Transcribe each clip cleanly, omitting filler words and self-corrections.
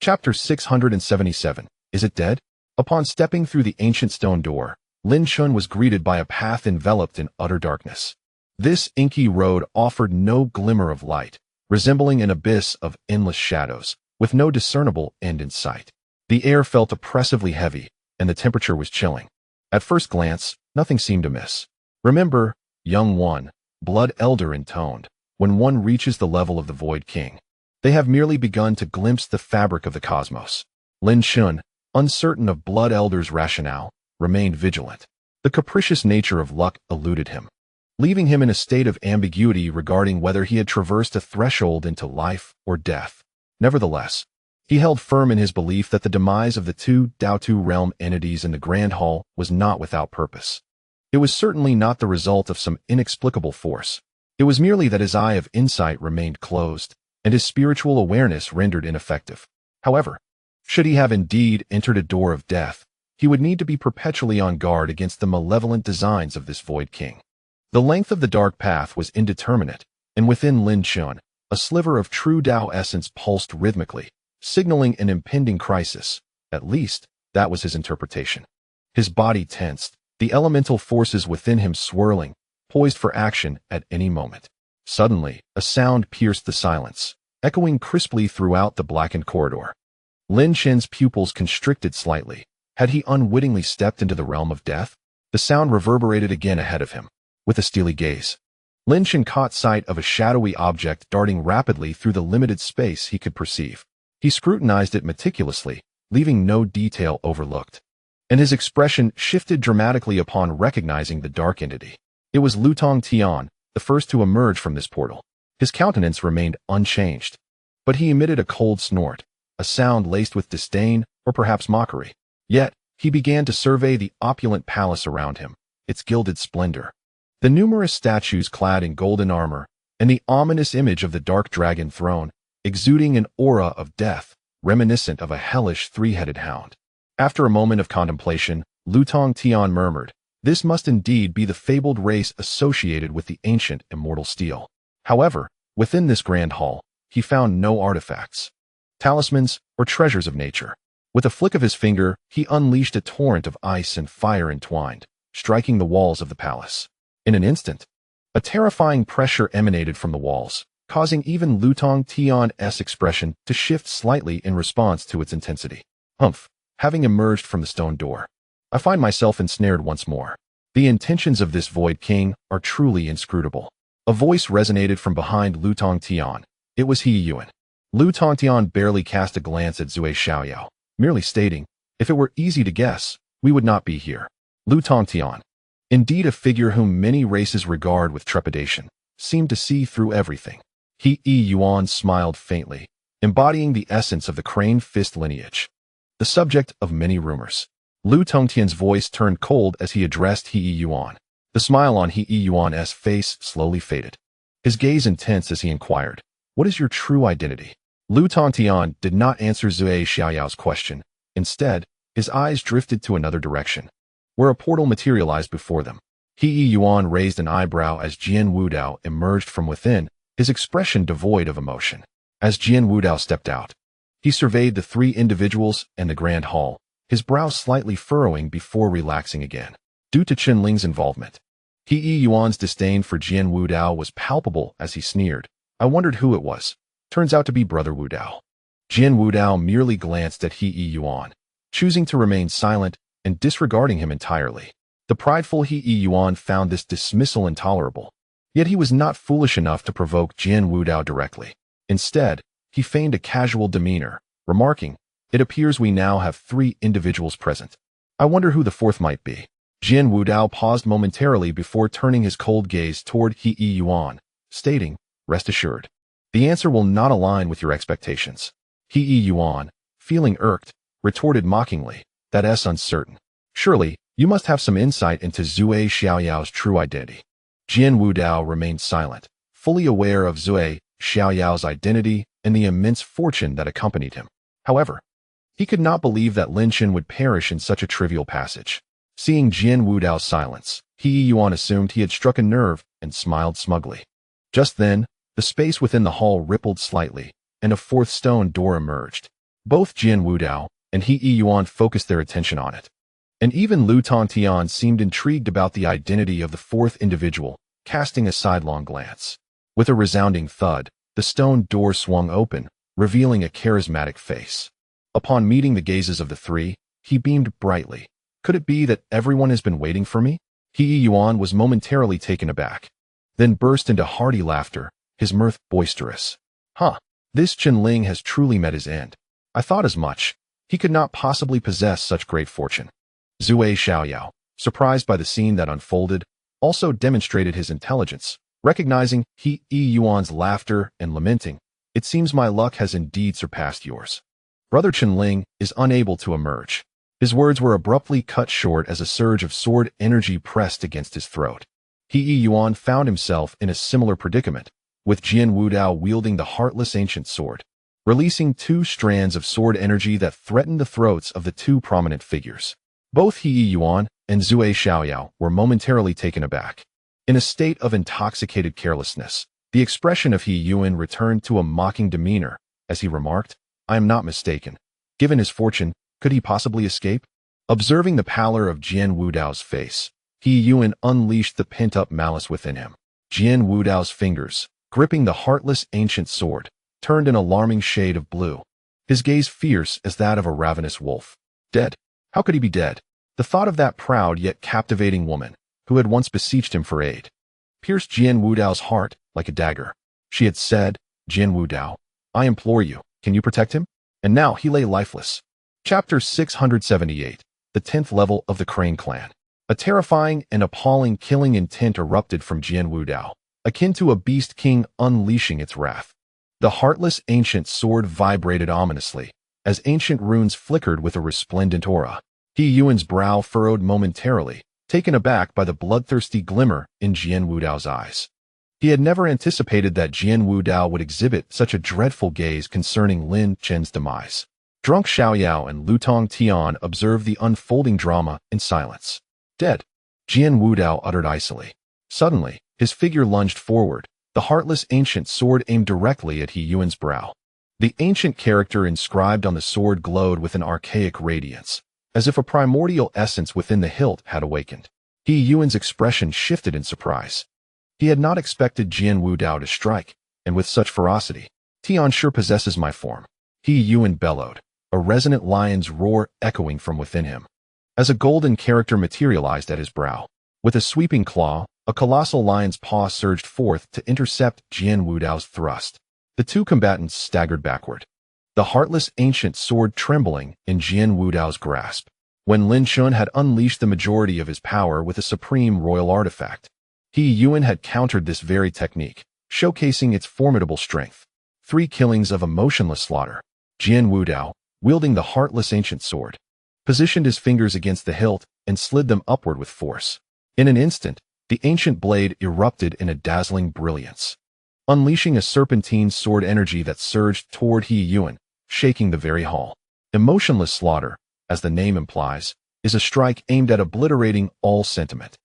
Chapter 677. Is it dead? Upon stepping through the ancient stone door, Lin Chen was greeted by a path enveloped in utter darkness. This inky road offered no glimmer of light, resembling an abyss of endless shadows, with no discernible end in sight. The air felt oppressively heavy, and the temperature was chilling. At first glance, nothing seemed amiss. Remember, young one, blood elder intoned, when one reaches the level of the Void King. They have merely begun to glimpse the fabric of the cosmos. Lin Chen, uncertain of blood elder's rationale, remained vigilant. The capricious nature of luck eluded him, leaving him in a state of ambiguity regarding whether he had traversed a threshold into life or death. Nevertheless, he held firm in his belief that the demise of the two Dao-Tu realm entities in the Grand Hall was not without purpose. It was certainly not the result of some inexplicable force. It was merely that his eye of insight remained closed, and his spiritual awareness rendered ineffective. However, should he have indeed entered a door of death, he would need to be perpetually on guard against the malevolent designs of this Void King. The length of the dark path was indeterminate, and within Lin Chen, a sliver of true Dao essence pulsed rhythmically, signaling an impending crisis. At least, that was his interpretation. His body tensed, the elemental forces within him swirling, poised for action at any moment. Suddenly, a sound pierced the silence, echoing crisply throughout the blackened corridor. Lin Chen's pupils constricted slightly. Had he unwittingly stepped into the realm of death? The sound reverberated again ahead of him. With a steely gaze, Lin Chen caught sight of a shadowy object darting rapidly through the limited space he could perceive. He scrutinized it meticulously, leaving no detail overlooked. And his expression shifted dramatically upon recognizing the dark entity. It was Lutong Tian, the first to emerge from this portal. His countenance remained unchanged, but he emitted a cold snort, a sound laced with disdain or perhaps mockery. Yet, he began to survey the opulent palace around him, its gilded splendor, the numerous statues clad in golden armor, and the ominous image of the dark dragon throne, exuding an aura of death, reminiscent of a hellish three-headed hound. After a moment of contemplation, Lutong Tian murmured, "This must indeed be the fabled race associated with the ancient immortal steel." However, within this grand hall, he found no artifacts, talismans, or treasures of nature. With a flick of his finger, he unleashed a torrent of ice and fire entwined, striking the walls of the palace. In an instant, a terrifying pressure emanated from the walls, causing even Lutong Tian's expression to shift slightly in response to its intensity. Humph, having emerged from the stone door, I find myself ensnared once more. The intentions of this Void King are truly inscrutable. A voice resonated from behind Lutong Tian. It was He Yuan. Lutong Tian barely cast a glance at Zui Xiaoyao, merely stating, "If it were easy to guess, we would not be here." Lutong Tian, indeed a figure whom many races regard with trepidation, seemed to see through everything. He Yuan smiled faintly, embodying the essence of the crane fist lineage, the subject of many rumors. Lutong Tian's voice turned cold as he addressed He Yuan. The smile on He Yuan's face slowly faded, his gaze intense as he inquired, "What is your true identity?" Lutong Tian did not answer Zui Xiaoyao's question. Instead, his eyes drifted to another direction, where a portal materialized before them. He Yuan raised an eyebrow as Jian Wudao emerged from within, his expression devoid of emotion. As Jian Wudao stepped out, he surveyed the three individuals and the grand hall, his brow slightly furrowing before relaxing again. Due to Chen Ling's involvement, He Yuan's disdain for Jian Wudao was palpable as he sneered. "I wondered who it was. Turns out to be Brother Wudao." Jian Wudao merely glanced at He Yuan, choosing to remain silent and disregarding him entirely. The prideful He Yuan found this dismissal intolerable, yet he was not foolish enough to provoke Jian Wudao directly. Instead, he feigned a casual demeanor, remarking, "It appears we now have three individuals present. I wonder who the fourth might be." Jian Wudao paused momentarily before turning his cold gaze toward He Yuan, stating, "Rest assured, the answer will not align with your expectations." He Yuan, feeling irked, retorted mockingly, "That's uncertain. Surely, you must have some insight into Zui Xiaoyao's true identity." Jian Wudao remained silent, fully aware of Zui Xiaoyao's identity and the immense fortune that accompanied him. However, he could not believe that Lin Chen would perish in such a trivial passage. Seeing Jian Wudao's silence, He Yuan assumed he had struck a nerve and smiled smugly. Just then, the space within the hall rippled slightly, and a fourth stone door emerged. Both Jian Wudao and He Yuan focused their attention on it. And even Lu Tongtian seemed intrigued about the identity of the fourth individual, casting a sidelong glance. With a resounding thud, the stone door swung open, revealing a charismatic face. Upon meeting the gazes of the three, he beamed brightly. Could it be that everyone has been waiting for me? He Yuan was momentarily taken aback, then burst into hearty laughter, his mirth boisterous. This Chen has truly met his end. I thought as much. He could not possibly possess such great fortune. Zui Xiaoyao, surprised by the scene that unfolded, also demonstrated his intelligence, recognizing He Yuan's laughter and lamenting. It seems my luck has indeed surpassed yours. Brother Chen is unable to emerge. His words were abruptly cut short as a surge of sword energy pressed against his throat. He Yuan found himself in a similar predicament, with Jian Wudao wielding the heartless ancient sword, releasing two strands of sword energy that threatened the throats of the two prominent figures. Both He Yuan and Zui Xiaoyao were momentarily taken aback. In a state of intoxicated carelessness, the expression of He Yuan returned to a mocking demeanor, as he remarked, I am not mistaken. Given his fortune, could he possibly escape? Observing the pallor of Jian Wudao's face, He Yuan unleashed the pent-up malice within him. Jian Wudao's fingers, gripping the heartless ancient sword, turned an alarming shade of blue, his gaze fierce as that of a ravenous wolf. Dead? How could he be dead? The thought of that proud yet captivating woman, who had once beseeched him for aid, pierced Jian Wudao's heart like a dagger. She had said, Jian Wudao, I implore you, can you protect him? And now he lay lifeless. Chapter 678, the 10th level of the Crane clan. A terrifying and appalling killing intent erupted from Jian Wudao, akin to a beast king unleashing its wrath. The heartless ancient sword vibrated ominously, as ancient runes flickered with a resplendent aura. He Yuan's brow furrowed momentarily, taken aback by the bloodthirsty glimmer in Jian Wudao's eyes. He had never anticipated that Jian Wudao would exhibit such a dreadful gaze concerning Lin Chen's demise. Drunk Xiaoyao and Lu Tongtian observed the unfolding drama in silence. Dead, Jian Wudao uttered icily. Suddenly, his figure lunged forward, the heartless ancient sword aimed directly at He Yuan's brow. The ancient character inscribed on the sword glowed with an archaic radiance, as if a primordial essence within the hilt had awakened. He Yuan's expression shifted in surprise. He had not expected Jian Wudao to strike, and with such ferocity. Tian sure possesses my form. He Yuan bellowed, a resonant lion's roar echoing from within him, as a golden character materialized at his brow. With a sweeping claw, a colossal lion's paw surged forth to intercept Jian Wudao's thrust. The two combatants staggered backward, the heartless ancient sword trembling in Jian Wudao's grasp. When Lin Chen had unleashed the majority of his power with a supreme royal artifact, He Yuan had countered this very technique, showcasing its formidable strength. 3 killings of emotionless slaughter. Jian Wudao, wielding the heartless ancient sword, positioned his fingers against the hilt and slid them upward with force. In an instant, the ancient blade erupted in a dazzling brilliance, unleashing a serpentine sword energy that surged toward He Yuan, shaking the very hall. Emotionless slaughter, as the name implies, is a strike aimed at obliterating all sentiment,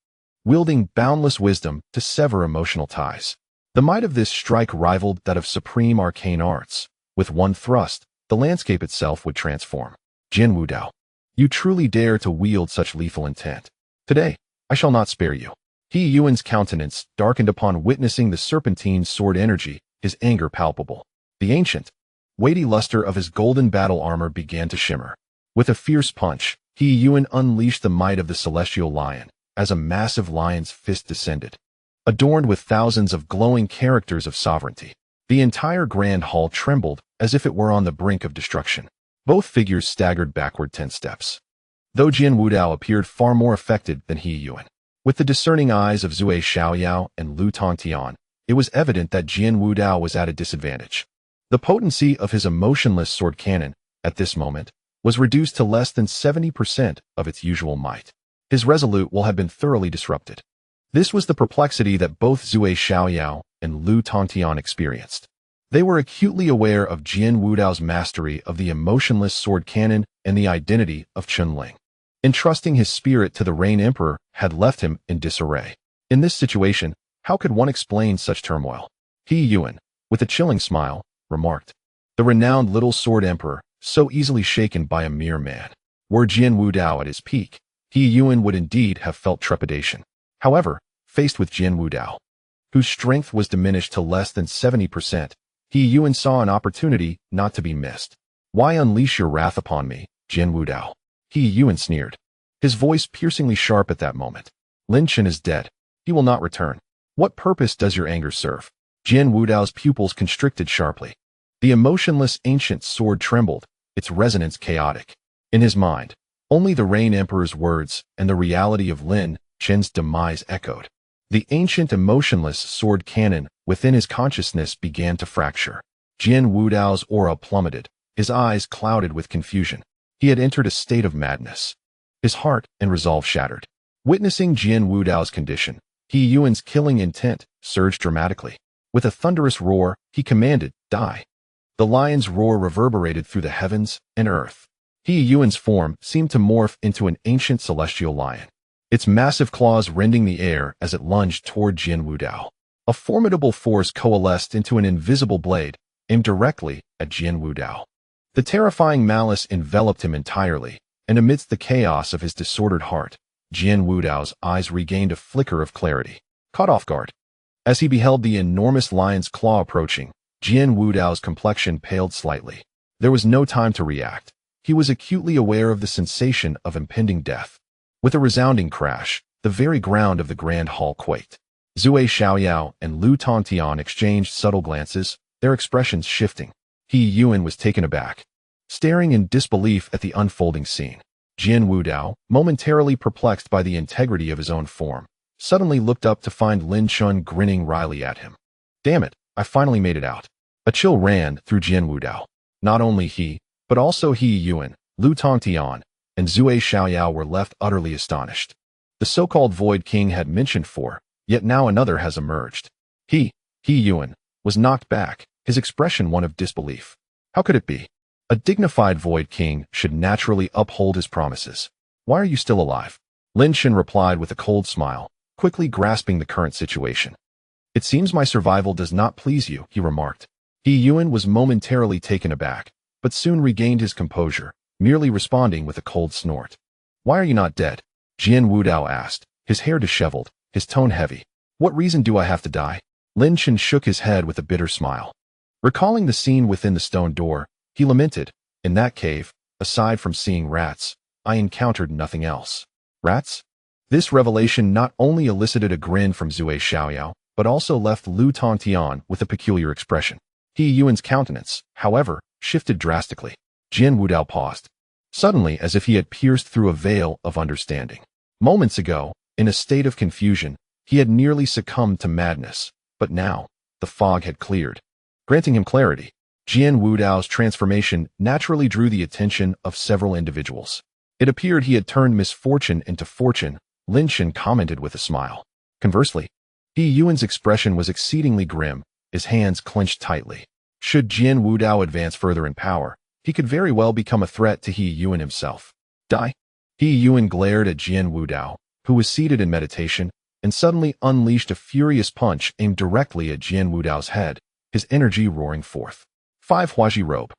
wielding boundless wisdom to sever emotional ties. The might of this strike rivaled that of supreme arcane arts. With one thrust, the landscape itself would transform. Jian Wudao, you truly dare to wield such lethal intent. Today, I shall not spare you. He Yuan's countenance darkened upon witnessing the serpentine sword energy, his anger palpable. The ancient, weighty luster of his golden battle armor began to shimmer. With a fierce punch, He Yuan unleashed the might of the celestial lion, as a massive lion's fist descended, adorned with thousands of glowing characters of sovereignty. The entire grand hall trembled as if it were on the brink of destruction. Both figures staggered backward 10 steps. Though Jian Wudao appeared far more affected than He Yuan, with the discerning eyes of Zui Xiaoyao and Lu Tongtian, it was evident that Jian Wudao was at a disadvantage. The potency of his emotionless sword cannon, at this moment, was reduced to less than 70% of its usual might. His resolute will have been thoroughly disrupted. This was the perplexity that both Zui Xiaoyao and Lu Tongtian experienced. They were acutely aware of Jian Wudao's mastery of the emotionless sword cannon and the identity of Chunling. Entrusting his spirit to the Rain Emperor had left him in disarray. In this situation, how could one explain such turmoil? He Yuan, with a chilling smile, remarked, the renowned little sword emperor, so easily shaken by a mere man. Were Jian Wudao at his peak, He Yuan would indeed have felt trepidation. However, faced with Jian Wudao, whose strength was diminished to less than 70%, He Yuan saw an opportunity not to be missed. Why unleash your wrath upon me, Jian Wudao? He Yuan sneered, his voice piercingly sharp at that moment. Lin Chen is dead. He will not return. What purpose does your anger serve? Jian Wudao's pupils constricted sharply. The emotionless ancient sword trembled, its resonance chaotic. In his mind, only the Rain Emperor's words and the reality of Lin Chen's demise echoed. The ancient emotionless sword cannon within his consciousness began to fracture. Jian Wudao's aura plummeted, his eyes clouded with confusion. He had entered a state of madness. His heart and resolve shattered. Witnessing Jian Wudao's condition, He Yuan's killing intent surged dramatically. With a thunderous roar, he commanded, "Die." The lion's roar reverberated through the heavens and earth. He Yuan's form seemed to morph into an ancient celestial lion, its massive claws rending the air as it lunged toward Jian Wudao. A formidable force coalesced into an invisible blade, aimed directly at Jian Wudao. The terrifying malice enveloped him entirely, and amidst the chaos of his disordered heart, Jian Wudao's eyes regained a flicker of clarity. Caught off guard, as he beheld the enormous lion's claw approaching, Jian Wudao's complexion paled slightly. There was no time to react. He was acutely aware of the sensation of impending death. With a resounding crash, the very ground of the grand hall quaked. Zui Xiaoyao and Lu Tongtian exchanged subtle glances, their expressions shifting. He Yuan was taken aback, staring in disbelief at the unfolding scene. Jian Wudao, momentarily perplexed by the integrity of his own form, suddenly looked up to find Lin Chen grinning wryly at him. Damn it, I finally made it out. A chill ran through Jian Wudao. Not only he, but also He Yuan, Lu Tongtian, and Zui Xiaoyao were left utterly astonished. The so-called Void King had mentioned for, yet now another has emerged. He Yuan, was knocked back, his expression one of disbelief. How could it be? A dignified Void King should naturally uphold his promises. Why are you still alive? Lin Chen replied with a cold smile, quickly grasping the current situation. It seems my survival does not please you, he remarked. He Yuan was momentarily taken aback, but soon regained his composure, merely responding with a cold snort. Why are you not dead? Jian Wudao asked, his hair disheveled, his tone heavy. What reason do I have to die? Lin Chen shook his head with a bitter smile. Recalling the scene within the stone door, he lamented, in that cave, aside from seeing rats, I encountered nothing else. Rats? This revelation not only elicited a grin from Zui Xiaoyao, but also left Lu Tongtian with a peculiar expression. He Yuan's countenance, however, shifted drastically. Jian Wudao paused, suddenly as if he had pierced through a veil of understanding. Moments ago, in a state of confusion, he had nearly succumbed to madness, but now, the fog had cleared, granting him clarity. Jian Wudao's transformation naturally drew the attention of several individuals. It appeared he had turned misfortune into fortune, Lin Chen commented with a smile. Conversely, He Yuan's expression was exceedingly grim, his hands clenched tightly. Should Jian Wudao advance further in power, he could very well become a threat to He Yuan himself. Die? He Yuan glared at Jian Wudao, who was seated in meditation, and suddenly unleashed a furious punch aimed directly at Jian Wudao's head, his energy roaring forth. 5 Huaji robe.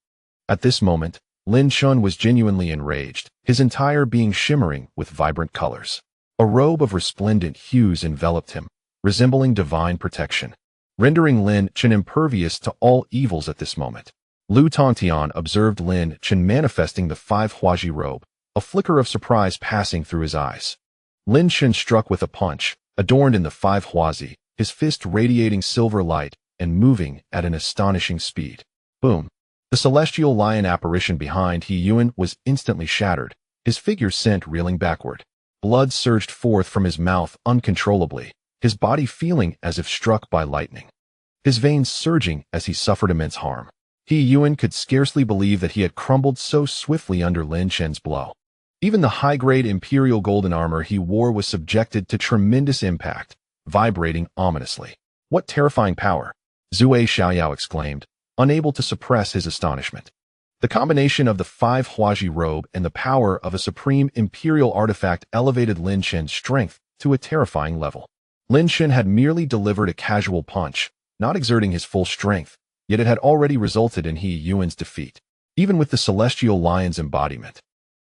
At this moment, Lin Chen was genuinely enraged, his entire being shimmering with vibrant colors. A robe of resplendent hues enveloped him, resembling divine protection, rendering Lin Chen impervious to all evils at this moment. Lu Tongtian observed Lin Chen manifesting the 5 Huaji robe, a flicker of surprise passing through his eyes. Lin Chen struck with a punch, adorned in the 5 Huazi, his fist radiating silver light and moving at an astonishing speed. Boom. The celestial lion apparition behind He Yuan was instantly shattered, his figure sent reeling backward. Blood surged forth from his mouth uncontrollably, his body feeling as if struck by lightning, his veins surging as he suffered immense harm. He Yuan could scarcely believe that he had crumbled so swiftly under Lin Chen's blow. Even the high-grade imperial golden armor he wore was subjected to tremendous impact, vibrating ominously. What terrifying power! Zui Xiaoyao exclaimed, unable to suppress his astonishment. The combination of the 5 Huaji robe and the power of a supreme imperial artifact elevated Lin Chen's strength to a terrifying level. Lin Chen had merely delivered a casual punch, not exerting his full strength, yet it had already resulted in He Yuan's defeat. even with the celestial lion's embodiment.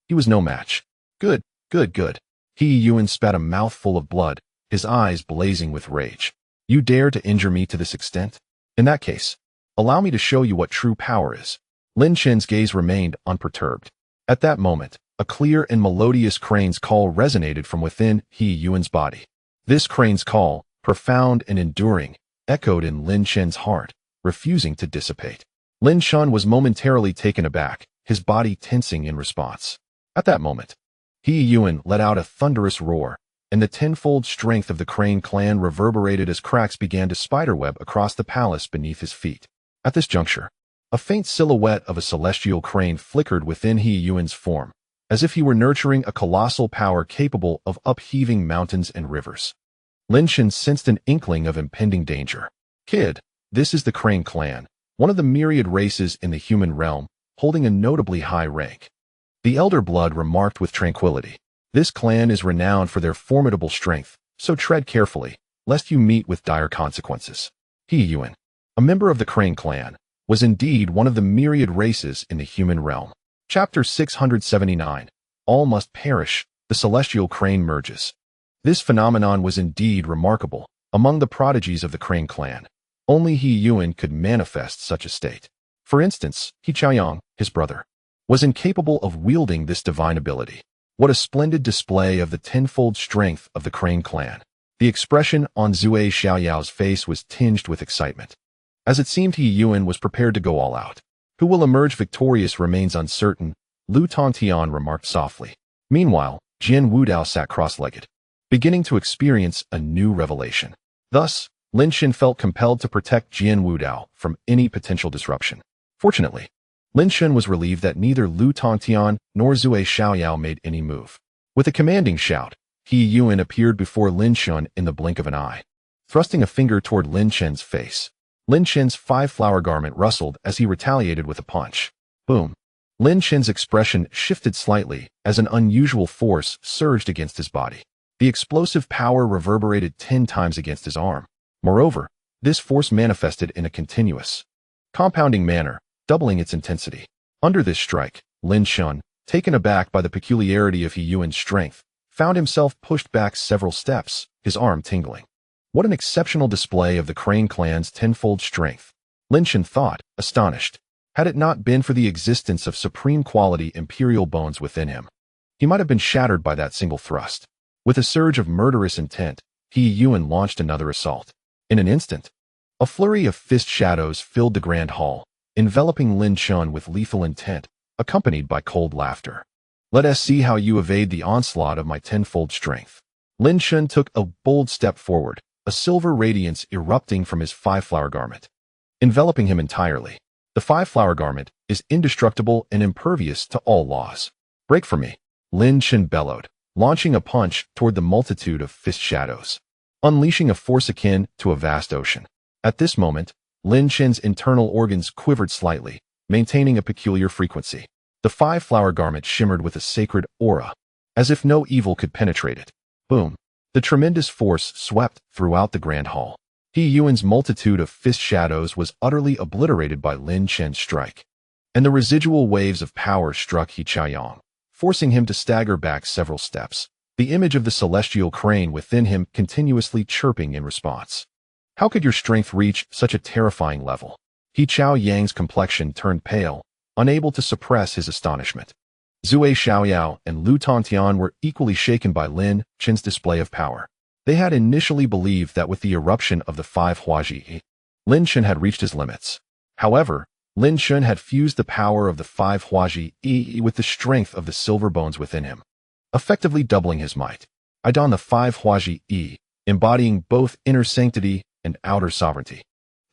He was no match. Good, good, good. He Yuan spat a mouthful of blood, his eyes blazing with rage. You dare to injure me to this extent? In that case, allow me to show you what true power is. Lin Chen's gaze remained unperturbed. At that moment, a clear and melodious crane's call resonated from within He Yuan's body. This crane's call, profound and enduring, echoed in Lin Chen's heart, refusing to dissipate. Lin Chen was momentarily taken aback, his body tensing in response. At that moment, He Yuan let out a thunderous roar, and the tenfold strength of the Crane clan reverberated as cracks began to spiderweb across the palace beneath his feet. At this juncture, a faint silhouette of a celestial crane flickered within He Yuan's form, as if he were nurturing a colossal power capable of upheaving mountains and rivers. Lin Chen sensed an inkling of impending danger. Kid, this is the Crane clan, one of the myriad races in the human realm, holding a notably high rank. The elder blood remarked with tranquility. This clan is renowned for their formidable strength, so tread carefully, lest you meet with dire consequences. He Yuan, a member of the Crane clan, was indeed one of the myriad races in the human realm. Chapter 679. All must perish, the celestial crane merges. This phenomenon was indeed remarkable. Among the prodigies of the Crane clan, only He Yuan could manifest such a state. For instance, He Chaoyang, his brother, was incapable of wielding this divine ability. What a splendid display of the tenfold strength of the Crane clan. The expression on Zui Xiaoyao's face was tinged with excitement. As it seemed He Yuan was prepared to go all out. Who will emerge victorious remains uncertain, Lu Tongtian remarked softly. Meanwhile, Jian Wudao sat cross-legged, beginning to experience a new revelation. Thus, Lin Chen felt compelled to protect Jian Wudao from any potential disruption. Fortunately, Lin Chen was relieved that neither Lu Tongtian nor Zui Xiaoyao made any move. With a commanding shout, He Yuan appeared before Lin Chen in the blink of an eye. Thrusting a finger toward Lin Chen's face, Lin Chen's five-flower garment rustled as he retaliated with a punch. Boom. Lin Chen's expression shifted slightly as an unusual force surged against his body. The explosive power reverberated 10 times against his arm. Moreover, this force manifested in a continuous, compounding manner, doubling its intensity. Under this strike, Lin Chen, taken aback by the peculiarity of He Yuan's strength, found himself pushed back several steps, his arm tingling. What an exceptional display of the Crane clan's tenfold strength, Lin Chen thought, astonished. Had it not been for the existence of supreme quality imperial bones within him, he might have been shattered by that single thrust. With a surge of murderous intent, He Yuan launched another assault. In an instant, a flurry of fist shadows filled the grand hall, enveloping Lin Chen with lethal intent, accompanied by cold laughter. Let us see how you evade the onslaught of my tenfold strength. Lin Chen took a bold step forward, a silver radiance erupting from his five-flower garment, enveloping him entirely. The five-flower garment is indestructible and impervious to all laws. Break from me, Lin Chen bellowed, launching a punch toward the multitude of fist shadows, unleashing a force akin to a vast ocean. At this moment, Lin Chen's internal organs quivered slightly, maintaining a peculiar frequency. The five-flower garment shimmered with a sacred aura, as if no evil could penetrate it. Boom. The tremendous force swept throughout the grand hall. He Yuan's multitude of fist shadows was utterly obliterated by Lin Chen's strike, and the residual waves of power struck He Chaoyang, forcing him to stagger back several steps, the image of the celestial crane within him continuously chirping in response. How could your strength reach such a terrifying level? He Chaoyang's complexion turned pale, unable to suppress his astonishment. Zui Xiaoyao and Lu Tongtian were equally shaken by Lin Chen's display of power. They had initially believed that with the eruption of the five Huaji, Lin Chen had reached his limits. However, Lin Chen had fused the power of the five Huaji with the strength of the silver bones within him, effectively doubling his might. I don the five Huaji, embodying both inner sanctity and outer sovereignty.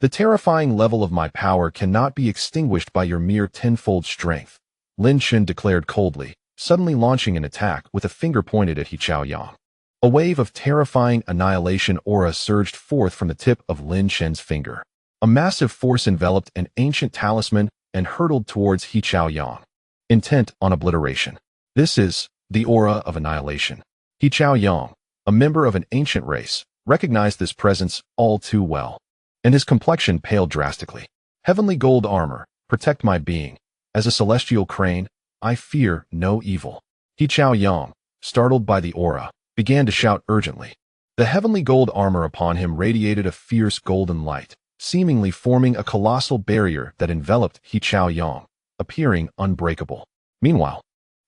The terrifying level of my power cannot be extinguished by your mere tenfold strength, Lin Chen declared coldly, suddenly launching an attack with a finger pointed at He Chaoyang. A wave of terrifying annihilation aura surged forth from the tip of Lin Chen's finger. A massive force enveloped an ancient talisman and hurtled towards He Chaoyang, intent on obliteration. This is the aura of annihilation. He Chaoyang, a member of an ancient race, recognized this presence all too well, and his complexion paled drastically. Heavenly gold armor, protect my being, As a celestial crane, I fear no evil. He Chao Yang, startled by the aura, began to shout urgently. The heavenly gold armor upon him radiated a fierce golden light, seemingly forming a colossal barrier that enveloped He Chao Yang, appearing unbreakable. Meanwhile,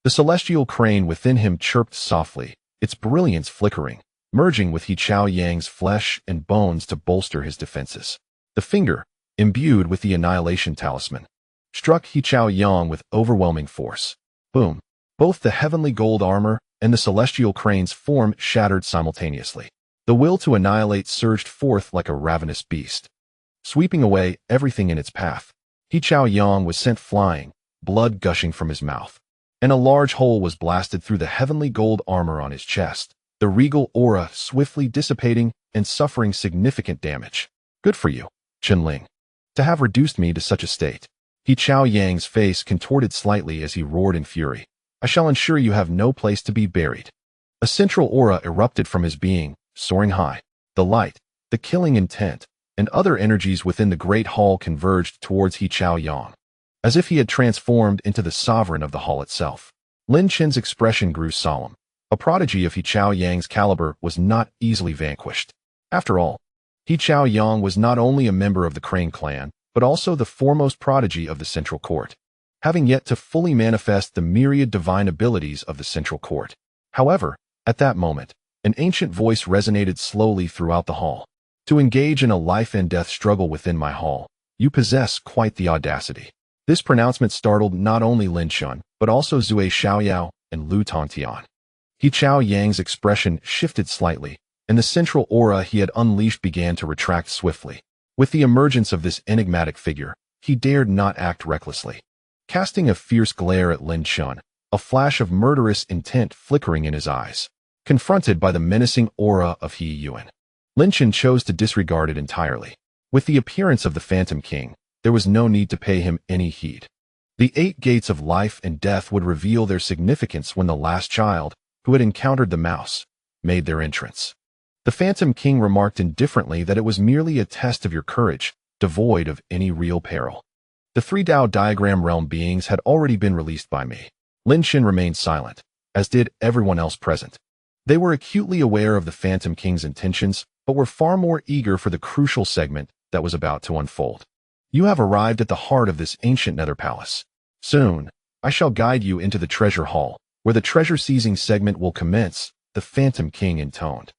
the celestial crane within him chirped softly, its brilliance flickering, merging with He Chao Yang's flesh and bones to bolster his defenses. The finger, imbued with the annihilation talisman, struck He Chao Yang with overwhelming force. Boom! Both the heavenly gold armor and the celestial crane's form shattered simultaneously. The will to annihilate surged forth like a ravenous beast, sweeping away everything in its path. He Chao Yang was sent flying, blood gushing from his mouth, and a large hole was blasted through the heavenly gold armor on his chest, the regal aura swiftly dissipating and suffering significant damage. Good for you, Chen Ling, to have reduced me to such a state. He Chao Yang's face contorted slightly as he roared in fury. I shall ensure you have no place to be buried. A central aura erupted from his being, soaring high. The light, the killing intent, and other energies within the great hall converged towards He Chao Yang, as if he had transformed into the sovereign of the hall itself. Lin Chen's expression grew solemn. A prodigy of He Chao Yang's caliber was not easily vanquished. After all, He Chao Yang was not only a member of the Crane clan, but also the foremost prodigy of the Central Court, having yet to fully manifest the myriad divine abilities of the Central Court. However, at that moment, an ancient voice resonated slowly throughout the hall. To engage in a life-and-death struggle within my hall, you possess quite the audacity. This pronouncement startled not only Lin Chen, but also Zui Xiaoyao and Lu Tongtian. He Chao Yang's expression shifted slightly, and the central aura he had unleashed began to retract swiftly. With the emergence of this enigmatic figure, he dared not act recklessly. Casting a fierce glare at Lin Chen, a flash of murderous intent flickering in his eyes. Confronted by the menacing aura of He Yuan, Lin Chen chose to disregard it entirely. With the appearance of the Phantom King, there was no need to pay him any heed. The 8 gates of life and death would reveal their significance when the last child, who had encountered the mouse, made their entrance. The Phantom King remarked indifferently that it was merely a test of your courage, devoid of any real peril. The 3 Dao diagram realm beings had already been released by me. Lin Chen remained silent, as did everyone else present. They were acutely aware of the Phantom King's intentions, but were far more eager for the crucial segment that was about to unfold. You have arrived at the heart of this ancient nether palace. Soon, I shall guide you into the treasure hall, where the treasure-seizing segment will commence, the Phantom King intoned.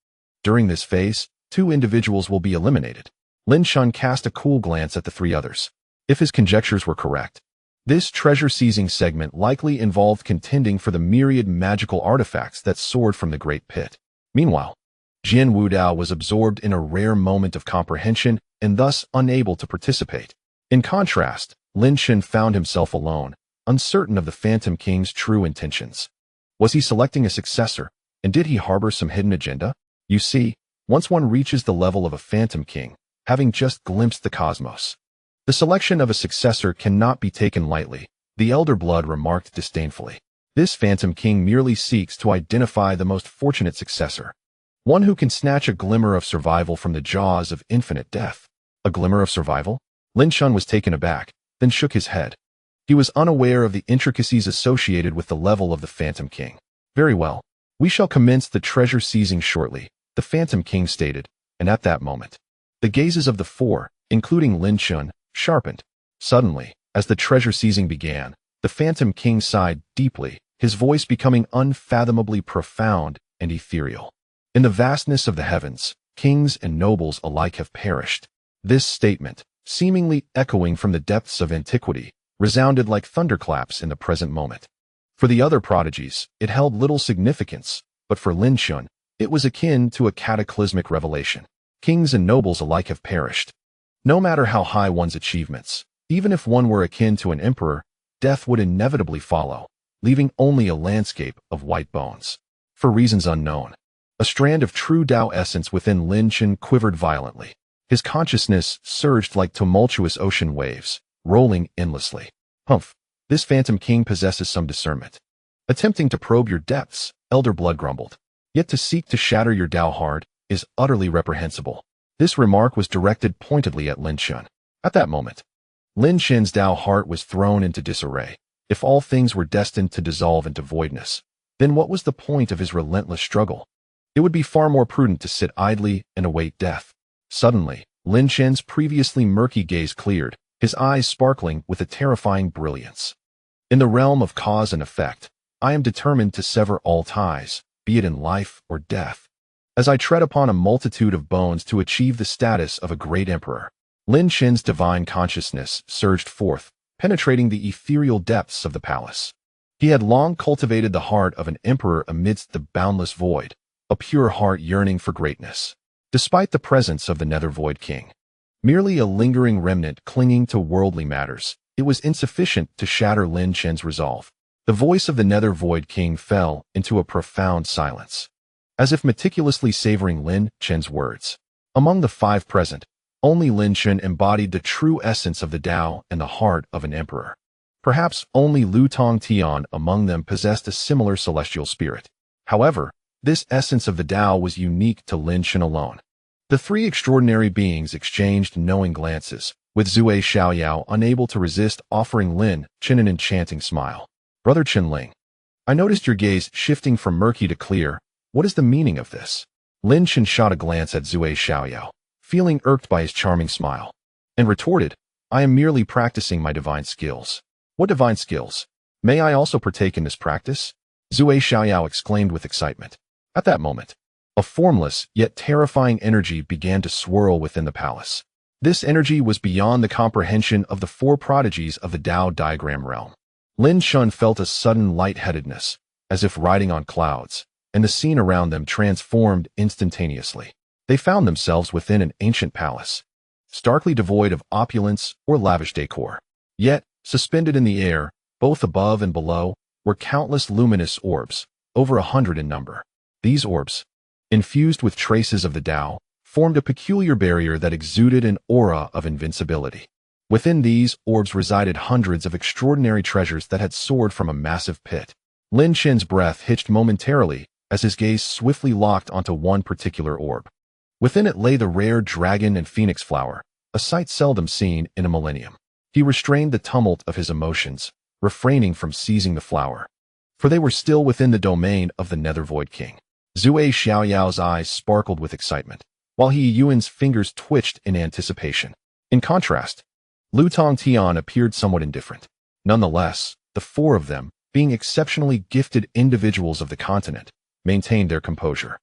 During this phase, 2 individuals will be eliminated. Lin Chen cast a cool glance at the 3 others. If his conjectures were correct, this treasure-seizing segment likely involved contending for the myriad magical artifacts that soared from the Great Pit. Meanwhile, Jian Wudao was absorbed in a rare moment of comprehension and thus unable to participate. In contrast, Lin Chen found himself alone, uncertain of the Phantom King's true intentions. Was he selecting a successor, and did he harbor some hidden agenda? You see, once one reaches the level of a Phantom King, having just glimpsed the cosmos, the selection of a successor cannot be taken lightly, the Elder Blood remarked disdainfully. This Phantom King merely seeks to identify the most fortunate successor, one who can snatch a glimmer of survival from the jaws of infinite death. A glimmer of survival? Lin Chen was taken aback, then shook his head. He was unaware of the intricacies associated with the level of the Phantom King. Very well, we shall commence the treasure seizing shortly, the Phantom King stated, and at that moment, the gazes of the 4, including Lin Chen, sharpened. Suddenly, as the treasure seizing began, the Phantom King sighed deeply, his voice becoming unfathomably profound and ethereal. In the vastness of the heavens, kings and nobles alike have perished. This statement, seemingly echoing from the depths of antiquity, resounded like thunderclaps in the present moment. For the other prodigies, it held little significance, but for Lin Chen, it was akin to a cataclysmic revelation. Kings and nobles alike have perished. No matter how high one's achievements, even if one were akin to an emperor, death would inevitably follow, leaving only a landscape of white bones. For reasons unknown, a strand of true Tao essence within Lin Chen quivered violently. His consciousness surged like tumultuous ocean waves, rolling endlessly. Humph, this Phantom King possesses some discernment. Attempting to probe your depths, Elder Blood grumbled. Yet to seek to shatter your Tao heart is utterly reprehensible. This remark was directed pointedly at Lin Chen. At that moment, Lin Chen's Dao heart was thrown into disarray. If all things were destined to dissolve into voidness, then what was the point of his relentless struggle? It would be far more prudent to sit idly and await death. Suddenly, Lin Chen's previously murky gaze cleared, his eyes sparkling with a terrifying brilliance. In the realm of cause and effect, I am determined to sever all ties, be it in life or death. As I tread upon a multitude of bones to achieve the status of a great emperor, Lin Chen's divine consciousness surged forth, penetrating the ethereal depths of the palace. He had long cultivated the heart of an emperor amidst the boundless void, a pure heart yearning for greatness. Despite the presence of the Nether Void King, merely a lingering remnant clinging to worldly matters, it was insufficient to shatter Lin Chen's resolve. The voice of the Nether Void King fell into a profound silence, as if meticulously savoring Lin Chen's words. Among the five present, only Lin Chen embodied the true essence of the Tao and the heart of an emperor. Perhaps only Lu Tongtian among them possessed a similar celestial spirit. However, this essence of the Tao was unique to Lin Chen alone. The three extraordinary beings exchanged knowing glances, with Zui Xiaoyao unable to resist offering Lin Chen an enchanting smile. Brother Chen-Ling, I noticed your gaze shifting from murky to clear. What is the meaning of this? Lin Chen shot a glance at Zui Xiaoyao, feeling irked by his charming smile, and retorted, I am merely practicing my divine skills. What divine skills? May I also partake in this practice? Zui Xiaoyao exclaimed with excitement. At that moment, a formless yet terrifying energy began to swirl within the palace. This energy was beyond the comprehension of the four prodigies of the Dao diagram realm. Lin Chen felt a sudden lightheadedness, as if riding on clouds, and the scene around them transformed instantaneously. They found themselves within an ancient palace, starkly devoid of opulence or lavish decor. Yet, suspended in the air, both above and below, were countless luminous orbs, over 100 in number. These orbs, infused with traces of the Tao, formed a peculiar barrier that exuded an aura of invincibility. Within these orbs resided hundreds of extraordinary treasures that had soared from a massive pit. Lin Chen's breath hitched momentarily as his gaze swiftly locked onto one particular orb. Within it lay the rare dragon and phoenix flower, a sight seldom seen in a millennium. He restrained the tumult of his emotions, refraining from seizing the flower, for they were still within the domain of the Nether Void King. Zui Xiaoyao's eyes sparkled with excitement, while He Yuan's fingers twitched in anticipation. In contrast, Lu Tongtian appeared somewhat indifferent. Nonetheless, the four of them, being exceptionally gifted individuals of the continent, maintained their composure.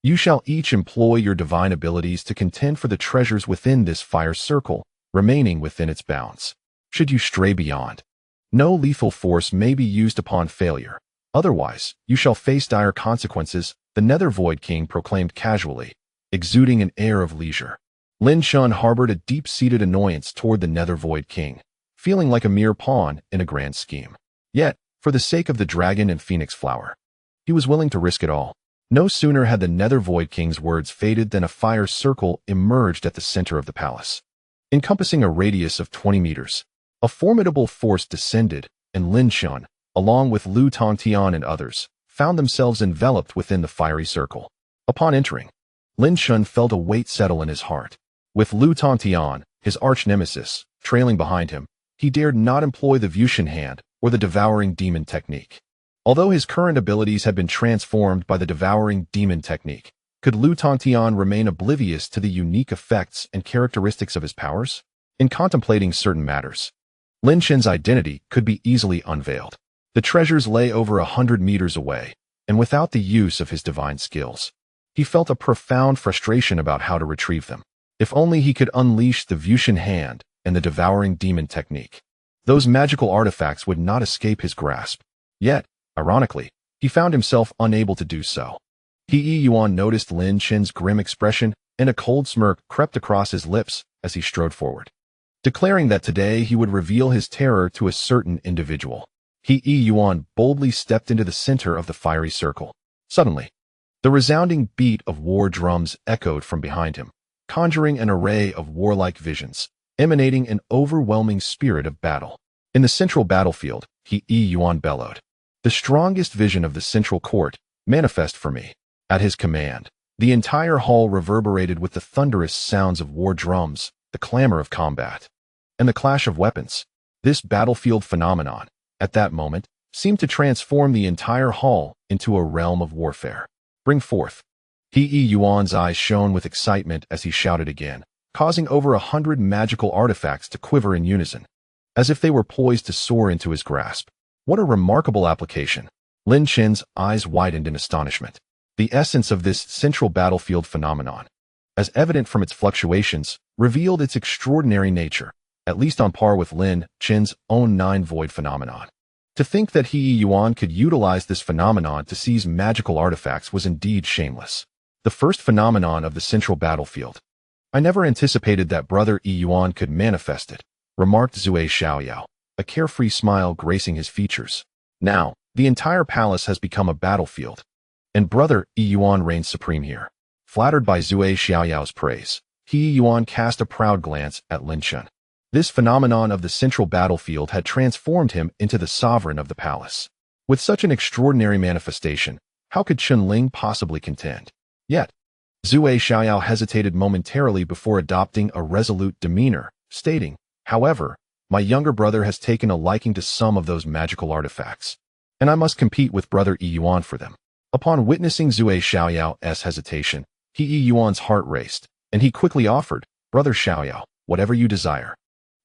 You shall each employ your divine abilities to contend for the treasures within this fire circle, remaining within its bounds. Should you stray beyond, no lethal force may be used upon failure. Otherwise, you shall face dire consequences, the Nether Void King proclaimed casually, exuding an air of leisure. Lin Chen harbored a deep-seated annoyance toward the Nether Void King, feeling like a mere pawn in a grand scheme. Yet, for the sake of the dragon and phoenix flower, he was willing to risk it all. No sooner had the Nether Void King's words faded than a fire circle emerged at the center of the palace. Encompassing a radius of 20 meters, a formidable force descended, and Lin Chen, along with Lu Tongtian and others, found themselves enveloped within the fiery circle. Upon entering, Lin Chen felt a weight settle in his heart. With Lu Tongtian, his arch-nemesis, trailing behind him, he dared not employ the Vigilant hand or the devouring demon technique. Although his current abilities had been transformed by the devouring demon technique, could Lu Tongtian remain oblivious to the unique effects and characteristics of his powers? In contemplating certain matters, Lin Chen's identity could be easily unveiled. The treasures lay over 100 meters away, and without the use of his divine skills, he felt a profound frustration about how to retrieve them. If only he could unleash the Vigilant hand and the devouring demon technique, those magical artifacts would not escape his grasp. Yet, ironically, he found himself unable to do so. He Yuan noticed Lin Chen's grim expression, and a cold smirk crept across his lips as he strode forward, declaring that today he would reveal his terror to a certain individual. He Yuan boldly stepped into the center of the fiery circle. Suddenly, the resounding beat of war drums echoed from behind him, conjuring an array of warlike visions, emanating an overwhelming spirit of battle. In the central battlefield, He Yuan bellowed, "The strongest vision of the central court, manifest for me." At his command, the entire hall reverberated with the thunderous sounds of war drums, the clamor of combat. and the clash of weapons. This battlefield phenomenon, at that moment, seemed to transform the entire hall into a realm of warfare. Bring forth. He Yuan's eyes shone with excitement as he shouted again, causing over 100 magical artifacts to quiver in unison, as if they were poised to soar into his grasp. What a remarkable application! Lin Chen's eyes widened in astonishment. The essence of this central battlefield phenomenon, as evident from its fluctuations, revealed its extraordinary nature, at least on par with Lin Chen's own Nine Void phenomenon. To think that He Yuan could utilize this phenomenon to seize magical artifacts was indeed shameless. The first phenomenon of the central battlefield. I never anticipated that Brother Yuan could manifest it, remarked Zui Xiaoyao, a carefree smile gracing his features. Now, the entire palace has become a battlefield, and Brother Yuan reigns supreme here. Flattered by Zui Xiaoyao's praise, He Yuan cast a proud glance at Lin Chen. This phenomenon of the central battlefield had transformed him into the sovereign of the palace. With such an extraordinary manifestation, how could Chen Ling possibly contend? Yet, Zui Xiaoyao hesitated momentarily before adopting a resolute demeanor, stating, "However, my younger brother has taken a liking to some of those magical artifacts, and I must compete with Brother Yuan for them." Upon witnessing Zui Xiaoyao's hesitation, He Yuan's heart raced, and he quickly offered, "Brother Xiaoyao, whatever you desire,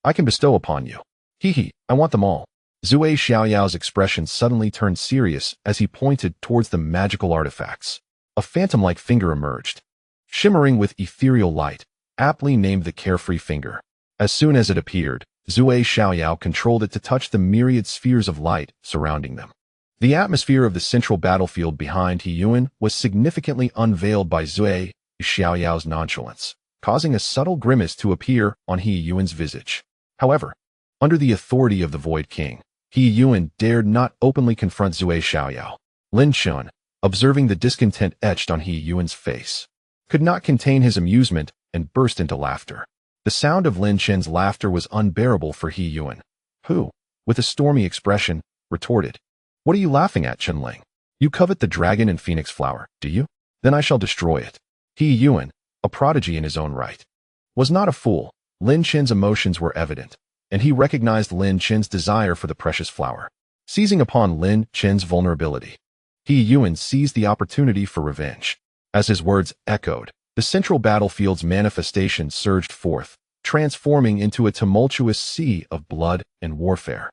I can bestow upon you." I want them all." Zui Xiaoyao's expression suddenly turned serious as he pointed towards the magical artifacts. A phantom-like finger emerged, shimmering with ethereal light, aptly named the Carefree Finger. As soon as it appeared, Zui Xiaoyao controlled it to touch the myriad spheres of light surrounding them. The atmosphere of the central battlefield behind He Yuan was significantly unveiled by Zui Xiaoyao's nonchalance, causing a subtle grimace to appear on He Yuan's visage. However, under the authority of the Void King, He Yuan dared not openly confront Zui Xiaoyao. Lin Chen, observing the discontent etched on He Yuan's face, could not contain his amusement and burst into laughter. The sound of Lin Chen's laughter was unbearable for He Yuan, who, with a stormy expression, retorted, "What are you laughing at, Chen Ling? You covet the dragon and phoenix flower, do you? Then I shall destroy it." He Yuan, a prodigy in his own right, was not a fool. Lin Chen's emotions were evident, and he recognized Lin Chen's desire for the precious flower. Seizing upon Lin Chen's vulnerability, He Yuan seized the opportunity for revenge. As his words echoed, the central battlefield's manifestation surged forth, transforming into a tumultuous sea of blood and warfare,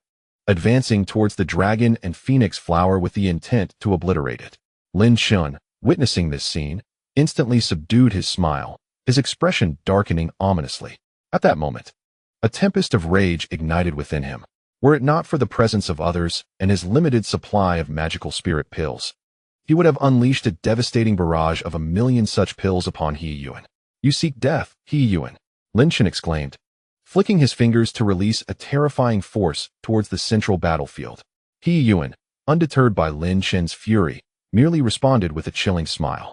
advancing towards the dragon and phoenix flower with the intent to obliterate it. Lin Chen, witnessing this scene, instantly subdued his smile, his expression darkening ominously. At that moment, a tempest of rage ignited within him. Were it not for the presence of others and his limited supply of magical spirit pills, he would have unleashed a devastating barrage of 1,000,000 such pills upon He Yuan. "You seek death, He Yuan," Lin Chen exclaimed, flicking his fingers to release a terrifying force towards the central battlefield. He Yuan, undeterred by Lin Chen's fury, merely responded with a chilling smile.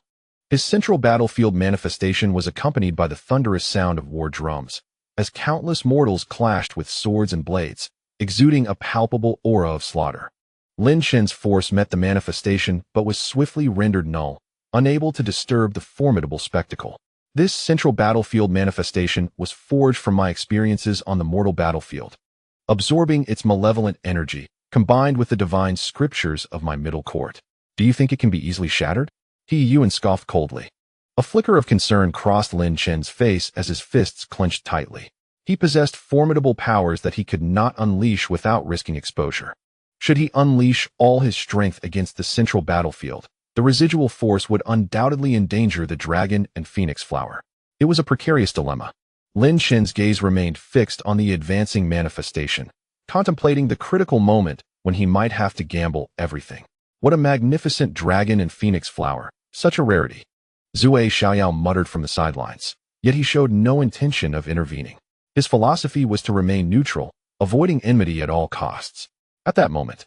His central battlefield manifestation was accompanied by the thunderous sound of war drums, as countless mortals clashed with swords and blades, exuding a palpable aura of slaughter. Lin Chen's force met the manifestation but was swiftly rendered null, unable to disturb the formidable spectacle. This central battlefield manifestation was forged from my experiences on the mortal battlefield, absorbing its malevolent energy, combined with the divine scriptures of my middle court. Do you think it can be easily shattered? He Yuan scoffed coldly. A flicker of concern crossed Lin Chen's face as his fists clenched tightly. He possessed formidable powers that he could not unleash without risking exposure. Should he unleash all his strength against the central battlefield, the residual force would undoubtedly endanger the dragon and phoenix flower. It was a precarious dilemma. Lin Chen's gaze remained fixed on the advancing manifestation, contemplating the critical moment when he might have to gamble everything. What a magnificent dragon and phoenix flower, such a rarity. Zui Xiaoyao muttered from the sidelines, yet he showed no intention of intervening. His philosophy was to remain neutral, avoiding enmity at all costs. At that moment,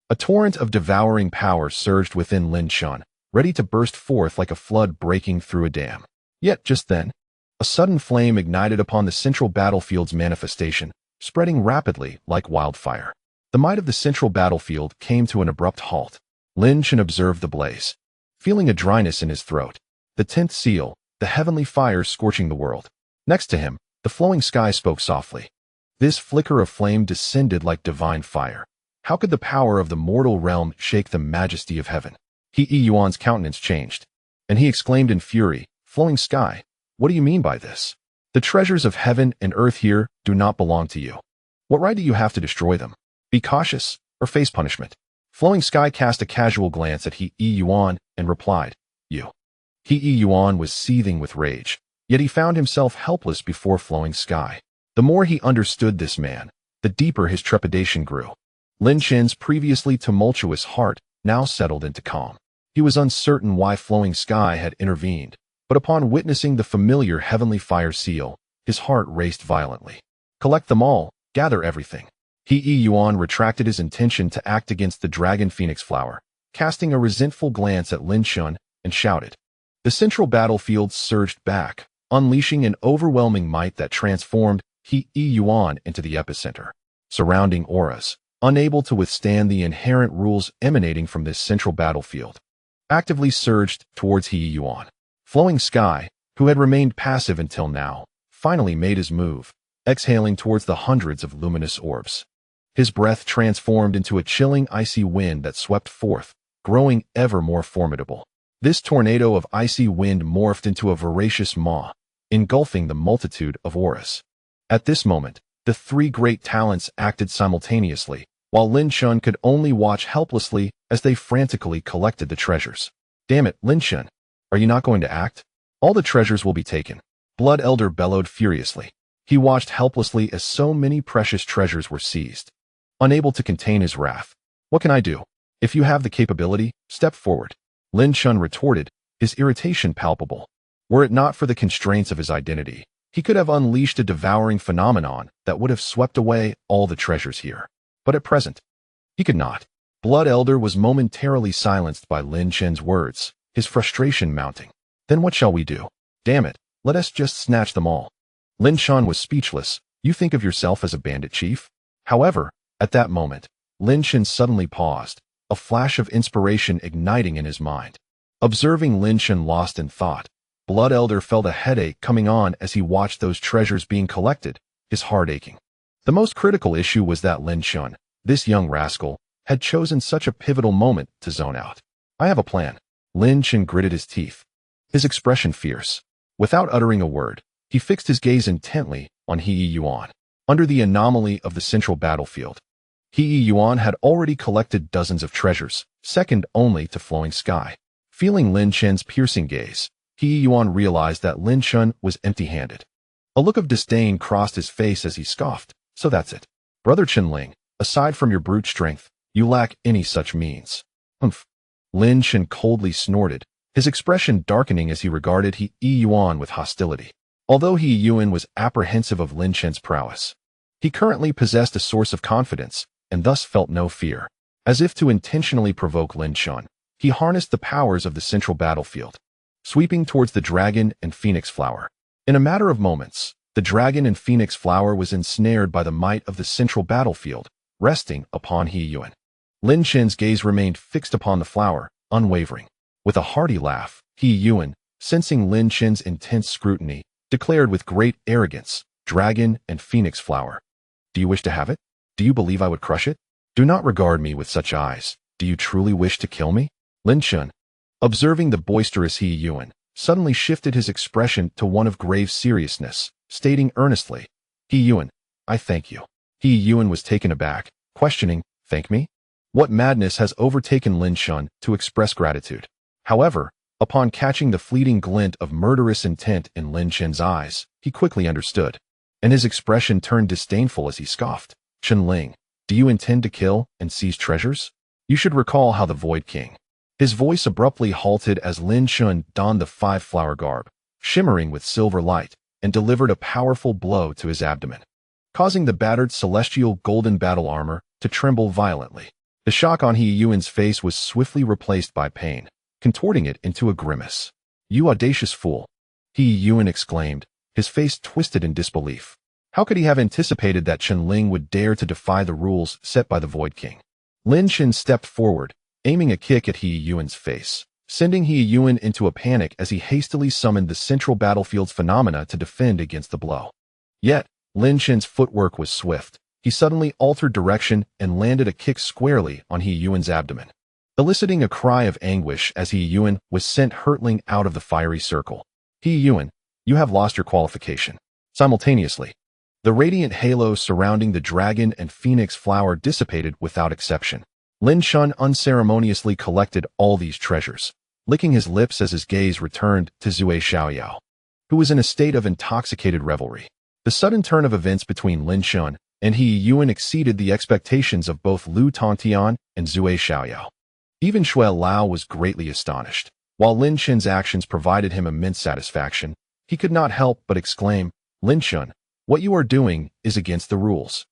a torrent of devouring power surged within Lin Chen, ready to burst forth like a flood breaking through a dam. Yet just then, a sudden flame ignited upon the central battlefield's manifestation, spreading rapidly like wildfire. The might of the central battlefield came to an abrupt halt. Lin Chen observed the blaze, feeling a dryness in his throat. The 10th seal, the heavenly fire scorching the world. Next to him, the flowing sky spoke softly. This flicker of flame descended like divine fire. How could the power of the mortal realm shake the majesty of heaven? He Yuan's countenance changed, and he exclaimed in fury, "Flowing sky, what do you mean by this? The treasures of heaven and earth here do not belong to you. What right do you have to destroy them? Be cautious, or face punishment." Flowing Sky cast a casual glance at He Yuan and replied, "You." He Yuan was seething with rage, yet he found himself helpless before Flowing Sky. The more he understood this man, the deeper his trepidation grew. Lin Chen's previously tumultuous heart now settled into calm. He was uncertain why Flowing Sky had intervened, but upon witnessing the familiar heavenly fire seal, his heart raced violently. Collect them all, gather everything. He Yuan retracted his intention to act against the dragon phoenix flower, casting a resentful glance at Lin Chen, and shouted. The central battlefield surged back, unleashing an overwhelming might that transformed He Yuan into the epicenter. Surrounding auras, unable to withstand the inherent rules emanating from this central battlefield, actively surged towards He Yuan. Flowing Sky, who had remained passive until now, finally made his move, exhaling towards the hundreds of luminous orbs. His breath transformed into a chilling icy wind that swept forth, growing ever more formidable. This tornado of icy wind morphed into a voracious maw, engulfing the multitude of auras. At this moment, the three great talents acted simultaneously, while Lin Chen could only watch helplessly as they frantically collected the treasures. Damn it, Lin Chen, are you not going to act? All the treasures will be taken. Blood Elder bellowed furiously. He watched helplessly as so many precious treasures were seized. Unable to contain his wrath. What can I do? If you have the capability, step forward. Lin Chen retorted, his irritation palpable. Were it not for the constraints of his identity, he could have unleashed a devouring phenomenon that would have swept away all the treasures here. But at present, he could not. Blood Elder was momentarily silenced by Lin Chen's words, his frustration mounting. Then what shall we do? Damn it, let us just snatch them all. Lin Chen was speechless. You think of yourself as a bandit chief? However, at that moment, Lin Chen suddenly paused, a flash of inspiration igniting in his mind. Observing Lin Chen lost in thought, Blood Elder felt a headache coming on as he watched those treasures being collected, his heart aching. The most critical issue was that Lin Chen, this young rascal, had chosen such a pivotal moment to zone out. I have a plan. Lin Chen gritted his teeth, his expression fierce. Without uttering a word, he fixed his gaze intently on He Yuan. Under the anomaly of the central battlefield, He Yuan had already collected dozens of treasures, second only to Flowing Sky. Feeling Lin Chen's piercing gaze, He Yuan realized that Lin Chen was empty-handed. A look of disdain crossed his face as he scoffed. So that's it. Brother Chen, aside from your brute strength, you lack any such means. Humph. Lin Chen coldly snorted, his expression darkening as he regarded He Yuan with hostility. Although He Yuan was apprehensive of Lin Chen's prowess, he currently possessed a source of confidence, and thus felt no fear. As if to intentionally provoke Lin Chen, he harnessed the powers of the central battlefield, sweeping towards the dragon and phoenix flower. In a matter of moments, the dragon and phoenix flower was ensnared by the might of the central battlefield, resting upon He Yuan. Lin Chen's gaze remained fixed upon the flower, unwavering. With a hearty laugh, He Yuan, sensing Lin Chen's intense scrutiny, declared with great arrogance, "Dragon and phoenix flower. Do you wish to have it? Do you believe I would crush it? Do not regard me with such eyes. Do you truly wish to kill me?" Lin Chen, observing the boisterous He Yuan, suddenly shifted his expression to one of grave seriousness, stating earnestly, "He Yuan, I thank you." He Yuan was taken aback, questioning, "Thank me?" What madness has overtaken Lin Chen to express gratitude? However, upon catching the fleeting glint of murderous intent in Lin Chen's eyes, he quickly understood, and his expression turned disdainful as he scoffed. "Chen, do you intend to kill and seize treasures? You should recall how the Void King." His voice abruptly halted as Lin Chen donned the five-flower garb, shimmering with silver light, and delivered a powerful blow to his abdomen, causing the battered celestial golden battle armor to tremble violently. The shock on He Yuan's face was swiftly replaced by pain, contorting it into a grimace. "You audacious fool!" He Yuan exclaimed, his face twisted in disbelief. How could he have anticipated that Chen would dare to defy the rules set by the Void King? Lin Chen stepped forward, aiming a kick at He Yuan's face, sending He Yuan into a panic as he hastily summoned the central battlefield's phenomena to defend against the blow. Yet, Lin Chen's footwork was swift. He suddenly altered direction and landed a kick squarely on He Yuan's abdomen, eliciting a cry of anguish as He Yuan was sent hurtling out of the fiery circle. He Yuan, you have lost your qualification. Simultaneously, the radiant halo surrounding the dragon and phoenix flower dissipated without exception. Lin Chen unceremoniously collected all these treasures, licking his lips as his gaze returned to Zui Xiaoyao, who was in a state of intoxicated revelry. The sudden turn of events between Lin Chen and He Yuan exceeded the expectations of both Lu Tongtian and Zui Xiaoyao. Even Shui Lao was greatly astonished. While Lin Chen's actions provided him immense satisfaction, he could not help but exclaim, Lin Chen, what you are doing is against the rules.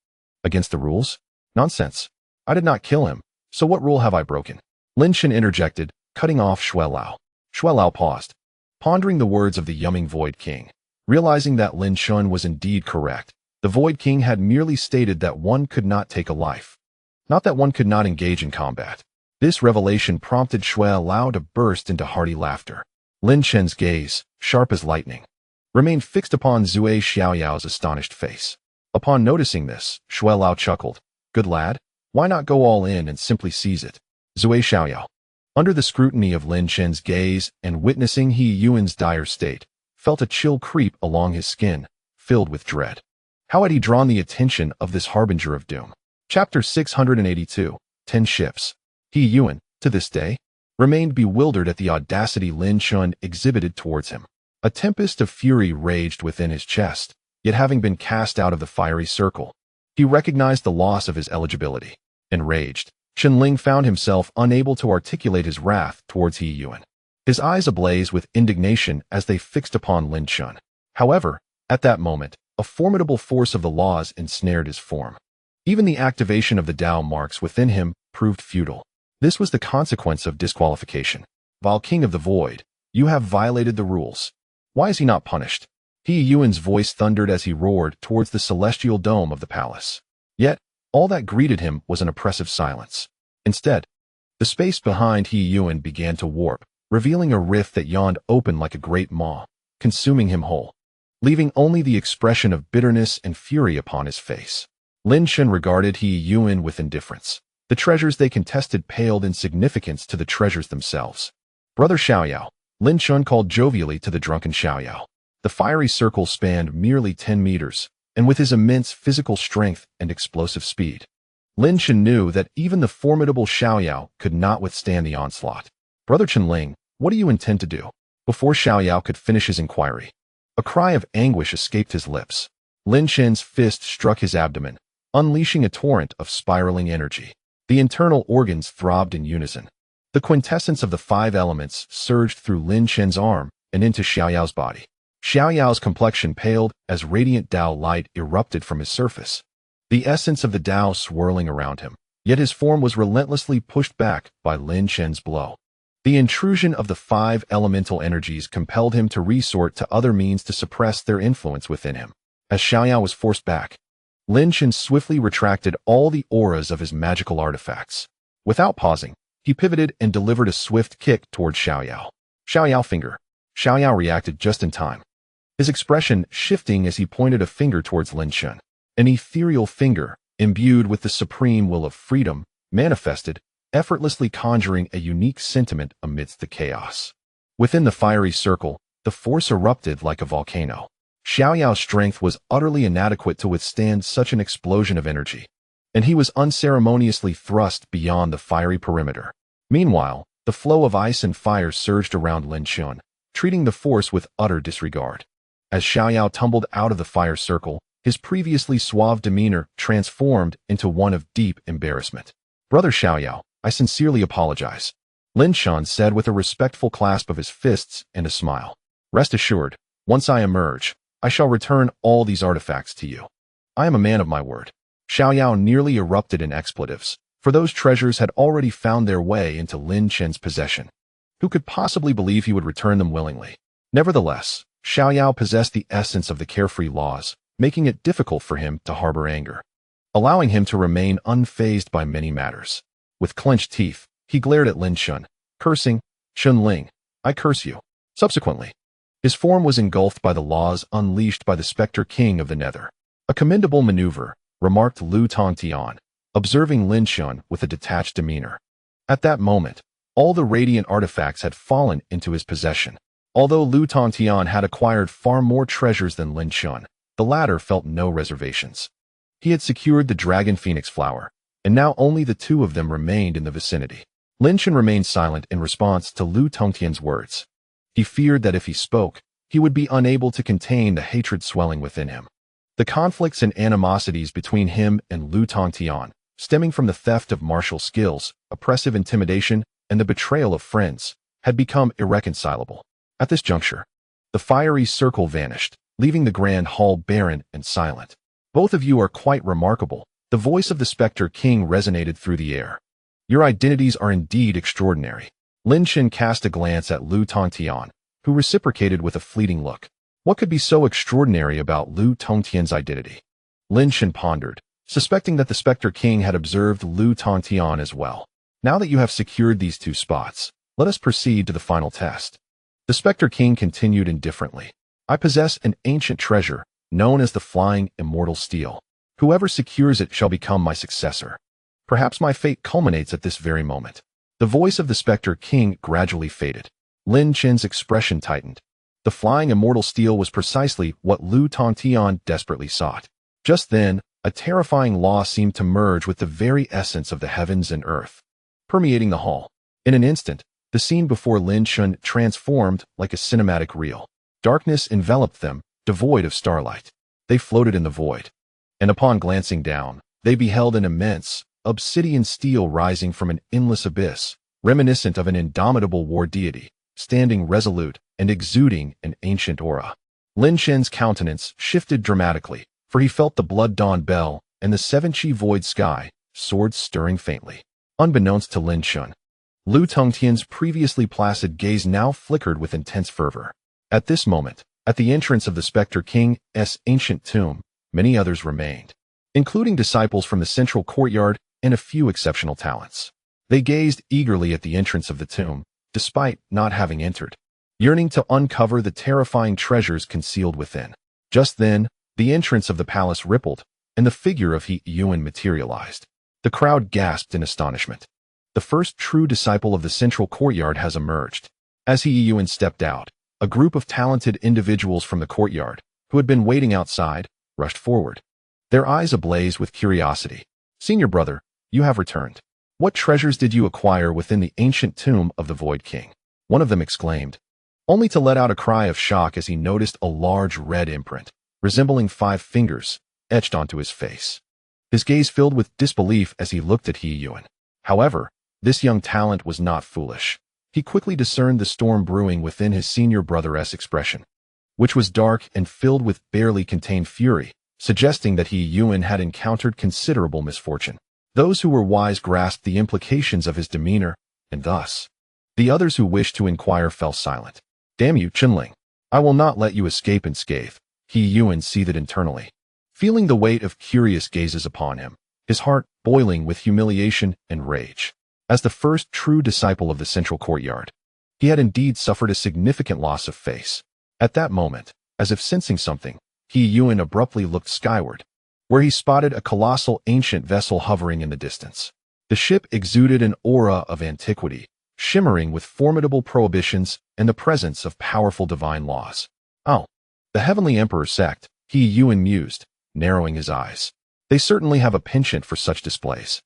Against the rules? Nonsense. I did not kill him, so what rule have I broken? Lin Chen interjected, cutting off Shui Lao. Shui Lao paused, pondering the words of the yumming Void King. Realizing that Lin Chen was indeed correct, the Void King had merely stated that one could not take a life, not that one could not engage in combat. This revelation prompted Shui Lao to burst into hearty laughter. Lin Chen's gaze, sharp as lightning, remained fixed upon Zui Xiaoyao's astonished face. Upon noticing this, Shui Lao chuckled. Good lad, why not go all in and simply seize it? Zui Xiaoyao, under the scrutiny of Lin Chen's gaze and witnessing He Yuan's dire state, felt a chill creep along his skin, filled with dread. How had he drawn the attention of this harbinger of doom? Chapter 682, 10 Ships. He Yuan, to this day, remained bewildered at the audacity Lin Chen exhibited towards him. A tempest of fury raged within his chest, yet having been cast out of the fiery circle, he recognized the loss of his eligibility. Enraged, Chen Ling found himself unable to articulate his wrath towards He Yuan, his eyes ablaze with indignation as they fixed upon Lin Chen. However, at that moment, a formidable force of the laws ensnared his form. Even the activation of the Dao marks within him proved futile. This was the consequence of disqualification. Vile King of the Void, you have violated the rules. Why is he not punished? He Yuan's voice thundered as he roared towards the celestial dome of the palace. Yet, all that greeted him was an oppressive silence. Instead, the space behind He Yuan began to warp, revealing a rift that yawned open like a great maw, consuming him whole, leaving only the expression of bitterness and fury upon his face. Lin Chen regarded He Yuan with indifference. The treasures they contested paled in significance to the treasures themselves. Brother Xiaoyao, Lin Chen called jovially to the drunken Xiaoyao. The fiery circle spanned merely 10 meters, and with his immense physical strength and explosive speed, Lin Chen knew that even the formidable Xiaoyao could not withstand the onslaught. Brother Chen Ling, what do you intend to do? Before Xiaoyao could finish his inquiry, a cry of anguish escaped his lips. Lin Chen's fist struck his abdomen, unleashing a torrent of spiraling energy. The internal organs throbbed in unison. The quintessence of the 5 elements surged through Lin Chen's arm and into Xiaoyao's body. Xiaoyao's complexion paled as radiant Dao light erupted from his surface, the essence of the Dao swirling around him. Yet his form was relentlessly pushed back by Lin Chen's blow. The intrusion of the 5 elemental energies compelled him to resort to other means to suppress their influence within him. As Xiaoyao was forced back, Lin Chen swiftly retracted all the auras of his magical artifacts. Without pausing, he pivoted and delivered a swift kick towards Xiaoyao. Xiaoyao finger. Xiaoyao reacted just in time, his expression shifting as he pointed a finger towards Lin Chen. An ethereal finger, imbued with the supreme will of freedom, manifested, effortlessly conjuring a unique sentiment amidst the chaos. Within the fiery circle, the force erupted like a volcano. Xiaoyao's strength was utterly inadequate to withstand such an explosion of energy, and he was unceremoniously thrust beyond the fiery perimeter. Meanwhile, the flow of ice and fire surged around Lin Chen, treating the force with utter disregard. As Xiaoyao tumbled out of the fire circle, his previously suave demeanor transformed into one of deep embarrassment. Brother Xiaoyao, I sincerely apologize, Lin Chen said with a respectful clasp of his fists and a smile. Rest assured, once I emerge, I shall return all these artifacts to you. I am a man of my word. Xiaoyao nearly erupted in expletives, for those treasures had already found their way into Lin Chen's possession. Who could possibly believe he would return them willingly? Nevertheless, Xiaoyao possessed the essence of the carefree laws, making it difficult for him to harbor anger, allowing him to remain unfazed by many matters. With clenched teeth, he glared at Lin Chen, cursing, Chen Ling, I curse you. Subsequently, his form was engulfed by the laws unleashed by the Spectre King of the Nether. A commendable maneuver, remarked Lu Tongtian, observing Lin Chen with a detached demeanor. At that moment, all the radiant artifacts had fallen into his possession. Although Lu Tongtian had acquired far more treasures than Lin Chen, the latter felt no reservations. He had secured the Dragon Phoenix Flower, and now only the two of them remained in the vicinity. Lin Chen remained silent in response to Lu Tongtian's words. He feared that if he spoke, he would be unable to contain the hatred swelling within him. The conflicts and animosities between him and Lu Tongtian, stemming from the theft of martial skills, oppressive intimidation, and the betrayal of friends, had become irreconcilable. At this juncture, the fiery circle vanished, leaving the grand hall barren and silent. Both of you are quite remarkable. The voice of the Spectre King resonated through the air. Your identities are indeed extraordinary. Lin Chen cast a glance at Lu Tongtian, who reciprocated with a fleeting look. What could be so extraordinary about Lu Tongtian's identity? Lin Chen pondered, suspecting that the Spectre King had observed Lu Tongtian as well. Now that you have secured these two spots, let us proceed to the final test. The Spectre King continued indifferently. I possess an ancient treasure, known as the Flying Immortal Steel. Whoever secures it shall become my successor. Perhaps my fate culminates at this very moment. The voice of the Spectre King gradually faded. Lin Chen's expression tightened. The Flying Immortal Steel was precisely what Lu Tongtian desperately sought. Just then, a terrifying law seemed to merge with the very essence of the heavens and earth, permeating the hall. In an instant, the scene before Lin Chen transformed like a cinematic reel. Darkness enveloped them, devoid of starlight. They floated in the void. And upon glancing down, they beheld an immense, obsidian steel rising from an endless abyss, reminiscent of an indomitable war deity, standing resolute and exuding an ancient aura. Lin Chen's countenance shifted dramatically, for he felt the blood dawn bell and the seven-chi void sky, swords stirring faintly. Unbeknownst to Lin Chen, Lu Tongtian's previously placid gaze now flickered with intense fervor. At this moment, at the entrance of the Spectre King's ancient tomb, many others remained, including disciples from the central courtyard and a few exceptional talents. They gazed eagerly at the entrance of the tomb, despite not having entered, yearning to uncover the terrifying treasures concealed within. Just then, the entrance of the palace rippled, and the figure of He Yuan materialized. The crowd gasped in astonishment. The first true disciple of the central courtyard has emerged. As He Yuan stepped out, a group of talented individuals from the courtyard, who had been waiting outside, rushed forward, their eyes ablaze with curiosity. Senior brother, you have returned. What treasures did you acquire within the ancient tomb of the Void King? One of them exclaimed, only to let out a cry of shock as he noticed a large red imprint, resembling 5 fingers, etched onto his face. His gaze filled with disbelief as he looked at He Yuan. However, this young talent was not foolish. He quickly discerned the storm brewing within his senior brother's expression, which was dark and filled with barely contained fury, suggesting that He Yuan had encountered considerable misfortune. Those who were wise grasped the implications of his demeanor, and thus, the others who wished to inquire fell silent. Damn you, Chenling. I will not let you escape unscathed, He Yuan seethed internally, feeling the weight of curious gazes upon him, his heart boiling with humiliation and rage. As the first true disciple of the central courtyard, he had indeed suffered a significant loss of face. At that moment, as if sensing something, He Yuan abruptly looked skyward, where he spotted a colossal ancient vessel hovering in the distance. The ship exuded an aura of antiquity, shimmering with formidable prohibitions and the presence of powerful divine laws. Oh, the Heavenly Emperor sect, He Yuan mused, narrowing his eyes. They certainly have a penchant for such displays.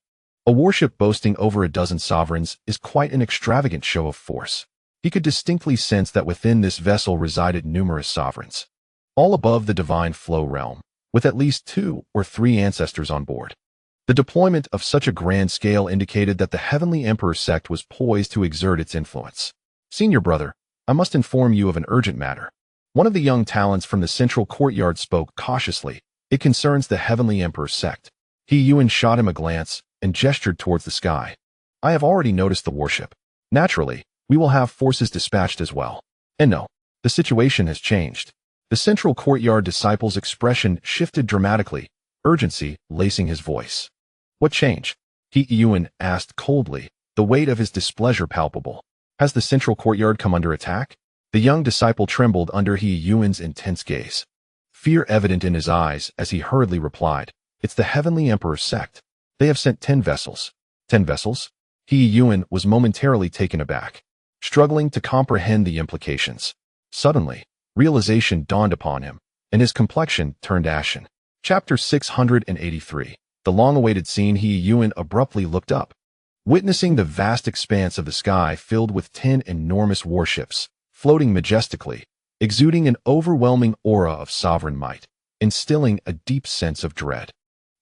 A warship boasting over a dozen sovereigns is quite an extravagant show of force. He could distinctly sense that within this vessel resided numerous sovereigns, all above the divine flow realm, with at least 2 or 3 ancestors on board. The deployment of such a grand scale indicated that the Heavenly Emperor sect was poised to exert its influence. Senior brother, I must inform you of an urgent matter. One of the young talents from the central courtyard spoke cautiously. It concerns the Heavenly Emperor sect. He Yuan shot him a glance and gestured towards the sky. I have already noticed the warship. Naturally, we will have forces dispatched as well. And no, the situation has changed. The central courtyard disciple's expression shifted dramatically, urgency lacing his voice. What change? He Yuan asked coldly, the weight of his displeasure palpable. Has the central courtyard come under attack? The young disciple trembled under He Yuan's intense gaze. fear evident in his eyes as he hurriedly replied, "It's the Heavenly Emperor sect. They have sent 10 vessels. 10 vessels?" He Yuan was momentarily taken aback, struggling to comprehend the implications. Suddenly, realization dawned upon him, and his complexion turned ashen. Chapter 683. The long-awaited scene. He Yuan abruptly looked up, witnessing the vast expanse of the sky filled with 10 enormous warships, floating majestically, exuding an overwhelming aura of sovereign might, instilling a deep sense of dread.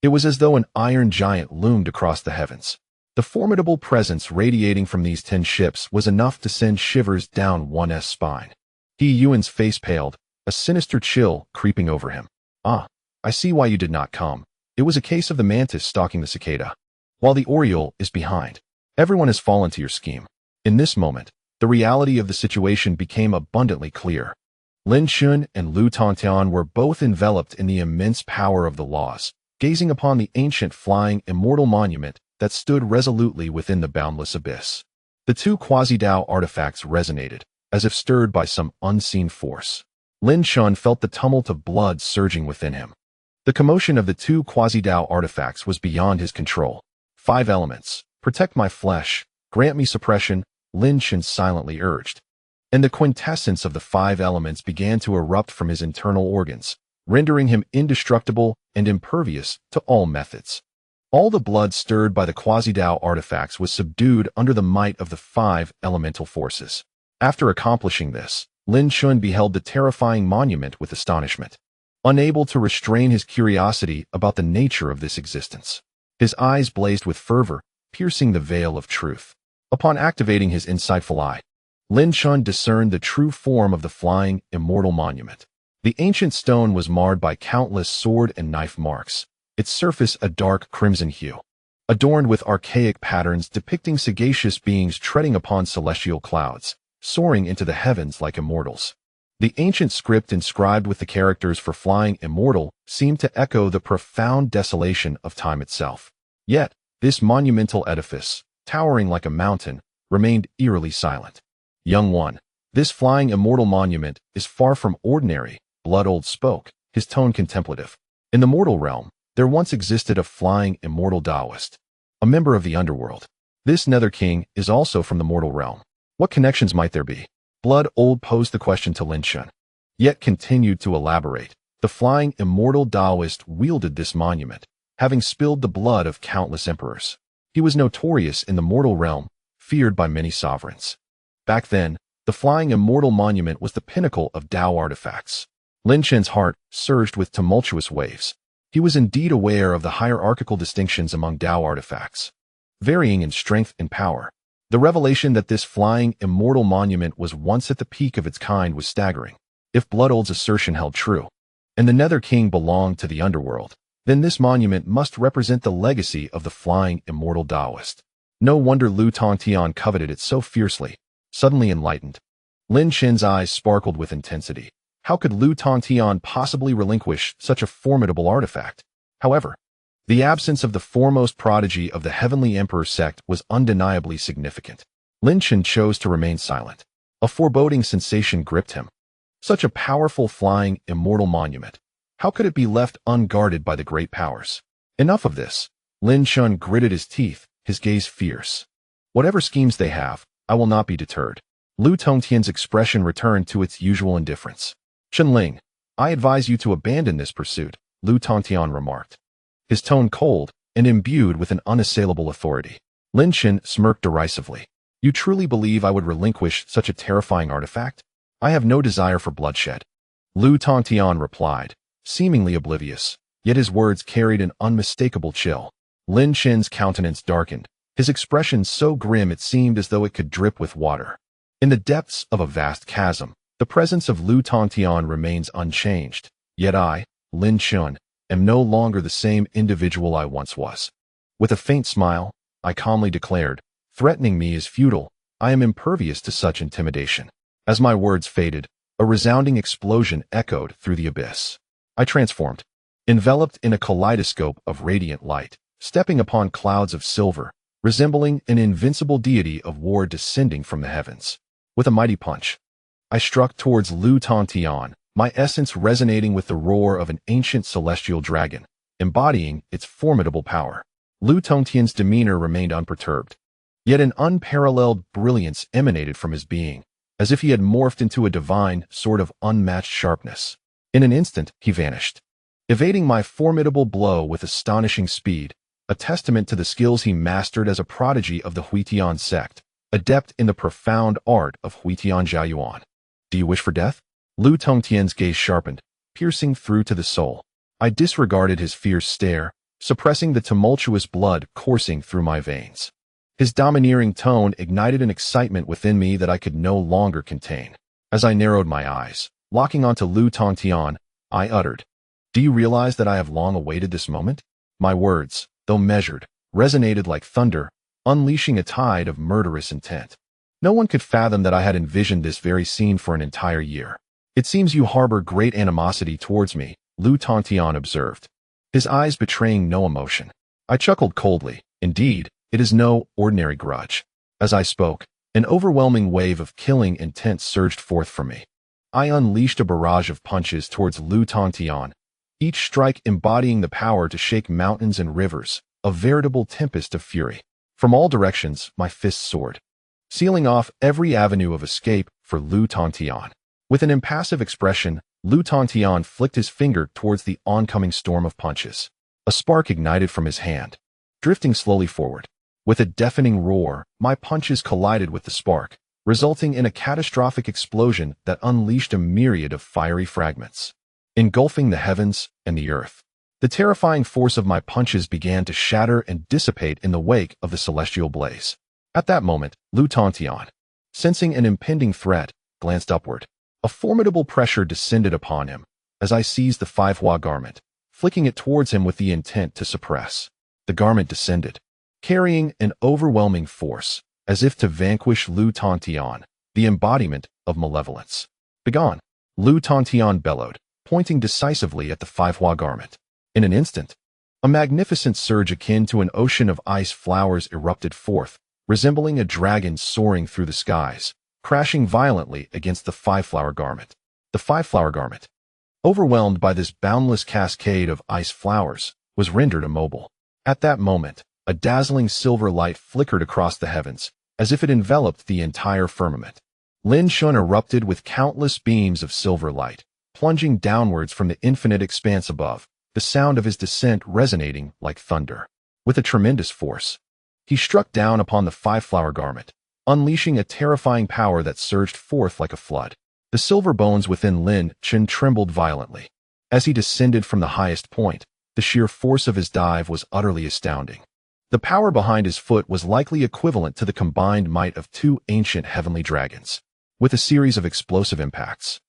It was as though an iron giant loomed across the heavens. The formidable presence radiating from these 10 ships was enough to send shivers down one's spine. He Yuan's face paled, a sinister chill creeping over him. "Ah, I see why you did not come. It was a case of the mantis stalking the cicada, while the oriole is behind. Everyone has fallen to your scheme." In this moment, the reality of the situation became abundantly clear. Lin Chen and Lu Tongtian were both enveloped in the immense power of the laws, gazing upon the ancient flying immortal monument that stood resolutely within the boundless abyss. The two quasi-Dao artifacts resonated, as if stirred by some unseen force. Lin Chen felt the tumult of blood surging within him. The commotion of the two quasi-Dao artifacts was beyond his control. 5 elements. Protect my flesh. Grant me suppression, Lin Chen silently urged. And the quintessence of the 5 elements began to erupt from his internal organs, rendering him indestructible and impervious to all methods. All the blood stirred by the quasi-Dao artifacts was subdued under the might of the 5 elemental forces. After accomplishing this, Lin Chen beheld the terrifying monument with astonishment, unable to restrain his curiosity about the nature of this existence. His eyes blazed with fervor, piercing the veil of truth. Upon activating his insightful eye, Lin Chen discerned the true form of the flying, immortal monument. The ancient stone was marred by countless sword and knife marks, its surface a dark crimson hue, adorned with archaic patterns depicting sagacious beings treading upon celestial clouds, soaring into the heavens like immortals. The ancient script inscribed with the characters for flying immortal seemed to echo the profound desolation of time itself. Yet, this monumental edifice, towering like a mountain, remained eerily silent. "Young one, this flying immortal monument is far from ordinary," Blood Old spoke, his tone contemplative. "In the mortal realm, there once existed a flying immortal Taoist, a member of the underworld. This Nether King is also from the mortal realm. What connections might there be?" Blood Old posed the question to Lin Chen, yet continued to elaborate. "The flying immortal Taoist wielded this monument, having spilled the blood of countless emperors. He was notorious in the mortal realm, feared by many sovereigns. Back then, the flying immortal monument was the pinnacle of Dao artifacts." Lin Chen's heart surged with tumultuous waves. He was indeed aware of the hierarchical distinctions among Dao artifacts, varying in strength and power. The revelation that this flying immortal monument was once at the peak of its kind was staggering. If Blood Old's assertion held true, and the Nether King belonged to the underworld, then this monument must represent the legacy of the flying immortal Taoist. No wonder Lu Tongtian coveted it so fiercely. Suddenly enlightened, Lin Chen's eyes sparkled with intensity. How could Lu Tongtian possibly relinquish such a formidable artifact? However, the absence of the foremost prodigy of the Heavenly Emperor sect was undeniably significant. Lin Chen chose to remain silent. A foreboding sensation gripped him. Such a powerful flying immortal monument. How could it be left unguarded by the great powers? Enough of this. Lin Chen gritted his teeth, his gaze fierce. "Whatever schemes they have, I will not be deterred." Lu Tongtian's expression returned to its usual indifference. "Chenling, I advise you to abandon this pursuit," Lu Tongtian remarked, his tone cold and imbued with an unassailable authority. Lin Chen smirked derisively. "You truly believe I would relinquish such a terrifying artifact? I have no desire for bloodshed," Lu Tongtian replied, seemingly oblivious, yet his words carried an unmistakable chill. Lin Chen's countenance darkened, his expression so grim it seemed as though it could drip with water. In the depths of a vast chasm, the presence of Lu Tongtian remains unchanged. Yet I, Lin Chen, am no longer the same individual I once was. With a faint smile, I calmly declared, "Threatening me is futile. I am impervious to such intimidation." As my words faded, a resounding explosion echoed through the abyss. I transformed, enveloped in a kaleidoscope of radiant light, stepping upon clouds of silver, resembling an invincible deity of war descending from the heavens. With a mighty punch, I struck towards Lu Tongtian, my essence resonating with the roar of an ancient celestial dragon, embodying its formidable power. Lu Tongtian's demeanor remained unperturbed, yet an unparalleled brilliance emanated from his being, as if he had morphed into a divine sort of unmatched sharpness. In an instant, he vanished, evading my formidable blow with astonishing speed, a testament to the skills he mastered as a prodigy of the Huitian sect, adept in the profound art of Huitian Jiayuan. Do you wish for death? Lu Tongtian's gaze sharpened, piercing through to the soul. I disregarded his fierce stare, suppressing the tumultuous blood coursing through my veins. His domineering tone ignited an excitement within me that I could no longer contain. As I narrowed my eyes, locking onto Lu Tongtian, I uttered, "Do you realize that I have long awaited this moment?" My words, though measured, resonated like thunder, unleashing a tide of murderous intent. No one could fathom that I had envisioned this very scene for an entire year. "It seems you harbor great animosity towards me," Lu Tongtian observed, his eyes betraying no emotion. I chuckled coldly. Indeed, it is no ordinary grudge. As I spoke, an overwhelming wave of killing intent surged forth from me. I unleashed a barrage of punches towards Lu Tongtian, each strike embodying the power to shake mountains and rivers, a veritable tempest of fury. From all directions, my fists soared, sealing off every avenue of escape for Lu Tongtian. With an impassive expression, Lu Tongtian flicked his finger towards the oncoming storm of punches. A spark ignited from his hand, drifting slowly forward. With a deafening roar, my punches collided with the spark, resulting in a catastrophic explosion that unleashed a myriad of fiery fragments, engulfing the heavens and the earth. The terrifying force of my punches began to shatter and dissipate in the wake of the celestial blaze. At that moment, Lu Tongtian, sensing an impending threat, glanced upward. A formidable pressure descended upon him as I seized the five-hua garment, flicking it towards him with the intent to suppress. The garment descended, carrying an overwhelming force, as if to vanquish Lu Tongtian, the embodiment of malevolence. "Begone!" Lu Tongtian bellowed, pointing decisively at the five-hua garment. In an instant, a magnificent surge akin to an ocean of ice flowers erupted forth, resembling a dragon soaring through the skies, crashing violently against the five-flower garment. The five-flower garment, overwhelmed by this boundless cascade of ice flowers, was rendered immobile. At that moment, a dazzling silver light flickered across the heavens, as if it enveloped the entire firmament. Lin Chen erupted with countless beams of silver light, plunging downwards from the infinite expanse above, the sound of his descent resonating like thunder. With a tremendous force, he struck down upon the five-flower garment, unleashing a terrifying power that surged forth like a flood. The silver bones within Lin Chen trembled violently. As he descended from the highest point, the sheer force of his dive was utterly astounding. The power behind his foot was likely equivalent to the combined might of two ancient heavenly dragons. With a series of explosive impacts,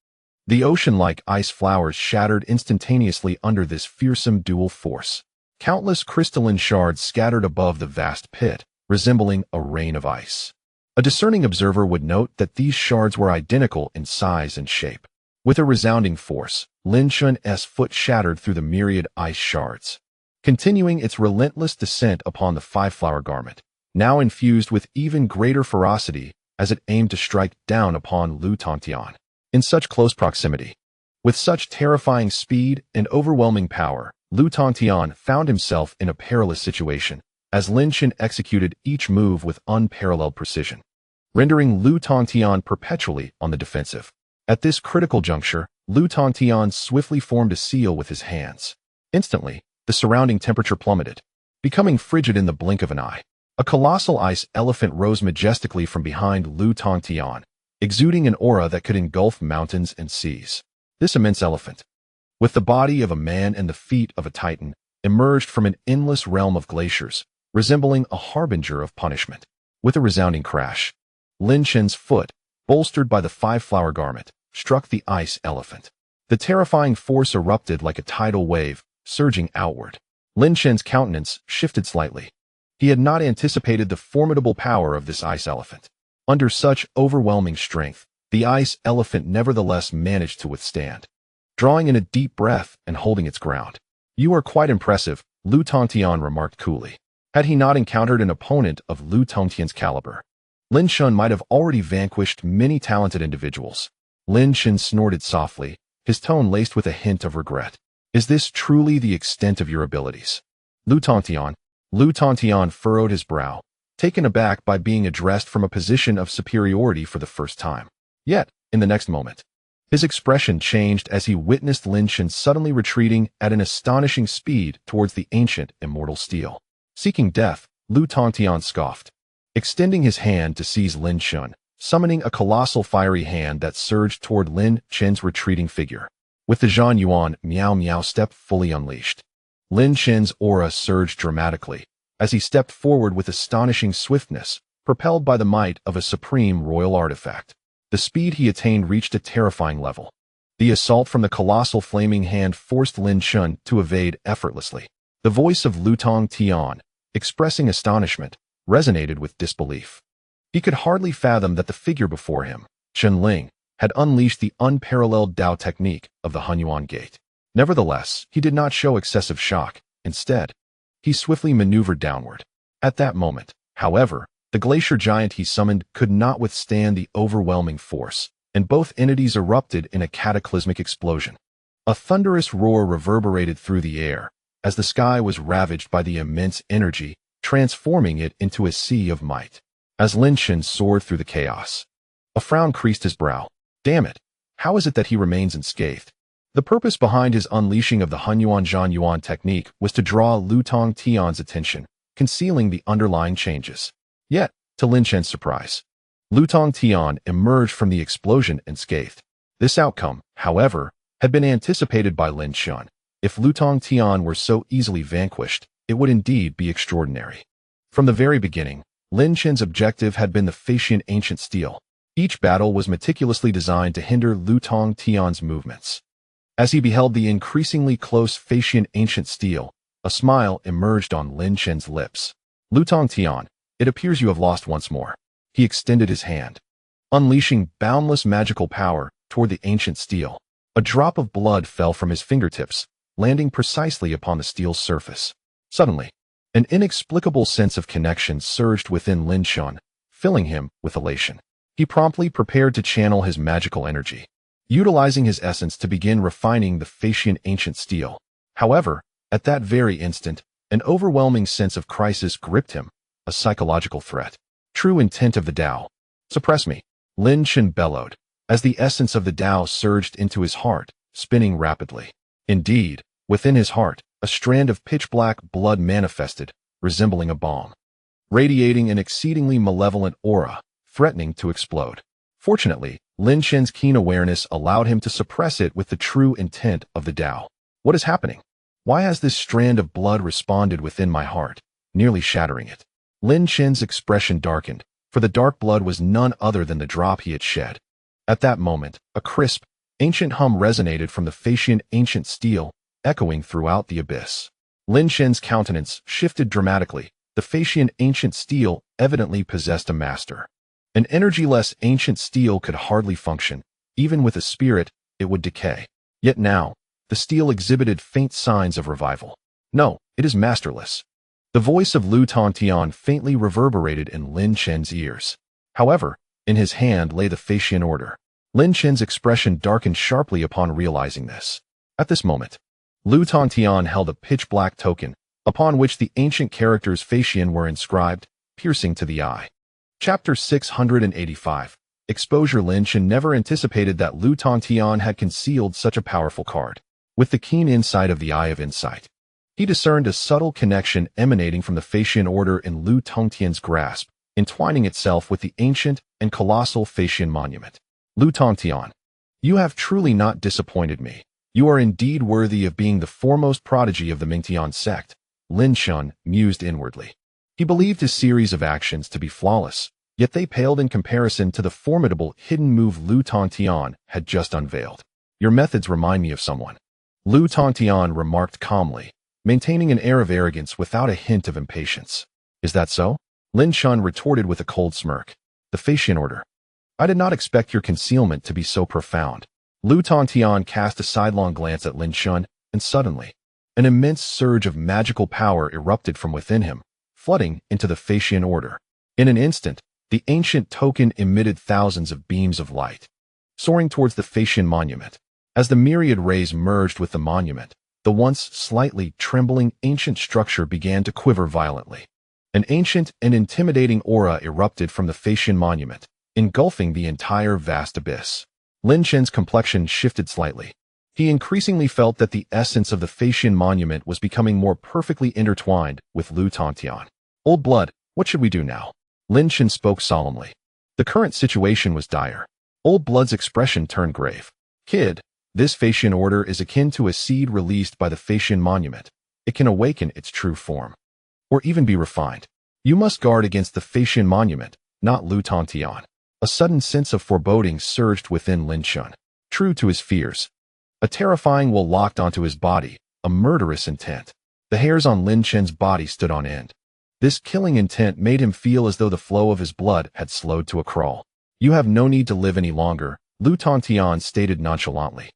the ocean-like ice flowers shattered instantaneously under this fearsome dual force. Countless crystalline shards scattered above the vast pit, resembling a rain of ice. A discerning observer would note that these shards were identical in size and shape. With a resounding force, Lin Chen's foot shattered through the myriad ice shards, continuing its relentless descent upon the five-flower garment, now infused with even greater ferocity as it aimed to strike down upon Lu Tongtian. In such close proximity, with such terrifying speed and overwhelming power, Lu Tongtian found himself in a perilous situation, as Lin Chen executed each move with unparalleled precision, rendering Lu Tongtian perpetually on the defensive. At this critical juncture, Lu Tongtian swiftly formed a seal with his hands. Instantly, the surrounding temperature plummeted, becoming frigid in the blink of an eye. A colossal ice elephant rose majestically from behind Lu Tongtian, exuding an aura that could engulf mountains and seas. This immense elephant, with the body of a man and the feet of a titan, emerged from an endless realm of glaciers, resembling a harbinger of punishment. With a resounding crash, Lin Chen's foot, bolstered by the five-flower garment, struck the ice elephant. The terrifying force erupted like a tidal wave, surging outward. Lin Chen's countenance shifted slightly. He had not anticipated the formidable power of this ice elephant. Under such overwhelming strength, the ice elephant nevertheless managed to withstand, drawing in a deep breath and holding its ground. "You are quite impressive," Lu Tongtian remarked coolly. Had he not encountered an opponent of Lu Tongtian's caliber, Lin Chen might have already vanquished many talented individuals. Lin Chen snorted softly, his tone laced with a hint of regret. Is this truly the extent of your abilities? Lu Tongtian furrowed his brow, taken aback by being addressed from a position of superiority for the first time. Yet, in the next moment, his expression changed as he witnessed Lin Chen suddenly retreating at an astonishing speed towards the ancient, immortal steel. Seeking death, Lu Tongtian scoffed, extending his hand to seize Lin Chen, summoning a colossal fiery hand that surged toward Lin Chen's retreating figure. With the Zhan Yuan Miao Miao step fully unleashed, Lin Chen's aura surged dramatically as he stepped forward with astonishing swiftness, propelled by the might of a supreme royal artifact. The speed he attained reached a terrifying level. The assault from the colossal flaming hand forced Lin Chen to evade effortlessly. The voice of Lu Tongtian, expressing astonishment, resonated with disbelief. He could hardly fathom that the figure before him, Chen Ling, had unleashed the unparalleled Dao technique of the Hunyuan Gate. Nevertheless, he did not show excessive shock. Instead, he swiftly maneuvered downward. At that moment, however, the glacier giant he summoned could not withstand the overwhelming force, and both entities erupted in a cataclysmic explosion. A thunderous roar reverberated through the air, as the sky was ravaged by the immense energy, transforming it into a sea of might. As Lin Chen soared through the chaos, a frown creased his brow. Damn it, how is it that he remains unscathed? The purpose behind his unleashing of the Hunyuan Zhan Yuan technique was to draw Lu Tongtian's attention, concealing the underlying changes. Yet, to Lin Chen's surprise, Lu Tongtian emerged from the explosion unscathed. This outcome, however, had been anticipated by Lin Chen. If Lu Tongtian were so easily vanquished, it would indeed be extraordinary. From the very beginning, Lin Chen's objective had been the Faxian ancient steel. Each battle was meticulously designed to hinder Lu Tongtian's movements. As he beheld the increasingly close Faxian ancient steel, a smile emerged on Lin Chen's lips. Lu Tongtian, it appears you have lost once more. He extended his hand, unleashing boundless magical power toward the ancient steel. A drop of blood fell from his fingertips, landing precisely upon the steel's surface. Suddenly, an inexplicable sense of connection surged within Lin Chen, filling him with elation. He promptly prepared to channel his magical energy, utilizing his essence to begin refining the Faxian ancient steel. However, at that very instant, an overwhelming sense of crisis gripped him, a psychological threat. True intent of the Dao. Suppress me, Lin Chen bellowed, as the essence of the Dao surged into his heart, spinning rapidly. Indeed, within his heart, a strand of pitch-black blood manifested, resembling a bomb, radiating an exceedingly malevolent aura, threatening to explode. Fortunately, Lin Chen's keen awareness allowed him to suppress it with the true intent of the Dao. What is happening? Why has this strand of blood responded within my heart, nearly shattering it? Lin Chen's expression darkened, for the dark blood was none other than the drop he had shed. At that moment, a crisp, ancient hum resonated from the Faxian ancient steel, echoing throughout the abyss. Lin Chen's countenance shifted dramatically. The Faxian ancient steel evidently possessed a master. An energy-less ancient steel could hardly function. Even with a spirit, it would decay. Yet now, the steel exhibited faint signs of revival. No, it is masterless. The voice of Lu Tongtian faintly reverberated in Lin Chen's ears. However, in his hand lay the Faxian order. Lin Chen's expression darkened sharply upon realizing this. At this moment, Lu Tongtian held a pitch-black token, upon which the ancient characters Faxian were inscribed, piercing to the eye. Chapter 685. Exposure. Lin Chen never anticipated that Lu Tongtian had concealed such a powerful card. With the keen insight of the Eye of Insight, he discerned a subtle connection emanating from the Faxian order in Lu Tongtian's grasp, entwining itself with the ancient and colossal Faxian monument. Lu Tongtian, you have truly not disappointed me. You are indeed worthy of being the foremost prodigy of the Mingtian sect, Lin Chen mused inwardly. He believed his series of actions to be flawless, yet they paled in comparison to the formidable hidden move Lu Tongtian had just unveiled. Your methods remind me of someone, Lu Tongtian remarked calmly, maintaining an air of arrogance without a hint of impatience. Is that so? Lin Chen retorted with a cold smirk. The Faxian order. I did not expect your concealment to be so profound. Lu Tongtian cast a sidelong glance at Lin Chen, and suddenly, an immense surge of magical power erupted from within him, flooding into the Faxian order. In an instant, the ancient token emitted thousands of beams of light, soaring towards the Faxian monument. As the myriad rays merged with the monument, the once slightly trembling ancient structure began to quiver violently. An ancient and intimidating aura erupted from the Facian monument, engulfing the entire vast abyss. Lin Chen's complexion shifted slightly. He increasingly felt that the essence of the Facian monument was becoming more perfectly intertwined with Lu Tongtian. Old blood, what should we do now? Lin Chen spoke solemnly. The current situation was dire. Old blood's expression turned grave. Kid, this Facian order is akin to a seed released by the Facian monument. It can awaken its true form, or even be refined. You must guard against the Facian monument, not Lu Tongtian. A sudden sense of foreboding surged within Lin Chen. True to his fears, a terrifying will locked onto his body, a murderous intent. The hairs on Lin Chen's body stood on end. This killing intent made him feel as though the flow of his blood had slowed to a crawl. You have no need to live any longer, Lu Tongtian stated nonchalantly.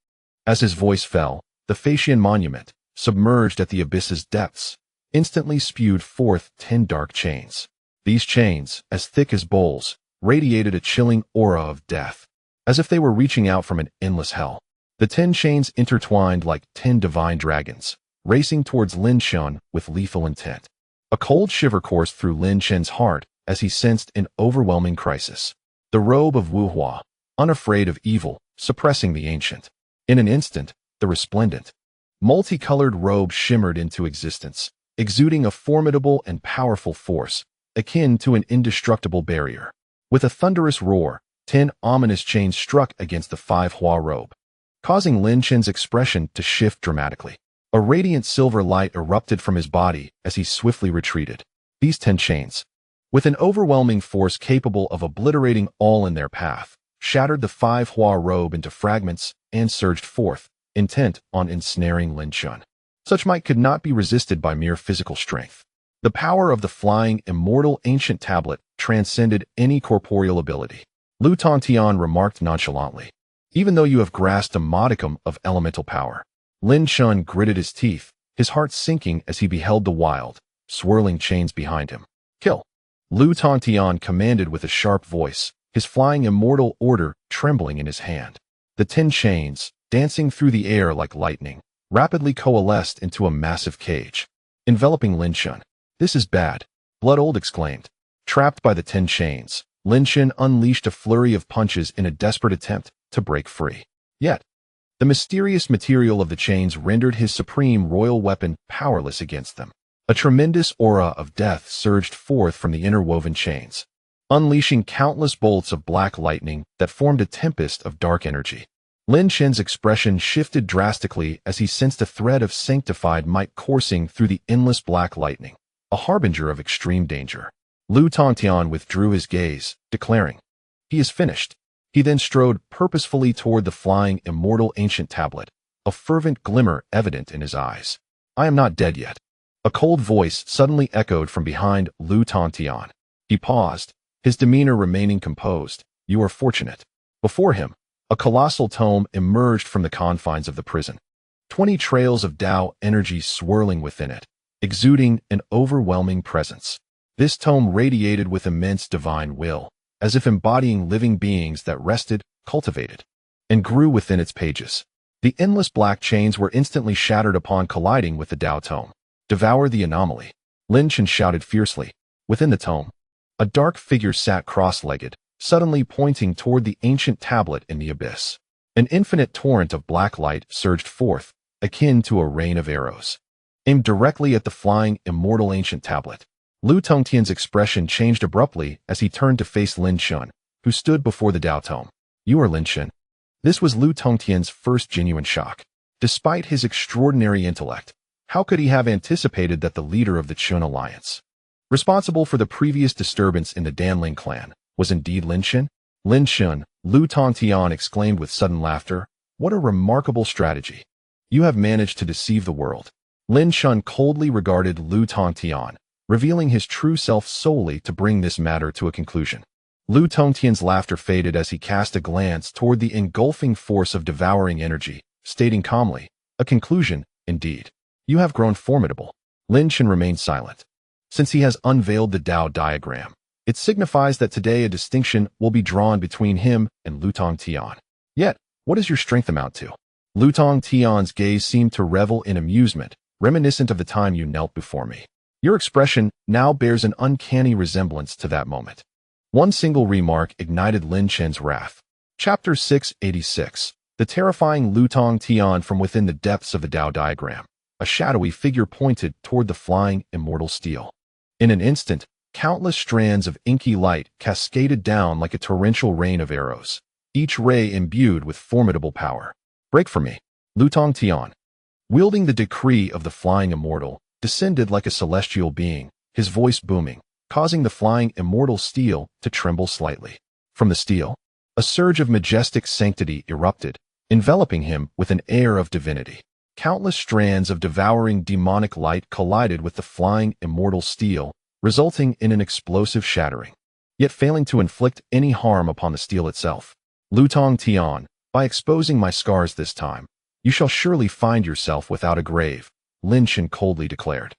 As his voice fell, the Facian monument, submerged at the abyss's depths, instantly spewed forth 10 dark chains. These chains, as thick as bowls, radiated a chilling aura of death, as if they were reaching out from an endless hell. The 10 chains intertwined like 10 divine dragons, racing towards Lin Chen with lethal intent. A cold shiver coursed through Lin Chen's heart as he sensed an overwhelming crisis. The robe of Wuhua, unafraid of evil, suppressing the ancient. In an instant, the resplendent, multicolored robe shimmered into existence, exuding a formidable and powerful force, akin to an indestructible barrier. With a thunderous roar, 10 ominous chains struck against the 5 Hua robe, causing Lin Chen's expression to shift dramatically. A radiant silver light erupted from his body as he swiftly retreated. These 10 chains, with an overwhelming force capable of obliterating all in their path, shattered the 5 Hua robe into fragments and surged forth, intent on ensnaring Lin Chen. Such might could not be resisted by mere physical strength. The power of the flying, immortal ancient tablet transcended any corporeal ability. Lu Tongtian remarked nonchalantly. Even though you have grasped a modicum of elemental power. Lin Chen gritted his teeth, his heart sinking as he beheld the wild, swirling chains behind him. Kill! Lu Tongtian commanded with a sharp voice, his flying immortal order trembling in his hand. The 10 chains, dancing through the air like lightning, rapidly coalesced into a massive cage, enveloping Lin Chen. This is bad, Blood Old exclaimed. Trapped by the 10 chains, Lin Chen unleashed a flurry of punches in a desperate attempt to break free. Yet, the mysterious material of the chains rendered his supreme royal weapon powerless against them. A tremendous aura of death surged forth from the interwoven chains, unleashing countless bolts of black lightning that formed a tempest of dark energy. Lin Chen's expression shifted drastically as he sensed a thread of sanctified might coursing through the endless black lightning, a harbinger of extreme danger. Lu Tongtian withdrew his gaze, declaring, "He is finished." He then strode purposefully toward the flying, immortal ancient tablet, a fervent glimmer evident in his eyes. "I am not dead yet." A cold voice suddenly echoed from behind Lu Tongtian. He paused, his demeanor remaining composed. "You are fortunate." Before him, a colossal tome emerged from the confines of the prison. 20 trails of Dao energy swirling within it, exuding an overwhelming presence. This tome radiated with immense divine will, as if embodying living beings that rested, cultivated, and grew within its pages. The endless black chains were instantly shattered upon colliding with the Dao tome. "Devour the anomaly," Lin Chen shouted fiercely. Within the tome, a dark figure sat cross-legged, suddenly pointing toward the ancient tablet in the abyss. An infinite torrent of black light surged forth, akin to a rain of arrows, aimed directly at the flying, immortal ancient tablet. Lu Tongtian's expression changed abruptly as he turned to face Lin Chen, who stood before the Dao tome. "You are Lin Chen." This was Lu Tongtian's first genuine shock. Despite his extraordinary intellect, how could he have anticipated that the leader of the Chun alliance, responsible for the previous disturbance in the Danling clan, was indeed Lin Chen? "Lin Chen," Lu Tongtian exclaimed with sudden laughter. "What a remarkable strategy. You have managed to deceive the world." Lin Chen coldly regarded Lu Tongtian, revealing his true self solely to bring this matter to a conclusion. Lu Tongtian's laughter faded as he cast a glance toward the engulfing force of devouring energy, stating calmly, "A conclusion, indeed. You have grown formidable." Lin Chen remained silent. Since he has unveiled the Dao diagram, it signifies that today a distinction will be drawn between him and Lu Tongtian. Yet, what does your strength amount to? Lutong Tian's gaze seemed to revel in amusement, reminiscent of the time you knelt before me. Your expression now bears an uncanny resemblance to that moment. One single remark ignited Lin Chen's wrath. Chapter 686. The terrifying Lutong Tian from within the depths of the Dao diagram. A shadowy figure pointed toward the flying, immortal steel. In an instant, countless strands of inky light cascaded down like a torrential rain of arrows, each ray imbued with formidable power. Break from me. Lutong Tian, wielding the decree of the flying immortal, descended like a celestial being, his voice booming, causing the flying immortal steel to tremble slightly. From the steel, a surge of majestic sanctity erupted, enveloping him with an air of divinity. Countless strands of devouring demonic light collided with the flying immortal steel, resulting in an explosive shattering, yet failing to inflict any harm upon the steel itself. Lutong Tian, by exposing my scars this time, you shall surely find yourself without a grave, Lin Chen coldly declared.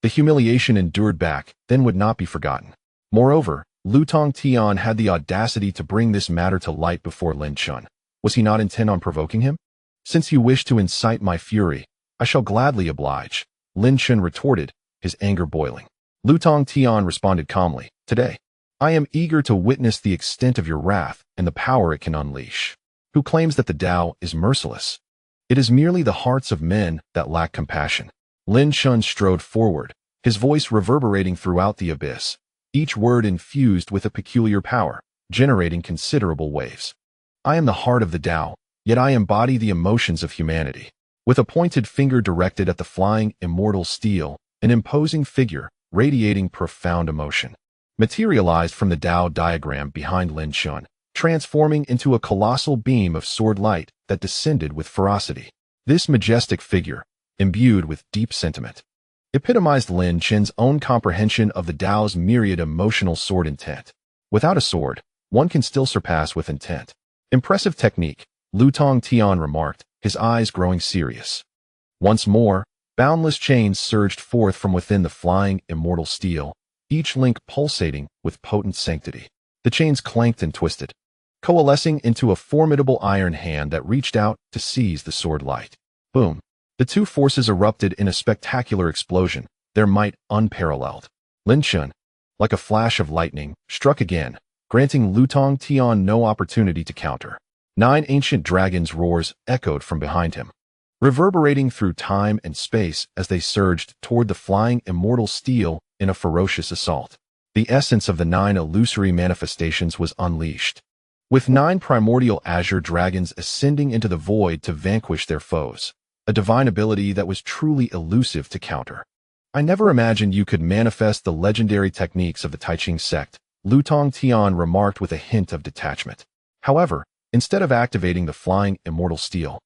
The humiliation endured back then would not be forgotten. Moreover, Lutong Tian had the audacity to bring this matter to light before Lin Chen. Was he not intent on provoking him? Since you wish to incite my fury, I shall gladly oblige, Lin Chen retorted, his anger boiling. Lutong Tian responded calmly, today, I am eager to witness the extent of your wrath and the power it can unleash. Who claims that the Tao is merciless? It is merely the hearts of men that lack compassion. Lin Chen strode forward, his voice reverberating throughout the abyss, each word infused with a peculiar power, generating considerable waves. I am the heart of the Tao, yet I embody the emotions of humanity. With a pointed finger directed at the flying, immortal steel, an imposing figure, radiating profound emotion, materialized from the Dao diagram behind Lin Chen, transforming into a colossal beam of sword light that descended with ferocity. This majestic figure, imbued with deep sentiment, epitomized Lin Chen's own comprehension of the Tao's myriad emotional sword intent. Without a sword, one can still surpass with intent. Impressive technique, Lutong Tian remarked, his eyes growing serious. Once more, boundless chains surged forth from within the flying, immortal steel, each link pulsating with potent sanctity. The chains clanked and twisted, coalescing into a formidable iron hand that reached out to seize the sword light. Boom! The two forces erupted in a spectacular explosion, their might unparalleled. Lin Chen, like a flash of lightning, struck again, granting Lutong Tian no opportunity to counter. 9 ancient dragons' roars echoed from behind him, reverberating through time and space as they surged toward the flying immortal steel in a ferocious assault. The essence of the 9 illusory manifestations was unleashed, with 9 primordial azure dragons ascending into the void to vanquish their foes, a divine ability that was truly elusive to counter. I never imagined you could manifest the legendary techniques of the Taiching sect, Lutong Tian remarked with a hint of detachment. However, instead of activating the flying immortal steel,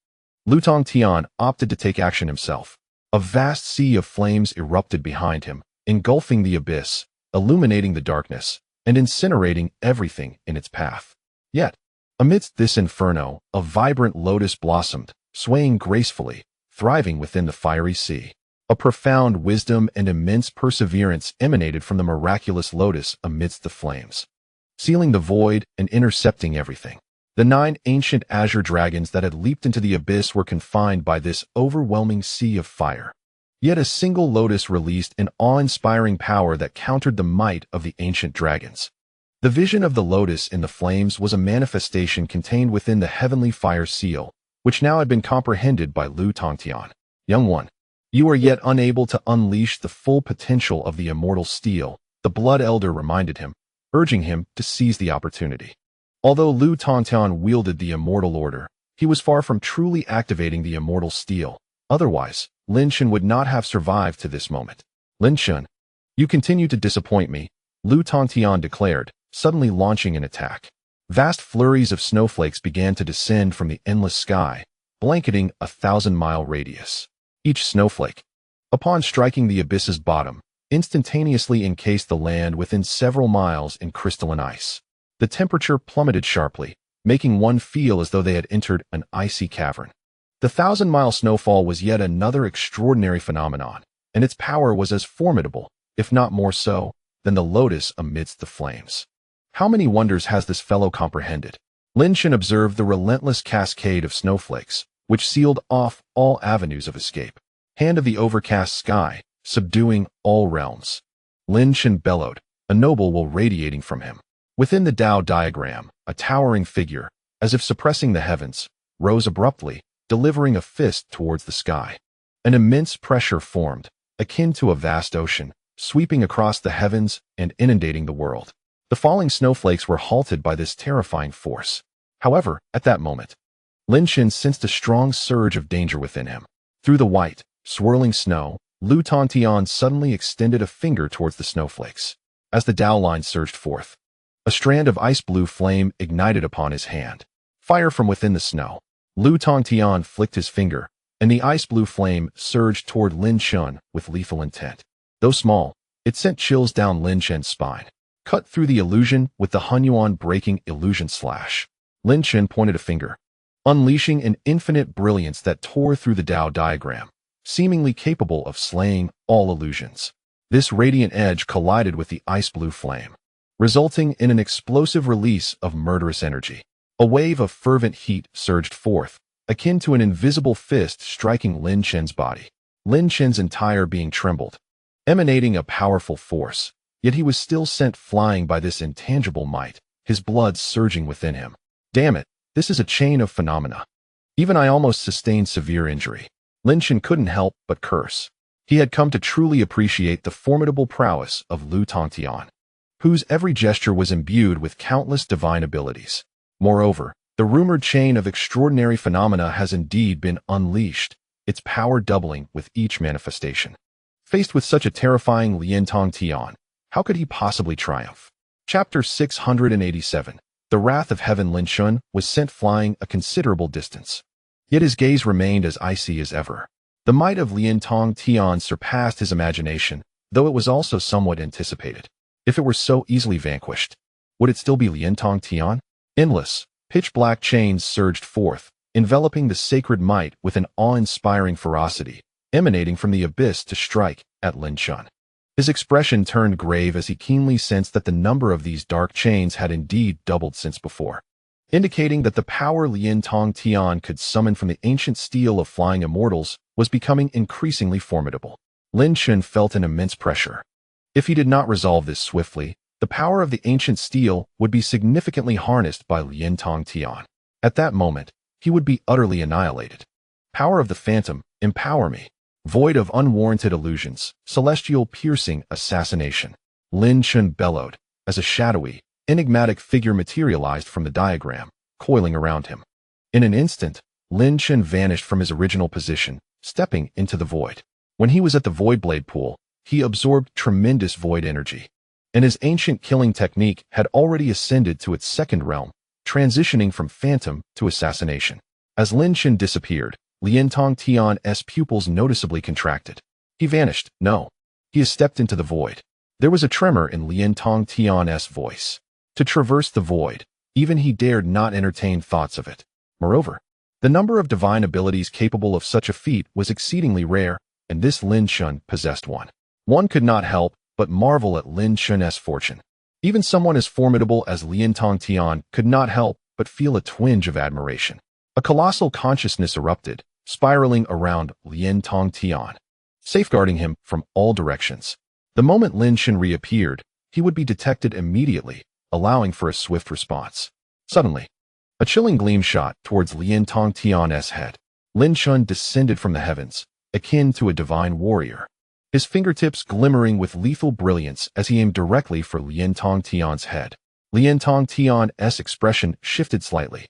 Lutong Tian opted to take action himself. A vast sea of flames erupted behind him, engulfing the abyss, illuminating the darkness, and incinerating everything in its path. Yet, amidst this inferno, a vibrant lotus blossomed, swaying gracefully, thriving within the fiery sea. A profound wisdom and immense perseverance emanated from the miraculous lotus amidst the flames, sealing the void and intercepting everything. The 9 ancient azure dragons that had leaped into the abyss were confined by this overwhelming sea of fire. Yet a single lotus released an awe-inspiring power that countered the might of the ancient dragons. The vision of the lotus in the flames was a manifestation contained within the heavenly fire seal, which now had been comprehended by Lutong Tian. Young one, you are yet unable to unleash the full potential of the immortal steel, the Blood Elder reminded him, urging him to seize the opportunity. Although Lutong Tian wielded the immortal order, he was far from truly activating the immortal steel. Otherwise, Lin Chen would not have survived to this moment. Lin Chen, you continue to disappoint me, Lutong Tian declared, suddenly launching an attack. Vast flurries of snowflakes began to descend from the endless sky, blanketing a 1,000-mile radius. Each snowflake, upon striking the abyss's bottom, instantaneously encased the land within several miles in crystalline ice. The temperature plummeted sharply, making one feel as though they had entered an icy cavern. The 1,000-mile snowfall was yet another extraordinary phenomenon, and its power was as formidable, if not more so, than the lotus amidst the flames. How many wonders has this fellow comprehended? Lin Chen observed the relentless cascade of snowflakes, which sealed off all avenues of escape. Hand of the overcast sky, subduing all realms. Lin Chen bellowed, a noble will radiating from him. Within the Dao diagram, a towering figure, as if suppressing the heavens, rose abruptly, delivering a fist towards the sky. An immense pressure formed, akin to a vast ocean, sweeping across the heavens and inundating the world. The falling snowflakes were halted by this terrifying force. However, at that moment, Lin Chen sensed a strong surge of danger within him. Through the white, swirling snow, Lu Tongtian suddenly extended a finger towards the snowflakes. As the Dao line surged forth, a strand of ice-blue flame ignited upon his hand. Fire from within the snow. Lu Tongtian flicked his finger, and the ice-blue flame surged toward Lin Chen with lethal intent. Though small, it sent chills down Lin Chen's spine. Cut through the illusion with the Hunyuan-breaking illusion slash. Lin Chen pointed a finger, unleashing an infinite brilliance that tore through the Dao diagram, seemingly capable of slaying all illusions. This radiant edge collided with the ice-blue flame, resulting in an explosive release of murderous energy. A wave of fervent heat surged forth, akin to an invisible fist striking Lin Chen's body. Lin Chen's entire being trembled, emanating a powerful force, yet he was still sent flying by this intangible might, his blood surging within him. Damn it, this is a chain of phenomena. Even I almost sustained severe injury. Lin Chen couldn't help but curse. He had come to truly appreciate the formidable prowess of Lu Tongtian, whose every gesture was imbued with countless divine abilities. Moreover, the rumored chain of extraordinary phenomena has indeed been unleashed, its power doubling with each manifestation. Faced with such a terrifying Lin Tongtian, how could he possibly triumph? Chapter 687. The wrath of heaven. Lin Chen was sent flying a considerable distance. Yet his gaze remained as icy as ever. The might of Lin Tongtian surpassed his imagination, though it was also somewhat anticipated. If it were so easily vanquished, would it still be Lin Tongtian? Endless, pitch-black chains surged forth, enveloping the sacred might with an awe-inspiring ferocity, emanating from the abyss to strike at Lin Chen. His expression turned grave as he keenly sensed that the number of these dark chains had indeed doubled since before, indicating that the power Lin Tongtian could summon from the ancient steel of flying immortals was becoming increasingly formidable. Lin Chen felt an immense pressure. If he did not resolve this swiftly, the power of the ancient steel would be significantly harnessed by Lin Tongtian. At that moment, he would be utterly annihilated. Power of the phantom, empower me. Void of unwarranted illusions, celestial piercing assassination. Lin Chen bellowed, as a shadowy, enigmatic figure materialized from the diagram, coiling around him. In an instant, Lin Chen vanished from his original position, stepping into the void. When he was at the void blade pool, he absorbed tremendous void energy, and his ancient killing technique had already ascended to its second realm, transitioning from phantom to assassination. As Lin Chen disappeared, Lin Tongtian's pupils noticeably contracted. He vanished. No. He has stepped into the void. There was a tremor in Lin Tongtian's voice. To traverse the void, even he dared not entertain thoughts of it. Moreover, the number of divine abilities capable of such a feat was exceedingly rare, and this Lin Chen possessed one. One could not help but marvel at Lin Chen's fortune. Even someone as formidable as Lin Tongtian could not help but feel a twinge of admiration. A colossal consciousness erupted, spiraling around Lin Tongtian, safeguarding him from all directions. The moment Lin Chen reappeared, he would be detected immediately, allowing for a swift response. Suddenly, a chilling gleam shot towards Lin Tongtian's head. Lin Chen descended from the heavens, akin to a divine warrior, his fingertips glimmering with lethal brilliance as he aimed directly for Lin Tongtian's head. Lin Tongtian's expression shifted slightly.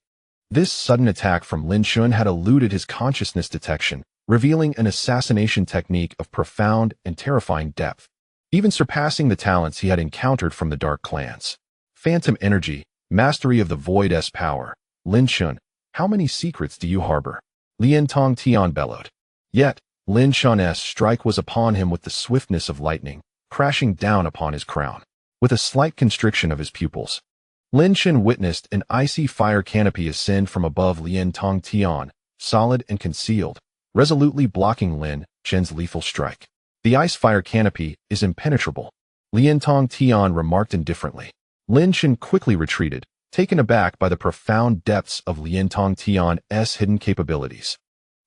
This sudden attack from Lin Chen had eluded his consciousness detection, revealing an assassination technique of profound and terrifying depth, even surpassing the talents he had encountered from the dark clans. Phantom energy, mastery of the void's power. Lin Chen, how many secrets do you harbor? Lin Tongtian bellowed. Yet, Lin Chen's strike was upon him with the swiftness of lightning, crashing down upon his crown. With a slight constriction of his pupils, Lin Chen witnessed an icy fire canopy ascend from above Lin Tongtian, solid and concealed, resolutely blocking Lin Chen's lethal strike. The ice fire canopy is impenetrable, Lin Tongtian remarked indifferently. Lin Chen quickly retreated, taken aback by the profound depths of Lin Tongtian's hidden capabilities.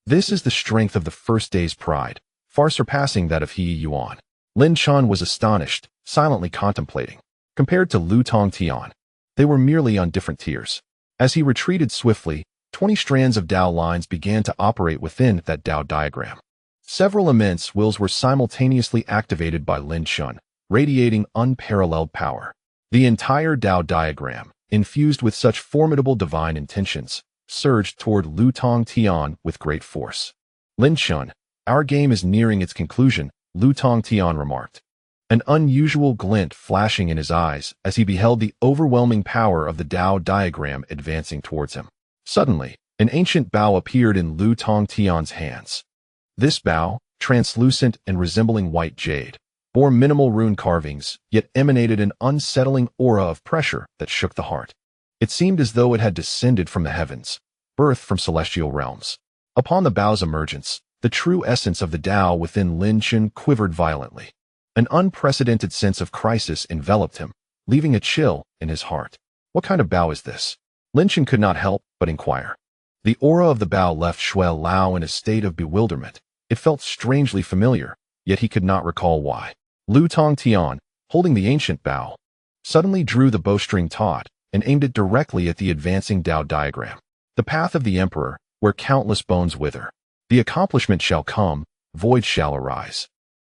This is the strength of the first day's pride, far surpassing that of He Yuan. Lin Chen was astonished, silently contemplating. Compared to Lu Tongtian, they were merely on different tiers. As he retreated swiftly, 20 strands of Dao lines began to operate within that Dao diagram. Several immense wills were simultaneously activated by Lin Chen, radiating unparalleled power. The entire Dao diagram, infused with such formidable divine intentions, surged toward Lu Tongtian with great force. Lin Chen, our game is nearing its conclusion, Lu Tongtian remarked, an unusual glint flashing in his eyes as he beheld the overwhelming power of the Dao diagram advancing towards him. Suddenly, an ancient bow appeared in Lu Tongtian's hands. This bow, translucent and resembling white jade, bore minimal rune carvings, yet emanated an unsettling aura of pressure that shook the heart. It seemed as though it had descended from the heavens, birthed from celestial realms. Upon the bow's emergence, the true essence of the Dao within Lin Chen quivered violently. An unprecedented sense of crisis enveloped him, leaving a chill in his heart. What kind of bow is this? Lin Chen could not help but inquire. The aura of the bow left Shui Lao in a state of bewilderment. It felt strangely familiar, yet he could not recall why. Lu Tongtian, holding the ancient bow, suddenly drew the bowstring taut and aimed it directly at the advancing Dao diagram. The path of the Emperor, where countless bones wither. The accomplishment shall come, void shall arise,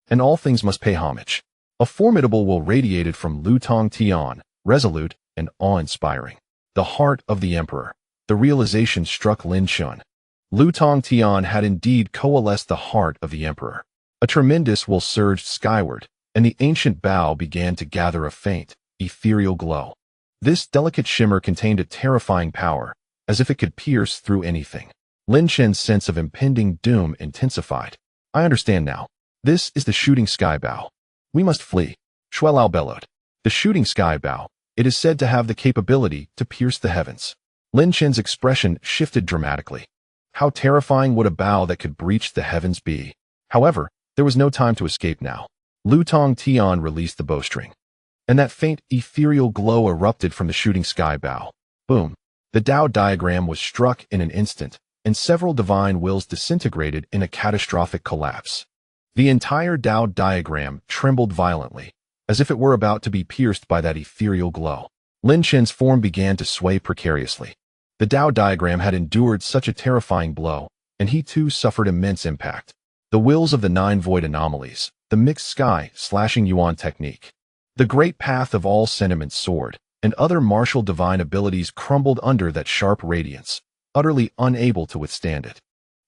and all things must pay homage. A formidable will radiated from Lu Tongtian, resolute and awe-inspiring. The heart of the Emperor. The realization struck Lin Chen. Lu Tongtian had indeed coalesced the heart of the Emperor. A tremendous will surged skyward, and the ancient bow began to gather a faint, ethereal glow. This delicate shimmer contained a terrifying power, as if it could pierce through anything. Lin Chen's sense of impending doom intensified. I understand now. This is the shooting sky bow. We must flee. Shui Lao bellowed. The shooting sky bow. It is said to have the capability to pierce the heavens. Lin Chen's expression shifted dramatically. How terrifying would a bow that could breach the heavens be? However, there was no time to escape now. Lu Tongtian released the bowstring, and that faint, ethereal glow erupted from the shooting sky bow. Boom. The Dao diagram was struck in an instant, and several divine wills disintegrated in a catastrophic collapse. The entire Dao diagram trembled violently, as if it were about to be pierced by that ethereal glow. Lin Chen's form began to sway precariously. The Dao diagram had endured such a terrifying blow, and he too suffered immense impact. The wills of the 9 void anomalies, the mixed sky slashing Yuan technique, the great path of all sentiments soared, and other martial divine abilities crumbled under that sharp radiance, utterly unable to withstand it.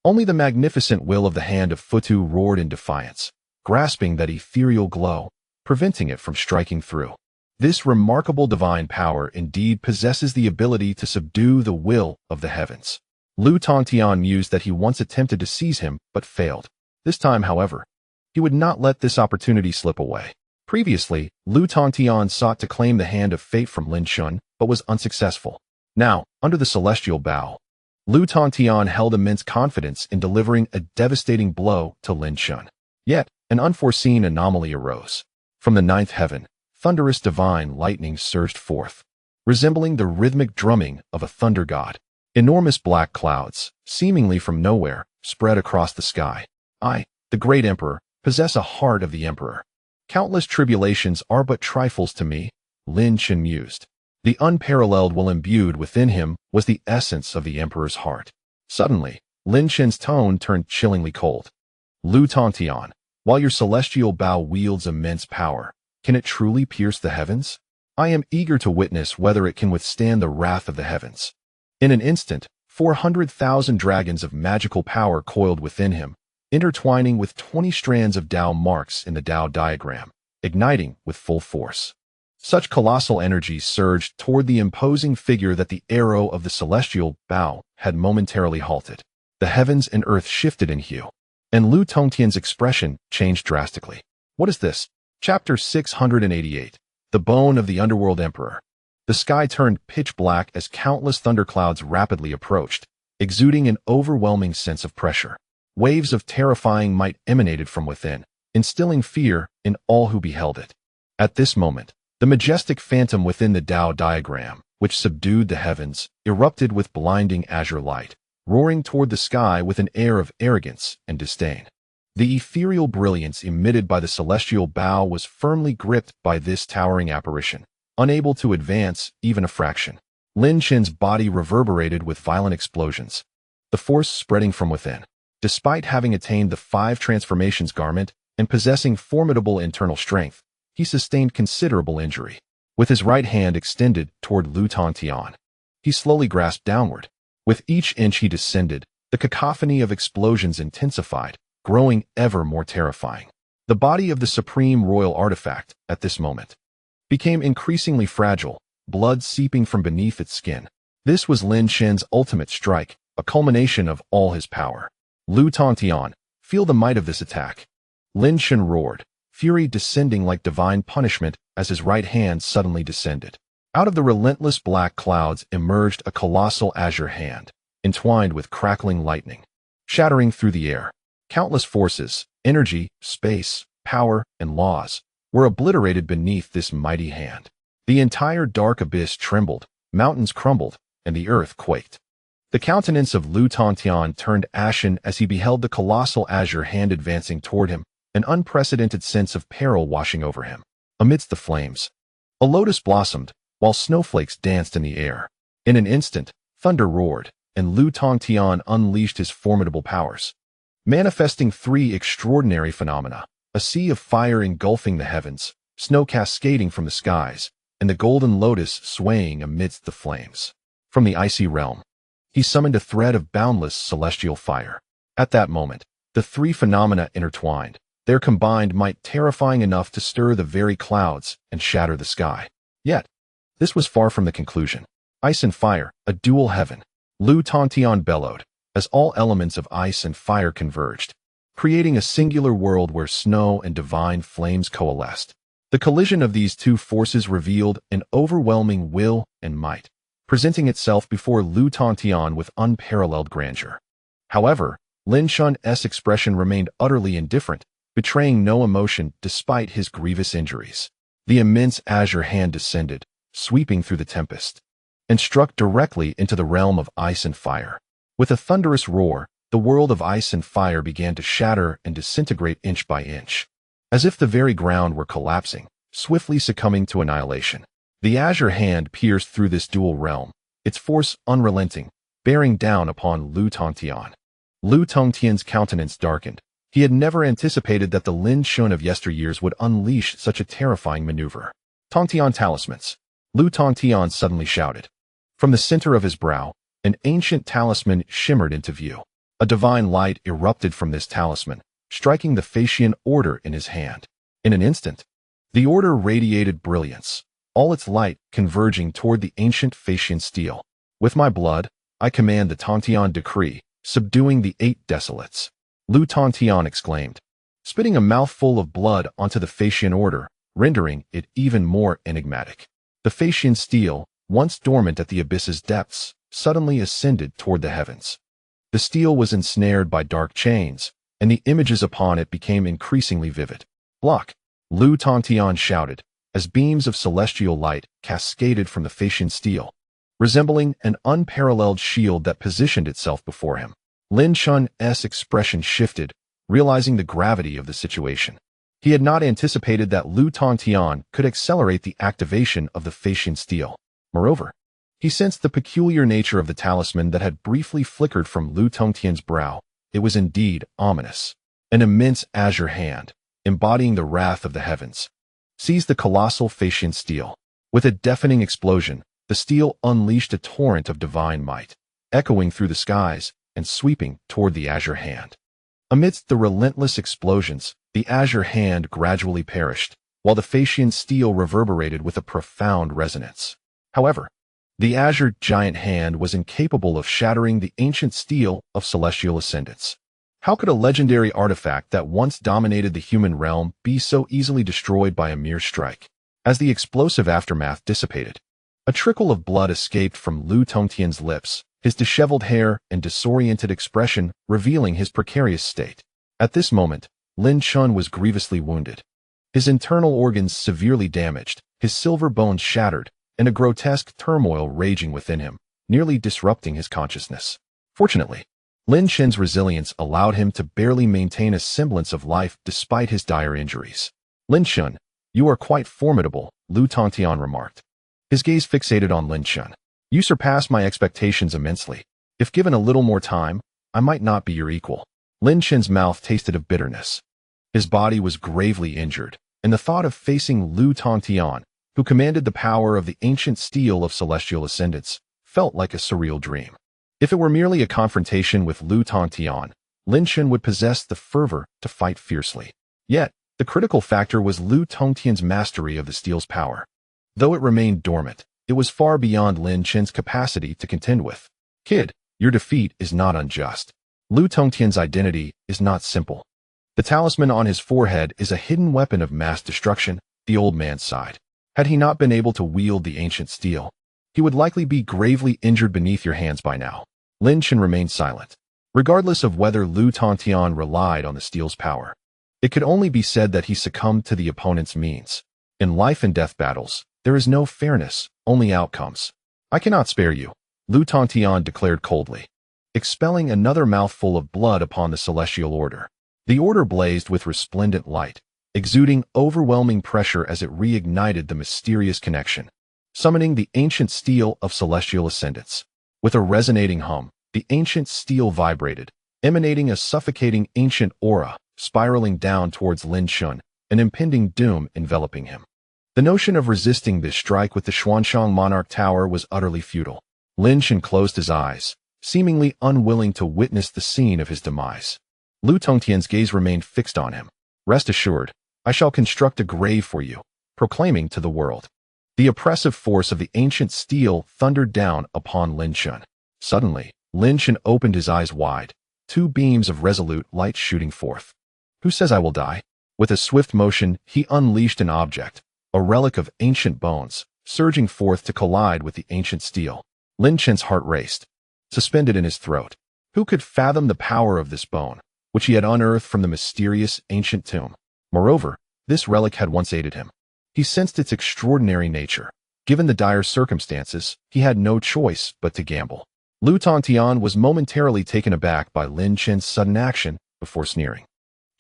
Only the magnificent will of the hand of Futu roared in defiance, grasping that ethereal glow, preventing it from striking through. This remarkable divine power indeed possesses the ability to subdue the will of the heavens. Lu Tongtian mused that he once attempted to seize him, but failed. This time, however, he would not let this opportunity slip away. Previously, Lu Tongtian sought to claim the hand of fate from Lin Chen, but was unsuccessful. Now, under the celestial bow, Lu Tongtian held immense confidence in delivering a devastating blow to Lin Chen. Yet, an unforeseen anomaly arose. From the 9th heaven, thunderous divine lightning surged forth, resembling the rhythmic drumming of a thunder god. Enormous black clouds, seemingly from nowhere, spread across the sky. I, the great Emperor, possess a heart of the Emperor. Countless tribulations are but trifles to me, Lin Chen mused. The unparalleled will imbued within him was the essence of the Emperor's heart. Suddenly, Lin Chen's tone turned chillingly cold. Lu Tongtian, while your celestial bow wields immense power, can it truly pierce the heavens? I am eager to witness whether it can withstand the wrath of the heavens. In an instant, 400,000 dragons of magical power coiled within him, intertwining with 20 strands of Dao marks in the Dao diagram, igniting with full force. Such colossal energy surged toward the imposing figure that the arrow of the celestial bow had momentarily halted. The heavens and earth shifted in hue, and Lu Tongtian's expression changed drastically. What is this? Chapter 688. The Bone of the Underworld Emperor. The sky turned pitch black as countless thunderclouds rapidly approached, exuding an overwhelming sense of pressure. Waves of terrifying might emanated from within, instilling fear in all who beheld it. At this moment, the majestic phantom within the Dao diagram, which subdued the heavens, erupted with blinding azure light, roaring toward the sky with an air of arrogance and disdain. The ethereal brilliance emitted by the celestial bow was firmly gripped by this towering apparition, unable to advance even a fraction. Lin Chen's body reverberated with violent explosions, the force spreading from within. Despite having attained the 5 transformations garment and possessing formidable internal strength, he sustained considerable injury. With his right hand extended toward Lu Tongtian, he slowly grasped downward. With each inch he descended, the cacophony of explosions intensified, growing ever more terrifying. The body of the supreme royal artifact, at this moment, became increasingly fragile, blood seeping from beneath its skin. This was Lin Chen's ultimate strike, a culmination of all his power. Lu Tongtian, feel the might of this attack. Lin Chen roared, fury descending like divine punishment as his right hand suddenly descended. Out of the relentless black clouds emerged a colossal azure hand, entwined with crackling lightning, shattering through the air. Countless forces, energy, space, power, and laws were obliterated beneath this mighty hand. The entire dark abyss trembled, mountains crumbled, and the earth quaked. The countenance of Lu Tongtian turned ashen as he beheld the colossal azure hand advancing toward him, an unprecedented sense of peril washing over him. Amidst the flames, a lotus blossomed, while snowflakes danced in the air. In an instant, thunder roared, and Lu Tongtian unleashed his formidable powers, manifesting 3 extraordinary phenomena: a sea of fire engulfing the heavens, snow cascading from the skies, and the golden lotus swaying amidst the flames. From the icy realm, he summoned a thread of boundless celestial fire. At that moment, the 3 phenomena intertwined, their combined might terrifying enough to stir the very clouds and shatter the sky. Yet, this was far from the conclusion. Ice and fire, a dual heaven. Lu Tongtian bellowed, as all elements of ice and fire converged, creating a singular world where snow and divine flames coalesced. The collision of these 2 forces revealed an overwhelming will and might, presenting itself before Lu Tongtian with unparalleled grandeur. However, Lin Chen's expression remained utterly indifferent, betraying no emotion despite his grievous injuries. The immense azure hand descended, sweeping through the tempest, and struck directly into the realm of ice and fire. With a thunderous roar, the world of ice and fire began to shatter and disintegrate inch by inch, as if the very ground were collapsing, swiftly succumbing to annihilation. The azure hand pierced through this dual realm, its force unrelenting, bearing down upon Lu Tongtian. Lu Tongtian's countenance darkened. He had never anticipated that the Lin Chen of yesteryears would unleash such a terrifying maneuver. Tongtian talismans. Lu Tongtian suddenly shouted. From the center of his brow, an ancient talisman shimmered into view. A divine light erupted from this talisman, striking the Phaeacian order in his hand. In an instant, the order radiated brilliance, all its light converging toward the ancient Phaeacian steel. With my blood, I command the Tongtian decree, subduing the 8 desolates. Lu Tongtian exclaimed, spitting a mouthful of blood onto the Phaeacian order, rendering it even more enigmatic. The Phaeacian steel, once dormant at the abyss's depths, suddenly ascended toward the heavens. The steel was ensnared by dark chains, and the images upon it became increasingly vivid. Block! Lu Tongtian shouted, as beams of celestial light cascaded from the Phaeacian steel, resembling an unparalleled shield that positioned itself before him. Lin Chen's expression shifted, realizing the gravity of the situation. He had not anticipated that Lu Tongtian could accelerate the activation of the Phaeacian steel. Moreover, he sensed the peculiar nature of the talisman that had briefly flickered from Lu Tongtian's brow. It was indeed ominous. An immense azure hand, embodying the wrath of the heavens, seized the colossal Phaeacian steel. With a deafening explosion, the steel unleashed a torrent of divine might, echoing through the skies and sweeping toward the azure hand. Amidst the relentless explosions, the azure hand gradually perished, while the Phaeacian steel reverberated with a profound resonance. However, the azure giant hand was incapable of shattering the ancient steel of celestial ascendance. How could a legendary artifact that once dominated the human realm be so easily destroyed by a mere strike? As the explosive aftermath dissipated, a trickle of blood escaped from Lu Tongtian's lips, his disheveled hair and disoriented expression revealing his precarious state. At this moment, Lin Chen was grievously wounded. His internal organs severely damaged, his silver bones shattered, and a grotesque turmoil raging within him, nearly disrupting his consciousness. Fortunately, Lin Chen's resilience allowed him to barely maintain a semblance of life despite his dire injuries. Lin Chen, you are quite formidable, Lu Tongtian remarked. His gaze fixated on Lin Chen. You surpass my expectations immensely. If given a little more time, I might not be your equal. Lin Chen's mouth tasted of bitterness. His body was gravely injured, and the thought of facing Lu Tongtian, who commanded the power of the ancient steel of celestial ascendance, felt like a surreal dream. If it were merely a confrontation with Lu Tongtian, Lin Chen would possess the fervor to fight fiercely. Yet, the critical factor was Lu Tongtian's mastery of the steel's power. Though it remained dormant, it was far beyond Lin Chen's capacity to contend with. Kid, your defeat is not unjust. Lu Tongtian's identity is not simple. The talisman on his forehead is a hidden weapon of mass destruction, the old man sighed. Had he not been able to wield the ancient steel, he would likely be gravely injured beneath your hands by now. Lin Chen remained silent. Regardless of whether Lu Tongtian relied on the steel's power, it could only be said that he succumbed to the opponent's means. In life and death battles, there is no fairness, only outcomes. I cannot spare you, Lu Tongtian declared coldly, expelling another mouthful of blood upon the celestial order. The order blazed with resplendent light, exuding overwhelming pressure as it reignited the mysterious connection, summoning the ancient steel of celestial ascendance. With a resonating hum, the ancient steel vibrated, emanating a suffocating ancient aura, spiraling down towards Lin Chen, an impending doom enveloping him. The notion of resisting this strike with the Xuanshang Monarch Tower was utterly futile. Lin Chen closed his eyes, seemingly unwilling to witness the scene of his demise. Lu Tongtian's gaze remained fixed on him. Rest assured, I shall construct a grave for you, proclaiming to the world. The oppressive force of the ancient steel thundered down upon Lin Chen. Suddenly, Lin Chen opened his eyes wide, two beams of resolute light shooting forth. Who says I will die? With a swift motion, he unleashed an object, a relic of ancient bones, surging forth to collide with the ancient steel. Lin Chen's heart raced, suspended in his throat. Who could fathom the power of this bone, which he had unearthed from the mysterious ancient tomb? Moreover, this relic had once aided him. He sensed its extraordinary nature. Given the dire circumstances, he had no choice but to gamble. Lu Tongtian was momentarily taken aback by Lin Chen's sudden action before sneering.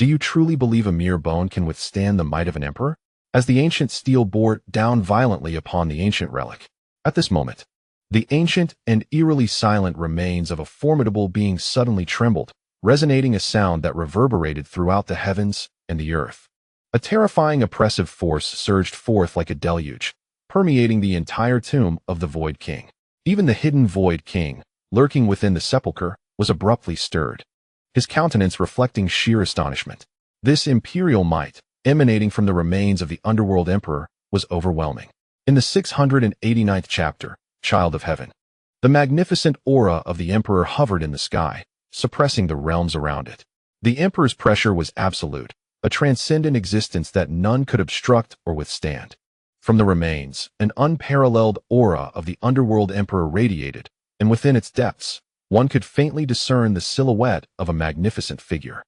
Do you truly believe a mere bone can withstand the might of an emperor? As the ancient steel bore down violently upon the ancient relic. At this moment, the ancient and eerily silent remains of a formidable being suddenly trembled, resonating a sound that reverberated throughout the heavens and the earth. A terrifying oppressive force surged forth like a deluge, permeating the entire tomb of the Void King. Even the hidden Void King, lurking within the sepulchre, was abruptly stirred, his countenance reflecting sheer astonishment. This imperial might, emanating from the remains of the Underworld Emperor, was overwhelming. In the 689th chapter, Child of Heaven, the magnificent aura of the Emperor hovered in the sky, suppressing the realms around it. The Emperor's pressure was absolute, a transcendent existence that none could obstruct or withstand. From the remains, an unparalleled aura of the Underworld Emperor radiated, and within its depths, one could faintly discern the silhouette of a magnificent figure.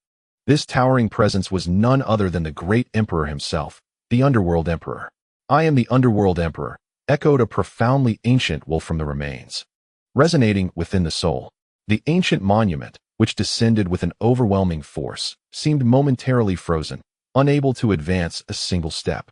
This towering presence was none other than the great Emperor himself, the Underworld Emperor. I am the Underworld Emperor, echoed a profoundly ancient wolf from the remains. Resonating within the soul, the ancient monument, which descended with an overwhelming force, seemed momentarily frozen, unable to advance a single step.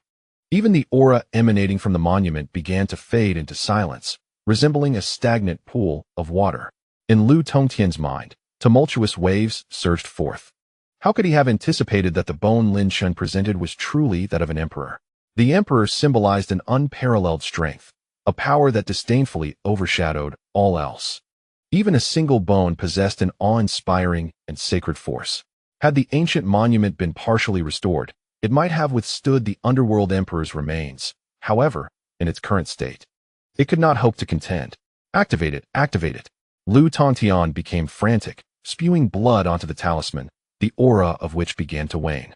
Even the aura emanating from the monument began to fade into silence, resembling a stagnant pool of water. In Lu Tongtian's mind, tumultuous waves surged forth. How could he have anticipated that the bone Lin Chen presented was truly that of an emperor? The emperor symbolized an unparalleled strength, a power that disdainfully overshadowed all else. Even a single bone possessed an awe-inspiring and sacred force. Had the ancient monument been partially restored, it might have withstood the Underworld Emperor's remains. However, in its current state, it could not hope to contend. Activate it, activate it. Lu Tongtian became frantic, spewing blood onto the talisman, the aura of which began to wane.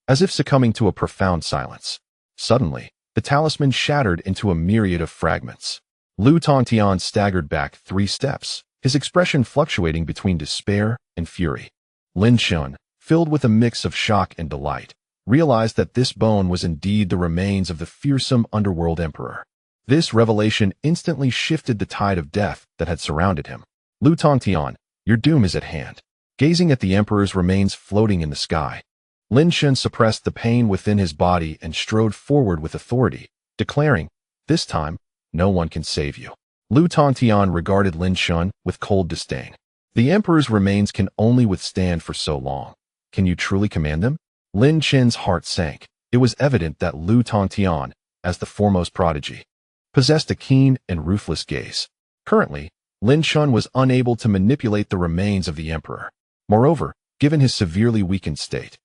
As if succumbing to a profound silence. Suddenly, the talisman shattered into a myriad of fragments. Lu Tongtian staggered back 3 steps, his expression fluctuating between despair and fury. Lin Chen, filled with a mix of shock and delight, realized that this bone was indeed the remains of the fearsome Underworld Emperor. This revelation instantly shifted the tide of death that had surrounded him. Lu Tongtian, Your doom is at hand. Gazing at the Emperor's remains floating in the sky, Lin Chen suppressed the pain within his body and strode forward with authority, declaring, "This time, no one can save you." Lu Tongtian regarded Lin Chen with cold disdain. "The Emperor's remains can only withstand for so long. Can you truly command them?" Lin Chen's heart sank. It was evident that Lu Tongtian, as the foremost prodigy, possessed a keen and ruthless gaze. Currently, Lin Chen was unable to manipulate the remains of the Emperor. Moreover, given his severely weakened state,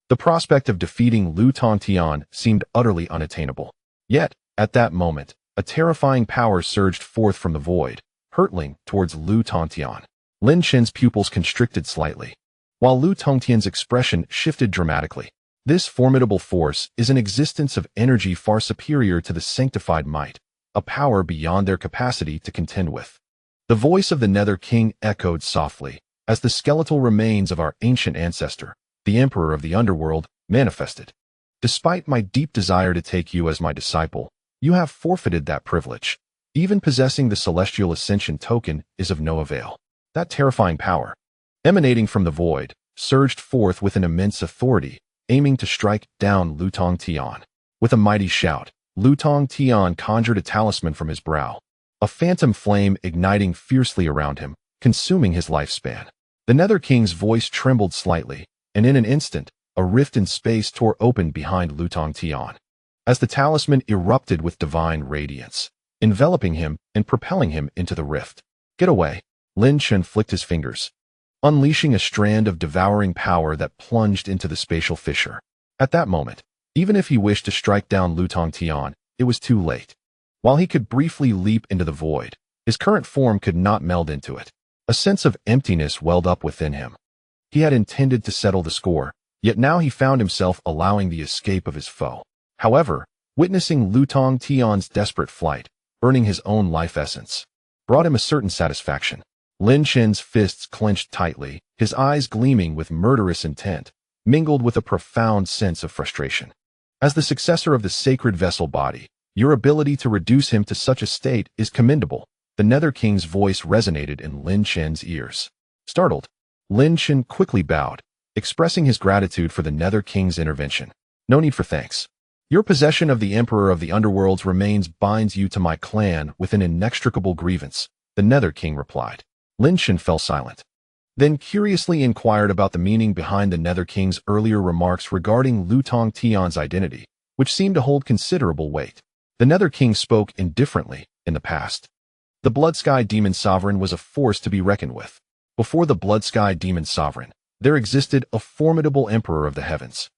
the prospect of defeating Lu Tongtian seemed utterly unattainable. Yet, at that moment, a terrifying power surged forth from the void, hurtling towards Lu Tongtian. Lin Chen's pupils constricted slightly, while Lu Tongtian's expression shifted dramatically. This formidable force is an existence of energy far superior to the sanctified might, a power beyond their capacity to contend with. The voice of the Nether King echoed softly, as the skeletal remains of our ancient ancestor, the Emperor of the Underworld, manifested. "Despite my deep desire to take you as my disciple, you have forfeited that privilege. Even possessing the Celestial Ascension token is of no avail." That terrifying power, emanating from the void, surged forth with an immense authority, aiming to strike down Lu Tongtian. With a mighty shout, Lu Tongtian conjured a talisman from his brow, a phantom flame igniting fiercely around him, consuming his lifespan. The Nether King's voice trembled slightly, and in an instant, a rift in space tore open behind Lu Tongtian, as the talisman erupted with divine radiance, enveloping him and propelling him into the rift. "Get away!" Lin Chen flicked his fingers, unleashing a strand of devouring power that plunged into the spatial fissure. At that moment, even if he wished to strike down Lu Tongtian, it was too late. While he could briefly leap into the void, his current form could not meld into it. A sense of emptiness welled up within him. He had intended to settle the score, yet now he found himself allowing the escape of his foe. However, witnessing Lu Tongtian's desperate flight, earning his own life essence, brought him a certain satisfaction. Lin Chen's fists clenched tightly, his eyes gleaming with murderous intent, mingled with a profound sense of frustration. As the successor of the sacred vessel body, your ability to reduce him to such a state is commendable. The Nether King's voice resonated in Lin Chen's ears. Startled, Lin Chen quickly bowed, expressing his gratitude for the Nether King's intervention. "No need for thanks. Your possession of the Emperor of the Underworld's remains binds you to my clan with an inextricable grievance," the Nether King replied. Lin Chen fell silent, then curiously inquired about the meaning behind the Nether King's earlier remarks regarding Lu Tongtian's identity, which seemed to hold considerable weight. The Nether King spoke indifferently in the past. The Blood Sky Demon Sovereign was a force to be reckoned with. Before the Blood Sky Demon Sovereign, there existed a formidable Emperor of the Heavens,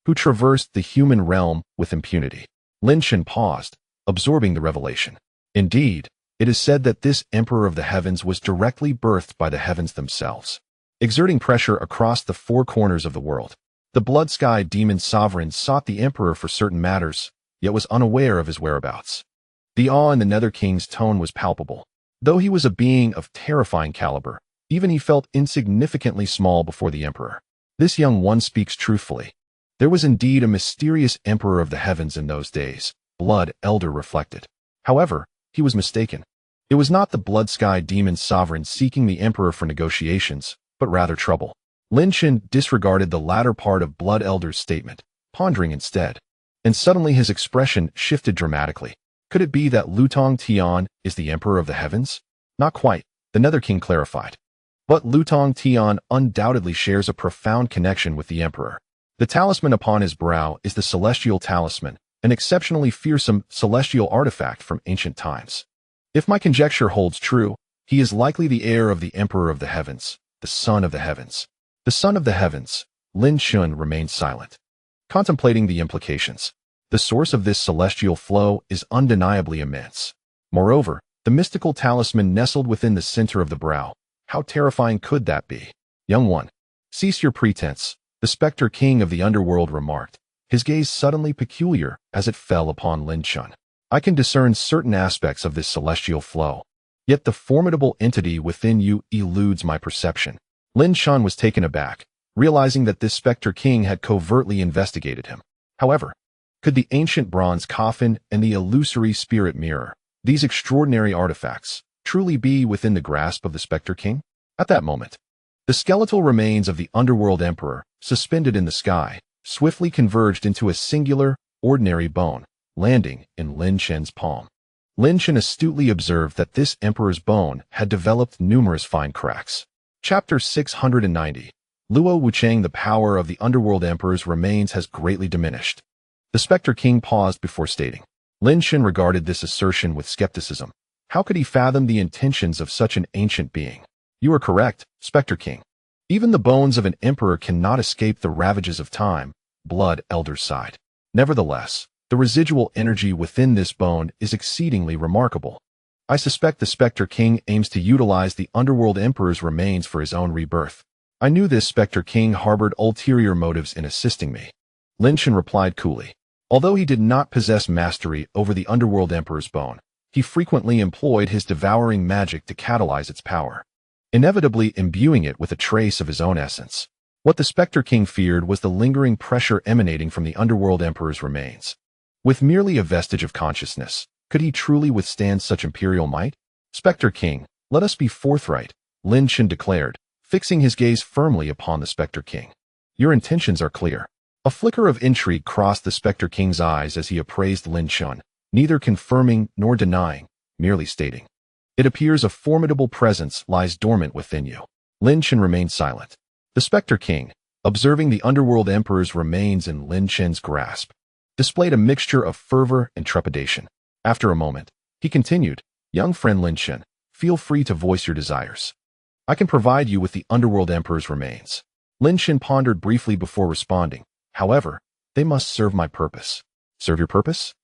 who traversed the human realm with impunity. Lin Chen paused, absorbing the revelation. Indeed, it is said that this Emperor of the Heavens was directly birthed by the heavens themselves, exerting pressure across the four corners of the world. The Blood Sky Demon Sovereign sought the Emperor for certain matters, yet was unaware of his whereabouts. The awe in the Nether King's tone was palpable. Though he was a being of terrifying caliber, even he felt insignificantly small before the Emperor. This young one speaks truthfully. There was indeed a mysterious Emperor of the Heavens in those days, Blood Elder reflected. However, he was mistaken. It was not the Blood Sky Demon Sovereign seeking the Emperor for negotiations, but rather trouble. Lin Chen disregarded the latter part of Blood Elder's statement, pondering instead. And suddenly his expression shifted dramatically. Could it be that Lu Tongtian is the Emperor of the Heavens? Not quite, the Nether King clarified. But Lu Tongtian undoubtedly shares a profound connection with the Emperor. The talisman upon his brow is the Celestial Talisman, an exceptionally fearsome celestial artifact from ancient times. If my conjecture holds true, he is likely the heir of the Emperor of the Heavens, the Son of the Heavens. The Son of the Heavens. Lin Chen remained silent, contemplating the implications. The source of this celestial flow is undeniably immense. Moreover, the mystical talisman nestled within the center of the brow. How terrifying could that be? "Young one, cease your pretense," the Spectre King of the Underworld remarked, his gaze suddenly peculiar as it fell upon Lin Chen. "I can discern certain aspects of this celestial flow, yet the formidable entity within you eludes my perception." Lin Chen was taken aback, realizing that this Spectre King had covertly investigated him. However, could the ancient bronze coffin and the illusory spirit mirror, these extraordinary artifacts, truly be within the grasp of the Spectre King? At that moment, the skeletal remains of the Underworld Emperor, suspended in the sky, swiftly converged into a singular, ordinary bone, landing in Lin Chen's palm. Lin Chen astutely observed that this emperor's bone had developed numerous fine cracks. Chapter 690. Luo Wuchang. The power of the Underworld Emperor's remains has greatly diminished. The Spectre King paused before stating. Lin Chen regarded this assertion with skepticism. How could he fathom the intentions of such an ancient being? You are correct, Spectre King. Even the bones of an emperor cannot escape the ravages of time, Blood Elder sighed. Nevertheless, the residual energy within this bone is exceedingly remarkable. I suspect the Spectre King aims to utilize the Underworld Emperor's remains for his own rebirth. I knew this Spectre King harbored ulterior motives in assisting me. Lin Chen replied coolly. Although he did not possess mastery over the Underworld Emperor's bone, he frequently employed his devouring magic to catalyze its power, inevitably imbuing it with a trace of his own essence. What the Spectre King feared was the lingering pressure emanating from the Underworld Emperor's remains. With merely a vestige of consciousness, could he truly withstand such imperial might? Spectre King, let us be forthright, Lin Chen declared, fixing his gaze firmly upon the Spectre King. Your intentions are clear. A flicker of intrigue crossed the Spectre King's eyes as he appraised Lin Chen, neither confirming nor denying, merely stating. It appears a formidable presence lies dormant within you. Lin Chen remained silent. The Spectre King, observing the Underworld Emperor's remains in Lin Chen's grasp, displayed a mixture of fervor and trepidation. After a moment, he continued, Young friend Lin Chen, feel free to voice your desires. I can provide you with the Underworld Emperor's remains. Lin Chen pondered briefly before responding. However, they must serve my purpose. Serve your purpose?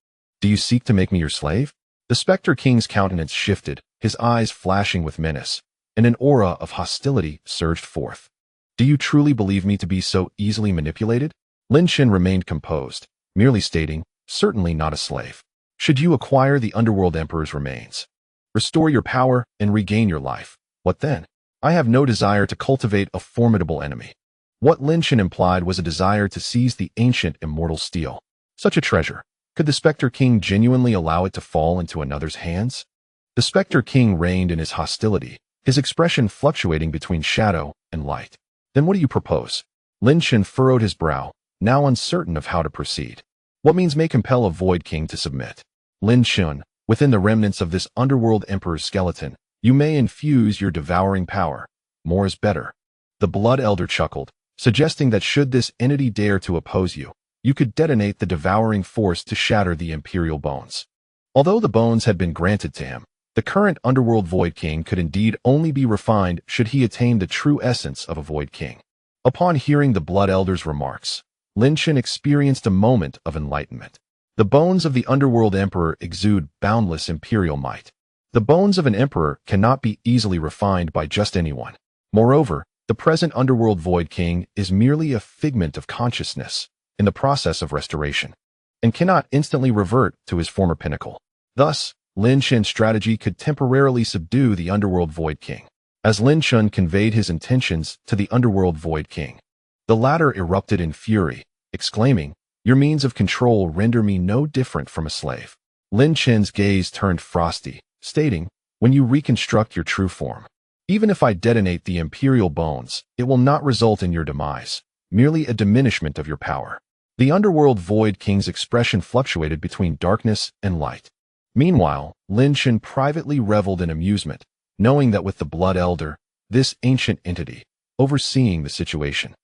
Do you seek to make me your slave? The Spectre King's countenance shifted, his eyes flashing with menace, and an aura of hostility surged forth. Do you truly believe me to be so easily manipulated? Lin Chen remained composed, merely stating, certainly not a slave. Should you acquire the Underworld Emperor's remains, restore your power, and regain your life, what then? I have no desire to cultivate a formidable enemy. What Lin Chen implied was a desire to seize the ancient immortal steel. Such a treasure. Could the Spectre King genuinely allow it to fall into another's hands? The Spectre King reigned in his hostility, his expression fluctuating between shadow and light. Then what do you propose? Lin Chen furrowed his brow, now uncertain of how to proceed. What means may compel a Void King to submit? Lin Chen, within the remnants of this Underworld Emperor's skeleton, you may infuse your devouring power. More is better. The Blood Elder chuckled, suggesting that should this entity dare to oppose you, you could detonate the devouring force to shatter the imperial bones. Although the bones had been granted to him, the current Underworld Void King could indeed only be refined should he attain the true essence of a Void King. Upon hearing the Blood Elder's remarks, Lin Chen experienced a moment of enlightenment. The bones of the Underworld Emperor exude boundless imperial might. The bones of an emperor cannot be easily refined by just anyone. Moreover, the present Underworld Void King is merely a figment of consciousness in the process of restoration, and cannot instantly revert to his former pinnacle. Thus, Lin Chen's strategy could temporarily subdue the Underworld Void King. As Lin Chen conveyed his intentions to the Underworld Void King, the latter erupted in fury, exclaiming, Your means of control render me no different from a slave. Lin Chen's gaze turned frosty, stating, When you reconstruct your true form, even if I detonate the imperial bones, it will not result in your demise, merely a diminishment of your power. The Underworld Void King's expression fluctuated between darkness and light. Meanwhile, Lin Chen privately reveled in amusement, knowing that with the Blood Elder, this ancient entity, overseeing the situation,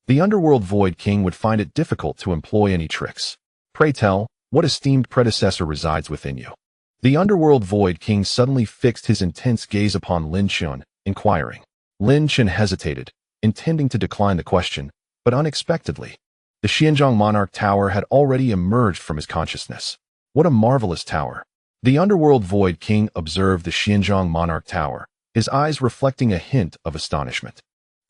the Underworld Void King would find it difficult to employ any tricks. Pray tell, what esteemed predecessor resides within you? The Underworld Void King suddenly fixed his intense gaze upon Lin Chen, inquiring. Lin Chen hesitated, intending to decline the question, but unexpectedly, the Xianzhong Monarch Tower had already emerged from his consciousness. What a marvelous tower! The Underworld Void King observed the Xianzhong Monarch Tower, his eyes reflecting a hint of astonishment.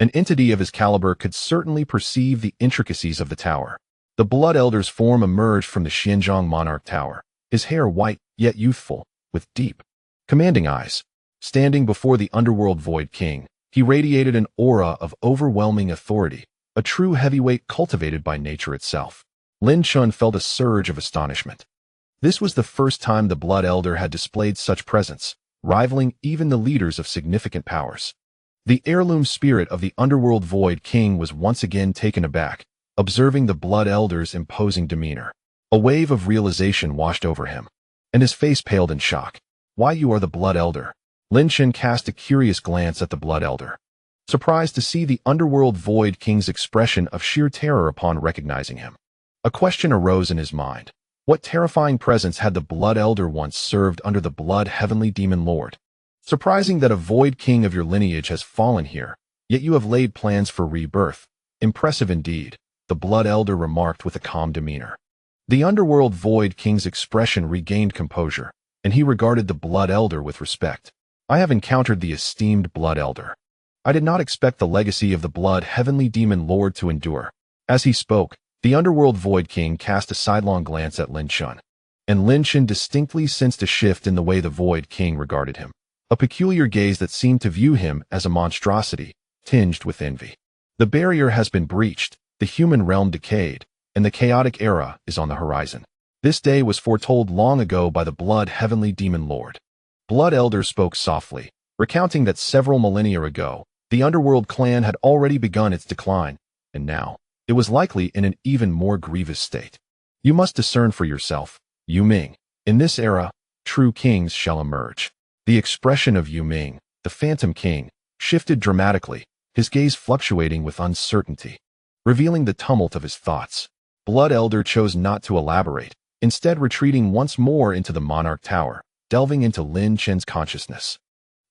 An entity of his caliber could certainly perceive the intricacies of the tower. The Blood Elder's form emerged from the Xianzhong Monarch Tower, his hair white yet youthful, with deep, commanding eyes. Standing before the Underworld Void King, he radiated an aura of overwhelming authority, a true heavyweight cultivated by nature itself. Lin Chen felt a surge of astonishment. This was the first time the Blood Elder had displayed such presence, rivaling even the leaders of significant powers. The heirloom spirit of the underworld Void King was once again taken aback, observing the Blood Elder's imposing demeanor. A wave of realization washed over him, and his face paled in shock. Why, you are the Blood Elder? Lin Chen cast a curious glance at the Blood Elder, surprised to see the underworld Void King's expression of sheer terror upon recognizing him. A question arose in his mind. What terrifying presence had the Blood Elder once served under the Blood Heavenly Demon Lord? Surprising that a Void King of your lineage has fallen here, yet you have laid plans for rebirth. Impressive indeed, the Blood Elder remarked with a calm demeanor. The underworld Void King's expression regained composure, and he regarded the Blood Elder with respect. I have encountered the esteemed Blood Elder. I did not expect the legacy of the Blood Heavenly Demon Lord to endure. As he spoke, the underworld Void King cast a sidelong glance at Lin Chen, and Lin Chen distinctly sensed a shift in the way the Void King regarded him. A peculiar gaze that seemed to view him as a monstrosity, tinged with envy. The barrier has been breached, the human realm decayed, and the chaotic era is on the horizon. This day was foretold long ago by the Blood Heavenly Demon Lord. Blood Elder spoke softly, recounting that several millennia ago, the underworld clan had already begun its decline, and now, it was likely in an even more grievous state. You must discern for yourself, Yu Ming. In this era, true kings shall emerge. The expression of Yu Ming, the Phantom King, shifted dramatically, his gaze fluctuating with uncertainty, revealing the tumult of his thoughts. Blood Elder chose not to elaborate, instead retreating once more into the Monarch Tower, delving into Lin Chen's consciousness.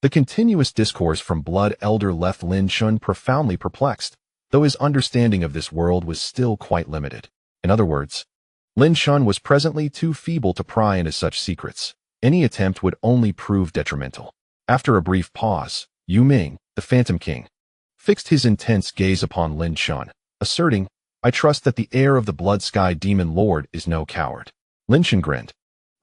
The continuous discourse from Blood Elder left Lin Chen profoundly perplexed, though his understanding of this world was still quite limited. In other words, Lin Chen was presently too feeble to pry into such secrets. Any attempt would only prove detrimental. After a brief pause, Yu Ming, the Phantom King, fixed his intense gaze upon Lin Chen, asserting, I trust that the heir of the Blood Sky Demon Lord is no coward. Lin Chen grinned,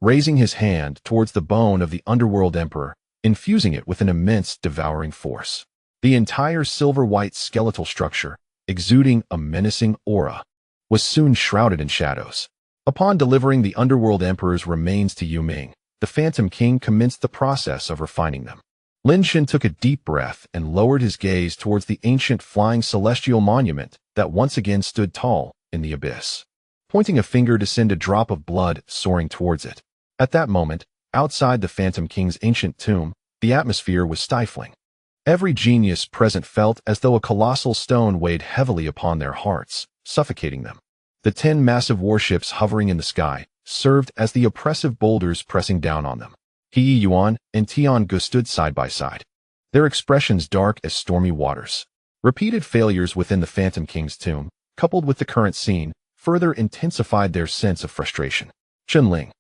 raising his hand towards the bone of the Underworld Emperor, infusing it with an immense devouring force. The entire silver-white skeletal structure, exuding a menacing aura, was soon shrouded in shadows. Upon delivering the Underworld Emperor's remains to Yu Ming, the Phantom King commenced the process of refining them. Lin Chen took a deep breath and lowered his gaze towards the ancient flying celestial monument that once again stood tall in the abyss. Pointing a finger to send a drop of blood soaring towards it. At that moment, outside the Phantom King's ancient tomb, the atmosphere was stifling. Every genius present felt as though a colossal stone weighed heavily upon their hearts, suffocating them. The 10 massive warships hovering in the sky served as the oppressive boulders pressing down on them. He Yuan and Tian Gu stood side by side, their expressions dark as stormy waters. Repeated failures within the Phantom King's tomb, coupled with the current scene, further intensified their sense of frustration. Chunling,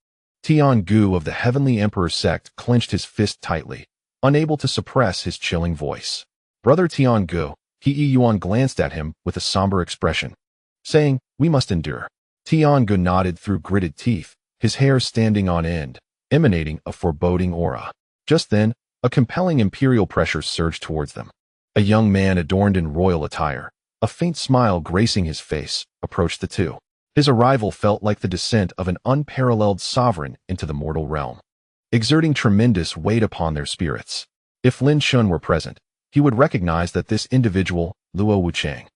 Tian Gu of the Heavenly Emperor sect clenched his fist tightly, unable to suppress his chilling voice. Brother Tian Gu, He Yuan glanced at him with a somber expression, saying, we must endure. Tian Gu nodded through gritted teeth, his hair standing on end, emanating a foreboding aura. Just then, a compelling imperial pressure surged towards them. A young man adorned in royal attire, a faint smile gracing his face, approached the two. His arrival felt like the descent of an unparalleled sovereign into the mortal realm, exerting tremendous weight upon their spirits. If Lin Chen were present, he would recognize that this individual, Luo Wuchang,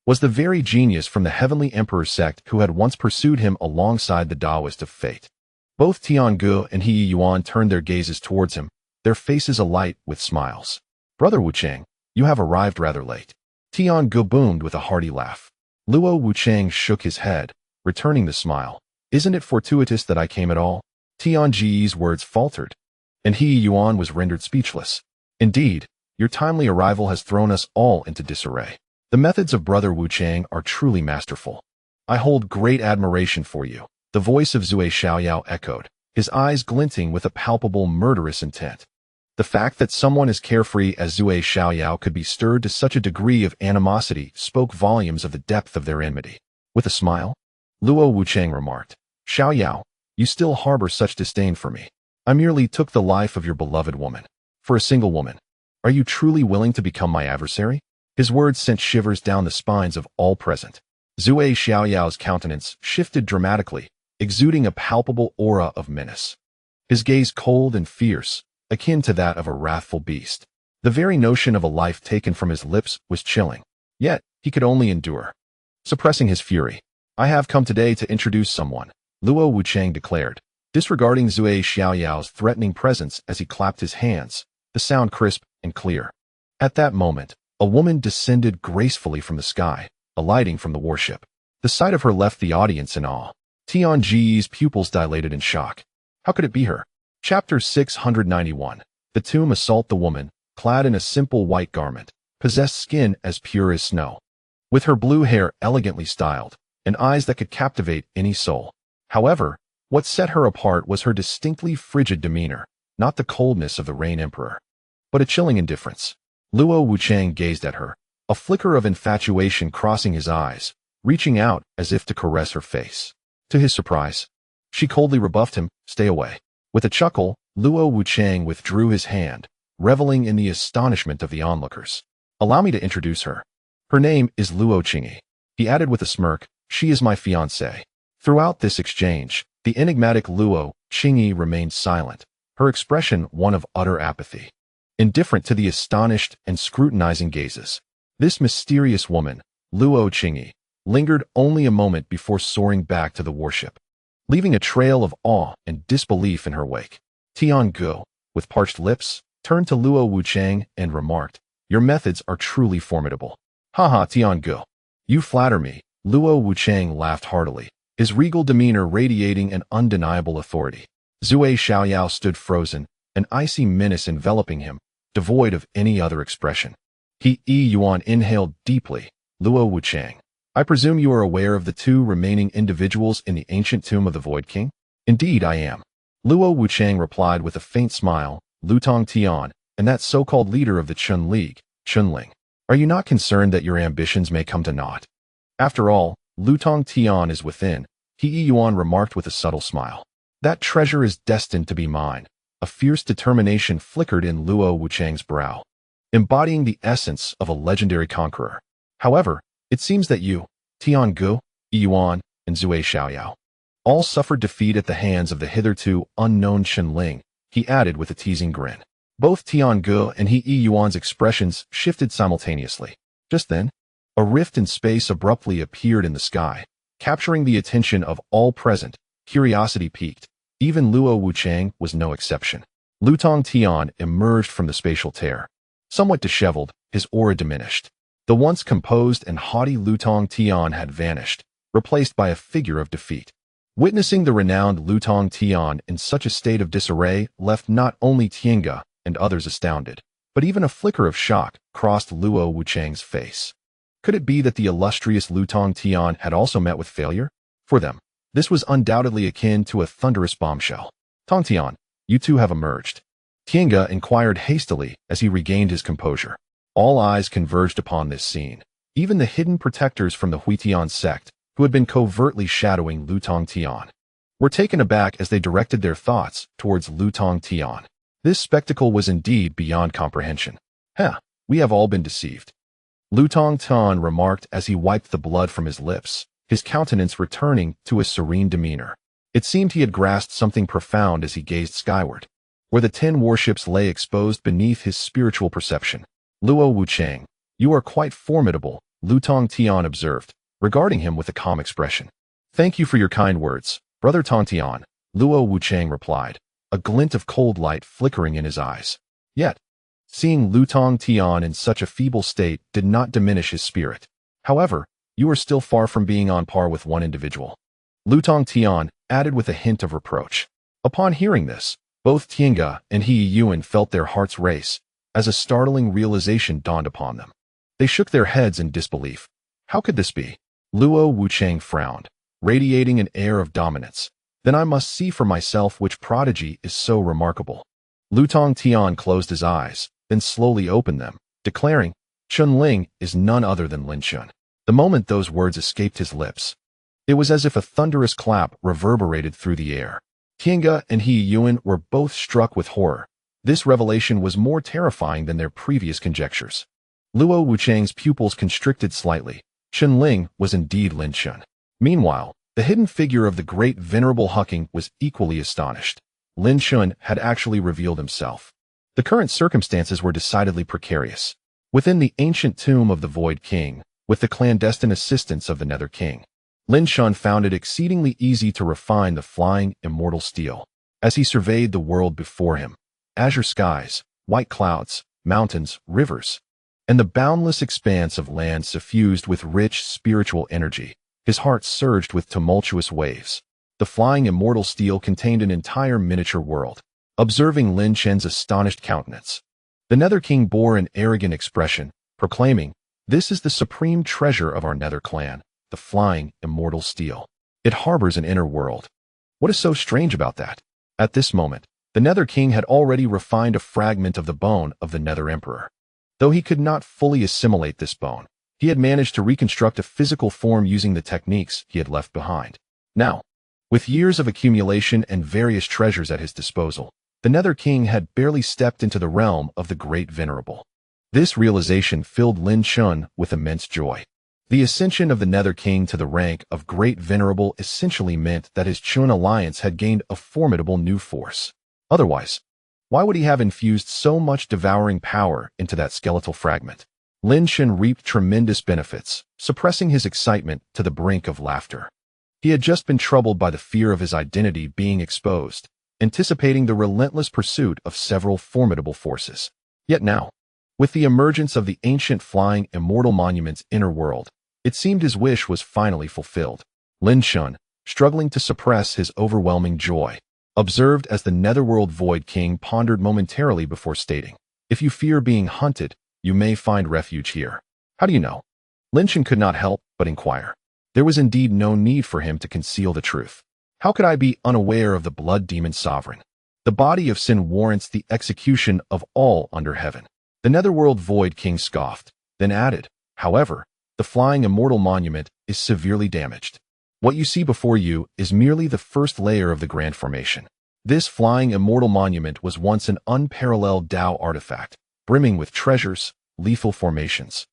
was the very genius from the Heavenly Emperor sect who had once pursued him alongside the Taoist of fate. Both Tian Gu and He Yuan turned their gazes towards him, their faces alight with smiles. Brother Wuchang, you have arrived rather late. Tian Gu boomed with a hearty laugh. Luo Wuchang shook his head, returning the smile. Isn't it fortuitous that I came at all? Tian Ji's words faltered, and He Yuan was rendered speechless. Indeed, your timely arrival has thrown us all into disarray. The methods of Brother Wuchang are truly masterful. I hold great admiration for you. The voice of Zui Xiaoyao echoed, his eyes glinting with a palpable murderous intent. The fact that someone as carefree as Zui Xiaoyao could be stirred to such a degree of animosity spoke volumes of the depth of their enmity. With a smile, Luo Wuchang remarked, Xiaoyao, you still harbor such disdain for me. I merely took the life of your beloved woman. For a single woman. Are you truly willing to become my adversary? His words sent shivers down the spines of all present. Zui Xiaoyao's countenance shifted dramatically, exuding a palpable aura of menace. His gaze cold and fierce, akin to that of a wrathful beast. The very notion of a life taken from his lips was chilling. Yet, he could only endure. Suppressing his fury. I have come today to introduce someone, Luo Wuchang declared, disregarding Zui Xiaoyao's threatening presence as he clapped his hands, the sound crisp and clear. At that moment, a woman descended gracefully from the sky, alighting from the warship. The sight of her left the audience in awe. Tianji's pupils dilated in shock. How could it be her? Chapter 691. The tomb assault. The woman, clad in a simple white garment, possessed skin as pure as snow. With her blue hair elegantly styled, and eyes that could captivate any soul. However, what set her apart was her distinctly frigid demeanor, not the coldness of the Rain Emperor, but a chilling indifference. Luo Wuchang gazed at her, a flicker of infatuation crossing his eyes, reaching out as if to caress her face. To his surprise, she coldly rebuffed him, "Stay away." With a chuckle, Luo Wuchang withdrew his hand, reveling in the astonishment of the onlookers. "Allow me to introduce her. Her name is Luo Qingyi," he added with a smirk. "She is my fiancée." Throughout this exchange, the enigmatic Luo Qingyi remained silent, her expression one of utter apathy. Indifferent to the astonished and scrutinizing gazes, this mysterious woman, Luo Qingyi, lingered only a moment before soaring back to the warship, leaving a trail of awe and disbelief in her wake. Tiangu, with parched lips, turned to Luo Wuchang and remarked, "Your methods are truly formidable." "Haha, Tiangu. You flatter me." Luo Wuchang laughed heartily, his regal demeanor radiating an undeniable authority. Zui Xiaoyao stood frozen, an icy menace enveloping him, devoid of any other expression. Yuan inhaled deeply. "Luo Wuchang, I presume you are aware of the two remaining individuals in the ancient tomb of the Void King?" "Indeed I am." Luo Wuchang replied with a faint smile, "Lutong Tian, and that so-called leader of the Chun League, Chunling. Are you not concerned that your ambitions may come to naught? After all, Lutong Tian is within," Yuan remarked with a subtle smile. "That treasure is destined to be mine." A fierce determination flickered in Luo Wuchang's brow, embodying the essence of a legendary conqueror. "However, it seems that you, Tiangu, Yuan, and Zui Xiaoyao, all suffered defeat at the hands of the hitherto unknown Chunling," he added with a teasing grin. Both Tiangu and Yuan's expressions shifted simultaneously. Just then, a rift in space abruptly appeared in the sky, capturing the attention of all present. Curiosity piqued. Even Luo Wuchang was no exception. Lutong Tian emerged from the spatial tear. Somewhat disheveled, his aura diminished. The once composed and haughty Lutong Tian had vanished, replaced by a figure of defeat. Witnessing the renowned Lutong Tian in such a state of disarray left not only Tiange and others astounded, but even a flicker of shock crossed Luo Wuchang's face. Could it be that the illustrious Lutong Tian had also met with failure? For them, this was undoubtedly akin to a thunderous bombshell. "Tong Tian, you two have emerged," Tiange inquired hastily as he regained his composure. All eyes converged upon this scene. Even the hidden protectors from the Huitian sect, who had been covertly shadowing Lutong Tian, were taken aback as they directed their thoughts towards Lutong Tian. This spectacle was indeed beyond comprehension. We have all been deceived," Lutong Tian remarked as he wiped the blood from his lips, his countenance returning to a serene demeanor. It seemed he had grasped something profound as he gazed skyward, where the 10 warships lay exposed beneath his spiritual perception. "Luo Wuchang, you are quite formidable," Lutong Tian observed, regarding him with a calm expression. "Thank you for your kind words, Brother Tong Tian," Luo Wuchang replied, a glint of cold light flickering in his eyes. Yet, seeing Lutong Tian in such a feeble state did not diminish his spirit. "However, you are still far from being on par with one individual," Lutong Tian added with a hint of reproach. Upon hearing this, both Tiange and Yuan felt their hearts race, as a startling realization dawned upon them. They shook their heads in disbelief. How could this be? Luo Wuchang frowned, radiating an air of dominance. "Then I must see for myself which prodigy is so remarkable." Lutong Tian closed his eyes, then slowly opened them, declaring, "Chunling is none other than Lin Chen." The moment those words escaped his lips, it was as if a thunderous clap reverberated through the air. Tiange and Yuan were both struck with horror. This revelation was more terrifying than their previous conjectures. Luo Wuchang's pupils constricted slightly. Chunling was indeed Lin Chen. Meanwhile, the hidden figure of the great venerable Huking was equally astonished. Lin Chen had actually revealed himself. The current circumstances were decidedly precarious. Within the ancient tomb of the Void King, with the clandestine assistance of the Nether King, Lin Chen found it exceedingly easy to refine the flying, immortal steel. As he surveyed the world before him, azure skies, white clouds, mountains, rivers, and the boundless expanse of land suffused with rich spiritual energy, his heart surged with tumultuous waves. The flying immortal steel contained an entire miniature world. Observing Lin Chen's astonished countenance, the Nether King bore an arrogant expression, proclaiming, "This is the supreme treasure of our Nether clan, the flying immortal steel. It harbors an inner world." What is so strange about that? At this moment, the Nether King had already refined a fragment of the bone of the Nether Emperor. Though he could not fully assimilate this bone, he had managed to reconstruct a physical form using the techniques he had left behind. Now, with years of accumulation and various treasures at his disposal, the Nether King had barely stepped into the realm of the Great Venerable. This realization filled Lin Chen with immense joy. The ascension of the Nether King to the rank of Great Venerable essentially meant that his Chun alliance had gained a formidable new force. Otherwise, why would he have infused so much devouring power into that skeletal fragment? Lin Chen reaped tremendous benefits, suppressing his excitement to the brink of laughter. He had just been troubled by the fear of his identity being exposed, anticipating the relentless pursuit of several formidable forces. Yet now, with the emergence of the ancient flying immortal monument's inner world, it seemed his wish was finally fulfilled. Lin Chen, struggling to suppress his overwhelming joy, observed as the Netherworld Void King pondered momentarily before stating, "If you fear being hunted, you may find refuge here." How do you know? Lin Chen could not help but inquire. There was indeed no need for him to conceal the truth. How could I be unaware of the blood demon sovereign? The body of sin warrants the execution of all under heaven. The Netherworld Void King scoffed, then added, "However, the flying immortal monument is severely damaged. What you see before you is merely the first layer of the grand formation. This flying immortal monument was once an unparalleled Dao artifact, brimming with treasures, lethal formations,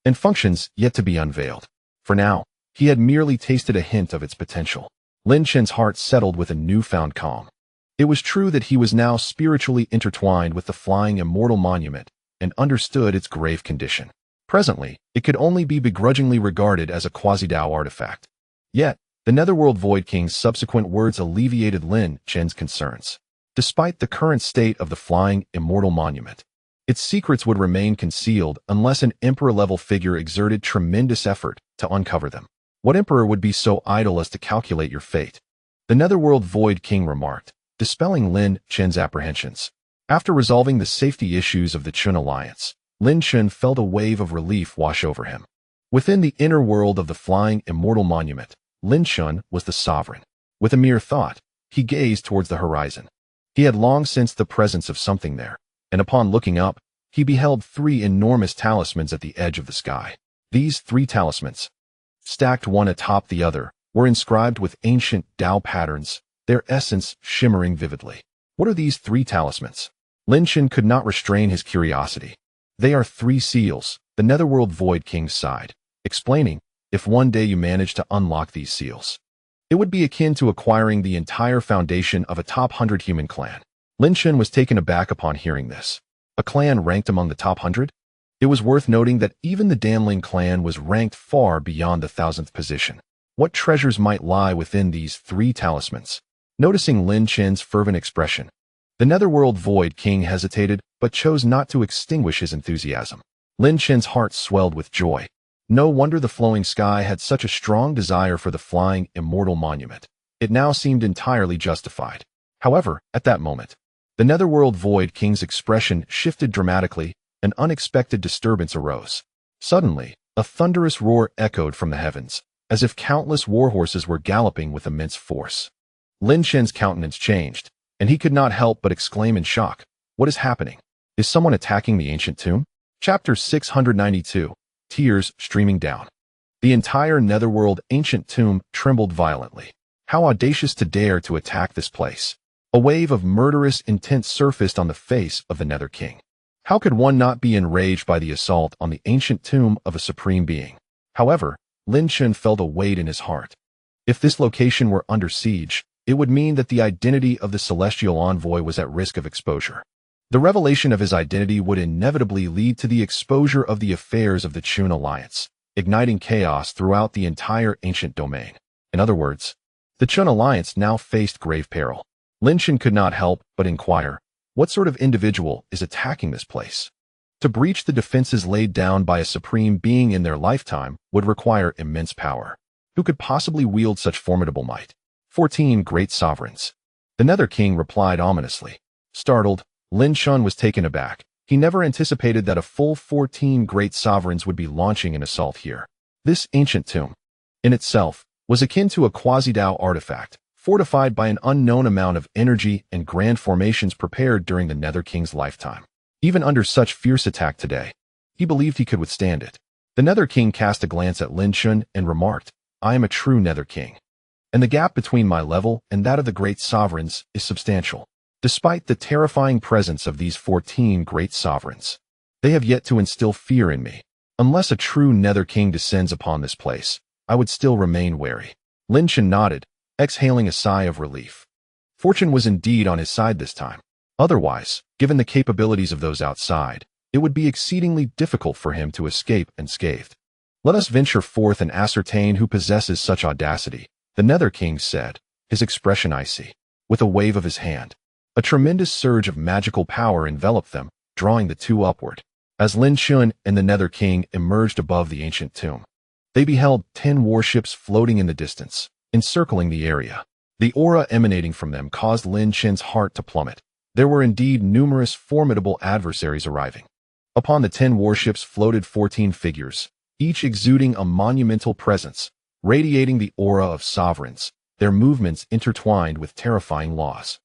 and functions yet to be unveiled. For now, he had merely tasted a hint of its potential." Lin Chen's heart settled with a newfound calm. It was true that he was now spiritually intertwined with the flying immortal monument and understood its grave condition. Presently, it could only be begrudgingly regarded as a quasi-Dao artifact. Yet, the Netherworld Void King's subsequent words alleviated Lin Chen's concerns. Despite the current state of the flying immortal monument, its secrets would remain concealed unless an emperor-level figure exerted tremendous effort to uncover them. What emperor would be so idle as to calculate your fate? The Netherworld Void King remarked, dispelling Lin Chen's apprehensions. After resolving the safety issues of the Chun alliance, Lin Chen felt a wave of relief wash over him. Within the inner world of the flying immortal monument, Lin Chen was the sovereign. With a mere thought, he gazed towards the horizon. He had long sensed the presence of something there, and upon looking up, he beheld 3 enormous talismans at the edge of the sky. These 3 talismans, stacked one atop the other, were inscribed with ancient Dao patterns, their essence shimmering vividly. What are these 3 talismans? Lin Chen could not restrain his curiosity. They are 3 seals, the Netherworld Void King sighed, explaining, if one day you manage to unlock these seals, it would be akin to acquiring the entire foundation of a top 100 human clan. Lin Chen was taken aback upon hearing this. A clan ranked among the top 100? It was worth noting that even the Danling clan was ranked far beyond the 1000th position. What treasures might lie within these 3 talismans? Noticing Lin Chen's fervent expression, the Netherworld Void King hesitated but chose not to extinguish his enthusiasm. Lin Chen's heart swelled with joy. No wonder the flowing sky had such a strong desire for the flying immortal monument. It now seemed entirely justified. However, at that moment, the Netherworld Void King's expression shifted dramatically. An unexpected disturbance arose. Suddenly, a thunderous roar echoed from the heavens, as if countless warhorses were galloping with immense force. Lin Chen's countenance changed, and he could not help but exclaim in shock, "What is happening? Is someone attacking the ancient tomb?" Chapter 692, Tears Streaming Down. The entire Netherworld ancient tomb trembled violently. How audacious to dare to attack this place! A wave of murderous intent surfaced on the face of the Nether King. How could one not be enraged by the assault on the ancient tomb of a supreme being? However, Lin Chen felt a weight in his heart. If this location were under siege, it would mean that the identity of the celestial envoy was at risk of exposure. The revelation of his identity would inevitably lead to the exposure of the affairs of the Chun alliance, igniting chaos throughout the entire ancient domain. In other words, the Chun alliance now faced grave peril. Lin Chen could not help but inquire, what sort of individual is attacking this place? To breach the defenses laid down by a supreme being in their lifetime would require immense power. Who could possibly wield such formidable might? 14 great sovereigns. The Nether King replied ominously. Startled, Lin Chen was taken aback. He never anticipated that a full 14 great sovereigns would be launching an assault here. This ancient tomb, in itself, was akin to a quasi-Dao artifact, fortified by an unknown amount of energy and grand formations prepared during the Nether King's lifetime. Even under such fierce attack today, he believed he could withstand it. The Nether King cast a glance at Lin Chen and remarked, I am a true Nether King, and the gap between my level and that of the great sovereigns is substantial. Despite the terrifying presence of these 14 great sovereigns, they have yet to instill fear in me. Unless a true Nether King descends upon this place, I would still remain wary. Lin Chen nodded, exhaling a sigh of relief. Fortune was indeed on his side this time. Otherwise, given the capabilities of those outside, it would be exceedingly difficult for him to escape unscathed. Let us venture forth and ascertain who possesses such audacity, the Nether King said, his expression icy. With a wave of his hand, a tremendous surge of magical power enveloped them, drawing the two upward. As Lin Chen and the Nether King emerged above the ancient tomb, they beheld 10 warships floating in the distance, encircling the area. The aura emanating from them caused Lin Chen's heart to plummet. There were indeed numerous formidable adversaries arriving. Upon the 10 warships floated 14 figures, each exuding a monumental presence, radiating the aura of sovereigns, their movements intertwined with terrifying laws.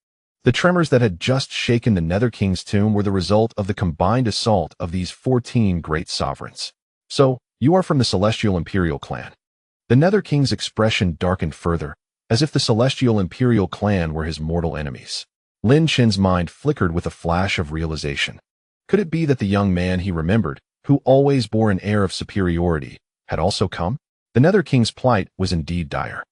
The tremors that had just shaken the Nether King's tomb were the result of the combined assault of these 14 great sovereigns. So, you are from the Celestial Imperial clan. The Nether King's expression darkened further, as if the Celestial Imperial clan were his mortal enemies. Lin Chen's mind flickered with a flash of realization. Could it be that the young man he remembered, who always bore an air of superiority, had also come? The Nether King's plight was indeed dire.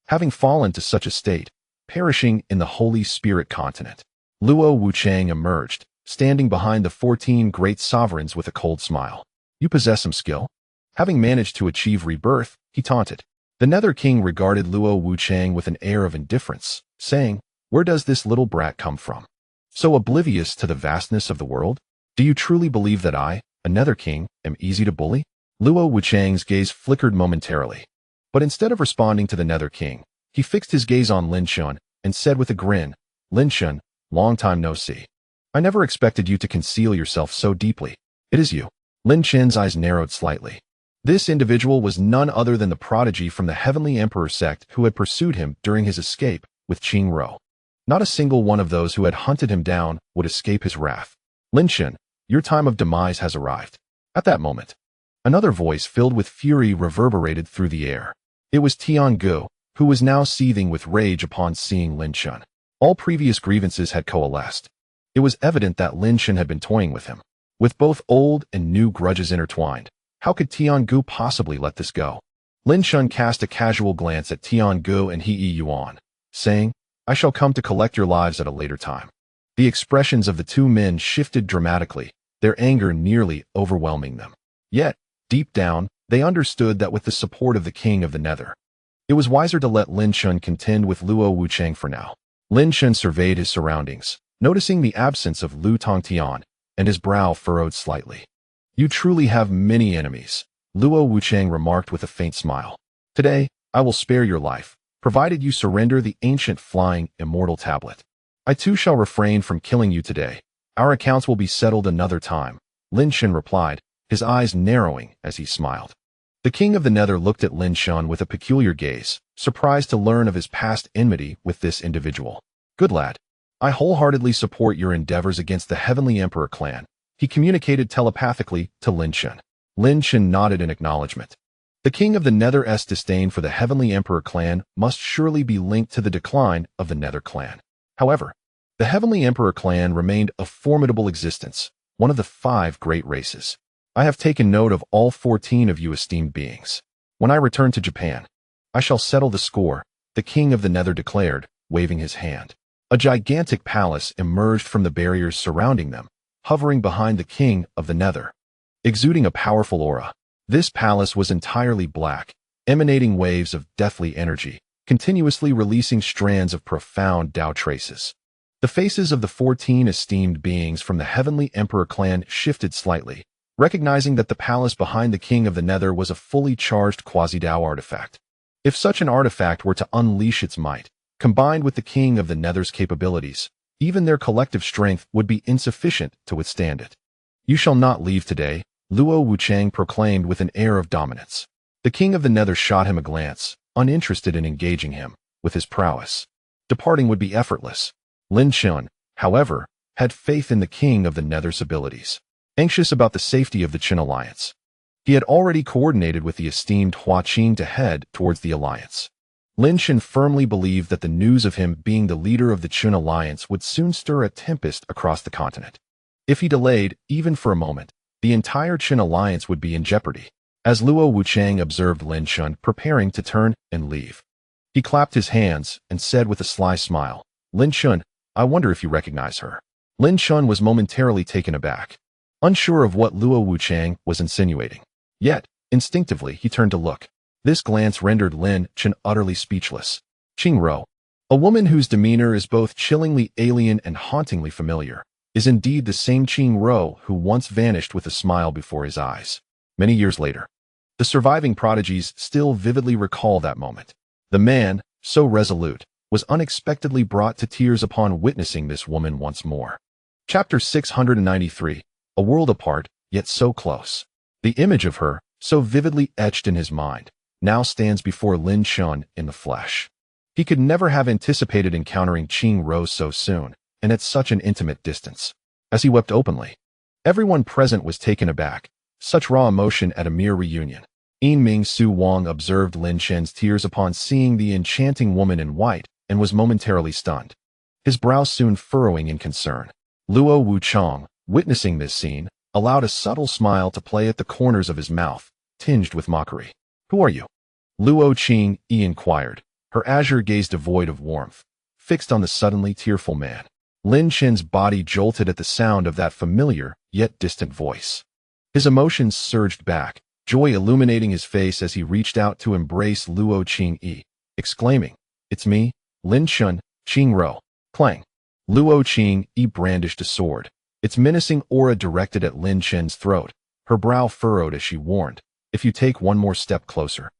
Having fallen to such a state, perishing in the Holy Spirit continent, Luo Wuchang emerged, standing behind the 14 great sovereigns with a cold smile. You possess some skill? Having managed to achieve rebirth, he taunted. The Nether King regarded Luo Wuchang with an air of indifference, saying, Where does this little brat come from? So oblivious to the vastness of the world? Do you truly believe that I, a Nether King, am easy to bully? Luo Wuchang's gaze flickered momentarily. But instead of responding to the Nether King, he fixed his gaze on Lin Chen and said with a grin, Lin Chen, long time no see. I never expected you to conceal yourself so deeply. It is you. Lin Chen's eyes narrowed slightly. This individual was none other than the prodigy from the Heavenly Emperor sect who had pursued him during his escape with Qing Ro. Not a single one of those who had hunted him down would escape his wrath. Lin Chen, your time of demise has arrived. At that moment, another voice filled with fury reverberated through the air. It was Tiangu, who was now seething with rage upon seeing Lin Chen. All previous grievances had coalesced. It was evident that Lin Chen had been toying with him. With both old and new grudges intertwined, how could Tiangu possibly let this go? Lin Chen cast a casual glance at Tiangu and He Yuan, saying, I shall come to collect your lives at a later time. The expressions of the two men shifted dramatically, their anger nearly overwhelming them. Yet, deep down, they understood that with the support of the King of the Nether, it was wiser to let Lin Chen contend with Luo Wuchang for now. Lin Chen surveyed his surroundings, noticing the absence of Lu Tongtian, and his brow furrowed slightly. You truly have many enemies, Luo Wuchang remarked with a faint smile. Today, I will spare your life, provided you surrender the ancient flying immortal tablet. I too shall refrain from killing you today. Our accounts will be settled another time, Lin Chen replied, his eyes narrowing as he smiled. The King of the Nether looked at Lin Chen with a peculiar gaze, surprised to learn of his past enmity with this individual. Good lad. I wholeheartedly support your endeavors against the Heavenly Emperor clan, he communicated telepathically to Lin Chen. Lin Chen nodded in acknowledgement. The King of the Nether's disdain for the Heavenly Emperor clan must surely be linked to the decline of the Nether clan. However, the Heavenly Emperor clan remained a formidable existence, one of the 5 great races. I have taken note of all 14 of you esteemed beings. When I return to Japan, I shall settle the score, the King of the Nether declared, waving his hand. A gigantic palace emerged from the barriers surrounding them, hovering behind the king of the Nether, exuding a powerful aura. This palace was entirely black, emanating waves of deathly energy, continuously releasing strands of profound Dao traces. The faces of the 14 esteemed beings from the Heavenly Emperor clan shifted slightly, recognizing that the palace behind the king of the Nether was a fully charged quasi-Dao artifact. If such an artifact were to unleash its might, combined with the king of the Nether's capabilities, even their collective strength would be insufficient to withstand it. "You shall not leave today," Luo Wuchang proclaimed with an air of dominance. The king of the Nether shot him a glance, uninterested in engaging him with his prowess. Departing would be effortless. Lin Chen, however, had faith in the king of the Nether's abilities. Anxious about the safety of the Qin alliance, he had already coordinated with the esteemed Hua Qing to head towards the alliance. Lin Chen firmly believed that the news of him being the leader of the Qin alliance would soon stir a tempest across the continent. If he delayed, even for a moment, the entire Qin alliance would be in jeopardy. As Luo Wuchang observed Lin Chen preparing to turn and leave, he clapped his hands and said with a sly smile, "Lin Chen, I wonder if you recognize her." Lin Chen was momentarily taken aback, unsure of what Luo Wuchang was insinuating. Yet, instinctively, he turned to look. This glance rendered Lin Chen utterly speechless. Qing Ro, a woman whose demeanor is both chillingly alien and hauntingly familiar, is indeed the same Qing Ro who once vanished with a smile before his eyes. Many years later, the surviving prodigies still vividly recall that moment. The man, so resolute, was unexpectedly brought to tears upon witnessing this woman once more. Chapter 693, A World Apart, Yet So Close. The image of her, so vividly etched in his mind, now stands before Lin Chen in the flesh. He could never have anticipated encountering Qing Ro so soon, and at such an intimate distance. As he wept openly, everyone present was taken aback. Such raw emotion at a mere reunion. Ming Su Wang observed Lin Chen's tears upon seeing the enchanting woman in white and was momentarily stunned, his brows soon furrowing in concern. Luo Wuchang, witnessing this scene, allowed a subtle smile to play at the corners of his mouth, tinged with mockery. "Who are you?" Luo Qing inquired, her azure gaze devoid of warmth, fixed on the suddenly tearful man. Lin Chen's body jolted at the sound of that familiar yet distant voice. His emotions surged back, joy illuminating his face as he reached out to embrace Luo Qing, exclaiming, "It's me, Lin Chen, Qing Ro." Clang. Luo Qing brandished a sword, its menacing aura directed at Lin Chen's throat, her brow furrowed as she warned, "If you take one more step closer,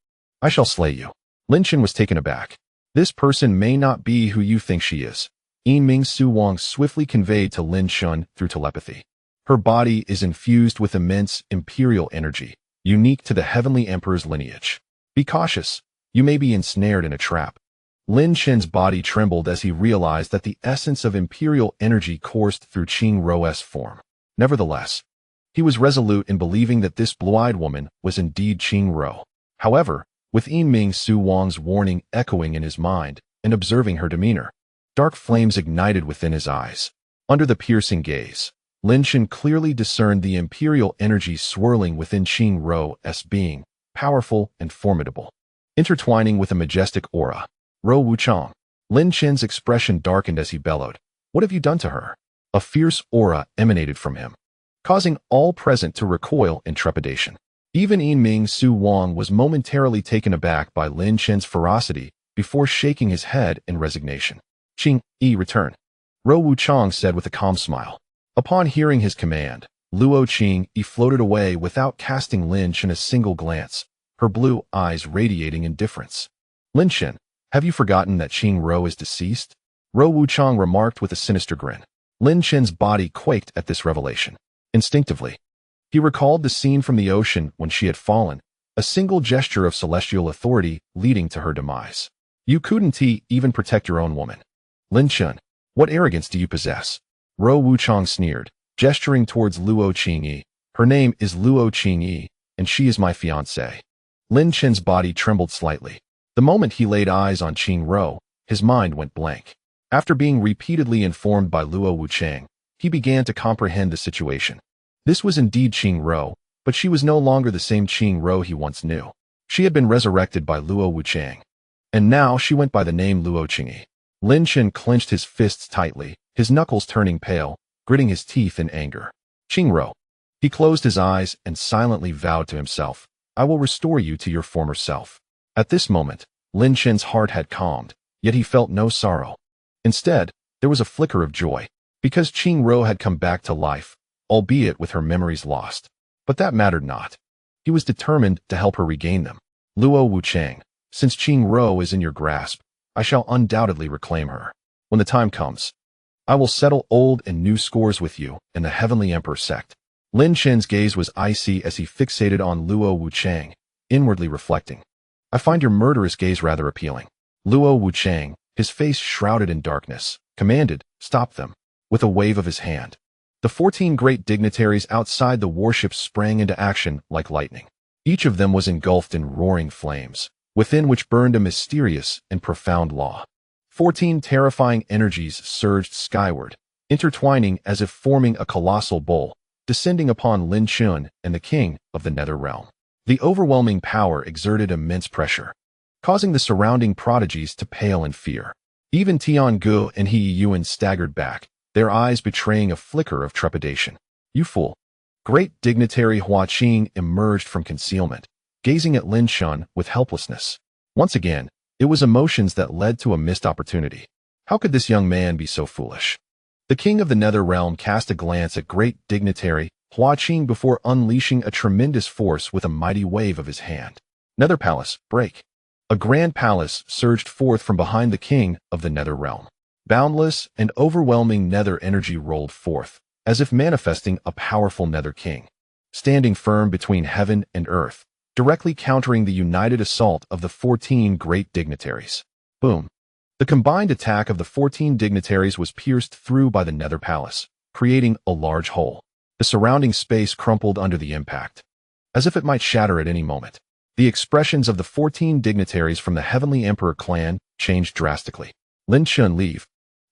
I shall slay you." Lin Chen was taken aback. "This person may not be who you think she is," Ming Su Wang swiftly conveyed to Lin Chen through telepathy. "Her body is infused with immense imperial energy, unique to the Heavenly Emperor's lineage. Be cautious, you may be ensnared in a trap." Lin Chen's body trembled as he realized that the essence of imperial energy coursed through Qing Ro's form. Nevertheless, he was resolute in believing that this blue-eyed woman was indeed Qing Ro. However, with Ming Su Wang's warning echoing in his mind and observing her demeanor, dark flames ignited within his eyes. Under the piercing gaze, Lin Chen clearly discerned the imperial energy swirling within Qing Ro's being, powerful and formidable, intertwining with a majestic aura. "Ro Wuchang." Lin Chen's expression darkened as he bellowed, "What have you done to her?" A fierce aura emanated from him, causing all present to recoil in trepidation. Even Ming Su Wang was momentarily taken aback by Lin Chen's ferocity before shaking his head in resignation. "Qing, return," Ro Wuchang said with a calm smile. Upon hearing his command, Luo Qing floated away without casting Lin Chen a single glance, her blue eyes radiating indifference. "Lin Chen, have you forgotten that Qing Ro is deceased?" Ro Wuchang remarked with a sinister grin. Lin Chen's body quaked at this revelation. Instinctively, he recalled the scene from the ocean when she had fallen, a single gesture of celestial authority leading to her demise. "You couldn't even protect your own woman. Lin Chen, what arrogance do you possess?" Ro Wuchang sneered, gesturing towards Luo Qing. "Her name is Luo Qing, and she is my fiancée." Lin Chen's body trembled slightly. The moment he laid eyes on Qing Ro, his mind went blank. After being repeatedly informed by Luo Wuchang, he began to comprehend the situation. This was indeed Qing Ro, but she was no longer the same Qing Ro he once knew. She had been resurrected by Luo Wuchang, and now she went by the name Luo Qing. Lin Chen clenched his fists tightly, his knuckles turning pale, gritting his teeth in anger. Qingro. He closed his eyes and silently vowed to himself, I will restore you to your former self. At this moment, Lin Chen's heart had calmed, yet he felt no sorrow. Instead, there was a flicker of joy, because Qingro had come back to life, albeit with her memories lost. But that mattered not. He was determined to help her regain them. Luo Wuchang, since Qingro is in your grasp, I shall undoubtedly reclaim her. When the time comes, I will settle old and new scores with you and the Heavenly Emperor sect. Lin Chen's gaze was icy as he fixated on Luo Wuchang, inwardly reflecting. I find your murderous gaze rather appealing. Luo Wuchang, his face shrouded in darkness, commanded, stop them, with a wave of his hand. The 14 great dignitaries outside the warships sprang into action like lightning. Each of them was engulfed in roaring flames, within which burned a mysterious and profound law. 14 terrifying energies surged skyward, intertwining as if forming a colossal bowl, descending upon Lin Chen and the king of the Nether Realm. The overwhelming power exerted immense pressure, causing the surrounding prodigies to pale in fear. Even Tiangu and He Yuan staggered back, their eyes betraying a flicker of trepidation. You fool! Great dignitary Hua Qing emerged from concealment, gazing at Lin Chen with helplessness. Once again, it was emotions that led to a missed opportunity. How could this young man be so foolish? The king of the Nether Realm cast a glance at great dignitary Hua Qing before unleashing a tremendous force with a mighty wave of his hand. Nether Palace, break! A grand palace surged forth from behind the king of the Nether Realm. Boundless and overwhelming nether energy rolled forth, as if manifesting a powerful nether king, standing firm between heaven and earth, directly countering the united assault of the 14 great dignitaries. Boom! The combined attack of the 14 dignitaries was pierced through by the Nether Palace, creating a large hole. The surrounding space crumpled under the impact, as if it might shatter at any moment. The expressions of the 14 dignitaries from the Heavenly Emperor clan changed drastically. Lin Chen, leave!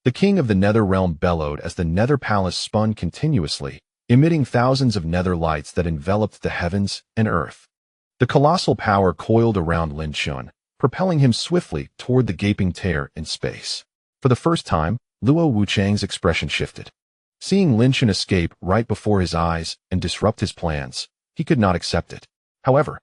The king of the Nether Realm bellowed as the Nether Palace spun continuously, emitting thousands of nether lights that enveloped the heavens and earth. The colossal power coiled around Lin Chen, propelling him swiftly toward the gaping tear in space. For the first time, Luo Wuchang's expression shifted. Seeing Lin Chen escape right before his eyes and disrupt his plans, he could not accept it. However,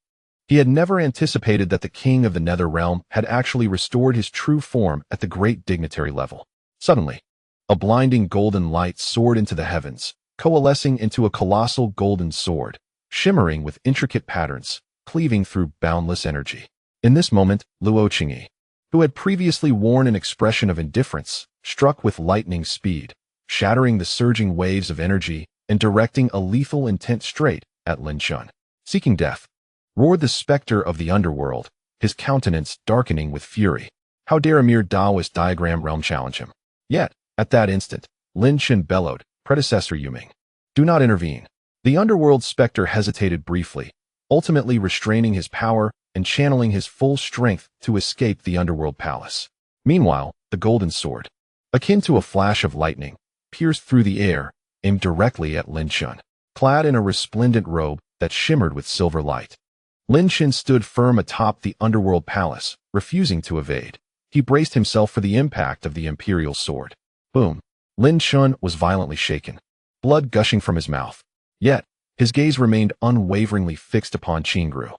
he had never anticipated that the king of the Nether Realm had actually restored his true form at the great dignitary level. Suddenly, a blinding golden light soared into the heavens, coalescing into a colossal golden sword, shimmering with intricate patterns, cleaving through boundless energy. In this moment, Luo Qingyi, who had previously worn an expression of indifference, struck with lightning speed, shattering the surging waves of energy and directing a lethal intent straight at Lin Chen. Seeking death, roared the specter of the underworld, his countenance darkening with fury. How dare a mere Taoist diagram realm challenge him? Yet, at that instant, Lin Chen bellowed, Predecessor Yuming, do not intervene. The underworld specter hesitated briefly, ultimately restraining his power and channeling his full strength to escape the underworld palace. Meanwhile, the golden sword, akin to a flash of lightning, pierced through the air, aimed directly at Lin Chen, clad in a resplendent robe that shimmered with silver light. Lin Chen stood firm atop the underworld palace, refusing to evade. He braced himself for the impact of the imperial sword. Boom! Lin Chen was violently shaken, blood gushing from his mouth. Yet, his gaze remained unwaveringly fixed upon Qingru.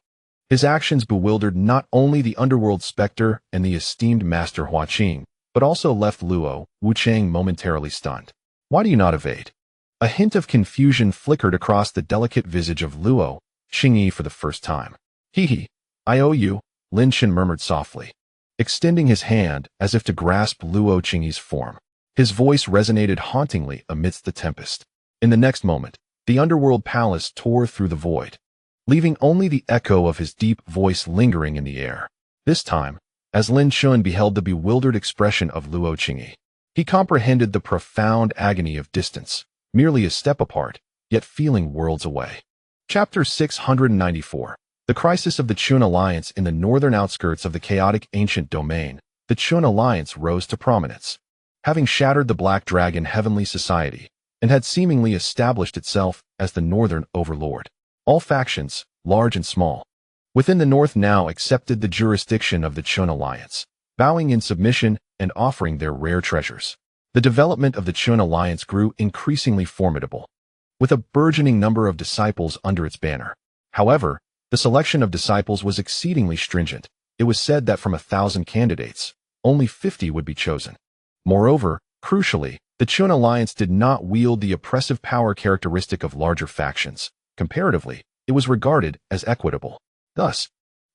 His actions bewildered not only the underworld specter and the esteemed master Hua Qing, but also left Luo Wuchang momentarily stunned. Why do you not evade? A hint of confusion flickered across the delicate visage of Luo Qingyi for the first time. Hee, I owe you, Lin Chen murmured softly, extending his hand as if to grasp Luo Qingyi's form. His voice resonated hauntingly amidst the tempest. In the next moment, the underworld palace tore through the void, leaving only the echo of his deep voice lingering in the air. This time, as Lin Chen beheld the bewildered expression of Luo Qingyi, he comprehended the profound agony of distance, merely a step apart, yet feeling worlds away. Chapter 694. The crisis of the Chun Alliance. In the northern outskirts of the chaotic ancient domain, the Chun Alliance rose to prominence. Having shattered the Black Dragon Heavenly Society, and had seemingly established itself as the northern overlord. All factions, large and small, within the north now accepted the jurisdiction of the Chun Alliance, bowing in submission and offering their rare treasures. The development of the Chun alliance grew increasingly formidable, with a burgeoning number of disciples under its banner. However, the selection of disciples was exceedingly stringent. It was said that from 1,000 candidates, only 50 would be chosen. Moreover, crucially, the Chun alliance did not wield the oppressive power characteristic of larger factions. Comparatively, it was regarded as equitable. Thus,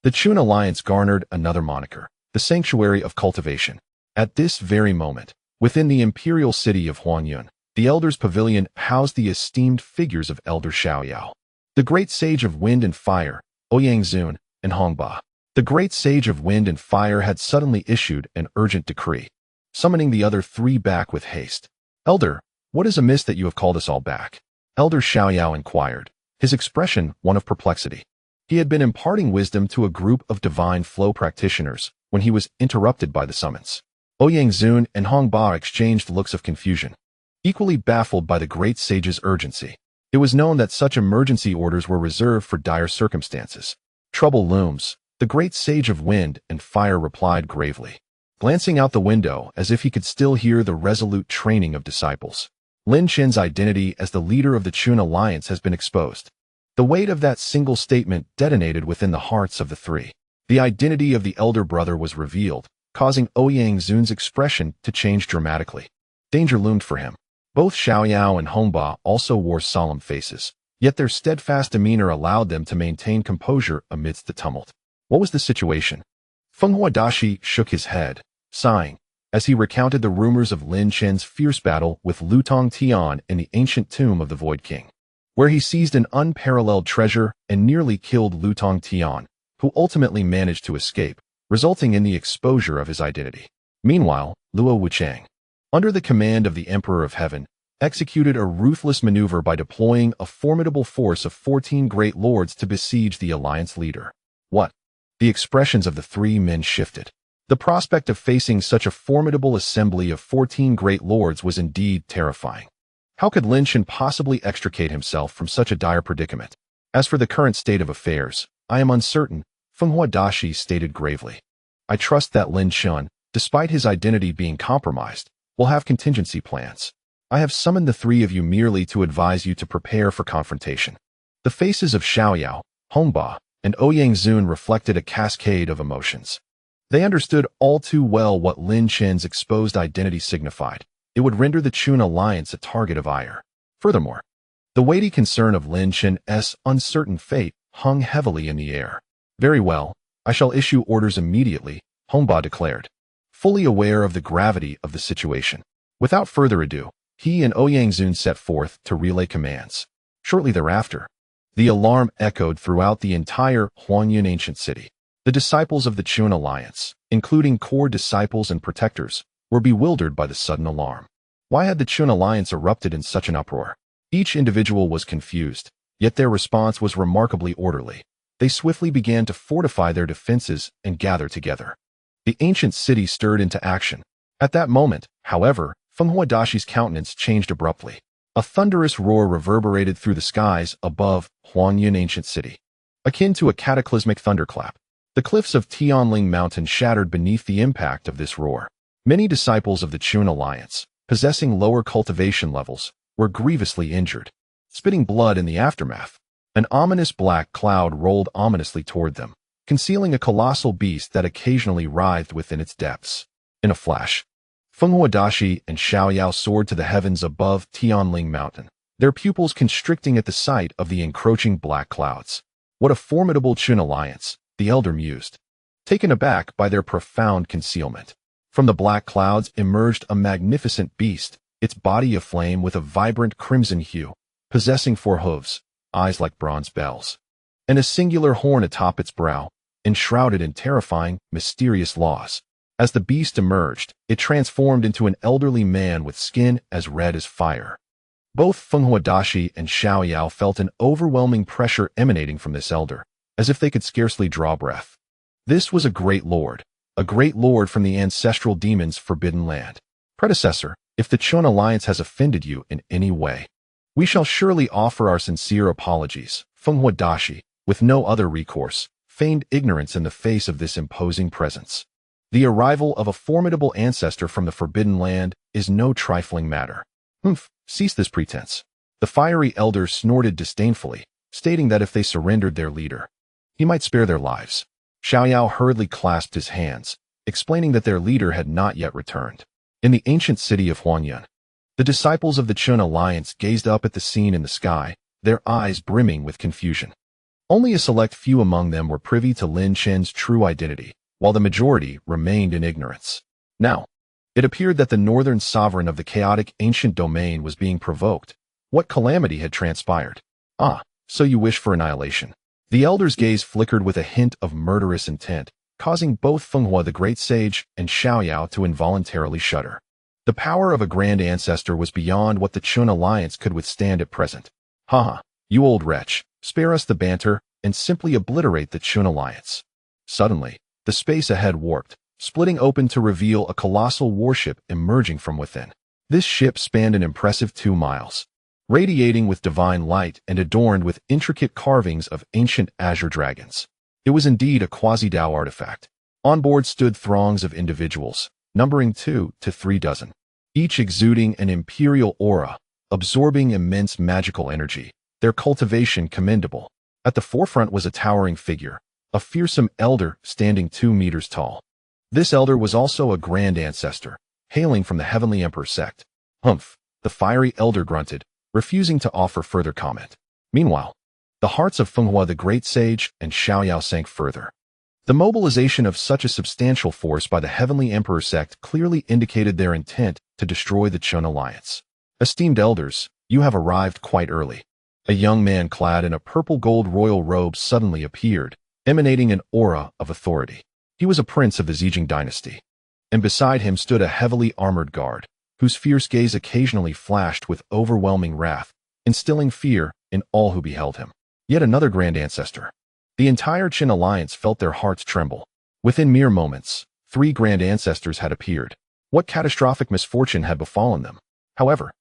the Chun alliance garnered another moniker, the Sanctuary of Cultivation. At this very moment, within the imperial city of Huanyun, the Elder's Pavilion housed the esteemed figures of Elder Xiaoyao, the great sage of wind and fire, Ouyang Zun, and Hongba. The great sage of wind and fire had suddenly issued an urgent decree, summoning the other three back with haste. Elder, what is amiss that you have called us all back? Elder Xiaoyao inquired, his expression one of perplexity. He had been imparting wisdom to a group of divine flow practitioners when he was interrupted by the summons. Ouyang Zun and Hongba exchanged looks of confusion, equally baffled by the great sage's urgency. It was known that such emergency orders were reserved for dire circumstances. Trouble looms, the great sage of wind and fire replied gravely, glancing out the window as if he could still hear the resolute training of disciples. Lin Chen's identity as the leader of the Chun alliance has been exposed. The weight of that single statement detonated within the hearts of the three. The identity of the elder brother was revealed, causing Ouyang Zun's expression to change dramatically. Danger loomed for him. Both Xiaoyao and Hongba also wore solemn faces, yet their steadfast demeanor allowed them to maintain composure amidst the tumult. What was the situation? Feng Huadashi shook his head, sighing, as he recounted the rumors of Lin Chen's fierce battle with Lutong Tian in the ancient tomb of the Void King, where he seized an unparalleled treasure and nearly killed Lutong Tian, who ultimately managed to escape, resulting in the exposure of his identity. Meanwhile, Luo Wuchang, under the command of the Emperor of Heaven, executed a ruthless maneuver by deploying a formidable force of 14 great lords to besiege the alliance leader. What? The expressions of the three men shifted. The prospect of facing such a formidable assembly of 14 great lords was indeed terrifying. How could Lin Chen possibly extricate himself from such a dire predicament? As for the current state of affairs, I am uncertain, Feng Huadashi stated gravely. I trust that Lin Chen, despite his identity being compromised, will have contingency plans. I have summoned the three of you merely to advise you to prepare for confrontation. The faces of Xiaoyao, Hongba, and Ouyang Zun reflected a cascade of emotions. They understood all too well what Lin Chen's exposed identity signified. It would render the Chun alliance a target of ire. Furthermore, the weighty concern of Lin Chen's uncertain fate hung heavily in the air. Very well, I shall issue orders immediately, Hongba declared, fully aware of the gravity of the situation. Without further ado, he and Ouyang Zun set forth to relay commands. Shortly thereafter, the alarm echoed throughout the entire Huanyun ancient city. The disciples of the Chun alliance, including core disciples and protectors, were bewildered by the sudden alarm. Why had the Chun alliance erupted in such an uproar? Each individual was confused, yet their response was remarkably orderly. They swiftly began to fortify their defenses and gather together. The ancient city stirred into action. At that moment, however, Feng Huadashi's countenance changed abruptly. A thunderous roar reverberated through the skies above Huanyun ancient city, akin to a cataclysmic thunderclap. The cliffs of Tianling Mountain shattered beneath the impact of this roar. Many disciples of the Chun alliance, possessing lower cultivation levels, were grievously injured. Spitting blood in the aftermath, an ominous black cloud rolled ominously toward them, concealing a colossal beast that occasionally writhed within its depths. In a flash, Feng Huadashi and Xiaoyao soared to the heavens above Tianling Mountain, their pupils constricting at the sight of the encroaching black clouds. What a formidable Chun alliance, the elder mused, taken aback by their profound concealment. From the black clouds emerged a magnificent beast, its body aflame with a vibrant crimson hue, possessing 4 hooves, eyes like bronze bells, and a singular horn atop its brow, enshrouded in terrifying, mysterious laws. As the beast emerged, it transformed into an elderly man with skin as red as fire. Both Feng Huadashi and Xiaoyao felt an overwhelming pressure emanating from this elder, as if they could scarcely draw breath. This was a great lord from the ancestral demon's forbidden land. Predecessor, if the Chun alliance has offended you in any way, we shall surely offer our sincere apologies. Feng Huadashi, with no other recourse, feigned ignorance in the face of this imposing presence. The arrival of a formidable ancestor from the Forbidden Land is no trifling matter. Cease this pretense. The fiery elder snorted disdainfully, stating that if they surrendered their leader, he might spare their lives. Xiaoyao hurriedly clasped his hands, explaining that their leader had not yet returned. In the ancient city of Huanyan, the disciples of the Chun Alliance gazed up at the scene in the sky, their eyes brimming with confusion. Only a select few among them were privy to Lin Chen's true identity, while the majority remained in ignorance. Now, it appeared that the northern sovereign of the chaotic ancient domain was being provoked. What calamity had transpired? So you wish for annihilation. The elder's gaze flickered with a hint of murderous intent, causing both Fenghua the Great Sage and Xiaoyao to involuntarily shudder. The power of a grand ancestor was beyond what the Chun Alliance could withstand at present. You old wretch, spare us the banter and simply obliterate the Chun Alliance. Suddenly, the space ahead warped, splitting open to reveal a colossal warship emerging from within. This ship spanned an impressive 2 miles, radiating with divine light and adorned with intricate carvings of ancient azure dragons. It was indeed a quasi-Dao artifact. On board stood throngs of individuals, numbering 2 to 3 dozen, each exuding an imperial aura, absorbing immense magical energy, their cultivation commendable. At the forefront was a towering figure, a fearsome elder standing 2 meters tall. This elder was also a grand ancestor, hailing from the Heavenly Emperor sect. The fiery elder grunted, refusing to offer further comment. Meanwhile, the hearts of Fenghua the Great Sage and Xiaoyao sank further. The mobilization of such a substantial force by the Heavenly Emperor sect clearly indicated their intent to destroy the Chun Alliance. Esteemed elders, you have arrived quite early. A young man clad in a purple-gold royal robe suddenly appeared, emanating an aura of authority. He was a prince of the Zijing dynasty, and beside him stood a heavily armored guard, whose fierce gaze occasionally flashed with overwhelming wrath, instilling fear in all who beheld him. Yet another grand ancestor. The entire Qin Alliance felt their hearts tremble. Within mere moments, 3 grand ancestors had appeared. What catastrophic misfortune had befallen them? However,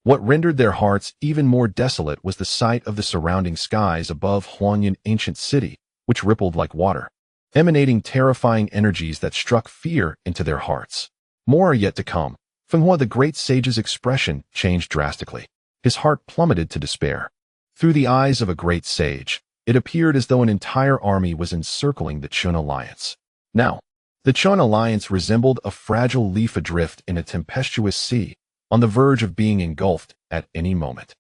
what rendered their hearts even more desolate was the sight of the surrounding skies above Huanyan ancient city, which rippled like water, emanating terrifying energies that struck fear into their hearts. More are yet to come. Fenghua the Great Sage's expression changed drastically. His heart plummeted to despair. Through the eyes of a great sage, it appeared as though an entire army was encircling the Chun Alliance. Now, the Chun Alliance resembled a fragile leaf adrift in a tempestuous sea, on the verge of being engulfed at any moment.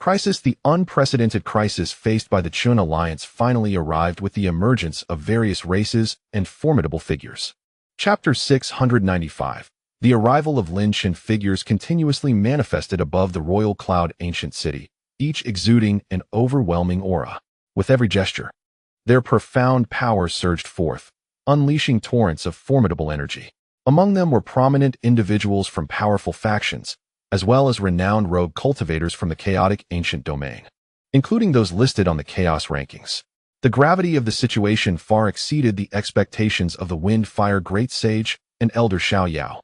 The unprecedented crisis faced by the Chun Alliance finally arrived with the emergence of various races and formidable figures. Chapter 695. The arrival of Lin Chen figures continuously manifested above the royal cloud ancient city, each exuding an overwhelming aura. With every gesture, their profound power surged forth, unleashing torrents of formidable energy. Among them were prominent individuals from powerful factions, as well as renowned rogue cultivators from the chaotic ancient domain, including those listed on the chaos rankings. The gravity of the situation far exceeded the expectations of the Wind-Fire Great Sage and Elder Xiaoyao.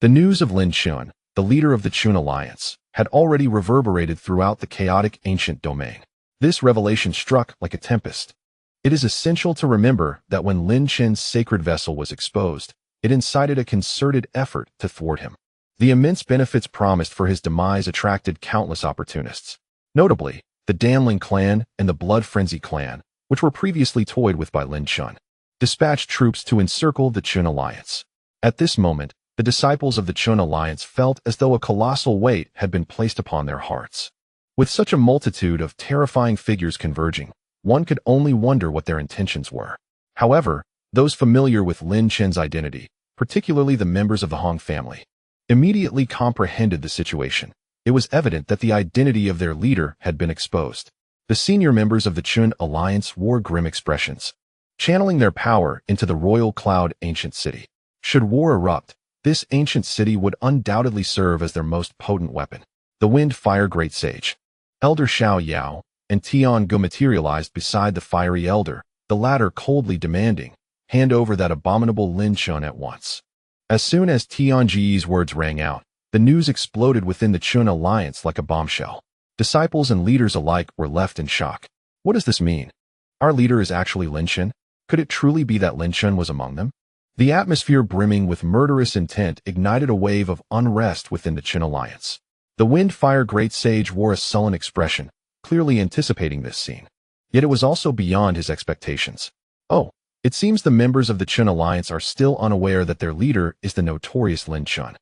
The news of Lin Chen, the leader of the Chun Alliance, had already reverberated throughout the chaotic ancient domain. This revelation struck like a tempest. It is essential to remember that when Lin Chen's sacred vessel was exposed, it incited a concerted effort to thwart him. The immense benefits promised for his demise attracted countless opportunists. Notably, the Danling clan and the Blood Frenzy clan, which were previously toyed with by Lin Chen, dispatched troops to encircle the Chun Alliance. At this moment, the disciples of the Chun Alliance felt as though a colossal weight had been placed upon their hearts. With such a multitude of terrifying figures converging, one could only wonder what their intentions were. However, those familiar with Lin Chen's identity, particularly the members of the Hong family, immediately comprehended the situation. It was evident that the identity of their leader had been exposed. The senior members of the Chun Alliance wore grim expressions, channeling their power into the royal cloud ancient city. Should war erupt, this ancient city would undoubtedly serve as their most potent weapon. The Wind-Fire Great Sage, Elder Xiaoyao, and Tian-Gu materialized beside the fiery elder, the latter coldly demanding, "Hand over that abominable Lin Chen at once." As soon as Tianji's words rang out, the news exploded within the Chun Alliance like a bombshell. Disciples and leaders alike were left in shock. What does this mean? Our leader is actually Lin Chen? Could it truly be that Lin Chen was among them? The atmosphere brimming with murderous intent ignited a wave of unrest within the Qin alliance. The Wind-Fire Great Sage wore a sullen expression, clearly anticipating this scene. Yet it was also beyond his expectations. Oh, it seems the members of the Qin alliance are still unaware that their leader is the notorious Lin Chen,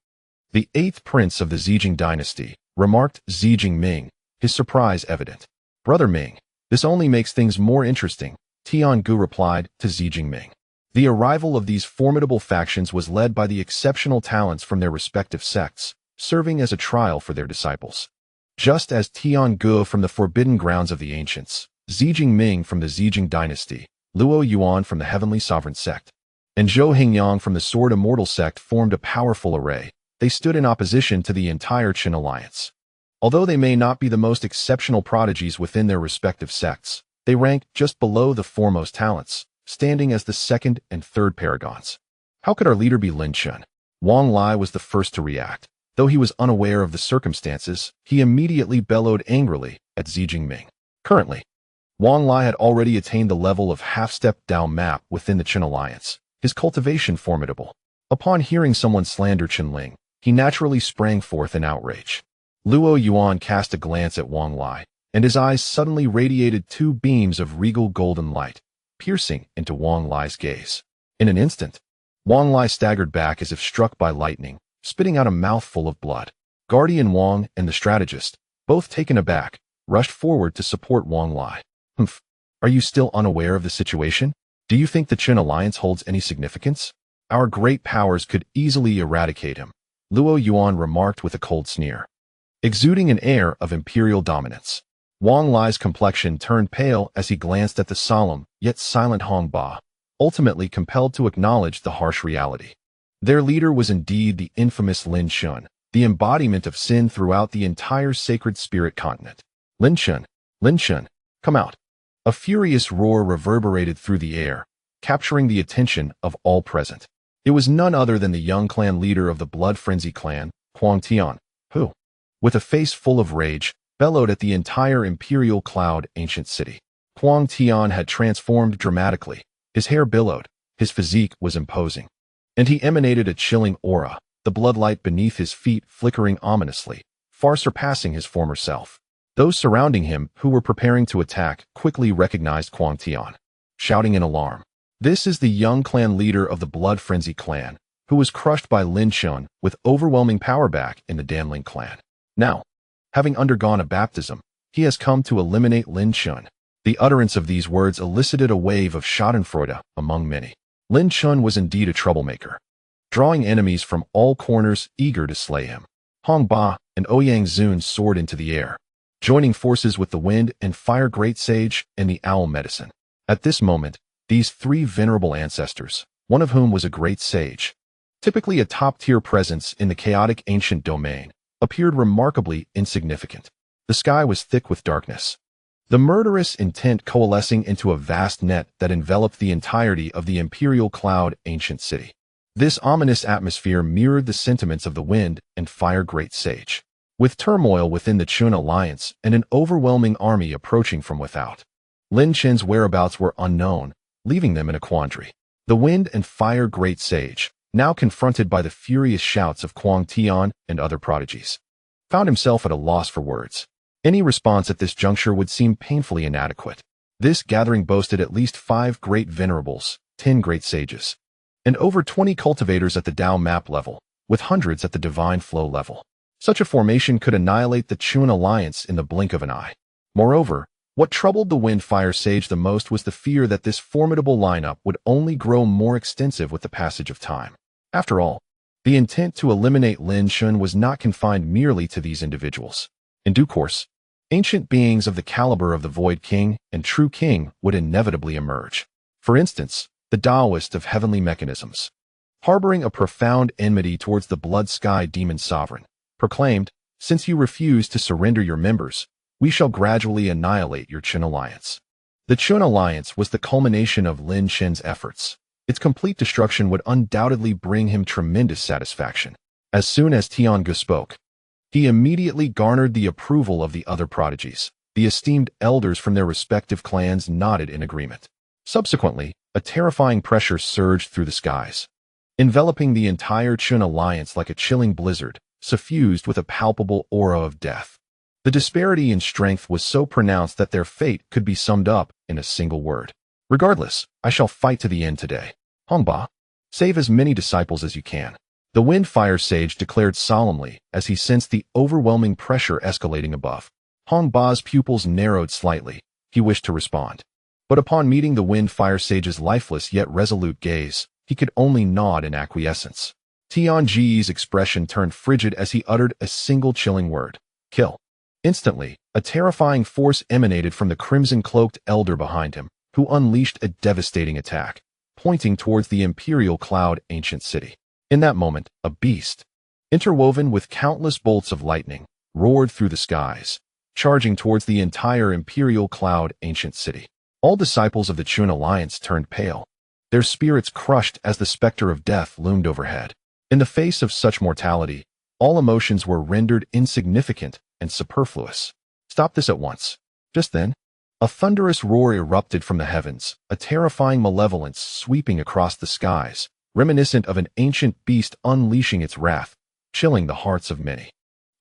the 8th prince of the Zijing dynasty, remarked Xi Jinping, his surprise evident. Brother Ming, this only makes things more interesting, Tiangu replied to Xi Jinping. The arrival of these formidable factions was led by the exceptional talents from their respective sects, serving as a trial for their disciples. Just as Tiangu from the forbidden grounds of the ancients, Xi Jinping from the Zijing dynasty, Luo Yuan from the heavenly sovereign sect, and Zhou Hingyang from the sword immortal sect formed a powerful array, they stood in opposition to the entire Qin alliance. Although they may not be the most exceptional prodigies within their respective sects, they rank just below the foremost talents, standing as the second and third paragons. How could our leader be Lin Chen? Wang Lai was the first to react. Though he was unaware of the circumstances, he immediately bellowed angrily at Xi Jinping. Currently, Wang Lai had already attained the level of half-step Dao map within the Qin alliance, his cultivation formidable. Upon hearing someone slander Qinling, he naturally sprang forth in outrage. Luo Yuan cast a glance at Wang Lai, and his eyes suddenly radiated two beams of regal golden light, piercing into Wang Lai's gaze. In an instant, Wang Lai staggered back as if struck by lightning, spitting out a mouthful of blood. Guardian Wang and the strategist, both taken aback, rushed forward to support Wang Lai. Humph, are you still unaware of the situation? Do you think the Qin alliance holds any significance? Our great powers could easily eradicate him, Luo Yuan remarked with a cold sneer. Exuding an air of imperial dominance, Wang Lai's complexion turned pale as he glanced at the solemn, yet silent Hong Ba, ultimately compelled to acknowledge the harsh reality. Their leader was indeed the infamous Lin Chen, the embodiment of sin throughout the entire sacred spirit continent. Lin Chen, come out. A furious roar reverberated through the air, capturing the attention of all present. It was none other than the young clan leader of the Blood Frenzy clan, Huang Tian, who, with a face full of rage, bellowed at the entire imperial cloud ancient city. Huang Tian had transformed dramatically. His hair billowed, his physique was imposing, and he emanated a chilling aura, the bloodlight beneath his feet flickering ominously, far surpassing his former self. Those surrounding him, who were preparing to attack, quickly recognized Huang Tian, shouting in alarm. This is the young clan leader of the Blood Frenzy clan, who was crushed by Lin Chen with overwhelming power back in the Danling clan. Now, having undergone a baptism, he has come to eliminate Lin Chen. The utterance of these words elicited a wave of schadenfreude among many. Lin Chen was indeed a troublemaker, drawing enemies from all corners eager to slay him. Hong Ba and Ouyang Zun soared into the air, joining forces with the Wind and Fire Great Sage and the Owl Medicine. At this moment, these three venerable ancestors, one of whom was a great sage, typically a top-tier presence in the chaotic ancient domain, appeared remarkably insignificant. The sky was thick with darkness, the murderous intent coalescing into a vast net that enveloped the entirety of the imperial cloud ancient city. This ominous atmosphere mirrored the sentiments of the Wind and Fire Great Sage. With turmoil within the Qin alliance and an overwhelming army approaching from without, Lin Chen's whereabouts were unknown, leaving them in a quandary. The Wind and Fire Great Sage, now confronted by the furious shouts of Huang Tian and other prodigies, found himself at a loss for words. Any response at this juncture would seem painfully inadequate. This gathering boasted at least 5 great venerables, 10 great sages, and over 20 cultivators at the Dao map level, with hundreds at the divine flow level. Such a formation could annihilate the Qin alliance in the blink of an eye. Moreover, what troubled the Wind-Fire Sage the most was the fear that this formidable lineup would only grow more extensive with the passage of time. After all, the intent to eliminate Lin Chen was not confined merely to these individuals. In due course, ancient beings of the caliber of the Void King and True King would inevitably emerge. For instance, the Taoist of heavenly mechanisms, harboring a profound enmity towards the Blood Sky Demon Sovereign, proclaimed, "Since you refuse to surrender your members, we shall gradually annihilate your Qin alliance." The Qin alliance was the culmination of Lin Chen's efforts. Its complete destruction would undoubtedly bring him tremendous satisfaction. As soon as Tiangu spoke, he immediately garnered the approval of the other prodigies. The esteemed elders from their respective clans nodded in agreement. Subsequently, a terrifying pressure surged through the skies. enveloping the entire Chun alliance like a chilling blizzard, suffused with a palpable aura of death. The disparity in strength was so pronounced that their fate could be summed up in a single word. Regardless, I shall fight to the end today. Hongba, save as many disciples as you can. The Wind Fire Sage declared solemnly as he sensed the overwhelming pressure escalating above. Hongba's pupils narrowed slightly. He wished to respond. But upon meeting the Wind Fire Sage's lifeless yet resolute gaze, he could only nod in acquiescence. Tianji's expression turned frigid as he uttered a single chilling word. Kill. Instantly, a terrifying force emanated from the crimson-cloaked elder behind him, who unleashed a devastating attack, pointing towards the Imperial Cloud ancient city. In that moment, a beast, interwoven with countless bolts of lightning, roared through the skies, charging towards the entire Imperial Cloud ancient city. All disciples of the Chun Alliance turned pale, their spirits crushed as the specter of death loomed overhead. In the face of such mortality, all emotions were rendered insignificant and superfluous. Stop this at once. Just then, a thunderous roar erupted from the heavens, a terrifying malevolence sweeping across the skies, reminiscent of an ancient beast unleashing its wrath, chilling the hearts of many.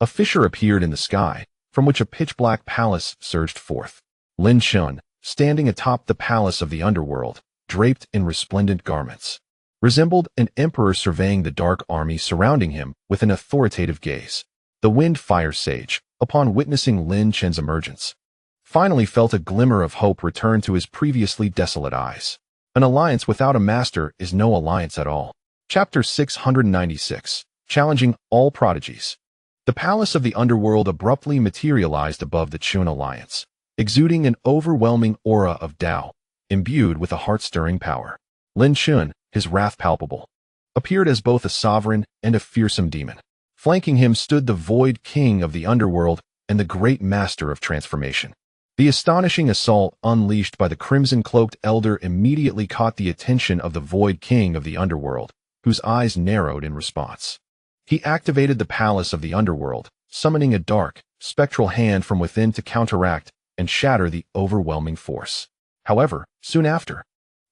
A fissure appeared in the sky, from which a pitch-black palace surged forth. Lin Chen, standing atop the palace of the underworld, draped in resplendent garments, resembled an emperor surveying the dark army surrounding him with an authoritative gaze. The Wind Fire Sage, upon witnessing Lin Chen's emergence, finally felt a glimmer of hope return to his previously desolate eyes. An alliance without a master is no alliance at all. Chapter 696, Challenging All Prodigies. The palace of the underworld abruptly materialized above the Chun Alliance, exuding an overwhelming aura of Dao, imbued with a heart-stirring power. Lin Chen, his wrath palpable, appeared as both a sovereign and a fearsome demon. Flanking him stood the Void King of the underworld and the Great Master of Transformation. The astonishing assault unleashed by the crimson-cloaked elder immediately caught the attention of the Void King of the underworld, whose eyes narrowed in response. He activated the palace of the underworld, summoning a dark, spectral hand from within to counteract and shatter the overwhelming force. However, soon after,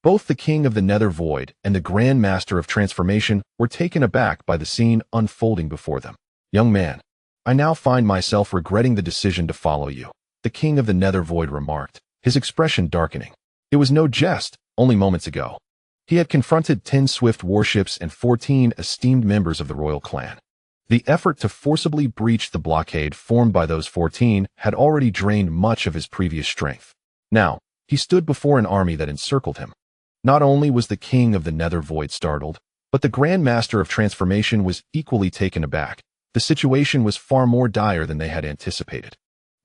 both the King of the Nether Void and the Grand Master of Transformation were taken aback by the scene unfolding before them. Young man, I now find myself regretting the decision to follow you, the King of the Nether Void remarked, his expression darkening. It was no jest. Only moments ago, he had confronted 10 swift warships and 14 esteemed members of the royal clan. The effort to forcibly breach the blockade formed by those 14 had already drained much of his previous strength. Now, he stood before an army that encircled him. Not only was the King of the Nether Void startled, but the Grand Master of Transformation was equally taken aback. The situation was far more dire than they had anticipated.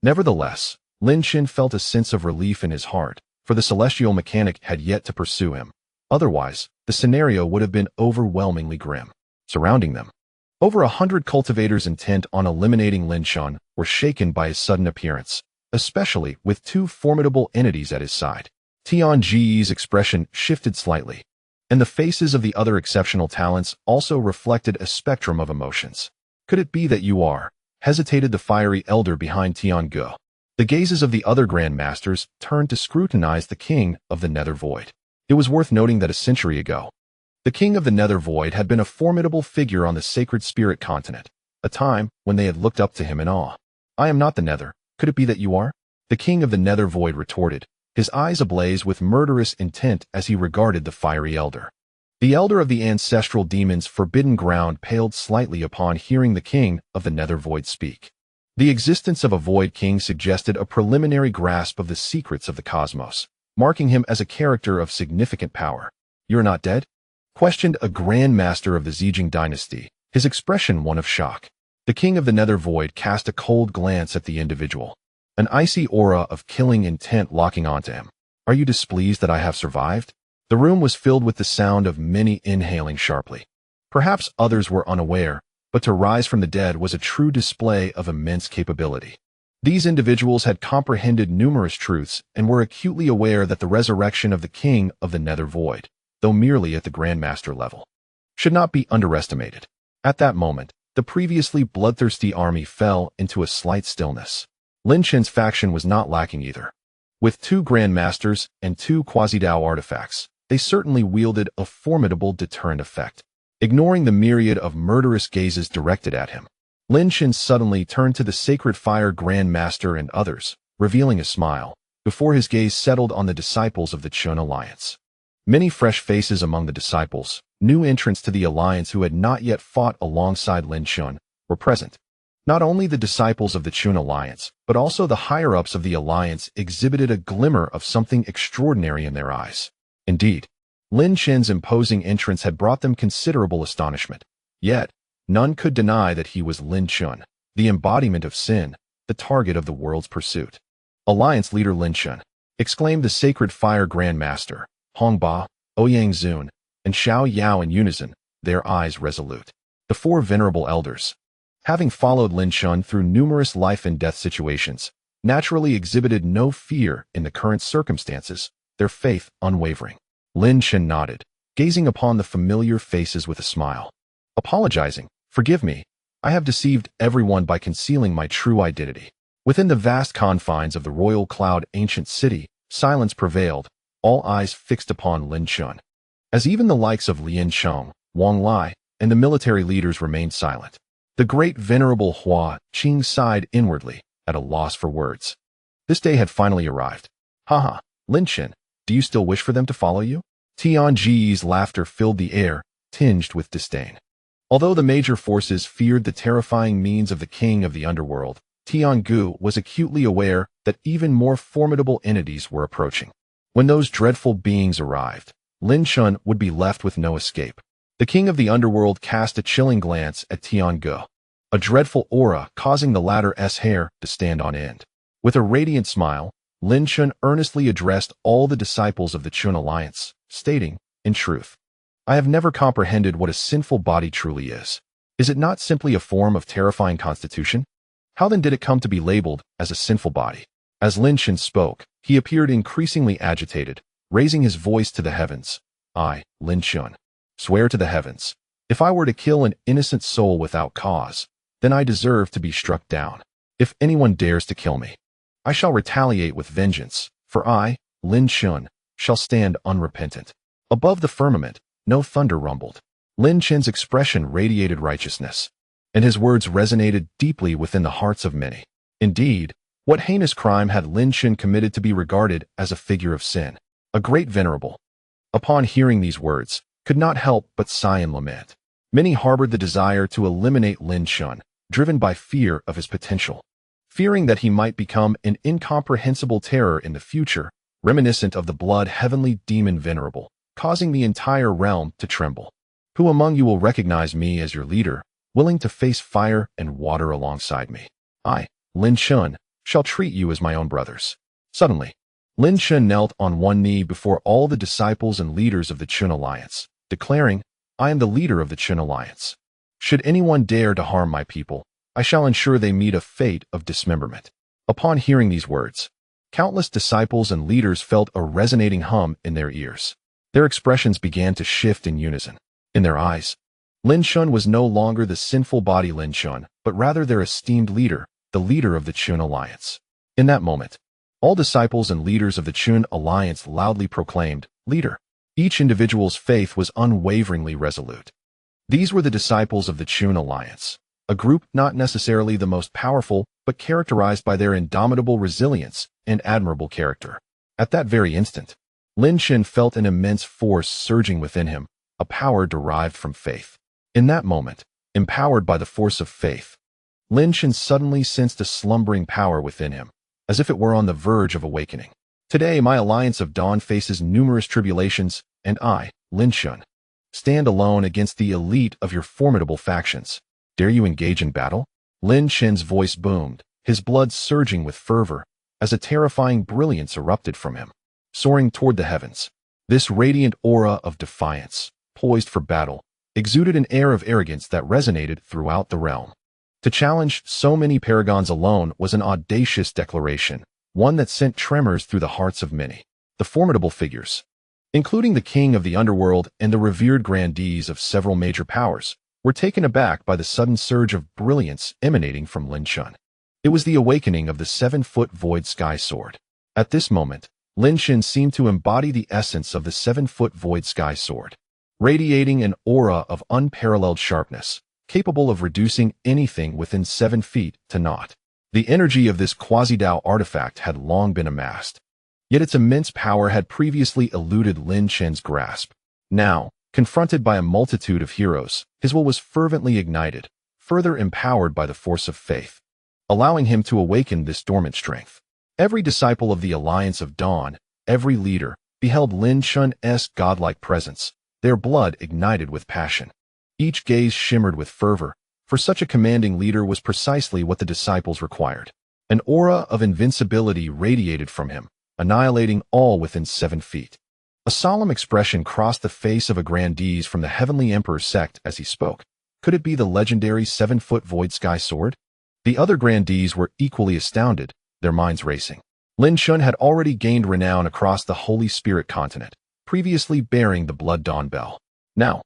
Nevertheless, Lin Chen felt a sense of relief in his heart, for the celestial mechanic had yet to pursue him. Otherwise, the scenario would have been overwhelmingly grim. Surrounding them, over 100 cultivators intent on eliminating Lin Chen were shaken by his sudden appearance, especially with 2 formidable entities at his side. Tianji's expression shifted slightly, and the faces of the other exceptional talents also reflected a spectrum of emotions. Could it be that you are? Hesitated the fiery elder behind Tiange. The gazes of the other Grand Masters turned to scrutinize the King of the Nether Void. It was worth noting that a century ago, the King of the Nether Void had been a formidable figure on the Sacred Spirit continent, a time when they had looked up to him in awe. I am not the Nether. Could it be that you are? The King of the Nether Void retorted, his eyes ablaze with murderous intent as he regarded the fiery elder. The elder of the ancestral demon's forbidden ground paled slightly upon hearing the King of the Nether Void speak. The existence of a Void King suggested a preliminary grasp of the secrets of the cosmos, marking him as a character of significant power. You're not dead? Questioned a Grand Master of the Zhejiang dynasty, his expression one of shock. The King of the Nether Void cast a cold glance at the individual, an icy aura of killing intent locking onto him. Are you displeased that I have survived? The room was filled with the sound of many inhaling sharply. Perhaps others were unaware, but to rise from the dead was a true display of immense capability. These individuals had comprehended numerous truths and were acutely aware that the resurrection of the King of the Nether Void, though merely at the Grandmaster level, should not be underestimated. At that moment, the previously bloodthirsty army fell into a slight stillness. Lin Chen's faction was not lacking either. With 2 Grandmasters and 2 Quasi-Dao artifacts, they certainly wielded a formidable deterrent effect. ignoring the myriad of murderous gazes directed at him. Lin Chen suddenly turned to the Sacred Fire Grand Master and others, revealing a smile, before his gaze settled on the disciples of the Chun Alliance. Many fresh faces among the disciples, new entrants to the alliance who had not yet fought alongside Lin Chen, were present. Not only the disciples of the Chun Alliance, but also the higher-ups of the alliance exhibited a glimmer of something extraordinary in their eyes. Indeed, Lin Chen's imposing entrance had brought them considerable astonishment. Yet, none could deny that he was Lin Chen, the embodiment of sin, the target of the world's pursuit. Alliance leader Lin Chen, exclaimed the Sacred Fire Grand Master, Hong Ba, Ouyang Zun, and Xiao Yao in unison, their eyes resolute. The four venerable elders, having followed Lin Chen through numerous life and death situations, naturally exhibited no fear in the current circumstances, their faith unwavering. Lin Chen nodded, gazing upon the familiar faces with a smile. Apologizing, forgive me, I have deceived everyone by concealing my true identity. Within the vast confines of the royal cloud ancient city, silence prevailed, all eyes fixed upon Lin Chen. As even the likes of Lin Cheng, Wang Lai, and the military leaders remained silent, the great venerable Hua Qing sighed inwardly, at a loss for words. This day had finally arrived. Haha, Lin Chen, do you still wish for them to follow you? Tianji's laughter filled the air, tinged with disdain. Although the major forces feared the terrifying means of the king of the underworld, Tiangu was acutely aware that even more formidable entities were approaching. When those dreadful beings arrived, Lin Chen would be left with no escape. The king of the underworld cast a chilling glance at Tiangu, a dreadful aura causing the latter's hair to stand on end. With a radiant smile, Lin Chen earnestly addressed all the disciples of the Chun Alliance, stating, in truth, I have never comprehended what a sinful body truly is. Is it not simply a form of terrifying constitution? How then did it come to be labeled as a sinful body? As Lin Chen spoke, he appeared increasingly agitated, raising his voice to the heavens. I, Lin Chen, swear to the heavens, if I were to kill an innocent soul without cause, then I deserve to be struck down. If anyone dares to kill me, I shall retaliate with vengeance, for I, Lin Chen, shall stand unrepentant. Above the firmament, no thunder rumbled. Lin Chen's expression radiated righteousness, and his words resonated deeply within the hearts of many. Indeed, what heinous crime had Lin Chen committed to be regarded as a figure of sin? A great venerable, upon hearing these words, could not help but sigh and lament. Many harbored the desire to eliminate Lin Chen, driven by fear of his potential. Fearing that he might become an incomprehensible terror in the future, reminiscent of the blood-heavenly demon venerable, causing the entire realm to tremble. Who among you will recognize me as your leader, willing to face fire and water alongside me? I, Lin Chen, shall treat you as my own brothers. Suddenly, Lin Chen knelt on one knee before all the disciples and leaders of the Chun Alliance, declaring, I am the leader of the Chun Alliance. Should anyone dare to harm my people, I shall ensure they meet a fate of dismemberment. Upon hearing these words, countless disciples and leaders felt a resonating hum in their ears. Their expressions began to shift in unison. In their eyes, Lin Chen was no longer the sinful body Lin Chen, but rather their esteemed leader, the leader of the Chun Alliance. In that moment, all disciples and leaders of the Chun Alliance loudly proclaimed, Leader. Each individual's faith was unwaveringly resolute. These were the disciples of the Chun Alliance, a group not necessarily the most powerful, but characterized by their indomitable resilience and admirable character. At that very instant, Lin Chen felt an immense force surging within him, a power derived from faith. In that moment, empowered by the force of faith, Lin Chen suddenly sensed a slumbering power within him, as if it were on the verge of awakening. Today my alliance of Dawn faces numerous tribulations, and I, Lin Chen, stand alone against the elite of your formidable factions. Dare you engage in battle? Lin Chen's voice boomed, his blood surging with fervor, as a terrifying brilliance erupted from him. Soaring toward the heavens, this radiant aura of defiance, poised for battle, exuded an air of arrogance that resonated throughout the realm. To challenge so many paragons alone was an audacious declaration, one that sent tremors through the hearts of many. The formidable figures, including the king of the underworld and the revered grandees of several major powers, were taken aback by the sudden surge of brilliance emanating from Lin Chen. It was the awakening of the 7-foot void sky sword. At this moment, Lin Chen seemed to embody the essence of the 7-foot void sky sword. radiating an aura of unparalleled sharpness, capable of reducing anything within 7 feet to naught. The energy of this quasi-Dao artifact had long been amassed, yet its immense power had previously eluded Lin Chen's grasp. Now, confronted by a multitude of heroes, his will was fervently ignited, further empowered by the force of faith, allowing him to awaken this dormant strength. Every disciple of the Alliance of Dawn, every leader, beheld Lin Chen's godlike presence, their blood ignited with passion. Each gaze shimmered with fervor, for such a commanding leader was precisely what the disciples required. An aura of invincibility radiated from him, annihilating all within 7 feet. A solemn expression crossed the face of a grandee from the Heavenly Emperor's sect as he spoke. Could it be the legendary 7-foot Void Sky Sword? The other grandees were equally astounded, their minds racing. Lin Chen had already gained renown across the Holy Spirit continent, previously bearing the Blood Dawn Bell. Now,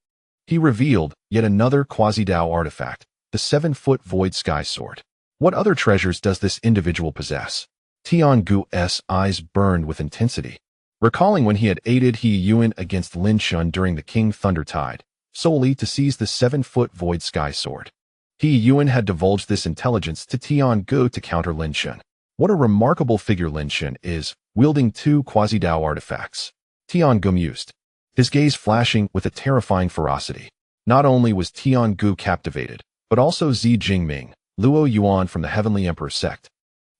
he revealed yet another quasi-Dao artifact, the 7-foot Void Sky Sword. What other treasures does this individual possess? Tiangu's eyes burned with intensity, recalling when he had aided He Yuan against Lin Chen during the King Thunder Tide, solely to seize the 7-foot Void Sky Sword. He Yuan had divulged this intelligence to Tiangu to counter Lin Chen. What a remarkable figure Lin Chen is, wielding 2 quasi-Dao artifacts. Tiangu mused, his gaze flashing with a terrifying ferocity. Not only was Tiangu captivated, but also Zi Jingming, Luo Yuan from the Heavenly Emperor sect,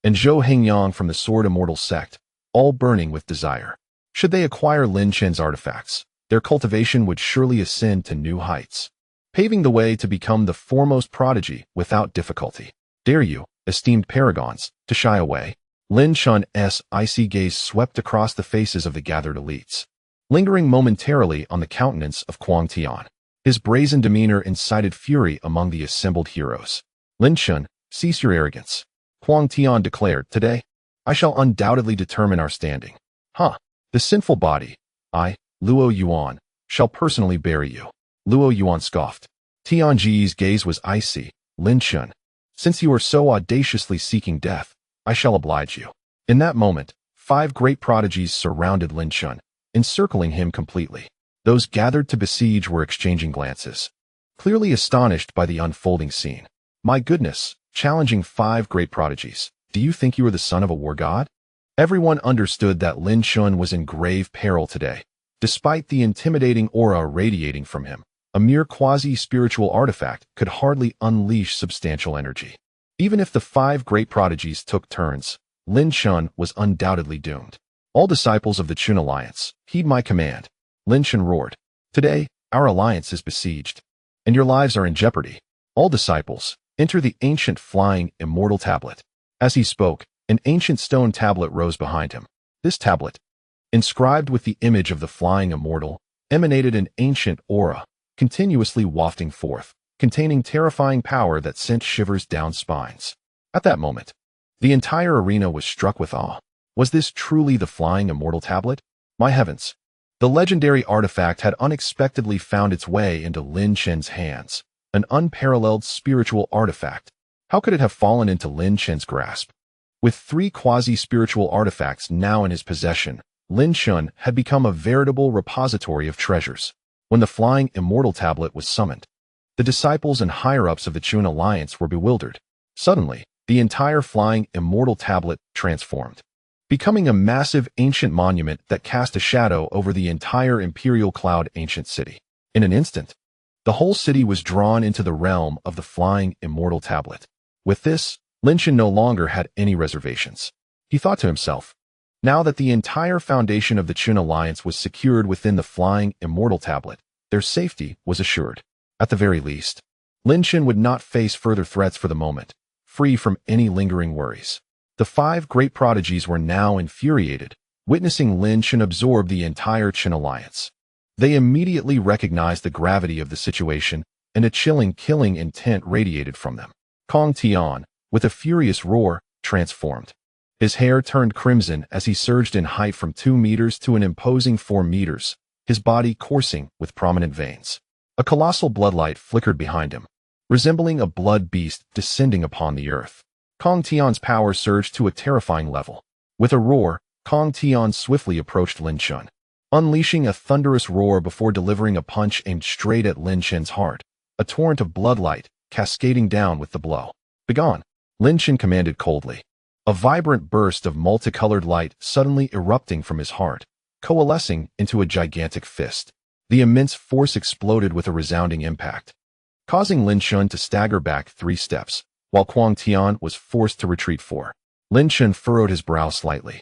and Zhou Hengyang from the Sword Immortal sect, all burning with desire. Should they acquire Lin Chen's artifacts, their cultivation would surely ascend to new heights, paving the way to become the foremost prodigy without difficulty. Dare you, esteemed paragons, to shy away? Lin Chen's icy gaze swept across the faces of the gathered elites, lingering momentarily on the countenance of Kuang Tian. His brazen demeanor incited fury among the assembled heroes. Lin Chen, cease your arrogance, Kuang Tian declared. Today, I shall undoubtedly determine our standing. The sinful body, I, Luo Yuan, shall personally bury you. Luo Yuan scoffed. Tianji's gaze was icy. Lin Chen, since you are so audaciously seeking death, I shall oblige you. In that moment, 5 great prodigies surrounded Lin Chen, encircling him completely. Those gathered to besiege were exchanging glances, clearly astonished by the unfolding scene. My goodness, challenging 5 great prodigies. Do you think you are the son of a war god? Everyone understood that Lin Chen was in grave peril today. Despite the intimidating aura radiating from him, a mere quasi-spiritual artifact could hardly unleash substantial energy. Even if the 5 great prodigies took turns, Lin Chen was undoubtedly doomed. All disciples of the Chun Alliance, heed my command. Lin Chen roared. Today, our alliance is besieged, and your lives are in jeopardy. All disciples, enter the ancient flying immortal tablet. As he spoke, an ancient stone tablet rose behind him. This tablet, inscribed with the image of the flying immortal, emanated an ancient aura, continuously wafting forth, containing terrifying power that sent shivers down spines. At that moment, the entire arena was struck with awe. Was this truly the flying immortal tablet? My heavens! The legendary artifact had unexpectedly found its way into Lin Chen's hands, an unparalleled spiritual artifact. How could it have fallen into Lin Chen's grasp? With 3 quasi-spiritual artifacts now in his possession, Lin Chen had become a veritable repository of treasures. When the flying immortal tablet was summoned, the disciples and higher-ups of the Chun Alliance were bewildered. Suddenly, the entire flying immortal tablet transformed, becoming a massive ancient monument that cast a shadow over the entire Imperial Cloud ancient city. In an instant, the whole city was drawn into the realm of the flying immortal tablet. With this, Lin Chen no longer had any reservations. He thought to himself, now that the entire foundation of the Chun Alliance was secured within the flying immortal tablet, their safety was assured. At the very least, Lin Chen would not face further threats for the moment, free from any lingering worries. The 5 great prodigies were now infuriated, witnessing Lin Chen absorb the entire Chun Alliance. They immediately recognized the gravity of the situation, and a chilling killing intent radiated from them. Kong Tian, with a furious roar, transformed. His hair turned crimson as he surged in height from 2 meters to an imposing 4 meters, his body coursing with prominent veins. A colossal bloodlight flickered behind him, resembling a blood beast descending upon the earth. Kong Tian's power surged to a terrifying level. With a roar, Kong Tian swiftly approached Lin Chen. unleashing a thunderous roar before delivering a punch aimed straight at Lin Chen's heart, a torrent of bloodlight cascading down with the blow. "Begone," Lin Chen commanded coldly. A vibrant burst of multicolored light suddenly erupting from his heart, coalescing into a gigantic fist. The immense force exploded with a resounding impact, causing Lin Chen to stagger back 3 steps, while Kuang Tian was forced to retreat 4. Lin Chen furrowed his brow slightly,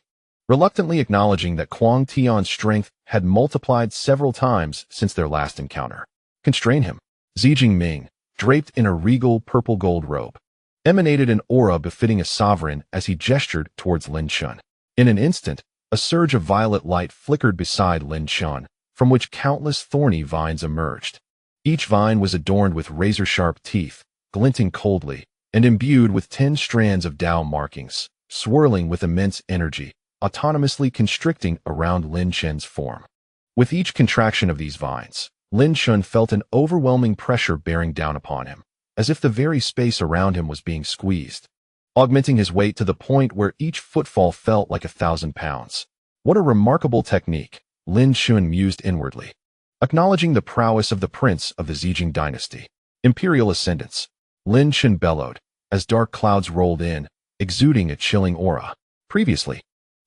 reluctantly acknowledging that Kuang Tian's strength had multiplied several times since their last encounter. "Constrain him." Xi Jinping, draped in a regal purple-gold robe, emanated an aura befitting a sovereign as he gestured towards Lin Chen. In an instant, a surge of violet light flickered beside Lin Chen, from which countless thorny vines emerged. Each vine was adorned with razor-sharp teeth, glinting coldly, and imbued with 10 strands of Dao markings, swirling with immense energy, autonomously constricting around Lin Chen's form. With each contraction of these vines, Lin Chen felt an overwhelming pressure bearing down upon him, as if the very space around him was being squeezed, augmenting his weight to the point where each footfall felt like 1,000 pounds. What a remarkable technique, Lin Chen mused inwardly, acknowledging the prowess of the prince of the Zijing dynasty. Imperial ascendance, Lin Chen bellowed, as dark clouds rolled in, exuding a chilling aura. Previously,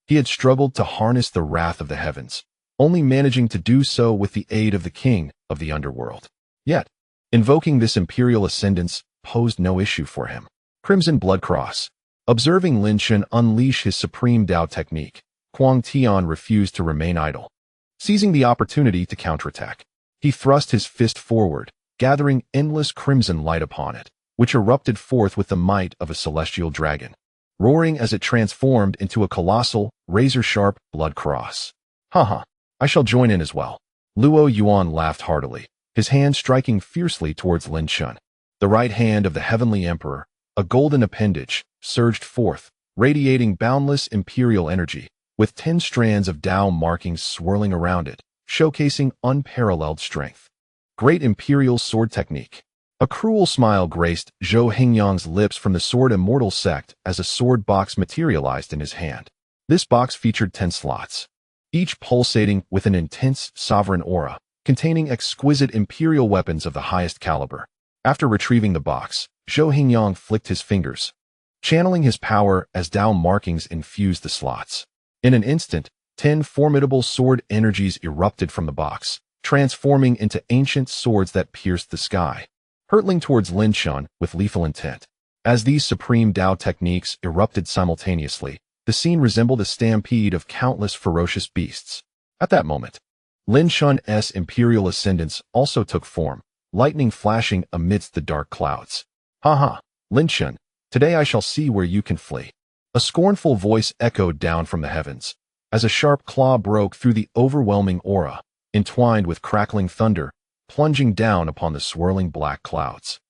he had struggled to harness the wrath of the heavens, only managing to do so with the aid of the king of the underworld. Yet, invoking this imperial ascendance posed no issue for him. Crimson Blood Cross. Observing Lin Chen unleash his supreme Dao technique, Kuang Tian refused to remain idle. Seizing the opportunity to counterattack, he thrust his fist forward, gathering endless crimson light upon it, which erupted forth with the might of a celestial dragon, roaring as it transformed into a colossal, razor-sharp blood cross. "Haha, I shall join in as well." Luo Yuan laughed heartily, his hand striking fiercely towards Lin Chen. The right hand of the Heavenly Emperor, a golden appendage, surged forth, radiating boundless imperial energy, with 10 strands of Dao markings swirling around it, showcasing unparalleled strength. Great imperial sword technique. A cruel smile graced Zhou Hingyang's lips from the Sword Immortal sect as a sword box materialized in his hand. This box featured 10 slots, each pulsating with an intense sovereign aura, containing exquisite imperial weapons of the highest caliber. After retrieving the box, Zhou Hingyang flicked his fingers, channeling his power as Dao markings infused the slots. In an instant, 10 formidable sword energies erupted from the box, transforming into ancient swords that pierced the sky, hurtling towards Lin Chen with lethal intent. As these supreme Dao techniques erupted simultaneously, the scene resembled a stampede of countless ferocious beasts. At that moment, Lin Chen's imperial ascendance also took form, lightning flashing amidst the dark clouds. "Haha, Lin Chen, today I shall see where you can flee." A scornful voice echoed down from the heavens, as a sharp claw broke through the overwhelming aura, entwined with crackling thunder, plunging down upon the swirling black clouds.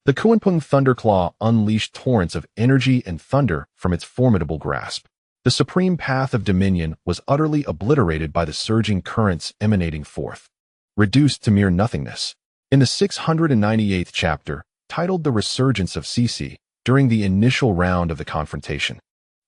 The Kunpeng Thunderclaw unleashed torrents of energy and thunder from its formidable grasp. The supreme path of dominion was utterly obliterated by the surging currents emanating forth, reduced to mere nothingness. In the 698th chapter, titled The Resurgence of Cece, during the initial round of the confrontation,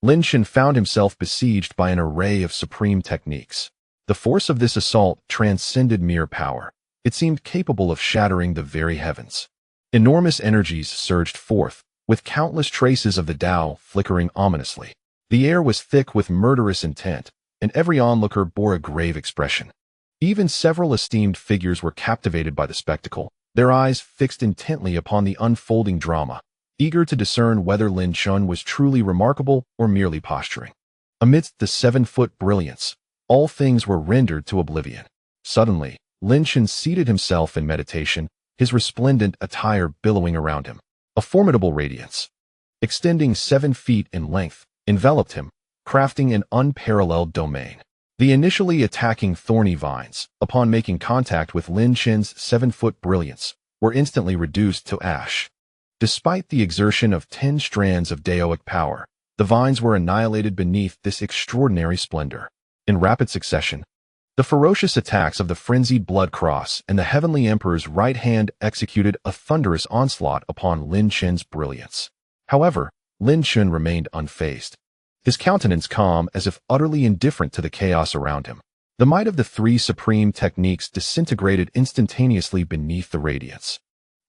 Lin Chen found himself besieged by an array of supreme techniques. The force of this assault transcended mere power. It seemed capable of shattering the very heavens. Enormous energies surged forth, with countless traces of the Dao flickering ominously. The air was thick with murderous intent, and every onlooker bore a grave expression. Even several esteemed figures were captivated by the spectacle, their eyes fixed intently upon the unfolding drama, eager to discern whether Lin Chen was truly remarkable or merely posturing. Amidst the 7-foot brilliance, all things were rendered to oblivion. Suddenly, Lin Chen seated himself in meditation, his resplendent attire billowing around him. A formidable radiance, extending 7 feet in length, enveloped him, crafting an unparalleled domain. The initially attacking thorny vines, upon making contact with Lin Chen's 7-foot brilliance, were instantly reduced to ash. Despite the exertion of 10 strands of Daoic power, the vines were annihilated beneath this extraordinary splendor. In rapid succession, the ferocious attacks of the frenzied Blood Cross and the Heavenly Emperor's right hand executed a thunderous onslaught upon Lin Chen's brilliance. However, Lin Chen remained unfazed, his countenance calm as if utterly indifferent to the chaos around him. The might of the three supreme techniques disintegrated instantaneously beneath the radiance.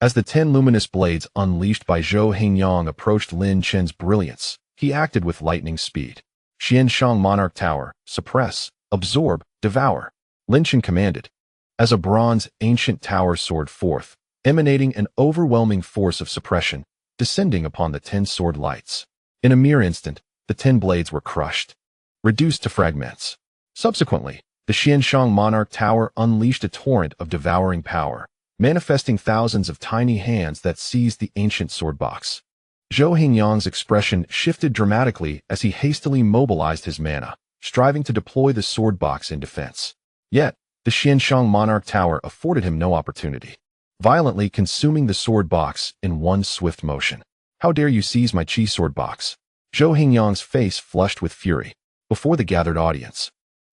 As the 10 luminous blades unleashed by Zhou Hingyang approached Lin Chen's brilliance, he acted with lightning speed. Qianshang Monarch Tower, suppress, absorb, devour. Lin Chen commanded. As a bronze ancient tower soared forth, emanating an overwhelming force of suppression, descending upon the 10 sword lights. In a mere instant, the 10 blades were crushed, reduced to fragments. Subsequently, the Qianshang Monarch Tower unleashed a torrent of devouring power, manifesting thousands of tiny hands that seized the ancient sword box. Zhou Hingyang's expression shifted dramatically as he hastily mobilized his mana, striving to deploy the sword box in defense. Yet, the Qianshang Monarch Tower afforded him no opportunity, violently consuming the sword box in one swift motion. How dare you seize my chi sword box? Zhou Hingyang's face flushed with fury before the gathered audience.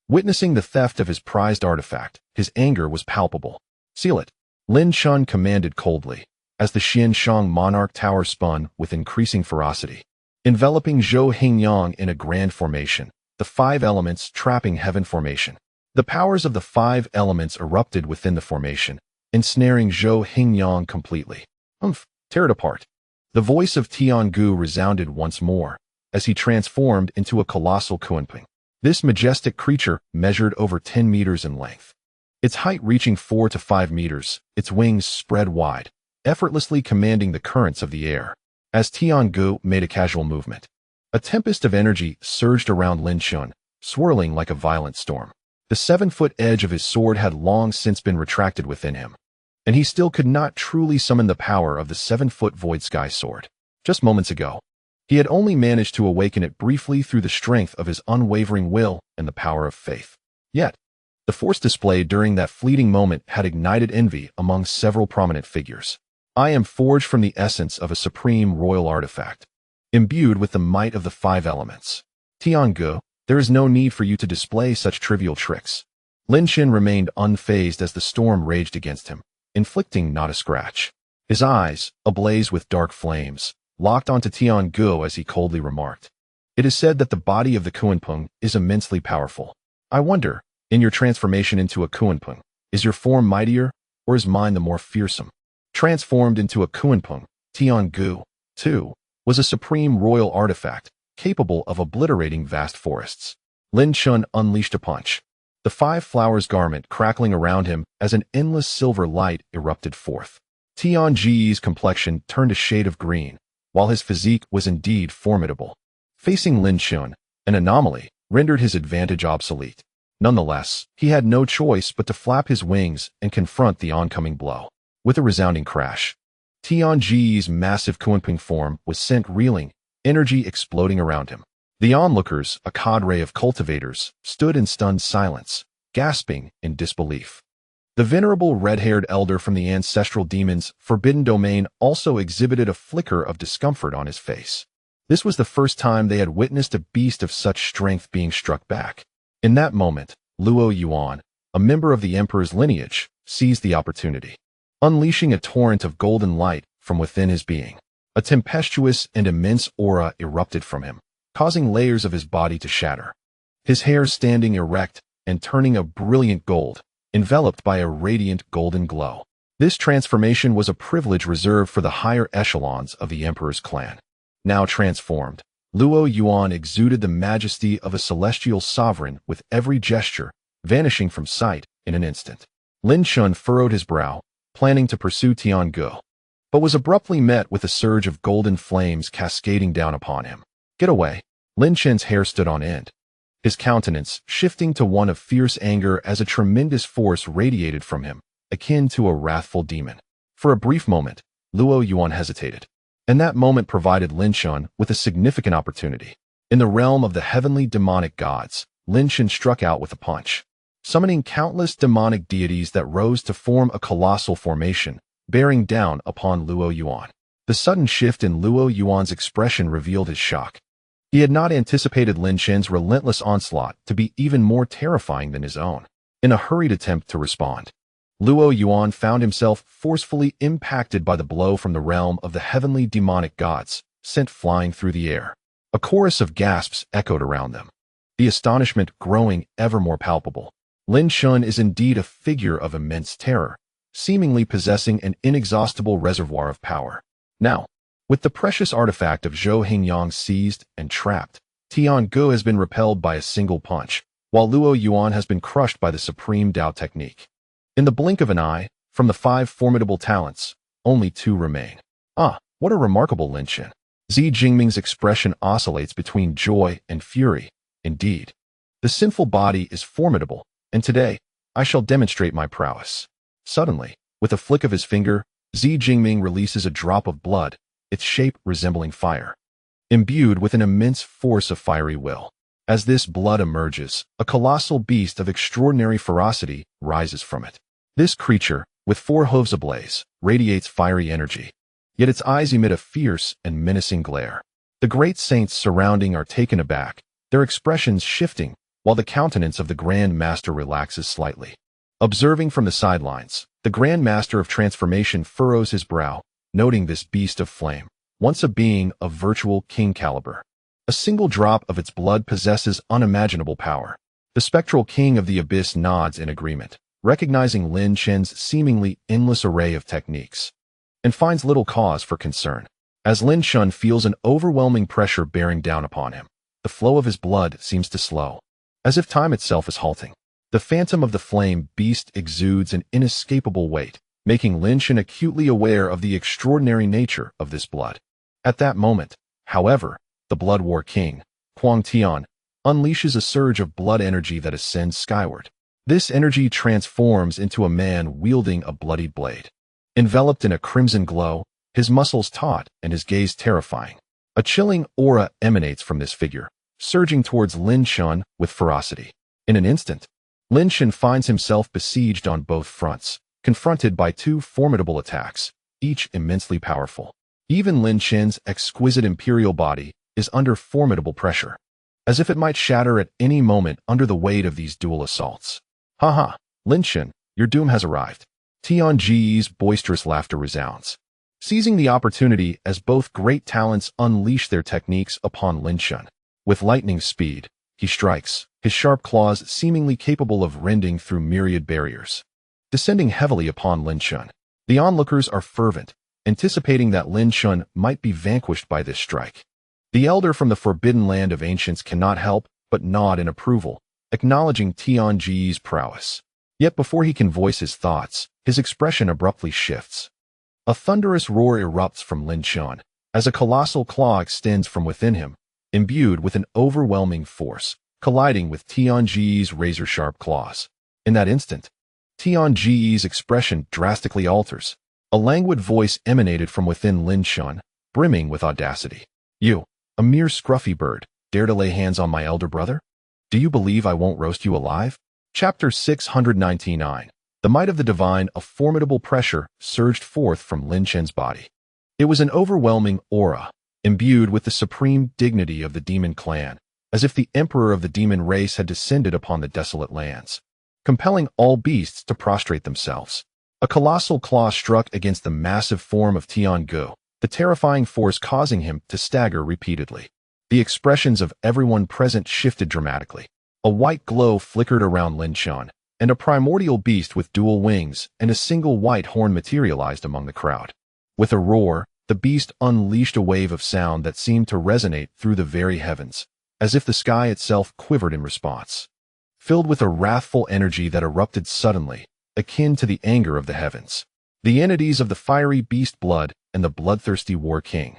Witnessing the theft of his prized artifact, his anger was palpable. Seal it, Lin Chen commanded coldly, as the Qianshang Monarch Tower spun with increasing ferocity, enveloping Zhou Hingyang in a grand formation, the 5 elements trapping heaven formation. The powers of the 5 elements erupted within the formation, ensnaring Zhou Hingyang completely. Tear it apart. The voice of Tiangu resounded once more, as he transformed into a colossal Kunpeng. This majestic creature measured over 10 meters in length, its height reaching 4 to 5 meters, its wings spread wide, effortlessly commanding the currents of the air. As Tiangu made a casual movement, a tempest of energy surged around Lin Chen, swirling like a violent storm. The 7-foot edge of his sword had long since been retracted within him, and he still could not truly summon the power of the 7-foot Void Sky Sword. Just moments ago, he had only managed to awaken it briefly through the strength of his unwavering will and the power of faith. Yet, the force displayed during that fleeting moment had ignited envy among several prominent figures. I am forged from the essence of a supreme royal artifact, imbued with the might of the 5 elements. Tiangu, there is no need for you to display such trivial tricks. Lin Chen remained unfazed as the storm raged against him, inflicting not a scratch. His eyes, ablaze with dark flames, locked onto Tiangu as he coldly remarked. It is said that the body of the Kunpeng is immensely powerful. I wonder, in your transformation into a Kunpeng, is your form mightier, or is mine the more fearsome? Transformed into a Kunpeng, Tiangu, too, was a supreme royal artifact, capable of obliterating vast forests. Lin Chen unleashed a punch, the 5 flowers garment crackling around him as an endless silver light erupted forth. Tiangu's complexion turned a shade of green, while his physique was indeed formidable. Facing Lin Chen, an anomaly rendered his advantage obsolete. Nonetheless, he had no choice but to flap his wings and confront the oncoming blow. With a resounding crash, Tiangu's massive Kunpeng form was sent reeling, energy exploding around him. The onlookers, a cadre of cultivators, stood in stunned silence, gasping in disbelief. The venerable red-haired elder from the ancestral demon's forbidden domain also exhibited a flicker of discomfort on his face. This was the first time they had witnessed a beast of such strength being struck back. In that moment, Luo Yuan, a member of the emperor's lineage, seized the opportunity, unleashing a torrent of golden light from within his being. A tempestuous and immense aura erupted from him, causing layers of his body to shatter. His hair standing erect and turning a brilliant gold, enveloped by a radiant golden glow. This transformation was a privilege reserved for the higher echelons of the emperor's clan. Now transformed, Luo Yuan exuded the majesty of a celestial sovereign with every gesture, vanishing from sight in an instant. Lin Chen furrowed his brow, planning to pursue Tiangu, but was abruptly met with a surge of golden flames cascading down upon him. Get away! Lin Chen's hair stood on end, his countenance shifting to one of fierce anger as a tremendous force radiated from him, akin to a wrathful demon. For a brief moment, Luo Yuan hesitated, and that moment provided Lin Chen with a significant opportunity. In the realm of the heavenly demonic gods, Lin Chen struck out with a punch, summoning countless demonic deities that rose to form a colossal formation, bearing down upon Luo Yuan. The sudden shift in Luo Yuan's expression revealed his shock. He had not anticipated Lin Chen's relentless onslaught to be even more terrifying than his own. In a hurried attempt to respond, Luo Yuan found himself forcefully impacted by the blow from the realm of the heavenly demonic gods, sent flying through the air. A chorus of gasps echoed around them, the astonishment growing ever more palpable. Lin Chen is indeed a figure of immense terror, seemingly possessing an inexhaustible reservoir of power. Now, with the precious artifact of Zhou Hingyang seized and trapped, Tiangu has been repelled by a single punch, while Luo Yuan has been crushed by the supreme Dao technique. In the blink of an eye, from the 5 formidable talents, only 2 remain. Ah, what a remarkable Lin Chen. Xi Jingming's expression oscillates between joy and fury. Indeed, the sinful body is formidable, and today, I shall demonstrate my prowess. Suddenly, with a flick of his finger, Xi Jingming releases a drop of blood, its shape resembling fire, imbued with an immense force of fiery will. As this blood emerges, a colossal beast of extraordinary ferocity rises from it. This creature, with 4 hooves ablaze, radiates fiery energy, yet its eyes emit a fierce and menacing glare. The great saints surrounding are taken aback, their expressions shifting, while the countenance of the Grand Master relaxes slightly. Observing from the sidelines, the Grand Master of Transformation furrows his brow, noting this beast of flame, once a being of virtual king caliber. A single drop of its blood possesses unimaginable power. The spectral king of the abyss nods in agreement, recognizing Lin Chen's seemingly endless array of techniques, and finds little cause for concern. As Lin Chen feels an overwhelming pressure bearing down upon him, the flow of his blood seems to slow, as if time itself is halting. The phantom of the flame beast exudes an inescapable weight, making Lin Chen acutely aware of the extraordinary nature of this blood. At that moment, however, the Blood War King, Huang Tian, unleashes a surge of blood energy that ascends skyward. This energy transforms into a man wielding a bloodied blade. Enveloped in a crimson glow, his muscles taut and his gaze terrifying. A chilling aura emanates from this figure, surging towards Lin Chen with ferocity. In an instant, Lin Chen finds himself besieged on both fronts, confronted by 2 formidable attacks, each immensely powerful. Even Lin Chen's exquisite imperial body is under formidable pressure, as if it might shatter at any moment under the weight of these dual assaults. Haha, Lin Chen, your doom has arrived. Tiangu's boisterous laughter resounds. Seizing the opportunity as both great talents unleash their techniques upon Lin Chen. With lightning speed, he strikes, his sharp claws seemingly capable of rending through myriad barriers. Descending heavily upon Lin Chen, the onlookers are fervent, anticipating that Lin Chen might be vanquished by this strike. The elder from the forbidden land of ancients cannot help but nod in approval, acknowledging Tiangu's prowess. Yet before he can voice his thoughts, his expression abruptly shifts. A thunderous roar erupts from Lin Chen, as a colossal claw extends from within him, imbued with an overwhelming force, colliding with Tiangu's razor-sharp claws. In that instant, Tiangu's expression drastically alters. A languid voice emanated from within Lin Chen, brimming with audacity. You, a mere scruffy bird, dare to lay hands on my elder brother? Do you believe I won't roast you alive? Chapter 699. The might of the divine, a formidable pressure surged forth from Lin Chen's body. It was an overwhelming aura, imbued with the supreme dignity of the demon clan, as if the emperor of the demon race had descended upon the desolate lands, compelling all beasts to prostrate themselves. A colossal claw struck against the massive form of Tiangu, the terrifying force causing him to stagger repeatedly. The expressions of everyone present shifted dramatically. A white glow flickered around Lin Chen, and a primordial beast with dual wings and a single white horn materialized among the crowd. With a roar, the beast unleashed a wave of sound that seemed to resonate through the very heavens, as if the sky itself quivered in response. Filled with a wrathful energy that erupted suddenly, akin to the anger of the heavens, the entities of the fiery beast blood and the bloodthirsty war king,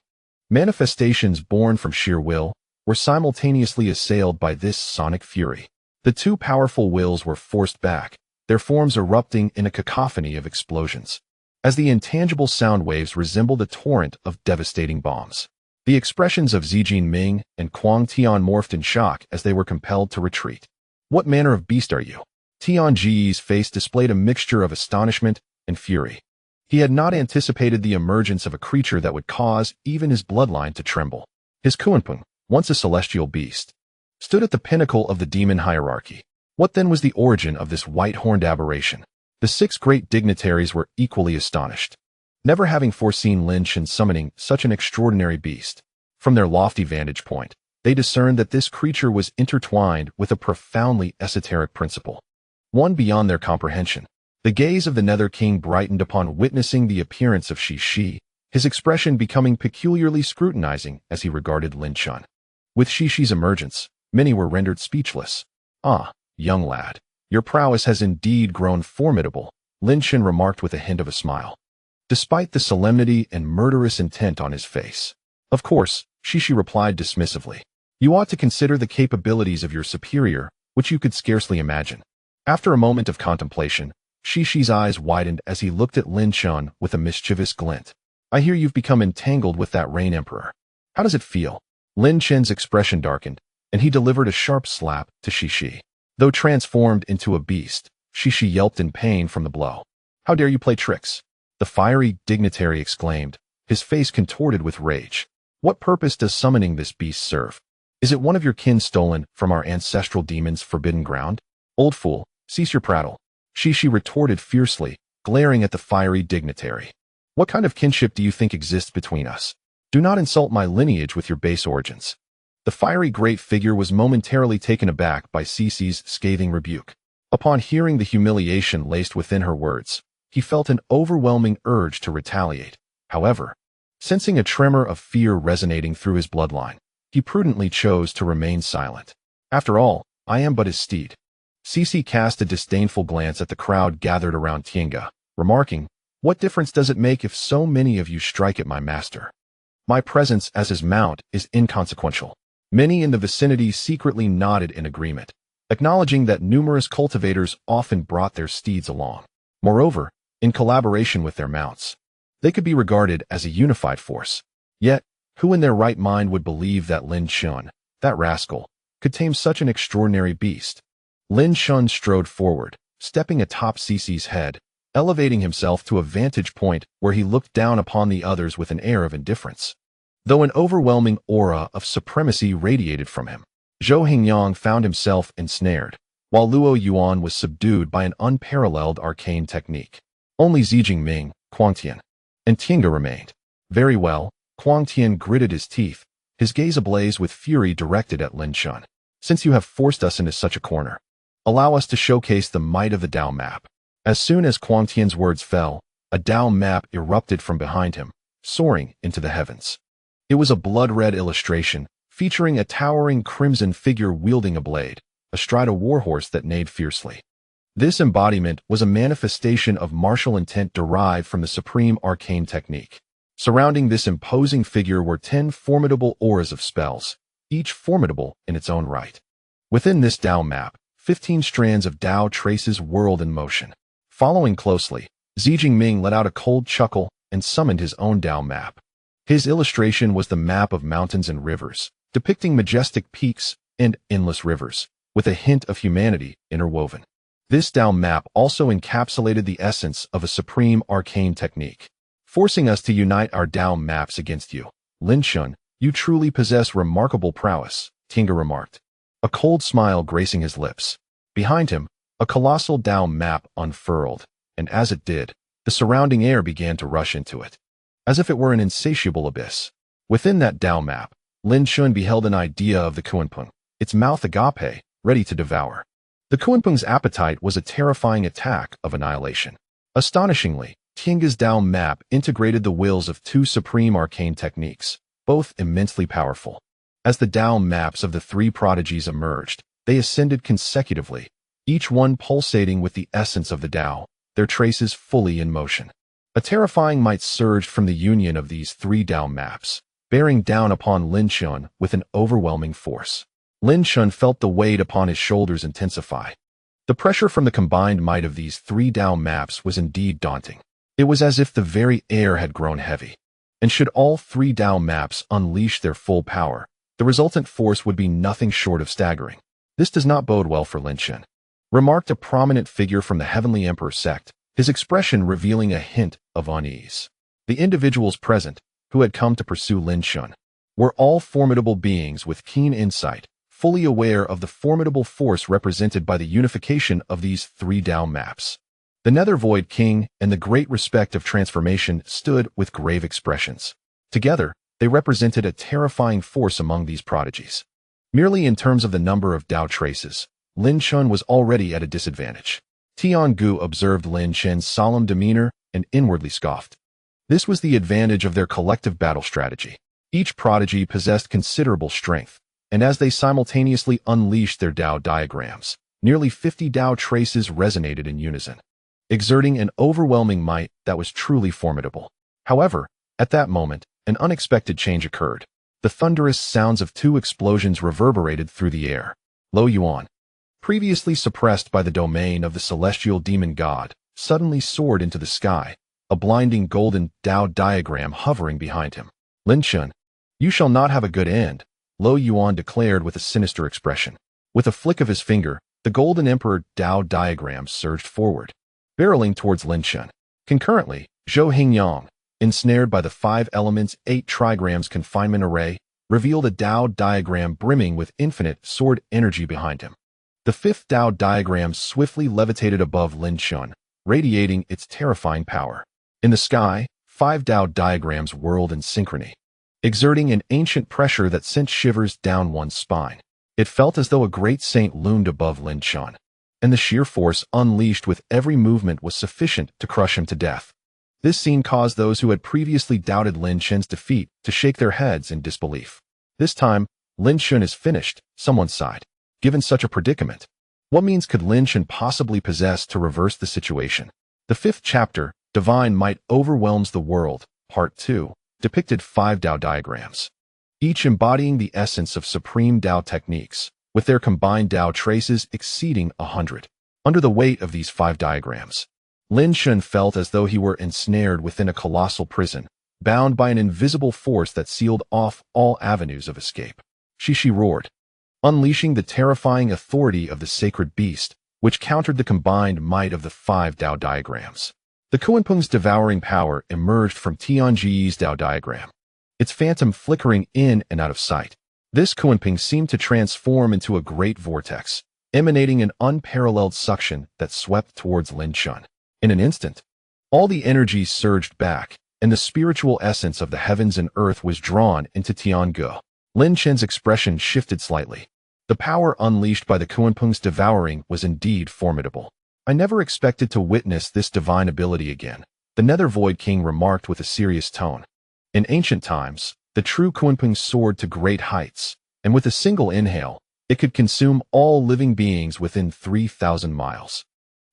manifestations born from sheer will, were simultaneously assailed by this sonic fury. The 2 powerful wills were forced back, their forms erupting in a cacophony of explosions, as the intangible sound waves resembled a torrent of devastating bombs. The expressions of Xi Jinping and Huang Tian morphed in shock as they were compelled to retreat. What manner of beast are you? Tiangu's face displayed a mixture of astonishment and fury. He had not anticipated the emergence of a creature that would cause even his bloodline to tremble. His Kunpeng, once a celestial beast, stood at the pinnacle of the demon hierarchy. What then was the origin of this white-horned aberration? The 6 great dignitaries were equally astonished, never having foreseen Lin Chen summoning such an extraordinary beast. From their lofty vantage point, they discerned that this creature was intertwined with a profoundly esoteric principle. one beyond their comprehension. The gaze of the Nether King brightened upon witnessing the appearance of Shi, his expression becoming peculiarly scrutinizing as he regarded Lin Chen. With Shi's emergence, many were rendered speechless. "Ah, young lad, your prowess has indeed grown formidable," Lin Chen remarked with a hint of a smile, despite the solemnity and murderous intent on his face. "Of course," Shi replied dismissively. "You ought to consider the capabilities of your superior, which you could scarcely imagine." After a moment of contemplation, Shi's eyes widened as he looked at Lin Chen with a mischievous glint. "I hear you've become entangled with that Rain Emperor. How does it feel?" Lin Chen's expression darkened, and he delivered a sharp slap to Shi. Though transformed into a beast, Shi yelped in pain from the blow. "How dare you play tricks?" the fiery dignitary exclaimed, his face contorted with rage. "What purpose does summoning this beast serve? Is it one of your kin stolen from our ancestral demon's forbidden ground? Old fool, cease your prattle," Shi retorted fiercely, glaring at the fiery dignitary. "What kind of kinship do you think exists between us? Do not insult my lineage with your base origins." The fiery great figure was momentarily taken aback by Cece's scathing rebuke. Upon hearing the humiliation laced within her words, he felt an overwhelming urge to retaliate. However, sensing a tremor of fear resonating through his bloodline, he prudently chose to remain silent. "After all, I am but his steed." Cece cast a disdainful glance at the crowd gathered around Tinga, remarking, "What difference does it make if so many of you strike at my master? My presence as his mount is inconsequential." Many in the vicinity secretly nodded in agreement, acknowledging that numerous cultivators often brought their steeds along. Moreover, in collaboration with their mounts, they could be regarded as a unified force. Yet, who in their right mind would believe that Lin Chen, that rascal, could tame such an extraordinary beast? Lin Chen strode forward, stepping atop Cece's head, elevating himself to a vantage point where he looked down upon the others with an air of indifference. Though an overwhelming aura of supremacy radiated from him, Zhou Hingyang found himself ensnared, while Luo Yuan was subdued by an unparalleled arcane technique. Only Zijingming, Quangtian, and Tinga remained. "Very well," Quangtian gritted his teeth, his gaze ablaze with fury directed at Lin Chen. "Since you have forced us into such a corner, allow us to showcase the might of the Dao map." As soon as Quangtian's words fell, a Dao map erupted from behind him, soaring into the heavens. It was a blood-red illustration, featuring a towering crimson figure wielding a blade, astride a warhorse that neighed fiercely. This embodiment was a manifestation of martial intent derived from the supreme arcane technique. Surrounding this imposing figure were 10 formidable auras of spells, each formidable in its own right. Within this Dao map, 15 strands of Dao traces whirled in motion. Following closely, Zijingming let out a cold chuckle and summoned his own Dao map. His illustration was the map of mountains and rivers, depicting majestic peaks and endless rivers, with a hint of humanity interwoven. This Dao map also encapsulated the essence of a supreme arcane technique. "Forcing us to unite our Dao maps against you, Lin Chen, you truly possess remarkable prowess," Tinga remarked, a cold smile gracing his lips. Behind him, a colossal Dao map unfurled, and as it did, the surrounding air began to rush into it, as if it were an insatiable abyss. Within that Dao map, Lin Chen beheld an idea of the Kuanpeng, its mouth agape, ready to devour. The Kuanpeng's appetite was a terrifying attack of annihilation. Astonishingly, Tinga's Dao map integrated the wills of 2 supreme arcane techniques, both immensely powerful. As the Dao maps of the 3 prodigies emerged, they ascended consecutively, each one pulsating with the essence of the Dao, their traces fully in motion. A terrifying might surged from the union of these 3 Dao maps, bearing down upon Lin Chen with an overwhelming force. Lin Chen felt the weight upon his shoulders intensify. The pressure from the combined might of these 3 Dao maps was indeed daunting. It was as if the very air had grown heavy. And should all 3 Dao maps unleash their full power, the resultant force would be nothing short of staggering. "This does not bode well for Lin Chen," remarked a prominent figure from the Heavenly Emperor sect, his expression revealing a hint of unease. The individuals present, who had come to pursue Lin Chen, were all formidable beings with keen insight, fully aware of the formidable force represented by the unification of these 3 Dao maps. The Nether Void King and the Great Respect of Transformation stood with grave expressions. Together, they represented a terrifying force among these prodigies. Merely in terms of the number of Dao traces, Lin Chen was already at a disadvantage. Tiangu observed Lin Chen's solemn demeanor and inwardly scoffed. This was the advantage of their collective battle strategy. Each prodigy possessed considerable strength, and as they simultaneously unleashed their Dao diagrams, nearly 50 Dao traces resonated in unison, exerting an overwhelming might that was truly formidable. However, at that moment, an unexpected change occurred. The thunderous sounds of two explosions reverberated through the air. Lo Yuan, previously suppressed by the domain of the celestial demon god, suddenly soared into the sky, a blinding golden Dao diagram hovering behind him. Lin Chen, you shall not have a good end, Lo Yuan declared with a sinister expression. With a flick of his finger, the golden emperor Dao diagram surged forward, barreling towards Lin Chen. Concurrently, Zhou Hingyang, ensnared by the 5 elements 8 trigrams confinement array, revealed a Dao diagram brimming with infinite sword energy behind him. The 5th Dao diagram swiftly levitated above Lin Chen, radiating its terrifying power. In the sky, 5 Dao diagrams whirled in synchrony, exerting an ancient pressure that sent shivers down one's spine. It felt as though a great saint loomed above Lin Chen, and the sheer force unleashed with every movement was sufficient to crush him to death. This scene caused those who had previously doubted Lin Chen's defeat to shake their heads in disbelief. This time, Lin Chen is finished, someone sighed. Given such a predicament, what means could Lin Chen possibly possess to reverse the situation? The 5th chapter, Divine Might Overwhelms the World, Part 2, depicted 5 Dao diagrams, each embodying the essence of supreme Dao techniques, with their combined Dao traces exceeding 100. Under the weight of these 5 diagrams, Lin Chen felt as though he were ensnared within a colossal prison, bound by an invisible force that sealed off all avenues of escape. She roared, unleashing the terrifying authority of the sacred beast, which countered the combined might of the 5 Dao diagrams. The Kunpeng's devouring power emerged from Tianji's Dao diagram, its phantom flickering in and out of sight. This Kunpeng seemed to transform into a great vortex, emanating an unparalleled suction that swept towards Lin Chen. In an instant, all the energy surged back, and the spiritual essence of the heavens and earth was drawn into Tiangu. Lin Chen's expression shifted slightly. The power unleashed by the Kunpeng's devouring was indeed formidable. I never expected to witness this divine ability again, the Nether Void King remarked with a serious tone. In ancient times, the true Kunpeng soared to great heights, and with a single inhale, it could consume all living beings within 3,000 miles.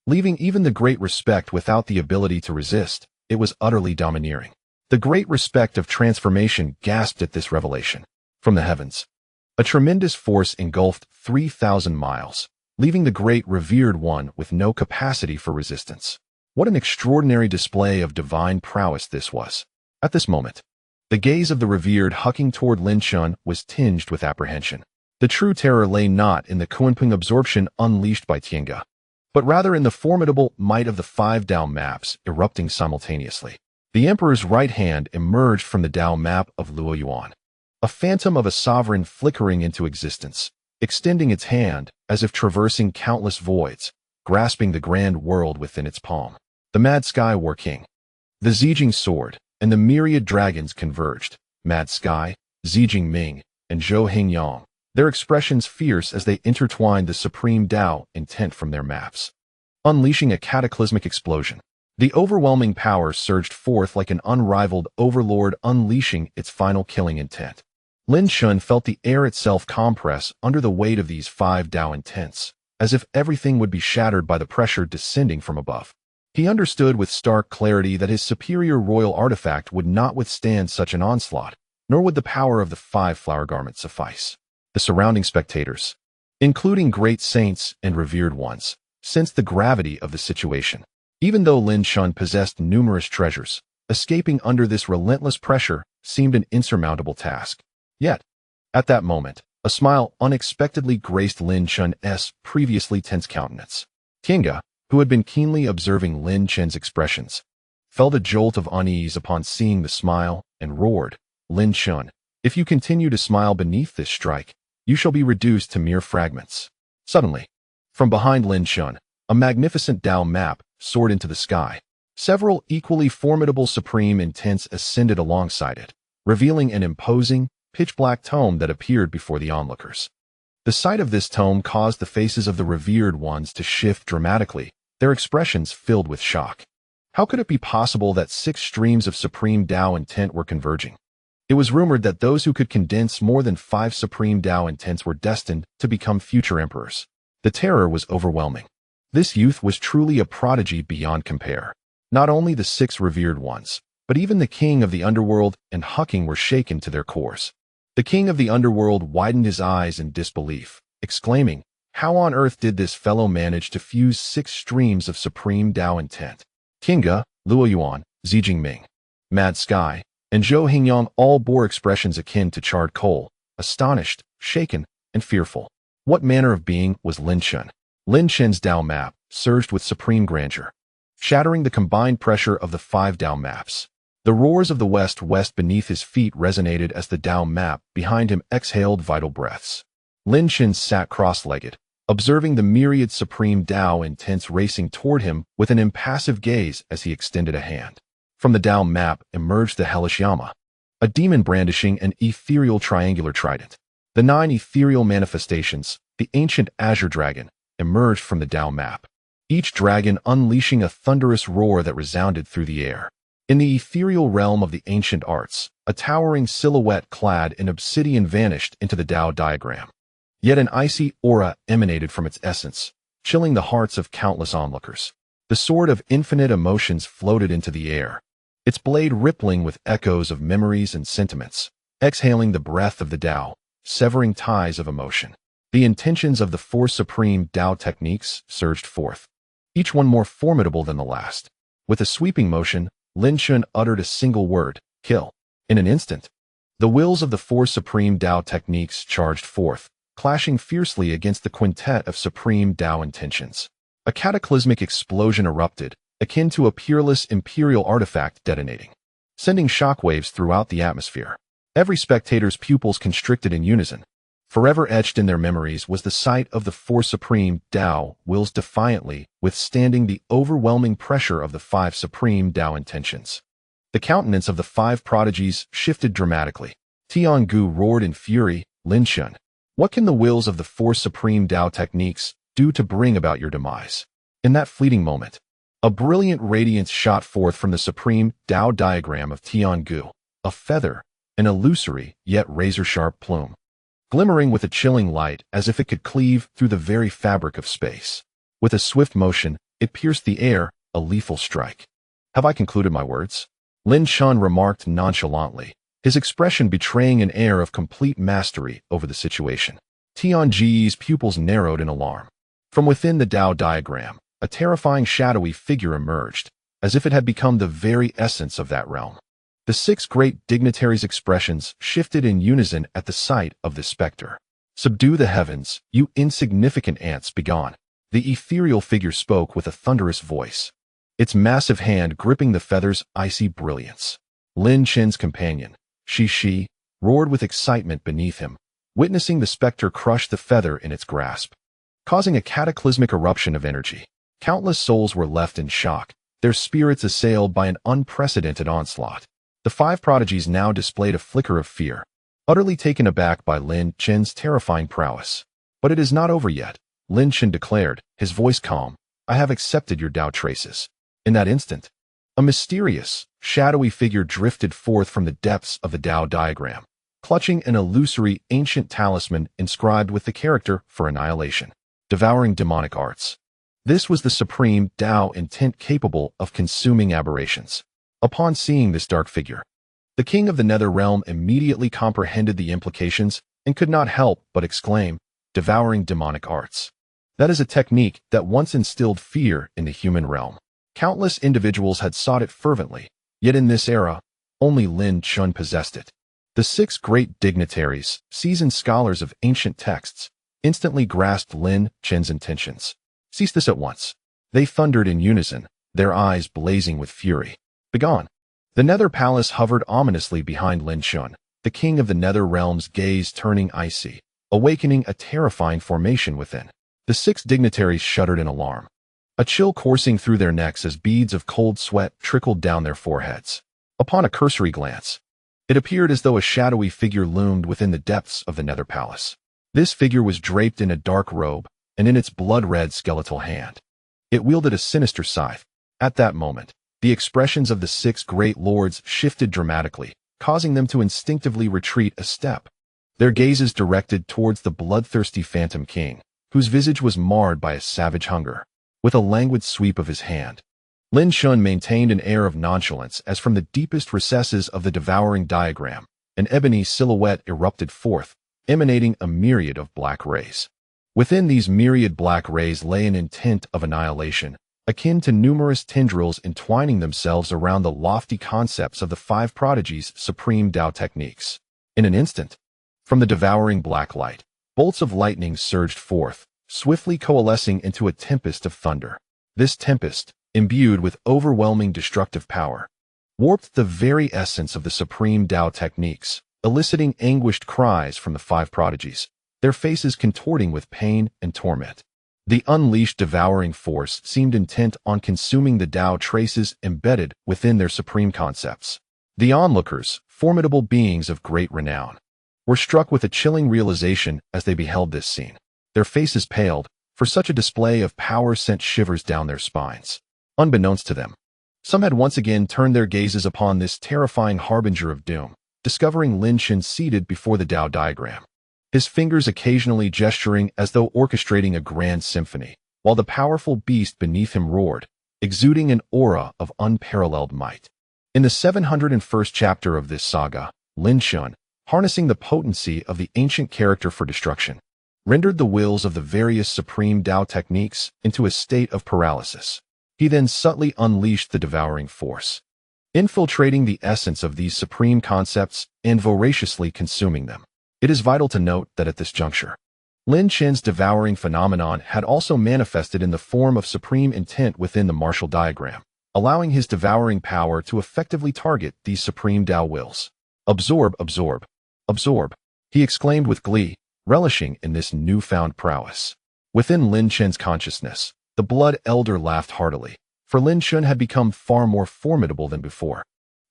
Leaving even the Great Respect without the ability to resist, it was utterly domineering. The Great Respect of transformation gasped at this revelation. From the heavens, a tremendous force engulfed 3,000 miles, leaving the great revered one with no capacity for resistance. What an extraordinary display of divine prowess this was. At this moment, the gaze of the revered hucking toward Lin Chen was tinged with apprehension. The true terror lay not in the Kunpeng absorption unleashed by Tiangu, but rather in the formidable might of the 5 Dao maps erupting simultaneously. The emperor's right hand emerged from the Dao map of Luo Yuan, a phantom of a sovereign flickering into existence, extending its hand as if traversing countless voids, grasping the grand world within its palm. The Mad Sky War King, the Zijing Sword, and the myriad dragons converged. Mad Sky, Zijing Ming, and Zhou Hingyang, their expressions fierce as they intertwined the supreme Dao intent from their maps, unleashing a cataclysmic explosion. The overwhelming power surged forth like an unrivaled overlord unleashing its final killing intent. Lin Chen felt the air itself compress under the weight of these 5 Dao intents, as if everything would be shattered by the pressure descending from above. He understood with stark clarity that his superior royal artifact would not withstand such an onslaught, nor would the power of the 5 flower garments suffice. The surrounding spectators, including great saints and revered ones, sensed the gravity of the situation. Even though Lin Chen possessed numerous treasures, escaping under this relentless pressure seemed an insurmountable task. Yet, at that moment, a smile unexpectedly graced Lin Chen's previously tense countenance. Tiangu, who had been keenly observing Lin Chen's expressions, felt a jolt of unease upon seeing the smile and roared, "Lin Chen, if you continue to smile beneath this strike, you shall be reduced to mere fragments." Suddenly, from behind Lin Chen, a magnificent Dao map soared into the sky. Several equally formidable supreme intents ascended alongside it, revealing an imposing, pitch-black tome that appeared before the onlookers. The sight of this tome caused the faces of the revered ones to shift dramatically, their expressions filled with shock. How could it be possible that 6 streams of supreme Tao intent were converging? It was rumored that those who could condense more than 5 supreme Tao intents were destined to become future emperors. The terror was overwhelming. This youth was truly a prodigy beyond compare. Not only the 6 revered ones, but even the king of the underworld and Hucking were shaken to their cores. The king of the underworld widened his eyes in disbelief, exclaiming, "How on earth did this fellow manage to fuse 6 streams of supreme Tao intent?" Kinga, Luo Yuan, Xi Jinping, Mad Sky, and Zhou Hingyang all bore expressions akin to charred coal, astonished, shaken, and fearful. What manner of being was Lin Chen? Lin Chen's Tao map surged with supreme grandeur, shattering the combined pressure of the 5 Tao maps. The roars of the west beneath his feet resonated as the Tao map behind him exhaled vital breaths. Lin Chen sat cross-legged, observing the myriad supreme Tao intents racing toward him with an impassive gaze as he extended a hand. From the Tao map emerged the hellish Yama, a demon brandishing an ethereal triangular trident. The 9 ethereal manifestations, the ancient azure dragon, emerged from the Tao map, each dragon unleashing a thunderous roar that resounded through the air. In the ethereal realm of the ancient arts, a towering silhouette clad in obsidian vanished into the Tao diagram. Yet an icy aura emanated from its essence, chilling the hearts of countless onlookers. The sword of infinite emotions floated into the air, its blade rippling with echoes of memories and sentiments, exhaling the breath of the Tao, severing ties of emotion. The intentions of the 4 supreme Tao techniques surged forth, each one more formidable than the last. With a sweeping motion, Lin Chen uttered a single word, "Kill." In an instant, the wills of the 4 supreme Tao techniques charged forth, clashing fiercely against the quintet of supreme Tao intentions. A cataclysmic explosion erupted, akin to a peerless imperial artifact detonating, sending shockwaves throughout the atmosphere. Every spectator's pupils constricted in unison. Forever etched in their memories was the sight of the 4 supreme Tao wills defiantly withstanding the overwhelming pressure of the 5 supreme Tao intentions. The countenance of the 5 prodigies shifted dramatically. Tiangu roared in fury, "Lin Chen, what can the wills of the 4 supreme Tao techniques do to bring about your demise?" In that fleeting moment, a brilliant radiance shot forth from the supreme Tao diagram of Tiangu, a feather, an illusory yet razor-sharp plume, glimmering with a chilling light as if it could cleave through the very fabric of space. With a swift motion, it pierced the air, a lethal strike. "Have I concluded my words?" Lin Chen remarked nonchalantly, his expression betraying an air of complete mastery over the situation. Tiangu's pupils narrowed in alarm. From within the Tao diagram, a terrifying shadowy figure emerged, as if it had become the very essence of that realm. The 6 great dignitaries' expressions shifted in unison at the sight of this specter. "Subdue the heavens, you insignificant ants, begone." The ethereal figure spoke with a thunderous voice, its massive hand gripping the feather's icy brilliance. Lin Chen's companion, Shi, roared with excitement beneath him, witnessing the specter crush the feather in its grasp, causing a cataclysmic eruption of energy. Countless souls were left in shock, their spirits assailed by an unprecedented onslaught. The 5 prodigies now displayed a flicker of fear, utterly taken aback by Lin Chen's terrifying prowess. "But it is not over yet," Lin Chen declared, his voice calm. "I have accepted your Tao traces." In that instant, a mysterious, shadowy figure drifted forth from the depths of the Tao diagram, clutching an illusory ancient talisman inscribed with the character for annihilation, devouring demonic arts. This was the supreme Tao intent capable of consuming aberrations. Upon seeing this dark figure, the king of the nether realm immediately comprehended the implications and could not help but exclaim, "Devouring demonic arts. That is a technique that once instilled fear in the human realm. Countless individuals had sought it fervently, yet in this era, only Lin Chen possessed it." The 6 great dignitaries, seasoned scholars of ancient texts, instantly grasped Lin Chen's intentions. "Cease this at once," they thundered in unison, their eyes blazing with fury. "Begone." The Nether Palace hovered ominously behind Lin Chen, the king of the Nether Realm's gaze turning icy, awakening a terrifying formation within. The 6 dignitaries shuddered in alarm, a chill coursing through their necks as beads of cold sweat trickled down their foreheads. Upon a cursory glance, it appeared as though a shadowy figure loomed within the depths of the Nether Palace. This figure was draped in a dark robe, and in its blood-red skeletal hand, It wielded a sinister scythe. At that moment, the expressions of the 6 great lords shifted dramatically, causing them to instinctively retreat a step. Their gazes directed towards the bloodthirsty Phantom King, whose visage was marred by a savage hunger. With a languid sweep of his hand, Lin Chen maintained an air of nonchalance as from the deepest recesses of the devouring diagram, an ebony silhouette erupted forth, emanating a myriad of black rays. Within these myriad black rays lay an intent of annihilation, akin to numerous tendrils entwining themselves around the lofty concepts of the 5 prodigies' supreme Dao techniques. In an instant, from the devouring black light, bolts of lightning surged forth, swiftly coalescing into a tempest of thunder. This tempest, imbued with overwhelming destructive power, warped the very essence of the supreme Dao techniques, eliciting anguished cries from the 5 prodigies, their faces contorting with pain and torment. The unleashed devouring force seemed intent on consuming the Dao traces embedded within their supreme concepts. The onlookers, formidable beings of great renown, were struck with a chilling realization as they beheld this scene. Their faces paled, for such a display of power sent shivers down their spines. Unbeknownst to them, some had once again turned their gazes upon this terrifying harbinger of doom, discovering Lin Chen seated before the Dao diagram, his fingers occasionally gesturing as though orchestrating a grand symphony, while the powerful beast beneath him roared, exuding an aura of unparalleled might. In the 701st chapter of this saga, Lin Chen, harnessing the potency of the ancient character for destruction, rendered the wills of the various supreme Dao techniques into a state of paralysis. He then subtly unleashed the devouring force, infiltrating the essence of these supreme concepts and voraciously consuming them. It is vital to note that at this juncture, Lin Chen's devouring phenomenon had also manifested in the form of supreme intent within the martial diagram, allowing his devouring power to effectively target these supreme Dao wills. Absorb, absorb, absorb, he exclaimed with glee, relishing in this newfound prowess. Within Lin Chen's consciousness, the Blood Elder laughed heartily, for Lin Chen had become far more formidable than before,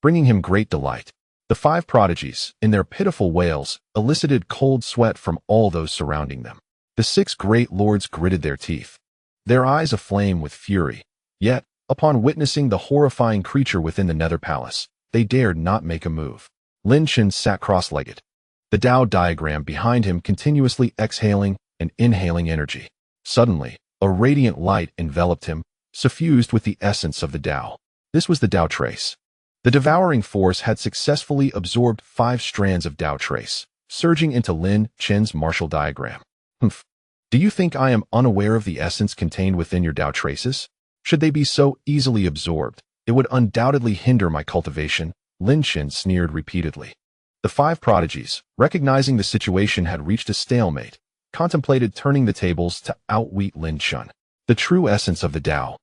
bringing him great delight. The 5 prodigies, in their pitiful wails, elicited cold sweat from all those surrounding them. The 6 great lords gritted their teeth, their eyes aflame with fury. Yet, upon witnessing the horrifying creature within the Nether Palace, they dared not make a move. Lin Chen sat cross-legged, the Dao diagram behind him continuously exhaling and inhaling energy. Suddenly, a radiant light enveloped him, suffused with the essence of the Dao. This was the Dao trace. The devouring force had successfully absorbed 5 strands of Dao trace, surging into Lin Chen's martial diagram. Humph. Do you think I am unaware of the essence contained within your Dao traces? Should they be so easily absorbed, it would undoubtedly hinder my cultivation, Lin Chen sneered repeatedly. The 5 prodigies, recognizing the situation had reached a stalemate, contemplated turning the tables to outwit Lin Chen. The true essence of the Dao.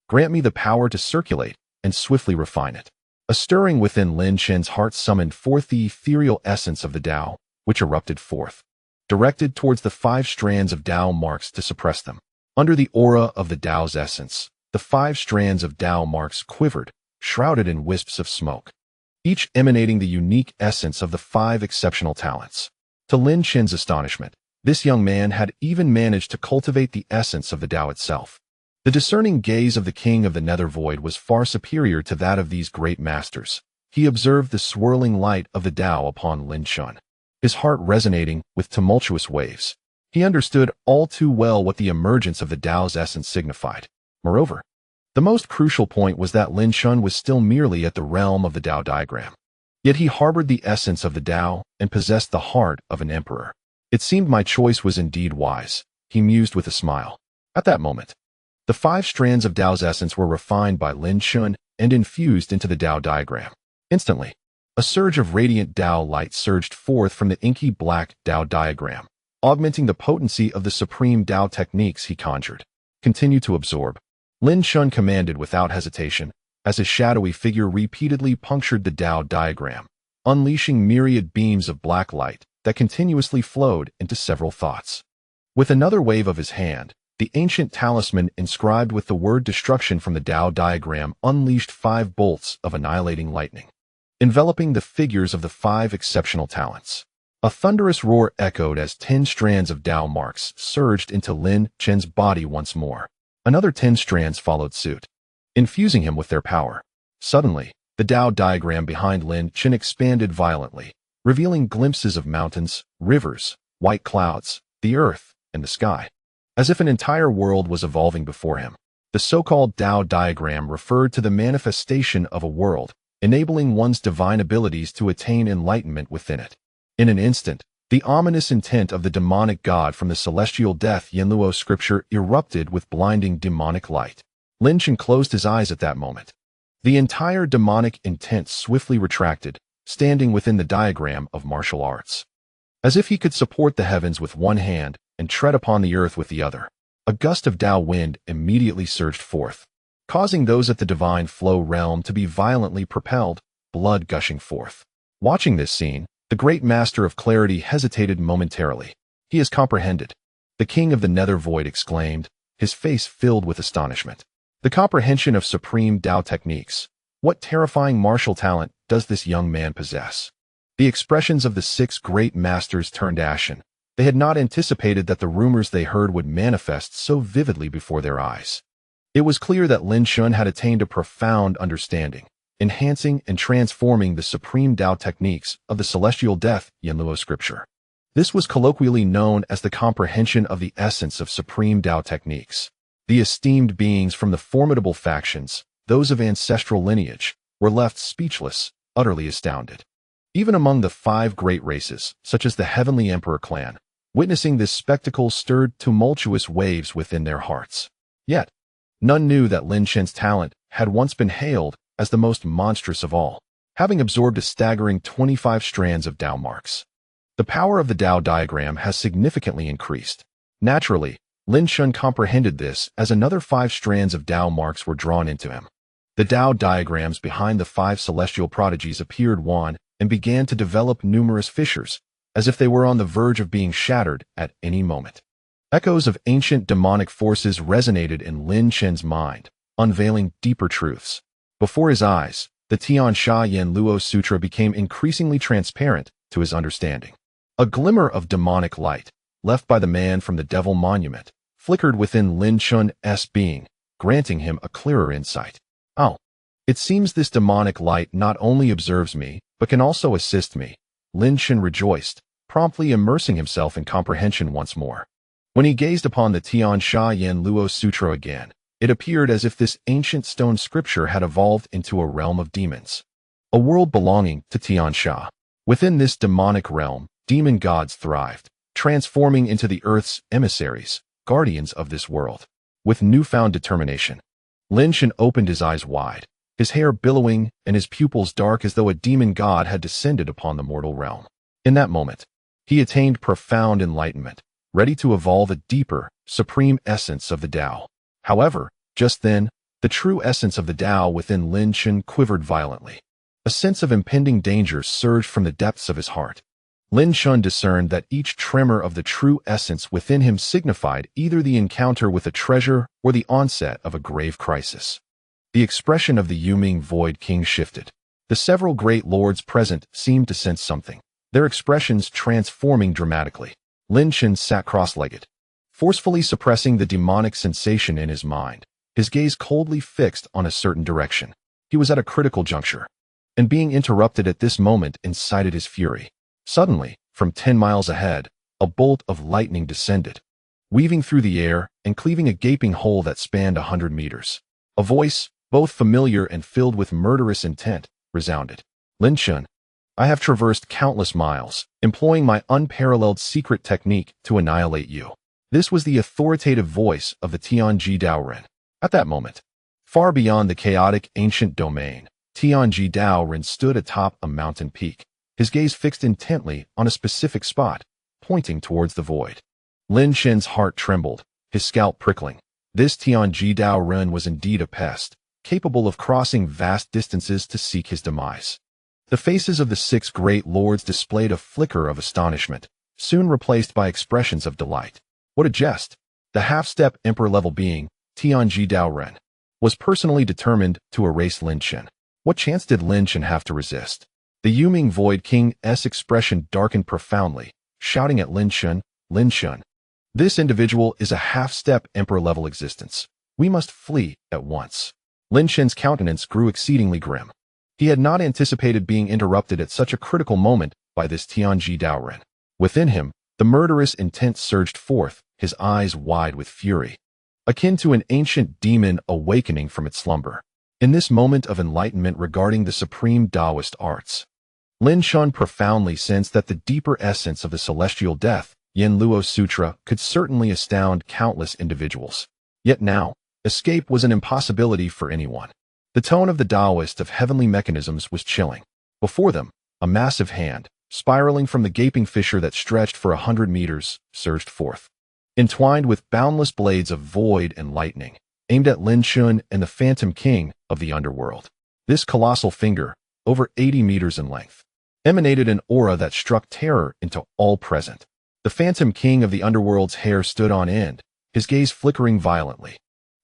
Grant me the power to circulate and swiftly refine it. A stirring within Lin Chen's heart summoned forth the ethereal essence of the Dao, which erupted forth, directed towards the 5 strands of Dao marks to suppress them. Under the aura of the Dao's essence, the 5 strands of Dao marks quivered, shrouded in wisps of smoke, each emanating the unique essence of the 5 exceptional talents. To Lin Chen's astonishment, this young man had even managed to cultivate the essence of the Dao itself. The discerning gaze of the king of the nether void was far superior to that of these great masters. He observed the swirling light of the Dao upon Lin Chen, his heart resonating with tumultuous waves. He understood all too well what the emergence of the Dao's essence signified. Moreover, the most crucial point was that Lin Chen was still merely at the realm of the Dao diagram. Yet he harbored the essence of the Dao and possessed the heart of an emperor. It seemed my choice was indeed wise, he mused with a smile. At that moment, the 5 strands of Dao's essence were refined by Lin Chen and infused into the Dao diagram. Instantly, a surge of radiant Dao light surged forth from the inky black Dao diagram, augmenting the potency of the supreme Dao techniques he conjured. Continue to absorb, Lin Chen commanded without hesitation, as his shadowy figure repeatedly punctured the Dao diagram, unleashing myriad beams of black light that continuously flowed into several thoughts. With another wave of his hand, the ancient talisman inscribed with the word destruction from the Dao diagram unleashed 5 bolts of annihilating lightning, enveloping the figures of the 5 exceptional talents. A thunderous roar echoed as 10 strands of Dao marks surged into Lin Chen's body once more. Another 10 strands followed suit, infusing him with their power. Suddenly, the Dao diagram behind Lin Chen expanded violently, revealing glimpses of mountains, rivers, white clouds, the earth, and the sky. As if an entire world was evolving before him. The so-called Dao diagram referred to the manifestation of a world, enabling one's divine abilities to attain enlightenment within it. In an instant, the ominous intent of the demonic god from the celestial death Yinluo scripture erupted with blinding demonic light. Lin Chen closed his eyes at that moment. The entire demonic intent swiftly retracted, standing within the diagram of martial arts. As if he could support the heavens with one hand and tread upon the earth with the other. A gust of Dao wind immediately surged forth, causing those at the divine flow realm to be violently propelled, blood gushing forth. Watching this scene, the great master of clarity hesitated momentarily. He has comprehended. The king of the nether void exclaimed, his face filled with astonishment. The comprehension of supreme Dao techniques. What terrifying martial talent does this young man possess? The expressions of the 6 great masters turned ashen. They had not anticipated that the rumors they heard would manifest so vividly before their eyes. It was clear that Lin Chen had attained a profound understanding, enhancing and transforming the supreme Dao techniques of the celestial death Yinluo scripture. This was colloquially known as the comprehension of the essence of supreme Dao techniques. The esteemed beings from the formidable factions, those of ancestral lineage, were left speechless, utterly astounded. Even among the 5 great races, such as the Heavenly Emperor clan, witnessing this spectacle stirred tumultuous waves within their hearts. Yet, none knew that Lin Chen's talent had once been hailed as the most monstrous of all, having absorbed a staggering 25 strands of Dao marks. The power of the Dao diagram has significantly increased. Naturally, Lin Chen comprehended this as another 5 strands of Dao marks were drawn into him. The Dao diagrams behind the 5 celestial prodigies appeared one and began to develop numerous fissures, as if they were on the verge of being shattered at any moment. Echoes of ancient demonic forces resonated in Lin Chen's mind, unveiling deeper truths. Before his eyes, the Tian Sha Yin Luo Sutra became increasingly transparent to his understanding. A glimmer of demonic light, left by the man from the Devil Monument, flickered within Lin Chen's being, granting him a clearer insight. Oh, it seems this demonic light not only observes me, but can also assist me. Lin Chen rejoiced, promptly immersing himself in comprehension once more. When he gazed upon the Tian Sha Yin Luo Sutra again, it appeared as if this ancient stone scripture had evolved into a realm of demons. A world belonging to Tian Sha. Within this demonic realm, demon gods thrived, transforming into the earth's emissaries, guardians of this world. With newfound determination, Lin Chen opened his eyes wide, his hair billowing and his pupils dark as though a demon god had descended upon the mortal realm. In that moment, he attained profound enlightenment, ready to evolve a deeper, supreme essence of the Dao. However, just then, the true essence of the Dao within Lin Chen quivered violently. A sense of impending danger surged from the depths of his heart. Lin Chen discerned that each tremor of the true essence within him signified either the encounter with a treasure or the onset of a grave crisis. The expression of the Yuming Void King shifted. The several great lords present seemed to sense something, their expressions transforming dramatically. Lin Chen sat cross-legged, forcefully suppressing the demonic sensation in his mind, his gaze coldly fixed on a certain direction. He was at a critical juncture, and being interrupted at this moment incited his fury. Suddenly, from 10 miles ahead, a bolt of lightning descended, weaving through the air and cleaving a gaping hole that spanned 100 meters. A voice, both familiar and filled with murderous intent, resounded. Lin Chen, I have traversed countless miles, employing my unparalleled secret technique to annihilate you. This was the authoritative voice of the Tianji Daoren. At that moment, far beyond the chaotic ancient domain, Tianji Daoren stood atop a mountain peak, his gaze fixed intently on a specific spot, pointing towards the void. Lin Chen's heart trembled, his scalp prickling. This Tianji Daoren was indeed a pest, capable of crossing vast distances to seek his demise. The faces of the 6 great lords displayed a flicker of astonishment, soon replaced by expressions of delight. What a jest! The half-step emperor-level being, Tianji Daoren, was personally determined to erase Lin Chen. What chance did Lin Chen have to resist? The Yuming Void King's expression darkened profoundly, shouting at Lin Chen, Lin Chen, this individual is a half-step emperor-level existence. We must flee at once. Lin Chen's countenance grew exceedingly grim. He had not anticipated being interrupted at such a critical moment by this Tianji Daoren. Within him, the murderous intent surged forth, his eyes wide with fury, akin to an ancient demon awakening from its slumber. In this moment of enlightenment regarding the supreme Taoist arts, Lin Chen profoundly sensed that the deeper essence of the celestial death, Yin Luo Sutra, could certainly astound countless individuals. Yet now, escape was an impossibility for anyone. The tone of the Taoist of heavenly mechanisms was chilling. Before them, a massive hand, spiraling from the gaping fissure that stretched for 100 meters, surged forth, entwined with boundless blades of void and lightning, aimed at Lin Chen and the Phantom King of the underworld. This colossal finger, over 80 meters in length, emanated an aura that struck terror into all present. The Phantom King of the underworld's hair stood on end, his gaze flickering violently,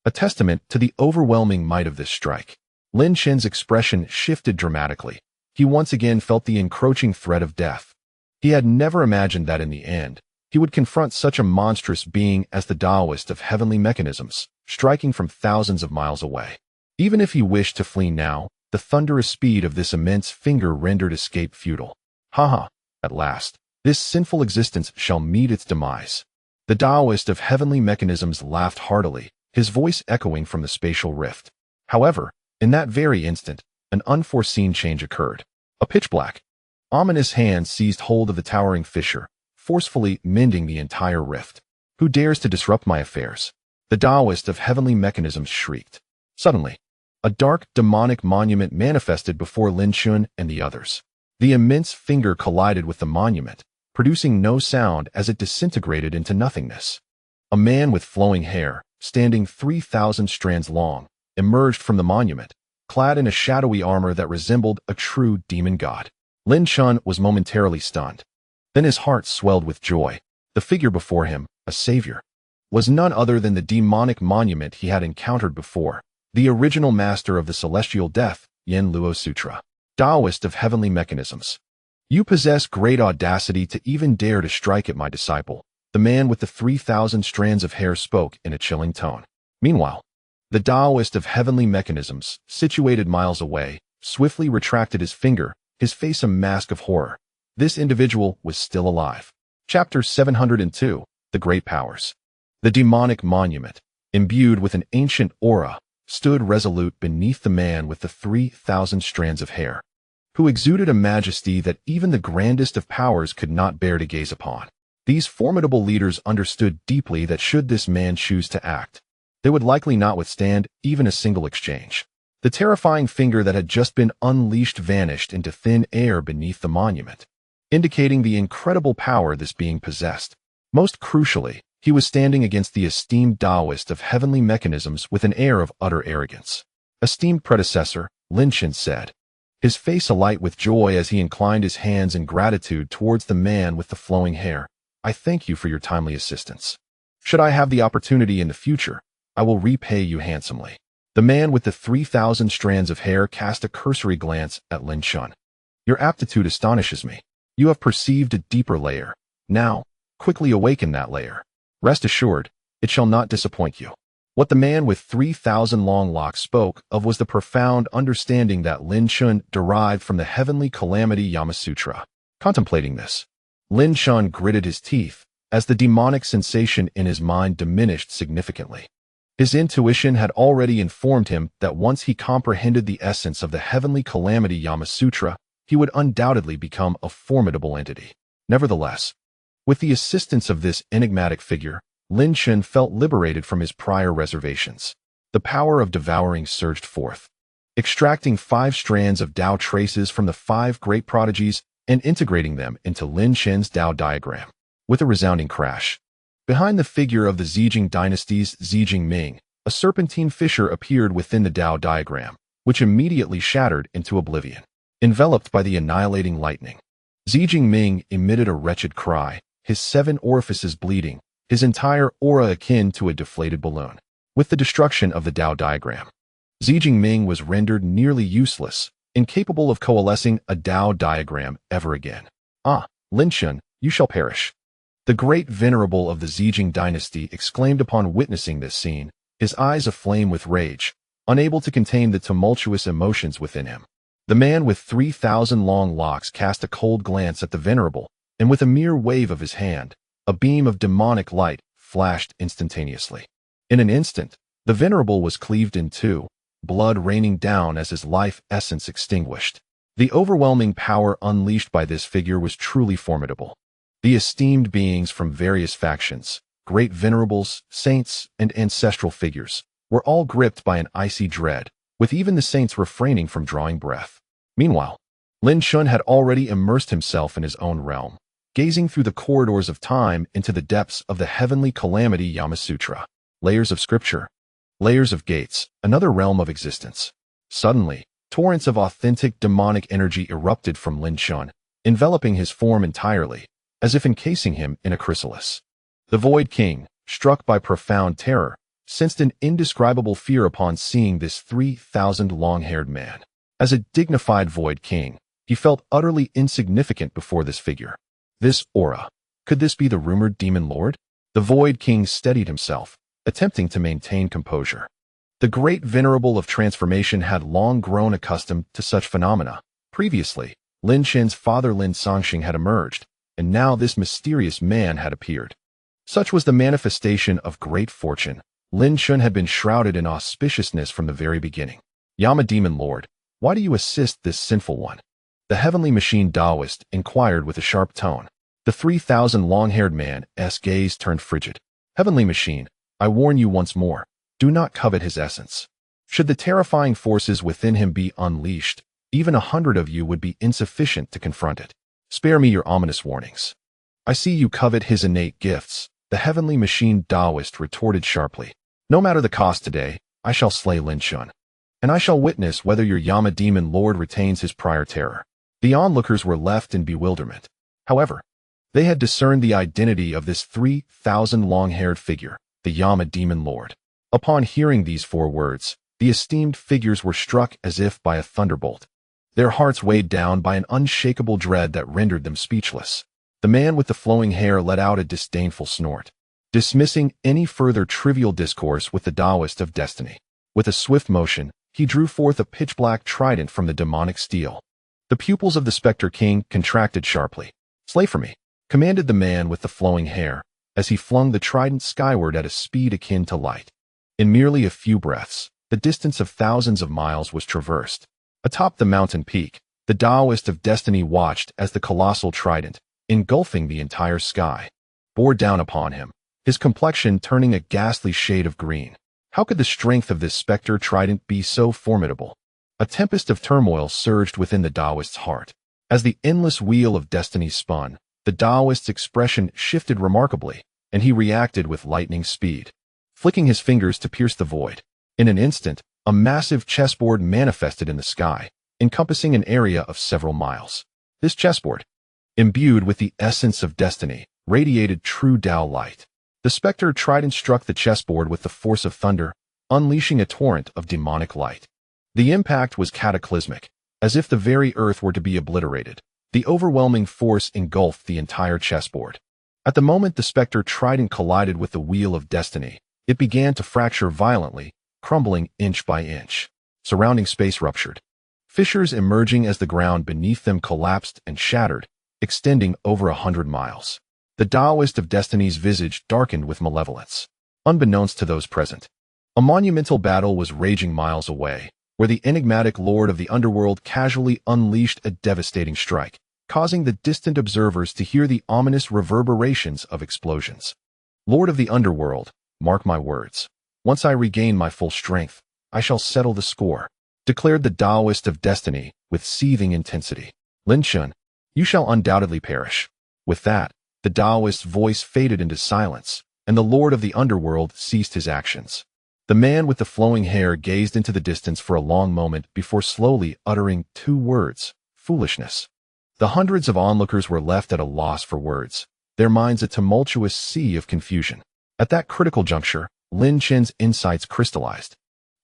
a testament to the overwhelming might of this strike. Lin Chen's expression shifted dramatically. He once again felt the encroaching threat of death. He had never imagined that in the end, he would confront such a monstrous being as the Taoist of heavenly mechanisms, striking from thousands of miles away. Even if he wished to flee now, the thunderous speed of this immense finger rendered escape futile. Haha, at last, this sinful existence shall meet its demise. The Taoist of heavenly mechanisms laughed heartily, his voice echoing from the spatial rift. However, in that very instant, an unforeseen change occurred. A pitch-black, ominous hand seized hold of the towering fissure, forcefully mending the entire rift. Who dares to disrupt my affairs? The Taoist of heavenly mechanisms shrieked. Suddenly, a dark, demonic monument manifested before Lin Chen and the others. The immense finger collided with the monument, producing no sound as it disintegrated into nothingness. A man with flowing hair, standing 3,000 strands long, emerged from the monument, clad in a shadowy armor that resembled a true demon god. Lin Chen was momentarily stunned. Then his heart swelled with joy. The figure before him, a savior, was none other than the demonic monument he had encountered before, the original master of the celestial death, Yin Luo Sutra. Taoist of heavenly mechanisms. You possess great audacity to even dare to strike at my disciple. The man with the 3,000 strands of hair spoke in a chilling tone. Meanwhile, the Taoist of heavenly mechanisms, situated miles away, swiftly retracted his finger, his face a mask of horror. This individual was still alive. Chapter 702, The Great Powers. The demonic monument, imbued with an ancient aura, stood resolute beneath the man with the 3,000 strands of hair, who exuded a majesty that even the grandest of powers could not bear to gaze upon. These formidable leaders understood deeply that should this man choose to act, they would likely not withstand even a single exchange. The terrifying finger that had just been unleashed vanished into thin air beneath the monument, indicating the incredible power this being possessed. Most crucially, he was standing against the esteemed Taoist of heavenly mechanisms with an air of utter arrogance. Esteemed predecessor, Lin Chen said, his face alight with joy as he inclined his hands in gratitude towards the man with the flowing hair. I thank you for your timely assistance. Should I have the opportunity in the future, I will repay you handsomely. The man with the 3,000 strands of hair cast a cursory glance at Lin Chen. Your aptitude astonishes me. You have perceived a deeper layer. Now, quickly awaken that layer. Rest assured, it shall not disappoint you. What the man with 3,000 long locks spoke of was the profound understanding that Lin Chen derived from the heavenly calamity Yama Sutra. Contemplating this, Lin Chen gritted his teeth as the demonic sensation in his mind diminished significantly. His intuition had already informed him that once he comprehended the essence of the heavenly calamity Yama Sutra, he would undoubtedly become a formidable entity. Nevertheless, with the assistance of this enigmatic figure, Lin Chen felt liberated from his prior reservations. The power of devouring surged forth, extracting 5 strands of Dao traces from the 5 great prodigies and integrating them into Lin Chen's Dao diagram. With a resounding crash, behind the figure of the Zijing dynasty's Zijing Ming, a serpentine fissure appeared within the Dao diagram, which immediately shattered into oblivion. Enveloped by the annihilating lightning, Zijing Ming emitted a wretched cry, his 7 orifices bleeding, his entire aura akin to a deflated balloon. With the destruction of the Dao diagram, Zijing Ming was rendered nearly useless, incapable of coalescing a Dao diagram ever again. Ah, Lin Chen, you shall perish. The great venerable of the Zijing dynasty exclaimed upon witnessing this scene, his eyes aflame with rage, unable to contain the tumultuous emotions within him. The man with 3,000 long locks cast a cold glance at the venerable, and with a mere wave of his hand, a beam of demonic light flashed instantaneously. In an instant, the venerable was cleaved in two, blood raining down as his life essence extinguished. The overwhelming power unleashed by this figure was truly formidable. The esteemed beings from various factions, great venerables, saints, and ancestral figures, were all gripped by an icy dread, with even the saints refraining from drawing breath. Meanwhile, Lin Chen had already immersed himself in his own realm, gazing through the corridors of time into the depths of the heavenly calamity Yamasutra. Layers of scripture, layers of gates, another realm of existence. Suddenly, torrents of authentic demonic energy erupted from Lin Chen, enveloping his form entirely, as if encasing him in a chrysalis. The Void King, struck by profound terror, sensed an indescribable fear upon seeing this 3,000 long-haired man. As a dignified Void King, he felt utterly insignificant before this figure. This aura. Could this be the rumored demon lord? The Void King steadied himself, attempting to maintain composure. The great venerable of transformation had long grown accustomed to such phenomena. Previously, Lin Chen's father Lin Songxing had emerged, and now this mysterious man had appeared. Such was the manifestation of great fortune. Lin Chen had been shrouded in auspiciousness from the very beginning. Yama Demon Lord, why do you assist this sinful one? The heavenly machine Taoist inquired with a sharp tone. The 3,000 long-haired man's gaze turned frigid. Heavenly machine, I warn you once more, do not covet his essence. Should the terrifying forces within him be unleashed, even 100 of you would be insufficient to confront it. Spare me your ominous warnings. I see you covet his innate gifts, the heavenly machine Taoist retorted sharply. No matter the cost today, I shall slay Lin Chen. And I shall witness whether your Yama Demon Lord retains his prior terror. The onlookers were left in bewilderment. However, they had discerned the identity of this 3,000 long-haired figure, the Yama Demon Lord. Upon hearing these 4 words, the esteemed figures were struck as if by a thunderbolt. Their hearts weighed down by an unshakable dread that rendered them speechless. The man with the flowing hair let out a disdainful snort, dismissing any further trivial discourse with the Taoist of destiny. With a swift motion, he drew forth a pitch-black trident from the demonic steel. The pupils of the Spectre King contracted sharply. Slay for me, commanded the man with the flowing hair, as he flung the trident skyward at a speed akin to light. In merely a few breaths, the distance of thousands of miles was traversed. Atop the mountain peak, the Taoist of destiny watched as the colossal trident, engulfing the entire sky, bore down upon him, his complexion turning a ghastly shade of green. How could the strength of this spectre trident be so formidable? A tempest of turmoil surged within the Taoist's heart. As the endless wheel of destiny spun, the Taoist's expression shifted remarkably, and he reacted with lightning speed, flicking his fingers to pierce the void. In an instant, a massive chessboard manifested in the sky, encompassing an area of several miles. This chessboard, imbued with the essence of destiny, radiated true Tao light. The spectre trident struck the chessboard with the force of thunder, unleashing a torrent of demonic light. The impact was cataclysmic, as if the very earth were to be obliterated. The overwhelming force engulfed the entire chessboard. At the moment the spectre trident collided with the wheel of destiny, it began to fracture violently, crumbling inch by inch. Surrounding space ruptured, fissures emerging as the ground beneath them collapsed and shattered, extending over 100 miles. The Taoist of destiny's visage darkened with malevolence. Unbeknownst to those present, a monumental battle was raging miles away, where the enigmatic lord of the underworld casually unleashed a devastating strike, causing the distant observers to hear the ominous reverberations of explosions. Lord of the underworld, mark my words. Once I regain my full strength, I shall settle the score, declared the Taoist of destiny with seething intensity. Lin Chen, you shall undoubtedly perish. With that, the Taoist's voice faded into silence, and the lord of the underworld ceased his actions. The man with the flowing hair gazed into the distance for a long moment before slowly uttering 2 words, foolishness. The hundreds of onlookers were left at a loss for words, their minds a tumultuous sea of confusion. At that critical juncture, Lin Chen's insights crystallized.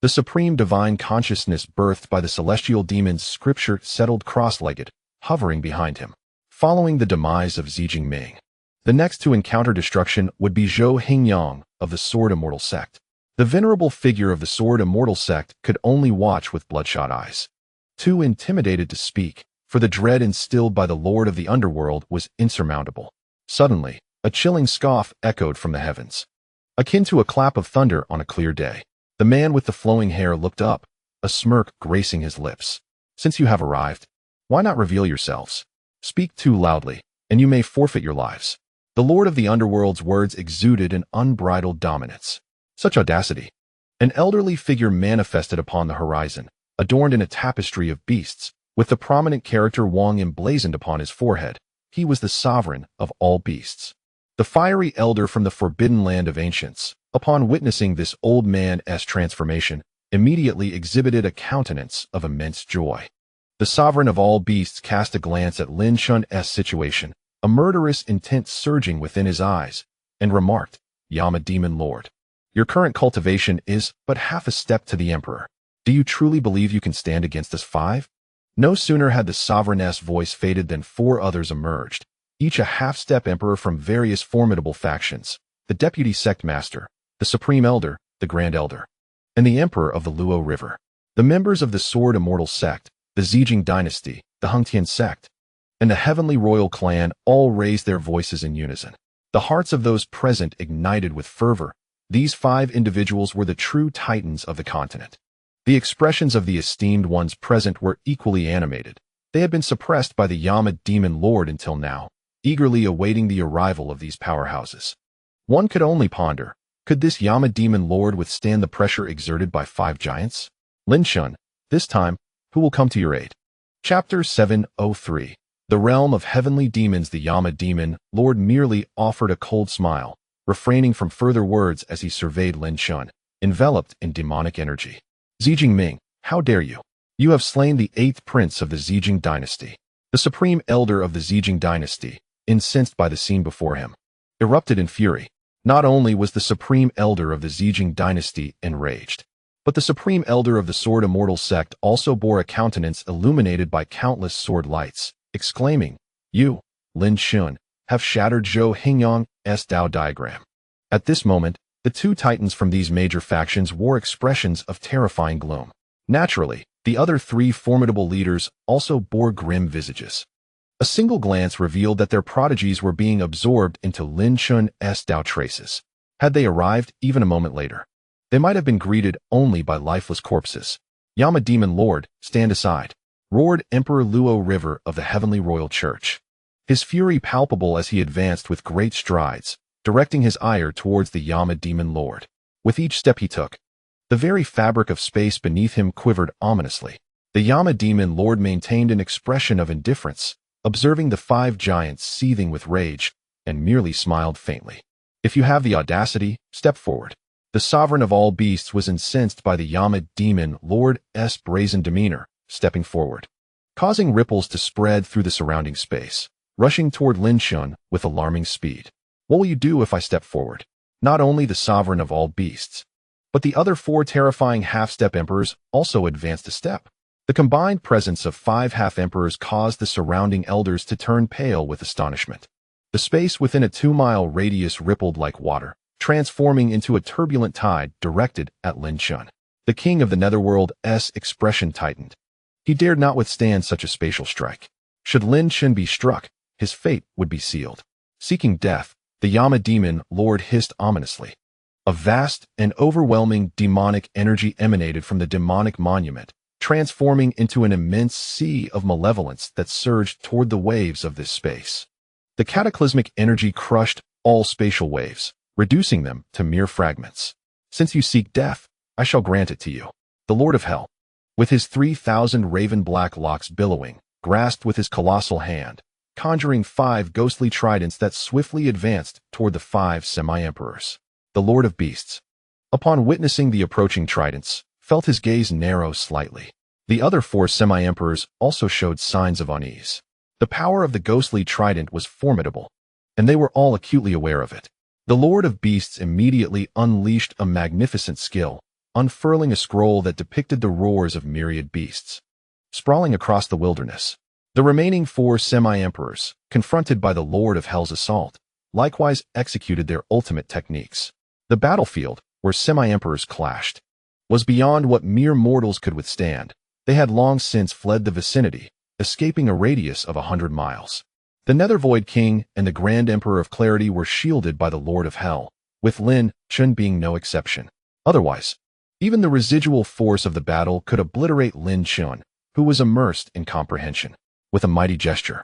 The supreme divine consciousness birthed by the celestial demon's scripture settled cross-legged, hovering behind him. Following the demise of Xi Jinping, the next to encounter destruction would be Zhou Hingyang of the Sword Immortal sect. The venerable figure of the sword immortal sect could only watch with bloodshot eyes. Too intimidated to speak, for the dread instilled by the Lord of the Underworld was insurmountable. Suddenly, a chilling scoff echoed from the heavens. Akin to a clap of thunder on a clear day, the man with the flowing hair looked up, a smirk gracing his lips. Since you have arrived, why not reveal yourselves? Speak too loudly, and you may forfeit your lives. The Lord of the Underworld's words exuded an unbridled dominance. Such audacity! An elderly figure manifested upon the horizon, adorned in a tapestry of beasts, with the prominent character Wang emblazoned upon his forehead. He was the sovereign of all beasts. The fiery elder from the forbidden land of ancients, upon witnessing this old man's transformation, immediately exhibited a countenance of immense joy. The sovereign of all beasts cast a glance at Lin Chen's situation, a murderous intent surging within his eyes, and remarked, "Yama Demon Lord, your current cultivation is but half a step to the Emperor. Do you truly believe you can stand against us 5? No sooner had the sovereign's voice faded than 4 others emerged, each a half-step emperor from various formidable factions, the deputy sect master, the supreme elder, the grand elder, and the emperor of the Luo River. The members of the sword immortal sect, the Zijing dynasty, the Hengtian sect, and the heavenly royal clan all raised their voices in unison. The hearts of those present ignited with fervor. These 5 individuals were the true titans of the continent. The expressions of the esteemed ones present were equally animated. They had been suppressed by the Yama Demon Lord until now, eagerly awaiting the arrival of these powerhouses. One could only ponder, could this Yama Demon Lord withstand the pressure exerted by 5 giants? Lin Chen, this time, who will come to your aid? Chapter 703. The realm of heavenly demons. The Yama Demon Lord merely offered a cold smile, refraining from further words as he surveyed Lin Chen, enveloped in demonic energy. Zijing Ming, how dare you? You have slain the 8th prince of the Zijing dynasty. The supreme elder of the Zijing dynasty, incensed by the scene before him, erupted in fury. Not only was the supreme elder of the Zijing dynasty enraged, but the supreme elder of the sword immortal sect also bore a countenance illuminated by countless sword lights, exclaiming, "You, Lin Chen, have shattered Zhou Hingyang's Dao diagram." At this moment, the 2 titans from these major factions wore expressions of terrifying gloom. Naturally, the other 3 formidable leaders also bore grim visages. A single glance revealed that their prodigies were being absorbed into Lin Chen's Dao traces. Had they arrived even a moment later, they might have been greeted only by lifeless corpses. "Yama Demon Lord, stand aside," roared Emperor Luo River of the Heavenly Royal Church, his fury palpable as he advanced with great strides, directing his ire towards the Yama Demon Lord. With each step he took, the very fabric of space beneath him quivered ominously. The Yama Demon Lord maintained an expression of indifference, observing the 5 giants seething with rage, and merely smiled faintly. "If you have the audacity, step forward." The sovereign of all beasts was incensed by the Yama Demon Lord's brazen demeanor, stepping forward, causing ripples to spread through the surrounding space, rushing toward Lin Chen with alarming speed. "What will you do if I step forward?" Not only the sovereign of all beasts, but the other 4 terrifying half-step emperors also advanced a step. The combined presence of 5 half-emperors caused the surrounding elders to turn pale with astonishment. The space within a 2-mile radius rippled like water, transforming into a turbulent tide directed at Lin Chen. The king of the Netherworld's expression tightened. He dared not withstand such a spatial strike. Should Lin Chen be struck, his fate would be sealed. Seeking death, the Yama Demon Lord hissed ominously. A vast and overwhelming demonic energy emanated from the demonic monument, transforming into an immense sea of malevolence that surged toward the waves of this space. The cataclysmic energy crushed all spatial waves, reducing them to mere fragments. "Since you seek death, I shall grant it to you." The Lord of Hell, with his 3,000 raven-black locks billowing, grasped with his colossal hand, conjuring 5 ghostly tridents that swiftly advanced toward the 5 semi-emperors. The Lord of Beasts, upon witnessing the approaching tridents, felt his gaze narrow slightly. The other 4 semi-emperors also showed signs of unease. The power of the ghostly trident was formidable, and they were all acutely aware of it. The Lord of Beasts immediately unleashed a magnificent skill, unfurling a scroll that depicted the roars of myriad beasts, sprawling across the wilderness. The remaining 4 semi-emperors, confronted by the Lord of Hell's assault, likewise executed their ultimate techniques. The battlefield, where semi-emperors clashed, was beyond what mere mortals could withstand. They had long since fled the vicinity, escaping a radius of 100 miles. The Nethervoid King and the Grand Emperor of Clarity were shielded by the Lord of Hell, with Lin Chen being no exception. Otherwise, even the residual force of the battle could obliterate Lin Chen, who was immersed in comprehension. With a mighty gesture,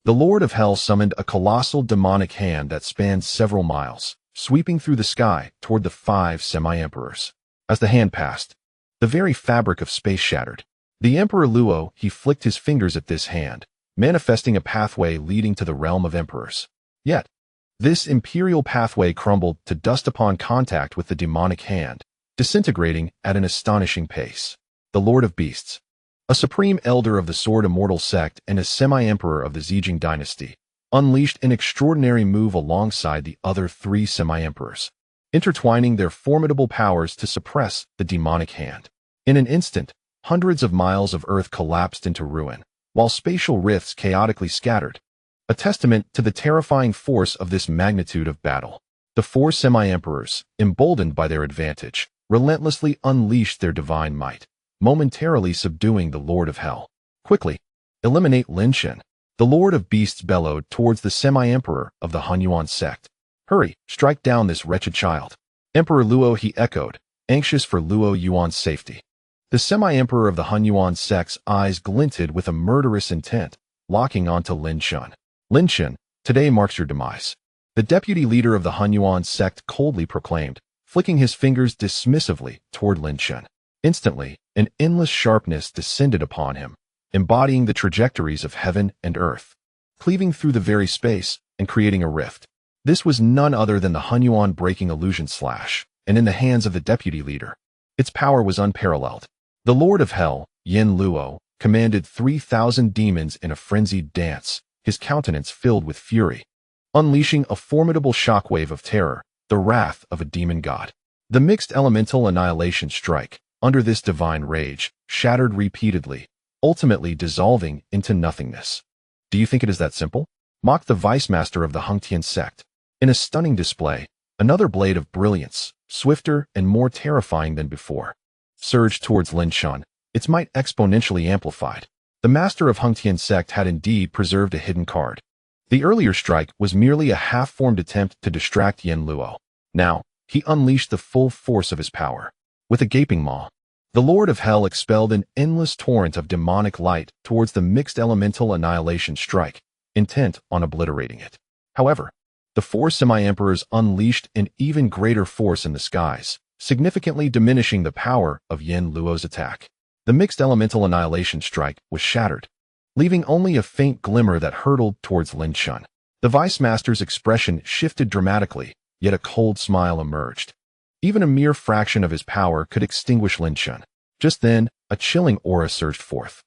the Lord of Hell summoned a colossal demonic hand that spanned several miles, sweeping through the sky toward the 5 semi-emperors. As the hand passed, the very fabric of space shattered. The Emperor Luo, he flicked his fingers at this hand, manifesting a pathway leading to the realm of emperors. Yet, this imperial pathway crumbled to dust upon contact with the demonic hand, disintegrating at an astonishing pace. The Lord of Beasts, a supreme elder of the Sword Immortal sect and a semi-emperor of the Zhejiang dynasty, unleashed an extraordinary move alongside the other 3 semi-emperors, intertwining their formidable powers to suppress the demonic hand. In an instant, hundreds of miles of Earth collapsed into ruin, while spatial rifts chaotically scattered, a testament to the terrifying force of this magnitude of battle. The 4 semi-emperors, emboldened by their advantage, relentlessly unleashed their divine might, momentarily subduing the Lord of Hell. Quickly, eliminate Lin Chen. The Lord of Beasts bellowed towards the semi-emperor of the Hunyuan sect. Hurry, strike down this wretched child. Emperor Luo, he echoed, anxious for Luo Yuan's safety. The semi-emperor of the Hunyuan sect's eyes glinted with a murderous intent, locking onto Lin Chen. Lin Chen, today marks your demise. The deputy leader of the Hunyuan sect coldly proclaimed, flicking his fingers dismissively toward Lin Chen. Instantly, an endless sharpness descended upon him, embodying the trajectories of heaven and earth, cleaving through the very space and creating a rift. This was none other than the Hunyuan breaking illusion slash, and in the hands of the deputy leader. Its power was unparalleled. The Lord of Hell, Yin Luo, commanded 3,000 demons in a frenzied dance, his countenance filled with fury, unleashing a formidable shockwave of terror, the wrath of a demon god. The mixed elemental annihilation strike, under this divine rage, shattered repeatedly, ultimately dissolving into nothingness. Do you think it is that simple? Mocked the vice master of the Hungtian sect. In a stunning display, another blade of brilliance, swifter and more terrifying than before, surged towards Lin Chen, its might exponentially amplified. The master of Hungtian sect had indeed preserved a hidden card. The earlier strike was merely a half-formed attempt to distract Yin Luo. Now, he unleashed the full force of his power. With a gaping maw, the Lord of Hell expelled an endless torrent of demonic light towards the mixed elemental annihilation strike, intent on obliterating it. However, the 4 semi-emperors unleashed an even greater force in the skies, significantly diminishing the power of Yin Luo's attack. The mixed elemental annihilation strike was shattered, leaving only a faint glimmer that hurtled towards Lin Chen. The vice master's expression shifted dramatically, yet a cold smile emerged. Even a mere fraction of his power could extinguish Lin Chen. Just then, a chilling aura surged forth.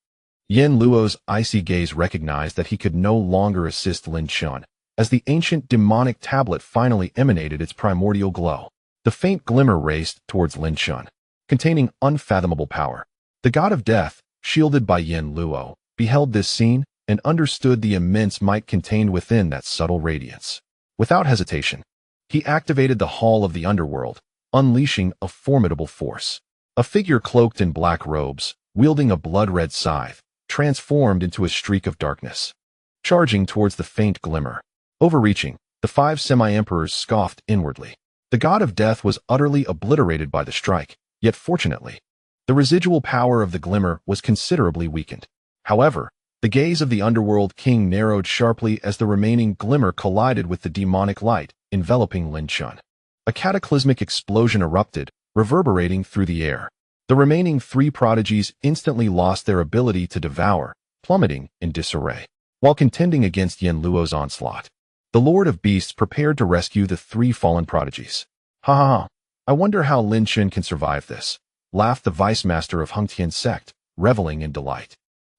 Yin Luo's icy gaze recognized that he could no longer assist Lin Chen, as the ancient demonic tablet finally emanated its primordial glow. The faint glimmer raced towards Lin Chen, containing unfathomable power. The god of death, shielded by Yin Luo, beheld this scene and understood the immense might contained within that subtle radiance. Without hesitation, he activated the Hall of the Underworld, unleashing a formidable force. A figure cloaked in black robes, wielding a blood-red scythe, transformed into a streak of darkness, charging towards the faint glimmer. Overreaching, the 5 semi-emperors scoffed inwardly. The god of death was utterly obliterated by the strike, yet fortunately, the residual power of the glimmer was considerably weakened. However, the gaze of the underworld king narrowed sharply as the remaining glimmer collided with the demonic light, enveloping Lin Chen. A cataclysmic explosion erupted, reverberating through the air. The remaining 3 prodigies instantly lost their ability to devour, plummeting in disarray. While contending against Yin Luo's onslaught, the Lord of Beasts prepared to rescue the 3 fallen prodigies. Ha ha ha, I wonder how Lin Chen can survive this, laughed the vice master of Hungtian sect, reveling in delight.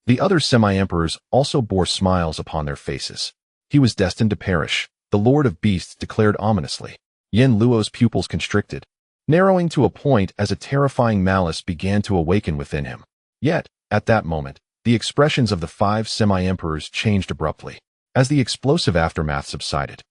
The other semi-emperors also bore smiles upon their faces. He was destined to perish, the Lord of Beasts declared ominously. Yin Luo's pupils constricted, narrowing to a point as a terrifying malice began to awaken within him. Yet, at that moment, the expressions of the 5 semi-emperors changed abruptly. As the explosive aftermath subsided,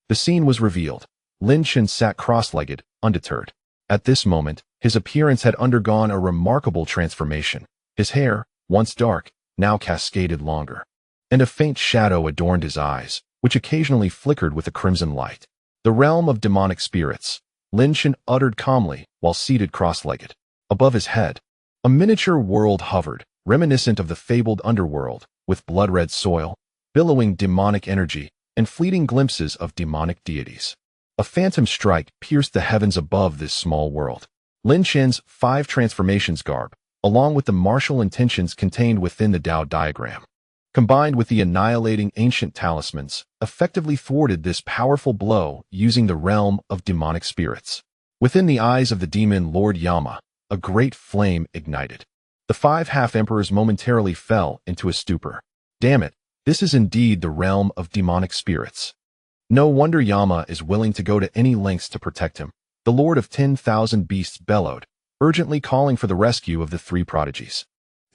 the scene was revealed. Lin Chen sat cross-legged, undeterred. At this moment, his appearance had undergone a remarkable transformation. His hair, once dark, now cascaded longer, and a faint shadow adorned his eyes, which occasionally flickered with a crimson light. The realm of demonic spirits, Lin Chen uttered calmly while seated cross-legged. Above his head, a miniature world hovered, reminiscent of the fabled underworld, with blood-red soil, billowing demonic energy, and fleeting glimpses of demonic deities. A phantom strike pierced the heavens above this small world. Lin Chen's 5 transformations garb, along with the martial intentions contained within the Dao diagram, combined with the annihilating ancient talismans, effectively thwarted this powerful blow using the realm of demonic spirits. Within the eyes of the demon Lord Yama, a great flame ignited. The 5 half-emperors momentarily fell into a stupor. Damn it, this is indeed the realm of demonic spirits. No wonder Yama is willing to go to any lengths to protect him. The Lord of 10,000 Beasts bellowed, urgently calling for the rescue of the 3 prodigies.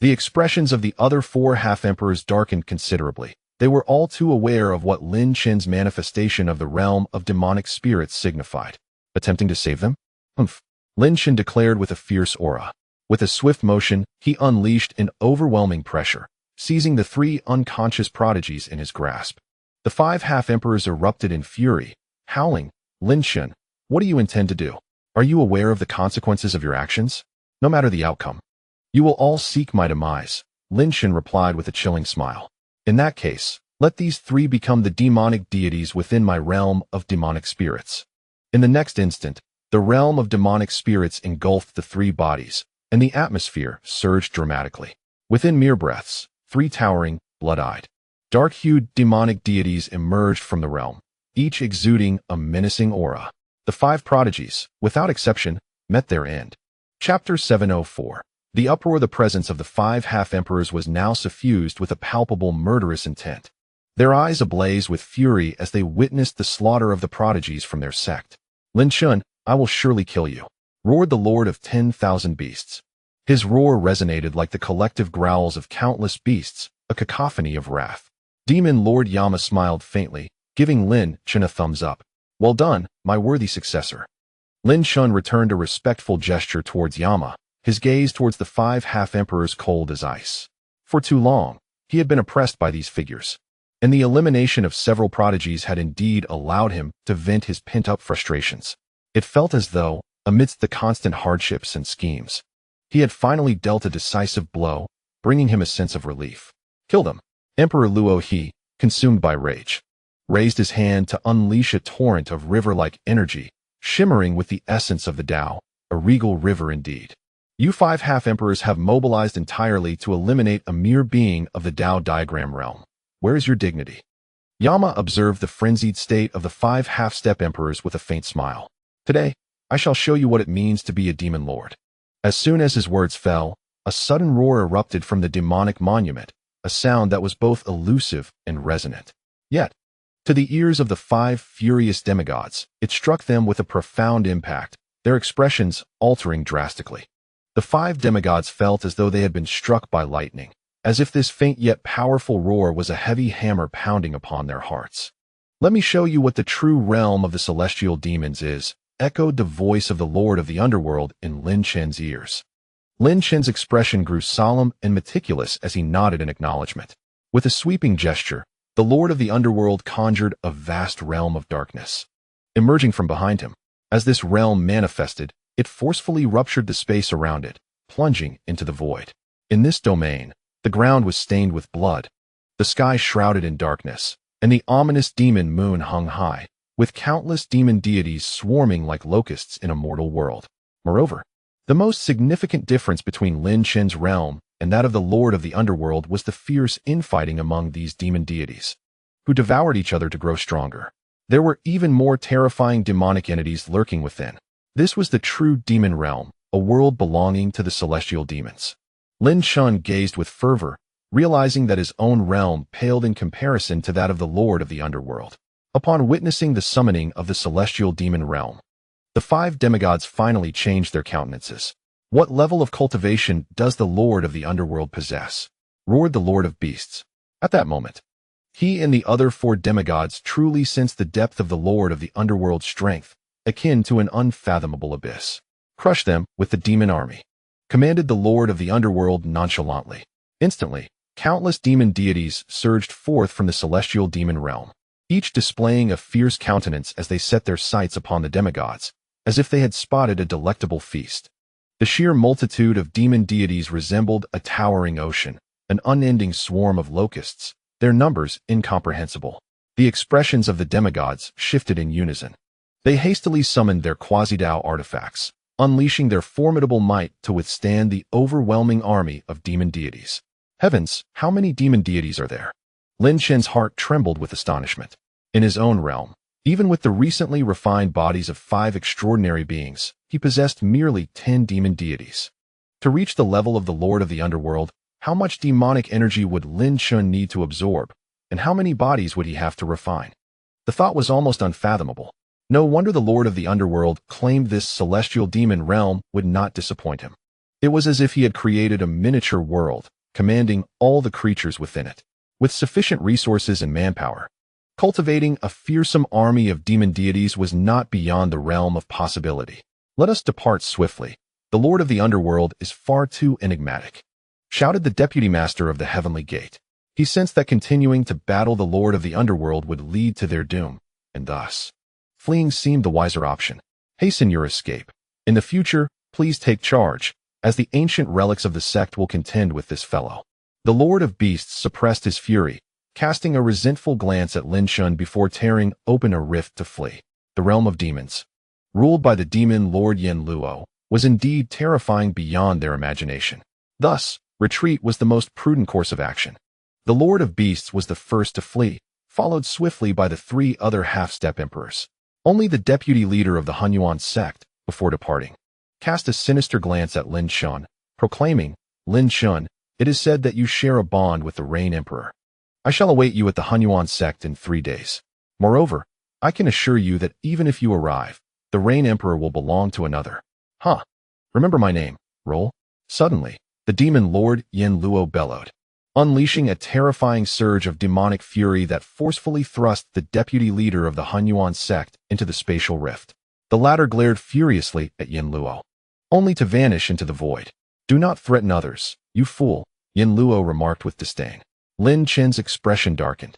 The expressions of the other 4 half-emperors darkened considerably. They were all too aware of what Lin Chen's manifestation of the realm of demonic spirits signified. Attempting to save them? Humph, Lin Chen declared with a fierce aura. With a swift motion, he unleashed an overwhelming pressure, seizing the 3 unconscious prodigies in his grasp. The 5 half-emperors erupted in fury, howling, "Lin Chen, what do you intend to do? Are you aware of the consequences of your actions? No matter the outcome, you will all seek my demise," Lin Chen replied with a chilling smile. "In that case, let these 3 become the demonic deities within my realm of demonic spirits." In the next instant, the realm of demonic spirits engulfed the 3 bodies, and the atmosphere surged dramatically. Within mere breaths, 3 towering, blood-eyed, dark-hued demonic deities emerged from the realm, each exuding a menacing aura. The 5 prodigies, without exception, met their end. Chapter 704. The uproar. The presence of the 5 half-emperors was now suffused with a palpable murderous intent. Their eyes ablaze with fury as they witnessed the slaughter of the prodigies from their sect. "Lin Chen, I will surely kill you," roared the Lord of 10,000 Beasts. His roar resonated like the collective growls of countless beasts, a cacophony of wrath. Demon Lord Yama smiled faintly, giving Lin Chen a thumbs up. "Well done, my worthy successor." Lin Chen returned a respectful gesture towards Yama, his gaze towards the 5 half-emperors cold as ice. For too long, he had been oppressed by these figures, and the elimination of several prodigies had indeed allowed him to vent his pent-up frustrations. It felt as though, amidst the constant hardships and schemes, he had finally dealt a decisive blow, bringing him a sense of relief. "Kill them." Emperor Luo He, consumed by rage, raised his hand to unleash a torrent of river-like energy, shimmering with the essence of the Tao, a regal river indeed. "You 5 half-emperors have mobilized entirely to eliminate a mere being of the Tao diagram realm. Where is your dignity?" Yama observed the frenzied state of the 5 half-step emperors with a faint smile. "Today, I shall show you what it means to be a demon lord." As soon as his words fell, a sudden roar erupted from the demonic monument, a sound that was both elusive and resonant. Yet, to the ears of the 5 furious demigods, it struck them with a profound impact, their expressions altering drastically. The 5 demigods felt as though they had been struck by lightning, as if this faint yet powerful roar was a heavy hammer pounding upon their hearts. "Let me show you what the true realm of the celestial demons is," echoed the voice of the Lord of the Underworld in Lin Chen's ears. Lin Chen's expression grew solemn and meticulous as he nodded in acknowledgement. With a sweeping gesture, the Lord of the Underworld conjured a vast realm of darkness, emerging from behind him. As this realm manifested, it forcefully ruptured the space around it, plunging into the void. In this domain, the ground was stained with blood, the sky shrouded in darkness, and the ominous demon moon hung high, with countless demon deities swarming like locusts in a mortal world. Moreover, the most significant difference between Lin Chen's realm and that of the Lord of the Underworld was the fierce infighting among these demon deities, who devoured each other to grow stronger. There were even more terrifying demonic entities lurking within. This was the true demon realm, a world belonging to the celestial demons. Lin Chen gazed with fervor, realizing that his own realm paled in comparison to that of the Lord of the Underworld. Upon witnessing the summoning of the celestial demon realm, the 5 demigods finally changed their countenances. "What level of cultivation does the Lord of the Underworld possess?" roared the Lord of Beasts. At that moment, he and the other 4 demigods truly sensed the depth of the Lord of the Underworld's strength, akin to an unfathomable abyss. Crush them with the demon army, commanded the Lord of the Underworld nonchalantly. Instantly, countless demon deities surged forth from the celestial demon realm, each displaying a fierce countenance as they set their sights upon the demigods, as if they had spotted a delectable feast. The sheer multitude of demon deities resembled a towering ocean, an unending swarm of locusts, their numbers incomprehensible. The expressions of the demigods shifted in unison. They hastily summoned their quasi-Dao artifacts, unleashing their formidable might to withstand the overwhelming army of demon deities. Heavens, how many demon deities are there? Lin Chen's heart trembled with astonishment. In his own realm, even with the recently refined bodies of 5 extraordinary beings, he possessed merely 10 demon deities. To reach the level of the Lord of the Underworld, how much demonic energy would Lin Chen need to absorb, and how many bodies would he have to refine? The thought was almost unfathomable. No wonder the Lord of the Underworld claimed this celestial demon realm would not disappoint him. It was as if he had created a miniature world, commanding all the creatures within it, with sufficient resources and manpower. Cultivating a fearsome army of demon deities was not beyond the realm of possibility. Let us depart swiftly. The Lord of the Underworld is far too enigmatic, shouted the deputy master of the heavenly gate. He sensed that continuing to battle the Lord of the Underworld would lead to their doom, and thus fleeing seemed the wiser option. Hasten your escape. In the future, please take charge, as the ancient relics of the sect will contend with this fellow. The Lord of Beasts suppressed his fury, casting a resentful glance at Lin Chen before tearing open a rift to flee. The realm of demons, ruled by the demon Lord Yin Luo, was indeed terrifying beyond their imagination. Thus, retreat was the most prudent course of action. The Lord of Beasts was the first to flee, followed swiftly by the 3 other half-step emperors. Only the deputy leader of the Hunyuan sect, before departing, cast a sinister glance at Lin Chen, proclaiming, "Lin Chen, it is said that you share a bond with the Rain Emperor. I shall await you at the Hunyuan sect in 3 days. Moreover, I can assure you that even if you arrive, the Rain Emperor will belong to another." Huh. Remember my name, roll. Suddenly, the demon Lord Yin Luo bellowed, unleashing a terrifying surge of demonic fury that forcefully thrust the deputy leader of the Hunyuan sect into the spatial rift. The latter glared furiously at Yin Luo, only to vanish into the void. "Do not threaten others, you fool," Yin Luo remarked with disdain. Lin Chen's expression darkened.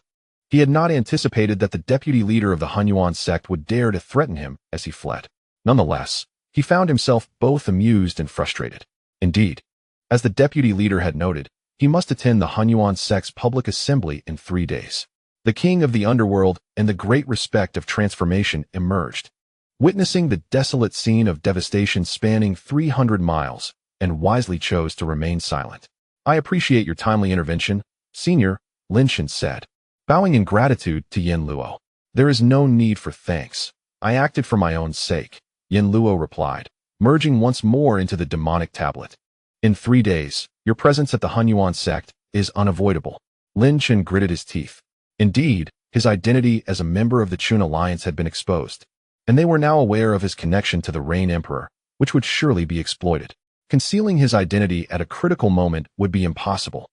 He had not anticipated that the deputy leader of the Hunyuan sect would dare to threaten him as he fled. Nonetheless, he found himself both amused and frustrated. Indeed, as the deputy leader had noted, he must attend the Hunyuan sect's public assembly in 3 days. The king of the underworld and the great respect of transformation emerged, witnessing the desolate scene of devastation spanning 300 miles, and wisely chose to remain silent. "I appreciate your timely intervention, Senior," Lin Chen said, bowing in gratitude to Yin Luo. "There is no need for thanks. I acted for my own sake," Yin Luo replied, merging once more into the demonic tablet. "In 3 days, your presence at the Hunyuan sect is unavoidable." Lin Chen gritted his teeth. Indeed, his identity as a member of the Chun Alliance had been exposed, and they were now aware of his connection to the Rain Emperor, which would surely be exploited. Concealing his identity at a critical moment would be impossible.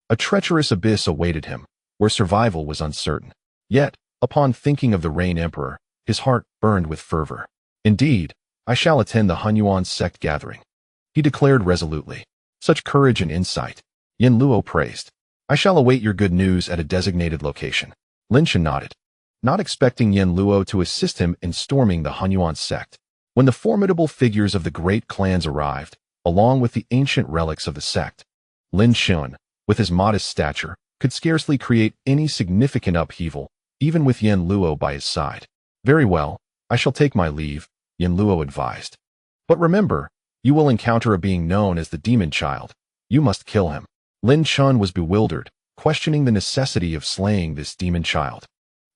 A treacherous abyss awaited him, where survival was uncertain. Yet, upon thinking of the Rain Emperor, his heart burned with fervor. "Indeed, I shall attend the Hunyuan sect gathering," he declared resolutely. "Such courage and insight," Yin Luo praised. "I shall await your good news at a designated location." Lin Chen nodded, not expecting Yin Luo to assist him in storming the Hunyuan sect. When the formidable figures of the great clans arrived, along with the ancient relics of the sect, Lin Chen, with his modest stature, could scarcely create any significant upheaval, even with Yin Luo by his side. "Very well, I shall take my leave," Yin Luo advised. "But remember, you will encounter a being known as the Demon Child. You must kill him." Lin Chen was bewildered, questioning the necessity of slaying this demon child.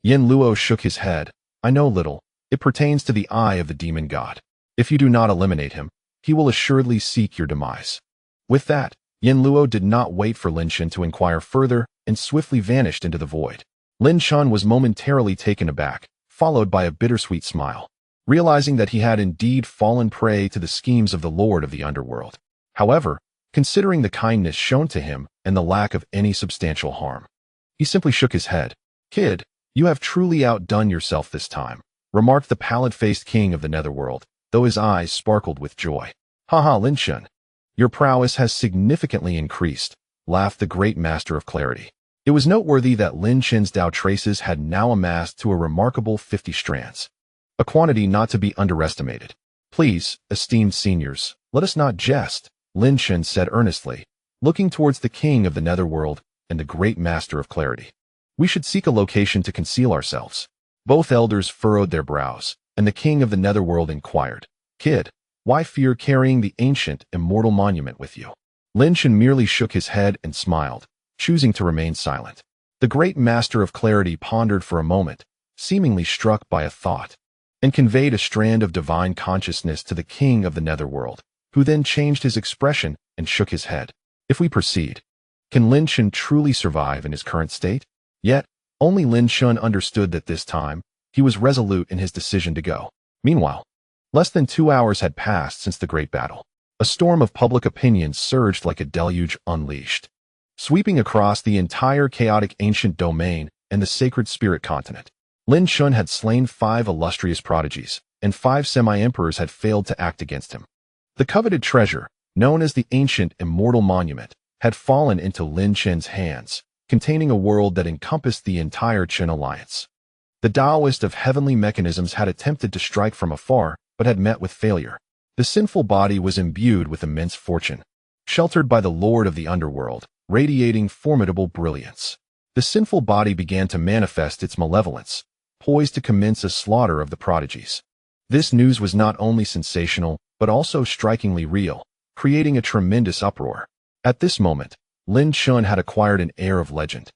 Yin Luo shook his head. "I know little. It pertains to the eye of the demon god. If you do not eliminate him, he will assuredly seek your demise." With that, Yin Luo did not wait for Lin Chen to inquire further and swiftly vanished into the void. Lin Chen was momentarily taken aback, followed by a bittersweet smile, realizing that he had indeed fallen prey to the schemes of the Lord of the Underworld. However, considering the kindness shown to him and the lack of any substantial harm, he simply shook his head. "Kid, you have truly outdone yourself this time," remarked the pallid-faced king of the Netherworld, though his eyes sparkled with joy. "Haha, Lin Chen. Your prowess has significantly increased," laughed the great master of clarity. It was noteworthy that Lin Chen's Dao traces had now amassed to a remarkable 50 strands, a quantity not to be underestimated. "Please, esteemed seniors, let us not jest," Lin Chen said earnestly, looking towards the king of the netherworld and the great master of clarity. "We should seek a location to conceal ourselves." Both elders furrowed their brows, and the king of the netherworld inquired, "Kid, why fear carrying the ancient, immortal monument with you?" Lin Chen merely shook his head and smiled, choosing to remain silent. The great master of clarity pondered for a moment, seemingly struck by a thought, and conveyed a strand of divine consciousness to the king of the netherworld, who then changed his expression and shook his head. "If we proceed, can Lin Chen truly survive in his current state?" Yet, only Lin Chen understood that this time, he was resolute in his decision to go. Meanwhile, less than 2 hours had passed since the great battle. A storm of public opinion surged like a deluge unleashed, sweeping across the entire chaotic ancient domain and the sacred spirit continent. Lin Chen had slain 5 illustrious prodigies, and 5 semi-emperors had failed to act against him. The coveted treasure, known as the ancient immortal monument, had fallen into Lin Chen's hands, containing a world that encompassed the entire Chen alliance. The Taoist of heavenly mechanisms had attempted to strike from afar, but had met with failure. The sinful body was imbued with immense fortune, sheltered by the Lord of the underworld, radiating formidable brilliance. The sinful body began to manifest its malevolence, poised to commence a slaughter of the prodigies. This news was not only sensational, but also strikingly real, creating a tremendous uproar. At this moment, Lin Chen had acquired an air of legend,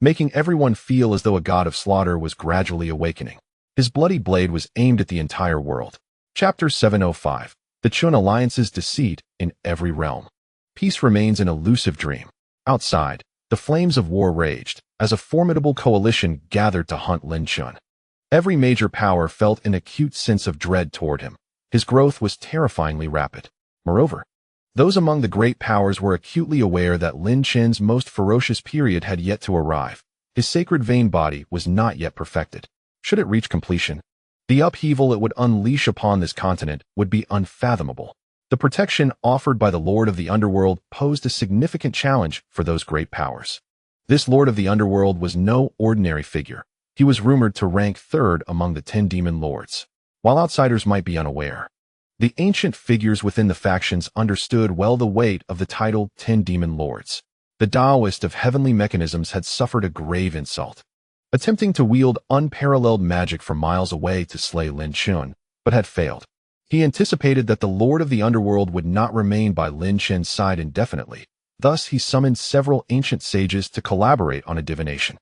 making everyone feel as though a god of slaughter was gradually awakening. His bloody blade was aimed at the entire world. Chapter 705. The Chen Alliance's Deceit in Every Realm. Peace remains an elusive dream. Outside, the flames of war raged, as a formidable coalition gathered to hunt Lin Chen. Every major power felt an acute sense of dread toward him. His growth was terrifyingly rapid. Moreover, those among the great powers were acutely aware that Lin Chen's most ferocious period had yet to arrive. His sacred vein body was not yet perfected. Should it reach completion, the upheaval it would unleash upon this continent would be unfathomable. The protection offered by the Lord of the Underworld posed a significant challenge for those great powers. This Lord of the Underworld was no ordinary figure. He was rumored to rank 3rd among the 10 demon lords. While outsiders might be unaware, the ancient figures within the factions understood well the weight of the title 10 demon lords. The Taoist of heavenly mechanisms had suffered a grave insult, attempting to wield unparalleled magic from miles away to slay Lin Chen, but had failed. He anticipated that the Lord of the Underworld would not remain by Lin Chen's side indefinitely. Thus, he summoned several ancient sages to collaborate on a divination.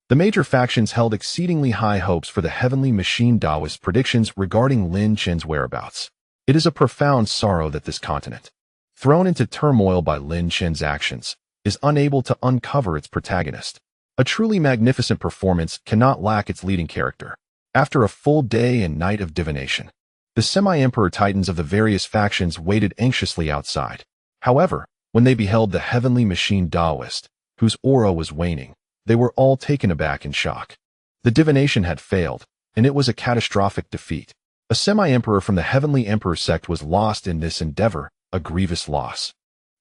The major factions held exceedingly high hopes for the heavenly machine Taoist predictions regarding Lin Chen's whereabouts. It is a profound sorrow that this continent, thrown into turmoil by Lin Chen's actions, is unable to uncover its protagonist. A truly magnificent performance cannot lack its leading character. After a full day and night of divination, the semi-emperor titans of the various factions waited anxiously outside. However, when they beheld the heavenly machine Taoist, whose aura was waning, they were all taken aback in shock. The divination had failed, and it was a catastrophic defeat. A semi-emperor from the heavenly emperor sect was lost in this endeavor, a grievous loss,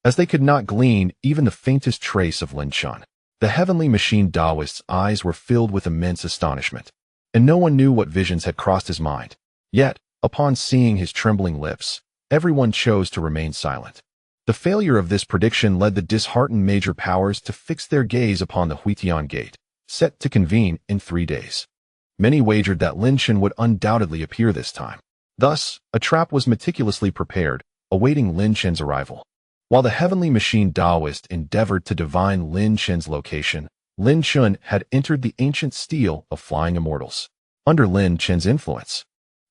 as they could not glean even the faintest trace of Lin Chen. The heavenly machine Taoist's eyes were filled with immense astonishment, and no one knew what visions had crossed his mind. Yet, upon seeing his trembling lips, everyone chose to remain silent. The failure of this prediction led the disheartened major powers to fix their gaze upon the Huitian Gate, set to convene in 3 days. Many wagered that Lin Chen would undoubtedly appear this time. Thus, a trap was meticulously prepared, awaiting Lin Chen's arrival. While the heavenly machine Taoist endeavored to divine Lin Chen's location, Lin Chen had entered the ancient stele of flying immortals. Under Lin Chen's influence,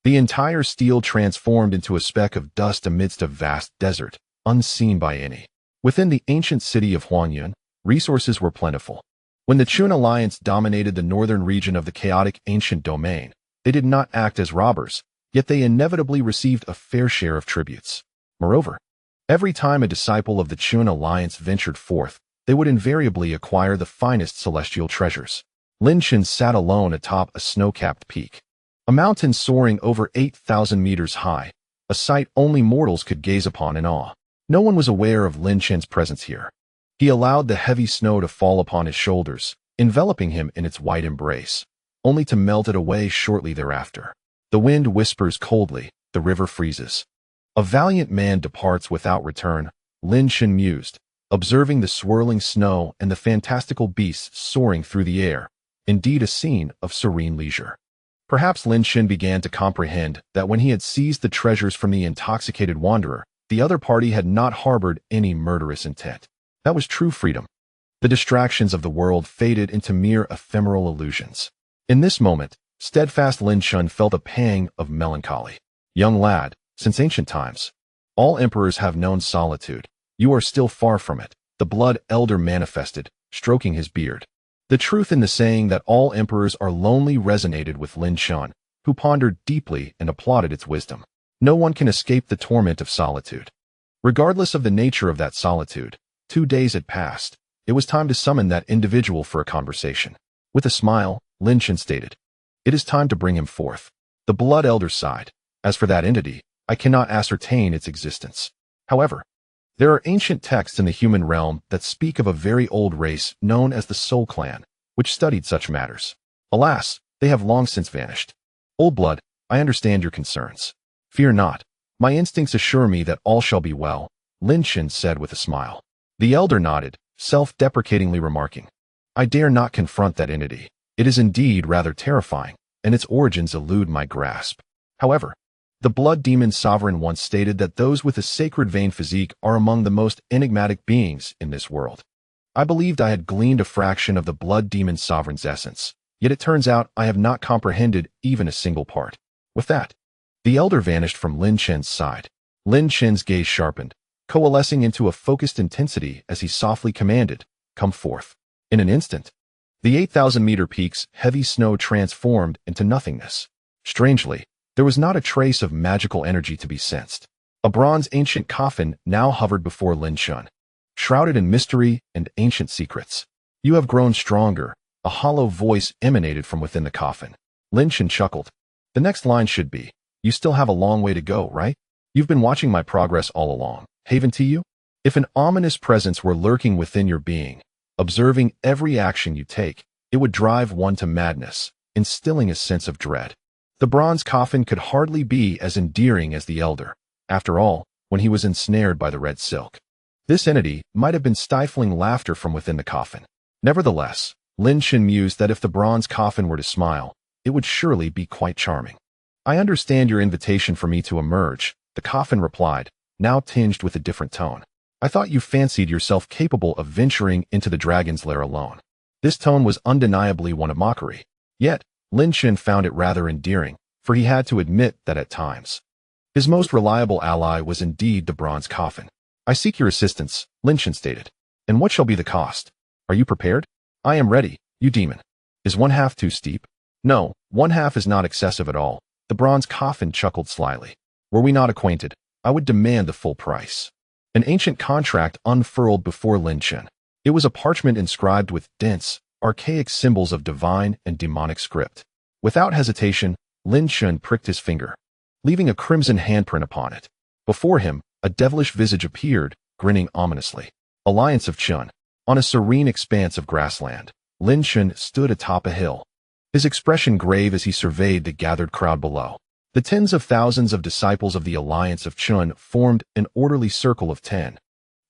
the entire stele transformed into a speck of dust amidst a vast desert, unseen by any. Within the ancient city of Huangyuan, resources were plentiful. When the Chen Alliance dominated the northern region of the chaotic ancient domain, they did not act as robbers, yet they inevitably received a fair share of tributes. Moreover, every time a disciple of the Chen Alliance ventured forth, they would invariably acquire the finest celestial treasures. Lin Chen sat alone atop a snow-capped peak, a mountain soaring over 8,000 meters high, a sight only mortals could gaze upon in awe. No one was aware of Lin Chen's presence here. He allowed the heavy snow to fall upon his shoulders, enveloping him in its white embrace, only to melt it away shortly thereafter. The wind whispers coldly, the river freezes. A valiant man departs without return, Lin Chen mused, observing the swirling snow and the fantastical beasts soaring through the air, indeed a scene of serene leisure. Perhaps Lin Chen began to comprehend that when he had seized the treasures from the intoxicated wanderer, the other party had not harbored any murderous intent. That was true freedom. The distractions of the world faded into mere ephemeral illusions. In this moment, steadfast Lin Chen felt a pang of melancholy. Young lad, since ancient times, all emperors have known solitude. You are still far from it, the blood elder manifested, stroking his beard. The truth in the saying that all emperors are lonely resonated with Lin Chen, who pondered deeply and applauded its wisdom. No one can escape the torment of solitude. Regardless of the nature of that solitude, 2 days had passed. It was time to summon that individual for a conversation. With a smile, Lin Chen stated, "It is time to bring him forth." The blood elder sighed. "As for that entity, I cannot ascertain its existence. However, there are ancient texts in the human realm that speak of a very old race known as the Soul Clan, which studied such matters. Alas, they have long since vanished. Old blood, I understand your concerns. Fear not. My instincts assure me that all shall be well," Lin Chen said with a smile. The elder nodded, self-deprecatingly remarking, "I dare not confront that entity. It is indeed rather terrifying, and its origins elude my grasp. However, the blood demon sovereign once stated that those with a sacred vein physique are among the most enigmatic beings in this world. I believed I had gleaned a fraction of the blood demon sovereign's essence, yet it turns out I have not comprehended even a single part." With that, the elder vanished from Lin Chen's side. Lin Chen's gaze sharpened, coalescing into a focused intensity as he softly commanded, "Come forth." In an instant, the 8,000-meter peak's heavy snow transformed into nothingness. Strangely, there was not a trace of magical energy to be sensed. A bronze ancient coffin now hovered before Lin Chen, shrouded in mystery and ancient secrets. "You have grown stronger," a hollow voice emanated from within the coffin. Lin Chen chuckled. "The next line should be, you still have a long way to go, right? You've been watching my progress all along. Haven to you? If an ominous presence were lurking within your being, observing every action you take, it would drive one to madness, instilling a sense of dread." The bronze coffin could hardly be as endearing as the elder, after all, when he was ensnared by the red silk. This entity might have been stifling laughter from within the coffin. Nevertheless, Lin Chen mused that if the bronze coffin were to smile, it would surely be quite charming. "I understand your invitation for me to emerge," the coffin replied, now tinged with a different tone. "I thought you fancied yourself capable of venturing into the dragon's lair alone." This tone was undeniably one of mockery. Yet, Lin Chen found it rather endearing, for he had to admit that at times, his most reliable ally was indeed the bronze coffin. "I seek your assistance," Lin Chen stated. "And what shall be the cost? Are you prepared?" "I am ready, you demon." "Is 1/2 too steep?" "No, 1/2 is not excessive at all," the bronze coffin chuckled slyly. "Were we not acquainted, I would demand the full price." An ancient contract unfurled before Lin Chen. It was a parchment inscribed with dense, archaic symbols of divine and demonic script. Without hesitation, Lin Chen pricked his finger, leaving a crimson handprint upon it. Before him, a devilish visage appeared, grinning ominously. Alliance of Chen. On a serene expanse of grassland, Lin Chen stood atop a hill, his expression grave as he surveyed the gathered crowd below. The tens of thousands of disciples of the Alliance of Chen formed an orderly circle of 10,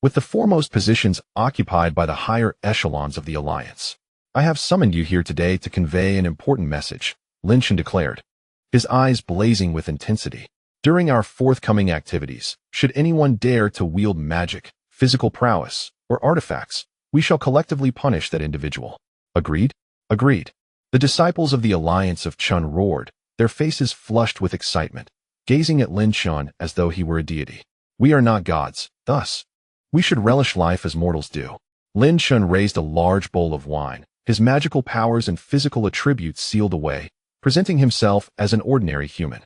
with the foremost positions occupied by the higher echelons of the Alliance. "I have summoned you here today to convey an important message," Lin Chen declared, his eyes blazing with intensity. "During our forthcoming activities, should anyone dare to wield magic, physical prowess, or artifacts, we shall collectively punish that individual." "Agreed?" "Agreed." The disciples of the Alliance of Chen roared, their faces flushed with excitement, gazing at Lin Chen as though he were a deity. "We are not gods, thus. We should relish life as mortals do." Lin Chen raised a large bowl of wine, his magical powers and physical attributes sealed away, presenting himself as an ordinary human.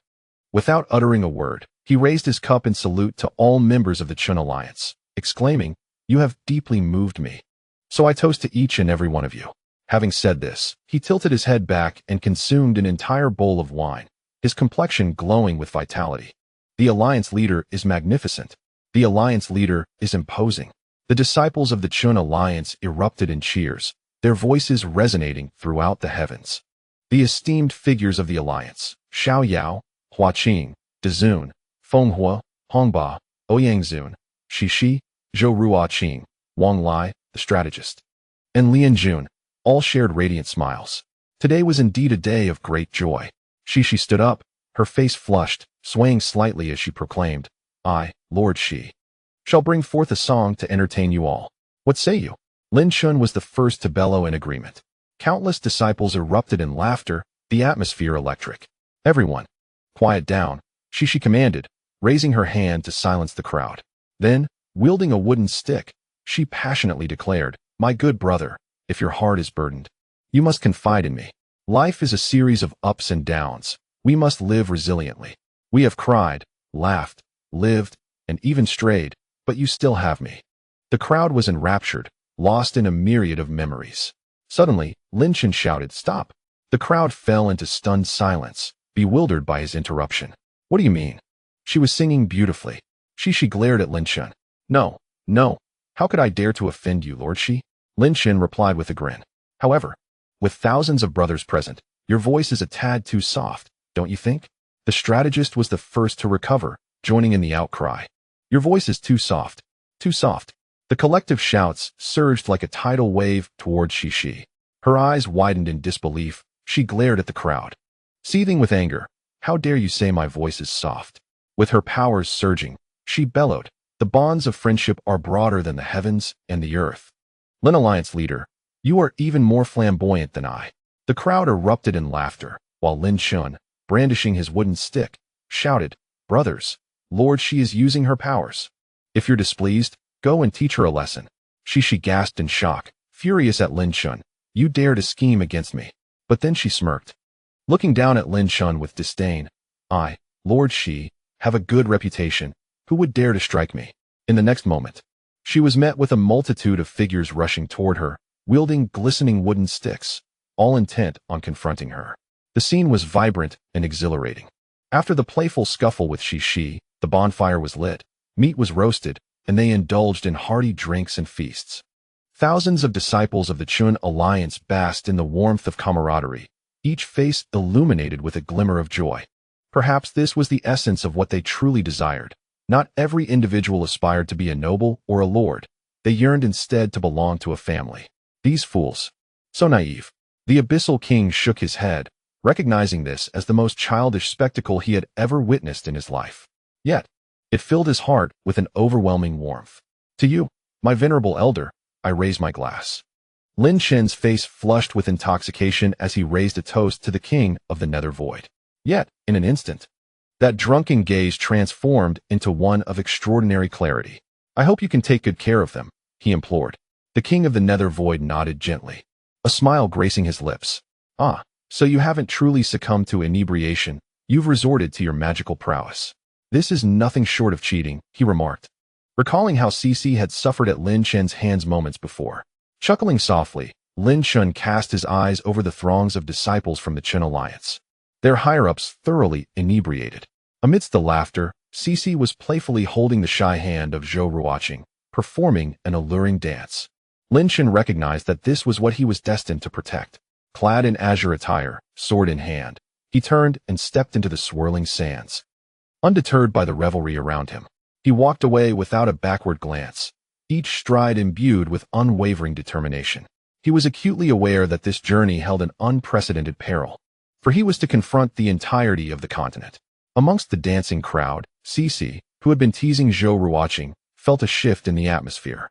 Without uttering a word, he raised his cup in salute to all members of the Chen Alliance, exclaiming, "You have deeply moved me. So I toast to each and every one of you." Having said this, he tilted his head back and consumed an entire bowl of wine, his complexion glowing with vitality. The alliance leader is magnificent. The alliance leader is imposing. The disciples of the Chun alliance erupted in cheers, their voices resonating throughout the heavens. The esteemed figures of the alliance, Xiao Yao, Hua Qing, Dezun, Feng Hua, Hongba, Ouyangzun, Shishi, Zhou Ruoqing, Wang Lai, the strategist, and Lian Jun, all shared radiant smiles. Today was indeed a day of great joy. Shishi stood up, her face flushed, swaying slightly as she proclaimed, I, Lord Shi, shall bring forth a song to entertain you all. What say you? Lin Chen was the first to bellow in agreement. Countless disciples erupted in laughter, the atmosphere electric. Everyone, quiet down, Shishi commanded, raising her hand to silence the crowd. Then, wielding a wooden stick, she passionately declared, My good brother, if your heart is burdened, you must confide in me. Life is a series of ups and downs. We must live resiliently. We have cried, laughed, lived, and even strayed, but you still have me. The crowd was enraptured, lost in a myriad of memories. Suddenly, Lin Chen shouted, Stop! The crowd fell into stunned silence, bewildered by his interruption. What do you mean? She was singing beautifully. She glared at Lin Chen. No. How could I dare to offend you, Lord Shi? Lin Chen replied with a grin. However, with thousands of brothers present, your voice is a tad too soft, don't you think? The strategist was the first to recover, joining in the outcry. Your voice is too soft. Too soft. The collective shouts surged like a tidal wave towards Shishi. Her eyes widened in disbelief. She glared at the crowd. Seething with anger, how dare you say my voice is soft? With her powers surging, she bellowed, The bonds of friendship are broader than the heavens and the earth. Lin Alliance leader, you are even more flamboyant than I. The crowd erupted in laughter, while Lin Chen, brandishing his wooden stick, shouted, Brothers, Lord Shi is using her powers. If you're displeased, go and teach her a lesson. Shishi gasped in shock, furious at Lin Chen. You dare to scheme against me. But then she smirked. Looking down at Lin Chen with disdain, I, Lord Shi, have a good reputation. Who would dare to strike me? In the next moment, she was met with a multitude of figures rushing toward her, wielding glistening wooden sticks, all intent on confronting her. The scene was vibrant and exhilarating. After the playful scuffle with Shishi, the bonfire was lit, meat was roasted, and they indulged in hearty drinks and feasts. Thousands of disciples of the Chun alliance basked in the warmth of camaraderie, each face illuminated with a glimmer of joy. Perhaps this was the essence of what they truly desired. Not every individual aspired to be a noble or a lord. They yearned instead to belong to a family. These fools. So naive. The abyssal king shook his head, recognizing this as the most childish spectacle he had ever witnessed in his life. Yet, it filled his heart with an overwhelming warmth. To you, my venerable elder, I raise my glass. Lin Chen's face flushed with intoxication as he raised a toast to the king of the nether void. Yet, in an instant, that drunken gaze transformed into one of extraordinary clarity. I hope you can take good care of them, he implored. The king of the nether void nodded gently, a smile gracing his lips. Ah, so you haven't truly succumbed to inebriation, you've resorted to your magical prowess. This is nothing short of cheating, he remarked, recalling how CC had suffered at Lin Chen's hands moments before. Chuckling softly, Lin Chen cast his eyes over the throngs of disciples from the Chun alliance. Their higher-ups thoroughly inebriated. Amidst the laughter, CC was playfully holding the shy hand of Zhou Ruoqing, performing an alluring dance. Lin Chen recognized that this was what he was destined to protect. Clad in azure attire, sword in hand, he turned and stepped into the swirling sands. Undeterred by the revelry around him, he walked away without a backward glance, each stride imbued with unwavering determination. He was acutely aware that this journey held an unprecedented peril, for he was to confront the entirety of the continent. Amongst the dancing crowd, CC, who had been teasing Zhou Ruoqing, felt a shift in the atmosphere.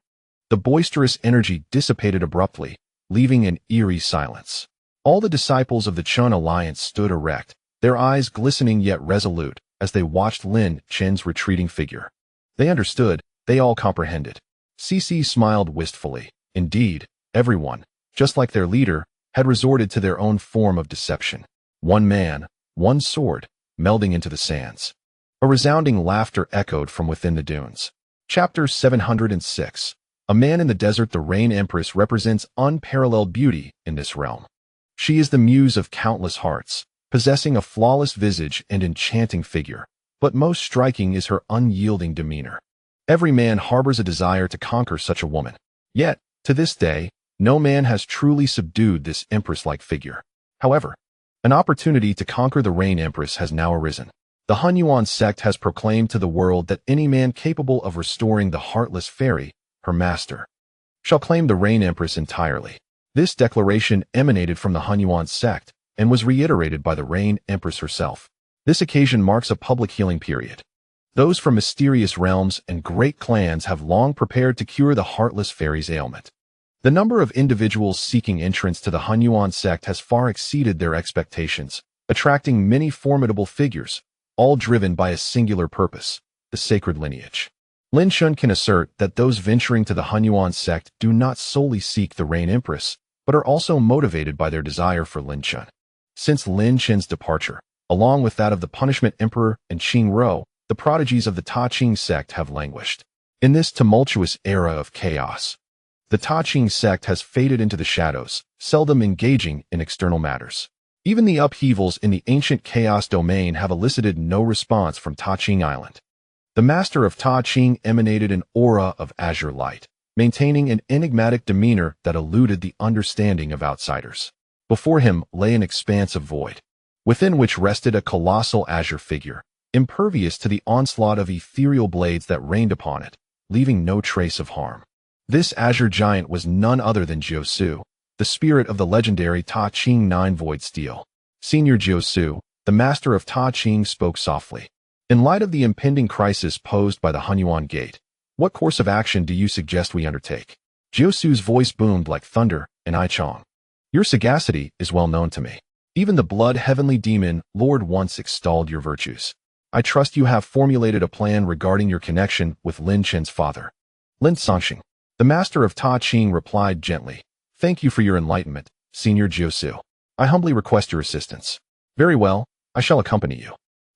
The boisterous energy dissipated abruptly, leaving an eerie silence. All the disciples of the Chun alliance stood erect, their eyes glistening yet resolute, as they watched Lin Chen's retreating figure. They understood, they all comprehended. CC smiled wistfully. Indeed, everyone, just like their leader, had resorted to their own form of deception. One man, one sword, melding into the sands. A resounding laughter echoed from within the dunes. Chapter 706. A man in the desert. The Rain Empress represents unparalleled beauty in this realm. She is the muse of countless hearts, possessing a flawless visage and enchanting figure. but most striking is her unyielding demeanor. Every man harbors a desire to conquer such a woman. Yet, to this day, no man has truly subdued this empress-like figure. However, an opportunity to conquer the reign empress has now arisen. The Hunyuan sect has proclaimed to the world that any man capable of restoring the heartless fairy, her master, shall claim the reign empress entirely. This declaration emanated from the Hunyuan sect and was reiterated by the reign empress herself. This occasion marks a public healing period. Those from mysterious realms and great clans have long prepared to cure the heartless fairy's ailment. The number of individuals seeking entrance to the Hunyuan sect has far exceeded their expectations, attracting many formidable figures, all driven by a singular purpose, the sacred lineage. Lin Chen can assert that those venturing to the Hunyuan sect do not solely seek the reign empress, but are also motivated by their desire for Lin Chen. Since Lin Chen's departure, along with that of the Punishment Emperor and Qing Ro, the prodigies of the Ta Qing sect have languished. In this tumultuous era of chaos, the Ta Qing sect has faded into the shadows, seldom engaging in external matters. Even the upheavals in the ancient chaos domain have elicited no response from Ta Qing Island. The master of Ta Qing emanated an aura of azure light, maintaining an enigmatic demeanor that eluded the understanding of outsiders. Before him lay an expanse of void, within which rested a colossal azure figure, impervious to the onslaught of ethereal blades that rained upon it, leaving no trace of harm. This azure giant was none other than Jiusu, the spirit of the legendary Ta Qing 9 Void Steel. Senior Jiusu, the master of Ta Qing, spoke softly. In light of the impending crisis posed by the Hunyuan Gate, what course of action do you suggest we undertake? Jiusu's voice boomed like thunder in Ichong. Your sagacity is well known to me. Even the blood-heavenly demon Lord once extolled your virtues. I trust you have formulated a plan regarding your connection with Lin Chen's father. Lin Sanxing, the master of Ta Qing, replied gently. Thank you for your enlightenment, Senior Jiusu. I humbly request your assistance. Very well, I shall accompany you.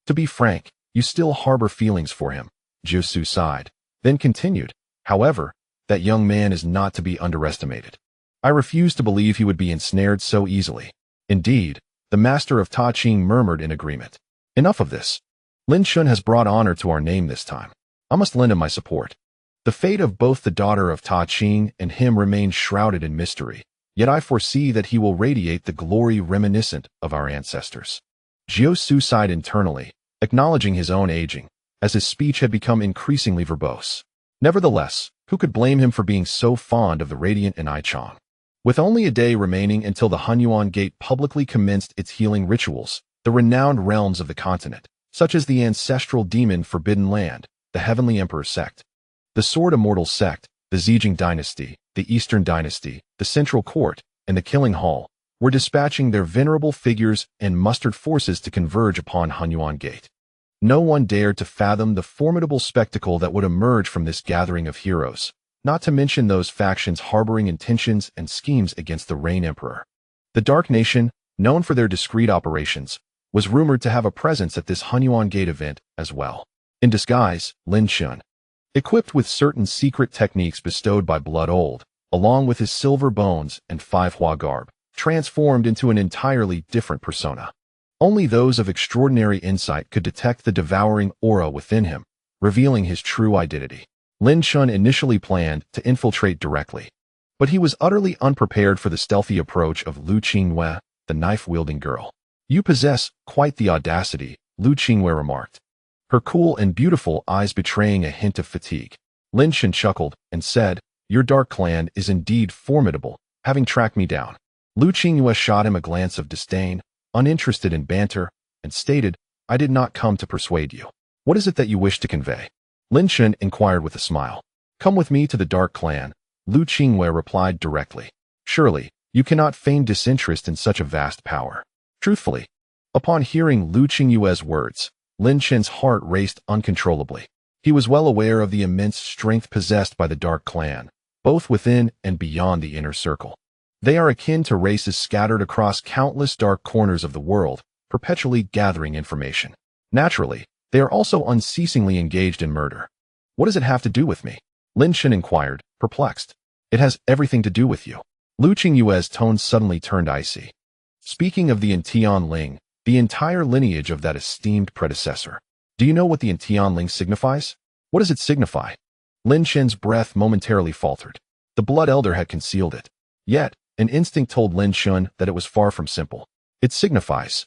To be frank, you still harbor feelings for him, Jiusu sighed, then continued. However, that young man is not to be underestimated. I refuse to believe he would be ensnared so easily. Indeed, the master of Ta Qing murmured in agreement. Enough of this. Lin Chen has brought honor to our name this time. I must lend him my support. The fate of both the daughter of Ta Qing and him remains shrouded in mystery, yet I foresee that he will radiate the glory reminiscent of our ancestors. Jiusu sighed internally, acknowledging his own aging, as his speech had become increasingly verbose. Nevertheless, who could blame him for being so fond of the radiant and Ichong? With only a day remaining until the Hunyuan Gate publicly commenced its healing rituals, the renowned realms of the continent, such as the ancestral demon Forbidden Land, the Heavenly Emperor sect, the Sword Immortal sect, the Zhejiang dynasty, the Eastern dynasty, the Central Court, and the Killing Hall, were dispatching their venerable figures and mustered forces to converge upon Hunyuan Gate. No one dared to fathom the formidable spectacle that would emerge from this gathering of heroes, not to mention those factions harboring intentions and schemes against the reign emperor. The Dark Nation, known for their discreet operations, was rumored to have a presence at this Hunyuan Gate event as well. In disguise, Lin Chen, equipped with certain secret techniques bestowed by Blood Old, along with his silver bones and 5 Hua garb, transformed into an entirely different persona. Only those of extraordinary insight could detect the devouring aura within him, revealing his true identity. Lin Chen initially planned to infiltrate directly, but he was utterly unprepared for the stealthy approach of Lu Qingyue, the knife-wielding girl. You possess quite the audacity, Lu Qingyue remarked, her cool and beautiful eyes betraying a hint of fatigue. Lin Chen chuckled and said, Your dark clan is indeed formidable, having tracked me down. Lu Qingyue shot him a glance of disdain, uninterested in banter, and stated, I did not come to persuade you. What is it that you wish to convey? Lin Chen inquired with a smile. Come with me to the Dark Clan, Lu Qingyue replied directly. Surely, you cannot feign disinterest in such a vast power. Truthfully, upon hearing Lu Qingyue's words, Lin Chen's heart raced uncontrollably. He was well aware of the immense strength possessed by the Dark Clan, both within and beyond the inner circle. They are akin to races scattered across countless dark corners of the world, perpetually gathering information. Naturally, they are also unceasingly engaged in murder. What does it have to do with me? Lin Chen inquired, perplexed. It has everything to do with you. Lu Qingyue's tone suddenly turned icy. Speaking of the Tian Ling, the entire lineage of that esteemed predecessor, Do you know what the intoned signifies? What does it signify? Lin Chen's breath momentarily faltered. The Blood Elder had concealed it. Yet, an instinct told Lin Chen that it was far from simple. It signifies.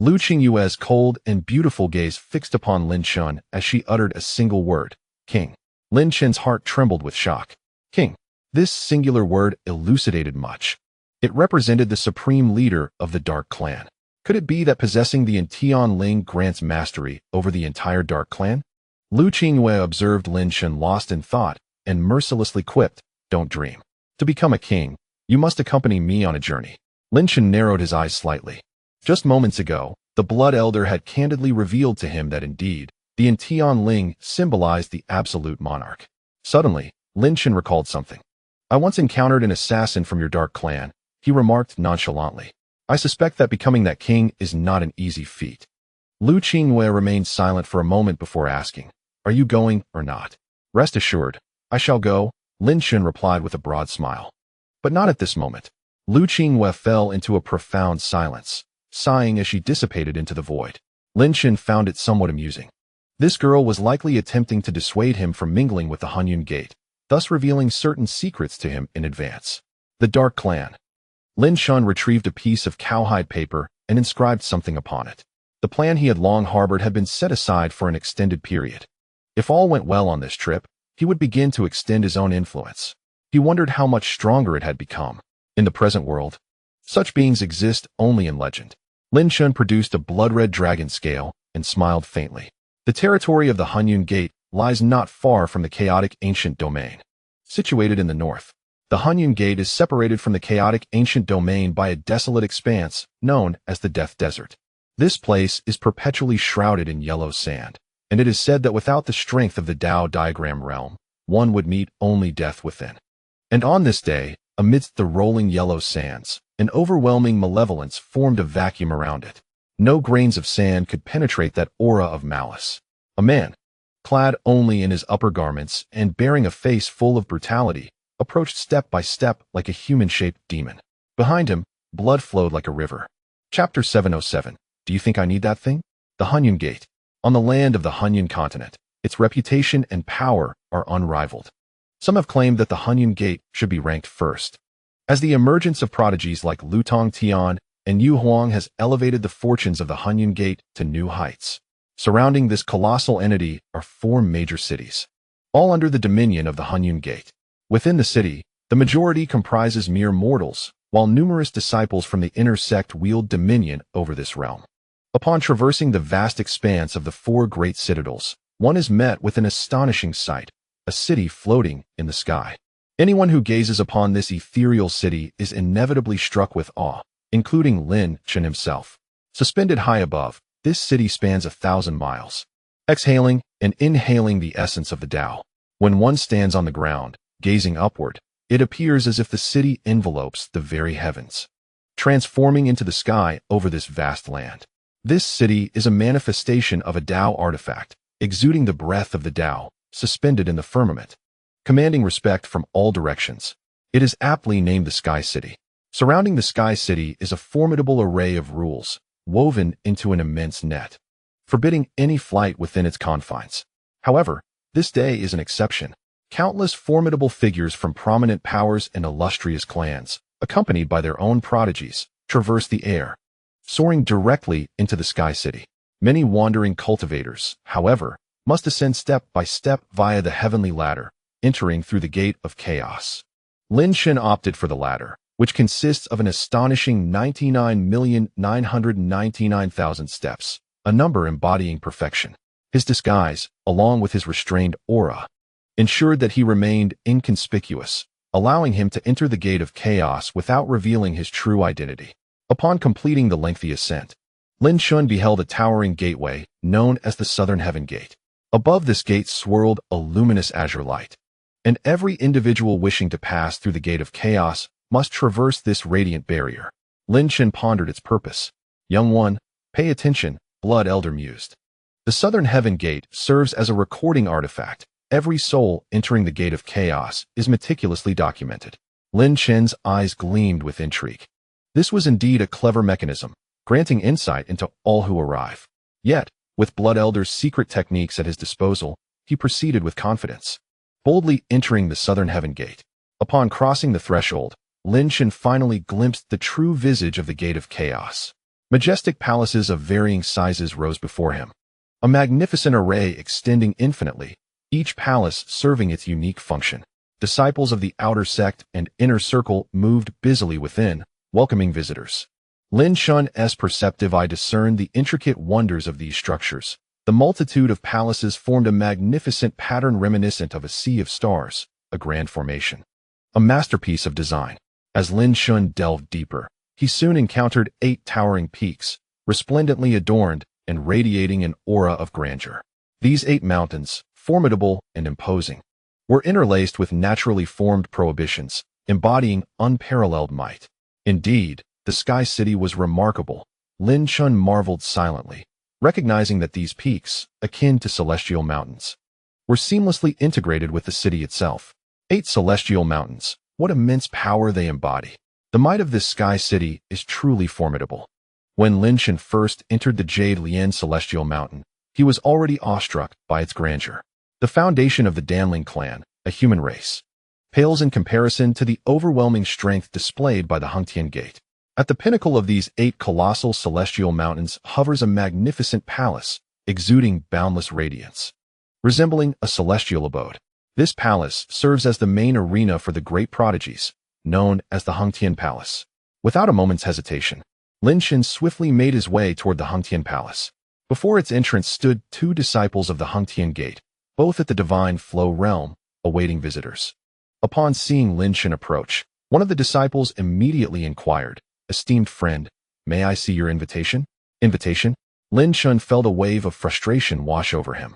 Lu Qingyue's cold and beautiful gaze fixed upon Lin Chen as she uttered a single word, King. Lin Chen's heart trembled with shock. King. This singular word elucidated much. It represented the supreme leader of the Dark Clan. Could it be that possessing the intoned grants mastery over the entire Dark Clan? Lu Qingyue observed Lin Chen lost in thought and mercilessly quipped, Don't dream. To become a king, you must accompany me on a journey. Lin Chen narrowed his eyes slightly. Just moments ago, the Blood Elder had candidly revealed to him that indeed, the intoned symbolized the absolute monarch. Suddenly, Lin Chen recalled something. I once encountered an assassin from your Dark Clan, he remarked nonchalantly. I suspect that becoming that king is not an easy feat. Lu Qingyue remained silent for a moment before asking, Are you going or not? Rest assured, I shall go, Lin Chen replied with a broad smile. But not at this moment. Lu Qingyue fell into a profound silence, sighing as she dissipated into the void. Lin Chen found it somewhat amusing. This girl was likely attempting to dissuade him from mingling with the Hunyuan Gate, thus revealing certain secrets to him in advance. The Dark Clan. Lin Chen retrieved a piece of cowhide paper and inscribed something upon it. The plan he had long harbored had been set aside for an extended period. If all went well on this trip, he would begin to extend his own influence. He wondered how much stronger it had become. In the present world, such beings exist only in legend. Lin Chen produced a blood-red dragon scale and smiled faintly. The territory of the Hunyuan Gate lies not far from the chaotic ancient domain. Situated in the north, the Hunyuan Gate is separated from the chaotic ancient domain by a desolate expanse known as the Death Desert. This place is perpetually shrouded in yellow sand, and it is said that without the strength of the Dao diagram realm, one would meet only death within. And on this day, amidst the rolling yellow sands, an overwhelming malevolence formed a vacuum around it. No grains of sand could penetrate that aura of malice. A man, clad only in his upper garments and bearing a face full of brutality, approached step by step like a human-shaped demon. Behind him, blood flowed like a river. Chapter 707. Do you think I need that thing? The Hunyuan Gate. On the land of the Hunyuan continent, its reputation and power are unrivaled. Some have claimed that the Hunyuan Gate should be ranked first. As the emergence of prodigies like Lu Tongtian and Yu Huang has elevated the fortunes of the Hunyuan Gate to new heights. Surrounding this colossal entity are 4 major cities, all under the dominion of the Hunyuan Gate. Within the city, the majority comprises mere mortals, while numerous disciples from the inner sect wield dominion over this realm. Upon traversing the vast expanse of the 4 great citadels, one is met with an astonishing sight, a city floating in the sky. Anyone who gazes upon this ethereal city is inevitably struck with awe, including Lin Chen himself. Suspended high above, this city spans 1,000 miles, exhaling and inhaling the essence of the Tao. When one stands on the ground, gazing upward, it appears as if the city envelopes the very heavens, transforming into the sky over this vast land. This city is a manifestation of a Tao artifact, exuding the breath of the Tao, suspended in the firmament, commanding respect from all directions. It is aptly named the Sky City. Surrounding the Sky City is a formidable array of rules, woven into an immense net, forbidding any flight within its confines. However, this day is an exception. Countless formidable figures from prominent powers and illustrious clans, accompanied by their own prodigies, traverse the air, soaring directly into the Sky City. Many wandering cultivators, however, must ascend step by step via the heavenly ladder, entering through the Gate of Chaos. Lin Chen opted for the latter, which consists of an astonishing 99,999,000 steps, a number embodying perfection. His disguise, along with his restrained aura, ensured that he remained inconspicuous, allowing him to enter the Gate of Chaos without revealing his true identity. Upon completing the lengthy ascent, Lin Chen beheld a towering gateway known as the Southern Heaven Gate. Above this gate swirled a luminous azure light, and every individual wishing to pass through the Gate of Chaos must traverse this radiant barrier. Lin Chen pondered its purpose. Young one, pay attention, Blood Elder mused. The Southern Heaven Gate serves as a recording artifact. Every soul entering the Gate of Chaos is meticulously documented. Lin Chen's eyes gleamed with intrigue. This was indeed a clever mechanism, granting insight into all who arrive. Yet, With Blood Elder's secret techniques at his disposal, he proceeded with confidence, boldly entering the southern heaven gate. Upon crossing the threshold, Lin Chen finally glimpsed the true visage of the Gate of Chaos. Majestic palaces of varying sizes rose before him, a magnificent array extending infinitely, each palace serving its unique function. Disciples of the outer sect and inner circle moved busily within, welcoming visitors. Lin Chen's perceptive eye discerned the intricate wonders of these structures. The multitude of palaces formed a magnificent pattern reminiscent of a sea of stars, a grand formation, a masterpiece of design. As Lin Chen delved deeper, he soon encountered 8 towering peaks, resplendently adorned and radiating an aura of grandeur. These 8 mountains, formidable and imposing, were interlaced with naturally formed prohibitions, embodying unparalleled might. Indeed, the Sky City was remarkable. Lin Chen marveled silently, recognizing that these peaks, akin to celestial mountains, were seamlessly integrated with the city itself. 8 celestial mountains, what immense power they embody. The might of this Sky City is truly formidable. When Lin Chen first entered the Jade Lian Celestial Mountain, he was already awestruck by its grandeur. The foundation of the Danling clan, a human race, pales in comparison to the overwhelming strength displayed by the Hengtian Gate. At the pinnacle of these 8 colossal celestial mountains hovers a magnificent palace, exuding boundless radiance, resembling a celestial abode. This palace serves as the main arena for the great prodigies, known as the Hengtian Palace. Without a moment's hesitation, Lin Chen swiftly made his way toward the Hengtian Palace. Before its entrance stood 2 disciples of the Hengtian Gate, both at the divine flow realm, awaiting visitors. Upon seeing Lin Chen approach, one of the disciples immediately inquired, "Esteemed friend, may I see your invitation?" Invitation? Lin Chen felt a wave of frustration wash over him.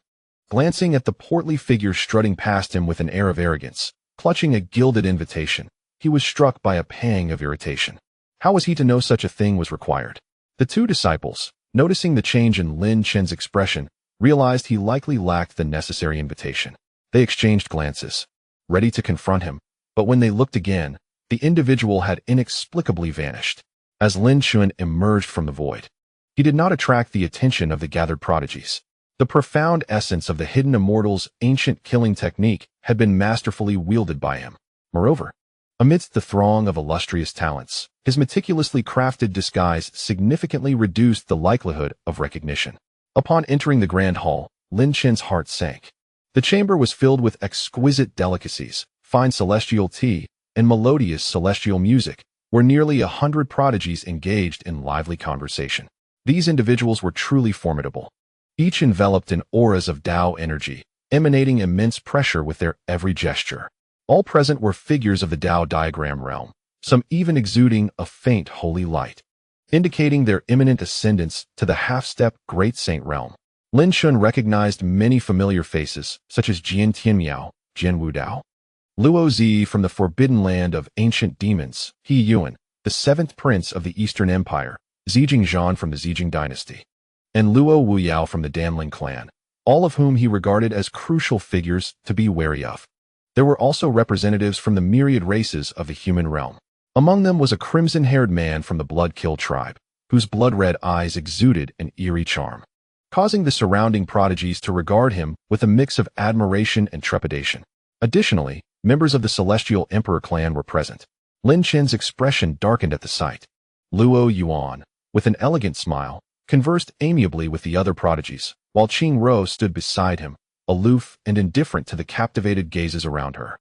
Glancing at the portly figure strutting past him with an air of arrogance, clutching a gilded invitation, he was struck by a pang of irritation. How was he to know such a thing was required? The 2 disciples, noticing the change in Lin Chen's expression, realized he likely lacked the necessary invitation. They exchanged glances, ready to confront him, but when they looked again, the individual had inexplicably vanished. As Lin Chen emerged from the void, he did not attract the attention of the gathered prodigies. The profound essence of the hidden immortal's ancient killing technique had been masterfully wielded by him. Moreover, amidst the throng of illustrious talents, his meticulously crafted disguise significantly reduced the likelihood of recognition. Upon entering the grand hall, Lin Chen's heart sank. The chamber was filled with exquisite delicacies, fine celestial tea, and melodious celestial music, where nearly 100 prodigies engaged in lively conversation. These individuals were truly formidable, each enveloped in auras of Tao energy, emanating immense pressure with their every gesture. All present were figures of the Tao diagram realm, some even exuding a faint holy light, indicating their imminent ascendance to the half-step Great Saint realm. Lin Chen recognized many familiar faces, such as Jian Tianmiao, Jian Wudao, Luo Zi from the Forbidden Land of Ancient Demons, He Yuan, the 7th Prince of the Eastern Empire, Zijing Zhan from the Zijing Dynasty, and Luo Wuyao from the Danling clan, all of whom he regarded as crucial figures to be wary of. There were also representatives from the myriad races of the human realm. Among them was a crimson-haired man from the Blood-Kill tribe, whose blood-red eyes exuded an eerie charm, causing the surrounding prodigies to regard him with a mix of admiration and trepidation. Additionally, members of the Celestial Emperor clan were present. Lin Chen's expression darkened at the sight. Luo Yuan, with an elegant smile, conversed amiably with the other prodigies, while Qing Ro stood beside him, aloof and indifferent to the captivated gazes around her.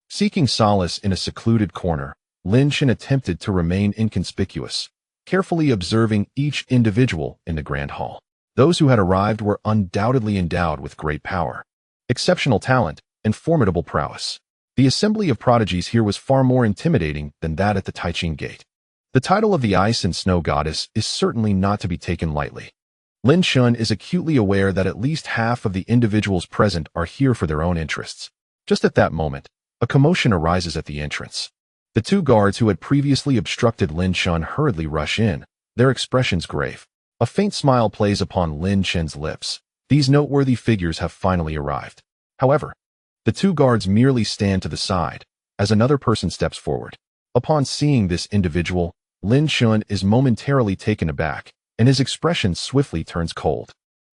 Seeking solace in a secluded corner, Lin Chen attempted to remain inconspicuous, carefully observing each individual in the grand hall. Those who had arrived were undoubtedly endowed with great power, exceptional talent, and formidable prowess. The assembly of prodigies here was far more intimidating than that at the Taiqing Gate. The title of the Ice and Snow Goddess is certainly not to be taken lightly. Lin Chen is acutely aware that at least half of the individuals present are here for their own interests. Just at that moment, a commotion arises at the entrance. The 2 guards who had previously obstructed Lin Chen hurriedly rush in, their expressions grave. A faint smile plays upon Lin Chen's lips. These noteworthy figures have finally arrived. However, the 2 guards merely stand to the side, as another person steps forward. Upon seeing this individual, Lin Chen is momentarily taken aback, and his expression swiftly turns cold.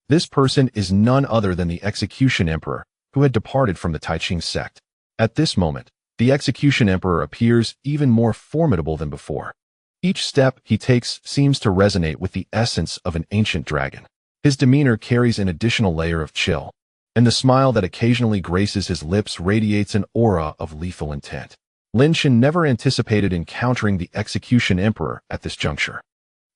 This person is none other than the Execution Emperor, who had departed from the Taiching sect. At this moment, the Execution Emperor appears even more formidable than before. Each step he takes seems to resonate with the essence of an ancient dragon. His demeanor carries an additional layer of chill, and the smile that occasionally graces his lips radiates an aura of lethal intent. Lin Chen never anticipated encountering the Execution Emperor at this juncture.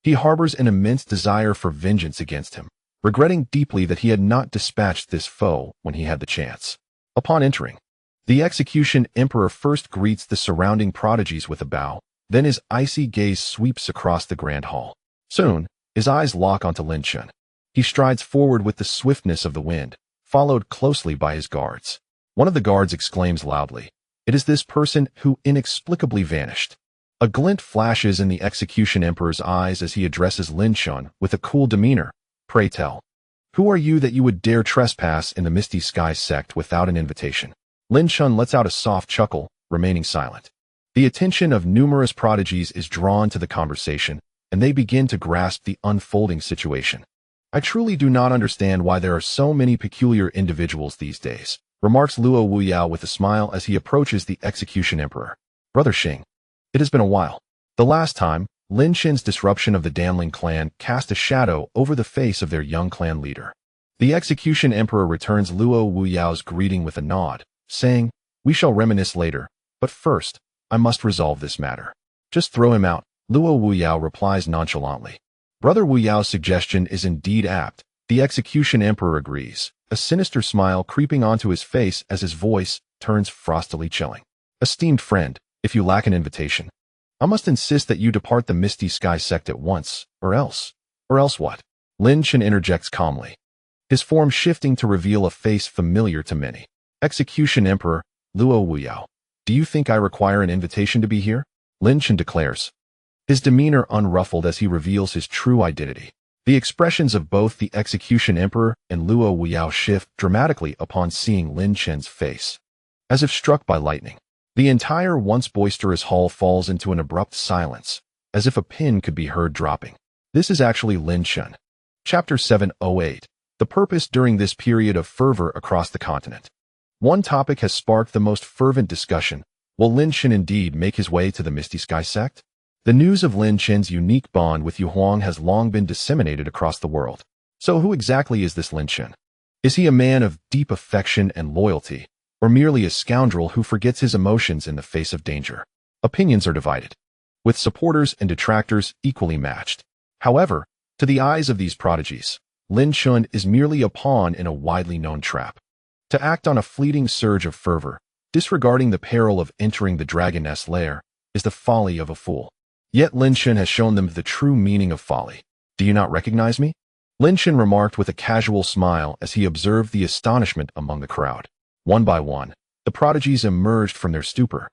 He harbors an immense desire for vengeance against him, regretting deeply that he had not dispatched this foe when he had the chance. Upon entering, the Execution Emperor first greets the surrounding prodigies with a bow, then his icy gaze sweeps across the grand hall. Soon, his eyes lock onto Lin Chen. He strides forward with the swiftness of the wind, followed closely by his guards. One of the guards exclaims loudly, "It is this person who inexplicably vanished." A glint flashes in the Execution Emperor's eyes as he addresses Lin Chen with a cool demeanor. "Pray tell, who are you that you would dare trespass in the Misty Sky sect without an invitation?" Lin Chen lets out a soft chuckle, remaining silent. The attention of numerous prodigies is drawn to the conversation, and they begin to grasp the unfolding situation. "I truly do not understand why there are so many peculiar individuals these days," remarks Luo Wuyao with a smile as he approaches the Execution Emperor. "Brother Xing, it has been a while. The last time, Lin Chen's disruption of the Danling clan cast a shadow over the face of their young clan leader." The Execution Emperor returns Luo Wuyao's greeting with a nod, saying, "We shall reminisce later, but first, I must resolve this matter." "Just throw him out," Luo Wuyao replies nonchalantly. Brother Wuyao's suggestion is indeed apt. The Execution Emperor agrees, a sinister smile creeping onto his face as his voice turns frostily chilling. "Esteemed friend, if you lack an invitation, I must insist that you depart the Misty Sky sect at once, or else what?" Lin Chen interjects calmly, his form shifting to reveal a face familiar to many. "Execution Emperor, Luo Wuyao, do you think I require an invitation to be here?" Lin Chen declares, his demeanor unruffled as he reveals his true identity. The expressions of both the Execution Emperor and Luo Wuyao shift dramatically upon seeing Lin Chen's face. As if struck by lightning, the entire once boisterous hall falls into an abrupt silence, as if a pin could be heard dropping. This is actually Lin Chen. Chapter 708. The purpose during this period of fervor across the continent. One topic has sparked the most fervent discussion. Will Lin Chen indeed make his way to the Misty Sky sect? The news of Lin Chen's unique bond with Yu Huang has long been disseminated across the world. So who exactly is this Lin Chen? Is he a man of deep affection and loyalty, or merely a scoundrel who forgets his emotions in the face of danger? Opinions are divided, with supporters and detractors equally matched. However, to the eyes of these prodigies, Lin Chen is merely a pawn in a widely known trap. To act on a fleeting surge of fervor, disregarding the peril of entering the dragoness lair, is the folly of a fool. Yet Lin Chen has shown them the true meaning of folly. "Do you not recognize me?" Lin Chen remarked with a casual smile as he observed the astonishment among the crowd. One by one, the prodigies emerged from their stupor.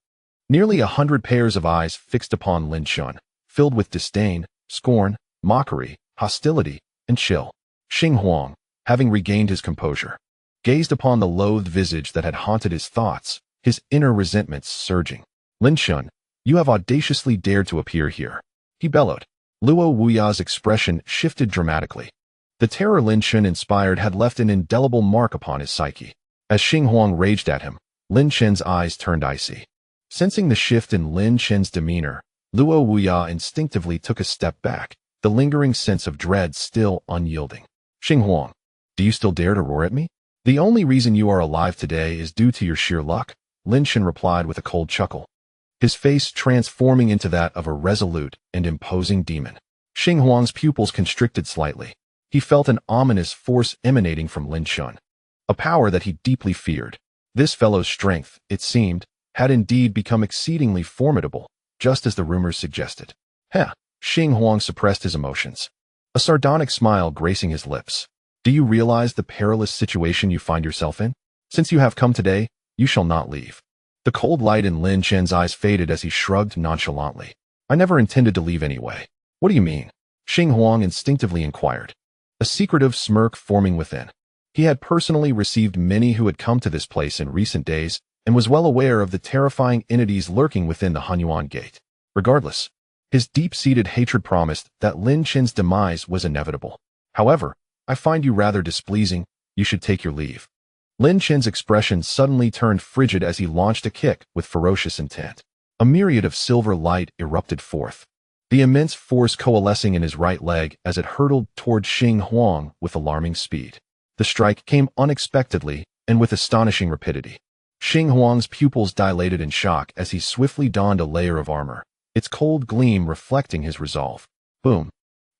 Nearly 100 pairs of eyes fixed upon Lin Chen, filled with disdain, scorn, mockery, hostility, and chill. Xing Huang, having regained his composure, gazed upon the loathed visage that had haunted his thoughts, his inner resentments surging. "Lin Chen, you have audaciously dared to appear here," he bellowed. Luo Wuyao's expression shifted dramatically. The terror Lin Chen inspired had left an indelible mark upon his psyche. As Xing Huang raged at him, Lin Chen's eyes turned icy. Sensing the shift in Lin Chen's demeanor, Luo Wuyao instinctively took a step back, the lingering sense of dread still unyielding. "Xing Huang, do you still dare to roar at me?" "The only reason you are alive today is due to your sheer luck," Lin Chen replied with a cold chuckle, his face transforming into that of a resolute and imposing demon. Xing Huang's pupils constricted slightly. He felt an ominous force emanating from Lin Chen, a power that he deeply feared. This fellow's strength, it seemed, had indeed become exceedingly formidable, just as the rumors suggested. "Heh," Xing Huang suppressed his emotions, a sardonic smile gracing his lips. "Do you realize the perilous situation you find yourself in? Since you have come today, you shall not leave." The cold light in Lin Chen's eyes faded as he shrugged nonchalantly. "I never intended to leave anyway." "What do you mean?" Xing Huang instinctively inquired, a secretive smirk forming within. He had personally received many who had come to this place in recent days and was well aware of the terrifying entities lurking within the Hunyuan Gate. Regardless, his deep-seated hatred promised that Lin Chen's demise was inevitable. However, I find you rather displeasing. You should take your leave. Lin Chen's expression suddenly turned frigid as he launched a kick with ferocious intent. A myriad of silver light erupted forth, the immense force coalescing in his right leg as it hurtled toward Xing Huang with alarming speed. The strike came unexpectedly and with astonishing rapidity. Xing Huang's pupils dilated in shock as he swiftly donned a layer of armor, its cold gleam reflecting his resolve. Boom!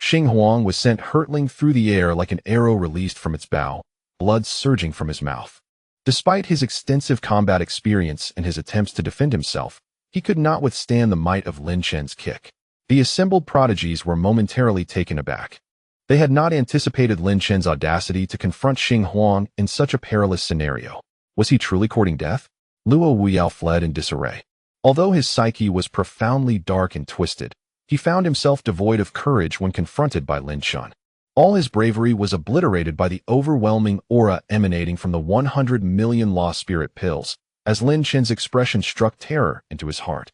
Xing Huang was sent hurtling through the air like an arrow released from its bow, blood surging from his mouth. Despite his extensive combat experience and his attempts to defend himself, he could not withstand the might of Lin Chen's kick. The assembled prodigies were momentarily taken aback. They had not anticipated Lin Chen's audacity to confront Xing Huang in such a perilous scenario. Was he truly courting death? Luo Wuyao fled in disarray. Although his psyche was profoundly dark and twisted, he found himself devoid of courage when confronted by Lin Chen. All his bravery was obliterated by the overwhelming aura emanating from the 100 million lost spirit pills, as Lin Chen's expression struck terror into his heart.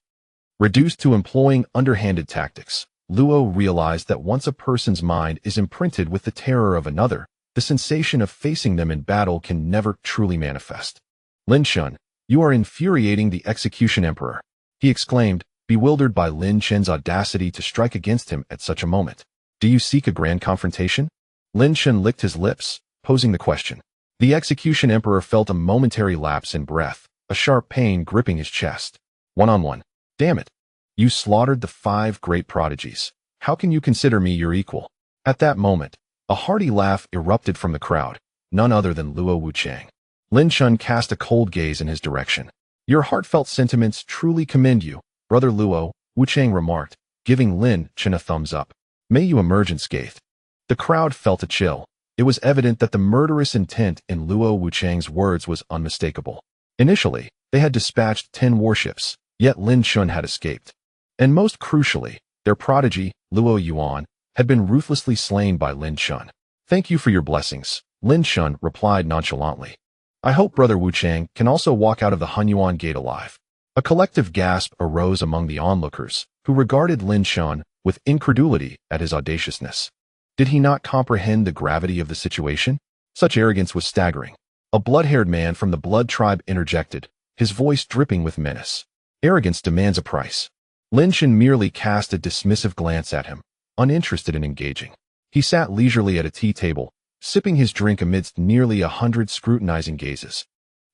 Reduced to employing underhanded tactics, Luo realized that once a person's mind is imprinted with the terror of another, the sensation of facing them in battle can never truly manifest. Lin Chen, you are infuriating the execution emperor, he exclaimed, bewildered by Lin Chen's audacity to strike against him at such a moment. Do you seek a grand confrontation? Lin Chen licked his lips, posing the question. The execution emperor felt a momentary lapse in breath, a sharp pain gripping his chest. One-on-one. Damn it. You slaughtered the 5 great prodigies. How can you consider me your equal? At that moment, a hearty laugh erupted from the crowd, none other than Luo Wuchang. Lin Chen cast a cold gaze in his direction. Your heartfelt sentiments truly commend you, Brother Luo, Wuchang remarked, giving Lin Chen a thumbs up. May you emerge unscathed. The crowd felt a chill. It was evident that the murderous intent in Luo Wuchang's words was unmistakable. Initially, they had dispatched 10 warships, yet Lin Chen had escaped. And most crucially, their prodigy, Luo Yuan, had been ruthlessly slain by Lin Chen. Thank you for your blessings, Lin Chen replied nonchalantly. I hope Brother Wuchang can also walk out of the Hunyuan gate alive. A collective gasp arose among the onlookers, who regarded Lin Chen with incredulity at his audaciousness. Did he not comprehend the gravity of the situation? Such arrogance was staggering. A blood-haired man from the blood tribe interjected, his voice dripping with menace. Arrogance demands a price. Lin Chen merely cast a dismissive glance at him, uninterested in engaging. He sat leisurely at a tea table, sipping his drink amidst nearly 100 scrutinizing gazes.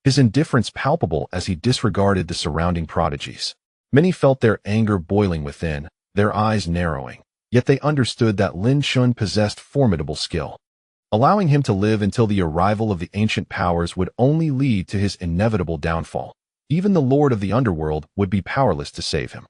His indifference palpable as he disregarded the surrounding prodigies. Many felt their anger boiling within, their eyes narrowing, yet they understood that Lin Chen possessed formidable skill. Allowing him to live until the arrival of the ancient powers would only lead to his inevitable downfall. Even the Lord of the Underworld would be powerless to save him.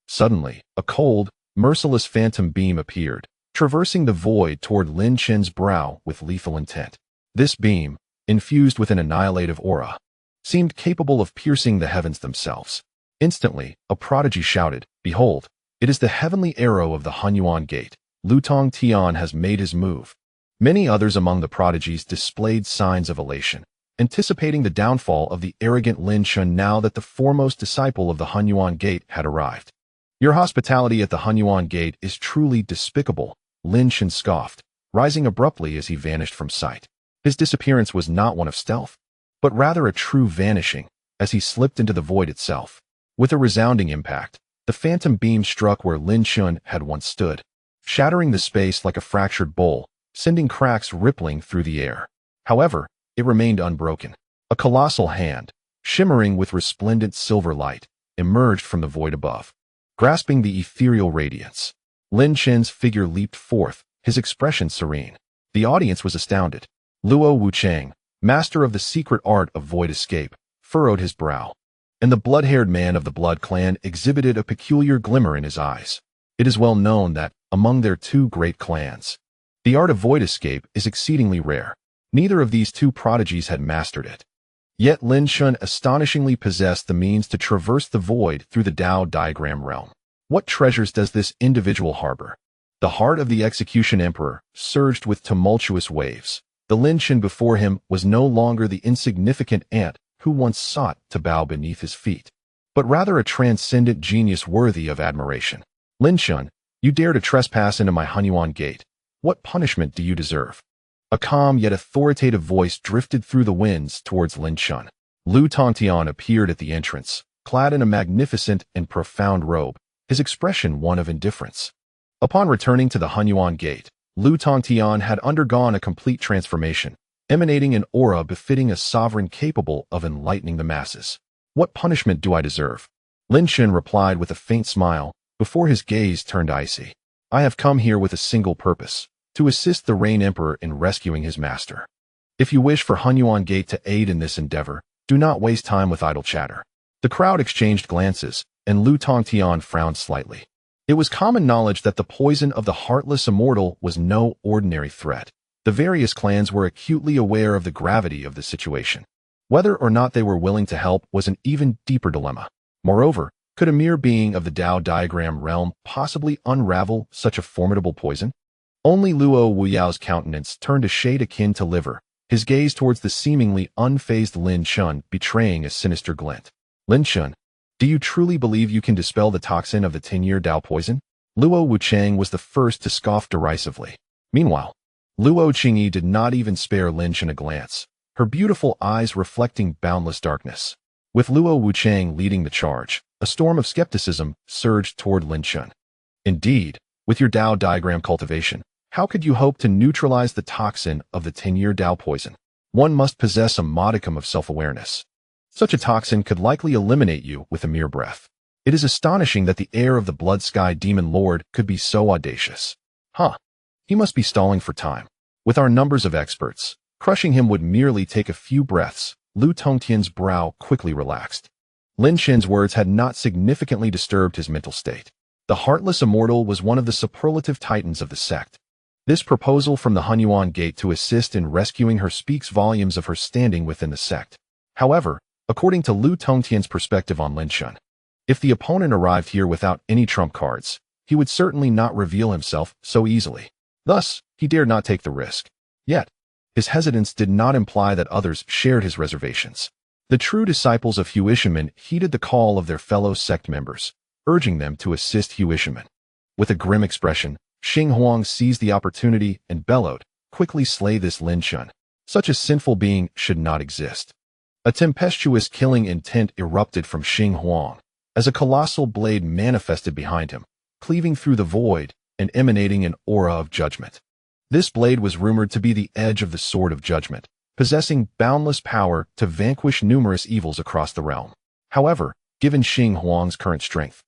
Suddenly, a cold, merciless phantom beam appeared, traversing the void toward Lin Chen's brow with lethal intent. This beam, infused with an annihilative aura, seemed capable of piercing the heavens themselves. Instantly, a prodigy shouted, Behold, it is the heavenly arrow of the Hunyuan gate. Lutong Tian has made his move. Many others among the prodigies displayed signs of elation, anticipating the downfall of the arrogant Lin Chen now that the foremost disciple of the Hunyuan gate had arrived. Your hospitality at the Hunyuan gate is truly despicable, Lin Chen scoffed, rising abruptly as he vanished from sight. His disappearance was not one of stealth, but rather a true vanishing, as he slipped into the void itself. With a resounding impact, the phantom beam struck where Lin Chen had once stood, shattering the space like a fractured bowl, sending cracks rippling through the air. However, it remained unbroken. A colossal hand, shimmering with resplendent silver light, emerged from the void above. Grasping the ethereal radiance, Lin Chen's figure leaped forth, his expression serene. The audience was astounded. Luo Wuchang, master of the secret art of void escape, furrowed his brow, and the blood-haired man of the Blood Clan exhibited a peculiar glimmer in his eyes. It is well known that, among their 2 great clans, the art of void escape is exceedingly rare. Neither of these 2 prodigies had mastered it. Yet Lin Chen astonishingly possessed the means to traverse the void through the Dao diagram realm. What treasures does this individual harbor? The heart of the execution emperor surged with tumultuous waves. The Lin Chen before him was no longer the insignificant ant who once sought to bow beneath his feet, but rather a transcendent genius worthy of admiration. Lin Chen, you dare to trespass into my Hunyuan gate. What punishment do you deserve? A calm yet authoritative voice drifted through the winds towards Lin Chen. Lu Tongtian appeared at the entrance, clad in a magnificent and profound robe, his expression one of indifference. Upon returning to the Hunyuan Gate, Lu Tongtian had undergone a complete transformation, emanating an aura befitting a sovereign capable of enlightening the masses. What punishment do I deserve? Lin Chen replied with a faint smile, before his gaze turned icy. I have come here with a single purpose, to assist the Rain Emperor in rescuing his master. If you wish for Hunyuan Gate to aid in this endeavor, do not waste time with idle chatter. The crowd exchanged glances, and Lu Tongtian frowned slightly. It was common knowledge that the poison of the heartless immortal was no ordinary threat. The various clans were acutely aware of the gravity of the situation. Whether or not they were willing to help was an even deeper dilemma. Moreover, could a mere being of the Dao diagram realm possibly unravel such a formidable poison? Only Luo Wuyao's countenance turned a shade akin to liver, his gaze towards the seemingly unfazed Lin Chen betraying a sinister glint. Lin Chen, do you truly believe you can dispel the toxin of the 10-year Dao poison? Luo Wuchang was the first to scoff derisively. Meanwhile, Luo Qingyi did not even spare Lin Chen a glance, her beautiful eyes reflecting boundless darkness. With Luo Wuchang leading the charge, a storm of skepticism surged toward Lin Chen. Indeed, with your Dao diagram cultivation, how could you hope to neutralize the toxin of the 10-year Dao poison? One must possess a modicum of self-awareness. Such a toxin could likely eliminate you with a mere breath. It is astonishing that the heir of the Blood Sky Demon Lord could be so audacious. He must be stalling for time. With our numbers of experts, crushing him would merely take a few breaths. Lu Tongtian's brow quickly relaxed. Lin Chen's words had not significantly disturbed his mental state. The Heartless Immortal was one of the superlative titans of the sect. This proposal from the Hunyuan Gate to assist in rescuing her speaks volumes of her standing within the sect. However, according to Lu Tongtian's perspective on Lin Chen, if the opponent arrived here without any trump cards, he would certainly not reveal himself so easily. Thus, he dared not take the risk. Yet, his hesitance did not imply that others shared his reservations. The true disciples of Hu Ishimen heeded the call of their fellow sect members, urging them to assist Hu Ishimen. With a grim expression, Xing Huang seized the opportunity and bellowed, "Quickly slay this Lin Chen. Such a sinful being should not exist." A tempestuous killing intent erupted from Xing Huang, as a colossal blade manifested behind him, cleaving through the void and emanating an aura of judgment. This blade was rumored to be the edge of the Sword of Judgment, possessing boundless power to vanquish numerous evils across the realm. However, given Xing Huang's current strength,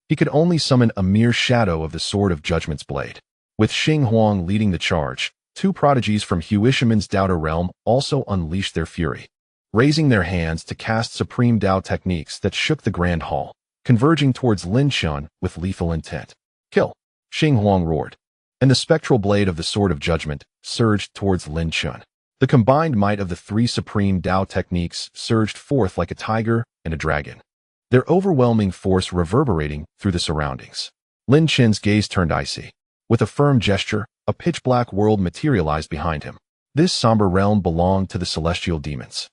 he could only summon a mere shadow of the Sword of Judgment's blade. With Xing Huang leading the charge, two prodigies from Hu Ishimen's Dao realm also unleashed their fury, raising their hands to cast supreme Dao techniques that shook the Grand Hall, converging towards Lin Chen with lethal intent. Kill! Xing Huang roared, and the spectral blade of the Sword of Judgment surged towards Lin Chen. The combined might of the three supreme Dao techniques surged forth like a tiger and a dragon, their overwhelming force reverberating through the surroundings. Lin Chen's gaze turned icy. With a firm gesture, a pitch-black world materialized behind him. This somber realm belonged to the celestial demons,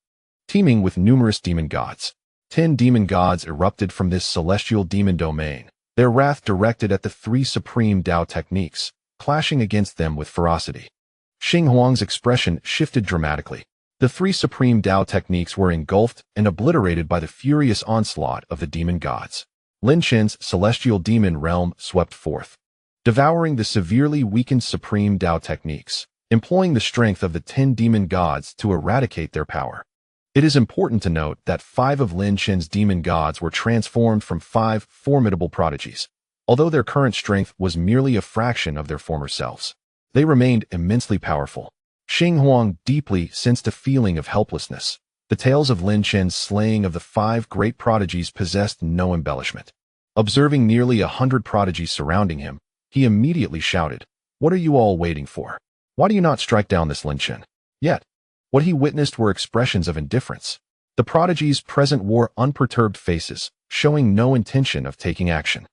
teeming with numerous demon gods. 10 demon gods erupted from this celestial demon domain, their wrath directed at the three supreme Dao techniques, clashing against them with ferocity. Xing Huang's expression shifted dramatically. The three supreme Dao techniques were engulfed and obliterated by the furious onslaught of the demon gods. Lin Chen's celestial demon realm swept forth, devouring the severely weakened supreme Dao techniques, employing the strength of the 10 demon gods to eradicate their power. It is important to note that 5 of Lin Chen's demon gods were transformed from 5 formidable prodigies. Although their current strength was merely a fraction of their former selves, they remained immensely powerful. Xing Huang deeply sensed a feeling of helplessness. The tales of Lin Chen's slaying of the 5 great prodigies possessed no embellishment. Observing nearly 100 prodigies surrounding him, he immediately shouted, "What are you all waiting for? Why do you not strike down this Lin Chen?" Yet, what he witnessed were expressions of indifference. The prodigies present wore unperturbed faces, showing no intention of taking action.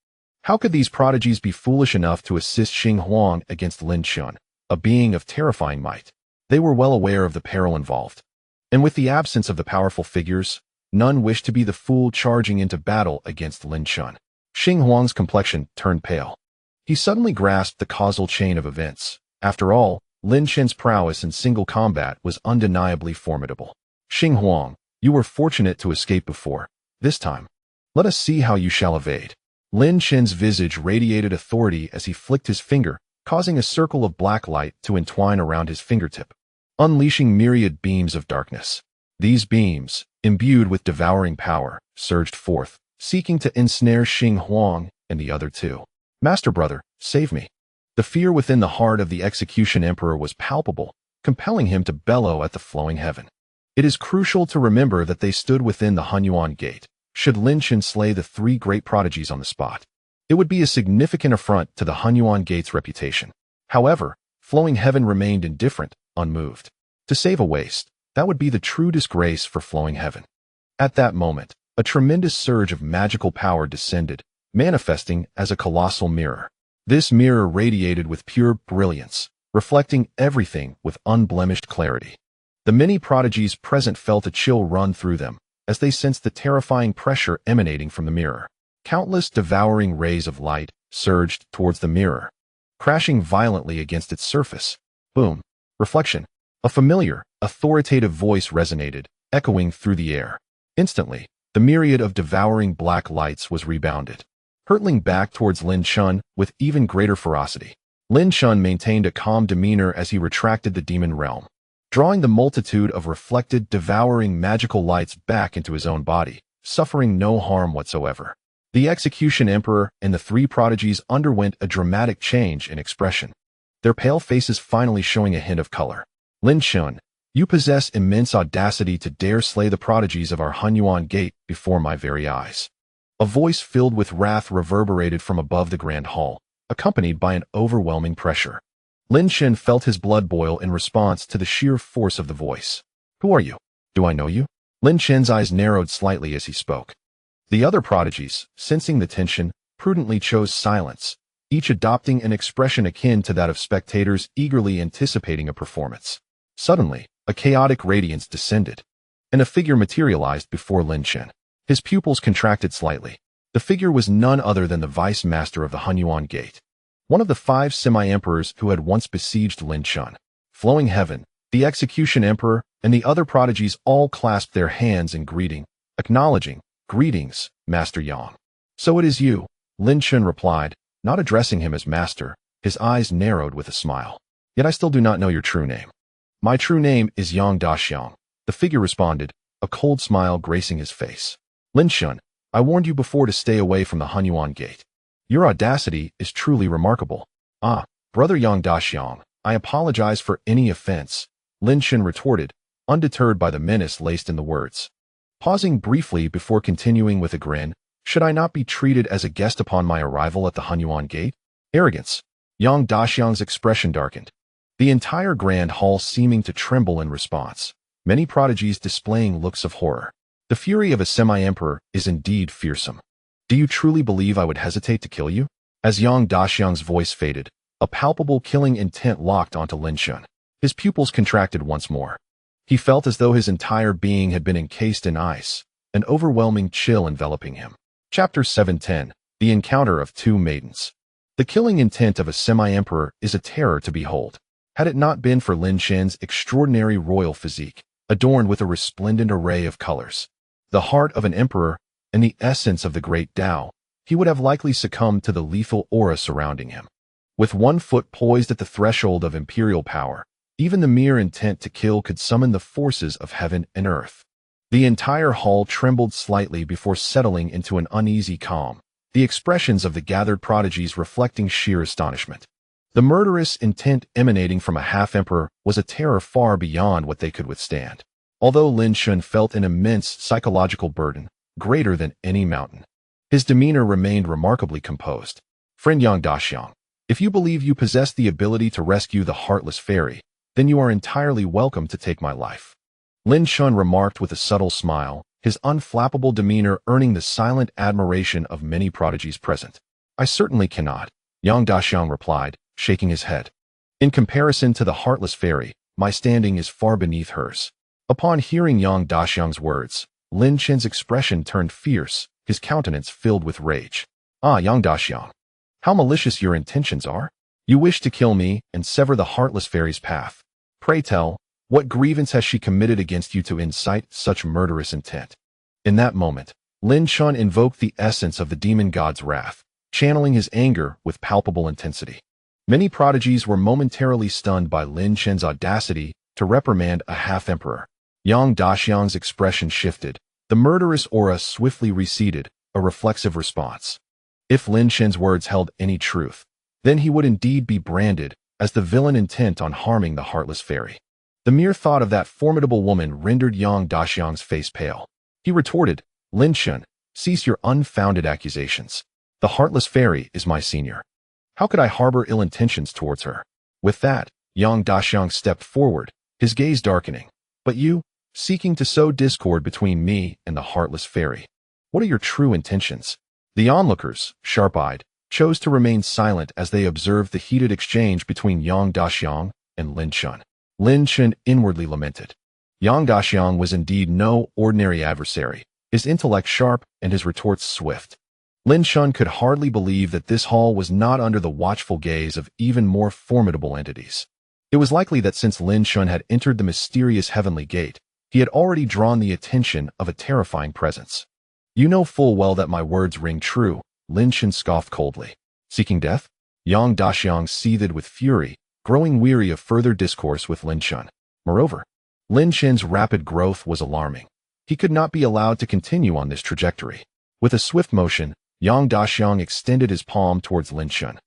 How could these prodigies be foolish enough to assist Xing Huang against Lin Chen, a being of terrifying might? They were well aware of the peril involved. And with the absence of the powerful figures, none wished to be the fool charging into battle against Lin Chen. Xing Huang's complexion turned pale. He suddenly grasped the causal chain of events. After all, Lin Chen's prowess in single combat was undeniably formidable. Xing Huang, you were fortunate to escape before. This time, let us see how you shall evade. Lin Chen's visage radiated authority as he flicked his finger, causing a circle of black light to entwine around his fingertip, unleashing myriad beams of darkness. These beams, imbued with devouring power, surged forth, seeking to ensnare Xing Huang and the other two. Master brother, save me. The fear within the heart of the Execution Emperor was palpable, compelling him to bellow at the flowing heaven. It is crucial to remember that they stood within the Hunyuan Gate. Should Lin Chen slay the three great prodigies on the spot, it would be a significant affront to the Hunyuan Gate's reputation. However, flowing heaven remained indifferent, unmoved. To save a waste, that would be the true disgrace for flowing heaven. At that moment, a tremendous surge of magical power descended, manifesting as a colossal mirror. This mirror radiated with pure brilliance, reflecting everything with unblemished clarity. The many prodigies present felt a chill run through them as they sensed the terrifying pressure emanating from the mirror. Countless devouring rays of light surged towards the mirror, crashing violently against its surface. Boom. Reflection. A familiar, authoritative voice resonated, echoing through the air. Instantly, the myriad of devouring black lights was rebounded, hurtling back towards Lin Chen with even greater ferocity. Lin Chen maintained a calm demeanor as he retracted the demon realm, drawing the multitude of reflected, devouring magical lights back into his own body, suffering no harm whatsoever. The Execution Emperor and the three prodigies underwent a dramatic change in expression, their pale faces finally showing a hint of color. Lin Chen, you possess immense audacity to dare slay the prodigies of our Hunyuan Gate before my very eyes. A voice filled with wrath reverberated from above the grand hall, accompanied by an overwhelming pressure. Lin Chen felt his blood boil in response to the sheer force of the voice. Who are you? Do I know you? Lin Chen's eyes narrowed slightly as he spoke. The other prodigies, sensing the tension, prudently chose silence, each adopting an expression akin to that of spectators eagerly anticipating a performance. Suddenly, a chaotic radiance descended, and a figure materialized before Lin Chen. His pupils contracted slightly. The figure was none other than the vice master of the Hunyuan Gate, one of the 5 semi-emperors who had once besieged Lin Chen. Flowing heaven, the Execution Emperor, and the other prodigies all clasped their hands in greeting, acknowledging, "Greetings, Master Yang." "So it is you," Lin Chen replied, not addressing him as master. His eyes narrowed with a smile. "Yet I still do not know your true name." "My true name is Yang Daxiang," the figure responded, a cold smile gracing his face. "Lin Chen, I warned you before to stay away from the Hunyuan Gate. Your audacity is truly remarkable." "Ah, brother Yang Daxiang, I apologize for any offense," Lin Chen retorted, undeterred by the menace laced in the words. Pausing briefly before continuing with a grin, "Should I not be treated as a guest upon my arrival at the Hunyuan Gate?" Arrogance. Yang Daxiang's expression darkened, the entire grand hall seeming to tremble in response, many prodigies displaying looks of horror. The fury of a semi-emperor is indeed fearsome. "Do you truly believe I would hesitate to kill you?" As Yang Daxiang's voice faded, a palpable killing intent locked onto Lin Chen. His pupils contracted once more. He felt as though his entire being had been encased in ice, an overwhelming chill enveloping him. Chapter 710. The Encounter of Two Maidens. The killing intent of a semi-emperor is a terror to behold. Had it not been for Lin Chen's extraordinary royal physique, adorned with a resplendent array of colors, the heart of an emperor, and the essence of the great Tao, he would have likely succumbed to the lethal aura surrounding him. With one foot poised at the threshold of imperial power, even the mere intent to kill could summon the forces of heaven and earth. The entire hall trembled slightly before settling into an uneasy calm, the expressions of the gathered prodigies reflecting sheer astonishment. The murderous intent emanating from a half-emperor was a terror far beyond what they could withstand. Although Lin Chen felt an immense psychological burden, greater than any mountain, his demeanor remained remarkably composed. "Friend Yang Daxiang, if you believe you possess the ability to rescue the heartless fairy, then you are entirely welcome to take my life," Lin Chen remarked with a subtle smile, his unflappable demeanor earning the silent admiration of many prodigies present. "I certainly cannot," Yang Daxiang replied, shaking his head. "In comparison to the heartless fairy, my standing is far beneath hers." Upon hearing Yang Daxiang's words, Lin Chen's expression turned fierce, his countenance filled with rage. "Ah, Yang Daxiang, how malicious your intentions are. You wish to kill me and sever the heartless fairy's path. Pray tell, what grievance has she committed against you to incite such murderous intent? In that moment, Lin Chen invoked the essence of the demon god's wrath, channeling his anger with palpable intensity. Many prodigies were momentarily stunned by Lin Chen's audacity to reprimand a half-emperor. Yang Daxiang's expression shifted. The murderous aura swiftly receded, a reflexive response. If Lin Chen's words held any truth, then he would indeed be branded as the villain intent on harming the heartless fairy. The mere thought of that formidable woman rendered Yang Daxiang's face pale. He retorted, Lin Chen, cease your unfounded accusations. The heartless fairy is my senior. How could I harbor ill intentions towards her? With that, Yang Daxiang stepped forward, his gaze darkening. But you, seeking to sow discord between me and the heartless fairy. What are your true intentions? The onlookers, sharp-eyed, chose to remain silent as they observed the heated exchange between Yang Daxiang and Lin Chen. Lin Chen inwardly lamented. Yang Daxiang was indeed no ordinary adversary, his intellect sharp and his retorts swift. Lin Chen could hardly believe that this hall was not under the watchful gaze of even more formidable entities. It was likely that since Lin Chen had entered the mysterious heavenly gate, he had already drawn the attention of a terrifying presence. You know full well that my words ring true, Lin Chen scoffed coldly. Seeking death? Yang Daxiang seethed with fury, growing weary of further discourse with Lin Chen. Moreover, Lin Chen's rapid growth was alarming. He could not be allowed to continue on this trajectory. With a swift motion, Yang Daxiang extended his palm towards Lin Chen,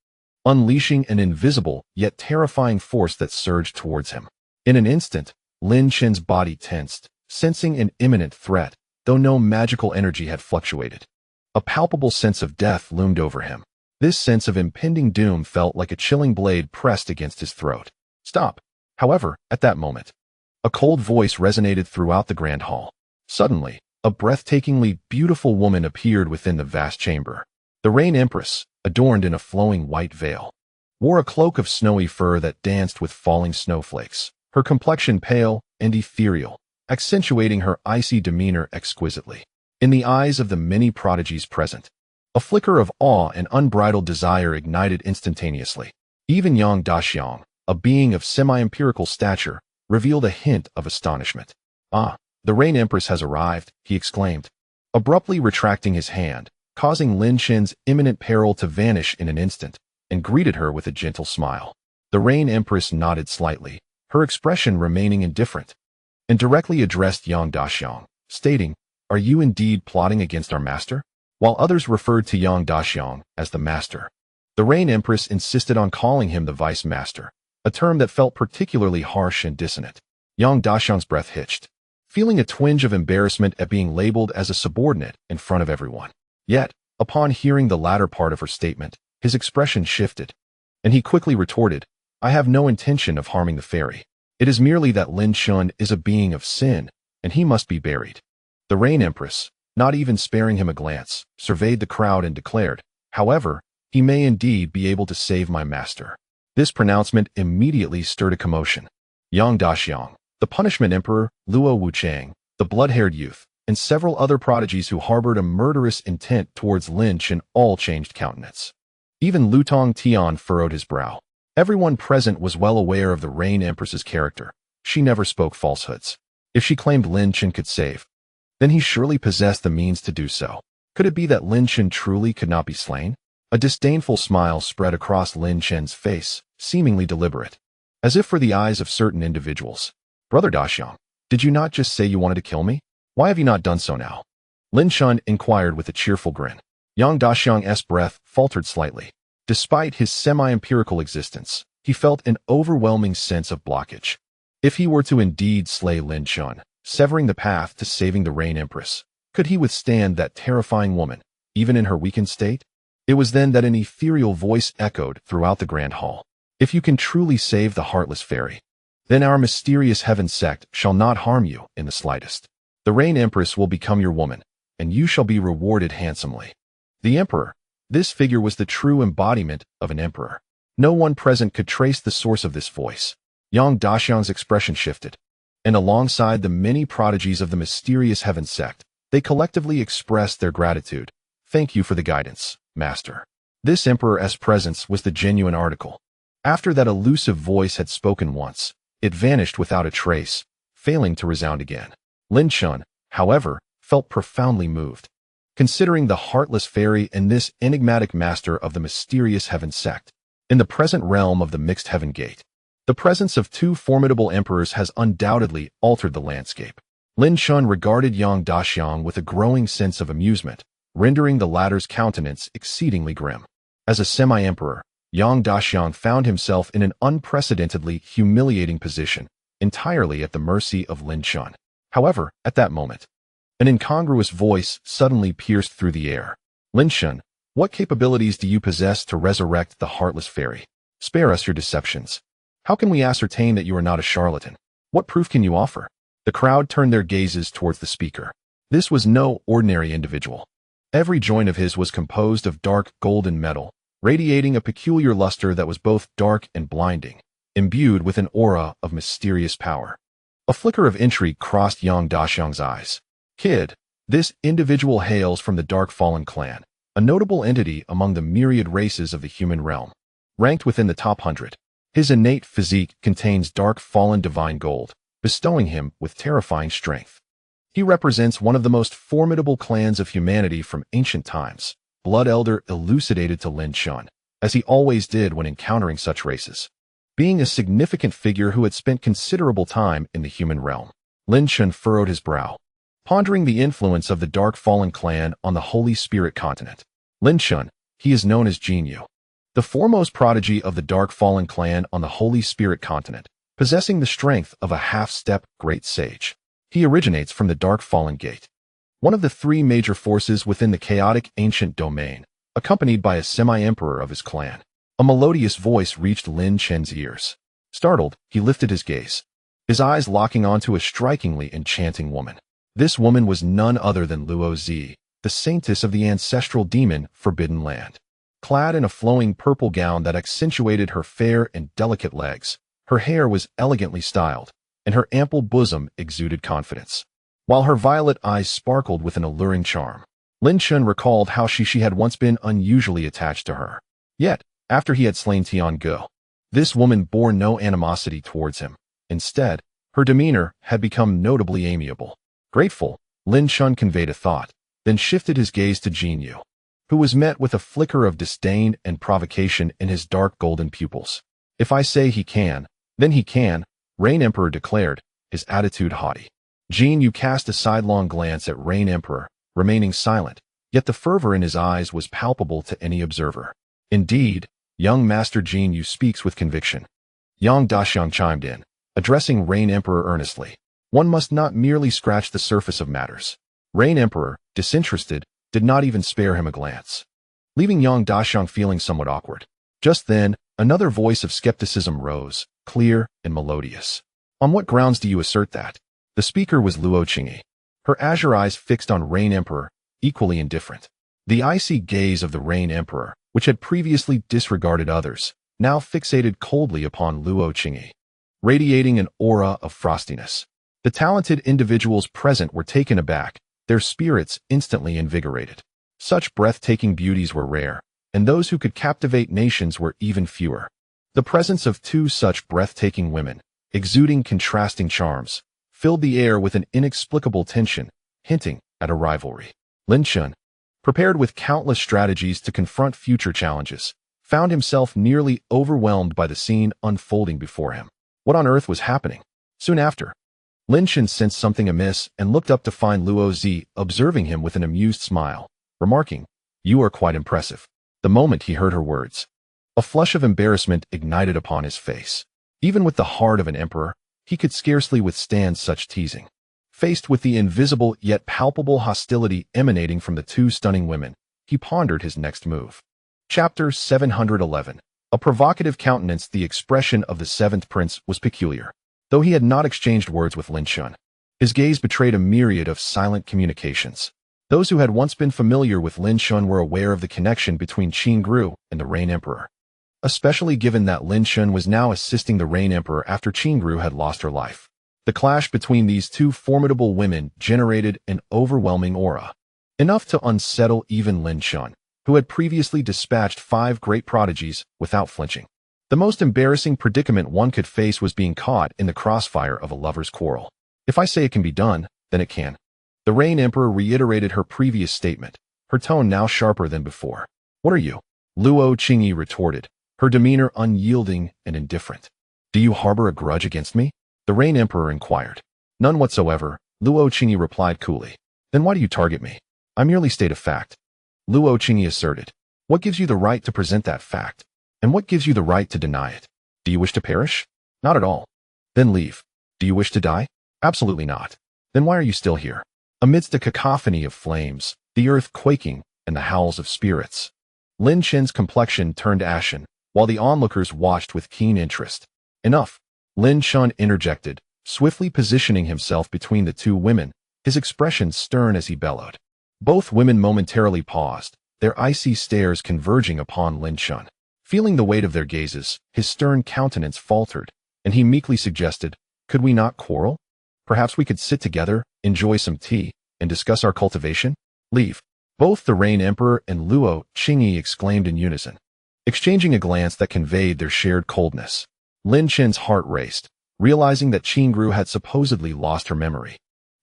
unleashing an invisible yet terrifying force that surged towards him. In an instant, Lin Chen's body tensed, sensing an imminent threat, though no magical energy had fluctuated. A palpable sense of death loomed over him. This sense of impending doom felt like a chilling blade pressed against his throat. Stop. However, at that moment, a cold voice resonated throughout the grand hall. Suddenly, a breathtakingly beautiful woman appeared within the vast chamber. The Rain Empress, adorned in a flowing white veil, wore a cloak of snowy fur that danced with falling snowflakes, her complexion pale and ethereal, accentuating her icy demeanor exquisitely. In the eyes of the many prodigies present, a flicker of awe and unbridled desire ignited instantaneously. Even Yang Daxiang, a being of semi-empirical stature, revealed a hint of astonishment. Ah, the Rain Empress has arrived, he exclaimed, abruptly retracting his hand, causing Lin Chen's imminent peril to vanish in an instant, and greeted her with a gentle smile. The Rain Empress nodded slightly, her expression remaining indifferent, and directly addressed Yang Daxiang, stating, Are you indeed plotting against our master? While others referred to Yang Daxiang as the master, the Rain Empress insisted on calling him the vice master, a term that felt particularly harsh and dissonant. Yang Daxiang's breath hitched, feeling a twinge of embarrassment at being labeled as a subordinate in front of everyone. Yet, upon hearing the latter part of her statement, his expression shifted, and he quickly retorted, I have no intention of harming the fairy. It is merely that Lin Chen is a being of sin, and he must be buried. The Rain Empress, not even sparing him a glance, surveyed the crowd and declared, However, he may indeed be able to save my master. This pronouncement immediately stirred a commotion. Yang Daxiang, the Punishment Emperor, Luo Wuchang, the blood-haired youth, and several other prodigies who harbored a murderous intent towards Lin Chen all changed countenance. Even Lutong Tian furrowed his brow. Everyone present was well aware of the Rain Empress's character. She never spoke falsehoods. If she claimed Lin Chen could save, then he surely possessed the means to do so. Could it be that Lin Chen truly could not be slain? A disdainful smile spread across Lin Chen's face, seemingly deliberate, as if for the eyes of certain individuals. Brother Daxiang, did you not just say you wanted to kill me? Why have you not done so now? Lin Chen inquired with a cheerful grin. Yang Daxiang's breath faltered slightly. Despite his semi-empirical existence, he felt an overwhelming sense of blockage. If he were to indeed slay Lin Chen, severing the path to saving the Rain Empress, could he withstand that terrifying woman, even in her weakened state? It was then that an ethereal voice echoed throughout the grand hall. If you can truly save the heartless fairy, then our mysterious heaven sect shall not harm you in the slightest. The Rain Empress will become your woman, and you shall be rewarded handsomely. The Emperor. This figure was the true embodiment of an emperor. No one present could trace the source of this voice. Yang Daxiang's expression shifted, and alongside the many prodigies of the mysterious heaven sect, they collectively expressed their gratitude. Thank you for the guidance, Master. This Emperor's presence was the genuine article. After that elusive voice had spoken once, it vanished without a trace, failing to resound again. Lin Chen, however, felt profoundly moved. Considering the heartless fairy and this enigmatic master of the mysterious heaven sect, in the present realm of the mixed heaven gate, the presence of two formidable emperors has undoubtedly altered the landscape. Lin Chen regarded Yang Daxiang with a growing sense of amusement, rendering the latter's countenance exceedingly grim. As a semi-emperor, Yang Daxiang found himself in an unprecedentedly humiliating position, entirely at the mercy of Lin Chen. However, at that moment, an incongruous voice suddenly pierced through the air. Lin Chen, what capabilities do you possess to resurrect the heartless fairy? Spare us your deceptions. How can we ascertain that you are not a charlatan? What proof can you offer? The crowd turned their gazes towards the speaker. This was no ordinary individual. Every joint of his was composed of dark golden metal, radiating a peculiar luster that was both dark and blinding, imbued with an aura of mysterious power. A flicker of intrigue crossed Yang Daxiang's eyes. Kid, this individual hails from the Dark Fallen clan, a notable entity among the myriad races of the human realm. Ranked within the top 100, his innate physique contains Dark Fallen divine gold, bestowing him with terrifying strength. He represents one of the most formidable clans of humanity from ancient times. Blood Elder elucidated to Lin Chen, as he always did when encountering such races. Being a significant figure who had spent considerable time in the human realm, Lin Chen furrowed his brow, pondering the influence of the Dark Fallen clan on the Holy Spirit continent. Lin Chen, he is known as Jinyu, the foremost prodigy of the Dark Fallen clan on the Holy Spirit continent, possessing the strength of a half-step great sage. He originates from the Dark Fallen Gate, one of the three major forces within the chaotic ancient domain, accompanied by a semi-emperor of his clan. A melodious voice reached Lin Chen's ears. Startled, he lifted his gaze, his eyes locking onto a strikingly enchanting woman. This woman was none other than Luo Zi, the saintess of the ancestral demon Forbidden Land. Clad in a flowing purple gown that accentuated her fair and delicate legs, her hair was elegantly styled, and her ample bosom exuded confidence, while her violet eyes sparkled with an alluring charm. Lin Chen recalled how she had once been unusually attached to her. Yet, after he had slain Tiange, this woman bore no animosity towards him. Instead, her demeanor had become notably amiable. Grateful, Lin Chen conveyed a thought, then shifted his gaze to Jinyu, who was met with a flicker of disdain and provocation in his dark golden pupils. If I say he can, then he can, Rain Emperor declared, his attitude haughty. Jinyu cast a sidelong glance at Rain Emperor, remaining silent, yet the fervor in his eyes was palpable to any observer. Indeed, young Master Jinyu speaks with conviction. Yang Daxiang chimed in, addressing Rain Emperor earnestly. One must not merely scratch the surface of matters. Rain Emperor, disinterested, did not even spare him a glance, leaving Yang Daxiang feeling somewhat awkward. Just then, another voice of skepticism rose, clear and melodious. On what grounds do you assert that? The speaker was Luo Qingyi, her azure eyes fixed on Rain Emperor, equally indifferent. The icy gaze of the Rain Emperor, which had previously disregarded others, now fixated coldly upon Luo Qingyi, radiating an aura of frostiness. The talented individuals present were taken aback, their spirits instantly invigorated. Such breathtaking beauties were rare, and those who could captivate nations were even fewer. The presence of two such breathtaking women, exuding contrasting charms, filled the air with an inexplicable tension, hinting at a rivalry. Lin Chen, prepared with countless strategies to confront future challenges, found himself nearly overwhelmed by the scene unfolding before him. What on earth was happening? Soon after, Lin Chen sensed something amiss and looked up to find Luo Zi observing him with an amused smile, remarking, "You are quite impressive." The moment he heard her words, a flush of embarrassment ignited upon his face. Even with the heart of an emperor, he could scarcely withstand such teasing. Faced with the invisible yet palpable hostility emanating from the two stunning women, he pondered his next move. Chapter 711. A provocative countenance. The expression of the seventh prince was peculiar. Though he had not exchanged words with Lin Chen, his gaze betrayed a myriad of silent communications. Those who had once been familiar with Lin Chen were aware of the connection between Qingru and the Rain Emperor, especially given that Lin Chen was now assisting the Rain Emperor after Qingru had lost her life. The clash between these two formidable women generated an overwhelming aura, enough to unsettle even Lin Chen, who had previously dispatched 5 great prodigies without flinching. The most embarrassing predicament one could face was being caught in the crossfire of a lover's quarrel. If I say it can be done, then it can. The Rain Emperor reiterated her previous statement, her tone now sharper than before. What are you? Luo Qingyi retorted, her demeanor unyielding and indifferent. Do you harbor a grudge against me? The Rain Emperor inquired. None whatsoever, Luo Qingyi replied coolly. Then why do you target me? I merely state a fact. Luo Qingyi asserted. What gives you the right to present that fact? And what gives you the right to deny it? Do you wish to perish? Not at all. Then leave. Do you wish to die? Absolutely not. Then why are you still here? Amidst a cacophony of flames, the earth quaking, and the howls of spirits, Lin Chen's complexion turned ashen, while the onlookers watched with keen interest. Enough. Lin Chen interjected, swiftly positioning himself between the two women, his expression stern as he bellowed. Both women momentarily paused, their icy stares converging upon Lin Chen. Feeling the weight of their gazes, his stern countenance faltered, and he meekly suggested, could we not quarrel? Perhaps we could sit together, enjoy some tea, and discuss our cultivation? Leave. Both the Rain Emperor and Luo Qingyi exclaimed in unison, exchanging a glance that conveyed their shared coldness. Lin Chen's heart raced, realizing that Qingru had supposedly lost her memory.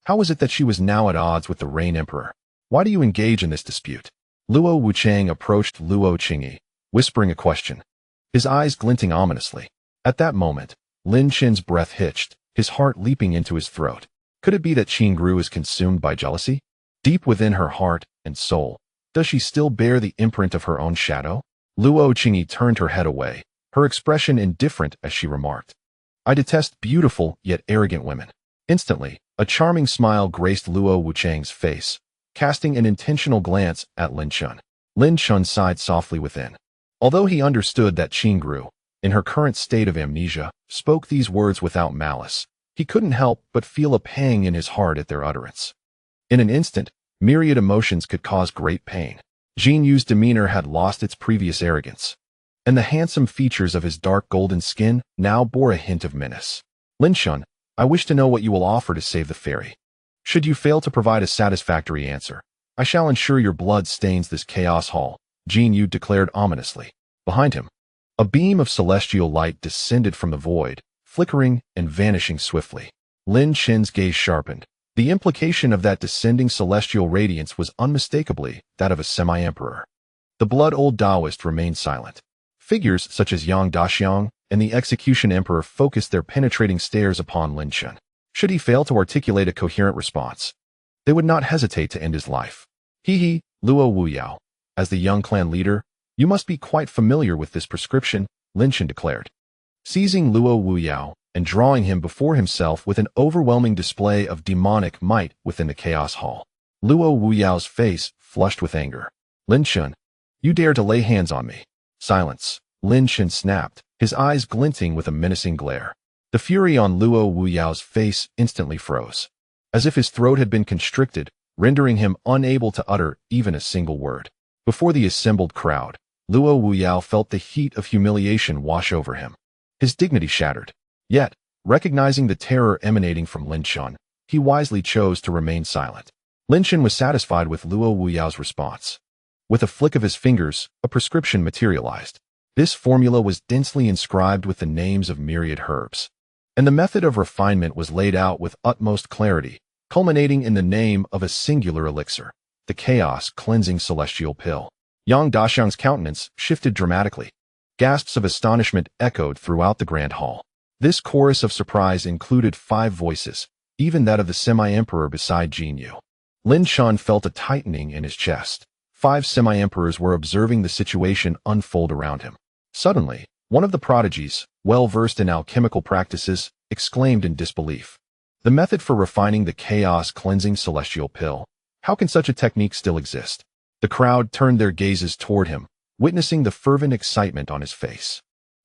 How was it that she was now at odds with the Rain Emperor? Why do you engage in this dispute? Luo Wuchang approached Luo Qingyi, whispering a question, his eyes glinting ominously. At that moment, Lin Chen's breath hitched, his heart leaping into his throat. Could it be that Qingru is consumed by jealousy? Deep within her heart and soul, does she still bear the imprint of her own shadow? Luo Qingyi turned her head away, her expression indifferent as she remarked, I detest beautiful yet arrogant women. Instantly, a charming smile graced Luo Wuchang's face, casting an intentional glance at Lin Chen. Lin Chen sighed softly within. Although he understood that Qingru, in her current state of amnesia, spoke these words without malice, he couldn't help but feel a pang in his heart at their utterance. In an instant, myriad emotions could cause great pain. Jin Yu's demeanor had lost its previous arrogance, and the handsome features of his dark golden skin now bore a hint of menace. Lin Chen, I wish to know what you will offer to save the fairy. Should you fail to provide a satisfactory answer, I shall ensure your blood stains this chaos hall, Jin Yu declared ominously. Behind him, a beam of celestial light descended from the void, flickering and vanishing swiftly. Lin Chen's gaze sharpened. The implication of that descending celestial radiance was unmistakably that of a semi-emperor. The blood-old Taoist remained silent. Figures such as Yang Daxiang and the Execution Emperor focused their penetrating stares upon Lin Chen. Should he fail to articulate a coherent response, they would not hesitate to end his life. He, Luo Wuyao. As the young clan leader, you must be quite familiar with this prescription, Lin Chen declared. Seizing Luo Wuyao and drawing him before himself with an overwhelming display of demonic might within the Chaos Hall. Luo Wuyao's face flushed with anger. Lin Chen, you dare to lay hands on me. Silence. Lin Chen snapped, his eyes glinting with a menacing glare. The fury on Luo Wuyao's face instantly froze, as if his throat had been constricted, rendering him unable to utter even a single word. Before the assembled crowd, Luo Wuyao felt the heat of humiliation wash over him. His dignity shattered. Yet, recognizing the terror emanating from Lin Chen, he wisely chose to remain silent. Lin Chen was satisfied with Luo Wuyao's response. With a flick of his fingers, a prescription materialized. This formula was densely inscribed with the names of myriad herbs, and the method of refinement was laid out with utmost clarity, culminating in the name of a singular elixir, the Chaos Cleansing Celestial Pill. Yang Daxiang's countenance shifted dramatically. Gasps of astonishment echoed throughout the grand hall. This chorus of surprise included 5 voices, even that of the semi-emperor beside Jin Yu. Lin Chen felt a tightening in his chest. 5 semi-emperors were observing the situation unfold around him. Suddenly, one of the prodigies, well-versed in alchemical practices, exclaimed in disbelief. The method for refining the Chaos Cleansing Celestial Pill? How can such a technique still exist? The crowd turned their gazes toward him, witnessing the fervent excitement on his face.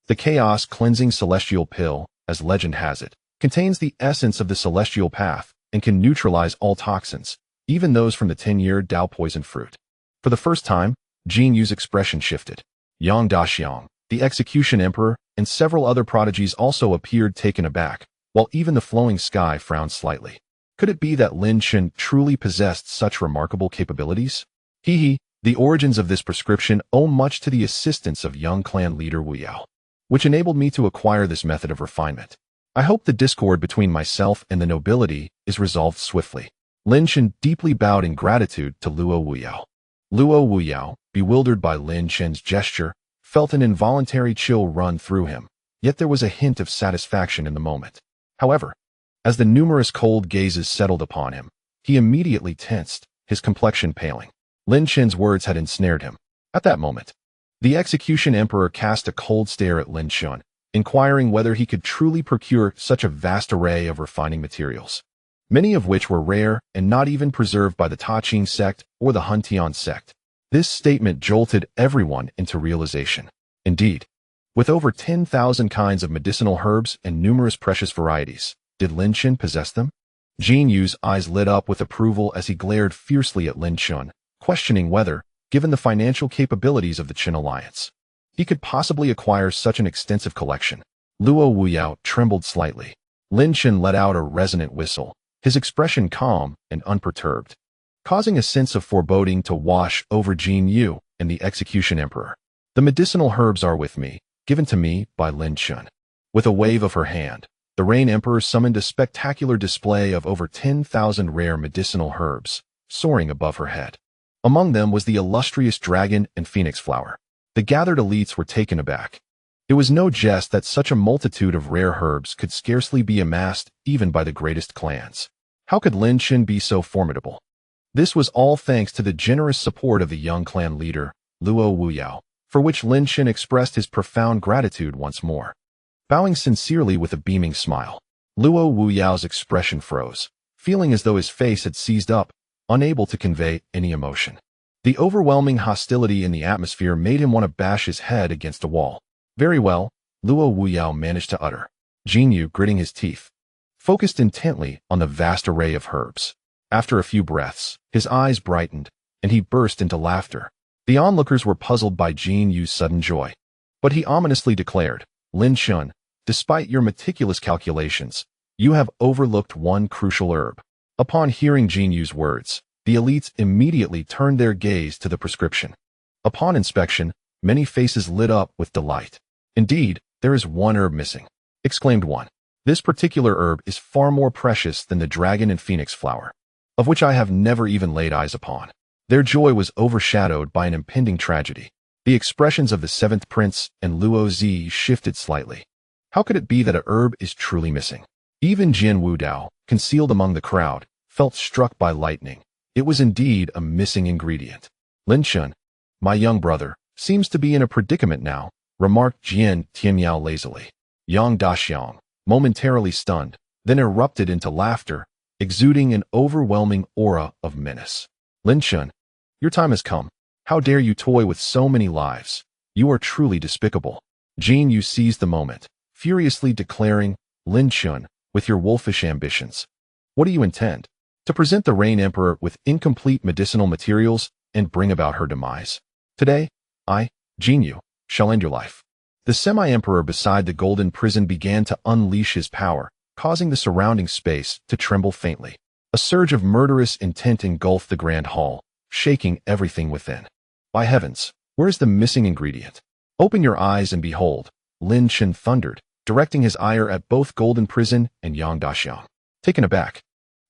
The Chaos Cleansing Celestial Pill, as legend has it, contains the essence of the celestial path and can neutralize all toxins, even those from the 10-year Dao poison fruit. For the first time, Jin Yu's expression shifted. Yang Daxiang, the Execution Emperor, and several other prodigies also appeared taken aback, while even the flowing sky frowned slightly. Could it be that Lin Chen truly possessed such remarkable capabilities? The origins of this prescription owe much to the assistance of young clan leader Wuyao. which enabled me to acquire this method of refinement. I hope the discord between myself and the nobility is resolved swiftly. Lin Chen deeply bowed in gratitude to Luo Wuyao. Luo Wuyao, bewildered by Lin Chen's gesture, felt an involuntary chill run through him, yet there was a hint of satisfaction in the moment. However, as the numerous cold gazes settled upon him, he immediately tensed, his complexion paling. Lin Chen's words had ensnared him. At that moment, the execution emperor cast a cold stare at Lin Chen, inquiring whether he could truly procure such a vast array of refining materials, many of which were rare and not even preserved by the Taqing sect or the Huntian sect. This statement jolted everyone into realization. Indeed, with over 10,000 kinds of medicinal herbs and numerous precious varieties, did Lin Chen possess them? Jin Yu's eyes lit up with approval as he glared fiercely at Lin Chen, questioning whether, given the financial capabilities of the Qin alliance, he could possibly acquire such an extensive collection. Luo Wuyao trembled slightly. Lin Chen let out a resonant whistle, his expression calm and unperturbed, causing a sense of foreboding to wash over Jin Yu and the execution emperor. The medicinal herbs are with me, given to me by Lin Chen. With a wave of her hand, the Rain Emperor summoned a spectacular display of over 10,000 rare medicinal herbs, soaring above her head. Among them was the illustrious dragon and phoenix flower. The gathered elites were taken aback. It was no jest that such a multitude of rare herbs could scarcely be amassed even by the greatest clans. How could Lin Chen be so formidable? This was all thanks to the generous support of the young clan leader, Luo Wuyao, for which Lin Chen expressed his profound gratitude once more. Bowing sincerely with a beaming smile, Luo Wuyao's expression froze, feeling as though his face had seized up, unable to convey any emotion. The overwhelming hostility in the atmosphere made him want to bash his head against a wall. Very well, Luo Wuyao managed to utter. Jin Yu, gritting his teeth, focused intently on the vast array of herbs. After a few breaths, his eyes brightened, and he burst into laughter. The onlookers were puzzled by Jin Yu's sudden joy. But he ominously declared, Lin Chen, despite your meticulous calculations, you have overlooked one crucial herb. Upon hearing Jin Yu's words, the elites immediately turned their gaze to the prescription. Upon inspection, many faces lit up with delight. Indeed, there is one herb missing, exclaimed one. This particular herb is far more precious than the dragon and phoenix flower, of which I have never even laid eyes upon. Their joy was overshadowed by an impending tragedy. The expressions of the seventh prince and Luo Zi shifted slightly. How could it be that a herb is truly missing? Even Jin Wudao, concealed among the crowd, felt struck by lightning. It was indeed a missing ingredient. Lin Chen, my young brother, seems to be in a predicament now, remarked Jian Tianyao lazily. Yang Daxiang, momentarily stunned, then erupted into laughter, exuding an overwhelming aura of menace. Lin Chen, your time has come. How dare you toy with so many lives? You are truly despicable. Jin Yu seized the moment, furiously declaring, Lin Chen, with your wolfish ambitions, what do you intend? To present the Rain Emperor with incomplete medicinal materials and bring about her demise? Today, I, Jin Yu, shall end your life. The semi-emperor beside the golden prison began to unleash his power, causing the surrounding space to tremble faintly. A surge of murderous intent engulfed the grand hall, shaking everything within. By heavens, where's the missing ingredient? Open your eyes and behold, Lin Chen thundered, directing his ire at both Golden Prison and Yang Daxiang. Taken aback,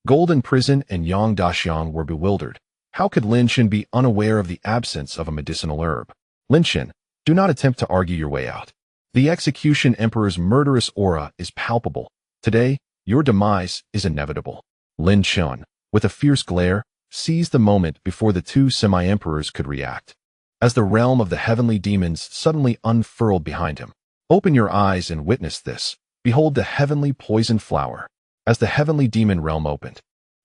Golden Prison and Yang Daxiang were bewildered. How could Lin Chen be unaware of the absence of a medicinal herb? Lin Chen, do not attempt to argue your way out. The execution emperor's murderous aura is palpable. Today, your demise is inevitable. Lin Chen, with a fierce glare, seized the moment before the two semi-emperors could react. As the realm of the heavenly demons suddenly unfurled behind him. Open your eyes and witness this. Behold the heavenly poison flower. As the heavenly demon realm opened,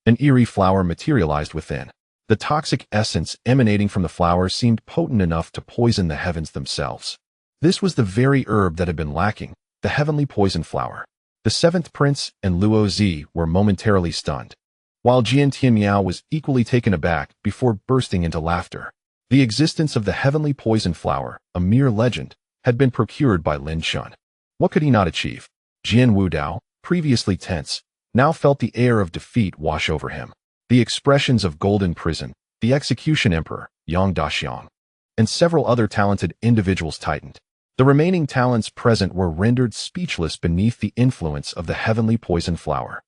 an eerie flower materialized within. The toxic essence emanating from the flower seemed potent enough to poison the heavens themselves. This was the very herb that had been lacking, the heavenly poison flower. The seventh prince and Luo Zi were momentarily stunned, while Jian Tianyao was equally taken aback before bursting into laughter. The existence of the heavenly poison flower, a mere legend, had been procured by Lin Chen. What could he not achieve? Jian Wudao, previously tense, now felt the air of defeat wash over him. The expressions of Golden Prison, the execution emperor, Yang Daxiang, and several other talented individuals tightened. The remaining talents present were rendered speechless beneath the influence of the heavenly poison flower.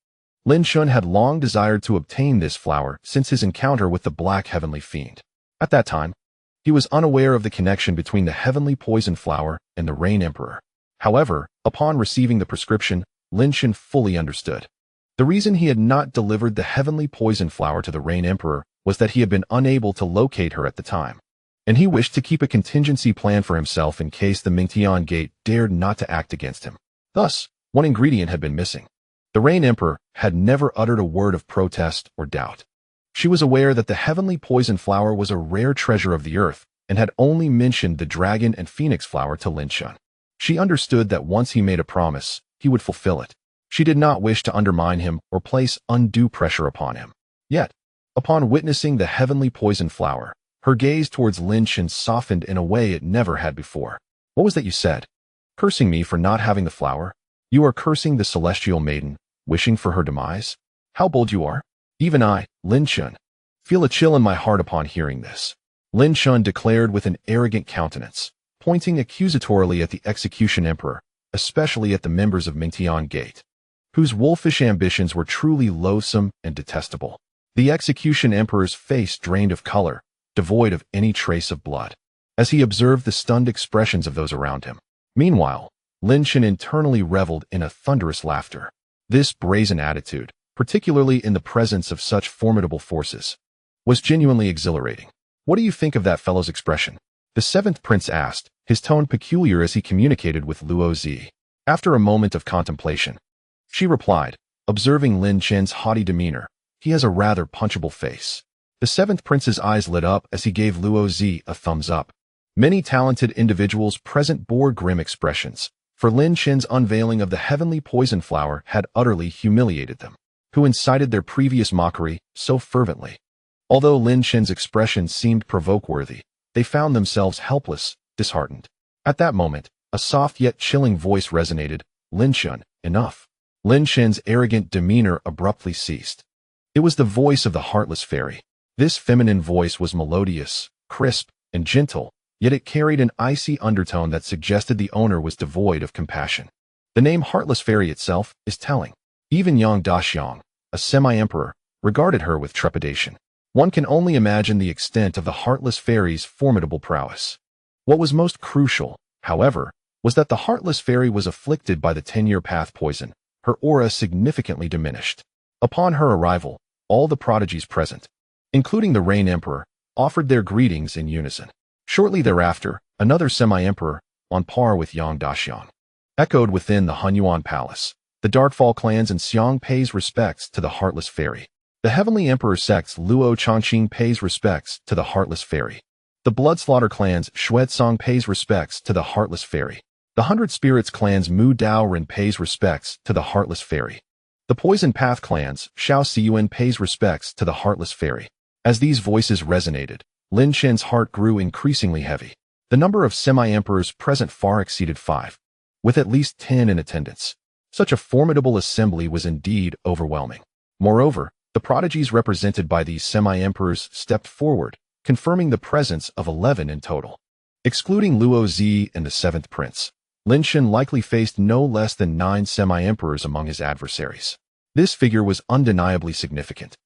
Lin Chen had long desired to obtain this flower since his encounter with the Black Heavenly Fiend. At that time, he was unaware of the connection between the heavenly poison flower and the Rain Emperor. However, upon receiving the prescription, Lin Chen fully understood. The reason he had not delivered the heavenly poison flower to the Rain Emperor was that he had been unable to locate her at the time, and he wished to keep a contingency plan for himself in case the Mingtian Gate dared not to act against him. Thus, one ingredient had been missing. The Rain Emperor had never uttered a word of protest or doubt. She was aware that the heavenly poison flower was a rare treasure of the earth and had only mentioned the dragon and phoenix flower to Lin Chen. She understood that once he made a promise, he would fulfill it. She did not wish to undermine him or place undue pressure upon him. Yet, upon witnessing the heavenly poison flower, her gaze towards Lin Chen softened in a way it never had before. What was that you said? Cursing me for not having the flower? You are cursing the celestial maiden, wishing for her demise? How bold you are! Even I, Lin Chen, feel a chill in my heart upon hearing this. Lin Chen declared with an arrogant countenance, pointing accusatorily at the execution emperor, especially at the members of Mingtian Gate, whose wolfish ambitions were truly loathsome and detestable. The execution emperor's face drained of color, devoid of any trace of blood, as he observed the stunned expressions of those around him. Meanwhile, Lin Chen internally reveled in a thunderous laughter. This brazen attitude, particularly in the presence of such formidable forces, was genuinely exhilarating. What do you think of that fellow's expression? The seventh prince asked, his tone peculiar as he communicated with Luo Zi. After a moment of contemplation, she replied, observing Lin Chen's haughty demeanor, he has a rather punchable face. The seventh prince's eyes lit up as he gave Luo Zi a thumbs up. Many talented individuals present bore grim expressions, for Lin Chen's unveiling of the heavenly poison flower had utterly humiliated them, who incited their previous mockery so fervently. Although Lin Chen's expression seemed provoke-worthy, they found themselves helpless, disheartened. At that moment, a soft yet chilling voice resonated, Lin Chen, enough. Lin Chen's arrogant demeanor abruptly ceased. It was the voice of the heartless fairy. This feminine voice was melodious, crisp, and gentle, yet it carried an icy undertone that suggested the owner was devoid of compassion. The name Heartless Fairy itself is telling. Even Yang Daxiang, a semi-emperor, regarded her with trepidation. One can only imagine the extent of the Heartless Fairy's formidable prowess. What was most crucial, however, was that the Heartless Fairy was afflicted by the 10-year path poison. Her aura significantly diminished. Upon her arrival, all the prodigies present, including the Rain Emperor, offered their greetings in unison. Shortly thereafter, another semi-emperor, on par with Yang Daxiang, echoed within the Hunyuan Palace. The Darkfall clans and Xiang pays respects to the Heartless Fairy. The Heavenly Emperor sect's Luo Changqing pays respects to the Heartless Fairy. The Bloodslaughter clan's Xuezong pays respects to the Heartless Fairy. The Hundred Spirits clan's Mu Daoren pays respects to the Heartless Fairy. The Poison Path clan's Xiao Siyuan pays respects to the Heartless Fairy. As these voices resonated, Lin Chen's heart grew increasingly heavy. The number of semi-emperors present far exceeded 5, with at least 10 in attendance. Such a formidable assembly was indeed overwhelming. Moreover, the prodigies represented by these semi-emperors stepped forward, confirming the presence of 11 in total. Excluding Luo Zi and the seventh prince, Lin Chen likely faced no less than 9 semi-emperors among his adversaries. This figure was undeniably significant,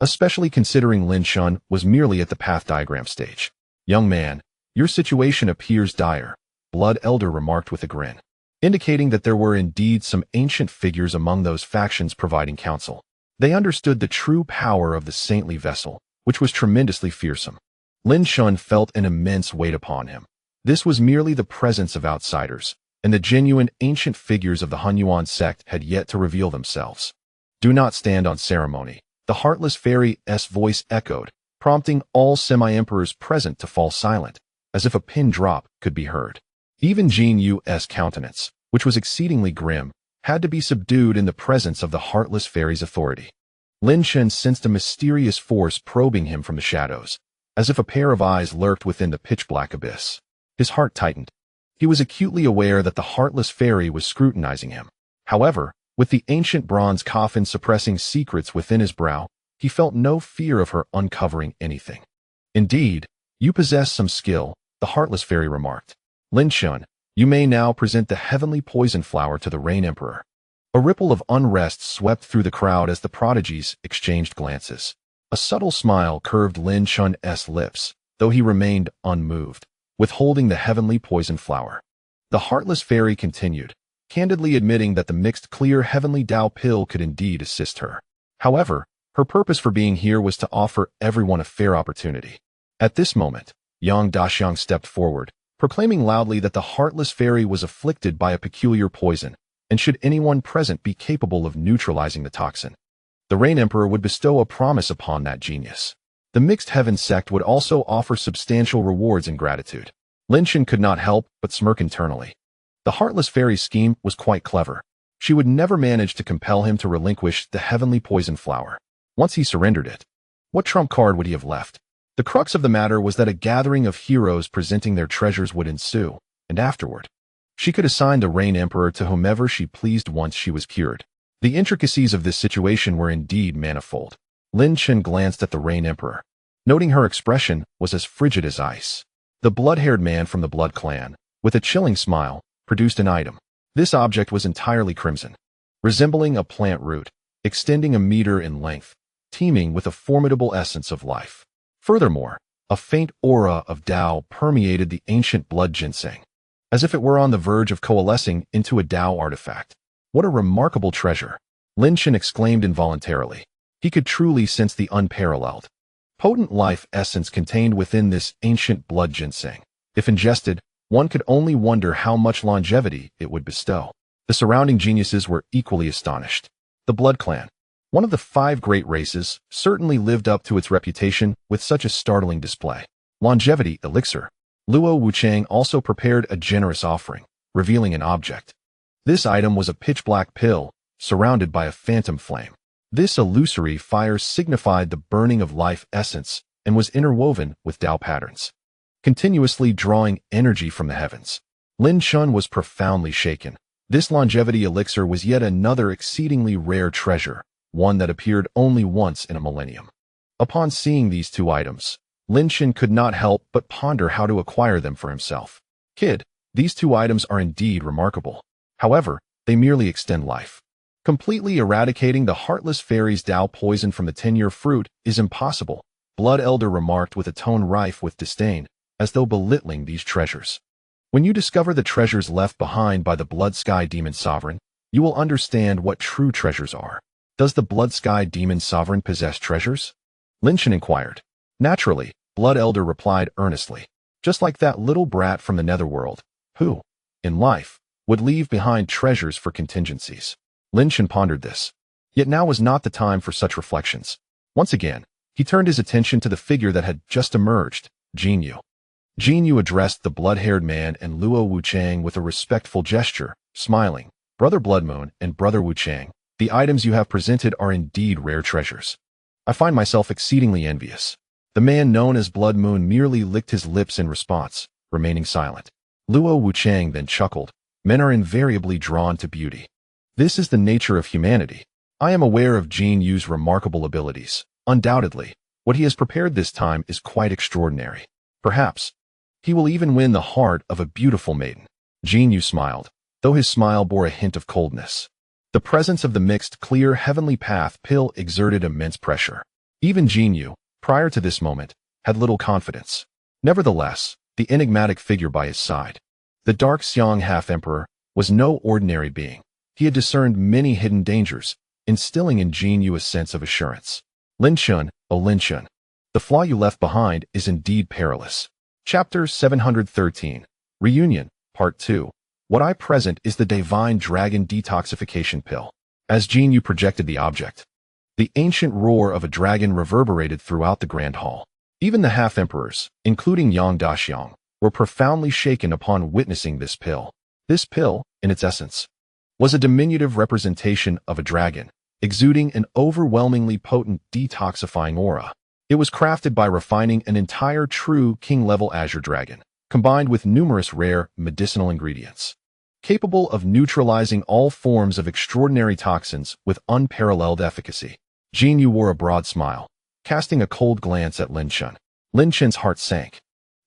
especially considering Lin Chen was merely at the path diagram stage. Young man, your situation appears dire, Blood Elder remarked with a grin, indicating that there were indeed some ancient figures among those factions providing counsel. They understood the true power of the saintly vessel, which was tremendously fearsome. Lin Chen felt an immense weight upon him. This was merely the presence of outsiders, and the genuine ancient figures of the Hunyuan sect had yet to reveal themselves. Do not stand on ceremony, the Heartless Fairy's voice echoed, prompting all semi-emperors present to fall silent, as if a pin drop could be heard. Even Jin Yu's countenance, which was exceedingly grim, had to be subdued in the presence of the Heartless Fairy's authority. Lin Chen sensed a mysterious force probing him from the shadows, as if a pair of eyes lurked within the pitch-black abyss. His heart tightened. He was acutely aware that the Heartless Fairy was scrutinizing him. However, with the ancient bronze coffin suppressing secrets within his brow, he felt no fear of her uncovering anything. Indeed, you possess some skill, the Heartless Fairy remarked. Lin Chen, You may now present the heavenly poison flower to the Rain Emperor. A ripple of unrest swept through the crowd as the prodigies exchanged glances. A subtle smile curved Lin Chen's lips, though he remained unmoved, withholding the heavenly poison flower. The heartless fairy continued, candidly admitting that the mixed clear heavenly Dao pill could indeed assist her. However, her purpose for being here was to offer everyone a fair opportunity. At this moment, Yang Daxiang stepped forward, proclaiming loudly that the heartless fairy was afflicted by a peculiar poison, and should anyone present be capable of neutralizing the toxin, the Rain Emperor would bestow a promise upon that genius. The Mixed Heaven sect would also offer substantial rewards in gratitude. Lin Chen could not help but smirk internally. The heartless fairy's scheme was quite clever. She would never manage to compel him to relinquish the heavenly poison flower. Once he surrendered it, what trump card would he have left? The crux of the matter was that a gathering of heroes presenting their treasures would ensue, and afterward, she could assign the Rain Emperor to whomever she pleased once she was cured. The intricacies of this situation were indeed manifold. Lin Chen glanced at the Rain Emperor, noting her expression was as frigid as ice. The blood-haired man from the Blood Clan, with a chilling smile, produced an item. This object was entirely crimson, resembling a plant root, extending a meter in length, teeming with a formidable essence of life. Furthermore, a faint aura of Dao permeated the ancient blood ginseng, as if it were on the verge of coalescing into a Dao artifact. What a remarkable treasure! Lin Chen exclaimed involuntarily. He could truly sense the unparalleled, potent life essence contained within this ancient blood ginseng. If ingested, one could only wonder how much longevity it would bestow. The surrounding geniuses were equally astonished. The Blood Clan, one of the 5 great races, certainly lived up to its reputation with such a startling display. Longevity elixir. Luo Wuchang also prepared a generous offering, revealing an object. This item was a pitch-black pill, surrounded by a phantom flame. This illusory fire signified the burning of life essence and was interwoven with Dao patterns, continuously drawing energy from the heavens. Lin Chen was profoundly shaken. This longevity elixir was yet another exceedingly rare treasure, one that appeared only once in a millennium. Upon seeing these 2 items, Lin Chen could not help but ponder how to acquire them for himself. Kid, these 2 items are indeed remarkable. However, they merely extend life. Completely eradicating the heartless fairy's Dao poison from the 10-year fruit is impossible, Blood Elder remarked with a tone rife with disdain, as though belittling these treasures. When you discover the treasures left behind by the Blood Sky Demon Sovereign, you will understand what true treasures are. Does the Blood Sky Demon Sovereign possess treasures? Lin Chen inquired. Naturally, Blood Elder replied earnestly. Just like that little brat from the netherworld, who, in life, would leave behind treasures for contingencies. Lin Chen pondered this. Yet now was not the time for such reflections. Once again, he turned his attention to the figure that had just emerged, Jin Yu. Jin Yu addressed the blood-haired man and Luo Wuchang with a respectful gesture, smiling. Brother Blood Moon and Brother Wuchang, the items you have presented are indeed rare treasures. I find myself exceedingly envious. The man known as Blood Moon merely licked his lips in response, remaining silent. Luo Wuchang then chuckled. Men are invariably drawn to beauty. This is the nature of humanity. I am aware of Jin Yu's remarkable abilities. Undoubtedly, what he has prepared this time is quite extraordinary. Perhaps he will even win the heart of a beautiful maiden. Jin Yu smiled, though his smile bore a hint of coldness. The presence of the mixed, clear, heavenly path pill exerted immense pressure. Even Jin Yu, prior to this moment, had little confidence. Nevertheless, the enigmatic figure by his side, the dark Xiang half-emperor, was no ordinary being. He had discerned many hidden dangers, instilling in Jin Yu a sense of assurance. Lin Chen, O Lin Chen, the flaw you left behind is indeed perilous. Chapter 713, Reunion, Part 2. What I present is the Divine Dragon Detoxification Pill. As Jin Yu projected the object, the ancient roar of a dragon reverberated throughout the Grand Hall. Even the half-emperors, including Yang Daxiang, were profoundly shaken upon witnessing this pill. This pill, in its essence, was a diminutive representation of a dragon, exuding an overwhelmingly potent detoxifying aura. It was crafted by refining an entire true king-level azure dragon, combined with numerous rare medicinal ingredients, capable of neutralizing all forms of extraordinary toxins with unparalleled efficacy. Jin Yu wore a broad smile, casting a cold glance at Lin Chen. Lin Chen's heart sank.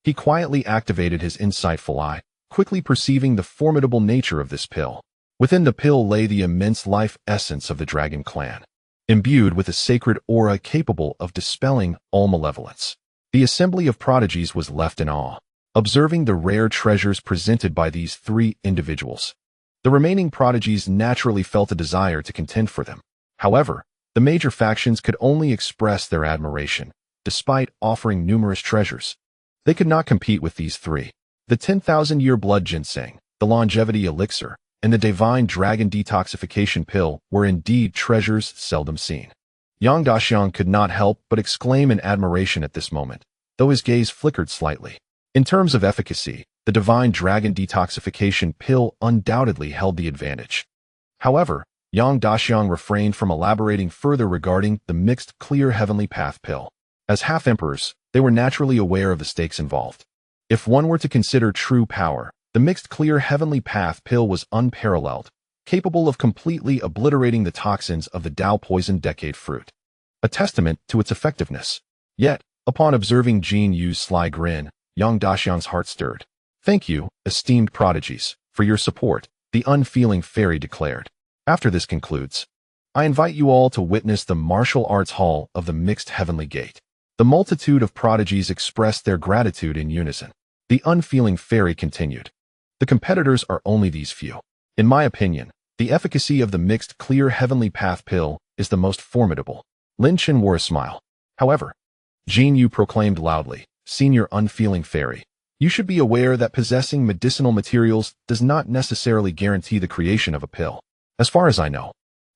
He quietly activated his insightful eye, quickly perceiving the formidable nature of this pill. Within the pill lay the immense life essence of the dragon clan, imbued with a sacred aura capable of dispelling all malevolence. The assembly of prodigies was left in awe, observing the rare treasures presented by these three individuals. The remaining prodigies naturally felt a desire to contend for them. However, the major factions could only express their admiration, despite offering numerous treasures. They could not compete with these three. The 10,000-year blood ginseng, the longevity elixir, and the divine dragon detoxification pill were indeed treasures seldom seen. Yang Daxiang could not help but exclaim in admiration at this moment, though his gaze flickered slightly. In terms of efficacy, the divine dragon detoxification pill undoubtedly held the advantage. However, Yang Daxiang refrained from elaborating further regarding the mixed clear heavenly path pill. As half-emperors, they were naturally aware of the stakes involved. If one were to consider true power, the mixed clear heavenly path pill was unparalleled, capable of completely obliterating the toxins of the Dao poison decade fruit, a testament to its effectiveness. Yet, upon observing Jin Yu's sly grin, Yang Daxiang's heart stirred. "Thank you, esteemed prodigies, for your support," the unfeeling fairy declared. "After this concludes, I invite you all to witness the martial arts hall of the mixed heavenly gate." The multitude of prodigies expressed their gratitude in unison. The unfeeling fairy continued. "The competitors are only these few. In my opinion, the efficacy of the mixed clear heavenly path pill is the most formidable." Lin Chen wore a smile. "However," Jin Yu proclaimed loudly, "Senior unfeeling fairy, you should be aware that possessing medicinal materials does not necessarily guarantee the creation of a pill. As far as I know,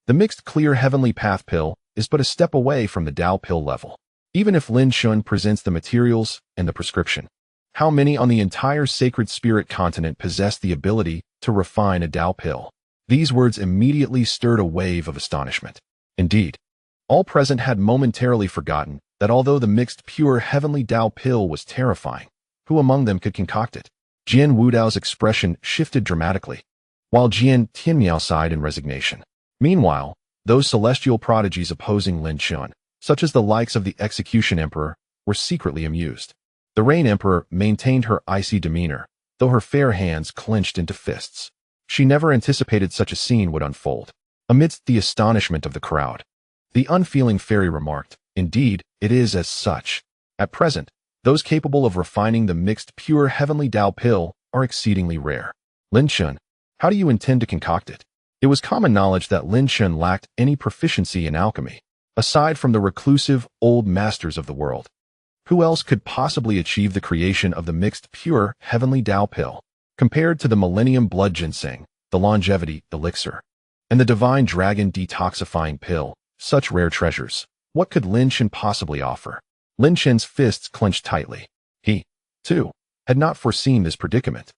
the mixed clear heavenly path pill is but a step away from the Dao pill level. Even if Lin Chen presents the materials and the prescription, how many on the entire sacred spirit continent possess the ability to refine a Dao pill?" These words immediately stirred a wave of astonishment. Indeed, all present had momentarily forgotten that although the mixed pure heavenly Dao pill was terrifying, who among them could concoct it? Jian Wudao's expression shifted dramatically, while Jian Tianmiao sighed in resignation. Meanwhile, those celestial prodigies opposing Lin Chen, such as the likes of the Execution Emperor, were secretly amused. The Rain Emperor maintained her icy demeanor, though her fair hands clenched into fists. She never anticipated such a scene would unfold. Amidst the astonishment of the crowd, the unfeeling fairy remarked, "Indeed, it is as such. At present, those capable of refining the mixed pure heavenly Dao pill are exceedingly rare. Lin Chen, how do you intend to concoct it?" It was common knowledge that Lin Chen lacked any proficiency in alchemy, aside from the reclusive old masters of the world. Who else could possibly achieve the creation of the mixed pure heavenly Dao pill? Compared to the Millennium Blood Ginseng, the Longevity Elixir, and the Divine Dragon Detoxifying Pill, such rare treasures, what could Lin Chen possibly offer? Lin Chen's fists clenched tightly. He, too, had not foreseen this predicament.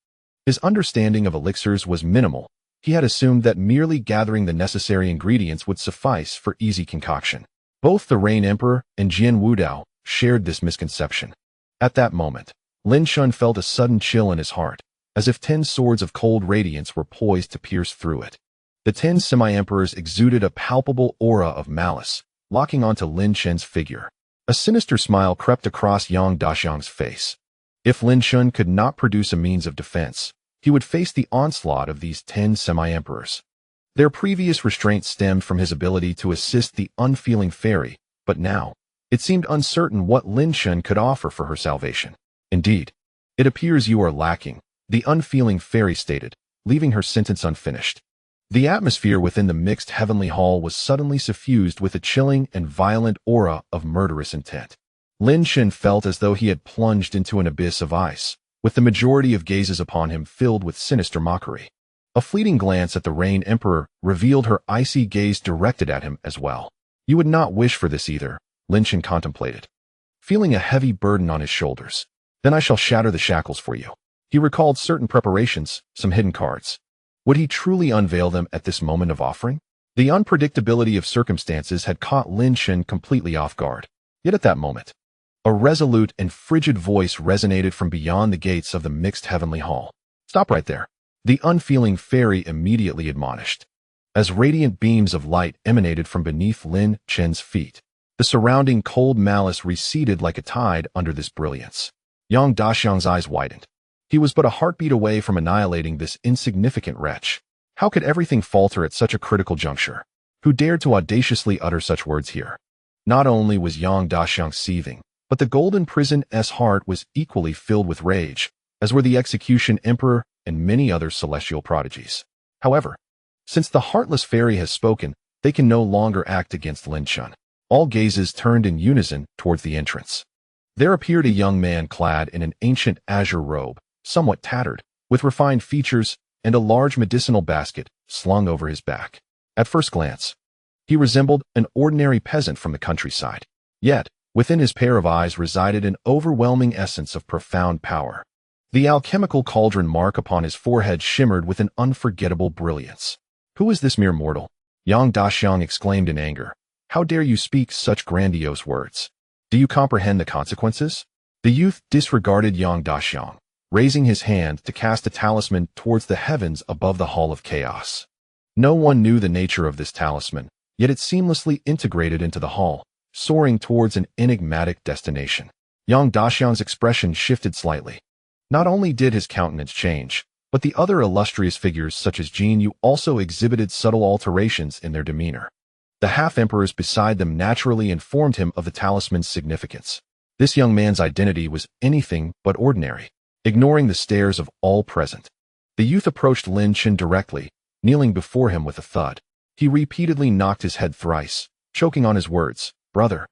His understanding of elixirs was minimal. He had assumed that merely gathering the necessary ingredients would suffice for easy concoction. Both the Rain Emperor and Jian Wudao shared this misconception. At that moment, Lin Chen felt a sudden chill in his heart, as if 10 swords of cold radiance were poised to pierce through it. The 10 semi-emperors exuded a palpable aura of malice, locking onto Lin Chen's figure. A sinister smile crept across Yang Daxiang's face. If Lin Chen could not produce a means of defense, he would face the onslaught of these 10 semi-emperors. Their previous restraint stemmed from his ability to assist the unfeeling fairy, but now, it seemed uncertain what Lin Chen could offer for her salvation. "Indeed, it appears you are lacking," the unfeeling fairy stated, leaving her sentence unfinished. The atmosphere within the mixed heavenly hall was suddenly suffused with a chilling and violent aura of murderous intent. Lin Chen felt as though he had plunged into an abyss of ice, with the majority of gazes upon him filled with sinister mockery. A fleeting glance at the Rain Emperor revealed her icy gaze directed at him as well. "You would not wish for this either," Lin Chen contemplated, feeling a heavy burden on his shoulders. "Then I shall shatter the shackles for you." He recalled certain preparations, some hidden cards. Would he truly unveil them at this moment of offering? The unpredictability of circumstances had caught Lin Chen completely off guard. Yet at that moment, a resolute and frigid voice resonated from beyond the gates of the mixed heavenly hall. "Stop right there," the unfeeling fairy immediately admonished. As radiant beams of light emanated from beneath Lin Chen's feet, the surrounding cold malice receded like a tide under this brilliance. Yang Daxiang's eyes widened. He was but a heartbeat away from annihilating this insignificant wretch. How could everything falter at such a critical juncture? Who dared to audaciously utter such words here? Not only was Yang Daxiang seething, but the golden prison's heart was equally filled with rage, as were the execution emperor and many other celestial prodigies. However, since the heartless fairy has spoken, they can no longer act against Lin Chen. All gazes turned in unison towards the entrance. There appeared a young man clad in an ancient azure robe, somewhat tattered, with refined features and a large medicinal basket slung over his back. At first glance, he resembled an ordinary peasant from the countryside. Yet, within his pair of eyes resided an overwhelming essence of profound power. The alchemical cauldron mark upon his forehead shimmered with an unforgettable brilliance. "Who is this mere mortal?" Yang Daxiang exclaimed in anger. "How dare you speak such grandiose words? Do you comprehend the consequences?" The youth disregarded Yang Daxiang, raising his hand to cast a talisman towards the heavens above the Hall of Chaos. No one knew the nature of this talisman, yet it seamlessly integrated into the hall, soaring towards an enigmatic destination. Yang Daxiang's expression shifted slightly. Not only did his countenance change, but the other illustrious figures such as Jin Yu also exhibited subtle alterations in their demeanor. The half-emperors beside them naturally informed him of the talisman's significance. This young man's identity was anything but ordinary. Ignoring the stares of all present, the youth approached Lin Chen directly, kneeling before him with a thud. He repeatedly knocked his head thrice, choking on his words. "Brother,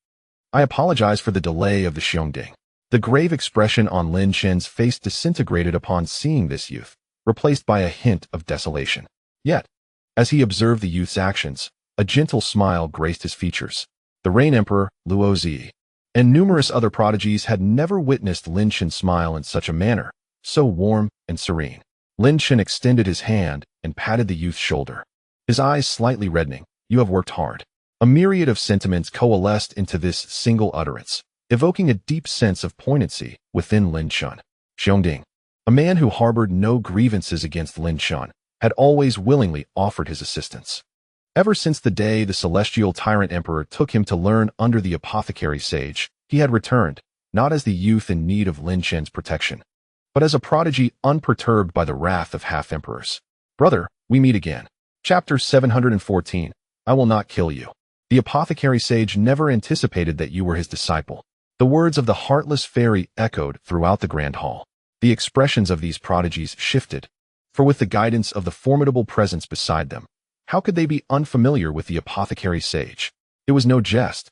I apologize for the delay of the Xiongding." The grave expression on Lin Chen's face disintegrated upon seeing this youth, replaced by a hint of desolation. Yet, as he observed the youth's actions, a gentle smile graced his features. The Rain Emperor, Luo Zi, and numerous other prodigies had never witnessed Lin Chen smile in such a manner, so warm and serene. Lin Chen extended his hand and patted the youth's shoulder, his eyes slightly reddening. "You have worked hard." A myriad of sentiments coalesced into this single utterance, evoking a deep sense of poignancy within Lin Chen. Xiongding, a man who harbored no grievances against Lin Chen, had always willingly offered his assistance. Ever since the day the celestial tyrant emperor took him to learn under the apothecary sage, he had returned, not as the youth in need of Lin Chen's protection, but as a prodigy unperturbed by the wrath of half-emperors. "Brother, we meet again." Chapter 714, I will not kill you. The apothecary sage never anticipated that you were his disciple. The words of the heartless fairy echoed throughout the grand hall. The expressions of these prodigies shifted, for with the guidance of the formidable presence beside them, how could they be unfamiliar with the apothecary sage? It was no jest.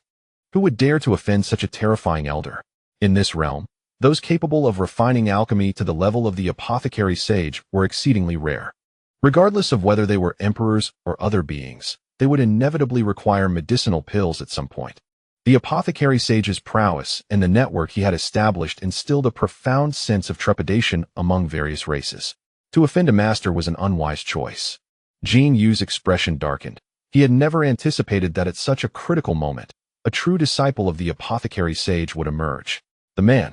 Who would dare to offend such a terrifying elder? In this realm, those capable of refining alchemy to the level of the apothecary sage were exceedingly rare. Regardless of whether they were emperors or other beings, they would inevitably require medicinal pills at some point. The apothecary sage's prowess and the network he had established instilled a profound sense of trepidation among various races. To offend a master was an unwise choice. Jin Yu's expression darkened. He had never anticipated that at such a critical moment, a true disciple of the apothecary sage would emerge. The man,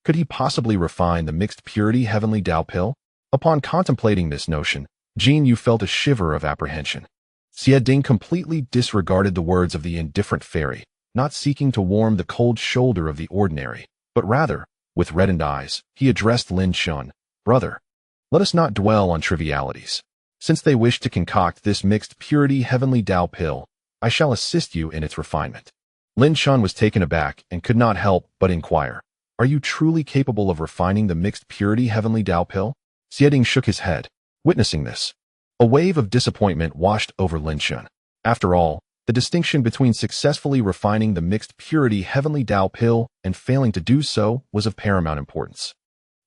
could he possibly refine the mixed purity heavenly Dao pill? Upon contemplating this notion, Jin Yu felt a shiver of apprehension. Xie Ding completely disregarded the words of the indifferent fairy, not seeking to warm the cold shoulder of the ordinary, but rather, with reddened eyes, he addressed Lin Chen. "Brother, let us not dwell on trivialities. Since they wish to concoct this mixed purity heavenly Dao pill, I shall assist you in its refinement." Lin Chen was taken aback and could not help but inquire, "Are you truly capable of refining the mixed purity heavenly Dao pill?" Xie Ding shook his head. Witnessing this, a wave of disappointment washed over Lin Chen. After all, the distinction between successfully refining the mixed purity heavenly Dao pill and failing to do so was of paramount importance.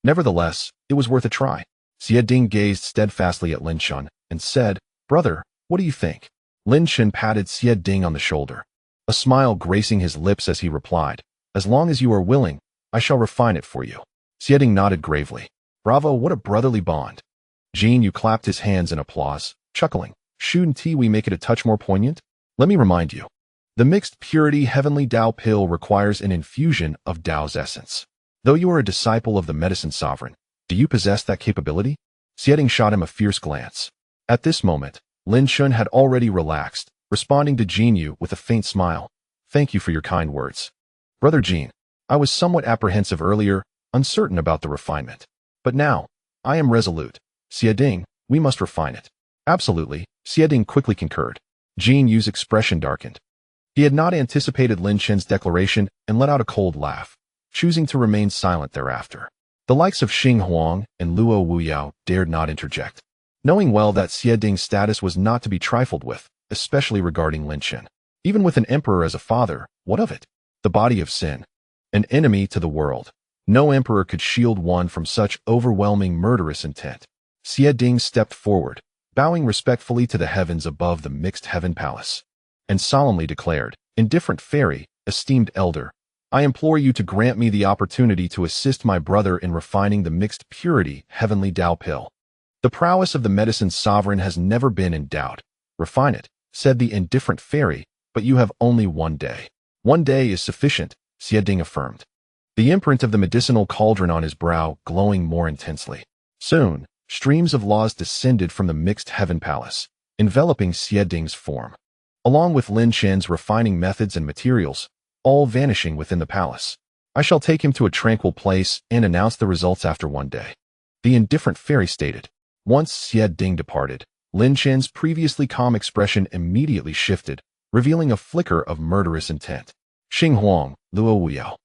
Nevertheless, it was worth a try. Xie Ding gazed steadfastly at Lin Chen and said, "Brother, what do you think?" Lin Chen patted Xie Ding on the shoulder, a smile gracing his lips as he replied, "As long as you are willing, I shall refine it for you." Xie Ding nodded gravely. "Bravo, what a brotherly bond." Jin Yu clapped his hands in applause, chuckling. "Shouldn't we make it a touch more poignant? Let me remind you. The mixed purity heavenly Dao pill requires an infusion of Dao's essence. Though you are a disciple of the medicine sovereign, do you possess that capability?" Xie Ding shot him a fierce glance. At this moment, Lin Chen had already relaxed, responding to Jin Yu with a faint smile. "Thank you for your kind words. Brother Jin, I was somewhat apprehensive earlier, uncertain about the refinement. But now, I am resolute. Xiading, we must refine it. Absolutely, Xiading quickly concurred. Jin Yu's expression darkened. He had not anticipated Lin Chen's declaration and let out a cold laugh, choosing to remain silent thereafter. The likes of Xing Huang and Luo Wuyao dared not interject, knowing well that Xiading's status was not to be trifled with, especially regarding Lin Chen. Even with an emperor as a father, what of it? The body of sin. An enemy to the world. No emperor could shield one from such overwhelming murderous intent. Xiading stepped forward, bowing respectfully to the heavens above the mixed heaven palace, and solemnly declared, "Indifferent fairy, esteemed elder, I implore you to grant me the opportunity to assist my brother in refining the mixed purity heavenly Dao pill. The prowess of the medicine sovereign has never been in doubt. Refine it," said the indifferent fairy, "but you have only 1 day. 1 day is sufficient," Xiading affirmed, the imprint of the medicinal cauldron on his brow glowing more intensely. Soon, streams of laws descended from the mixed heaven palace, enveloping Xiading's form, along with Lin Chen's refining methods and materials, all vanishing within the palace. "I shall take him to a tranquil place and announce the results after 1 day," the indifferent fairy stated. Once Xiading departed, Lin Chen's previously calm expression immediately shifted, revealing a flicker of murderous intent. Xing Huang, Luo Wuyao,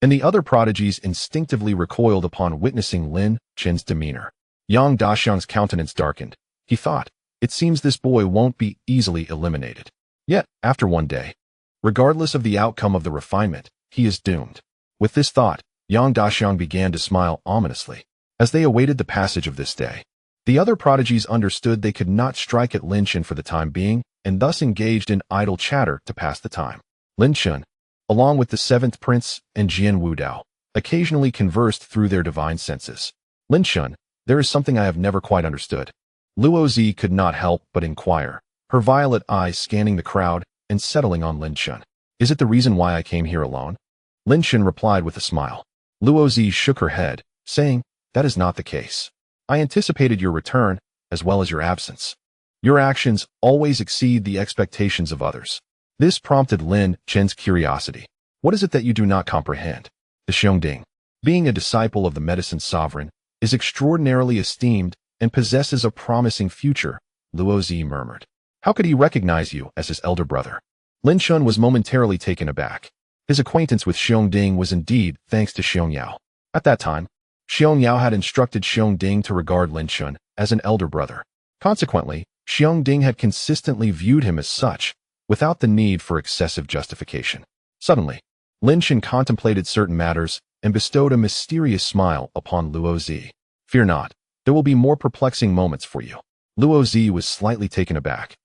and the other prodigies instinctively recoiled upon witnessing Lin Chen's demeanor. Yang Daxiang's countenance darkened. He thought, "It seems this boy won't be easily eliminated." Yet, after 1 day, regardless of the outcome of the refinement, he is doomed. With this thought, Yang Daxiang began to smile ominously as they awaited the passage of this day. The other prodigies understood they could not strike at Lin Chen for the time being, and thus engaged in idle chatter to pass the time. Lin Chen, along with the 7th prince and Jian Wudao, occasionally conversed through their divine senses. "Lin Chen, there is something I have never quite understood." Luo Zi could not help but inquire, her violet eyes scanning the crowd and settling on Lin Chen. "Is it the reason why I came here alone?" Lin Chen replied with a smile. Luo Zi shook her head, saying, "That is not the case. I anticipated your return, as well as your absence. Your actions always exceed the expectations of others." This prompted Lin Chen's curiosity. "What is it that you do not comprehend?" The Xiongding, being a disciple of the medicine sovereign, is extraordinarily esteemed and possesses a promising future, Luo Zi murmured. "How could he recognize you as his elder brother?" Lin Chen was momentarily taken aback. His acquaintance with Xiongding was indeed thanks to Xiongyao. At that time, Xiongyao had instructed Xiongding to regard Lin Chen as an elder brother. Consequently, Xiongding had consistently viewed him as such, without the need for excessive justification. Suddenly, Lin Chen contemplated certain matters and bestowed a mysterious smile upon Luo Zi. "Fear not, there will be more perplexing moments for you." Luo Zi was slightly taken aback,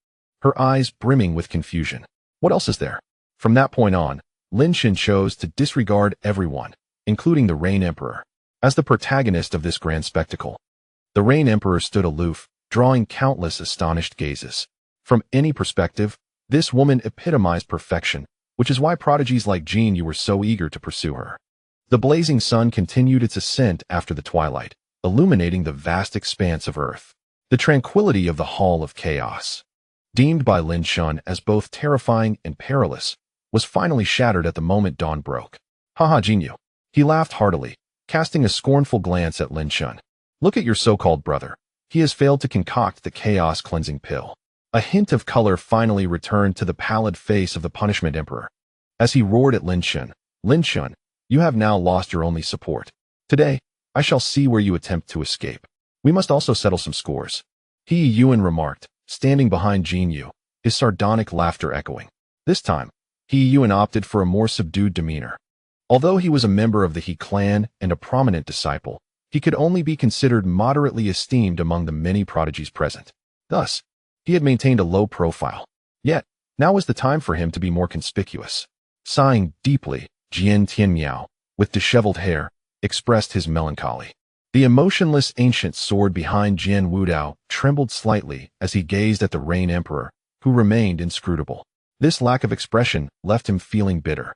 her eyes brimming with confusion. "What else is there?" From that point on, Lin Chen chose to disregard everyone, including the Rain Emperor, as the protagonist of this grand spectacle. The Rain Emperor stood aloof, drawing countless astonished gazes. From any perspective, this woman epitomized perfection, which is why prodigies like Jin Yu were so eager to pursue her. The blazing sun continued its ascent after the twilight, illuminating the vast expanse of earth. The tranquility of the Hall of Chaos, deemed by Lin Chen as both terrifying and perilous, was finally shattered at the moment dawn broke. "Haha, Jin Yu." He laughed heartily, casting a scornful glance at Lin Chen. "Look at your so-called brother. He has failed to concoct the chaos-cleansing pill." A hint of color finally returned to the pallid face of the Punishment Emperor, as he roared at Lin Chen, "Lin Chen, you have now lost your only support. Today, I shall see where you attempt to escape. We must also settle some scores." He Yuan remarked, standing behind Jin Yu, his sardonic laughter echoing. This time, He Yuan opted for a more subdued demeanor. Although he was a member of the He clan and a prominent disciple, he could only be considered moderately esteemed among the many prodigies present. Thus, he had maintained a low profile. Yet, now was the time for him to be more conspicuous. Sighing deeply, Jian Tianmiao, with disheveled hair, expressed his melancholy. The emotionless ancient sword behind Jian Wudao trembled slightly as he gazed at the Rain Emperor, who remained inscrutable. This lack of expression left him feeling bitter.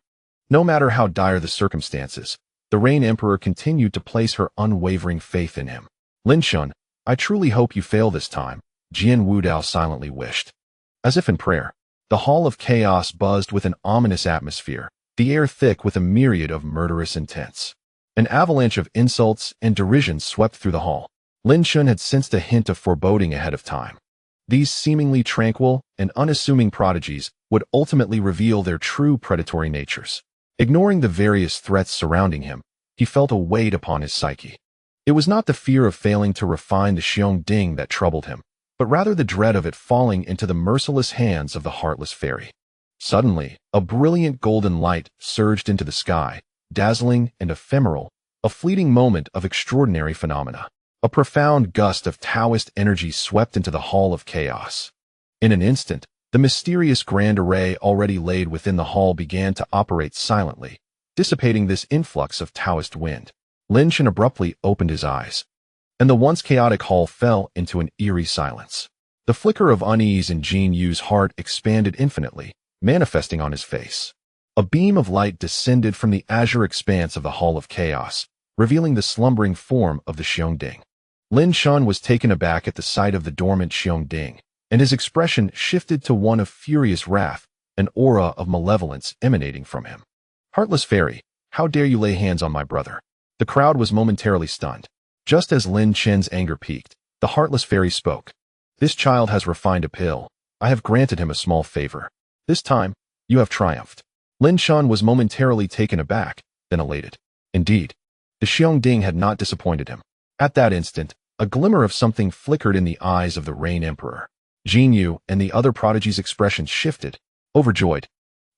No matter how dire the circumstances, the Rain Emperor continued to place her unwavering faith in him. "Lin Chen, I truly hope you fail this time," Jian Wudao silently wished. As if in prayer, the Hall of Chaos buzzed with an ominous atmosphere, the air thick with a myriad of murderous intents. An avalanche of insults and derision swept through the hall. Lin Chen had sensed a hint of foreboding ahead of time. These seemingly tranquil and unassuming prodigies would ultimately reveal their true predatory natures. Ignoring the various threats surrounding him, he felt a weight upon his psyche. It was not the fear of failing to refine the Xiong Ding that troubled him, but rather the dread of it falling into the merciless hands of the heartless fairy. Suddenly, a brilliant golden light surged into the sky, dazzling and ephemeral, a fleeting moment of extraordinary phenomena. A profound gust of Taoist energy swept into the hall of chaos. In an instant, the mysterious grand array already laid within the hall began to operate silently, dissipating this influx of Taoist wind. Lin Chen abruptly opened his eyes, and the once chaotic hall fell into an eerie silence. The flicker of unease in Jin Yu's heart expanded infinitely, manifesting on his face. A beam of light descended from the azure expanse of the hall of chaos, revealing the slumbering form of the Xiong Ding. Lin Chen was taken aback at the sight of the dormant Xiong Ding, and his expression shifted to one of furious wrath, an aura of malevolence emanating from him. "Heartless fairy, how dare you lay hands on my brother?" The crowd was momentarily stunned. Just as Lin Chen's anger peaked, the heartless fairy spoke. "This child has refined a pill. I have granted him a small favor. This time, you have triumphed." Lin Chen was momentarily taken aback, then elated. Indeed, the Xiong Ding had not disappointed him. At that instant, a glimmer of something flickered in the eyes of the Rain Emperor. Jin Yu and the other prodigy's expressions shifted. Overjoyed,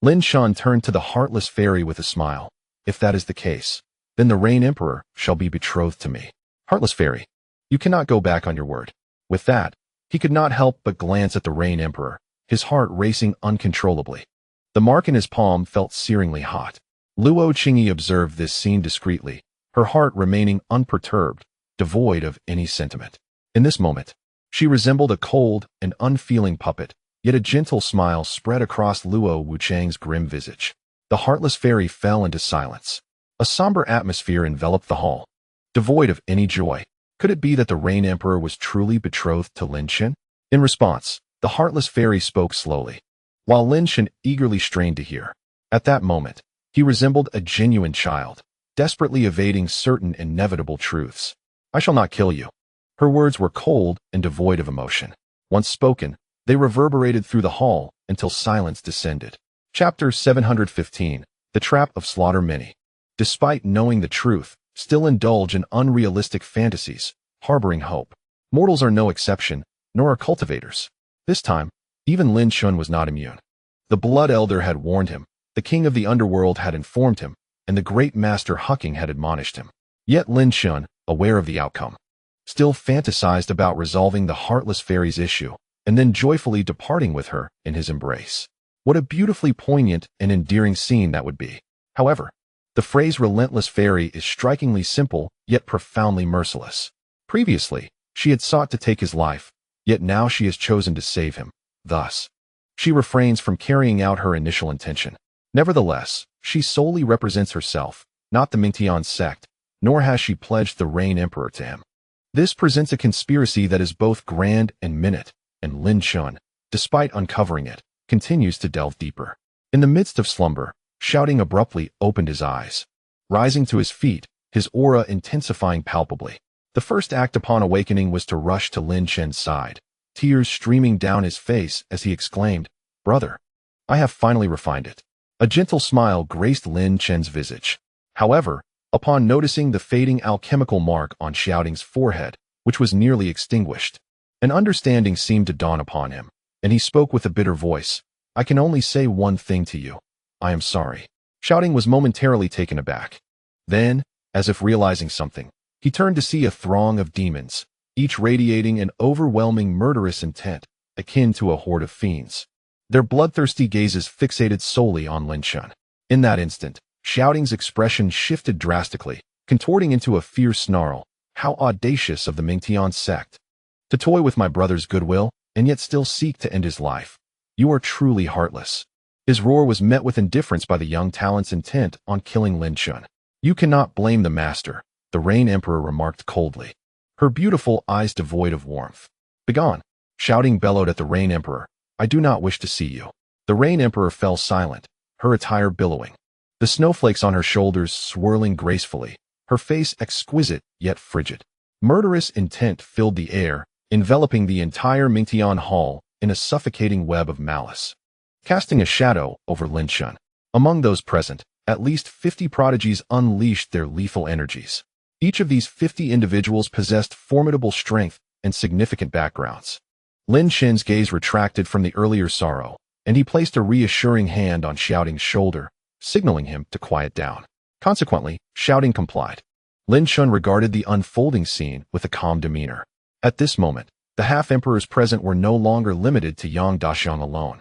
Lin Chen turned to the heartless fairy with a smile. "If that is the case, then the Rain Emperor shall be betrothed to me." "Heartless fairy, you cannot go back on your word." With that, he could not help but glance at the Rain Emperor, his heart racing uncontrollably. The mark in his palm felt searingly hot. Luo Qingyi observed this scene discreetly, her heart remaining unperturbed, devoid of any sentiment. In this moment, she resembled a cold and unfeeling puppet, yet a gentle smile spread across Luo Wuchang's grim visage. The heartless fairy fell into silence. A somber atmosphere enveloped the hall, devoid of any joy. Could it be that the Rain Emperor was truly betrothed to Lin Chen? In response, the heartless fairy spoke slowly, while Lin Chen eagerly strained to hear. At that moment, he resembled a genuine child, desperately evading certain inevitable truths. "I shall not kill you." Her words were cold and devoid of emotion. Once spoken, they reverberated through the hall until silence descended. Chapter 715, The Trap of Slaughter. Many, despite knowing the truth, still indulge in unrealistic fantasies, harboring hope. Mortals are no exception, nor are cultivators. This time, even Lin Chen was not immune. The Blood Elder had warned him, the King of the Underworld had informed him, and the Great Master Hucking had admonished him. Yet Lin Chen, aware of the outcome, still fantasized about resolving the heartless fairy's issue, and then joyfully departing with her in his embrace. What a beautifully poignant and endearing scene that would be. However, the phrase relentless fairy is strikingly simple, yet profoundly merciless. Previously, she had sought to take his life, yet now she has chosen to save him. Thus, she refrains from carrying out her initial intention. Nevertheless, she solely represents herself, not the Mingtian sect, nor has she pledged the Rain Emperor to him. This presents a conspiracy that is both grand and minute, and Lin Chen, despite uncovering it, continues to delve deeper. In the midst of slumber, Shouting abruptly opened his eyes. Rising to his feet, his aura intensifying palpably. The first act upon awakening was to rush to Lin Chen's side, tears streaming down his face as he exclaimed, "Brother, I have finally refined it." A gentle smile graced Lin Chen's visage. However, upon noticing the fading alchemical mark on Shouting's forehead, which was nearly extinguished, an understanding seemed to dawn upon him, and he spoke with a bitter voice, "I can only say one thing to you. I am sorry." Shouting was momentarily taken aback. Then, as if realizing something, he turned to see a throng of demons, each radiating an overwhelming murderous intent, akin to a horde of fiends. Their bloodthirsty gazes fixated solely on Lin Chen. In that instant, Shouting's expression shifted drastically, contorting into a fierce snarl. How audacious of the Mingtian sect! To toy with my brother's goodwill, and yet still seek to end his life. You are truly heartless. His roar was met with indifference by the young talent's intent on killing Lin Chen. You cannot blame the master, the Rain Emperor remarked coldly, her beautiful eyes devoid of warmth. Begone! Shouting bellowed at the Rain Emperor. I do not wish to see you. The Rain Emperor fell silent, her attire billowing, the snowflakes on her shoulders swirling gracefully, her face exquisite yet frigid. Murderous intent filled the air, enveloping the entire Mingtian hall in a suffocating web of malice, casting a shadow over Lin Chen. Among those present, at least 50 prodigies unleashed their lethal energies. Each of these 50 individuals possessed formidable strength and significant backgrounds. Lin Chen's gaze retracted from the earlier sorrow, and he placed a reassuring hand on Shouting's shoulder, signaling him to quiet down. Consequently, Shouting complied. Lin Chen regarded the unfolding scene with a calm demeanor. At this moment, the half-emperors present were no longer limited to Yang Daxiang alone.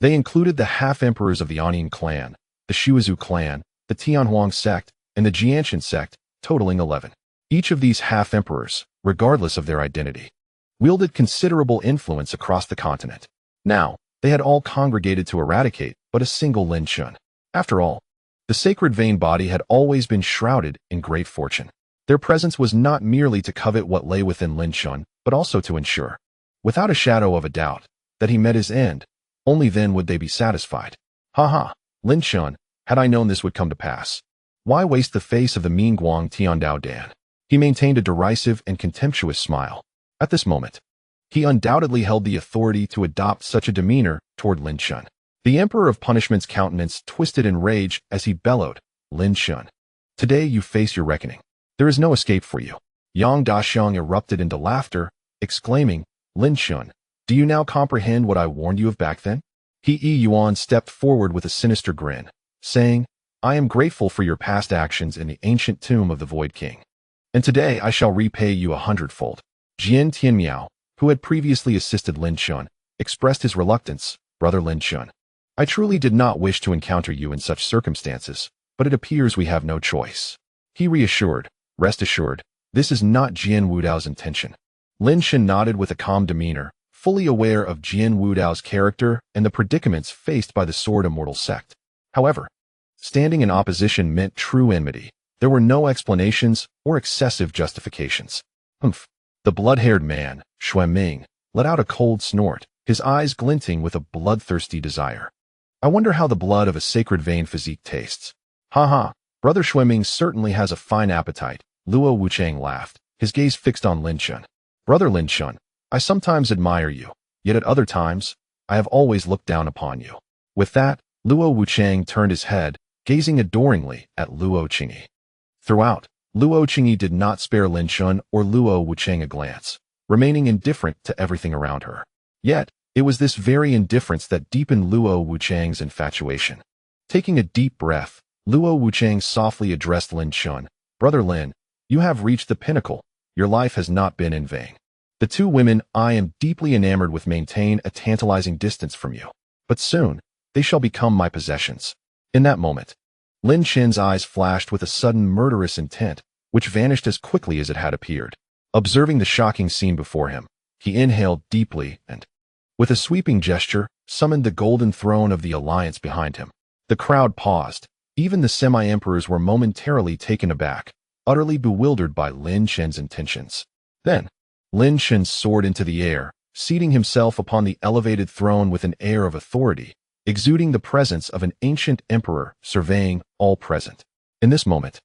They included the half-emperors of the Anian clan, the Shuizhu clan, the Tianhuang sect, and the Jianshan sect, totaling 11. Each of these half-emperors, regardless of their identity, wielded considerable influence across the continent. Now, they had all congregated to eradicate but a single Lin Chen. After all, the sacred vein body had always been shrouded in great fortune. Their presence was not merely to covet what lay within Lin Chen, but also to ensure, without a shadow of a doubt, that he met his end. Only then would they be satisfied. Ha, Lin Chen, had I known this would come to pass. Why waste the face of the Mingguang Tiandao Dan? He maintained a derisive and contemptuous smile. At this moment, he undoubtedly held the authority to adopt such a demeanor toward Lin Chen. The Emperor of Punishment's countenance twisted in rage as he bellowed, Lin Chen, today you face your reckoning. There is no escape for you. Yang Daxiang erupted into laughter, exclaiming, Lin Chen, do you now comprehend what I warned you of back then? He Yuan stepped forward with a sinister grin, saying, I am grateful for your past actions in the ancient tomb of the Void King. And today I shall repay you 100-fold. Jian Tianmiao, who had previously assisted Lin Chen, expressed his reluctance, Brother Lin Chen. I truly did not wish to encounter you in such circumstances, but it appears we have no choice. He reassured, rest assured, this is not Jian Wudao's intention. Lin Chen nodded with a calm demeanor, fully aware of Jian Wudao's character and the predicaments faced by the Sword Immortal sect. However, standing in opposition meant true enmity. There were no explanations or excessive justifications. Humph. The blood-haired man, Xuanming, let out a cold snort, his eyes glinting with a bloodthirsty desire. I wonder how the blood of a sacred vein physique tastes. Ha, Brother Xuanming certainly has a fine appetite, Luo Wuchang laughed, his gaze fixed on Lin Chen. Brother Lin Chen, I sometimes admire you, yet at other times, I have always looked down upon you. With that, Luo Wuchang turned his head, gazing adoringly at Luo Qingyi. Throughout, Luo Qingyi did not spare Lin Chen or Luo Wuchang a glance, remaining indifferent to everything around her. Yet, it was this very indifference that deepened Luo Wuchang's infatuation. Taking a deep breath, Luo Wuchang softly addressed Lin Chen, Brother Lin, you have reached the pinnacle. Your life has not been in vain. The two women I am deeply enamored with maintain a tantalizing distance from you. But soon, they shall become my possessions. In that moment, Lin Chen's eyes flashed with a sudden murderous intent, which vanished as quickly as it had appeared. Observing the shocking scene before him, he inhaled deeply and, with a sweeping gesture, summoned the golden throne of the alliance behind him. The crowd paused. Even the semi-emperors were momentarily taken aback, utterly bewildered by Lin Chen's intentions. Then, Lin Chen soared into the air, seating himself upon the elevated throne with an air of authority, exuding the presence of an ancient emperor surveying all present. In this moment,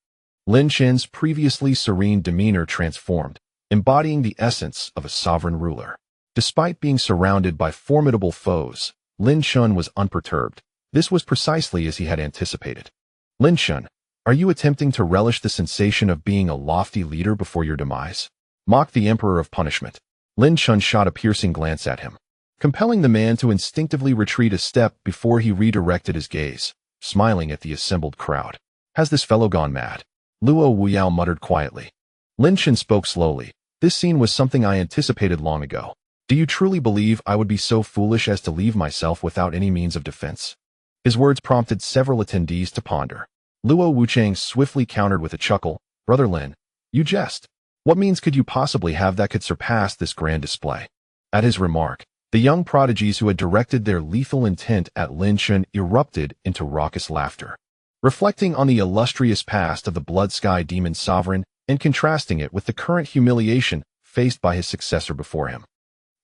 Lin Chen's previously serene demeanor transformed, embodying the essence of a sovereign ruler. Despite being surrounded by formidable foes, Lin Chen was unperturbed. This was precisely as he had anticipated. Lin Chen, are you attempting to relish the sensation of being a lofty leader before your demise? Mocked the Emperor of Punishment. Lin Chen shot a piercing glance at him, compelling the man to instinctively retreat a step before he redirected his gaze, smiling at the assembled crowd. Has this fellow gone mad? Luo Wuyao muttered quietly. Lin Chen spoke slowly. This scene was something I anticipated long ago. Do you truly believe I would be so foolish as to leave myself without any means of defense? His words prompted several attendees to ponder. Luo Wuchang swiftly countered with a chuckle, Brother Lin, you jest. What means could you possibly have that could surpass this grand display? At his remark, the young prodigies who had directed their lethal intent at Lin Chen erupted into raucous laughter. Reflecting on the illustrious past of the Blood Sky Demon Sovereign and contrasting it with the current humiliation faced by his successor before him,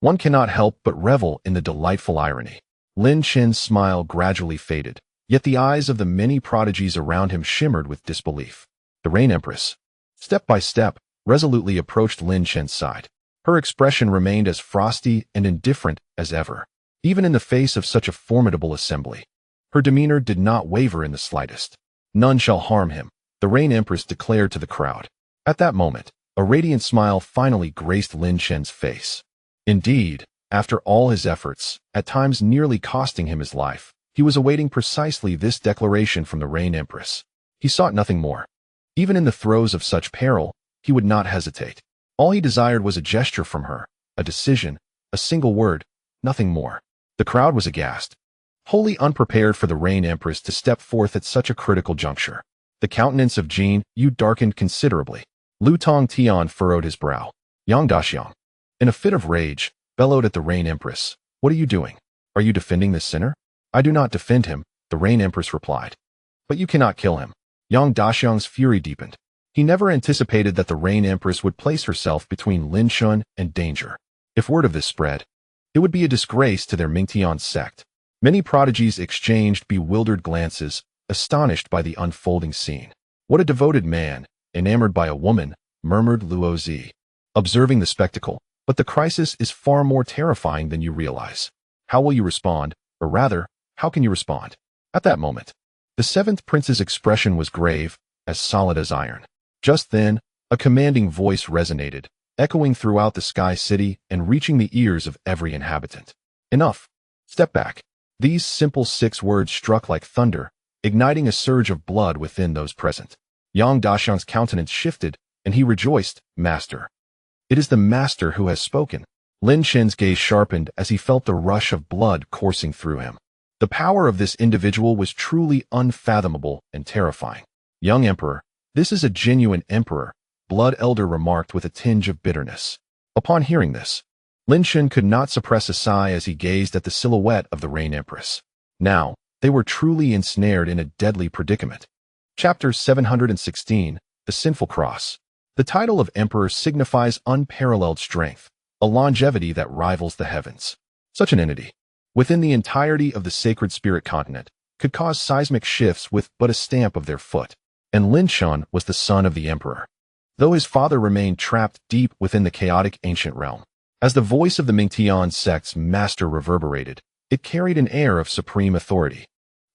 one cannot help but revel in the delightful irony. Lin Chen's smile gradually faded, yet the eyes of the many prodigies around him shimmered with disbelief. The Rain Empress. Step by step, resolutely approached Lin Chen's side. Her expression remained as frosty and indifferent as ever, even in the face of such a formidable assembly. Her demeanor did not waver in the slightest. "None shall harm him," the Rain Empress declared to the crowd. At that moment, a radiant smile finally graced Lin Chen's face. Indeed, after all his efforts, at times nearly costing him his life, he was awaiting precisely this declaration from the Rain Empress. He sought nothing more. Even in the throes of such peril, he would not hesitate. All he desired was a gesture from her, a decision, a single word, nothing more. The crowd was aghast, wholly unprepared for the Rain Empress to step forth at such a critical juncture. The countenance of Jin Yu darkened considerably. Lu Tongtian furrowed his brow. Yang Daxiang, in a fit of rage, bellowed at the Rain Empress. "What are you doing? Are you defending this sinner?" "I do not defend him," the Rain Empress replied. "But you cannot kill him." Yang Daxiang's fury deepened. He never anticipated that the Rain Empress would place herself between Lin Chen and danger. If word of this spread, it would be a disgrace to their Mingtian sect. Many prodigies exchanged bewildered glances, astonished by the unfolding scene. "What a devoted man, enamored by a woman," murmured Luozi, observing the spectacle. "But the crisis is far more terrifying than you realize. How will you respond? Or rather, how can you respond?" At that moment, the seventh prince's expression was grave, as solid as iron. Just then, a commanding voice resonated, echoing throughout the Sky City and reaching the ears of every inhabitant. "Enough. Step back." These simple 6 words struck like thunder, igniting a surge of blood within those present. Yang Daxiang's countenance shifted, and he rejoiced. "Master. It is the master who has spoken." Lin Chen's gaze sharpened as he felt the rush of blood coursing through him. The power of this individual was truly unfathomable and terrifying. "Young Emperor, this is a genuine emperor," Blood Elder remarked with a tinge of bitterness. Upon hearing this, Lin Chen could not suppress a sigh as he gazed at the silhouette of the Rain Empress. Now, they were truly ensnared in a deadly predicament. Chapter 716, The Sinful Cross. The title of Emperor signifies unparalleled strength, a longevity that rivals the heavens. Such an entity, within the entirety of the Sacred Spirit continent, could cause seismic shifts with but a stamp of their foot. And Lin Chen was the son of the emperor, though his father remained trapped deep within the chaotic ancient realm. As the voice of the Mingtian sect's master reverberated, it carried an air of supreme authority,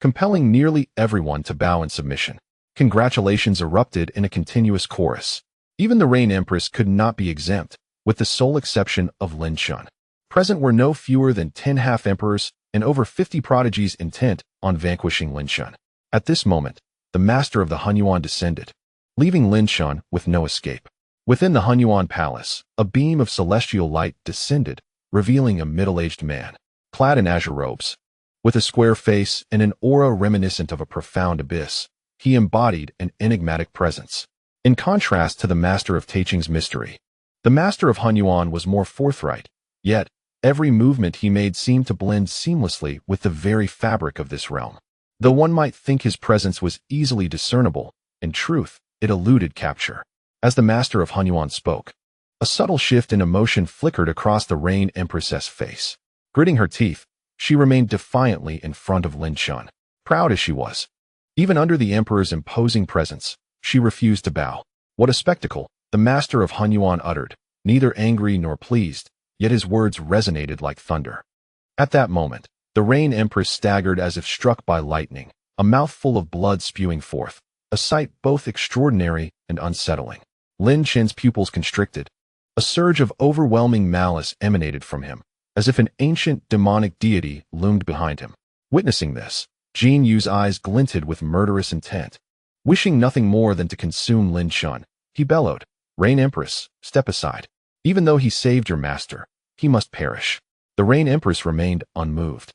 compelling nearly everyone to bow in submission. Congratulations erupted in a continuous chorus. Even the Rain Empress could not be exempt, with the sole exception of Lin Chen. Present were no fewer than 10 half-emperors and over 50 prodigies intent on vanquishing Lin Chen. At this moment, the master of the Hunyuan descended, leaving Lin Chen with no escape. Within the Hunyuan palace, a beam of celestial light descended, revealing a middle-aged man, clad in azure robes. With a square face and an aura reminiscent of a profound abyss, he embodied an enigmatic presence. In contrast to the master of Taiching's mystery, the master of Hunyuan was more forthright, yet every movement he made seemed to blend seamlessly with the very fabric of this realm. Though one might think his presence was easily discernible, in truth, it eluded capture. As the master of Hunyuan spoke, a subtle shift in emotion flickered across the Rain Empress's face. Gritting her teeth, she remained defiantly in front of Lin Chen. Proud as she was, even under the emperor's imposing presence, she refused to bow. "What a spectacle," the master of Hunyuan uttered, neither angry nor pleased, yet his words resonated like thunder. At that moment, the Rain Empress staggered as if struck by lightning, a mouthful of blood spewing forth, a sight both extraordinary and unsettling. Lin Chen's pupils constricted. A surge of overwhelming malice emanated from him, as if an ancient demonic deity loomed behind him. Witnessing this, Jin Yu's eyes glinted with murderous intent. Wishing nothing more than to consume Lin Chen, he bellowed, "Rain Empress, step aside. Even though he saved your master, he must perish." The Rain Empress remained unmoved,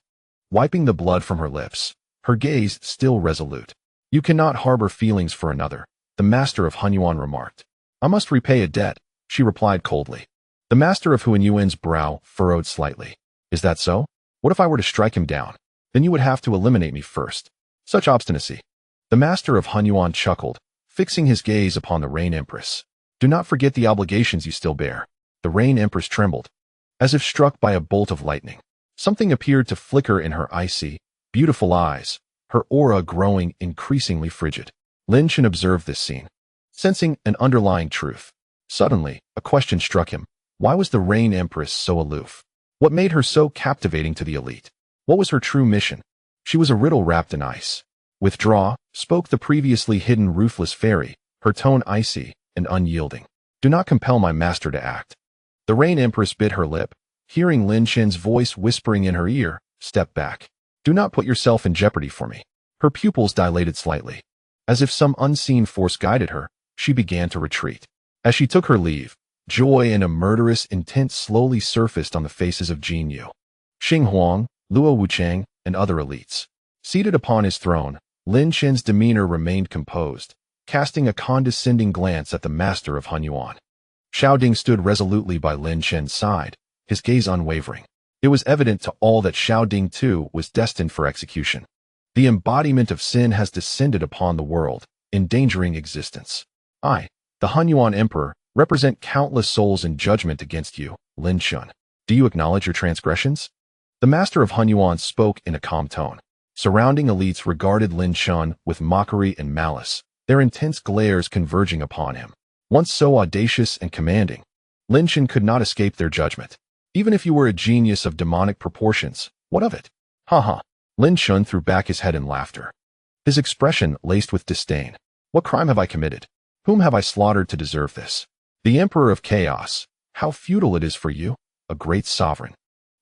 wiping the blood from her lips, her gaze still resolute. "You cannot harbor feelings for another," the master of Hunyuan remarked. "I must repay a debt," she replied coldly. The master of Hunyuan's brow furrowed slightly. "Is that so? What if I were to strike him down? Then you would have to eliminate me first." Such obstinacy. The master of Hunyuan chuckled, fixing his gaze upon the Rain Empress. "Do not forget the obligations you still bear." The Rain Empress trembled, as if struck by a bolt of lightning. Something appeared to flicker in her icy, beautiful eyes, her aura growing increasingly frigid. Lin Chen observed this scene, sensing an underlying truth. Suddenly, a question struck him. Why was the Rain Empress so aloof? What made her so captivating to the elite? What was her true mission? She was a riddle wrapped in ice. Withdraw, spoke the previously hidden ruthless fairy, her tone icy and unyielding. Do not compel my master to act. The Rain Empress bit her lip, hearing Lin Chen's voice whispering in her ear, step back. Do not put yourself in jeopardy for me. Her pupils dilated slightly. As if some unseen force guided her, she began to retreat. As she took her leave, joy and a murderous intent slowly surfaced on the faces of Jin Yu, Xing Huang, Luo Wuchang, and other elites. Seated upon his throne, Lin Chen's demeanor remained composed, casting a condescending glance at the master of Hunyuan. Xiao Ding stood resolutely by Lin Chen's side, his gaze unwavering. It was evident to all that Xiao Ding too was destined for execution. The embodiment of sin has descended upon the world, endangering existence. I, the Hunyuan Emperor, represent countless souls in judgment against you, Lin Chen. Do you acknowledge your transgressions? The master of Hunyuan spoke in a calm tone. Surrounding elites regarded Lin Chen with mockery and malice, their intense glares converging upon him. Once so audacious and commanding, Lin Chen could not escape their judgment. Even if you were a genius of demonic proportions, what of it? Ha. Lin Chen threw back his head in laughter, his expression laced with disdain. What crime have I committed? Whom have I slaughtered to deserve this? The Emperor of Chaos. How futile it is for you, a great sovereign,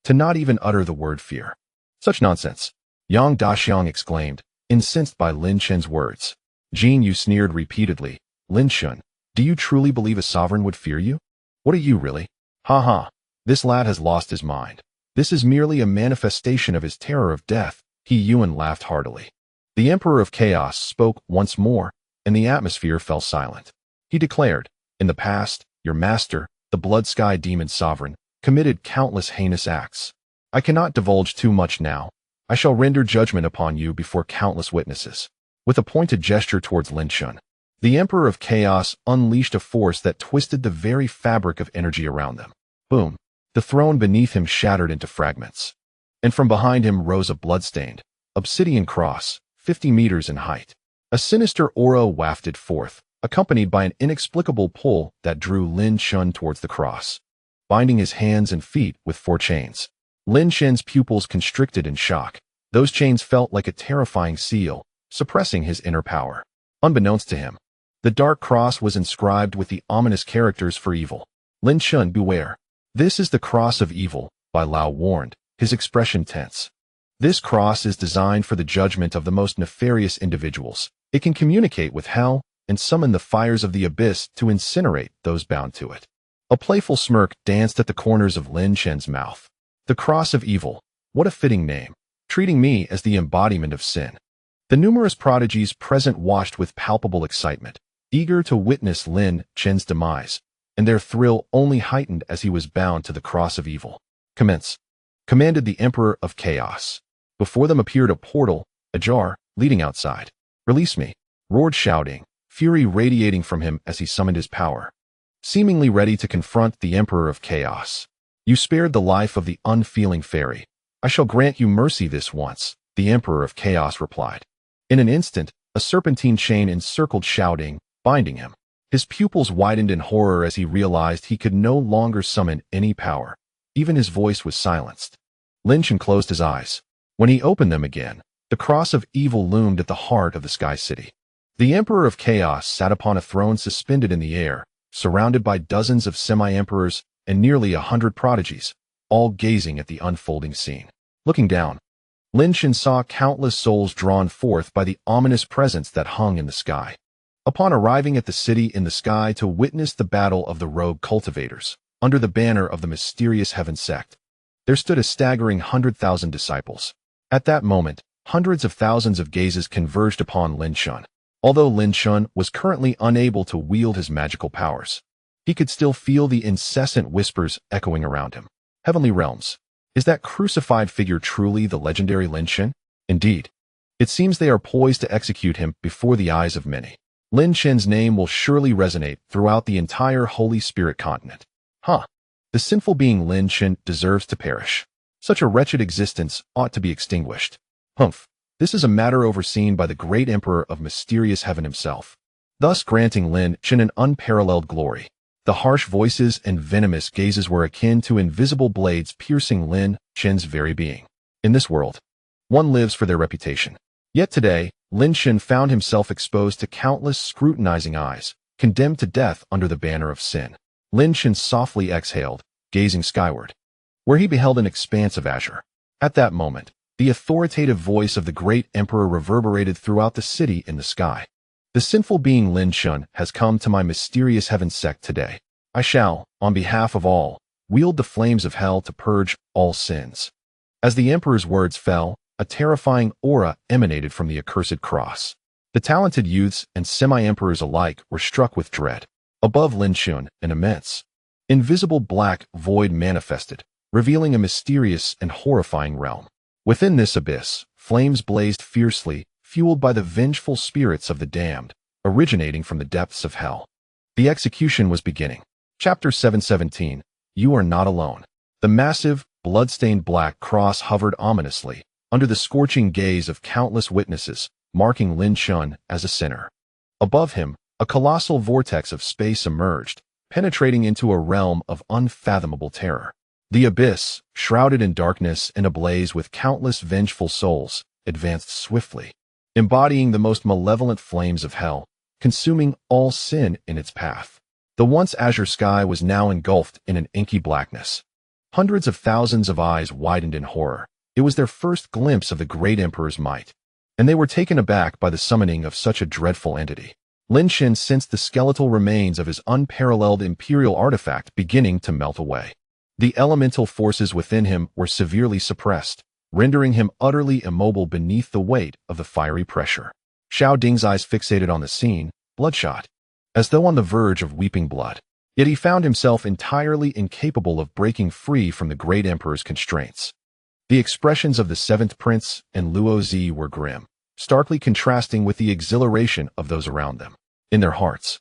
to not even utter the word fear. Such nonsense, Yang Daxiang exclaimed, incensed by Lin Chen's words. Jin Yu sneered repeatedly. Lin Chen, do you truly believe a sovereign would fear you? What are you really? Ha. This lad has lost his mind. This is merely a manifestation of his terror of death. He Yuan laughed heartily. The Emperor of Chaos spoke once more, and the atmosphere fell silent. He declared, in the past, your master, the Blood Sky Demon Sovereign, committed countless heinous acts. I cannot divulge too much now. I shall render judgment upon you before countless witnesses. With a pointed gesture towards Lin Chen, the Emperor of Chaos unleashed a force that twisted the very fabric of energy around them. Boom! The throne beneath him shattered into fragments. And from behind him rose a bloodstained, obsidian cross, 50 meters in height. A sinister aura wafted forth, accompanied by an inexplicable pull that drew Lin Chen towards the cross, binding his hands and feet with 4 chains. Lin Chen's pupils constricted in shock. Those chains felt like a terrifying seal, suppressing his inner power. Unbeknownst to him, the dark cross was inscribed with the ominous characters for evil. Lin Chen, beware. This is the cross of evil, Bai Lao warned, his expression tense. This cross is designed for the judgment of the most nefarious individuals. It can communicate with hell and summon the fires of the abyss to incinerate those bound to it. A playful smirk danced at the corners of Lin Chen's mouth. The cross of evil, what a fitting name, treating me as the embodiment of sin. The numerous prodigies present watched with palpable excitement, eager to witness Lin Chen's demise, and their thrill only heightened as he was bound to the cross of evil. Commence, commanded the Emperor of Chaos. Before them appeared a portal, ajar, leading outside. Release me, roared Xiao Ding, fury radiating from him as he summoned his power, seemingly ready to confront the Emperor of Chaos. You spared the life of the unfeeling fairy. I shall grant you mercy this once, the Emperor of Chaos replied. In an instant, a serpentine chain encircled Xiao Ding, binding him. His pupils widened in horror as he realized he could no longer summon any power. Even his voice was silenced. Lin Chen closed his eyes. When he opened them again, the cross of evil loomed at the heart of the Sky City. The Emperor of Chaos sat upon a throne suspended in the air, surrounded by dozens of semi-emperors and nearly 100 prodigies, all gazing at the unfolding scene. Looking down, Lin Chen saw countless souls drawn forth by the ominous presence that hung in the sky. Upon arriving at the city in the sky to witness the battle of the rogue cultivators, under the banner of the mysterious heaven sect, there stood a staggering 100,000 disciples. At that moment, hundreds of thousands of gazes converged upon Lin Chen. Although Lin Chen was currently unable to wield his magical powers, he could still feel the incessant whispers echoing around him. Heavenly realms. Is that crucified figure truly the legendary Lin Chen? Indeed. It seems they are poised to execute him before the eyes of many. Lin Chen's name will surely resonate throughout the entire Holy Spirit continent. The sinful being Lin Chen deserves to perish. Such a wretched existence ought to be extinguished. This is a matter overseen by the great Emperor of mysterious heaven himself, thus granting Lin Chen an unparalleled glory. The harsh voices and venomous gazes were akin to invisible blades piercing Lin Chen's very being. In this world, one lives for their reputation. Yet today, Lin Chen found himself exposed to countless scrutinizing eyes, condemned to death under the banner of sin. Lin Chen softly exhaled, gazing skyward, where he beheld an expanse of azure. At that moment, the authoritative voice of the great emperor reverberated throughout the city in the sky. The sinful being Lin Chen has come to my mysterious heaven sect today. I shall, on behalf of all, wield the flames of hell to purge all sins. As the emperor's words fell, a terrifying aura emanated from the accursed cross. The talented youths and semi-emperors alike were struck with dread. Above Lin Chen, an immense, invisible black void manifested, revealing a mysterious and horrifying realm. Within this abyss, flames blazed fiercely, fueled by the vengeful spirits of the damned, originating from the depths of hell. The execution was beginning. Chapter 717, You Are Not Alone. The massive, blood-stained black cross hovered ominously, under the scorching gaze of countless witnesses, marking Lin Chen as a sinner. Above him, a colossal vortex of space emerged, penetrating into a realm of unfathomable terror. The abyss, shrouded in darkness and ablaze with countless vengeful souls, advanced swiftly, embodying the most malevolent flames of hell, consuming all sin in its path. The once azure sky was now engulfed in an inky blackness. Hundreds of thousands of eyes widened in horror. It was their first glimpse of the great emperor's might, and they were taken aback by the summoning of such a dreadful entity. Lin Chen sensed the skeletal remains of his unparalleled imperial artifact beginning to melt away. The elemental forces within him were severely suppressed, rendering him utterly immobile beneath the weight of the fiery pressure. Xiao Ding's eyes fixated on the scene, bloodshot, as though on the verge of weeping blood. Yet he found himself entirely incapable of breaking free from the great emperor's constraints. The expressions of the seventh prince and Luo Zi were grim, starkly contrasting with the exhilaration of those around them. In their hearts,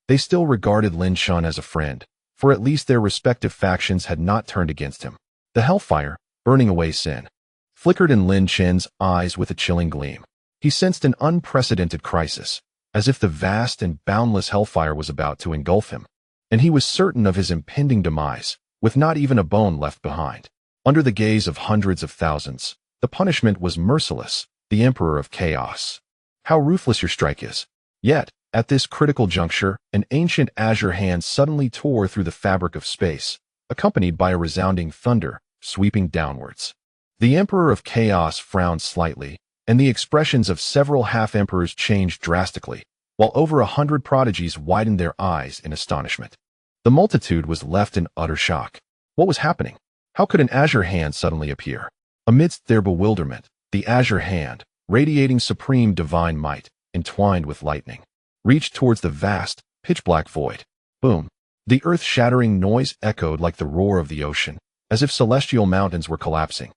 they still regarded Lin Chen as a friend, for at least their respective factions had not turned against him. The hellfire, burning away sin, flickered in Lin Chen's eyes with a chilling gleam. He sensed an unprecedented crisis, as if the vast and boundless hellfire was about to engulf him, and he was certain of his impending demise, with not even a bone left behind. Under the gaze of hundreds of thousands, the punishment was merciless, the Emperor of Chaos. How ruthless your strike is. Yet, at this critical juncture, an ancient azure hand suddenly tore through the fabric of space, accompanied by a resounding thunder, sweeping downwards. The Emperor of Chaos frowned slightly, and the expressions of several half-emperors changed drastically, while over 100 prodigies widened their eyes in astonishment. The multitude was left in utter shock. What was happening? How could an azure hand suddenly appear? Amidst their bewilderment, the azure hand, radiating supreme divine might, entwined with lightning, reached towards the vast, pitch-black void. Boom! The earth-shattering noise echoed like the roar of the ocean, as if celestial mountains were collapsing.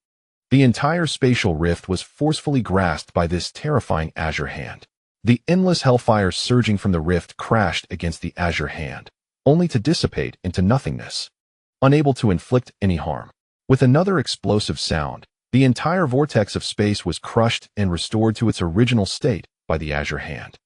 The entire spatial rift was forcefully grasped by this terrifying azure hand. The endless hellfire surging from the rift crashed against the azure hand, only to dissipate into nothingness, unable to inflict any harm. With another explosive sound, the entire vortex of space was crushed and restored to its original state by the azure hand.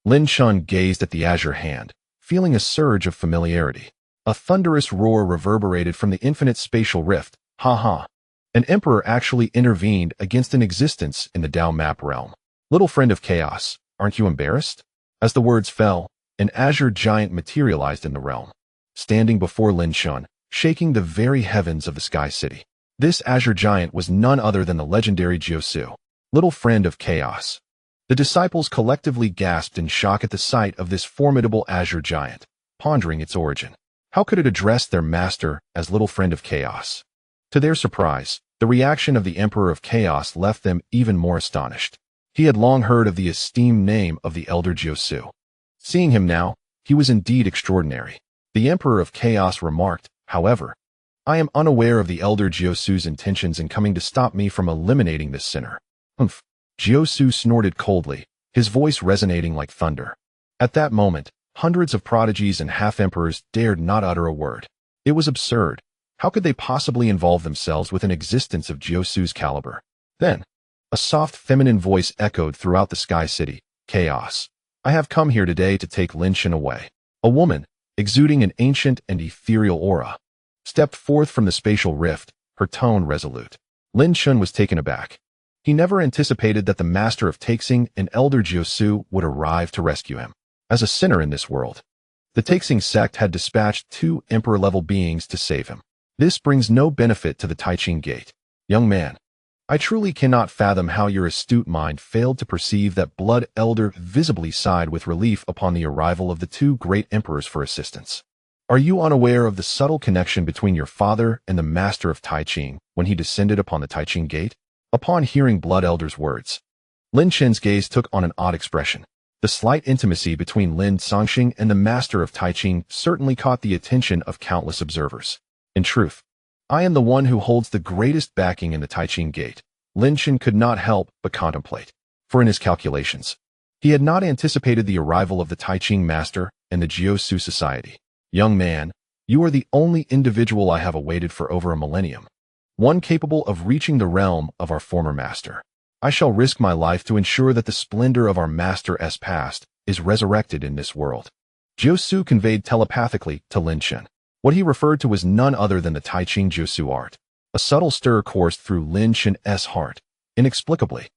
Lin Chen gazed at the azure hand, feeling a surge of familiarity. A thunderous roar reverberated from the infinite spatial rift. Ha ha! An emperor actually intervened against an existence in the Dao map realm. Little friend of chaos, aren't you embarrassed? As the words fell, an azure giant materialized in the realm, standing before Lin Chen, shaking the very heavens of the Sky City. This azure giant was none other than the legendary Jiusu, little friend of chaos. The disciples collectively gasped in shock at the sight of this formidable azure giant, pondering its origin. How could it address their master as little friend of chaos? To their surprise, the reaction of the Emperor of Chaos left them even more astonished. He had long heard of the esteemed name of the elder Jiusu. Seeing him now, he was indeed extraordinary. The Emperor of Chaos remarked, however, I am unaware of the elder Jiusu's intentions in coming to stop me from eliminating this sinner. Humph. Jiusu snorted coldly, his voice resonating like thunder. At that moment, hundreds of prodigies and half-emperors dared not utter a word. It was absurd. How could they possibly involve themselves with an existence of Jiusu's caliber? Then, a soft feminine voice echoed throughout the Sky City. Chaos. I have come here today to take Lin Chen away. A woman, exuding an ancient and ethereal aura, stepped forth from the spatial rift, her tone resolute. Lin Chen was taken aback. He never anticipated that the master of Taixing and elder Jiusu would arrive to rescue him. As a sinner in this world, the Taixing sect had dispatched 2 emperor-level beings to save him. This brings no benefit to the Taixing gate. Young man, I truly cannot fathom how your astute mind failed to perceive that Blood Elder visibly sighed with relief upon the arrival of the 2 great emperors for assistance. Are you unaware of the subtle connection between your father and the master of Taixing when he descended upon the Taixing gate? Upon hearing Blood Elder's words, Lin Chen's gaze took on an odd expression. The slight intimacy between Lin Songxing and the master of Taixing certainly caught the attention of countless observers. In truth, I am the one who holds the greatest backing in the Taixing gate, Lin Chen could not help but contemplate. For in his calculations, he had not anticipated the arrival of the Taixing master and the Jiusu society. Young man, you are the only individual I have awaited for over a millennium, one capable of reaching the realm of our former master. I shall risk my life to ensure that the splendor of our master's past is resurrected in this world. Jiusu conveyed telepathically to Lin Chen. What he referred to was none other than the Taixing Jiusu art. A subtle stir coursed through Lin Chen's heart. Inexplicably,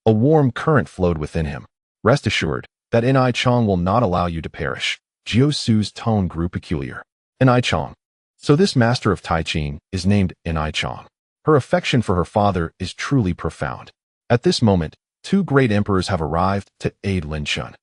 a warm current flowed within him. Rest assured that Inai Chong will not allow you to perish. Jiusu's tone grew peculiar. Inai Chong. So this master of Taixing is named Inai Chong. Her affection for her father is truly profound. At this moment, 2 great emperors have arrived to aid Lin Chen.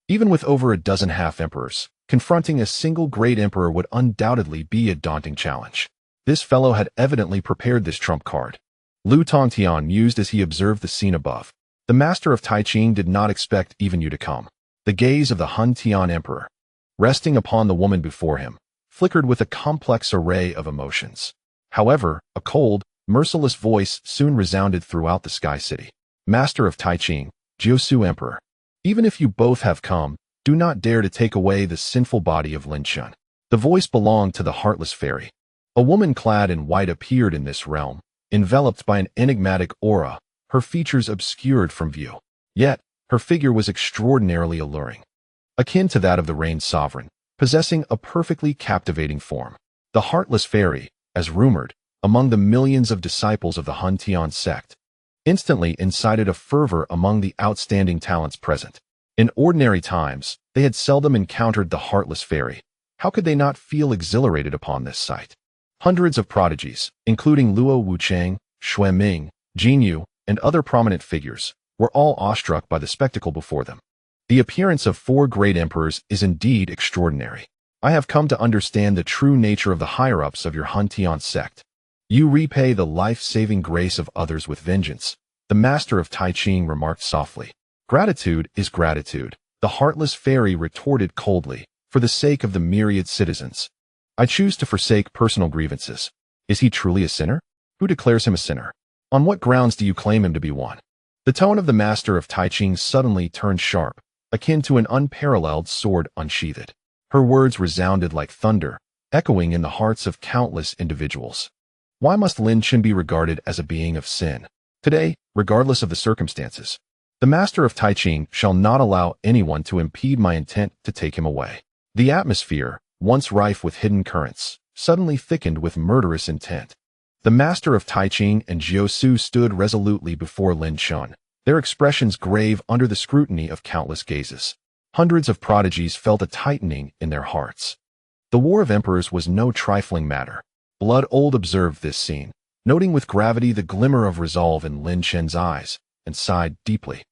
Even with over a dozen half-emperors, confronting a single great emperor would undoubtedly be a daunting challenge. This fellow had evidently prepared this trump card. Lu Tongtian mused as he observed the scene above. The master of Taixing did not expect even you to come. The gaze of the Hun Tian emperor, resting upon the woman before him, flickered with a complex array of emotions. However, a cold, merciless voice soon resounded throughout the Sky City. Master of Taixing, Jiusu Emperor, even if you both have come, do not dare to take away the sinful body of Lin Chen. The voice belonged to the heartless fairy. A woman clad in white appeared in this realm, enveloped by an enigmatic aura, her features obscured from view. Yet, her figure was extraordinarily alluring, akin to that of the Rain Sovereign, possessing a perfectly captivating form. The heartless fairy, as rumored, among the millions of disciples of the Hun Tian sect, instantly incited a fervor among the outstanding talents present. In ordinary times, they had seldom encountered the heartless fairy. How could they not feel exhilarated upon this sight? Hundreds of prodigies, including Luo Wuchang, Xue Ming, Jin Yu, and other prominent figures, were all awestruck by the spectacle before them. The appearance of 4 great emperors is indeed extraordinary. I have come to understand the true nature of the higher-ups of your Hun Tian sect. You repay the life-saving grace of others with vengeance, the master of Taixing remarked softly. Gratitude is gratitude, the heartless fairy retorted coldly, for the sake of the myriad citizens. I choose to forsake personal grievances. Is he truly a sinner? Who declares him a sinner? On what grounds do you claim him to be one? The tone of the master of Taixing suddenly turned sharp, akin to an unparalleled sword unsheathed. Her words resounded like thunder, echoing in the hearts of countless individuals. Why must Lin Chen be regarded as a being of sin? Today, regardless of the circumstances, the master of Taixing shall not allow anyone to impede my intent to take him away. The atmosphere, once rife with hidden currents, suddenly thickened with murderous intent. The master of Taixing and Jiusu stood resolutely before Lin Chen, their expressions grave under the scrutiny of countless gazes. Hundreds of prodigies felt a tightening in their hearts. The War of Emperors was no trifling matter. Blood Old observed this scene, noting with gravity the glimmer of resolve in Lin Chen's eyes, and sighed deeply.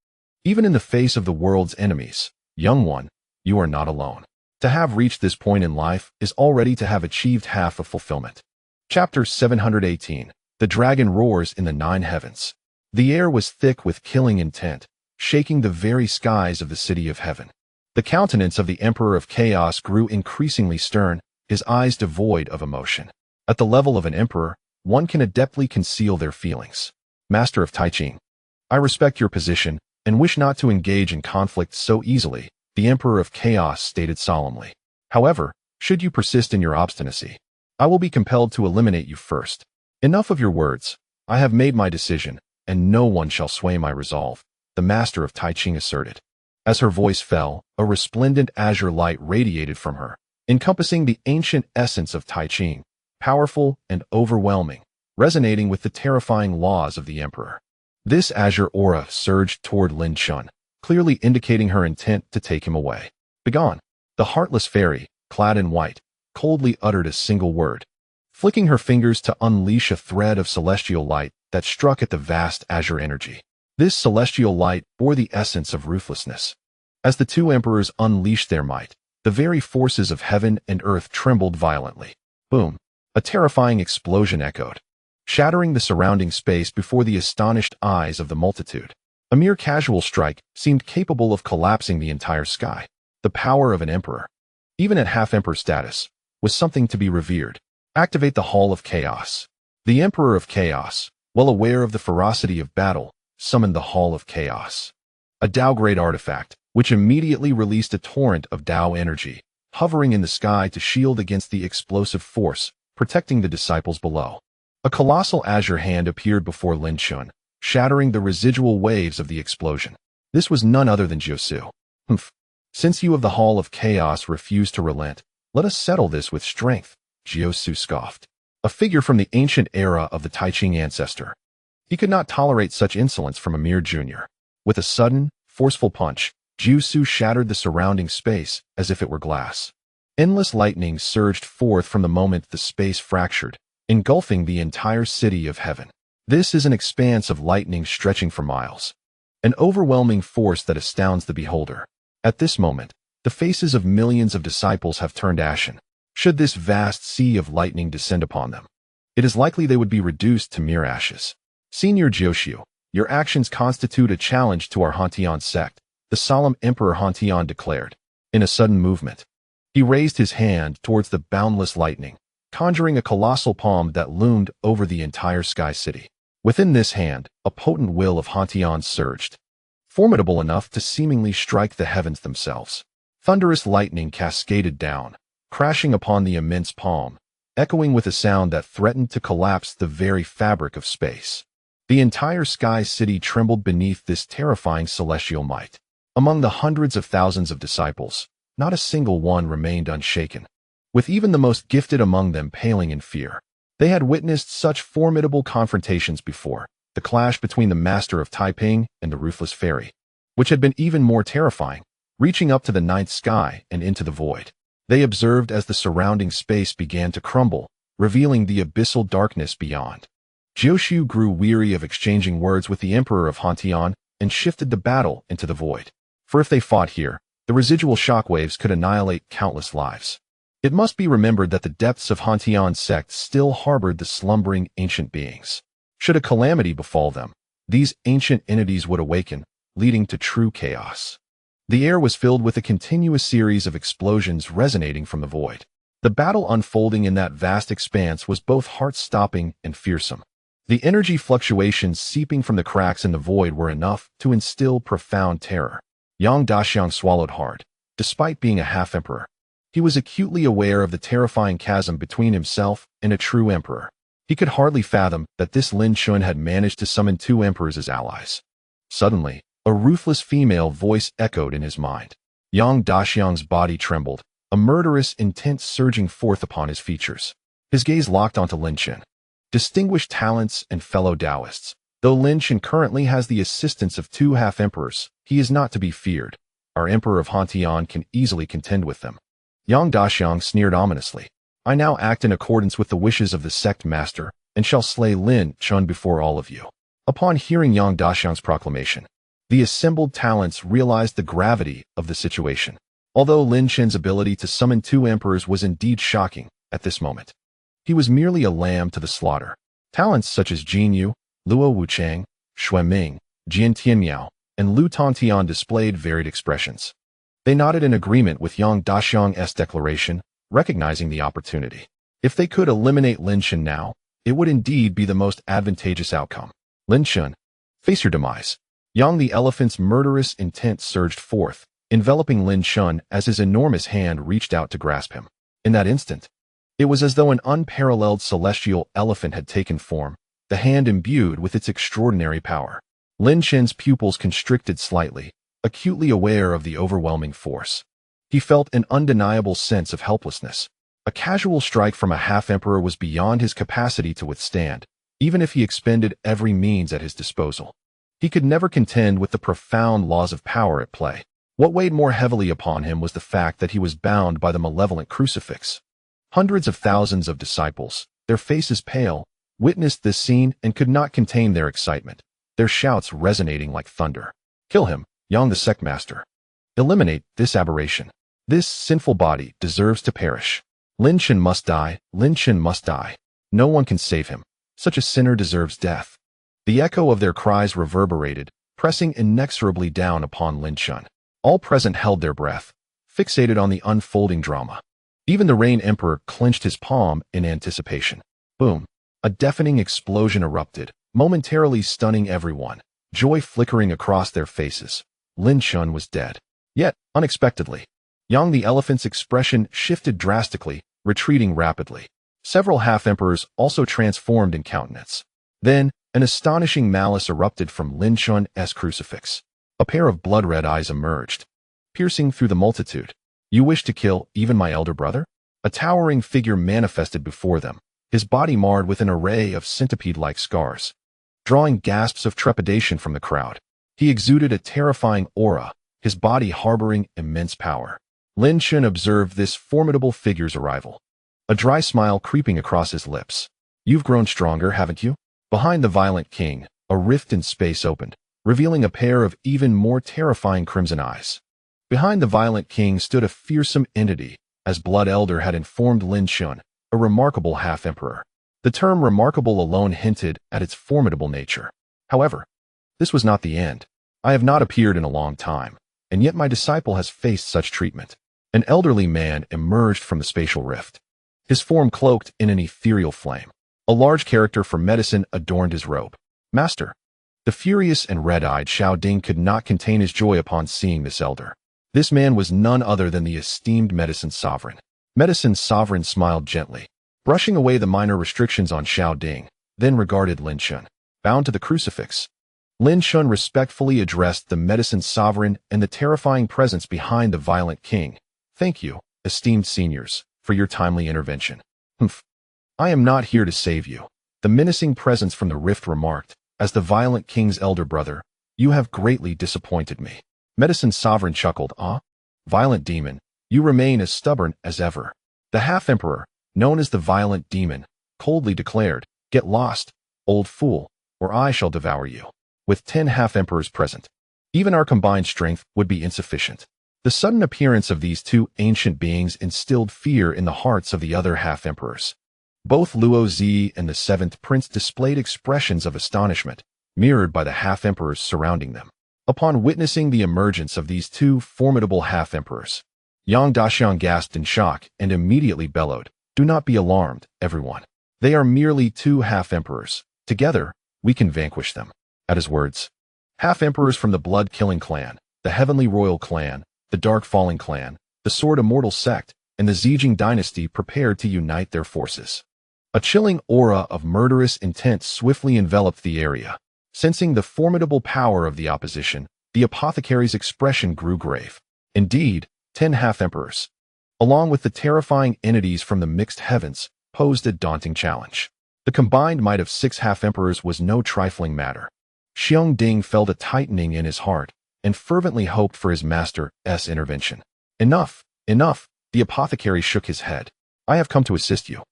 Even in the face of the world's enemies, young one, you are not alone. To have reached this point in life is already to have achieved half of fulfillment. Chapter 718. The Dragon Roars in the 9 Heavens. The air was thick with killing intent, shaking the very skies of the city of heaven. The countenance of the Emperor of Chaos grew increasingly stern, his eyes devoid of emotion. At the level of an emperor, one can adeptly conceal their feelings. Master of Taixing, I respect your position and wish not to engage in conflict so easily, the Emperor of Chaos stated solemnly. However, should you persist in your obstinacy, I will be compelled to eliminate you first. Enough of your words. I have made my decision, and no one shall sway my resolve, the Master of Taixing asserted. As her voice fell, a resplendent azure light radiated from her, encompassing the ancient essence of Tai Ching, powerful and overwhelming, resonating with the terrifying laws of the emperor. This azure aura surged toward Lin Chen, clearly indicating her intent to take him away. Begone! The heartless fairy, clad in white, coldly uttered a single word, flicking her fingers to unleash a thread of celestial light that struck at the vast azure energy. This celestial light bore the essence of ruthlessness. As the two emperors unleashed their might, the very forces of heaven and earth trembled violently. Boom! A terrifying explosion echoed, shattering the surrounding space before the astonished eyes of the multitude. A mere casual strike seemed capable of collapsing the entire sky. The power of an emperor, even at half-emperor status, was something to be revered. Activate the Hall of Chaos. The Emperor of Chaos, well aware of the ferocity of battle, summoned the Hall of Chaos, a Dao-grade artifact, which immediately released a torrent of Dao energy, hovering in the sky to shield against the explosive force, protecting the disciples below. A colossal azure hand appeared before Lin Chen, shattering the residual waves of the explosion. This was none other than Jiusu. Humph. Since you of the Hall of Chaos refuse to relent, let us settle this with strength, Jiusu scoffed. A figure from the ancient era of the Tai Ching ancestor. He could not tolerate such insolence from a mere junior. With a sudden, forceful punch, Jiusu shattered the surrounding space as if it were glass. Endless lightning surged forth from the moment the space fractured, engulfing the entire city of heaven. This is an expanse of lightning stretching for miles. An overwhelming force that astounds the beholder. At this moment, the faces of millions of disciples have turned ashen. Should this vast sea of lightning descend upon them, it is likely they would be reduced to mere ashes. Senior Jiuxiu, your actions constitute a challenge to our Hantian sect, the solemn Emperor Hantian declared. In a sudden movement, he raised his hand towards the boundless lightning, conjuring a colossal palm that loomed over the entire sky city. Within this hand, a potent will of Hantian surged, formidable enough to seemingly strike the heavens themselves. Thunderous lightning cascaded down, crashing upon the immense palm, echoing with a sound that threatened to collapse the very fabric of space. The entire sky city trembled beneath this terrifying celestial might. Among the hundreds of thousands of disciples, not a single one remained unshaken, with even the most gifted among them paling in fear. They had witnessed such formidable confrontations before, the clash between the master of Taiping and the ruthless fairy, which had been even more terrifying, reaching up to the ninth sky and into the void. They observed as the surrounding space began to crumble, revealing the abyssal darkness beyond. Jiuxiu grew weary of exchanging words with the Emperor of Hantian and shifted the battle into the void. For if they fought here, the residual shockwaves could annihilate countless lives. It must be remembered that the depths of Hantian's sect still harbored the slumbering ancient beings. Should a calamity befall them, these ancient entities would awaken, leading to true chaos. The air was filled with a continuous series of explosions resonating from the void. The battle unfolding in that vast expanse was both heart-stopping and fearsome. The energy fluctuations seeping from the cracks in the void were enough to instill profound terror. Yang Daxiang swallowed hard. Despite being a half-emperor, he was acutely aware of the terrifying chasm between himself and a true emperor. He could hardly fathom that this Lin Chen had managed to summon two emperors as allies. Suddenly, a ruthless female voice echoed in his mind. Yang Daxiang's body trembled, a murderous intent surging forth upon his features. His gaze locked onto Lin Chen. Distinguished talents and fellow Taoists, though Lin Chen currently has the assistance of two half-emperors, he is not to be feared. Our Emperor of Hantian can easily contend with them. Yang Daxiang sneered ominously. I now act in accordance with the wishes of the sect master, and shall slay Lin Chen before all of you. Upon hearing Yang Daxiang's proclamation, the assembled talents realized the gravity of the situation. Although Lin Chen's ability to summon two emperors was indeed shocking at this moment, he was merely a lamb to the slaughter. Talents such as Jin Yu, Luo Wuchang, Xue Ming, Jian Tianyao, and Lu Tontian displayed varied expressions. They nodded in agreement with Yang Daxiang's declaration, recognizing the opportunity. If they could eliminate Lin Chen now, it would indeed be the most advantageous outcome. Lin Chen, face your demise. Yang the elephant's murderous intent surged forth, enveloping Lin Chen as his enormous hand reached out to grasp him. In that instant, it was as though an unparalleled celestial elephant had taken form, the hand imbued with its extraordinary power. Lin Chen's pupils constricted slightly, acutely aware of the overwhelming force. He felt an undeniable sense of helplessness. A casual strike from a half-emperor was beyond his capacity to withstand, even if he expended every means at his disposal. He could never contend with the profound laws of power at play. What weighed more heavily upon him was the fact that he was bound by the malevolent crucifix. Hundreds of thousands of disciples, their faces pale, witnessed this scene and could not contain their excitement, their shouts resonating like thunder. Kill him, Yang the sectmaster. Eliminate this aberration. This sinful body deserves to perish. Lin Chen must die, Lin Chen must die. No one can save him. Such a sinner deserves death. The echo of their cries reverberated, pressing inexorably down upon Lin Chen. All present held their breath, fixated on the unfolding drama. Even the Rain Emperor clenched his palm in anticipation. Boom! A deafening explosion erupted, momentarily stunning everyone, joy flickering across their faces. Lin Chen was dead. Yet, unexpectedly, Yang the elephant's expression shifted drastically, retreating rapidly. Several half-emperors also transformed in countenance. Then, an astonishing malice erupted from Lin Chen's crucifix. A pair of blood-red eyes emerged, piercing through the multitude. You wish to kill even my elder brother? A towering figure manifested before them, his body marred with an array of centipede-like scars, drawing gasps of trepidation from the crowd. He exuded a terrifying aura, his body harboring immense power. Lin Chen observed this formidable figure's arrival, a dry smile creeping across his lips. You've grown stronger, haven't you? Behind the violent king, a rift in space opened, revealing a pair of even more terrifying crimson eyes. Behind the violent king stood a fearsome entity, as Blood Elder had informed Lin Chen, a remarkable half-emperor. The term remarkable alone hinted at its formidable nature. However, this was not the end. I have not appeared in a long time, and yet my disciple has faced such treatment. An elderly man emerged from the spatial rift, his form cloaked in an ethereal flame. A large character for medicine adorned his robe. Master. The furious and red-eyed Xiao Ding could not contain his joy upon seeing this elder. This man was none other than the esteemed medicine sovereign. Medicine sovereign smiled gently, brushing away the minor restrictions on Xiao Ding, then regarded Lin Chen. Bound to the crucifix, Lin Chen respectfully addressed the medicine sovereign and the terrifying presence behind the violent king. Thank you, esteemed seniors, for your timely intervention. Humph. I am not here to save you, the menacing presence from the rift remarked. As the violent king's elder brother, you have greatly disappointed me. Medicine sovereign chuckled. Ah, violent demon, you remain as stubborn as ever. The half-emperor, known as the violent demon, coldly declared, get lost, old fool, or I shall devour you. With 10 half-emperors present, even our combined strength would be insufficient. The sudden appearance of these two ancient beings instilled fear in the hearts of the other half-emperors. Both Luo Zi and the 7th prince displayed expressions of astonishment, mirrored by the half-emperors surrounding them. Upon witnessing the emergence of these two formidable half-emperors, Yang Daxiang gasped in shock and immediately bellowed, do not be alarmed, everyone. They are merely two half-emperors. Together, we can vanquish them. At his words, half-emperors from the blood-killing clan, the heavenly royal clan, the dark falling clan, the sword immortal sect, and the Zijing dynasty prepared to unite their forces. A chilling aura of murderous intent swiftly enveloped the area. Sensing the formidable power of the opposition, the apothecary's expression grew grave. Indeed, 10 half-emperors, along with the terrifying entities from the mixed heavens, posed a daunting challenge. The combined might of 6 half-emperors was no trifling matter. Xiong Ding felt a tightening in his heart and fervently hoped for his master's intervention. Enough, enough, the apothecary shook his head. I have come to assist you.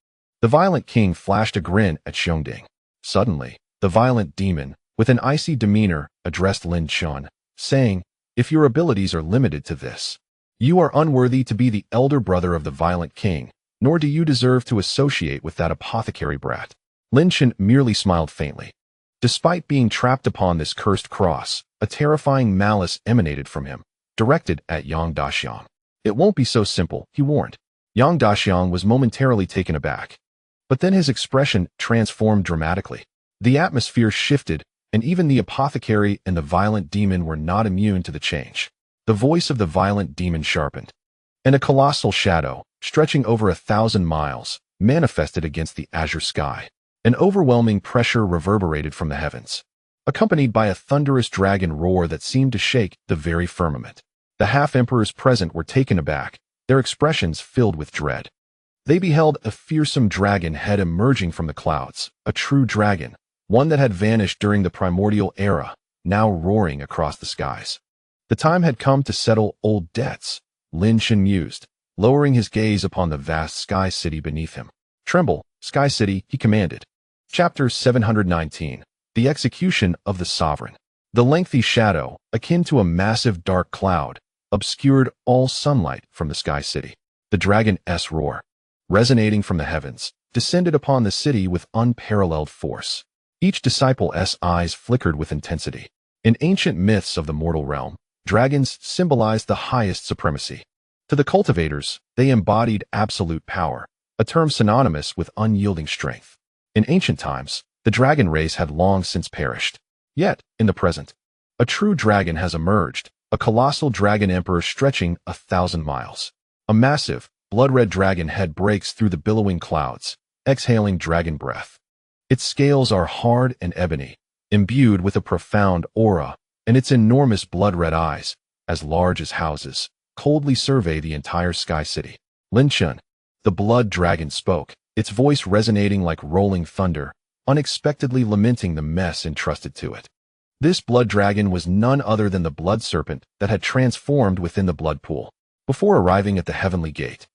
The violent king flashed a grin at Xiong Ding. Suddenly, the violent demon, with an icy demeanor, addressed Lin Chen, saying, if your abilities are limited to this, you are unworthy to be the elder brother of the violent king, nor do you deserve to associate with that apothecary brat. Lin Chen merely smiled faintly. Despite being trapped upon this cursed cross, a terrifying malice emanated from him, directed at Yang Daxiang. It won't be so simple, he warned. Yang Daxiang was momentarily taken aback. But then his expression transformed dramatically. The atmosphere shifted, and even the apothecary and the violent demon were not immune to the change. The voice of the violent demon sharpened, and a colossal shadow, stretching over 1,000 miles, manifested against the azure sky. An overwhelming pressure reverberated from the heavens, accompanied by a thunderous dragon roar that seemed to shake the very firmament. The half-emperors present were taken aback, their expressions filled with dread. They beheld a fearsome dragon head emerging from the clouds, a true dragon, one that had vanished during the primordial era, now roaring across the skies. The time had come to settle old debts, Lin Chen mused, lowering his gaze upon the vast sky city beneath him. Tremble, sky city, he commanded. Chapter 719. The Execution of the Sovereign. The lengthy shadow, akin to a massive dark cloud, obscured all sunlight from the sky city. The dragon's roar, resonating from the heavens, descended upon the city with unparalleled force. Each disciple's eyes flickered with intensity. In ancient myths of the mortal realm, dragons symbolized the highest supremacy. To the cultivators, they embodied absolute power, a term synonymous with unyielding strength. In ancient times, the dragon race had long since perished. Yet, in the present, a true dragon has emerged, a colossal dragon emperor stretching 1,000 miles. A massive, blood-red dragon head breaks through the billowing clouds, exhaling dragon breath. Its scales are hard and ebony, imbued with a profound aura, and its enormous blood-red eyes, as large as houses, coldly survey the entire sky city. Lin Chen, the blood dragon, spoke, its voice resonating like rolling thunder, unexpectedly lamenting the mess entrusted to it. This blood dragon was none other than the blood serpent that had transformed within the blood pool. Before arriving at the heavenly gate,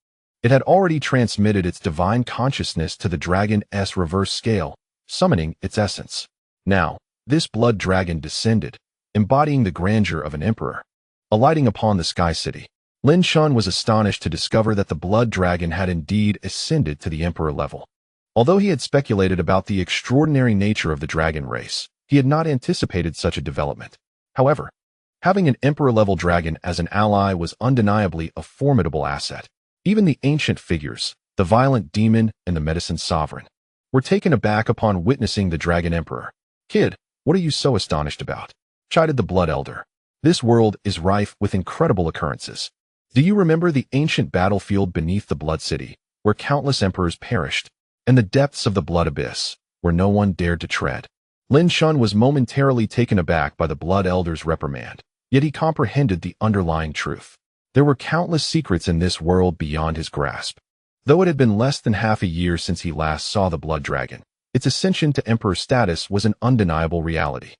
it had already transmitted its divine consciousness to the dragon's reverse scale, summoning its essence. Now, this blood dragon descended, embodying the grandeur of an emperor. Alighting upon the sky city, Lin Chen was astonished to discover that the blood dragon had indeed ascended to the emperor level. Although he had speculated about the extraordinary nature of the dragon race, he had not anticipated such a development. However, having an emperor-level dragon as an ally was undeniably a formidable asset. Even the ancient figures, the violent demon and the medicine sovereign, were taken aback upon witnessing the dragon emperor. "Kid, what are you so astonished about?" chided the blood elder. "This world is rife with incredible occurrences. Do you remember the ancient battlefield beneath the blood city, where countless emperors perished, and the depths of the blood abyss, where no one dared to tread?" Lin Chen was momentarily taken aback by the blood elder's reprimand, yet he comprehended the underlying truth. There were countless secrets in this world beyond his grasp. Though it had been less than half a year since he last saw the blood dragon, its ascension to emperor status was an undeniable reality.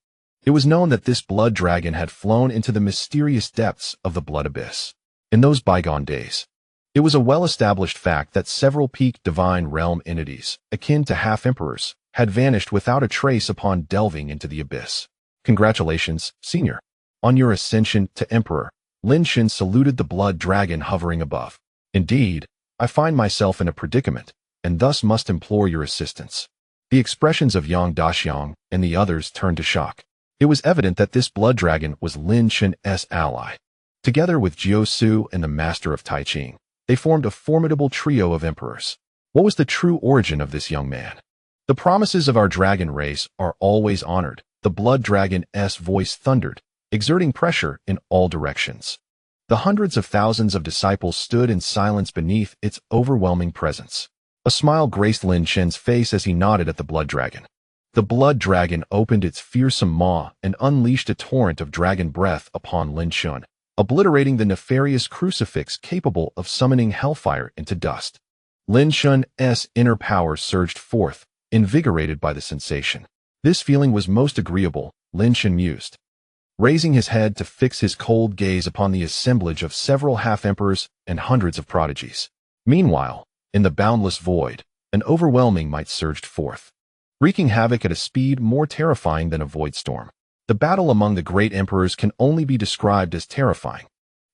It was known that this blood dragon had flown into the mysterious depths of the blood abyss. In those bygone days, it was a well-established fact that several peak divine realm entities, akin to half-emperors, had vanished without a trace upon delving into the abyss. "Congratulations, senior, on your ascension to emperor," Lin Chen saluted the blood dragon hovering above. "Indeed, I find myself in a predicament, and thus must implore your assistance." The expressions of Yang Daxiang and the others turned to shock. It was evident that this blood dragon was Lin Chen's ally. Together with Jiu Su and the master of Tai Ching, they formed a formidable trio of emperors. What was the true origin of this young man? "The promises of our dragon race are always honored," the blood dragon's voice thundered, exerting pressure in all directions. The hundreds of thousands of disciples stood in silence beneath its overwhelming presence. A smile graced Lin Chen's face as he nodded at the blood dragon. The blood dragon opened its fearsome maw and unleashed a torrent of dragon breath upon Lin Chen, obliterating the nefarious crucifix capable of summoning hellfire into dust. Lin Chen's inner power surged forth, invigorated by the sensation. This feeling was most agreeable, Lin Chen mused, raising his head to fix his cold gaze upon the assemblage of several half-emperors and hundreds of prodigies. Meanwhile, in the boundless void, an overwhelming might surged forth, wreaking havoc at a speed more terrifying than a void storm. The battle among the great emperors can only be described as terrifying.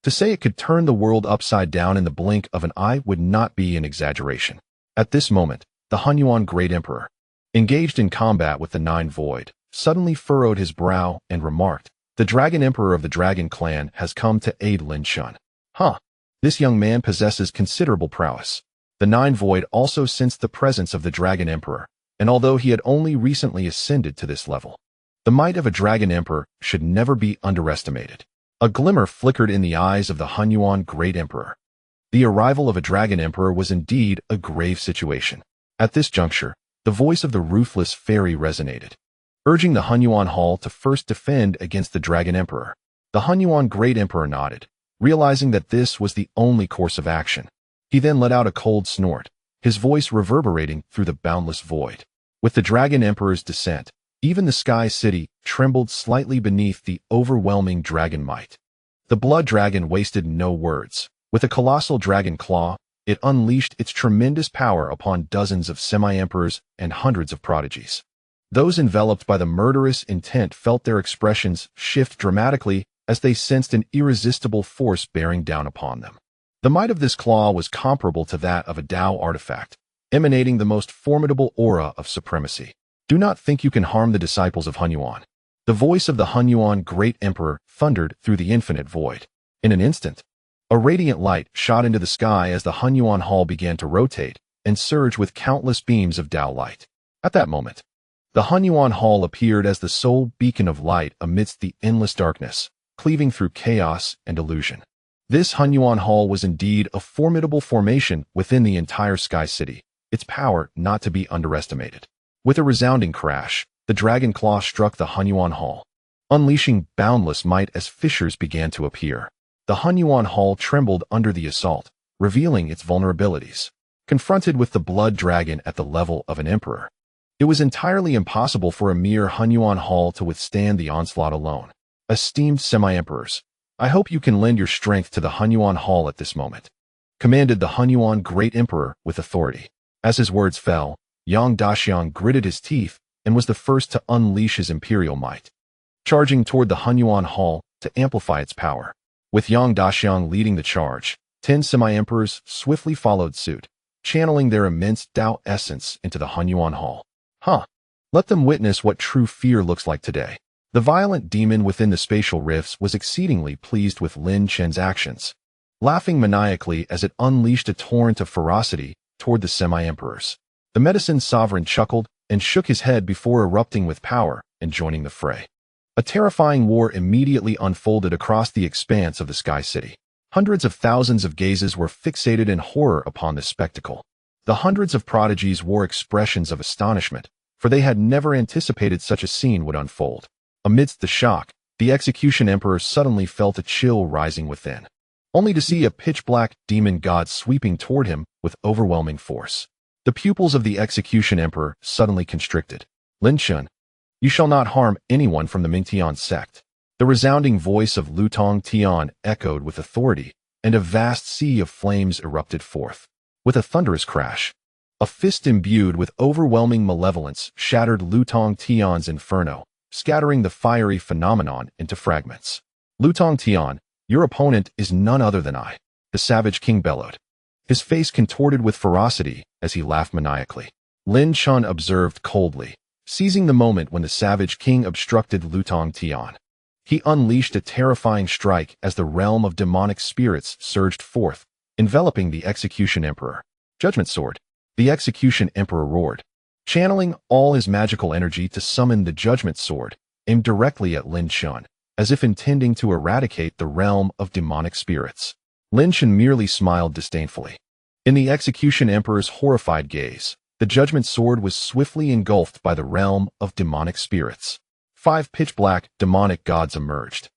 To say it could turn the world upside down in the blink of an eye would not be an exaggeration. At this moment, the Hunyuan Great Emperor, engaged in combat with the Nine Void, suddenly furrowed his brow and remarked, "The Dragon Emperor of the Dragon Clan has come to aid Lin Chen. Huh, this young man possesses considerable prowess." The Nine Void also sensed the presence of the Dragon Emperor, and although he had only recently ascended to this level, the might of a Dragon Emperor should never be underestimated. A glimmer flickered in the eyes of the Hunyuan Great Emperor. The arrival of a Dragon Emperor was indeed a grave situation. At this juncture, the voice of the ruthless fairy resonated, urging the Hunyuan Hall to first defend against the Dragon Emperor. The Hunyuan Great Emperor nodded, Realizing that this was the only course of action, he then let out a cold snort, his voice reverberating through the boundless void. With the Dragon Emperor's descent, even the Sky City trembled slightly beneath the overwhelming dragon might. The Blood Dragon wasted no words. With a colossal dragon claw, it unleashed its tremendous power upon dozens of semi-emperors and hundreds of prodigies. Those enveloped by the murderous intent felt their expressions shift dramatically as they sensed an irresistible force bearing down upon them. The might of this claw was comparable to that of a Dao artifact, emanating the most formidable aura of supremacy. Do not think you can harm the disciples of Hunyuan. The voice of the Hunyuan Great Emperor thundered through the infinite void. In an instant, a radiant light shot into the sky as the Hunyuan Hall began to rotate and surge with countless beams of Dao light. At that moment, the Hunyuan Hall appeared as the sole beacon of light amidst the endless darkness, cleaving through chaos and illusion. This Hunyuan Hall was indeed a formidable formation within the entire Sky City, its power not to be underestimated. With a resounding crash, the dragon claw struck the Hunyuan Hall, unleashing boundless might as fissures began to appear. The Hunyuan Hall trembled under the assault, revealing its vulnerabilities. Confronted with the blood dragon at the level of an emperor, it was entirely impossible for a mere Hunyuan Hall to withstand the onslaught alone. Esteemed semi-emperors, I hope you can lend your strength to the Hunyuan Hall at this moment, commanded the Hunyuan Great Emperor with authority. As his words fell, Yang Daxiang gritted his teeth and was the first to unleash his imperial might, charging toward the Hunyuan Hall to amplify its power. With Yang Daxiang leading the charge, 10 semi-emperors swiftly followed suit, channeling their immense Dao essence into the Hunyuan Hall. Let them witness what true fear looks like today. The violent demon within the spatial rifts was exceedingly pleased with Lin Chen's actions, laughing maniacally as it unleashed a torrent of ferocity toward the semi-emperors. The medicine sovereign chuckled and shook his head before erupting with power and joining the fray. A terrifying war immediately unfolded across the expanse of the Sky City. Hundreds of thousands of gazes were fixated in horror upon this spectacle. The hundreds of prodigies wore expressions of astonishment, for they had never anticipated such a scene would unfold. Amidst the shock, the Execution Emperor suddenly felt a chill rising within, only to see a pitch-black demon god sweeping toward him with overwhelming force. The pupils of the Execution Emperor suddenly constricted. Lin Chen, you shall not harm anyone from the Mingtian sect. The resounding voice of Lutong Tian echoed with authority, and a vast sea of flames erupted forth. With a thunderous crash, a fist imbued with overwhelming malevolence shattered Lutong Tian's inferno, scattering the fiery phenomenon into fragments. Lutong Tian, your opponent is none other than I, the Savage King bellowed, his face contorted with ferocity as he laughed maniacally. Lin Chen observed coldly, seizing the moment when the Savage King obstructed Lutong Tian. He unleashed a terrifying strike as the realm of demonic spirits surged forth, enveloping the Execution Emperor. Judgment Sword. The Execution Emperor roared, channeling all his magical energy to summon the Judgment Sword, aimed directly at Lin Chen, as if intending to eradicate the realm of demonic spirits. Lin Chen merely smiled disdainfully. In the Execution Emperor's horrified gaze, the Judgment Sword was swiftly engulfed by the realm of demonic spirits. 5 pitch-black demonic gods emerged,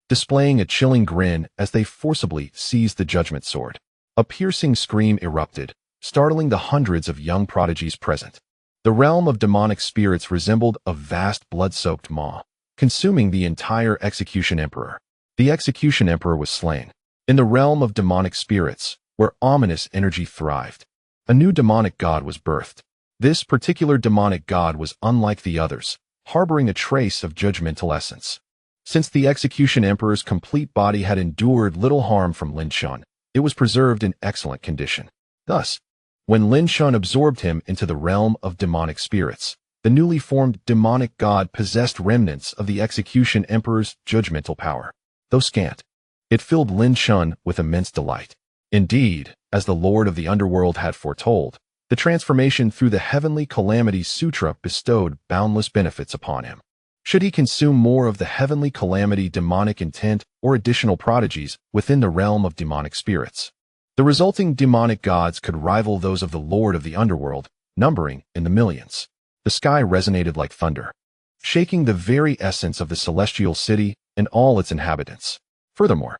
displaying a chilling grin as they forcibly seized the Judgment Sword. A piercing scream erupted, startling the hundreds of young prodigies present. The realm of demonic spirits resembled a vast blood-soaked maw, consuming the entire Execution Emperor. The Execution Emperor was slain. In the realm of demonic spirits, where ominous energy thrived, a new demonic god was birthed. This particular demonic god was unlike the others, harboring a trace of judgmental essence. Since the Execution Emperor's complete body had endured little harm from Lin Chen, it was preserved in excellent condition. Thus, when Lin Chen absorbed him into the realm of demonic spirits, the newly formed demonic god possessed remnants of the Execution Emperor's judgmental power. Though scant, it filled Lin Chen with immense delight. Indeed, as the Lord of the Underworld had foretold, the transformation through the Heavenly Calamity Sutra bestowed boundless benefits upon him. Should he consume more of the Heavenly Calamity demonic intent or additional prodigies within the realm of demonic spirits, the resulting demonic gods could rival those of the Lord of the Underworld, numbering in the millions. The sky resonated like thunder, shaking the very essence of the celestial city and all its inhabitants. Furthermore,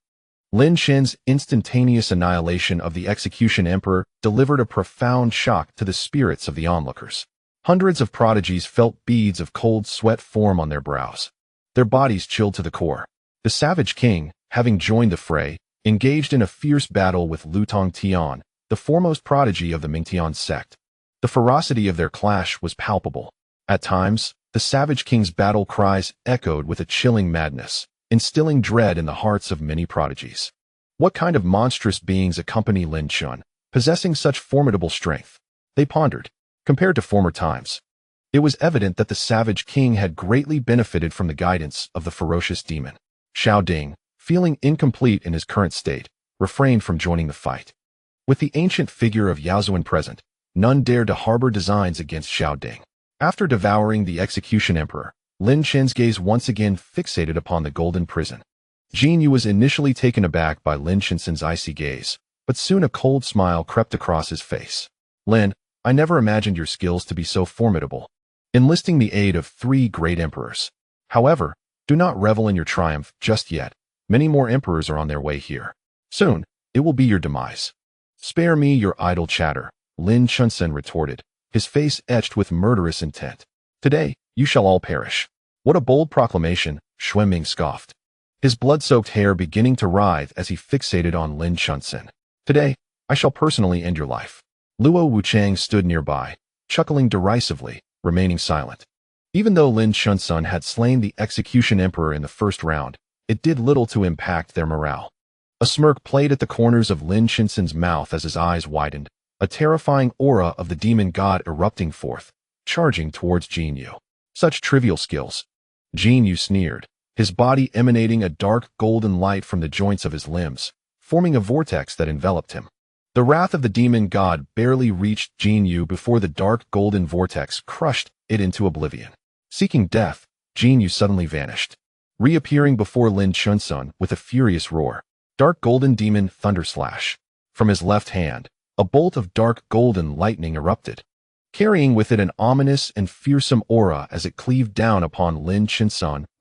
Lin Chen's instantaneous annihilation of the Execution Emperor delivered a profound shock to the spirits of the onlookers. Hundreds of prodigies felt beads of cold sweat form on their brows. Their bodies chilled to the core. The Savage King, having joined the fray, engaged in a fierce battle with Lutong Tian, the foremost prodigy of the Mingtian sect. The ferocity of their clash was palpable. At times, the Savage King's battle cries echoed with a chilling madness, instilling dread in the hearts of many prodigies. What kind of monstrous beings accompany Lin Chen, possessing such formidable strength? They pondered. Compared to former times, it was evident that the Savage King had greatly benefited from the guidance of the ferocious demon. Xiao Ding, feeling incomplete in his current state, refrained from joining the fight. With the ancient figure of Yao Zuan present, none dared to harbor designs against Xiao Ding. After devouring the Execution Emperor, Lin Chen's gaze once again fixated upon the golden prison. Jin Yu was initially taken aback by Lin Chen's icy gaze, but soon a cold smile crept across his face. Lin, I never imagined your skills to be so formidable. Enlisting the aid of 3 great emperors. However, do not revel in your triumph just yet. Many more emperors are on their way here. Soon, it will be your demise. Spare me your idle chatter, Lin Chen retorted, his face etched with murderous intent. Today, you shall all perish. What a bold proclamation, Xuanming scoffed, his blood-soaked hair beginning to writhe as he fixated on Lin Chen. Today, I shall personally end your life. Luo Wuchang stood nearby, chuckling derisively, remaining silent. Even though Lin Chen had slain the Execution Emperor in the first round, it did little to impact their morale. A smirk played at the corners of Lin Chen's mouth as his eyes widened, a terrifying aura of the demon god erupting forth, charging towards Jin Yu. Such trivial skills. Jin Yu sneered, his body emanating a dark golden light from the joints of his limbs, forming a vortex that enveloped him. The wrath of the demon god barely reached Jin Yu before the dark golden vortex crushed it into oblivion. Seeking death, Jin Yu suddenly vanished, reappearing before Lin Chen with a furious roar. Dark golden demon thunderslash. From his left hand, a bolt of dark golden lightning erupted, carrying with it an ominous and fearsome aura as it cleaved down upon Lin Chen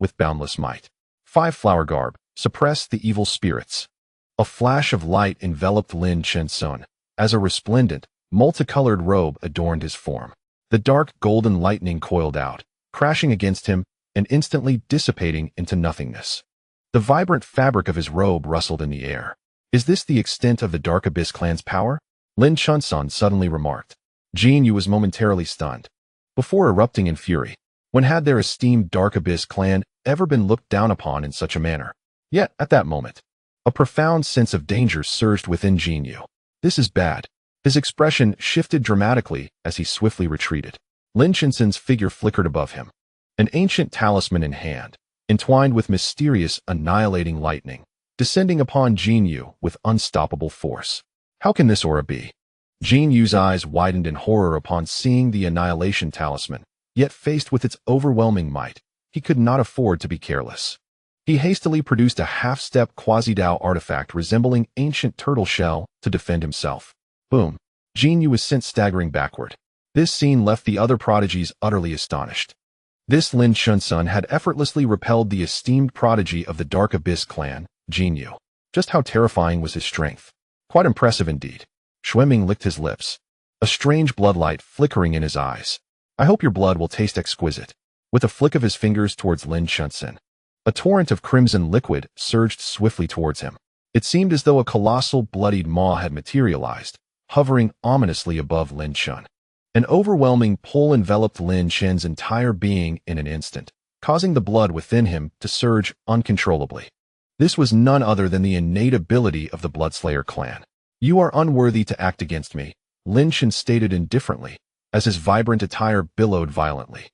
with boundless might. 5 flower garb, suppress the evil spirits. A flash of light enveloped Lin Chen as a resplendent, multicolored robe adorned his form. The dark golden lightning coiled out, crashing against him and instantly dissipating into nothingness. The vibrant fabric of his robe rustled in the air. Is this the extent of the Dark Abyss clan's power? Lin Chen suddenly remarked. Jin Yu was momentarily stunned. Before erupting in fury, when had their esteemed Dark Abyss clan ever been looked down upon in such a manner? Yet, at that moment, a profound sense of danger surged within Jin Yu. This is bad. His expression shifted dramatically as he swiftly retreated. Lin Chen's figure flickered above him, an ancient talisman in hand, entwined with mysterious, annihilating lightning, descending upon Jin Yu with unstoppable force. How can this aura be? Jin Yu's eyes widened in horror upon seeing the annihilation talisman, yet faced with its overwhelming might, he could not afford to be careless. He hastily produced a half-step quasi-Dao artifact resembling ancient turtle shell to defend himself. Boom! Jin Yu was sent staggering backward. This scene left the other prodigies utterly astonished. This Lin Chen had effortlessly repelled the esteemed prodigy of the Dark Abyss clan, Jin Yu. Just how terrifying was his strength? Quite impressive indeed. Xuanming licked his lips, a strange bloodlight flickering in his eyes. I hope your blood will taste exquisite. With a flick of his fingers towards Lin Chen, a torrent of crimson liquid surged swiftly towards him. It seemed as though a colossal bloodied maw had materialized, hovering ominously above Lin Chen. An overwhelming pull enveloped Lin Chen's entire being in an instant, causing the blood within him to surge uncontrollably. This was none other than the innate ability of the Bloodslayer clan. You are unworthy to act against me, Lin Chen stated indifferently, as his vibrant attire billowed violently.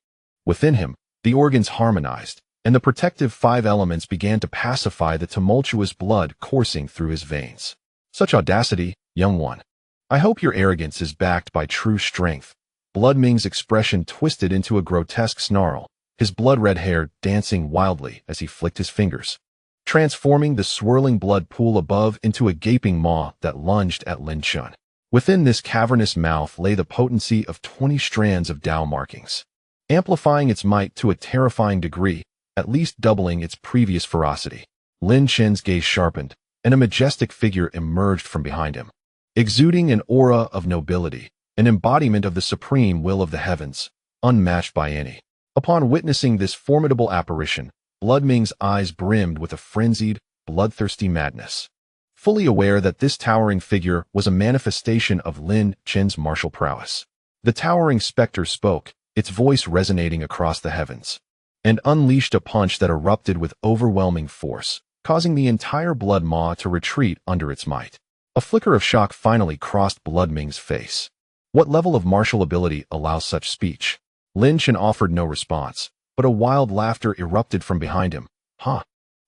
Within him, the organs harmonized, and the protective 5 elements began to pacify the tumultuous blood coursing through his veins. Such audacity, young one. I hope your arrogance is backed by true strength. Bloodming's expression twisted into a grotesque snarl, his blood-red hair dancing wildly as he flicked his fingers, transforming the swirling blood pool above into a gaping maw that lunged at Lin Chen. Within this cavernous mouth lay the potency of 20 strands of Dao markings, amplifying its might to a terrifying degree, at least doubling its previous ferocity. Lin Chen's gaze sharpened, and a majestic figure emerged from behind him, exuding an aura of nobility, an embodiment of the supreme will of the heavens, unmatched by any. Upon witnessing this formidable apparition, Bloodming's eyes brimmed with a frenzied, bloodthirsty madness. Fully aware that this towering figure was a manifestation of Lin Chen's martial prowess, the towering specter spoke, its voice resonating across the heavens, and unleashed a punch that erupted with overwhelming force, causing the entire blood maw to retreat under its might. A flicker of shock finally crossed Bloodming's face. What level of martial ability allows such speech? Lin Chen offered no response, but a wild laughter erupted from behind him. "Huh?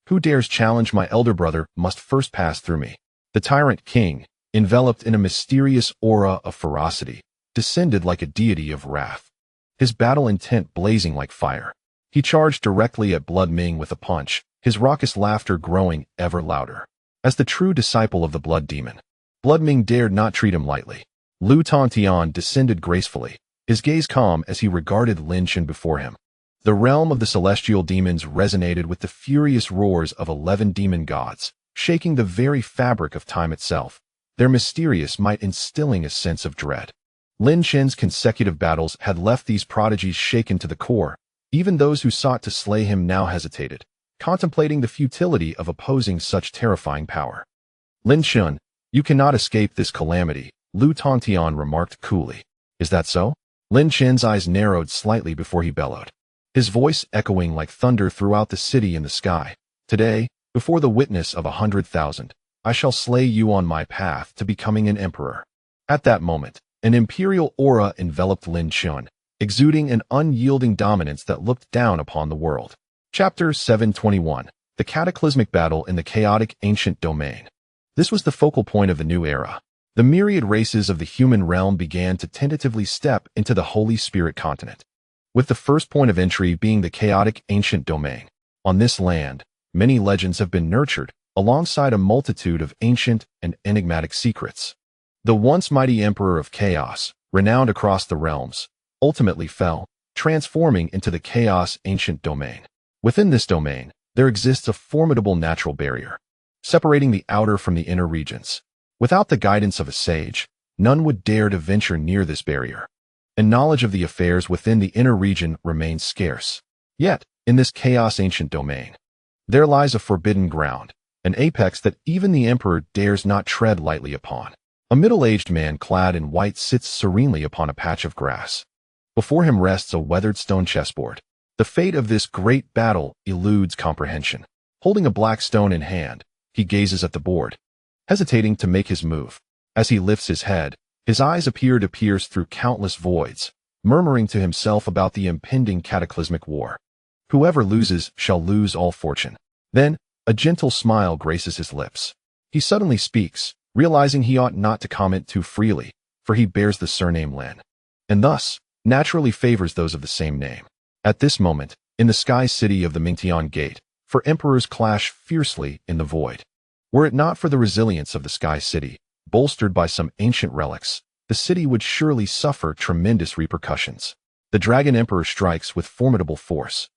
Who dares challenge my elder brother must first pass through me." The tyrant king, enveloped in a mysterious aura of ferocity, descended like a deity of wrath, his battle intent blazing like fire. He charged directly at Bloodming with a punch, his raucous laughter growing ever louder. As the true disciple of the blood demon, Bloodming dared not treat him lightly. Lu Tantian descended gracefully, his gaze calm as he regarded Lin Chen before him. The realm of the celestial demons resonated with the furious roars of 11 demon gods, shaking the very fabric of time itself, their mysterious might instilling a sense of dread. Lin Chen's consecutive battles had left these prodigies shaken to the core. Even those who sought to slay him now hesitated, contemplating the futility of opposing such terrifying power. "Lin Chen, you cannot escape this calamity," Lu Tantian remarked coolly. "Is that so?" Lin Chen's eyes narrowed slightly before he bellowed, his voice echoing like thunder throughout the city and the sky. "Today, before the witness of 100,000, I shall slay you on my path to becoming an emperor." At that moment, an imperial aura enveloped Lin Chen, exuding an unyielding dominance that looked down upon the world. Chapter 721. The Cataclysmic Battle in the Chaotic Ancient Domain. This was the focal point of the new era. The myriad races of the human realm began to tentatively step into the Holy Spirit continent, with the first point of entry being the Chaotic Ancient Domain. On this land, many legends have been nurtured, alongside a multitude of ancient and enigmatic secrets. The once mighty Emperor of Chaos, renowned across the realms, ultimately fell, transforming into the Chaos Ancient Domain. Within this domain, there exists a formidable natural barrier, separating the outer from the inner regions. Without the guidance of a sage, none would dare to venture near this barrier, and knowledge of the affairs within the inner region remains scarce. Yet, in this Chaos Ancient Domain, there lies a forbidden ground, an apex that even the Emperor dares not tread lightly upon. A middle-aged man clad in white sits serenely upon a patch of grass. Before him rests a weathered stone chessboard. The fate of this great battle eludes comprehension. Holding a black stone in hand, he gazes at the board, hesitating to make his move. As he lifts his head, his eyes appear to pierce through countless voids, murmuring to himself about the impending cataclysmic war. Whoever loses shall lose all fortune. Then, a gentle smile graces his lips. He suddenly speaks, realizing he ought not to comment too freely, for he bears the surname Lin, and thus, naturally favors those of the same name. At this moment, in the sky city of the Mingtian Gate, for emperors clash fiercely in the void. Were it not for the resilience of the sky city, bolstered by some ancient relics, the city would surely suffer tremendous repercussions. The Dragon Emperor strikes with formidable force,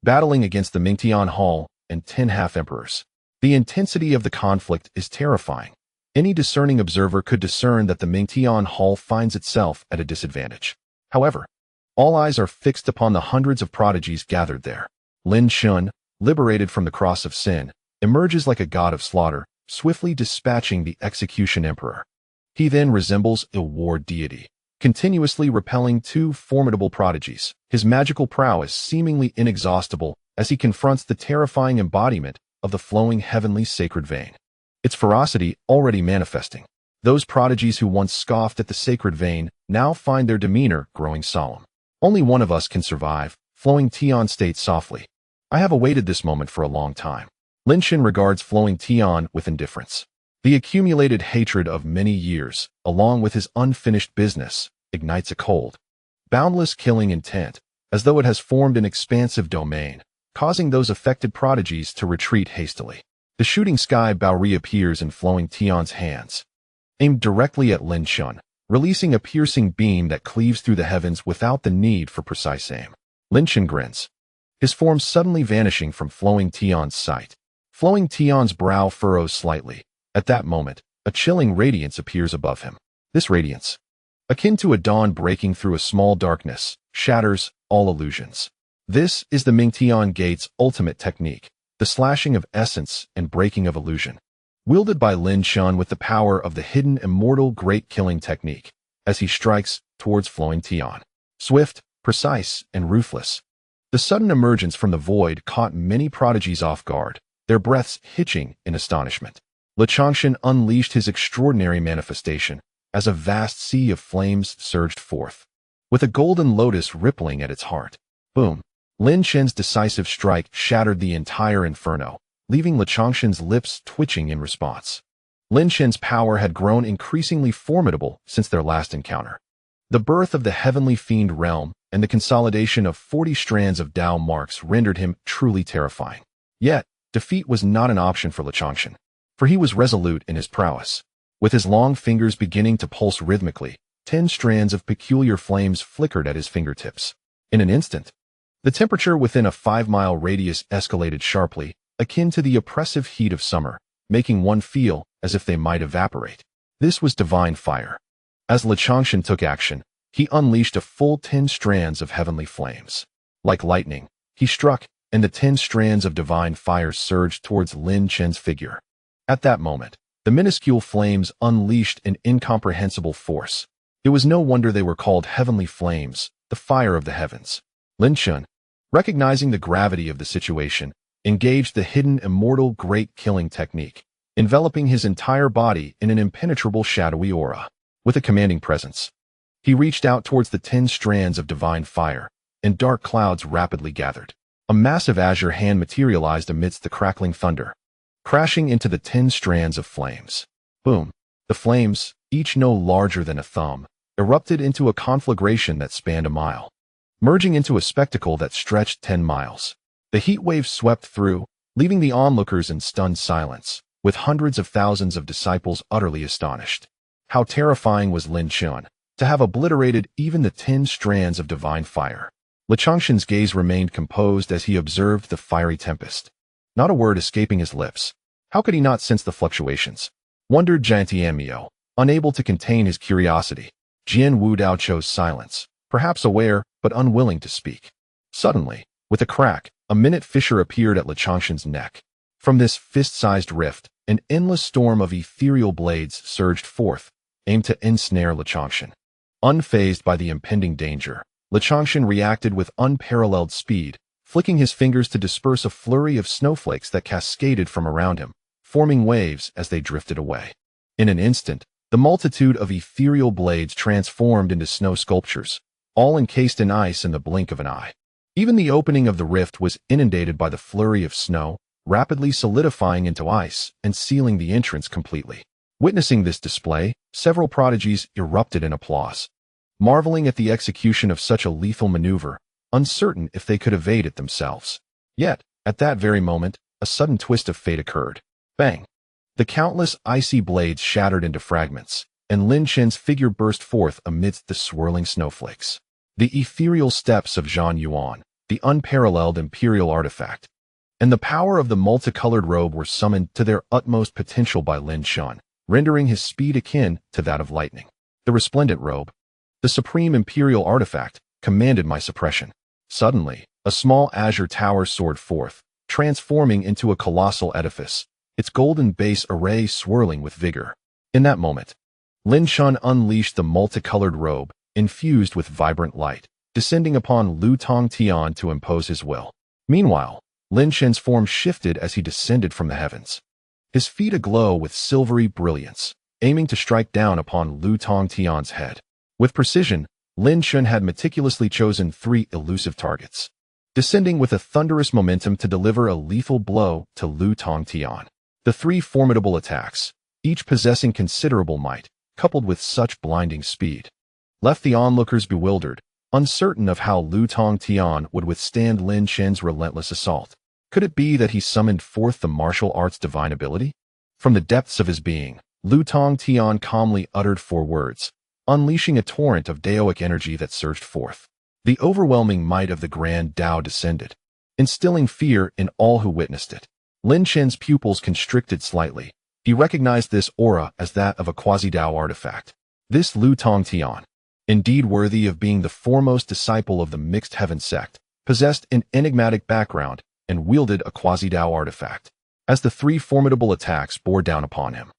battling against the Mingtian Hall and 10 half-emperors. The intensity of the conflict is terrifying. Any discerning observer could discern that the Mingtian Hall finds itself at a disadvantage. However, all eyes are fixed upon the hundreds of prodigies gathered there. Lin Chen, liberated from the cross of sin, emerges like a god of slaughter, swiftly dispatching the execution emperor. He then resembles a war deity, continuously repelling 2 formidable prodigies, his magical prowess seemingly inexhaustible as he confronts the terrifying embodiment of the flowing heavenly sacred vein. Its ferocity already manifesting. Those prodigies who once scoffed at the sacred vein now find their demeanor growing solemn. "Only one of us can survive," Flowing Tian states softly. "I have awaited this moment for a long time." Lin Chen regards Flowing Tian with indifference. The accumulated hatred of many years, along with his unfinished business, ignites a cold, boundless killing intent, as though it has formed an expansive domain, causing those affected prodigies to retreat hastily. The shooting sky bow reappears in Flowing Tian's hands, aimed directly at Lin Chen, releasing a piercing beam that cleaves through the heavens without the need for precise aim. Lin Chen grins, his form suddenly vanishing from Flowing Tian's sight. Flowing Tian's brow furrows slightly, At that moment, a chilling radiance appears above him. This radiance, akin to a dawn breaking through a small darkness, shatters all illusions. This is the Mingtian Gate's ultimate technique, the slashing of essence and breaking of illusion. Wielded by Lin Chen with the power of the hidden immortal great killing technique, as he strikes towards flowing Tian. Swift, precise, and ruthless. The sudden emergence from the void caught many prodigies off guard, their breaths hitching in astonishment. Lichangshan unleashed his extraordinary manifestation as a vast sea of flames surged forth, with a golden lotus rippling at its heart. Boom! Lin Chen's decisive strike shattered the entire inferno, leaving Lichangshan's lips twitching in response. Lin Chen's power had grown increasingly formidable since their last encounter. The birth of the heavenly fiend realm and the consolidation of 40 strands of Dao marks rendered him truly terrifying. Yet, defeat was not an option for Lichangshan, for he was resolute in his prowess. With his long fingers beginning to pulse rhythmically, 10 strands of peculiar flames flickered at his fingertips. In an instant, the temperature within a 5-mile radius escalated sharply, akin to the oppressive heat of summer, making one feel as if they might evaporate. This was divine fire. As Lichangshan took action, he unleashed a full 10 strands of heavenly flames. Like lightning, he struck, and the 10 strands of divine fire surged towards Lin Chen's figure. At that moment, the minuscule flames unleashed an incomprehensible force. It was no wonder they were called heavenly flames, the fire of the heavens. Lin Chen, recognizing the gravity of the situation, engaged the hidden immortal great killing technique, enveloping his entire body in an impenetrable shadowy aura. With a commanding presence, he reached out towards the 10 strands of divine fire, and dark clouds rapidly gathered. A massive azure hand materialized amidst the crackling thunder, crashing into the 10 strands of flames. Boom! The flames, each no larger than a thumb, erupted into a conflagration that spanned a mile, merging into a spectacle that stretched 10 miles. The heat wave swept through, leaving the onlookers in stunned silence, with hundreds of thousands of disciples utterly astonished. How terrifying was Lin Chen, to have obliterated even the 10 strands of divine fire. Lichangshan's gaze remained composed as he observed the fiery tempest, not a word escaping his lips. How could he not sense the fluctuations? Wondered Jian Tianmiao, unable to contain his curiosity. Jian Wudao chose silence, perhaps aware but unwilling to speak. Suddenly, with a crack, a minute fissure appeared at Lichangshan's neck. From this fist-sized rift, an endless storm of ethereal blades surged forth, aimed to ensnare Lichangshan. Unfazed by the impending danger, Lichangshan reacted with unparalleled speed, flicking his fingers to disperse a flurry of snowflakes that cascaded from around him, forming waves as they drifted away. In an instant, the multitude of ethereal blades transformed into snow sculptures, all encased in ice in the blink of an eye. Even the opening of the rift was inundated by the flurry of snow, rapidly solidifying into ice and sealing the entrance completely. Witnessing this display, several prodigies erupted in applause, marveling at the execution of such a lethal maneuver, uncertain if they could evade it themselves. Yet, at that very moment, a sudden twist of fate occurred. Bang! The countless icy blades shattered into fragments, and Lin Chen's figure burst forth amidst the swirling snowflakes. The ethereal steps of Zhan Yuan, the unparalleled imperial artifact, and the power of the multicolored robe were summoned to their utmost potential by Lin Chen, rendering his speed akin to that of lightning. The resplendent robe, the supreme imperial artifact, commanded my suppression. Suddenly, a small azure tower soared forth, transforming into a colossal edifice, its golden base array swirling with vigor. In that moment, Lin Chen unleashed the multicolored robe, infused with vibrant light, descending upon Lu Tong Tian to impose his will. Meanwhile, Lin Chen's form shifted as he descended from the heavens, his feet aglow with silvery brilliance, aiming to strike down upon Lu Tong Tian's head. With precision, Lin Chen had meticulously chosen 3 elusive targets, descending with a thunderous momentum to deliver a lethal blow to Lu Tong Tian. The 3 formidable attacks, each possessing considerable might, coupled with such blinding speed, left the onlookers bewildered, uncertain of how Lu Tong Tian would withstand Lin Chen's relentless assault. Could it be that he summoned forth the martial art's divine ability? From the depths of his being, Lu Tong Tian calmly uttered 4 words, unleashing a torrent of Daoic energy that surged forth. The overwhelming might of the grand Dao descended, instilling fear in all who witnessed it. Lin Chen's pupils constricted slightly, He recognized this aura as that of a quasi-Dao artifact. This Lu Tongtian, indeed worthy of being the foremost disciple of the Mixed Heaven sect, possessed an enigmatic background and wielded a quasi-Dao artifact. As the three formidable attacks bore down upon him,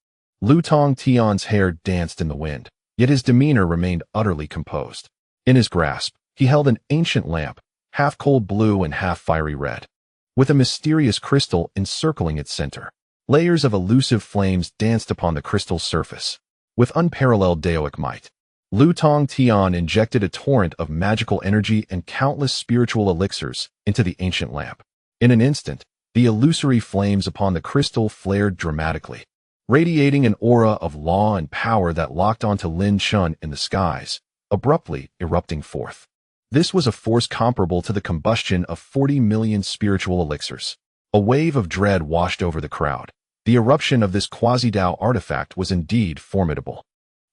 Lu Tongtian's hair danced in the wind, yet his demeanor remained utterly composed. In his grasp, he held an ancient lamp, half cold blue and half fiery red, with a mysterious crystal encircling its center. Layers of elusive flames danced upon the crystal's surface. With unparalleled Daoic might, Lu Tongtian injected a torrent of magical energy and countless spiritual elixirs into the ancient lamp. In an instant, the illusory flames upon the crystal flared dramatically, radiating an aura of law and power that locked onto Lin Chen in the skies, abruptly erupting forth. This was a force comparable to the combustion of 40 million spiritual elixirs. A wave of dread washed over the crowd. The eruption of this quasi-Dao artifact was indeed formidable.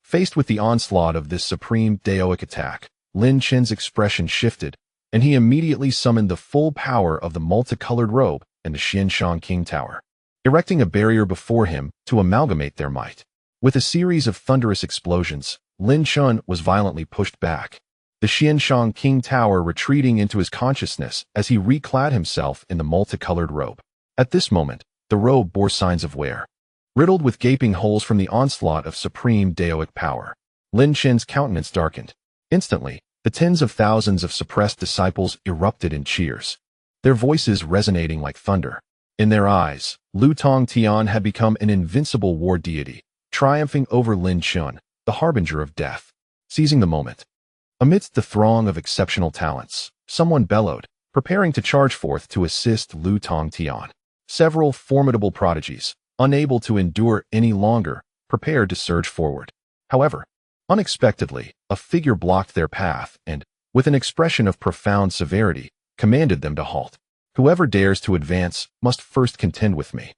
Faced with the onslaught of this supreme Daoic attack, Lin Chen's expression shifted, and he immediately summoned the full power of the multicolored robe and the Xianshang King Tower, erecting a barrier before him to amalgamate their might. With a series of thunderous explosions, Lin Chen was violently pushed back, the Xianshang King Tower retreating into his consciousness as he reclad himself in the multicolored robe. At this moment, the robe bore signs of wear, riddled with gaping holes from the onslaught of supreme Daoic power. Lin Chen's countenance darkened. Instantly, the tens of thousands of suppressed disciples erupted in cheers, their voices resonating like thunder. In their eyes, Lu Tongtian had become an invincible war deity, triumphing over Lin Chen, the harbinger of death. Seizing the moment, amidst the throng of exceptional talents, someone bellowed, preparing to charge forth to assist Lu Tongtian. Several formidable prodigies, unable to endure any longer, prepared to surge forward. However, unexpectedly, a figure blocked their path and, with an expression of profound severity, commanded them to halt. Whoever dares to advance must first contend with me.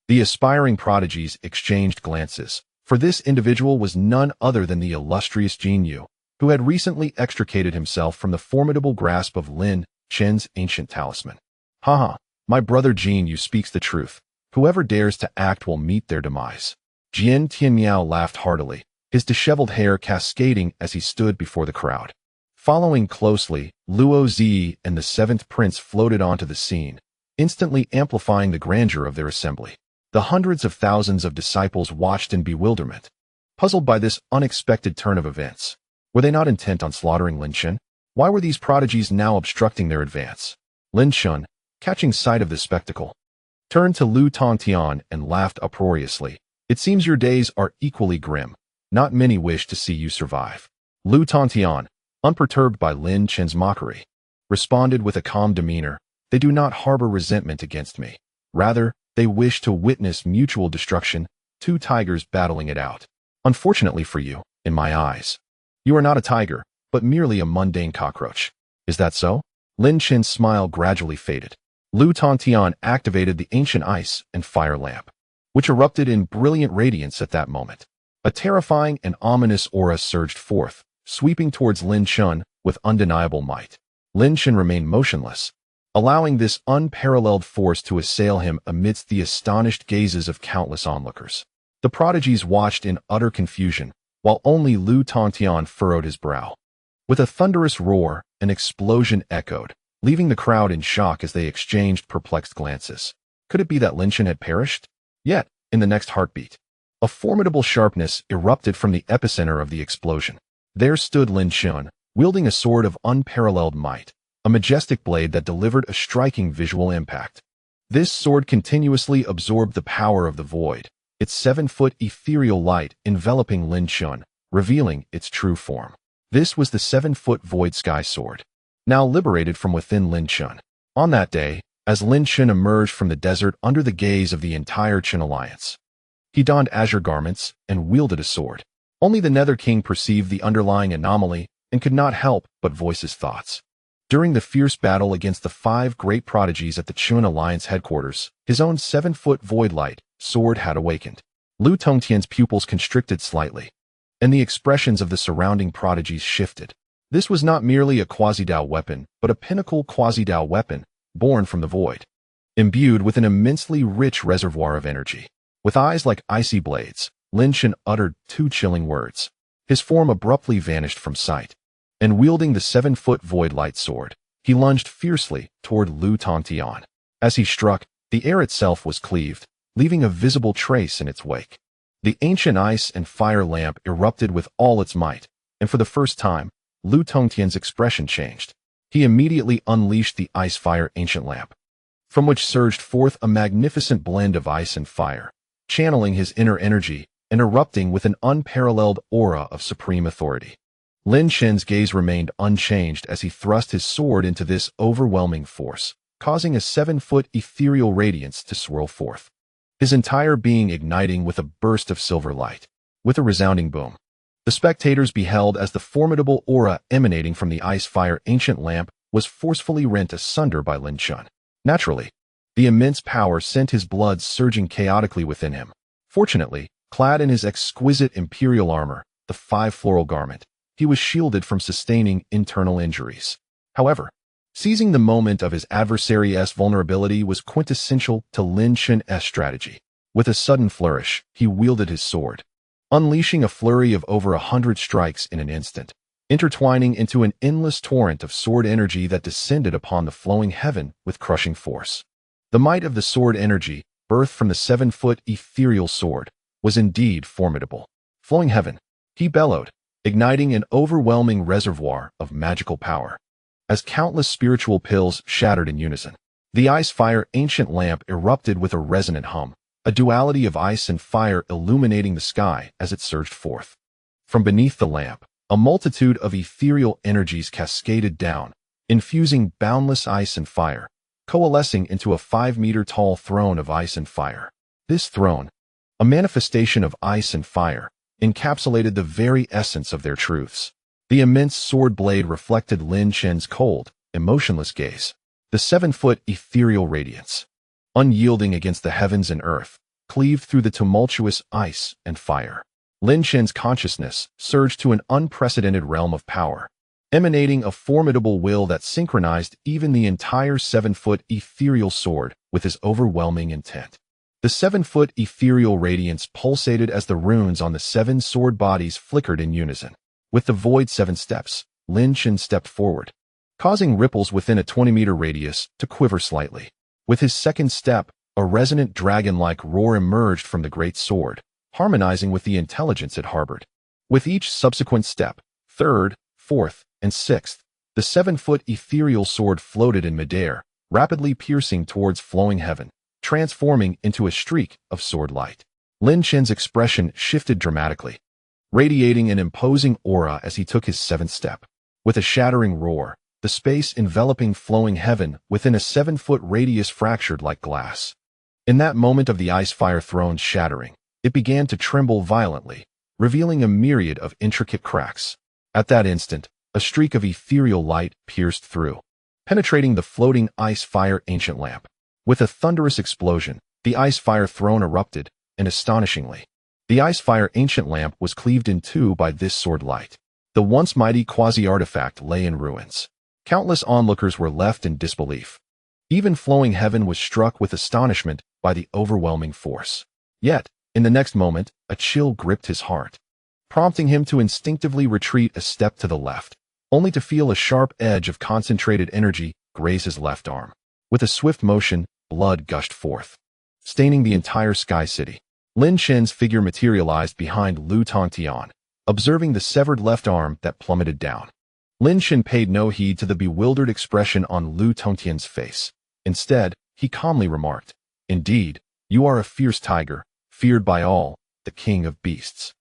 The aspiring prodigies exchanged glances, for this individual was none other than the illustrious Jin Yu, who had recently extricated himself from the formidable grasp of Lin Chen's ancient talisman. Haha, my brother Jin Yu speaks the truth. Whoever dares to act will meet their demise. Jian Tianmiao laughed heartily, his disheveled hair cascading as he stood before the crowd. Following closely, Luo Zi and the seventh prince floated onto the scene, instantly amplifying the grandeur of their assembly. The hundreds of thousands of disciples watched in bewilderment, puzzled by this unexpected turn of events. Were they not intent on slaughtering Lin Chen? Why were these prodigies now obstructing their advance? Lin Chen, catching sight of this spectacle, turned to Lu Tongtian and laughed uproariously. It seems your days are equally grim. Not many wish to see you survive. Lu Tongtian, unperturbed by Lin Chen's mockery, responded with a calm demeanor. They do not harbor resentment against me. Rather, they wish to witness mutual destruction, two tigers battling it out. Unfortunately for you, in my eyes, you are not a tiger, but merely a mundane cockroach. Is that so? Lin Chen's smile gradually faded. Lu Tongtian activated the ancient ice and fire lamp, which erupted in brilliant radiance at that moment. A terrifying and ominous aura surged forth, sweeping towards Lin Chen with undeniable might. Lin Chen remained motionless, allowing this unparalleled force to assail him amidst the astonished gazes of countless onlookers. The prodigies watched in utter confusion, while only Lu Tongtian furrowed his brow. With a thunderous roar, an explosion echoed, leaving the crowd in shock as they exchanged perplexed glances. Could it be that Lin Chen had perished? Yet, in the next heartbeat, a formidable sharpness erupted from the epicenter of the explosion. There stood Lin Chen, wielding a sword of unparalleled might, a majestic blade that delivered a striking visual impact. This sword continuously absorbed the power of the void, its 7-foot ethereal light enveloping Lin Chen, revealing its true form. This was the 7-foot void sky sword, now liberated from within Lin Chen. On that day, as Lin Chen emerged from the desert under the gaze of the entire Chen alliance, he donned azure garments and wielded a sword. Only the Nether King perceived the underlying anomaly and could not help but voice his thoughts. During the fierce battle against the 5 great prodigies at the Chen Alliance headquarters, his own 7-foot void light sword had awakened. Lu Tongtian's pupils constricted slightly, and the expressions of the surrounding prodigies shifted. This was not merely a quasi-Dao weapon, but a pinnacle quasi-Dao weapon, born from the void, imbued with an immensely rich reservoir of energy. With eyes like icy blades, Lin Chen uttered 2 chilling words. His form abruptly vanished from sight, and wielding the 7-foot void light sword, he lunged fiercely toward Lu Tongtian. As he struck, the air itself was cleaved, leaving a visible trace in its wake. The ancient ice and fire lamp erupted with all its might, and for the first time, Lu Tongtian's expression changed. He immediately unleashed the ice-fire ancient lamp, from which surged forth a magnificent blend of ice and fire, channeling his inner energy and erupting with an unparalleled aura of supreme authority. Lin Chen's gaze remained unchanged as he thrust his sword into this overwhelming force, causing a 7-foot ethereal radiance to swirl forth, his entire being igniting with a burst of silver light. With a resounding boom, the spectators beheld as the formidable aura emanating from the ice-fire ancient lamp was forcefully rent asunder by Lin Chen. Naturally, the immense power sent his blood surging chaotically within him. Fortunately, clad in his exquisite imperial armor, the 5 floral garment, he was shielded from sustaining internal injuries. However, seizing the moment of his adversary's vulnerability was quintessential to Lin Chen's strategy. With a sudden flourish, he wielded his sword, unleashing a flurry of over 100 strikes in an instant, intertwining into an endless torrent of sword energy that descended upon the flowing heaven with crushing force. The might of the sword energy, birthed from the 7-foot ethereal sword, was indeed formidable. Flowing heaven, he bellowed, igniting an overwhelming reservoir of magical power. As countless spiritual pills shattered in unison, the ice-fire ancient lamp erupted with a resonant hum, a duality of ice and fire illuminating the sky as it surged forth. From beneath the lamp, a multitude of ethereal energies cascaded down, infusing boundless ice and fire, coalescing into a 5-meter-tall throne of ice and fire. This throne, a manifestation of ice and fire, encapsulated the very essence of their truths. The immense sword blade reflected Lin Chen's cold, emotionless gaze. The 7-foot ethereal radiance, unyielding against the heavens and earth, cleaved through the tumultuous ice and fire. Lin Chen's consciousness surged to an unprecedented realm of power, emanating a formidable will that synchronized even the entire 7-foot ethereal sword with his overwhelming intent. The 7-foot ethereal radiance pulsated as the runes on the 7 sword bodies flickered in unison. With the void 7 steps, Lin Chen stepped forward, causing ripples within a 20-meter radius to quiver slightly. With his second step, a resonant dragon-like roar emerged from the great sword, harmonizing with the intelligence it harbored. With each subsequent step, 3rd, 4th, and 6th, the 7-foot ethereal sword floated in midair, rapidly piercing towards flowing heaven, transforming into a streak of sword light. Lin Chen's expression shifted dramatically, radiating an imposing aura as he took his 7th step. With a shattering roar, the space enveloping flowing heaven within a 7-foot radius fractured like glass. In that moment of the ice-fire throne's shattering, it began to tremble violently, revealing a myriad of intricate cracks. At that instant, a streak of ethereal light pierced through, penetrating the floating ice-fire ancient lamp. With a thunderous explosion, the ice-fire throne erupted, and astonishingly, the ice-fire ancient lamp was cleaved in 2 by this sword light. The once mighty quasi-artifact lay in ruins. Countless onlookers were left in disbelief. Even flowing heaven was struck with astonishment by the overwhelming force. Yet, in the next moment, a chill gripped his heart, prompting him to instinctively retreat a step to the left, only to feel a sharp edge of concentrated energy graze his left arm. With a swift motion, blood gushed forth, staining the entire sky city. Lin Chen's figure materialized behind Lu Tongtian, observing the severed left arm that plummeted down. Lin Chen paid no heed to the bewildered expression on Lu Tongtian's face. Instead, he calmly remarked, "Indeed, you are a fierce tiger, feared by all, the king of beasts."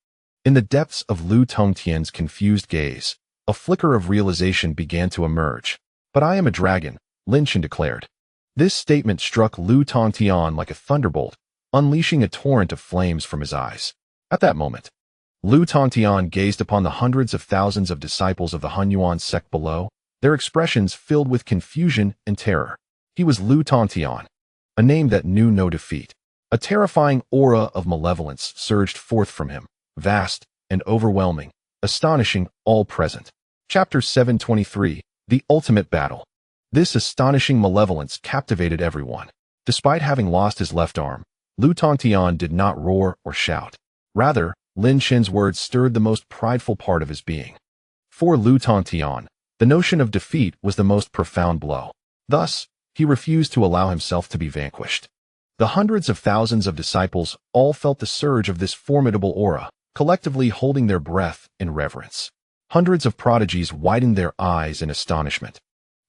In the depths of Lu Tongtian's confused gaze, a flicker of realization began to emerge. "But I am a dragon," Lin Chen declared. This statement struck Lu Tongtian like a thunderbolt, unleashing a torrent of flames from his eyes. At that moment, Lu Tongtian gazed upon the hundreds of thousands of disciples of the Hunyuan sect below, their expressions filled with confusion and terror. He was Lu Tongtian, a name that knew no defeat. A terrifying aura of malevolence surged forth from him, vast and overwhelming, astonishing all present. Chapter 723, The Ultimate Battle. This astonishing malevolence captivated everyone. Despite having lost his left arm, Lu Tongtian did not roar or shout. Rather, Lin Chen's words stirred the most prideful part of his being. For Lu Tongtian, the notion of defeat was the most profound blow. Thus, he refused to allow himself to be vanquished. The hundreds of thousands of disciples all felt the surge of this formidable aura, collectively holding their breath in reverence. Hundreds of prodigies widened their eyes in astonishment.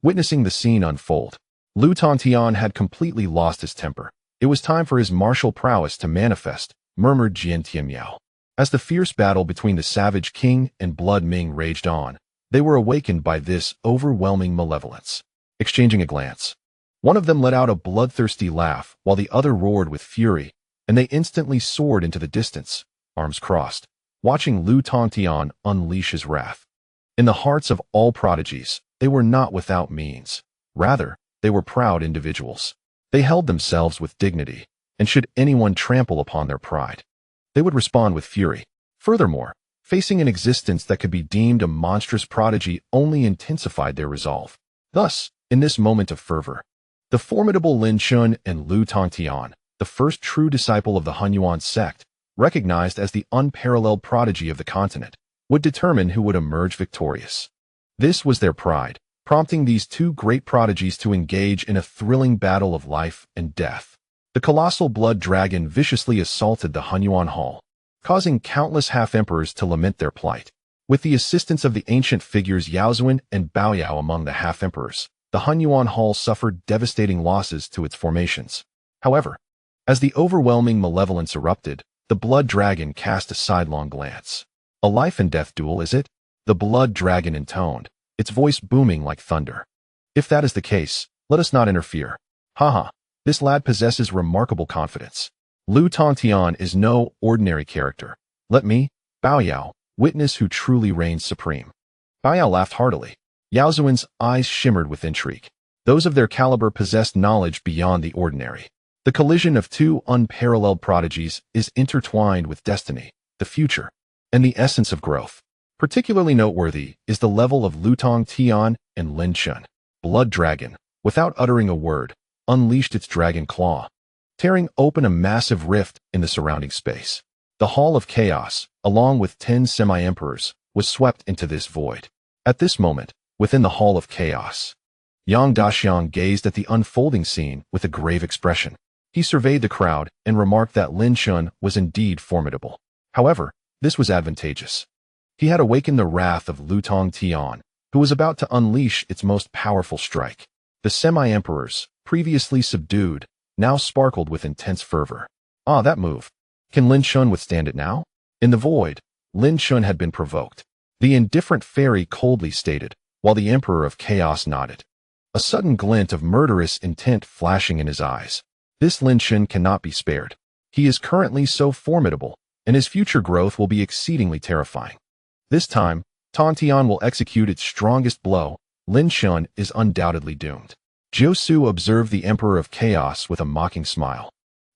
Witnessing the scene unfold, Lu Tongtian had completely lost his temper. It was time for his martial prowess to manifest, murmured Jian Tianmiao. As the fierce battle between the savage king and Blood Ming raged on, they were awakened by this overwhelming malevolence. Exchanging a glance, one of them let out a bloodthirsty laugh while the other roared with fury, and they instantly soared into the distance, arms crossed, watching Lu Tongtian unleash his wrath. In the hearts of all prodigies, they were not without means. Rather, they were proud individuals. They held themselves with dignity, and should anyone trample upon their pride, they would respond with fury. Furthermore, facing an existence that could be deemed a monstrous prodigy only intensified their resolve. Thus, in this moment of fervor, the formidable Lin Chen and Lu Tongtian, the first true disciple of the Hunyuan sect, recognized as the unparalleled prodigy of the continent, would determine who would emerge victorious. This was their pride, prompting these two great prodigies to engage in a thrilling battle of life and death. The colossal blood dragon viciously assaulted the Hunyuan Hall, causing countless half-emperors to lament their plight. With the assistance of the ancient figures Yaozuan and Baoyao among the half-emperors, the Hunyuan Hall suffered devastating losses to its formations. However, as the overwhelming malevolence erupted, the blood dragon cast a sidelong glance. A life-and-death duel, is it? The blood dragon intoned, its voice booming like thunder. If that is the case, let us not interfere. Haha, this lad possesses remarkable confidence. Lu Tongtian is no ordinary character. Let me, Baoyao, witness who truly reigns supreme. Baoyao laughed heartily. Yaozuan's eyes shimmered with intrigue. Those of their caliber possessed knowledge beyond the ordinary. The collision of two unparalleled prodigies is intertwined with destiny, the future, and the essence of growth. Particularly noteworthy is the level of Lu Tongtian and Lin Chen. Blood Dragon, without uttering a word, unleashed its dragon claw, tearing open a massive rift in the surrounding space. The Hall of Chaos, along with 10 semi-emperors, was swept into this void. At this moment, within the Hall of Chaos, Yang Daxiang gazed at the unfolding scene with a grave expression. He surveyed the crowd and remarked that Lin Chen was indeed formidable. However, this was advantageous. He had awakened the wrath of Lu Tongtian, who was about to unleash its most powerful strike. The semi-emperors, previously subdued, now sparkled with intense fervor. Ah, that move. Can Lin Chen withstand it now? In the void, Lin Chen had been provoked. The indifferent fairy coldly stated, while the Emperor of Chaos nodded, a sudden glint of murderous intent flashing in his eyes. This Lin Chen cannot be spared. He is currently so formidable, and his future growth will be exceedingly terrifying. This time, Tongtian will execute its strongest blow. Lin Chen is undoubtedly doomed. Jiu Su observed the Emperor of Chaos with a mocking smile,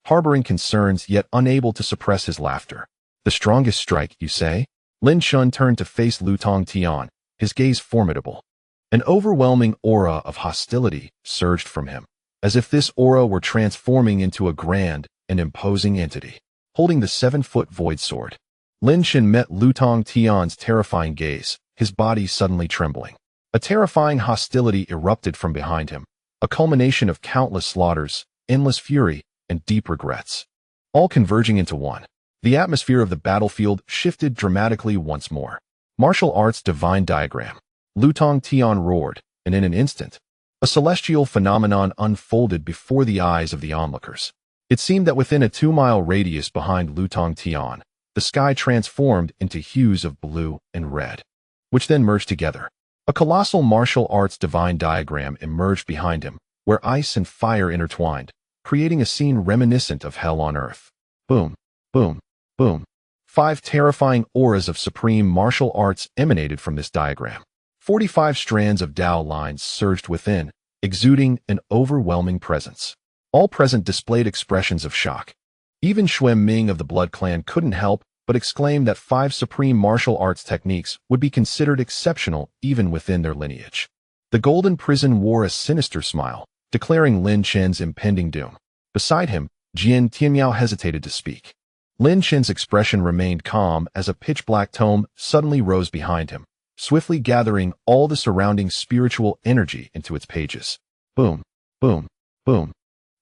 harboring concerns yet unable to suppress his laughter. The strongest strike, you say? Lin Chen turned to face Lu Tongtian, his gaze formidable. An overwhelming aura of hostility surged from him, as if this aura were transforming into a grand and imposing entity, holding the 7-foot void sword. Lin Chen met Lu Tongtian's terrifying gaze, his body suddenly trembling. A terrifying hostility erupted from behind him, a culmination of countless slaughters, endless fury, and deep regrets, all converging into one. The atmosphere of the battlefield shifted dramatically once more. Martial arts divine diagram. Lu Tongtian roared, and in an instant, a celestial phenomenon unfolded before the eyes of the onlookers. It seemed that within a 2-mile radius behind Lu Tongtian, the sky transformed into hues of blue and red, which then merged together. A colossal martial arts divine diagram emerged behind him, where ice and fire intertwined, creating a scene reminiscent of hell on earth. Boom, boom, boom. 5 terrifying auras of supreme martial arts emanated from this diagram. 45 strands of Dao lines surged within, exuding an overwhelming presence. All present displayed expressions of shock. Even Xuan Ming of the Blood Clan couldn't help but exclaim that 5 supreme martial arts techniques would be considered exceptional even within their lineage. The Golden Prison wore a sinister smile, declaring Lin Chen's impending doom. Beside him, Jian Tianmiao hesitated to speak. Lin Chen's expression remained calm as a pitch-black tome suddenly rose behind him, swiftly gathering all the surrounding spiritual energy into its pages. Boom, boom, boom.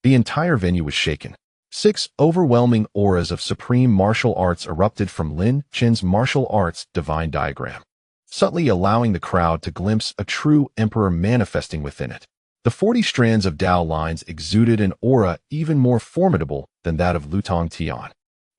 The entire venue was shaken. 6 overwhelming auras of supreme martial arts erupted from Lin Chen's martial arts divine diagram, subtly allowing the crowd to glimpse a true emperor manifesting within it. The 40 strands of Dao lines exuded an aura even more formidable than that of Lutong Tian.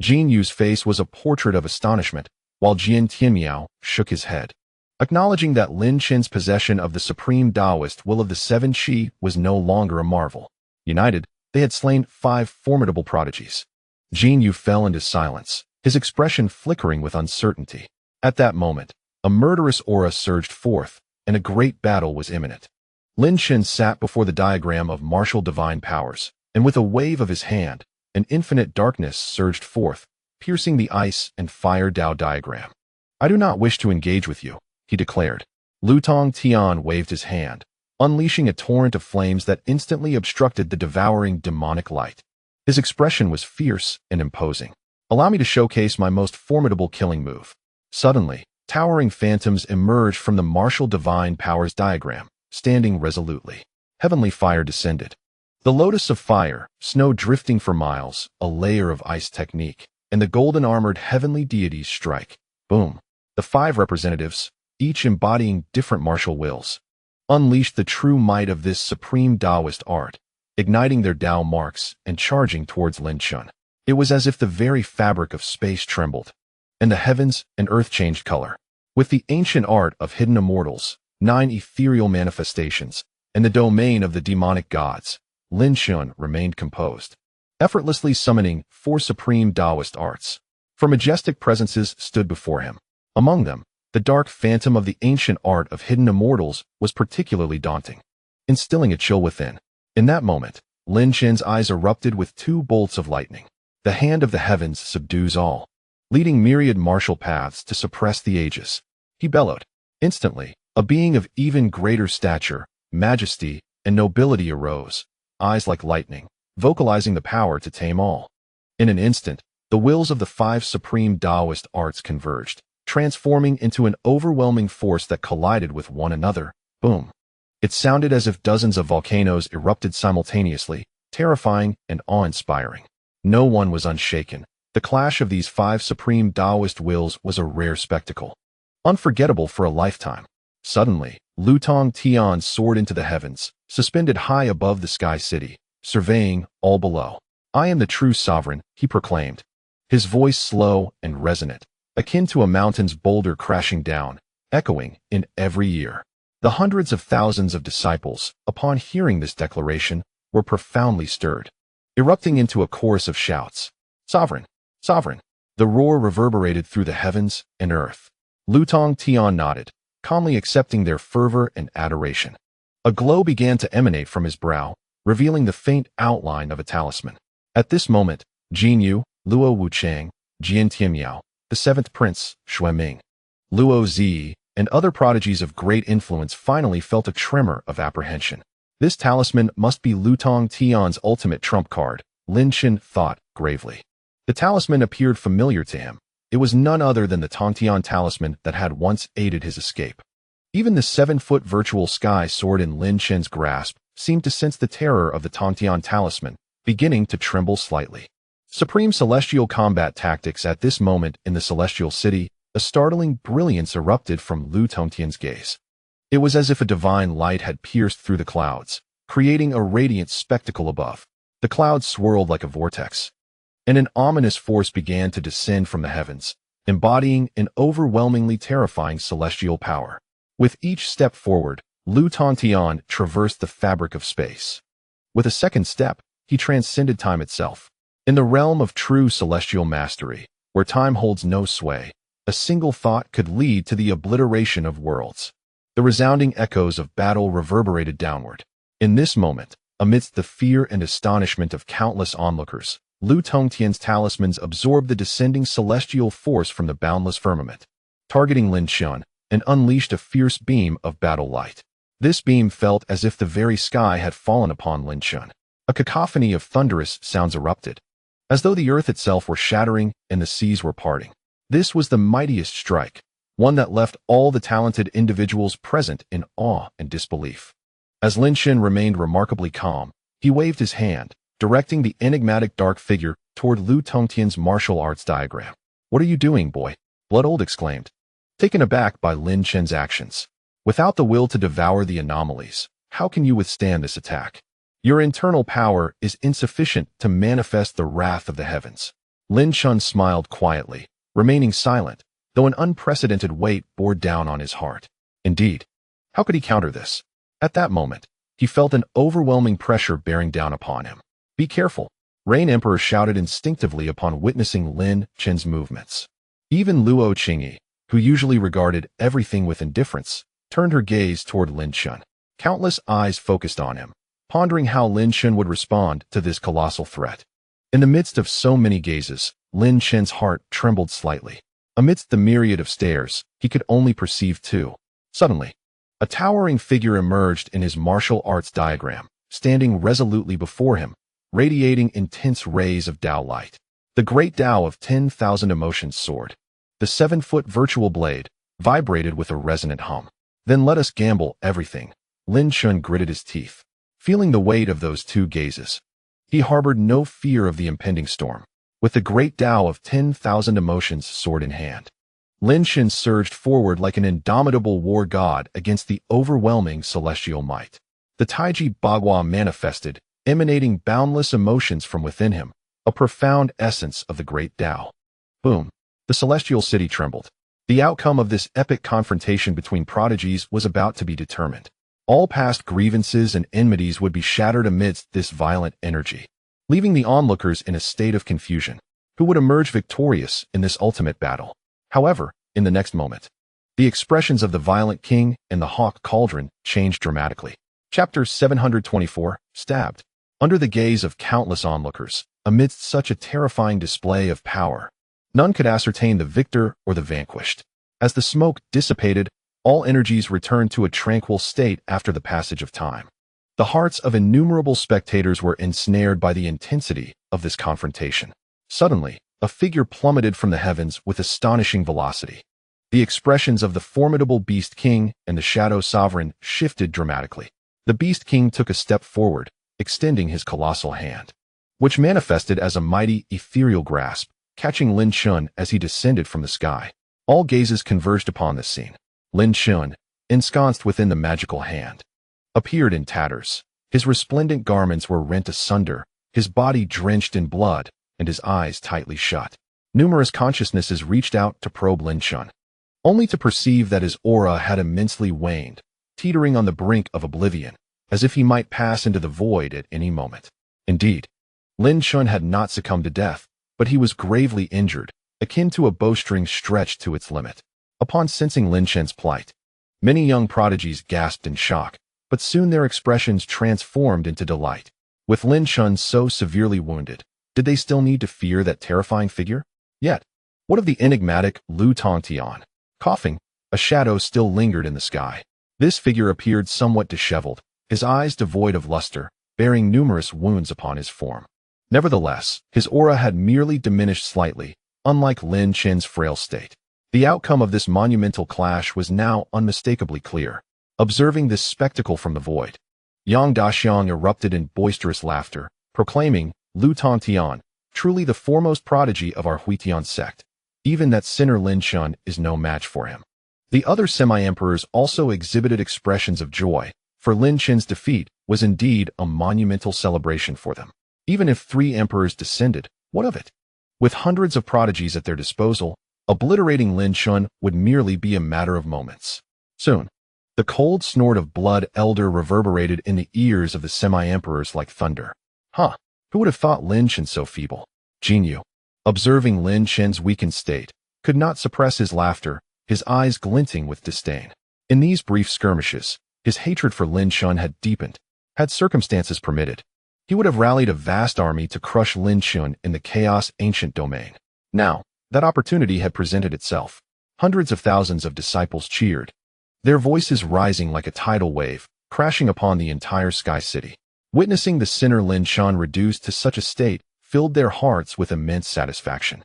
Jin Yu's face was a portrait of astonishment, while Jian Tianmiao shook his head, acknowledging that Lin Chen's possession of the supreme Taoist will of the 7 Qi was no longer a marvel. United, they had slain 5 formidable prodigies. Jin Yu fell into silence, his expression flickering with uncertainty. At that moment, a murderous aura surged forth, and a great battle was imminent. Lin Chen sat before the diagram of martial divine powers, and with a wave of his hand, an infinite darkness surged forth, piercing the ice and fire Dao diagram. "I do not wish to engage with you," he declared. Lutong Tian waved his hand, unleashing a torrent of flames that instantly obstructed the devouring demonic light. His expression was fierce and imposing. "Allow me to showcase my most formidable killing move." Suddenly, towering phantoms emerged from the martial divine powers diagram, standing resolutely. Heavenly fire descended. The lotus of fire, snow drifting for miles, a layer of ice technique, and the golden-armored heavenly deities strike. Boom. The 5 representatives, each embodying different martial wills, unleashed the true might of this supreme Taoist art, igniting their Dao marks and charging towards Lin Chen. It was as if the very fabric of space trembled, and the heavens and earth changed color. With the ancient art of hidden immortals, 9 ethereal manifestations, and the domain of the demonic gods, Lin Chen remained composed, effortlessly summoning 4 supreme Taoist arts. 4 majestic presences stood before him. Among them, the dark phantom of the ancient art of hidden immortals was particularly daunting, instilling a chill within. In that moment, Lin Chen's eyes erupted with 2 bolts of lightning. The hand of the heavens subdues all, leading myriad martial paths to suppress the ages. He bellowed. Instantly, a being of even greater stature, majesty, and nobility arose, eyes like lightning, vocalizing the power to tame all. In an instant, the wills of the 5 supreme Taoist arts converged, transforming into an overwhelming force that collided with one another. Boom. It sounded as if dozens of volcanoes erupted simultaneously, terrifying and awe-inspiring. No one was unshaken. The clash of these 5 supreme Taoist wills was a rare spectacle, unforgettable for a lifetime. Suddenly, Lutong Tian soared into the heavens, suspended high above the sky city, surveying all below. "I am the true sovereign," he proclaimed, his voice slow and resonant, akin to a mountain's boulder crashing down, echoing in every ear. The hundreds of thousands of disciples, upon hearing this declaration, were profoundly stirred, erupting into a chorus of shouts. "Sovereign! Sovereign!" The roar reverberated through the heavens and earth. Lutong Tian nodded, calmly accepting their fervor and adoration. A glow began to emanate from his brow, revealing the faint outline of a talisman. At this moment, Jin Yu, Luo Wuchang, Jian Tianmiao, the 7th Prince, Xueming, Luo Zi, and other prodigies of great influence finally felt a tremor of apprehension. This talisman must be Lutong Tian's ultimate trump card, Lin Chen thought gravely. The talisman appeared familiar to him. It was none other than the Tongtian talisman that had once aided his escape. Even the 7-foot virtual sky sword in Lin Chen's grasp seemed to sense the terror of the Tongtian talisman, beginning to tremble slightly. Supreme celestial combat tactics at this moment in the celestial city, a startling brilliance erupted from Lu Tongtian's gaze. It was as if a divine light had pierced through the clouds, creating a radiant spectacle above. The clouds swirled like a vortex, and an ominous force began to descend from the heavens, embodying an overwhelmingly terrifying celestial power. With each step forward, Lu Tongtian traversed the fabric of space. With a second step, he transcended time itself. In the realm of true celestial mastery, where time holds no sway, a single thought could lead to the obliteration of worlds. The resounding echoes of battle reverberated downward. In this moment, amidst the fear and astonishment of countless onlookers, Lu Tongtian's talismans absorbed the descending celestial force from the boundless firmament, targeting Lin Chen, and unleashed a fierce beam of battle light. This beam felt as if the very sky had fallen upon Lin Chen. A cacophony of thunderous sounds erupted, as though the earth itself were shattering and the seas were parting. This was the mightiest strike, one that left all the talented individuals present in awe and disbelief. As Lin Chen remained remarkably calm, he waved his hand, directing the enigmatic dark figure toward Lu Tongtian's martial arts diagram. "What are you doing, boy?" Bloodold exclaimed, taken aback by Lin Chen's actions. "Without the will to devour the anomalies, how can you withstand this attack? Your internal power is insufficient to manifest the wrath of the heavens." Lin Chen smiled quietly, remaining silent, though an unprecedented weight bore down on his heart. Indeed, how could he counter this? At that moment, he felt an overwhelming pressure bearing down upon him. "Be careful," Rain Emperor shouted instinctively upon witnessing Lin Chen's movements. Even Luo Qingyi, who usually regarded everything with indifference, turned her gaze toward Lin Chen. Countless eyes focused on him, pondering how Lin Chen would respond to this colossal threat. In the midst of so many gazes, Lin Chen's heart trembled slightly. Amidst the myriad of stares, he could only perceive two. Suddenly, a towering figure emerged in his martial arts diagram, standing resolutely before him, radiating intense rays of Dao light. The great Dao of 10,000 emotions soared. The 7-foot virtual blade vibrated with a resonant hum. "Then let us gamble everything," Lin Chen gritted his teeth. Feeling the weight of those two gazes, he harbored no fear of the impending storm. With the great Dao of 10,000 emotions sword in hand, Lin Chen surged forward like an indomitable war god against the overwhelming celestial might. The Taiji Bagua manifested, emanating boundless emotions from within him, a profound essence of the great Dao. Boom! The celestial city trembled. The outcome of this epic confrontation between prodigies was about to be determined. All past grievances and enmities would be shattered amidst this violent energy, leaving the onlookers in a state of confusion. Who would emerge victorious in this ultimate battle? However, in the next moment, the expressions of the violent king and the hawk cauldron changed dramatically. Chapter 724, Stabbed. Under the gaze of countless onlookers, amidst such a terrifying display of power, none could ascertain the victor or the vanquished. As the smoke dissipated, all energies returned to a tranquil state after the passage of time. The hearts of innumerable spectators were ensnared by the intensity of this confrontation. Suddenly, a figure plummeted from the heavens with astonishing velocity. The expressions of the formidable Beast King and the Shadow Sovereign shifted dramatically. The Beast King took a step forward, extending his colossal hand, which manifested as a mighty, ethereal grasp, catching Lin Chen as he descended from the sky. All gazes converged upon this scene. Lin Chen, ensconced within the magical hand, appeared in tatters. His resplendent garments were rent asunder, his body drenched in blood, and his eyes tightly shut. Numerous consciousnesses reached out to probe Lin Chen, only to perceive that his aura had immensely waned, teetering on the brink of oblivion, as if he might pass into the void at any moment. Indeed, Lin Chen had not succumbed to death, but he was gravely injured, akin to a bowstring stretched to its limit. Upon sensing Lin Chen's plight, many young prodigies gasped in shock, but soon their expressions transformed into delight. With Lin Chen so severely wounded, did they still need to fear that terrifying figure? Yet, what of the enigmatic Lu Tongtian? Coughing, a shadow still lingered in the sky. This figure appeared somewhat disheveled, his eyes devoid of luster, bearing numerous wounds upon his form. Nevertheless, his aura had merely diminished slightly, unlike Lin Chen's frail state. The outcome of this monumental clash was now unmistakably clear. Observing this spectacle from the void, Yang Daxiang erupted in boisterous laughter, proclaiming, "Lu Tongtian, truly the foremost prodigy of our Huitian sect. Even that sinner Lin Chen is no match for him." The other semi-emperors also exhibited expressions of joy, for Lin Chen's defeat was indeed a monumental celebration for them. Even if 3 emperors descended, what of it? With hundreds of prodigies at their disposal, obliterating Lin Chen would merely be a matter of moments. Soon, the cold snort of blood elder reverberated in the ears of the semi-emperors like thunder. Huh, who would have thought Lin Chen so feeble? Jinyu, observing Lin Chen's weakened state, could not suppress his laughter, his eyes glinting with disdain. In these brief skirmishes, his hatred for Lin Chen had deepened. Had circumstances permitted, he would have rallied a vast army to crush Lin Chen in the chaos ancient domain. Now, that opportunity had presented itself. Hundreds of thousands of disciples cheered, their voices rising like a tidal wave, crashing upon the entire sky city. Witnessing the sinner Lin Chen reduced to such a state filled their hearts with immense satisfaction.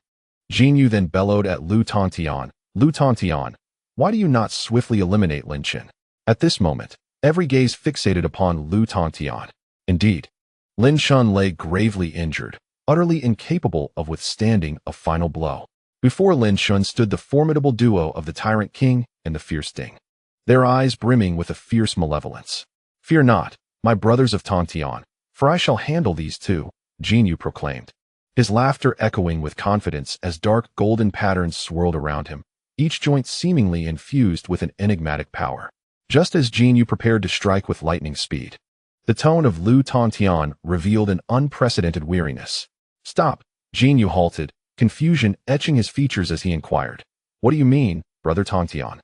Jin Yu then bellowed at Lu Tontian, "Lu Tontian, why do you not swiftly eliminate Lin Chen?" At this moment, every gaze fixated upon Lu Tontian. Indeed, Lin Chen lay gravely injured, utterly incapable of withstanding a final blow. Before Lin Chen stood the formidable duo of the Tyrant King and the Fierce Ding, their eyes brimming with a fierce malevolence. "Fear not, my brothers of Tontian, for I shall handle these two," Jin Yu proclaimed, his laughter echoing with confidence as dark golden patterns swirled around him, each joint seemingly infused with an enigmatic power. Just as Jin Yu prepared to strike with lightning speed, the tone of Lu Tontian revealed an unprecedented weariness. "Stop!" Jin Yu halted, confusion etching his features as he inquired. "What do you mean, Brother Tontian?"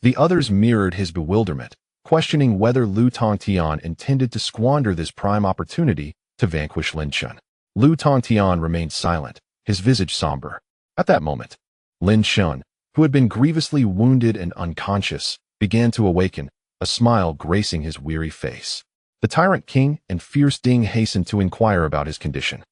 The others mirrored his bewilderment, questioning whether Lu Tontian intended to squander this prime opportunity to vanquish Lin Chen. Lu Tontian remained silent, his visage somber. At that moment, Lin Chen, who had been grievously wounded and unconscious, began to awaken, a smile gracing his weary face. The Tyrant King and Fierce Ding hastened to inquire about his condition,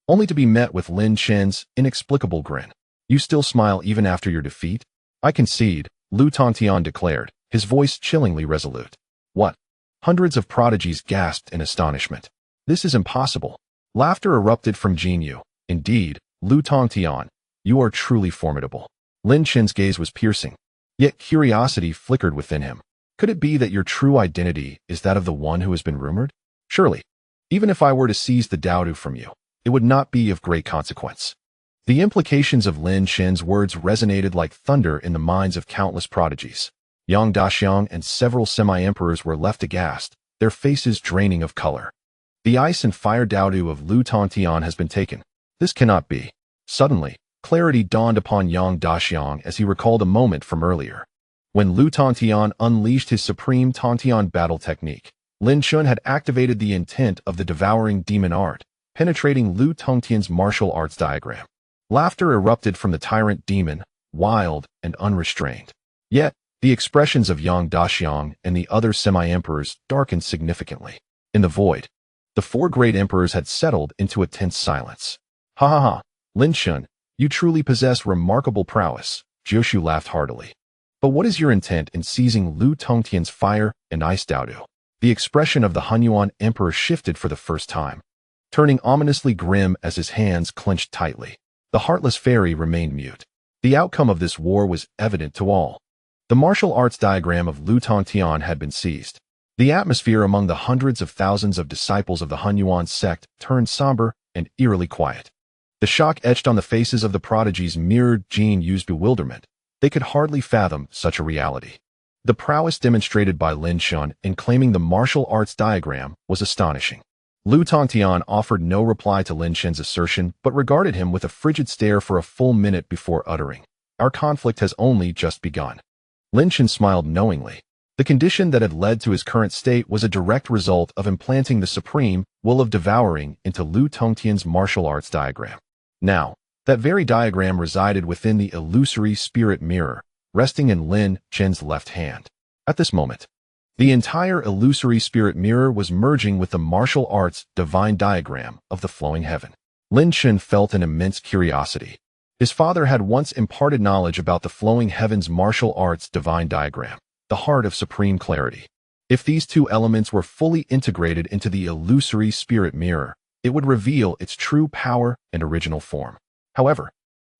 only to be met with Lin Chen's inexplicable grin. "You still smile even after your defeat?" "I concede," Lu Tontian declared, his voice chillingly resolute. "What?" Hundreds of prodigies gasped in astonishment. "This is impossible." Laughter erupted from Jin Yu. "Indeed, Lu Tontian, you are truly formidable." Lin Chen's gaze was piercing, yet curiosity flickered within him. "Could it be that your true identity is that of the one who has been rumored? Surely, even if I were to seize the Dao-Tu from you, it would not be of great consequence." The implications of Lin Chen's words resonated like thunder in the minds of countless prodigies. Yang Daxiang and several semi-emperors were left aghast, their faces draining of color. "The ice and fire Dao-Tu of Lu Tontian has been taken. This cannot be." Suddenly, clarity dawned upon Yang Daxiang as he recalled a moment from earlier. When Lu Tontian unleashed his supreme Tontian battle technique, Lin Chen had activated the intent of the devouring demon art, penetrating Lu Tontian's martial arts diagram. Laughter erupted from the tyrant demon, wild and unrestrained. Yet, the expressions of Yang Daxiang and the other semi-emperors darkened significantly. In the void, the four great emperors had settled into a tense silence. "Ha ha ha, Lin Chen, you truly possess remarkable prowess," Jiushu laughed heartily. "But what is your intent in seizing Lu Tongtian's fire and ice Dao-Tu?" The expression of the Hunyuan emperor shifted for the first time, turning ominously grim as his hands clenched tightly. The heartless fairy remained mute. The outcome of this war was evident to all. The martial arts diagram of Lu Tongtian had been seized. The atmosphere among the hundreds of thousands of disciples of the Hunyuan sect turned somber and eerily quiet. The shock etched on the faces of the prodigies mirrored Jin Yu's bewilderment. They could hardly fathom such a reality. The prowess demonstrated by Lin Chen in claiming the martial arts diagram was astonishing. Lu Tongtian offered no reply to Lin Chen's assertion but regarded him with a frigid stare for a full minute before uttering, "Our conflict has only just begun." Lin Chen smiled knowingly. The condition that had led to his current state was a direct result of implanting the supreme will of devouring into Lu Tongtian's martial arts diagram. Now, that very diagram resided within the illusory spirit mirror, resting in Lin Chen's left hand. At this moment, the entire illusory spirit mirror was merging with the martial arts divine diagram of the flowing heaven. Lin Chen felt an immense curiosity. His father had once imparted knowledge about the flowing heaven's martial arts divine diagram, the heart of supreme clarity. If these two elements were fully integrated into the illusory spirit mirror, it would reveal its true power and original form. However,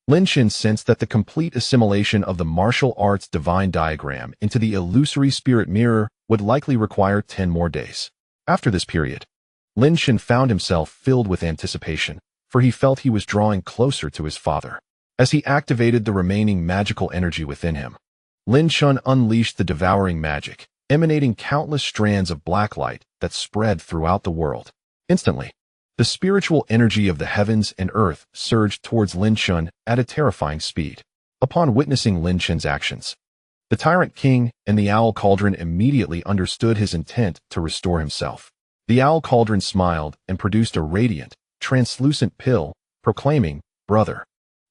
Lin Chen sensed that the complete assimilation of the martial arts divine diagram into the illusory spirit mirror would likely require 10 more days. After this period, Lin Chen found himself filled with anticipation, for he felt he was drawing closer to his father. As he activated the remaining magical energy within him, Lin Chen unleashed the devouring magic, emanating countless strands of black light that spread throughout the world. Instantly, the spiritual energy of the heavens and earth surged towards Lin Chen at a terrifying speed. Upon witnessing Lin Chen's actions, the Tyrant King and the Owl Cauldron immediately understood his intent to restore himself. The Owl Cauldron smiled and produced a radiant, translucent pill, proclaiming, "Brother,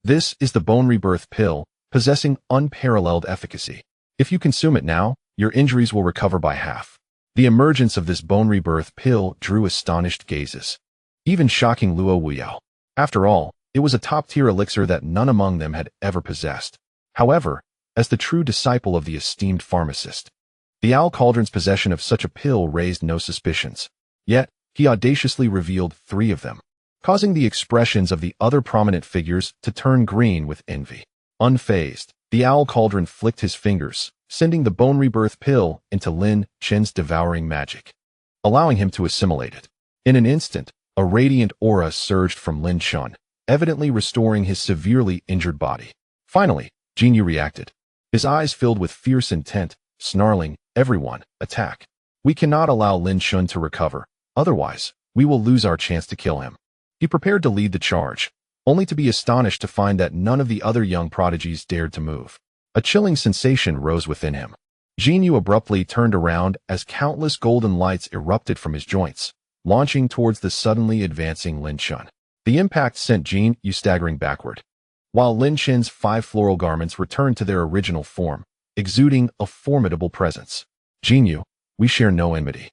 this is the Bone Rebirth Pill, possessing unparalleled efficacy. If you consume it now, your injuries will recover by half." The emergence of this Bone Rebirth Pill drew astonished gazes, even shocking Luo Wuyao. After all, it was a top-tier elixir that none among them had ever possessed. However, as the true disciple of the esteemed pharmacist, the Owl Cauldron's possession of such a pill raised no suspicions. Yet, he audaciously revealed 3 of them, causing the expressions of the other prominent figures to turn green with envy. Unfazed, the Owl Cauldron flicked his fingers, sending the bone rebirth pill into Lin Chen's devouring magic, allowing him to assimilate it. In an instant, a radiant aura surged from Lin Chen, evidently restoring his severely injured body. Finally, Jinyu reacted. His eyes filled with fierce intent, snarling, "Everyone, attack. We cannot allow Lin Chen to recover, otherwise, we will lose our chance to kill him." He prepared to lead the charge, only to be astonished to find that none of the other young prodigies dared to move. A chilling sensation rose within him. Jinyu abruptly turned around as countless golden lights erupted from his joints, launching towards the suddenly advancing Lin Chen. The impact sent Jinyu staggering backward, while Lin Chen's 5 floral garments returned to their original form, exuding a formidable presence. "Jinyu, we share no enmity,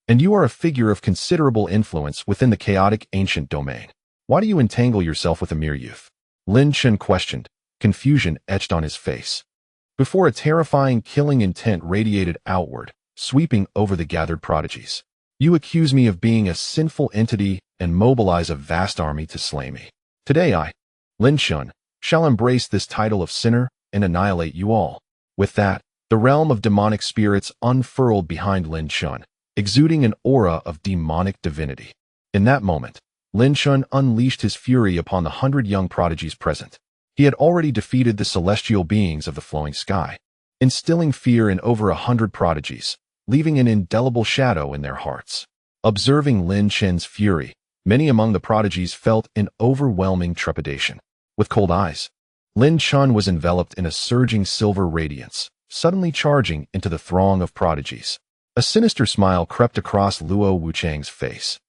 and you are a figure of considerable influence within the chaotic ancient domain. Why do you entangle yourself with a mere youth?" Lin Chen questioned, confusion etched on his face, before a terrifying killing intent radiated outward, sweeping over the gathered prodigies. "You accuse me of being a sinful entity and mobilize a vast army to slay me. Today I, Lin Chen, shall embrace this title of sinner and annihilate you all." With that, the realm of demonic spirits unfurled behind Lin Chen, exuding an aura of demonic divinity. In that moment, Lin Chen unleashed his fury upon the 100 young prodigies present. He had already defeated the celestial beings of the flowing sky, instilling fear in over 100 prodigies, leaving an indelible shadow in their hearts. Observing Lin Chen's fury, many among the prodigies felt an overwhelming trepidation. With cold eyes, Lin Chen was enveloped in a surging silver radiance, suddenly charging into the throng of prodigies. A sinister smile crept across Luo Wuchang's face.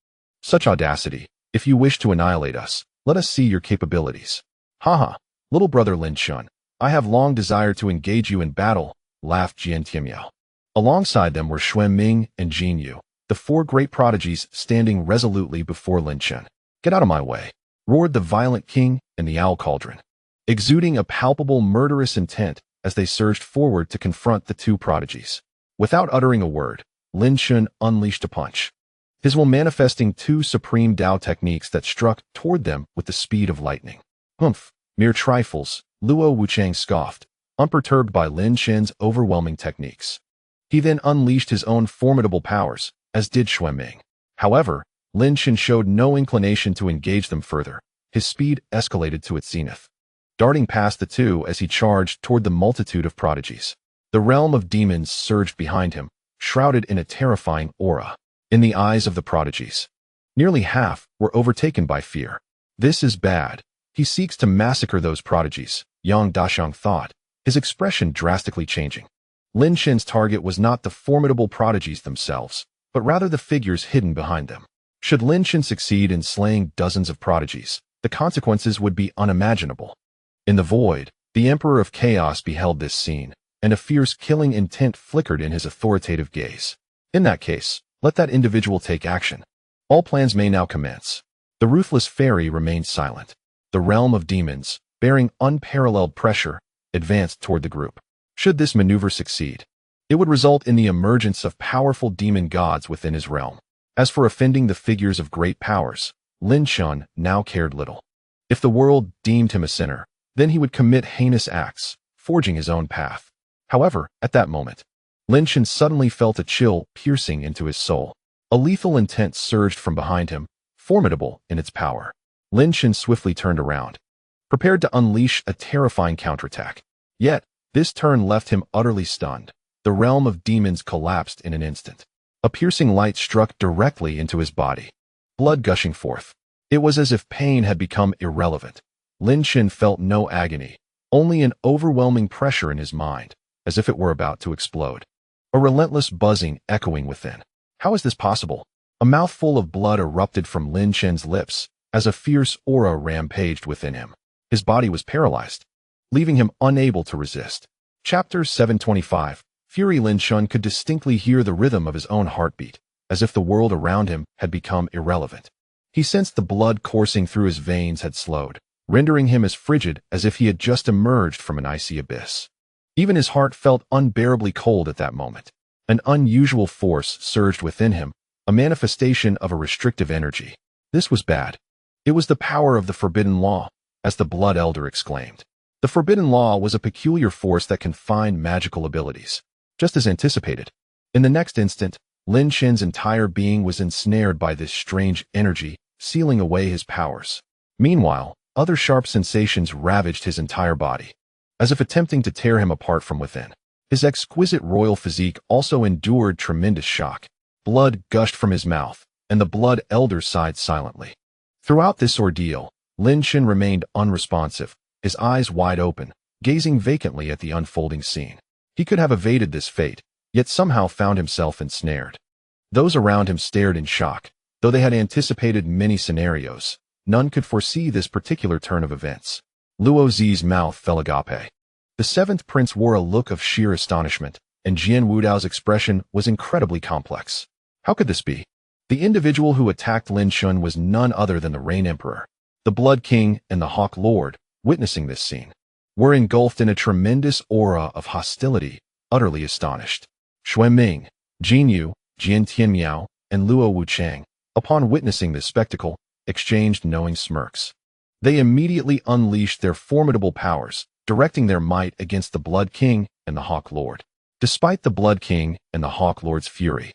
"Such audacity! If you wish to annihilate us, let us see your capabilities." "Haha, little brother Lin Chen, I have long desired to engage you in battle," laughed Jian Tianyao. Alongside them were Xuan Ming and Jinyu, the 4 great prodigies standing resolutely before Lin Chen. "Get out of my way," roared the violent king and the Owl Cauldron, exuding a palpable murderous intent as they surged forward to confront the 2 prodigies. Without uttering a word, Lin Chen unleashed a punch, his will manifesting 2 supreme Dao techniques that struck toward them with the speed of lightning. "Humph, mere trifles," Luo Wuchang scoffed, unperturbed by Lin Chen's overwhelming techniques. He then unleashed his own formidable powers, as did Xuan Ming. However, Lin Chen showed no inclination to engage them further. His speed escalated to its zenith, darting past the 2 as he charged toward the multitude of prodigies. The realm of demons surged behind him, shrouded in a terrifying aura. In the eyes of the prodigies, nearly half were overtaken by fear. "This is bad. He seeks to massacre those prodigies," Yang Daxiang thought, his expression drastically changing. Lin Chen's target was not the formidable prodigies themselves, but rather the figures hidden behind them. Should Lin Chen succeed in slaying dozens of prodigies, the consequences would be unimaginable. In the void, the Emperor of Chaos beheld this scene, and a fierce killing intent flickered in his authoritative gaze. "In that case, let that individual take action. All plans may now commence." The ruthless fairy remained silent. The realm of demons, bearing unparalleled pressure, advanced toward the group. Should this maneuver succeed, it would result in the emergence of powerful demon gods within his realm. As for offending the figures of great powers, Lin Chen now cared little. If the world deemed him a sinner, then he would commit heinous acts, forging his own path. However, at that moment, Lin Chen suddenly felt a chill piercing into his soul. A lethal intent surged from behind him, formidable in its power. Lin Chen swiftly turned around, prepared to unleash a terrifying counterattack. Yet, this turn left him utterly stunned. The realm of demons collapsed in an instant. A piercing light struck directly into his body, blood gushing forth. It was as if pain had become irrelevant. Lin Chen felt no agony, only an overwhelming pressure in his mind, as if it were about to explode. A relentless buzzing echoing within. How is this possible? A mouthful of blood erupted from Lin Chen's lips as a fierce aura rampaged within him. His body was paralyzed, leaving him unable to resist. Chapter 725. Fury. Lin Chen could distinctly hear the rhythm of his own heartbeat, as if the world around him had become irrelevant. He sensed the blood coursing through his veins had slowed, rendering him as frigid as if he had just emerged from an icy abyss. Even his heart felt unbearably cold at that moment. An unusual force surged within him, a manifestation of a restrictive energy. This was bad. It was the power of the Forbidden Law, as the Blood Elder exclaimed. The Forbidden Law was a peculiar force that confined magical abilities, just as anticipated. In the next instant, Lin Chen's entire being was ensnared by this strange energy, sealing away his powers. Meanwhile, other sharp sensations ravaged his entire body, as if attempting to tear him apart from within. His exquisite royal physique also endured tremendous shock. Blood gushed from his mouth, and the Blood Elder sighed silently. Throughout this ordeal, Lin Chen remained unresponsive, his eyes wide open, gazing vacantly at the unfolding scene. He could have evaded this fate, yet somehow found himself ensnared. Those around him stared in shock. Though they had anticipated many scenarios, none could foresee this particular turn of events. Luo Zi's mouth fell agape. The seventh prince wore a look of sheer astonishment, and Jian Wudao's expression was incredibly complex. How could this be? The individual who attacked Lin Chen was none other than the Rain Emperor. The Blood King and the Hawk Lord, witnessing this scene, were engulfed in a tremendous aura of hostility, utterly astonished. Xue Ming, Jin Yu, Jian Tianmiao, and Luo Wuchang, upon witnessing this spectacle, exchanged knowing smirks. They immediately unleashed their formidable powers, directing their might against the Blood King and the Hawk Lord. Despite the Blood King and the Hawk Lord's fury,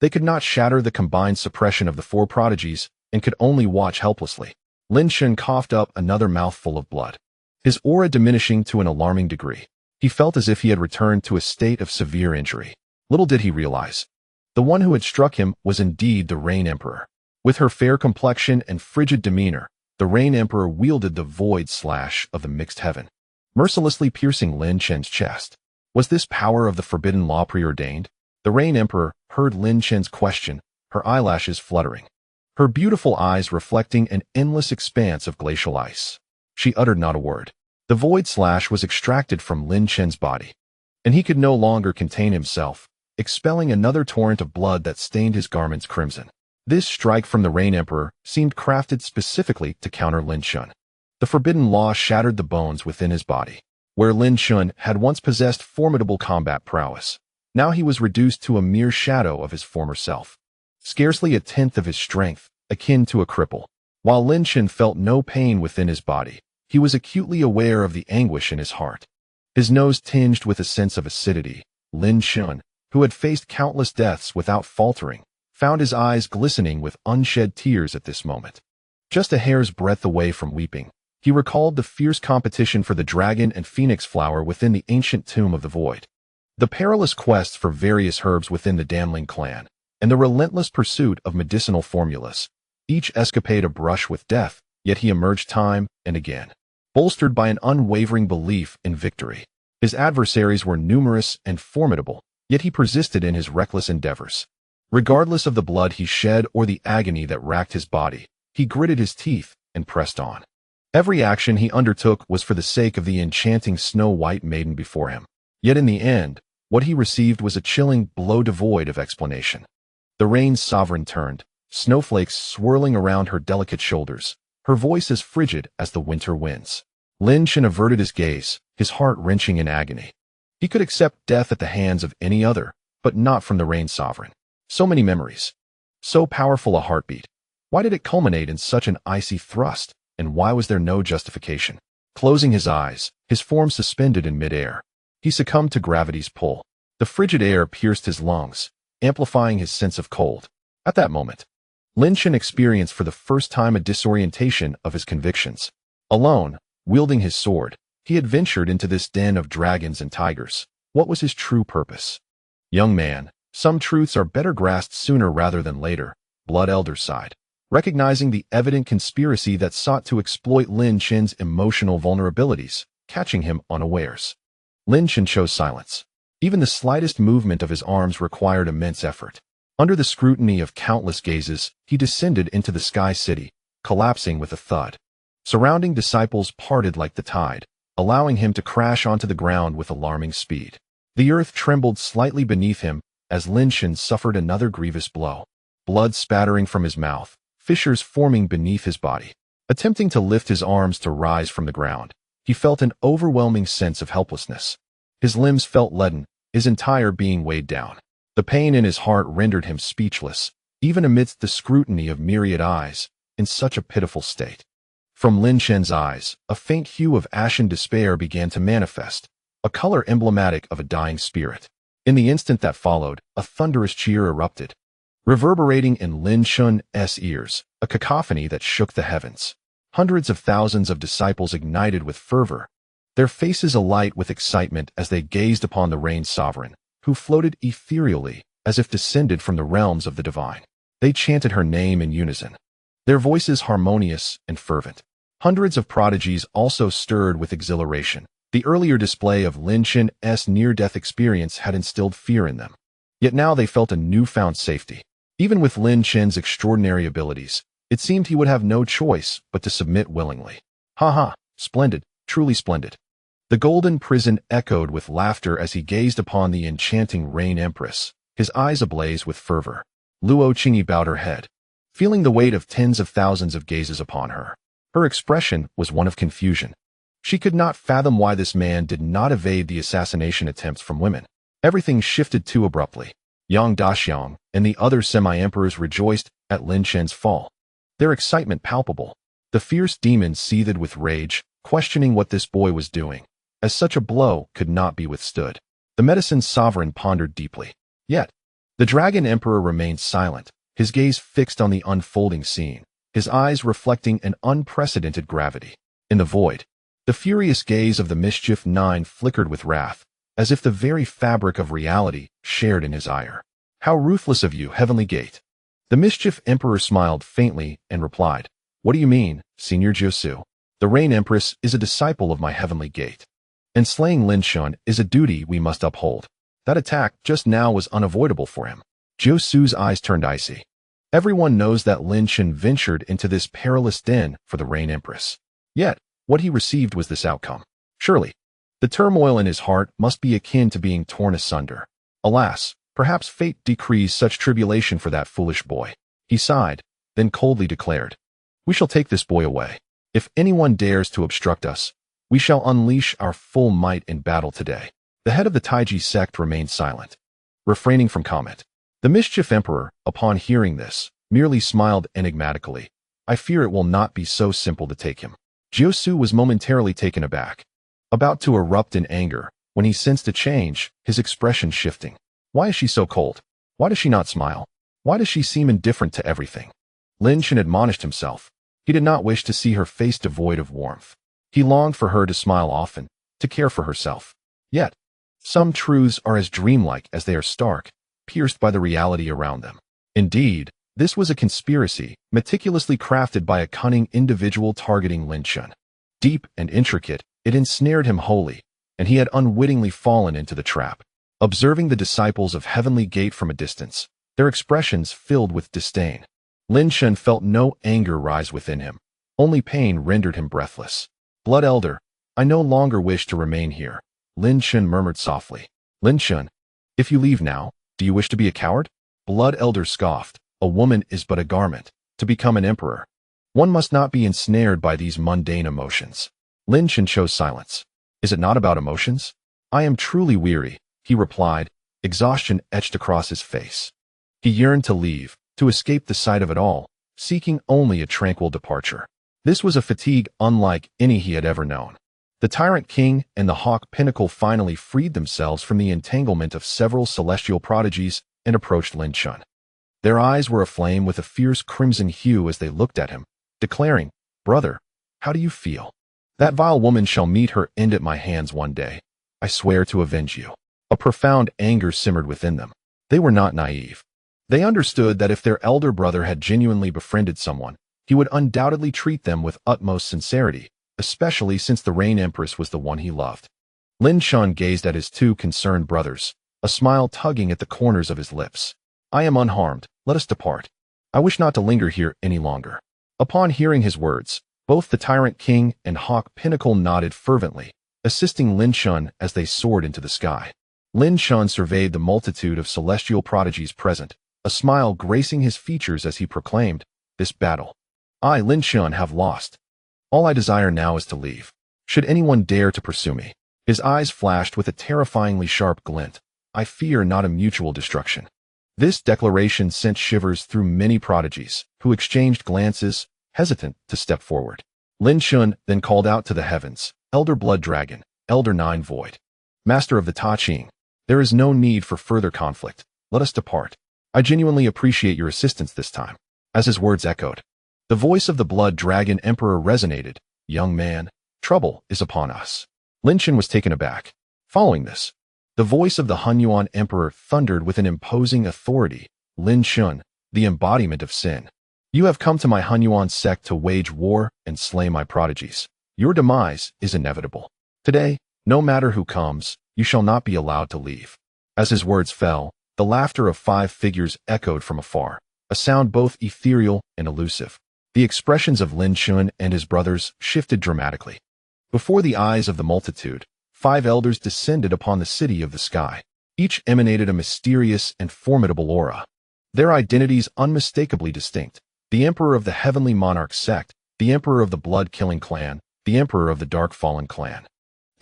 they could not shatter the combined suppression of the four prodigies and could only watch helplessly. Lin Chen coughed up another mouthful of blood, his aura diminishing to an alarming degree. He felt as if he had returned to a state of severe injury. Little did he realize, the one who had struck him was indeed the Rain Emperor. With her fair complexion and frigid demeanor, the Rain Emperor wielded the void slash of the mixed heaven, mercilessly piercing Lin Chen's chest. Was this power of the Forbidden Law preordained? The Rain Emperor heard Lin Chen's question, her eyelashes fluttering, her beautiful eyes reflecting an endless expanse of glacial ice. She uttered not a word. The void slash was extracted from Lin Chen's body, and he could no longer contain himself, expelling another torrent of blood that stained his garments crimson. This strike from the Rain Emperor seemed crafted specifically to counter Lin Chen. The Forbidden Law shattered the bones within his body. Where Lin Chen had once possessed formidable combat prowess, now he was reduced to a mere shadow of his former self. Scarcely a tenth of his strength, akin to a cripple. While Lin Chen felt no pain within his body, he was acutely aware of the anguish in his heart. His nose tinged with a sense of acidity. Lin Chen, who had faced countless deaths without faltering, found his eyes glistening with unshed tears at this moment. Just a hair's breadth away from weeping, he recalled the fierce competition for the dragon and phoenix flower within the ancient tomb of the void, the perilous quests for various herbs within the Damling clan, and the relentless pursuit of medicinal formulas, each escapade a brush with death, yet he emerged time and again, bolstered by an unwavering belief in victory. His adversaries were numerous and formidable, yet he persisted in his reckless endeavors. Regardless of the blood he shed or the agony that racked his body, he gritted his teeth and pressed on. Every action he undertook was for the sake of the enchanting snow-white maiden before him. Yet in the end, what he received was a chilling blow devoid of explanation. The Rain's sovereign turned, snowflakes swirling around her delicate shoulders, her voice as frigid as the winter winds. Lin Chen averted his gaze, his heart wrenching in agony. He could accept death at the hands of any other, but not from the Rain sovereign. So many memories. So powerful a heartbeat. Why did it culminate in such an icy thrust, and why was there no justification? Closing his eyes, his form suspended in midair, he succumbed to gravity's pull. The frigid air pierced his lungs, amplifying his sense of cold. At that moment, Lin Chen experienced for the first time a disorientation of his convictions. Alone, wielding his sword, he had ventured into this den of dragons and tigers. What was his true purpose? Young man, some truths are better grasped sooner rather than later, Blood Elder sighed, recognizing the evident conspiracy that sought to exploit Lin Chen's emotional vulnerabilities, catching him unawares. Lin Chen chose silence. Even the slightest movement of his arms required immense effort. Under the scrutiny of countless gazes, he descended into the Sky City, collapsing with a thud. Surrounding disciples parted like the tide, allowing him to crash onto the ground with alarming speed. The earth trembled slightly beneath him as Lin Chen suffered another grievous blow. Blood spattering from his mouth, fissures forming beneath his body. Attempting to lift his arms to rise from the ground, he felt an overwhelming sense of helplessness. His limbs felt leaden, his entire being weighed down. The pain in his heart rendered him speechless, even amidst the scrutiny of myriad eyes, in such a pitiful state. From Lin Chen's eyes, a faint hue of ashen despair began to manifest, a color emblematic of a dying spirit. In the instant that followed, a thunderous cheer erupted, reverberating in Lin Chen's ears, a cacophony that shook the heavens. Hundreds of thousands of disciples ignited with fervor, their faces alight with excitement as they gazed upon the Rain Sovereign, who floated ethereally, as if descended from the realms of the divine. They chanted her name in unison, their voices harmonious and fervent. Hundreds of prodigies also stirred with exhilaration. The earlier display of Lin Chen's near-death experience had instilled fear in them. Yet now they felt a newfound safety. Even with Lin Chen's extraordinary abilities, it seemed he would have no choice but to submit willingly. Ha ha, splendid, truly splendid. The golden prison echoed with laughter as he gazed upon the enchanting Rain Empress, his eyes ablaze with fervor. Luo Qingyi bowed her head, feeling the weight of tens of thousands of gazes upon her. Her expression was one of confusion. She could not fathom why this man did not evade the assassination attempts from women. Everything shifted too abruptly. Yang Daxiang and the other semi-emperors rejoiced at Lin Chen's fall, their excitement palpable. The fierce demons seethed with rage, questioning what this boy was doing, as such a blow could not be withstood. The medicine sovereign pondered deeply. Yet, the Dragon Emperor remained silent, his gaze fixed on the unfolding scene, his eyes reflecting an unprecedented gravity. In the void, the furious gaze of the Mischief Nine flickered with wrath, as if the very fabric of reality shared in his ire. How ruthless of you, Heavenly Gate! The Mischief Emperor smiled faintly and replied, What do you mean, Senior Jiusu? The Rain Empress is a disciple of my Heavenly Gate, and slaying Lin Chen is a duty we must uphold. That attack just now was unavoidable for him. Jiusu's eyes turned icy. Everyone knows that Lin Chen ventured into this perilous den for the Rain Empress. Yet, what he received was this outcome. Surely, the turmoil in his heart must be akin to being torn asunder. Alas, perhaps fate decrees such tribulation for that foolish boy. He sighed, then coldly declared, We shall take this boy away. If anyone dares to obstruct us, we shall unleash our full might in battle today. The head of the Taiji sect remained silent, refraining from comment. The Mischief Emperor, upon hearing this, merely smiled enigmatically. I fear it will not be so simple to take him. Jiusu was momentarily taken aback, about to erupt in anger, when he sensed a change, his expression shifting. Why is she so cold? Why does she not smile? Why does she seem indifferent to everything? Lin Chen admonished himself. He did not wish to see her face devoid of warmth. He longed for her to smile often, to care for herself. Yet, some truths are as dreamlike as they are stark, pierced by the reality around them. Indeed, this was a conspiracy, meticulously crafted by a cunning individual targeting Lin Chen. Deep and intricate, it ensnared him wholly, and he had unwittingly fallen into the trap. Observing the disciples of Heavenly Gate from a distance, their expressions filled with disdain. Lin Chen felt no anger rise within him. Only pain rendered him breathless. Blood Elder, I no longer wish to remain here, Lin Chen murmured softly. Lin Chen, if you leave now, do you wish to be a coward? Blood Elder scoffed. A woman is but a garment. To become an emperor, one must not be ensnared by these mundane emotions. Lin Chen chose silence. Is it not about emotions? I am truly weary, he replied, exhaustion etched across his face. He yearned to leave, to escape the sight of it all, seeking only a tranquil departure. This was a fatigue unlike any he had ever known. The Tyrant King and the Hawk Pinnacle finally freed themselves from the entanglement of several celestial prodigies and approached Lin Chen. Their eyes were aflame with a fierce crimson hue as they looked at him, declaring, Brother, how do you feel? That vile woman shall meet her end at my hands one day. I swear to avenge you. A profound anger simmered within them. They were not naive. They understood that if their elder brother had genuinely befriended someone, he would undoubtedly treat them with utmost sincerity, especially since the Rain Empress was the one he loved. Lin Chen gazed at his two concerned brothers, a smile tugging at the corners of his lips. I am unharmed, let us depart. I wish not to linger here any longer. Upon hearing his words, both the Tyrant King and Hawk Pinnacle nodded fervently, assisting Lin Chen as they soared into the sky. Lin Chen surveyed the multitude of celestial prodigies present, a smile gracing his features as he proclaimed, this battle. I, Lin Chen, have lost. All I desire now is to leave. Should anyone dare to pursue me. His eyes flashed with a terrifyingly sharp glint. I fear not a mutual destruction. This declaration sent shivers through many prodigies, who exchanged glances, hesitant to step forward. Lin Chen then called out to the heavens, Elder Blood Dragon, Elder Nine Void, Master of the Ta Ching. There is no need for further conflict. Let us depart. I genuinely appreciate your assistance this time. As his words echoed, the voice of the Blood Dragon Emperor resonated. Young man, trouble is upon us. Lin Chen was taken aback. Following this, the voice of the Hunyuan Emperor thundered with an imposing authority. Lin Chen, the embodiment of sin. You have come to my Hunyuan sect to wage war and slay my prodigies. Your demise is inevitable. Today, no matter who comes, you shall not be allowed to leave. As his words fell, the laughter of 5 figures echoed from afar, a sound both ethereal and elusive. The expressions of Lin Chen and his brothers shifted dramatically. Before the eyes of the multitude, 5 elders descended upon the city of the sky. Each emanated a mysterious and formidable aura. Their identities unmistakably distinct. The Emperor of the Heavenly Monarch sect, the Emperor of the Blood-Killing clan, the Emperor of the Dark Fallen clan,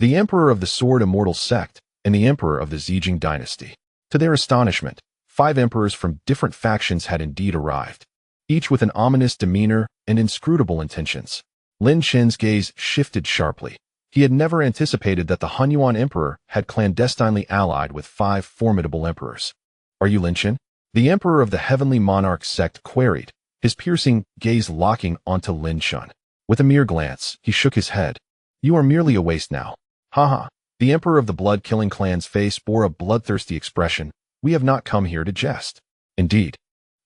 the Emperor of the Sword Immortal sect, and the Emperor of the Zijing dynasty. To their astonishment, 5 emperors from different factions had indeed arrived, each with an ominous demeanor and inscrutable intentions. Lin Chen's gaze shifted sharply. He had never anticipated that the Hunyuan Emperor had clandestinely allied with 5 formidable emperors. Are you Lin Chen? The Emperor of the Heavenly Monarch sect queried, his piercing gaze locking onto Lin Chen. With a mere glance, he shook his head. You are merely a waste now. Haha. The Emperor of the Blood-Killing clan's face bore a bloodthirsty expression. We have not come here to jest. Indeed.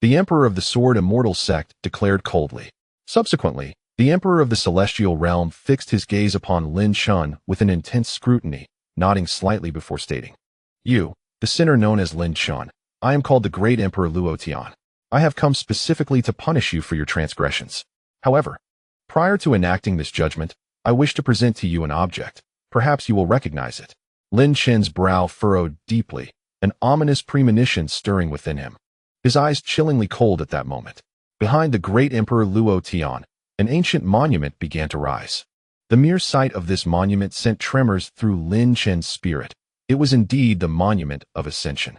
The Emperor of the Sword Immortal sect declared coldly. Subsequently, the Emperor of the Celestial Realm fixed his gaze upon Lin Chen with an intense scrutiny, nodding slightly before stating, You, the sinner known as Lin Chen, I am called the Great Emperor Luo Tian. I have come specifically to punish you for your transgressions. However, prior to enacting this judgment, I wish to present to you an object. Perhaps you will recognize it. Lin Chen's brow furrowed deeply, an ominous premonition stirring within him. His eyes chillingly cold at that moment. Behind the Great Emperor Luo Tian, an ancient monument began to rise. The mere sight of this monument sent tremors through Lin Chen's spirit. It was indeed the monument of ascension.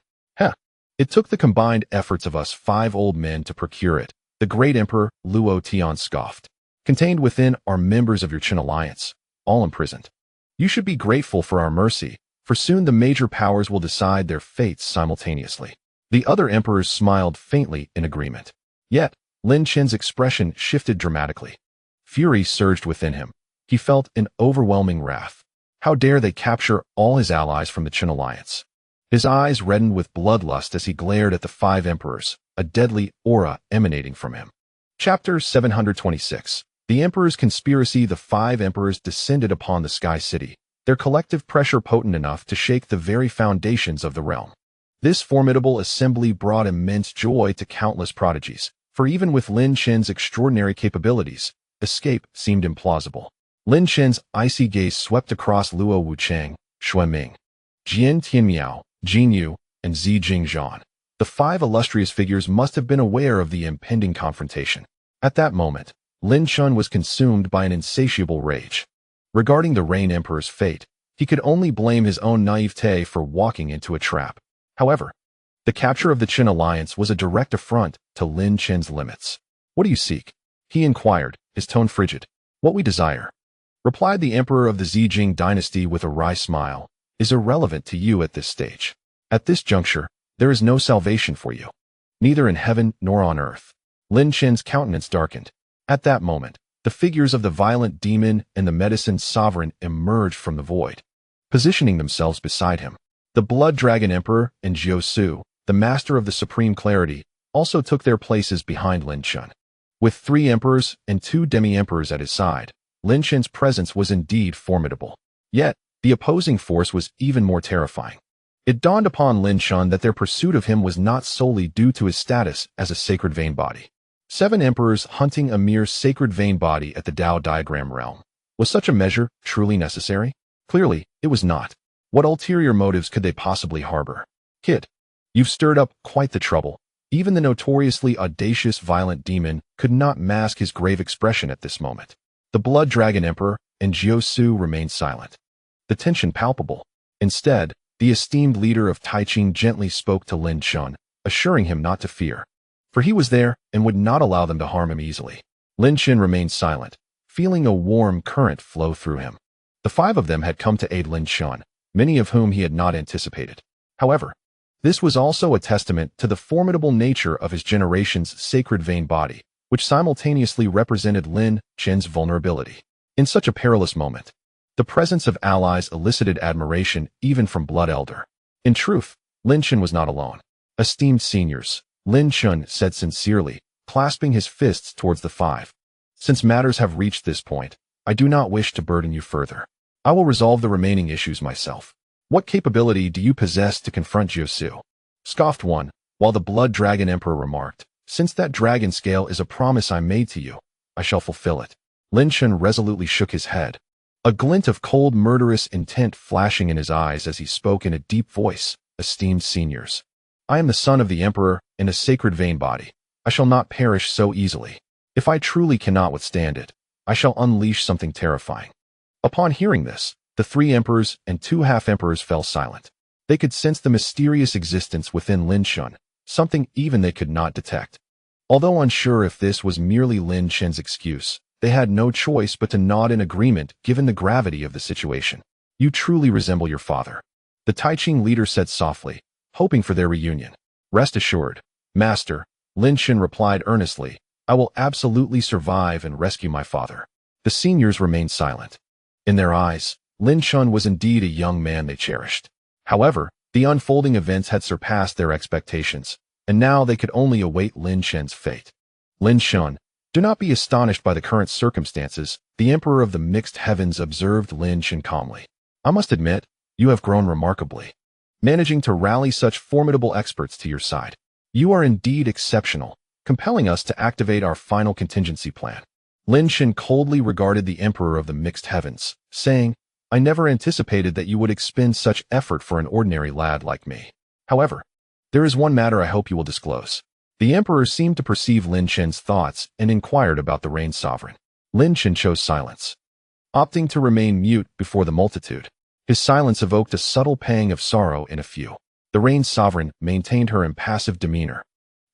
It took the combined efforts of us 5 old men to procure it, the Great Emperor Luo Tian scoffed. Contained within are members of your Qin alliance, all imprisoned. You should be grateful for our mercy, for soon the major powers will decide their fates simultaneously. The other emperors smiled faintly in agreement. Yet, Lin Chen's expression shifted dramatically. Fury surged within him. He felt an overwhelming wrath. How dare they capture all his allies from the Qin alliance? His eyes reddened with bloodlust as he glared at the 5 emperors, a deadly aura emanating from him. Chapter 726. The Emperor's Conspiracy. The 5 emperors descended upon the Sky City, their collective pressure potent enough to shake the very foundations of the realm. This formidable assembly brought immense joy to countless prodigies, for even with Lin Chen's extraordinary capabilities, escape seemed implausible. Lin Chen's icy gaze swept across Luo Wuchang, Xuanming, Jian Tianmiao, Jin Yu, and Zi Jingzhan. The 5 illustrious figures must have been aware of the impending confrontation. At that moment, Lin Chen was consumed by an insatiable rage. Regarding the Rain Emperor's fate, he could only blame his own naivete for walking into a trap. However, the capture of the Qin alliance was a direct affront to Lin Chen's limits. What do you seek? He inquired, his tone frigid. What we desire, replied the Emperor of the Zijing dynasty with a wry smile, is irrelevant to you at this stage. At this juncture, there is no salvation for you, neither in heaven nor on earth. Lin Chen's countenance darkened. At that moment, the figures of the violent demon and the medicine sovereign emerged from the void, positioning themselves beside him. The Blood Dragon Emperor and Jiu Su, the master of the supreme clarity, also took their places behind Lin Chen. With 3 emperors and 2 demi-emperors at his side, Lin Chen's presence was indeed formidable. Yet, the opposing force was even more terrifying. It dawned upon Lin Chen that their pursuit of him was not solely due to his status as a sacred vein body. 7 emperors hunting a mere sacred vein body at the Dao diagram realm. Was such a measure truly necessary? Clearly, it was not. What ulterior motives could they possibly harbor? Kid, you've stirred up quite the trouble. Even the notoriously audacious violent demon could not mask his grave expression at this moment. The Blood Dragon Emperor and Jiusu remained silent, the tension palpable. Instead, the esteemed leader of Taiqing gently spoke to Lin Chen, assuring him not to fear, for he was there and would not allow them to harm him easily. Lin Chen remained silent, feeling a warm current flow through him. The five of them had come to aid Lin Chen, many of whom he had not anticipated. However, this was also a testament to the formidable nature of his generation's sacred vein body, which simultaneously represented Lin Chen's vulnerability. In such a perilous moment, the presence of allies elicited admiration even from Blood Elder. In truth, Lin Chen was not alone. Esteemed seniors, Lin Chen said sincerely, clasping his fists towards the five. Since matters have reached this point, I do not wish to burden you further. I will resolve the remaining issues myself. What capability do you possess to confront Jiusu? Scoffed one, while the Blood Dragon Emperor remarked, since that dragon scale is a promise I made to you, I shall fulfill it. Lin Chen resolutely shook his head, a glint of cold murderous intent flashing in his eyes as he spoke in a deep voice. Esteemed seniors, I am the son of the Emperor in a sacred vein body. I shall not perish so easily. If I truly cannot withstand it, I shall unleash something terrifying. Upon hearing this, the three emperors and two half-emperors fell silent. They could sense the mysterious existence within Lin Chen, something even they could not detect. Although unsure if this was merely Lin Chen's excuse, they had no choice but to nod in agreement given the gravity of the situation. You truly resemble your father, the Taiqing leader said softly, hoping for their reunion. Rest assured, Master, Lin Chen replied earnestly, I will absolutely survive and rescue my father. The seniors remained silent. In their eyes, Lin Chen was indeed a young man they cherished. However, the unfolding events had surpassed their expectations, and now they could only await Lin Chen's fate. Lin Chen, do not be astonished by the current circumstances, the Emperor of the Mixed Heavens observed Lin Chen calmly. I must admit, you have grown remarkably, managing to rally such formidable experts to your side. You are indeed exceptional, compelling us to activate our final contingency plan. Lin Chen coldly regarded the Emperor of the Mixed Heavens, saying, I never anticipated that you would expend such effort for an ordinary lad like me. However, there is one matter I hope you will disclose. The Emperor seemed to perceive Lin Chen's thoughts and inquired about the Rain Sovereign. Lin Chen chose silence, opting to remain mute before the multitude. His silence evoked a subtle pang of sorrow in a few. The Rain Sovereign maintained her impassive demeanor,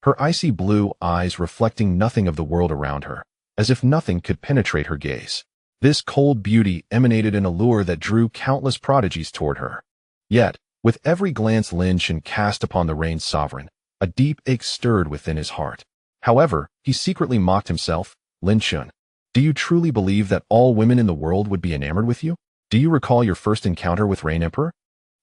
her icy blue eyes reflecting nothing of the world around her, as if nothing could penetrate her gaze. This cold beauty emanated an allure that drew countless prodigies toward her. Yet, with every glance Lin Chen cast upon the Rain Sovereign, a deep ache stirred within his heart. However, he secretly mocked himself. Lin Chen, do you truly believe that all women in the world would be enamored with you? Do you recall your first encounter with Rain Emperor?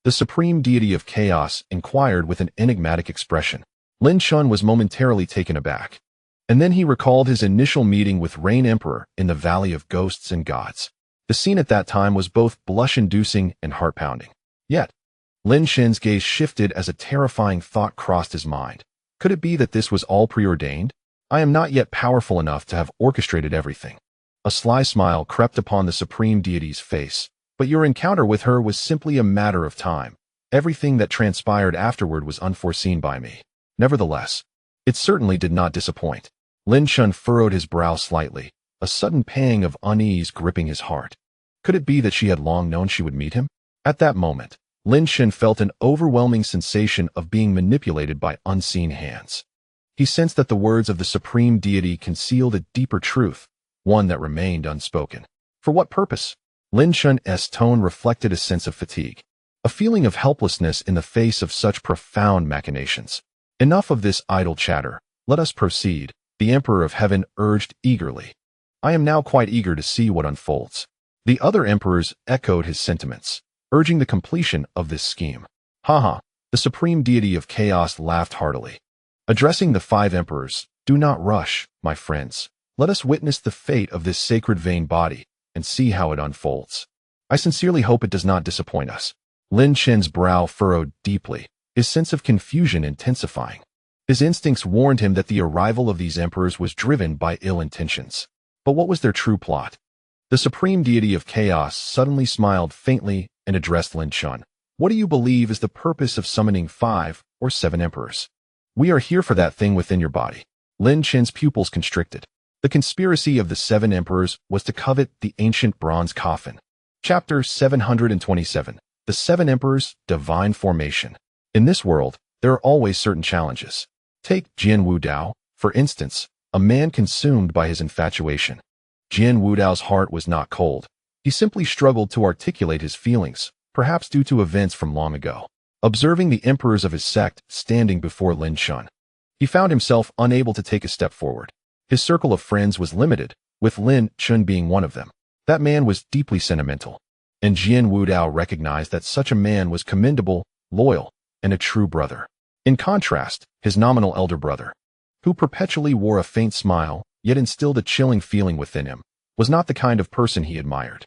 The supreme deity of chaos inquired with an enigmatic expression. Lin Chen was momentarily taken aback. And then he recalled his initial meeting with Rain Emperor in the Valley of Ghosts and Gods. The scene at that time was both blush-inducing and heart-pounding. Yet, Lin Chen's gaze shifted as a terrifying thought crossed his mind. Could it be that this was all preordained? I am not yet powerful enough to have orchestrated everything. A sly smile crept upon the supreme deity's face, but your encounter with her was simply a matter of time. Everything that transpired afterward was unforeseen by me. Nevertheless, it certainly did not disappoint. Lin Chen furrowed his brow slightly, a sudden pang of unease gripping his heart. Could it be that she had long known she would meet him? At that moment, Lin Chen felt an overwhelming sensation of being manipulated by unseen hands. He sensed that the words of the supreme deity concealed a deeper truth, one that remained unspoken. For what purpose? Lin Chen's tone reflected a sense of fatigue, a feeling of helplessness in the face of such profound machinations. Enough of this idle chatter, let us proceed, the Emperor of Heaven urged eagerly. I am now quite eager to see what unfolds. The other emperors echoed his sentiments, urging the completion of this scheme. Haha, the supreme deity of chaos laughed heartily. Addressing the five emperors, do not rush, my friends. Let us witness the fate of this sacred vein body and see how it unfolds. I sincerely hope it does not disappoint us. Lin Chen's brow furrowed deeply, his sense of confusion intensifying. His instincts warned him that the arrival of these emperors was driven by ill intentions. But what was their true plot? The supreme deity of chaos suddenly smiled faintly and addressed Lin Chen. What do you believe is the purpose of summoning 5 or 7 emperors? We are here for that thing within your body. Lin Chen's pupils constricted. The conspiracy of the 7 emperors was to covet the ancient bronze coffin. Chapter 727. The 7 Emperors, Divine Formation. In this world, there are always certain challenges. Take Jian Wudao, for instance, a man consumed by his infatuation. Jian Wudao's heart was not cold. He simply struggled to articulate his feelings, perhaps due to events from long ago. Observing the emperors of his sect standing before Lin Chen, he found himself unable to take a step forward. His circle of friends was limited, with Lin Chen being one of them. That man was deeply sentimental, and Jian Wudao recognized that such a man was commendable, loyal, and a true brother. In contrast, his nominal elder brother, who perpetually wore a faint smile, yet instilled a chilling feeling within him, was not the kind of person he admired.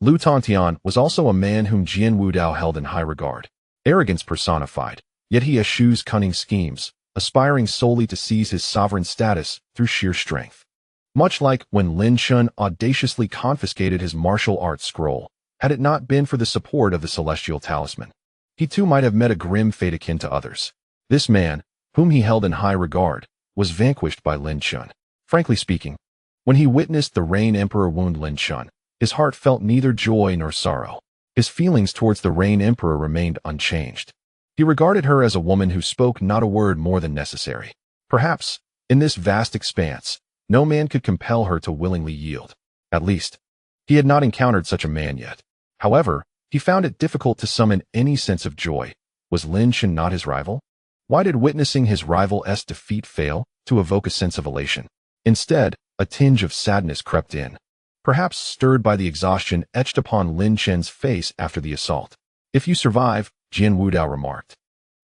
Lu Tontian was also a man whom Jian Wudao held in high regard. Arrogance personified, yet he eschews cunning schemes, aspiring solely to seize his sovereign status through sheer strength. Much like when Lin Chen audaciously confiscated his martial arts scroll, had it not been for the support of the celestial talisman, he too might have met a grim fate akin to others. This man, whom he held in high regard, was vanquished by Lin Chen. Frankly speaking, when he witnessed the Rain Emperor wound Lin Chen, his heart felt neither joy nor sorrow. His feelings towards the Rain Emperor remained unchanged. He regarded her as a woman who spoke not a word more than necessary. Perhaps, in this vast expanse, no man could compel her to willingly yield. At least, he had not encountered such a man yet. However, he found it difficult to summon any sense of joy. Was Lin Chen not his rival? Why did witnessing his rival's defeat fail to evoke a sense of elation? Instead, a tinge of sadness crept in, perhaps stirred by the exhaustion etched upon Lin Chen's face after the assault. If you survive, Jian Wudao remarked.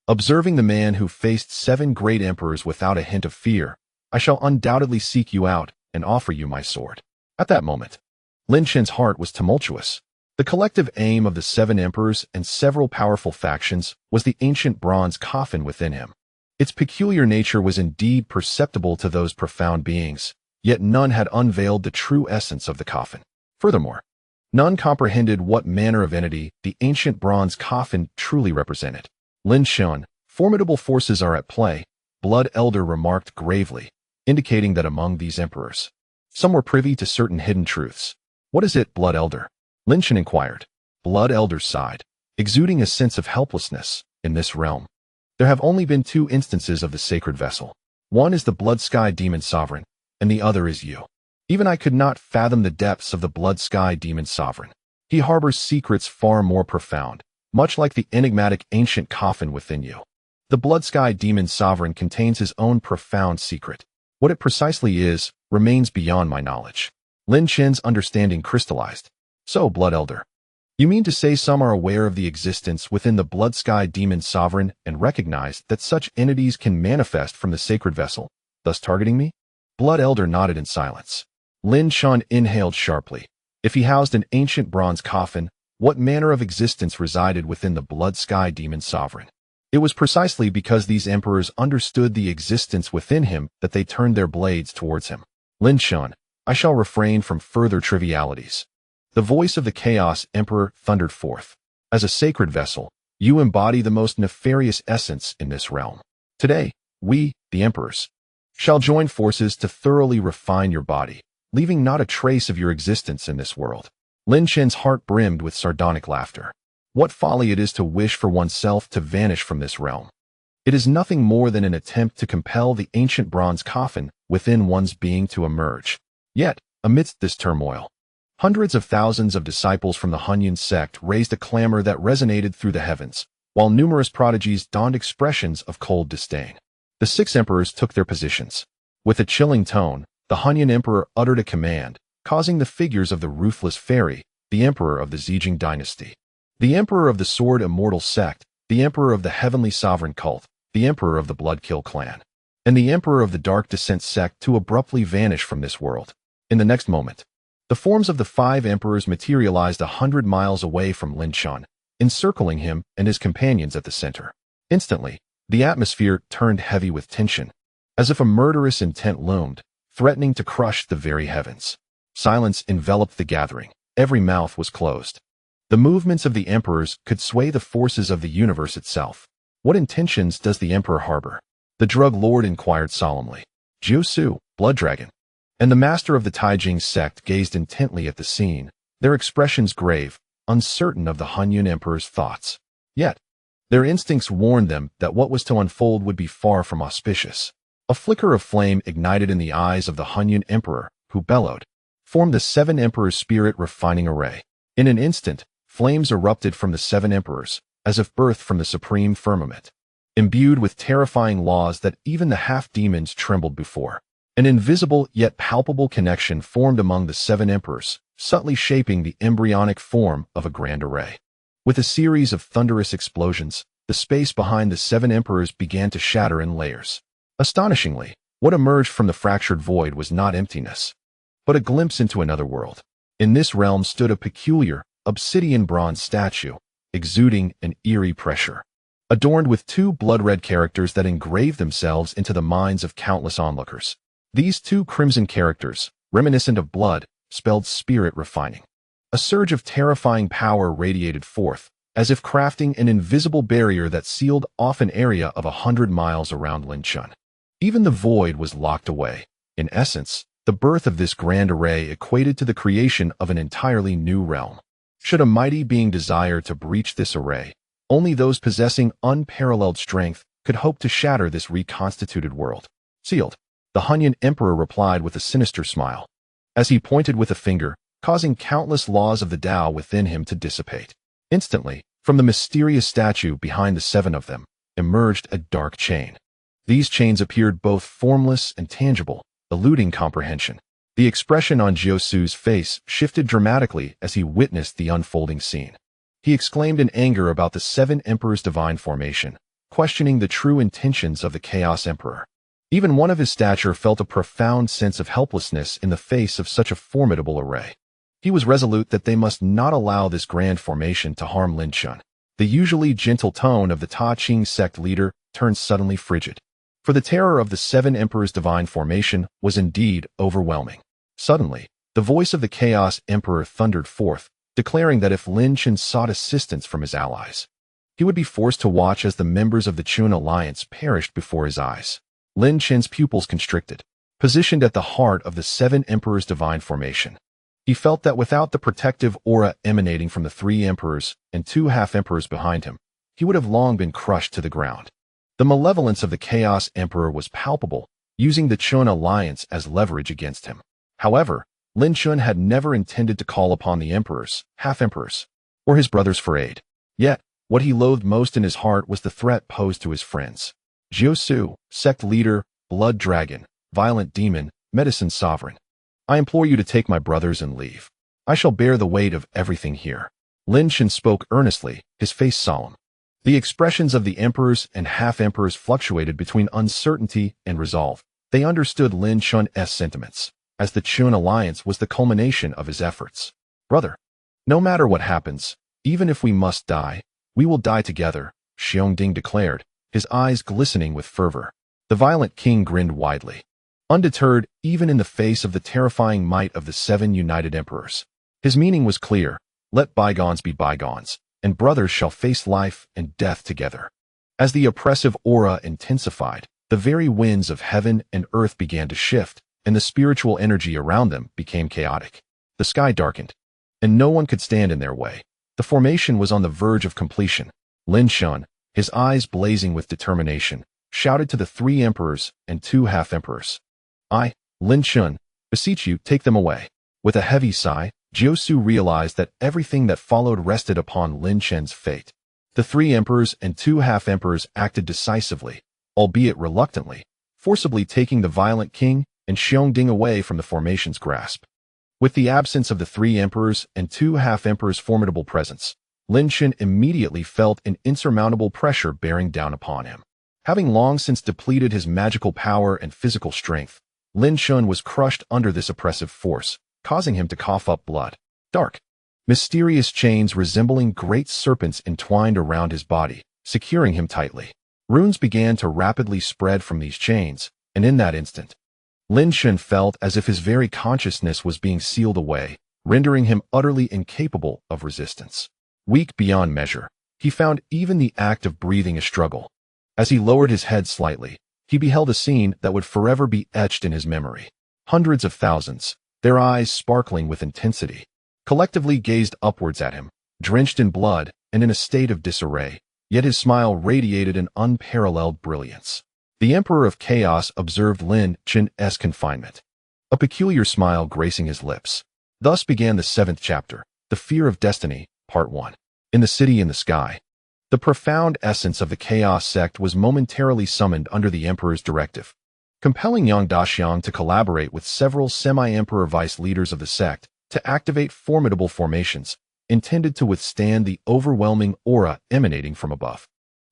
Observing the man who faced 7 great emperors without a hint of fear, I shall undoubtedly seek you out and offer you my sword. At that moment, Lin Chen's heart was tumultuous. The collective aim of the 7 emperors and several powerful factions was the ancient bronze coffin within him. Its peculiar nature was indeed perceptible to those profound beings, yet none had unveiled the true essence of the coffin. Furthermore, none comprehended what manner of entity the ancient bronze coffin truly represented. Lin Chen, formidable forces are at play, Blood Elder remarked gravely, indicating that among these emperors, some were privy to certain hidden truths. What is it, Blood Elder? Lin Chen inquired. Blood Elder sighed, exuding a sense of helplessness. In this realm, there have only been 2 instances of the sacred vessel. One is the Blood Sky Demon Sovereign, and the other is you. Even I could not fathom the depths of the Blood Sky Demon Sovereign. He harbors secrets far more profound, much like the enigmatic ancient coffin within you. The Blood Sky Demon Sovereign contains his own profound secret. What it precisely is, remains beyond my knowledge. Lin Chen's understanding crystallized. So, Blood Elder, you mean to say some are aware of the existence within the Blood Sky Demon Sovereign and recognize that such entities can manifest from the sacred vessel, thus targeting me? Blood Elder nodded in silence. Lin Chen inhaled sharply. If he housed an ancient bronze coffin, what manner of existence resided within the Blood Sky Demon Sovereign? It was precisely because these emperors understood the existence within him that they turned their blades towards him. Lin Chen, I shall refrain from further trivialities. The voice of the Chaos Emperor thundered forth. As a sacred vessel, you embody the most nefarious essence in this realm. Today, we, the emperors, shall join forces to thoroughly refine your body, leaving not a trace of your existence in this world. Lin Chen's heart brimmed with sardonic laughter. What folly it is to wish for oneself to vanish from this realm. It is nothing more than an attempt to compel the ancient bronze coffin within one's being to emerge. Yet, amidst this turmoil, hundreds of thousands of disciples from the Hunyan sect raised a clamor that resonated through the heavens, while numerous prodigies donned expressions of cold disdain. The 6 emperors took their positions. With a chilling tone, the Hunyan emperor uttered a command, causing the figures of the ruthless fairy, the emperor of the Zijing dynasty, the emperor of the Sword Immortal sect, the emperor of the Heavenly Sovereign cult, the emperor of the Bloodkill clan, and the emperor of the Dark Descent sect to abruptly vanish from this world. In the next moment, the forms of the 5 emperors materialized 100 miles away from Lin Chen, encircling him and his companions at the center. Instantly, the atmosphere turned heavy with tension, as if a murderous intent loomed, threatening to crush the very heavens. Silence enveloped the gathering. Every mouth was closed. The movements of the emperors could sway the forces of the universe itself. What intentions does the emperor harbor? The drug lord inquired solemnly. Jiu-Su, blood dragon. And the master of the Taijing sect gazed intently at the scene, their expressions grave, uncertain of the Hunyuan emperor's thoughts. Yet, their instincts warned them that what was to unfold would be far from auspicious. A flicker of flame ignited in the eyes of the Hunyuan emperor, who bellowed, formed the seven emperors' spirit refining array. In an instant, flames erupted from the seven emperors, as if birthed from the supreme firmament. Imbued with terrifying laws that even the half-demons trembled before. An invisible yet palpable connection formed among the seven emperors, subtly shaping the embryonic form of a grand array. With a series of thunderous explosions, the space behind the seven emperors began to shatter in layers. Astonishingly, what emerged from the fractured void was not emptiness, but a glimpse into another world. In this realm stood a peculiar, obsidian bronze statue, exuding an eerie pressure, adorned with two blood-red characters that engraved themselves into the minds of countless onlookers. These two crimson characters, reminiscent of blood, spelled spirit refining. A surge of terrifying power radiated forth, as if crafting an invisible barrier that sealed off an area of 100 miles around Lin Chen. Even the void was locked away. In essence, the birth of this grand array equated to the creation of an entirely new realm. Should a mighty being desire to breach this array, only those possessing unparalleled strength could hope to shatter this reconstituted world. Sealed. The Hunyuan emperor replied with a sinister smile, as he pointed with a finger, causing countless laws of the Tao within him to dissipate. Instantly, from the mysterious statue behind the seven of them, emerged a dark chain. These chains appeared both formless and tangible, eluding comprehension. The expression on Jiu-Su's face shifted dramatically as he witnessed the unfolding scene. He exclaimed in anger about the seven emperors' divine formation, questioning the true intentions of the Chaos Emperor. Even one of his stature felt a profound sense of helplessness in the face of such a formidable array. He was resolute that they must not allow this grand formation to harm Lin Chen. The usually gentle tone of the Ta-Ching sect leader turned suddenly frigid, for the terror of the seven emperors' divine formation was indeed overwhelming. Suddenly, the voice of the Chaos Emperor thundered forth, declaring that if Lin Chen sought assistance from his allies, he would be forced to watch as the members of the Chun alliance perished before his eyes. Lin Chen's pupils constricted, positioned at the heart of the seven emperors' divine formation. He felt that without the protective aura emanating from the three emperors and two half-emperors behind him, he would have long been crushed to the ground. The malevolence of the Chaos Emperor was palpable, using the Chun alliance as leverage against him. However, Lin Chen had never intended to call upon the emperors, half-emperors, or his brothers for aid. Yet, what he loathed most in his heart was the threat posed to his friends. Jiu-Su, sect leader, blood dragon, violent demon, medicine sovereign. I implore you to take my brothers and leave. I shall bear the weight of everything here. Lin Chen spoke earnestly, his face solemn. The expressions of the emperors and half-emperors fluctuated between uncertainty and resolve. They understood Lin Chen's sentiments, as the Chun alliance was the culmination of his efforts. Brother, no matter what happens, even if we must die, we will die together, Xiongding declared, his eyes glistening with fervor. The violent king grinned widely, undeterred even in the face of the terrifying might of the seven united emperors. His meaning was clear: let bygones be bygones, and brothers shall face life and death together. As the oppressive aura intensified, the very winds of heaven and earth began to shift, and the spiritual energy around them became chaotic. The sky darkened, and no one could stand in their way. The formation was on the verge of completion. Lin Chen, his eyes blazing with determination, shouted to the three emperors and two half-emperors. I, Lin Chen, beseech you, take them away. With a heavy sigh, Jiu-Su realized that everything that followed rested upon Lin Chen's fate. The three emperors and two half-emperors acted decisively, albeit reluctantly, forcibly taking the violent king and Xiongding away from the formation's grasp. With the absence of the three emperors and two half-emperors' formidable presence, Lin Chen immediately felt an insurmountable pressure bearing down upon him. Having long since depleted his magical power and physical strength, Lin Chen was crushed under this oppressive force, causing him to cough up blood. Dark, mysterious chains resembling great serpents entwined around his body, securing him tightly. Runes began to rapidly spread from these chains, and in that instant, Lin Chen felt as if his very consciousness was being sealed away, rendering him utterly incapable of resistance. Weak beyond measure, he found even the act of breathing a struggle. As he lowered his head slightly, he beheld a scene that would forever be etched in his memory. Hundreds of thousands, their eyes sparkling with intensity, collectively gazed upwards at him, drenched in blood and in a state of disarray, yet his smile radiated an unparalleled brilliance. The Emperor of Chaos observed Lin Chen's confinement, a peculiar smile gracing his lips. Thus began the 7th chapter, The Fear of Destiny, Part 1. In the city in the sky, the profound essence of the Chaos sect was momentarily summoned under the Emperor's directive, compelling Yang Daxiang to collaborate with several semi-emperor vice leaders of the sect to activate formidable formations intended to withstand the overwhelming aura emanating from above.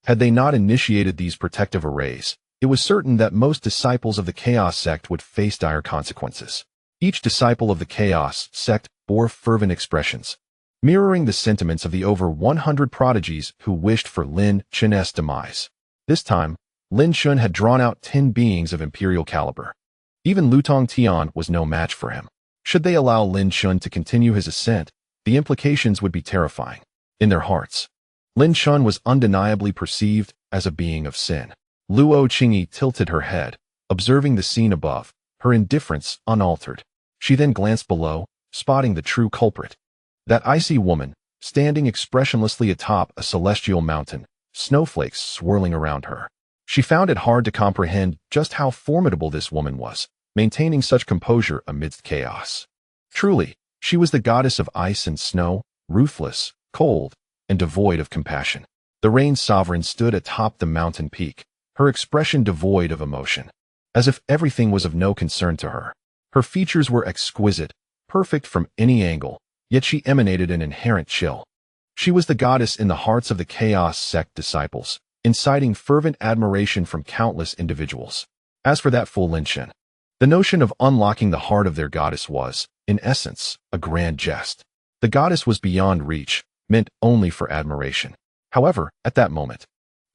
Had they not initiated these protective arrays, it was certain that most disciples of the Chaos sect would face dire consequences. Each disciple of the Chaos sect bore fervent expressions, mirroring the sentiments of the over 100 prodigies who wished for Lin Chen's demise. This time, Lin Chen had drawn out 10 beings of imperial caliber. Even Lutong Tian was no match for him. Should they allow Lin Chen to continue his ascent, the implications would be terrifying. In their hearts, Lin Chen was undeniably perceived as a being of sin. Luo Qingyi tilted her head, observing the scene above, her indifference unaltered. She then glanced below, spotting the true culprit. That icy woman, standing expressionlessly atop a celestial mountain, snowflakes swirling around her. She found it hard to comprehend just how formidable this woman was, maintaining such composure amidst chaos. Truly, she was the goddess of ice and snow, ruthless, cold, and devoid of compassion. The Rain Sovereign stood atop the mountain peak, her expression devoid of emotion, as if everything was of no concern to her. Her features were exquisite, perfect from any angle, yet she emanated an inherent chill. She was the goddess in the hearts of the Chaos sect disciples, inciting fervent admiration from countless individuals. As for that fool Lin Chen, the notion of unlocking the heart of their goddess was, in essence, a grand jest. The goddess was beyond reach, meant only for admiration. However, at that moment,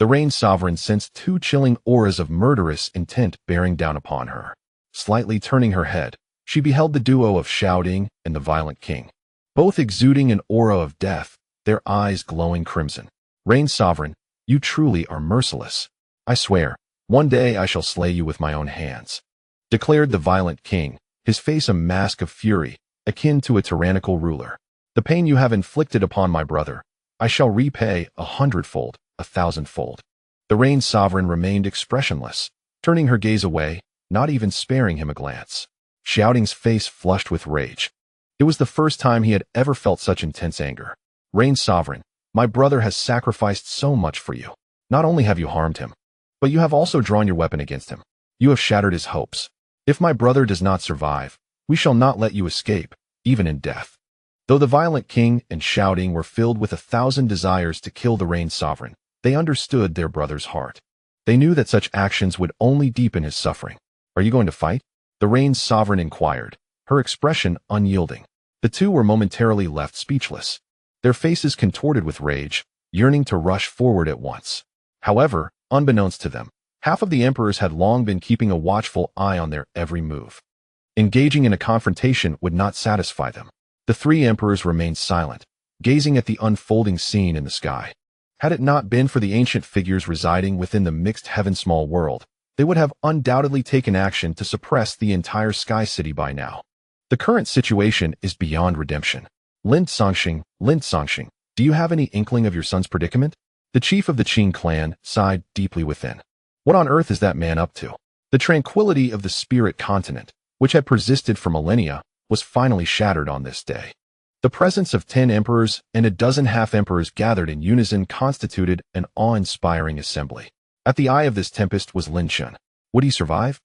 the Rain Sovereign sensed 2 chilling auras of murderous intent bearing down upon her. Slightly turning her head, she beheld the duo of Shouting and the Violent King, both exuding an aura of death, their eyes glowing crimson. Rain Sovereign, you truly are merciless. I swear, one day I shall slay you with my own hands, declared the Violent King, his face a mask of fury, akin to a tyrannical ruler. The pain you have inflicted upon my brother, I shall repay 100-fold, 1,000-fold. The Rain Sovereign remained expressionless, turning her gaze away, not even sparing him a glance. Shouting's face flushed with rage. It was the first time he had ever felt such intense anger. Rain Sovereign, my brother has sacrificed so much for you. Not only have you harmed him, but you have also drawn your weapon against him. You have shattered his hopes. If my brother does not survive, we shall not let you escape, even in death. Though the Violent King and Shouting were filled with 1,000 desires to kill the Rain Sovereign, they understood their brother's heart. They knew that such actions would only deepen his suffering. Are you going to fight? The Rain Sovereign inquired, her expression unyielding. The two were momentarily left speechless, their faces contorted with rage, yearning to rush forward at once. However, unbeknownst to them, half of the emperors had long been keeping a watchful eye on their every move. Engaging in a confrontation would not satisfy them. The 3 emperors remained silent, gazing at the unfolding scene in the sky. Had it not been for the ancient figures residing within the mixed heaven-small world, they would have undoubtedly taken action to suppress the entire Sky City by now. The current situation is beyond redemption. Lin Songxing, do you have any inkling of your son's predicament? The chief of the Qing clan sighed deeply within. What on earth is that man up to? The tranquility of the spirit continent, which had persisted for millennia, was finally shattered on this day. The presence of 10 emperors and a dozen half-emperors gathered in unison constituted an awe-inspiring assembly. At the eye of this tempest was Lin Chen. Would he survive?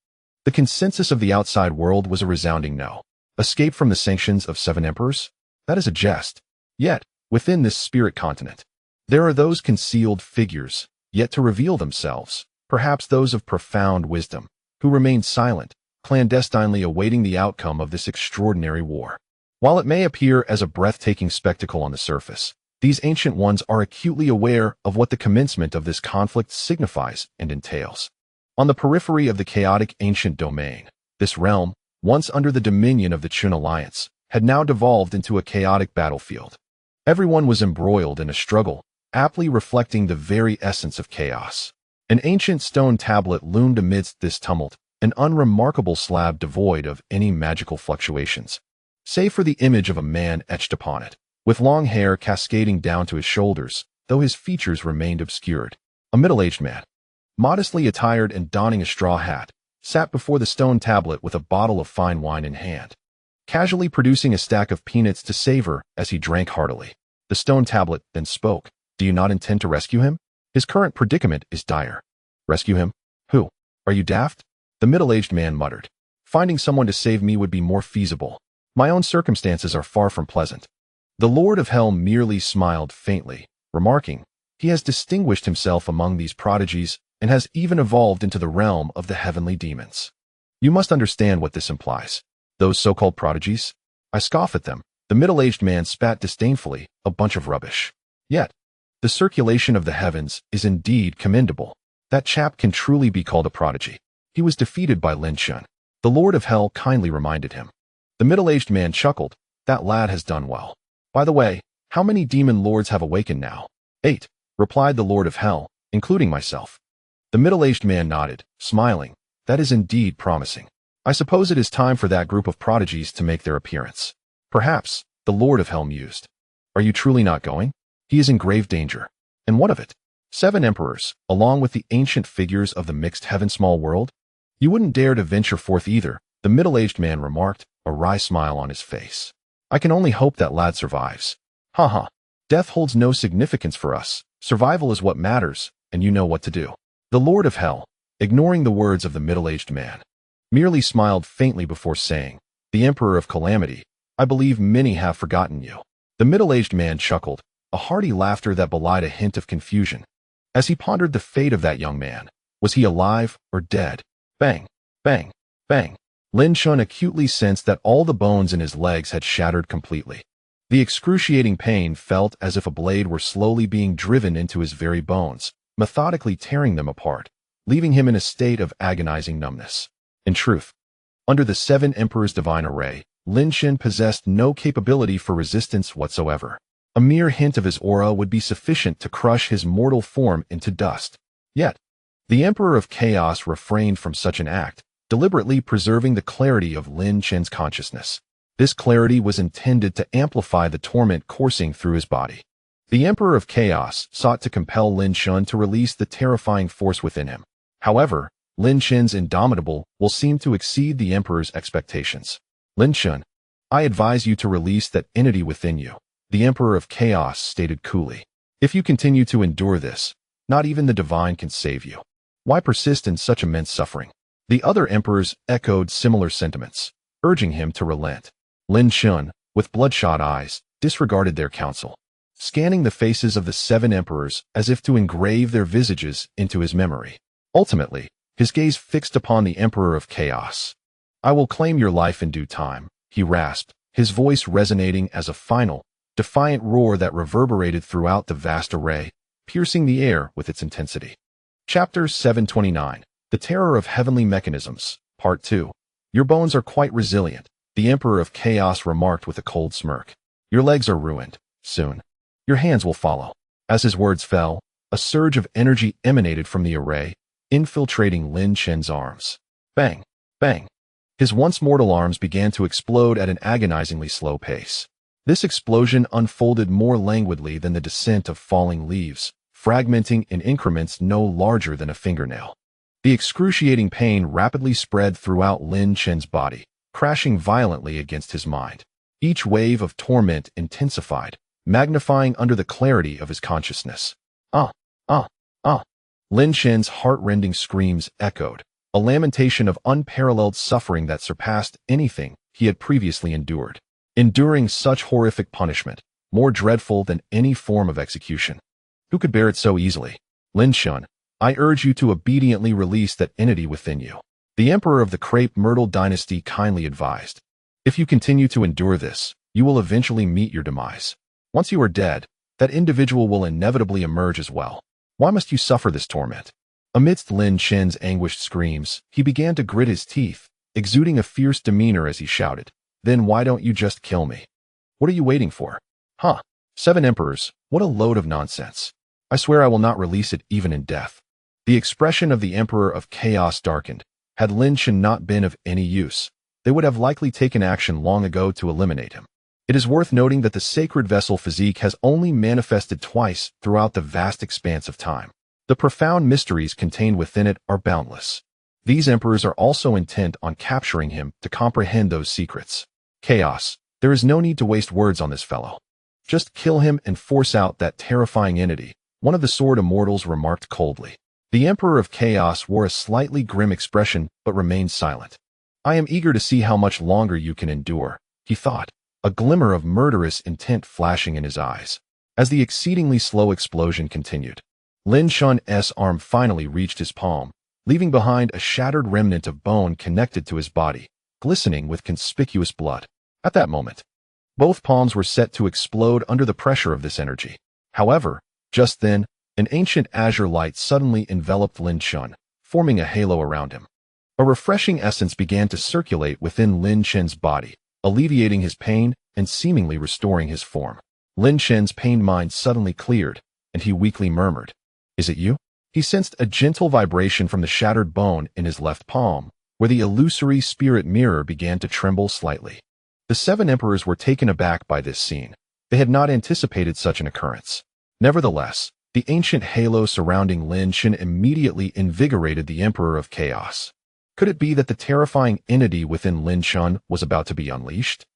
The consensus of the outside world was a resounding no. Escape from the sanctions of 7 emperors? That is a jest. Yet, within this spirit continent, there are those concealed figures, yet to reveal themselves, perhaps those of profound wisdom, who remain silent, clandestinely awaiting the outcome of this extraordinary war. While it may appear as a breathtaking spectacle on the surface, these ancient ones are acutely aware of what the commencement of this conflict signifies and entails. On the periphery of the chaotic ancient domain, this realm, once under the dominion of the Qin Alliance, had now devolved into a chaotic battlefield. Everyone was embroiled in a struggle, aptly reflecting the very essence of chaos. An ancient stone tablet loomed amidst this tumult, an unremarkable slab devoid of any magical fluctuations, save for the image of a man etched upon it, with long hair cascading down to his shoulders, though his features remained obscured. A middle-aged man, modestly attired and donning a straw hat, sat before the stone tablet with a bottle of fine wine in hand, casually producing a stack of peanuts to savor as he drank heartily. The stone tablet then spoke. "Do you not intend to rescue him? His current predicament is dire." "Rescue him? Who? Are you daft?" The middle-aged man muttered. "Finding someone to save me would be more feasible. My own circumstances are far from pleasant." The Lord of Hell merely smiled faintly, remarking, "He has distinguished himself among these prodigies and has even evolved into the realm of the heavenly demons. You must understand what this implies. Those so-called prodigies? I scoff at them." The middle-aged man spat disdainfully, "A bunch of rubbish. Yet, the circulation of the heavens is indeed commendable. That chap can truly be called a prodigy. He was defeated by Lin Chen," the Lord of Hell kindly reminded him. The middle-aged man chuckled. "That lad has done well. By the way, how many demon lords have awakened now?" "8," replied the Lord of Hell, "including myself." The middle-aged man nodded, smiling. "That is indeed promising. I suppose it is time for that group of prodigies to make their appearance." "Perhaps," the Lord of Hell mused. "Are you truly not going? He is in grave danger." "And what of it? 7 emperors, along with the ancient figures of the mixed heaven-small world? You wouldn't dare to venture forth either," the middle-aged man remarked, a wry smile on his face. "I can only hope that lad survives." "Ha ha. Death holds no significance for us. Survival is what matters, and you know what to do." The Lord of Hell, ignoring the words of the middle-aged man, merely smiled faintly before saying, "The Emperor of Calamity, I believe many have forgotten you." The middle-aged man chuckled, a hearty laughter that belied a hint of confusion, as he pondered the fate of that young man. Was he alive or dead? Bang, bang, bang. Lin Chen acutely sensed that all the bones in his legs had shattered completely. The excruciating pain felt as if a blade were slowly being driven into his very bones, methodically tearing them apart, leaving him in a state of agonizing numbness. In truth, under the 7 Emperors' divine array, Lin Chen possessed no capability for resistance whatsoever. A mere hint of his aura would be sufficient to crush his mortal form into dust. Yet, the Emperor of Chaos refrained from such an act, deliberately preserving the clarity of Lin Chen's consciousness. This clarity was intended to amplify the torment coursing through his body. The Emperor of Chaos sought to compel Lin Chen to release the terrifying force within him. However, Lin Chen's indomitable will seemed to exceed the Emperor's expectations. "Lin Chen, I advise you to release that entity within you," the Emperor of Chaos stated coolly. "If you continue to endure this, not even the divine can save you. Why persist in such immense suffering?" The other emperors echoed similar sentiments, urging him to relent. Lin Chen, with bloodshot eyes, disregarded their counsel, scanning the faces of the 7 emperors as if to engrave their visages into his memory. Ultimately, his gaze fixed upon the Emperor of Chaos. "I will claim your life in due time," he rasped, his voice resonating as a final, defiant roar that reverberated throughout the vast array, piercing the air with its intensity. Chapter 729, The Terror of Heavenly Mechanisms, Part 2. "Your bones are quite resilient," the Emperor of Chaos remarked with a cold smirk. "Your legs are ruined. Soon, your hands will follow." As his words fell, a surge of energy emanated from the array, infiltrating Lin Chen's arms. Bang, bang. His once mortal arms began to explode at an agonizingly slow pace. This explosion unfolded more languidly than the descent of falling leaves, fragmenting in increments no larger than a fingernail. The excruciating pain rapidly spread throughout Lin Chen's body, crashing violently against his mind. Each wave of torment intensified, magnifying under the clarity of his consciousness. Ah, ah, ah. Lin Chen's heart-rending screams echoed, a lamentation of unparalleled suffering that surpassed anything he had previously endured. Enduring such horrific punishment, more dreadful than any form of execution. Who could bear it so easily? "Lin Chen, I urge you to obediently release that entity within you," the Emperor of the Crepe Myrtle dynasty kindly advised. "If you continue to endure this, you will eventually meet your demise. Once you are dead, that individual will inevitably emerge as well. Why must you suffer this torment?" Amidst Lin Chen's anguished screams, he began to grit his teeth, exuding a fierce demeanor as he shouted, "Then why don't you just kill me? What are you waiting for? Huh? 7 emperors, what a load of nonsense. I swear I will not release it even in death." The expression of the Emperor of Chaos darkened. Had Lin Chen not been of any use, they would have likely taken action long ago to eliminate him. It is worth noting that the sacred vessel physique has only manifested twice throughout the vast expanse of time. The profound mysteries contained within it are boundless. These emperors are also intent on capturing him to comprehend those secrets. Chaos. There is no need to waste words on this fellow. Just kill him and force out that terrifying entity, one of the Sword Immortals remarked coldly. The Emperor of Chaos wore a slightly grim expression but remained silent. I am eager to see how much longer you can endure, he thought, a glimmer of murderous intent flashing in his eyes. As the exceedingly slow explosion continued, Lin Chen's arm finally reached his palm, leaving behind a shattered remnant of bone connected to his body, glistening with conspicuous blood. At that moment, both palms were set to explode under the pressure of this energy. However, just then, an ancient azure light suddenly enveloped Lin Chen, forming a halo around him. A refreshing essence began to circulate within Lin Chen's body, alleviating his pain and seemingly restoring his form. Lin Chen's pained mind suddenly cleared, and he weakly murmured, "Is it you?" He sensed a gentle vibration from the shattered bone in his left palm, where the illusory spirit mirror began to tremble slightly. The 7 emperors were taken aback by this scene. They had not anticipated such an occurrence. Nevertheless, the ancient halo surrounding Lin Chen immediately invigorated the Emperor of Chaos. Could it be that the terrifying entity within Lin Chen was about to be unleashed?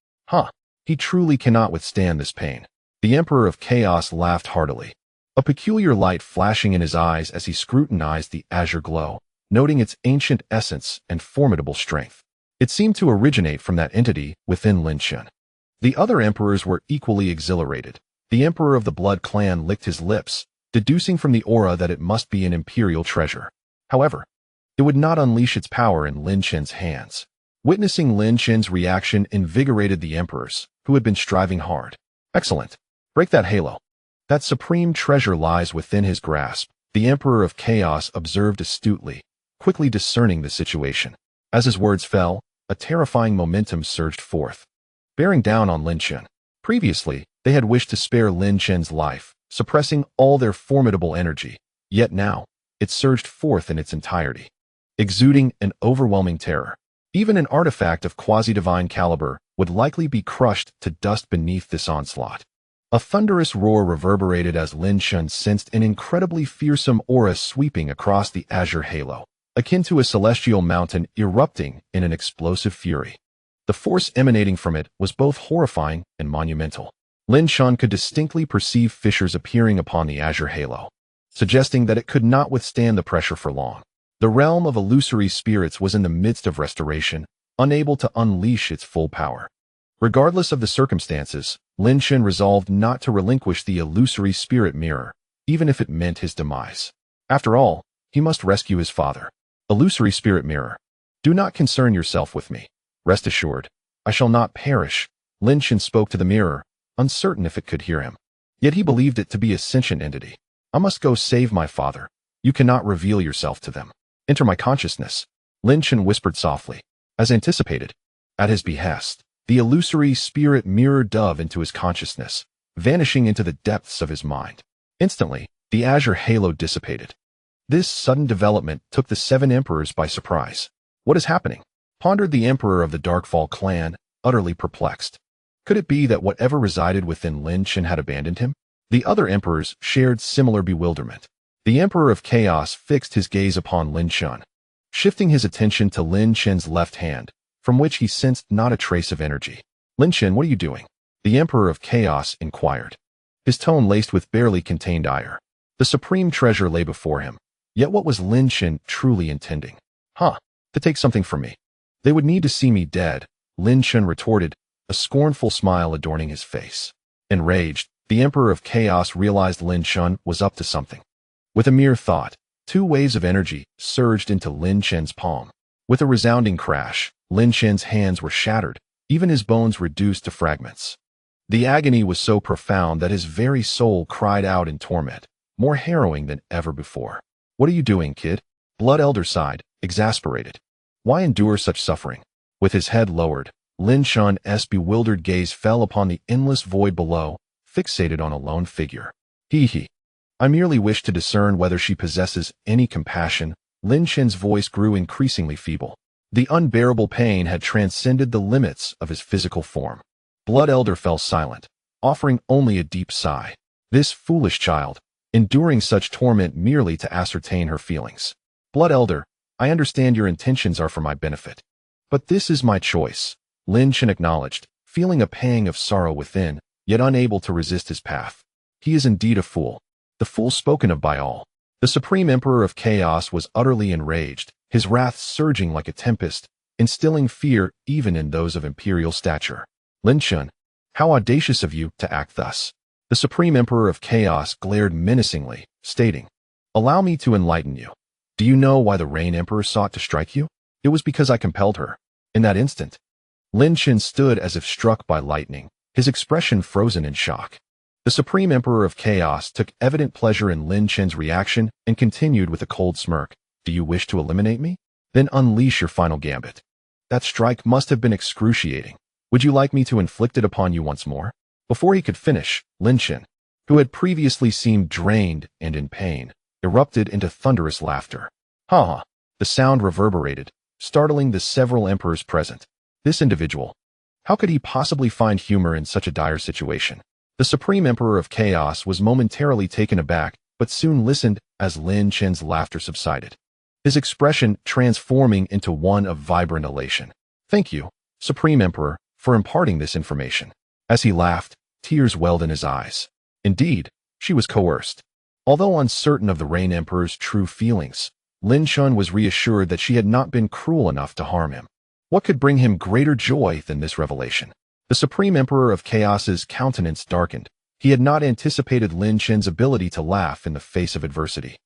He truly cannot withstand this pain. The Emperor of Chaos laughed heartily, a peculiar light flashing in his eyes as he scrutinized the azure glow, noting its ancient essence and formidable strength. It seemed to originate from that entity within Lin Chen. The other emperors were equally exhilarated. The Emperor of the Blood Clan licked his lips, deducing from the aura that it must be an imperial treasure. However, it would not unleash its power in Lin Chen's hands. Witnessing Lin Chen's reaction invigorated the emperors, who had been striving hard. Excellent. Break that halo. That supreme treasure lies within his grasp, the Emperor of Chaos observed astutely, quickly discerning the situation. As his words fell, a terrifying momentum surged forth, bearing down on Lin Chen. Previously, they had wished to spare Lin Chen's life, suppressing all their formidable energy, yet now, it surged forth in its entirety, exuding an overwhelming terror. Even an artifact of quasi-divine caliber would likely be crushed to dust beneath this onslaught. A thunderous roar reverberated as Lin Chen sensed an incredibly fearsome aura sweeping across the azure halo, akin to a celestial mountain erupting in an explosive fury. The force emanating from it was both horrifying and monumental. Lin Chen could distinctly perceive fissures appearing upon the azure halo, suggesting that it could not withstand the pressure for long. The realm of illusory spirits was in the midst of restoration, unable to unleash its full power. Regardless of the circumstances, Lin Chen resolved not to relinquish the illusory spirit mirror, even if it meant his demise. After all, he must rescue his father. Illusory spirit mirror, do not concern yourself with me. Rest assured, I shall not perish. Lin Chen spoke to the mirror, uncertain if it could hear him. Yet he believed it to be a sentient entity. I must go save my father. You cannot reveal yourself to them. Enter my consciousness, Lin Chen whispered softly. As anticipated, at his behest, the illusory spirit mirror dove into his consciousness, vanishing into the depths of his mind. Instantly, the azure halo dissipated. This sudden development took the 7 emperors by surprise. What is happening? Pondered the Emperor of the Darkfall clan, utterly perplexed. Could it be that whatever resided within Lin Chen had abandoned him? The other emperors shared similar bewilderment. The Emperor of Chaos fixed his gaze upon Lin Chen, shifting his attention to Lin Chen's left hand, from which he sensed not a trace of energy. Lin Chen, what are you doing? The Emperor of Chaos inquired, his tone laced with barely contained ire. The supreme treasure lay before him, yet what was Lin Chen truly intending? To take something from me. They would need to see me dead, Lin Chen retorted, a scornful smile adorning his face. Enraged, the Emperor of Chaos realized Lin Chen was up to something. With a mere thought, 2 waves of energy surged into Lin Chen's palm. With a resounding crash, Lin Chen's hands were shattered, even his bones reduced to fragments. The agony was so profound that his very soul cried out in torment, more harrowing than ever before. What are you doing, kid? Blood Elder sighed, exasperated. Why endure such suffering? With his head lowered, Lin Chen's bewildered gaze fell upon the endless void below, fixated on a lone figure. I merely wish to discern whether she possesses any compassion. Lin Chen's voice grew increasingly feeble. The unbearable pain had transcended the limits of his physical form. Blood Elder fell silent, offering only a deep sigh. This foolish child, enduring such torment merely to ascertain her feelings. Blood Elder, I understand your intentions are for my benefit. But this is my choice, Lin Chen acknowledged, feeling a pang of sorrow within, yet unable to resist his path. He is indeed a fool, the fool spoken of by all. The Supreme Emperor of Chaos was utterly enraged, his wrath surging like a tempest, instilling fear even in those of imperial stature. Lin Chen, how audacious of you to act thus. The Supreme Emperor of Chaos glared menacingly, stating, Allow me to enlighten you. Do you know why the Rain Emperor sought to strike you? It was because I compelled her. In that instant, Lin Chen stood as if struck by lightning, his expression frozen in shock. The Supreme Emperor of Chaos took evident pleasure in Lin Chen's reaction and continued with a cold smirk. Do you wish to eliminate me? Then unleash your final gambit. That strike must have been excruciating. Would you like me to inflict it upon you once more? Before he could finish, Lin Chen, who had previously seemed drained and in pain, erupted into thunderous laughter. Ha ha! The sound reverberated, startling the several emperors present. This individual, how could he possibly find humor in such a dire situation? The Supreme Emperor of Chaos was momentarily taken aback, but soon listened as Lin Chen's laughter subsided, his expression transforming into one of vibrant elation. Thank you, Supreme Emperor, for imparting this information. As he laughed, tears welled in his eyes. Indeed, she was coerced. Although uncertain of the Rain Emperor's true feelings, Lin Chen was reassured that she had not been cruel enough to harm him. What could bring him greater joy than this revelation? The Supreme Emperor of Chaos's countenance darkened. He had not anticipated Lin Chen's ability to laugh in the face of adversity,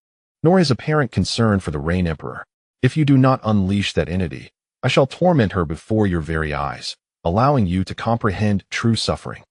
nor his apparent concern for the Rain Emperor. If you do not unleash that entity, I shall torment her before your very eyes, allowing you to comprehend true suffering.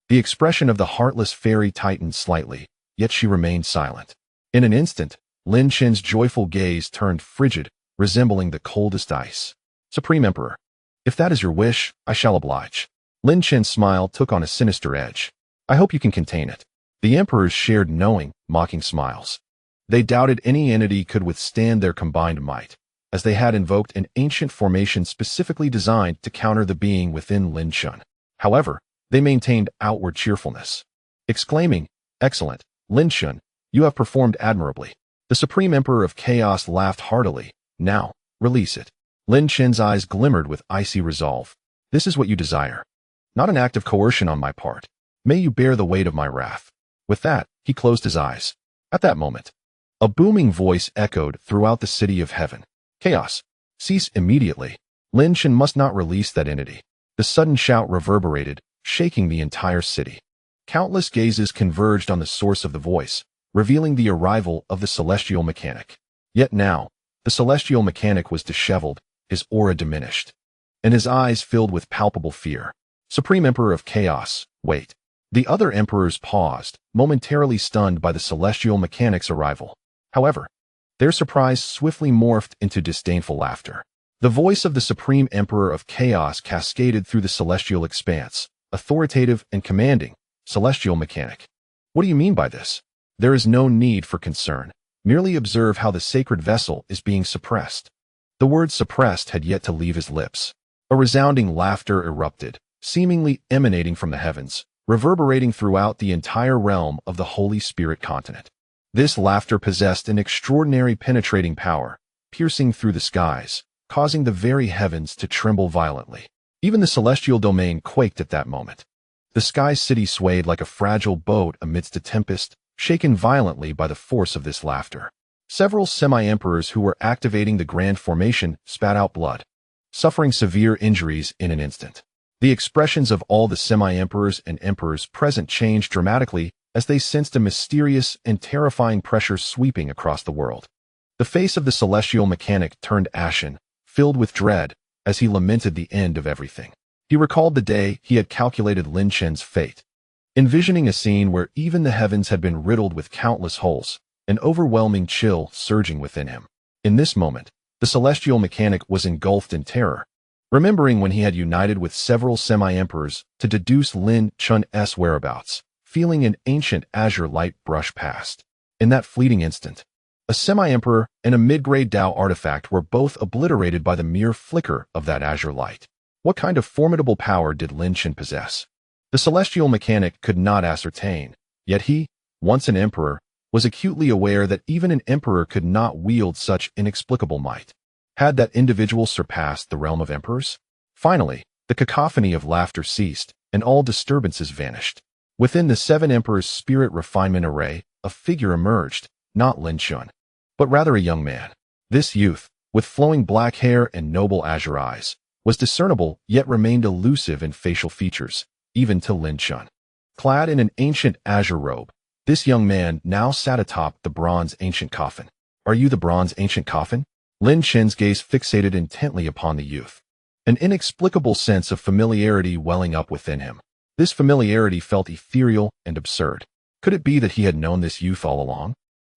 The expression of the heartless fairy tightened slightly, yet she remained silent. In an instant, Lin Chen's joyful gaze turned frigid, resembling the coldest ice. Supreme Emperor, if that is your wish, I shall oblige. Lin Chen's smile took on a sinister edge. I hope you can contain it. The emperors shared knowing, mocking smiles. They doubted any entity could withstand their combined might, as they had invoked an ancient formation specifically designed to counter the being within Lin Chen. However, they maintained outward cheerfulness, exclaiming, Excellent, Lin Chen, you have performed admirably. The Supreme Emperor of Chaos laughed heartily. Now, release it. Lin Chen's eyes glimmered with icy resolve. This is what you desire. Not an act of coercion on my part. May you bear the weight of my wrath. With that, he closed his eyes. At that moment, a booming voice echoed throughout the city of heaven. Chaos, cease immediately. Lin Chen must not release that entity. The sudden shout reverberated, shaking the entire city. Countless gazes converged on the source of the voice, revealing the arrival of the celestial mechanic. Yet now, the celestial mechanic was disheveled, his aura diminished, and his eyes filled with palpable fear. Supreme Emperor of Chaos, wait. The other emperors paused, momentarily stunned by the celestial mechanic's arrival. However, their surprise swiftly morphed into disdainful laughter. The voice of the Supreme Emperor of Chaos cascaded through the celestial expanse, authoritative and commanding. Celestial mechanic. What do you mean by this? There is no need for concern. Merely observe how the sacred vessel is being suppressed. The word suppressed had yet to leave his lips. A resounding laughter erupted, seemingly emanating from the heavens, reverberating throughout the entire realm of the Holy Spirit continent. This laughter possessed an extraordinary penetrating power, piercing through the skies, causing the very heavens to tremble violently. Even the celestial domain quaked at that moment. The sky city swayed like a fragile boat amidst a tempest, shaken violently by the force of this laughter. Several semi-emperors who were activating the grand formation spat out blood, suffering severe injuries in an instant. The expressions of all the semi-emperors and emperors present changed dramatically as they sensed a mysterious and terrifying pressure sweeping across the world. The face of the celestial mechanic turned ashen, filled with dread, as he lamented the end of everything. He recalled the day he had calculated Lin Chen's fate, envisioning a scene where even the heavens had been riddled with countless holes, an overwhelming chill surging within him. In this moment, the celestial mechanic was engulfed in terror, remembering when he had united with several semi-emperors to deduce Lin Chen's whereabouts, feeling an ancient azure light brush past. In that fleeting instant, a semi-emperor and a mid-grade Dao artifact were both obliterated by the mere flicker of that azure light. What kind of formidable power did Lin Chen possess? The celestial mechanic could not ascertain, yet he, once an emperor, was acutely aware that even an emperor could not wield such inexplicable might. Had that individual surpassed the realm of emperors? Finally, the cacophony of laughter ceased, and all disturbances vanished. Within the seven emperors' spirit refinement array, a figure emerged, not Lin Chen, but rather a young man. This youth, with flowing black hair and noble azure eyes, was discernible yet remained elusive in facial features, even to Lin Chen. Clad in an ancient azure robe, this young man now sat atop the bronze ancient coffin. Are you the bronze ancient coffin? Lin Chen's gaze fixated intently upon the youth, an inexplicable sense of familiarity welling up within him. This familiarity felt ethereal and absurd. Could it be that he had known this youth all along?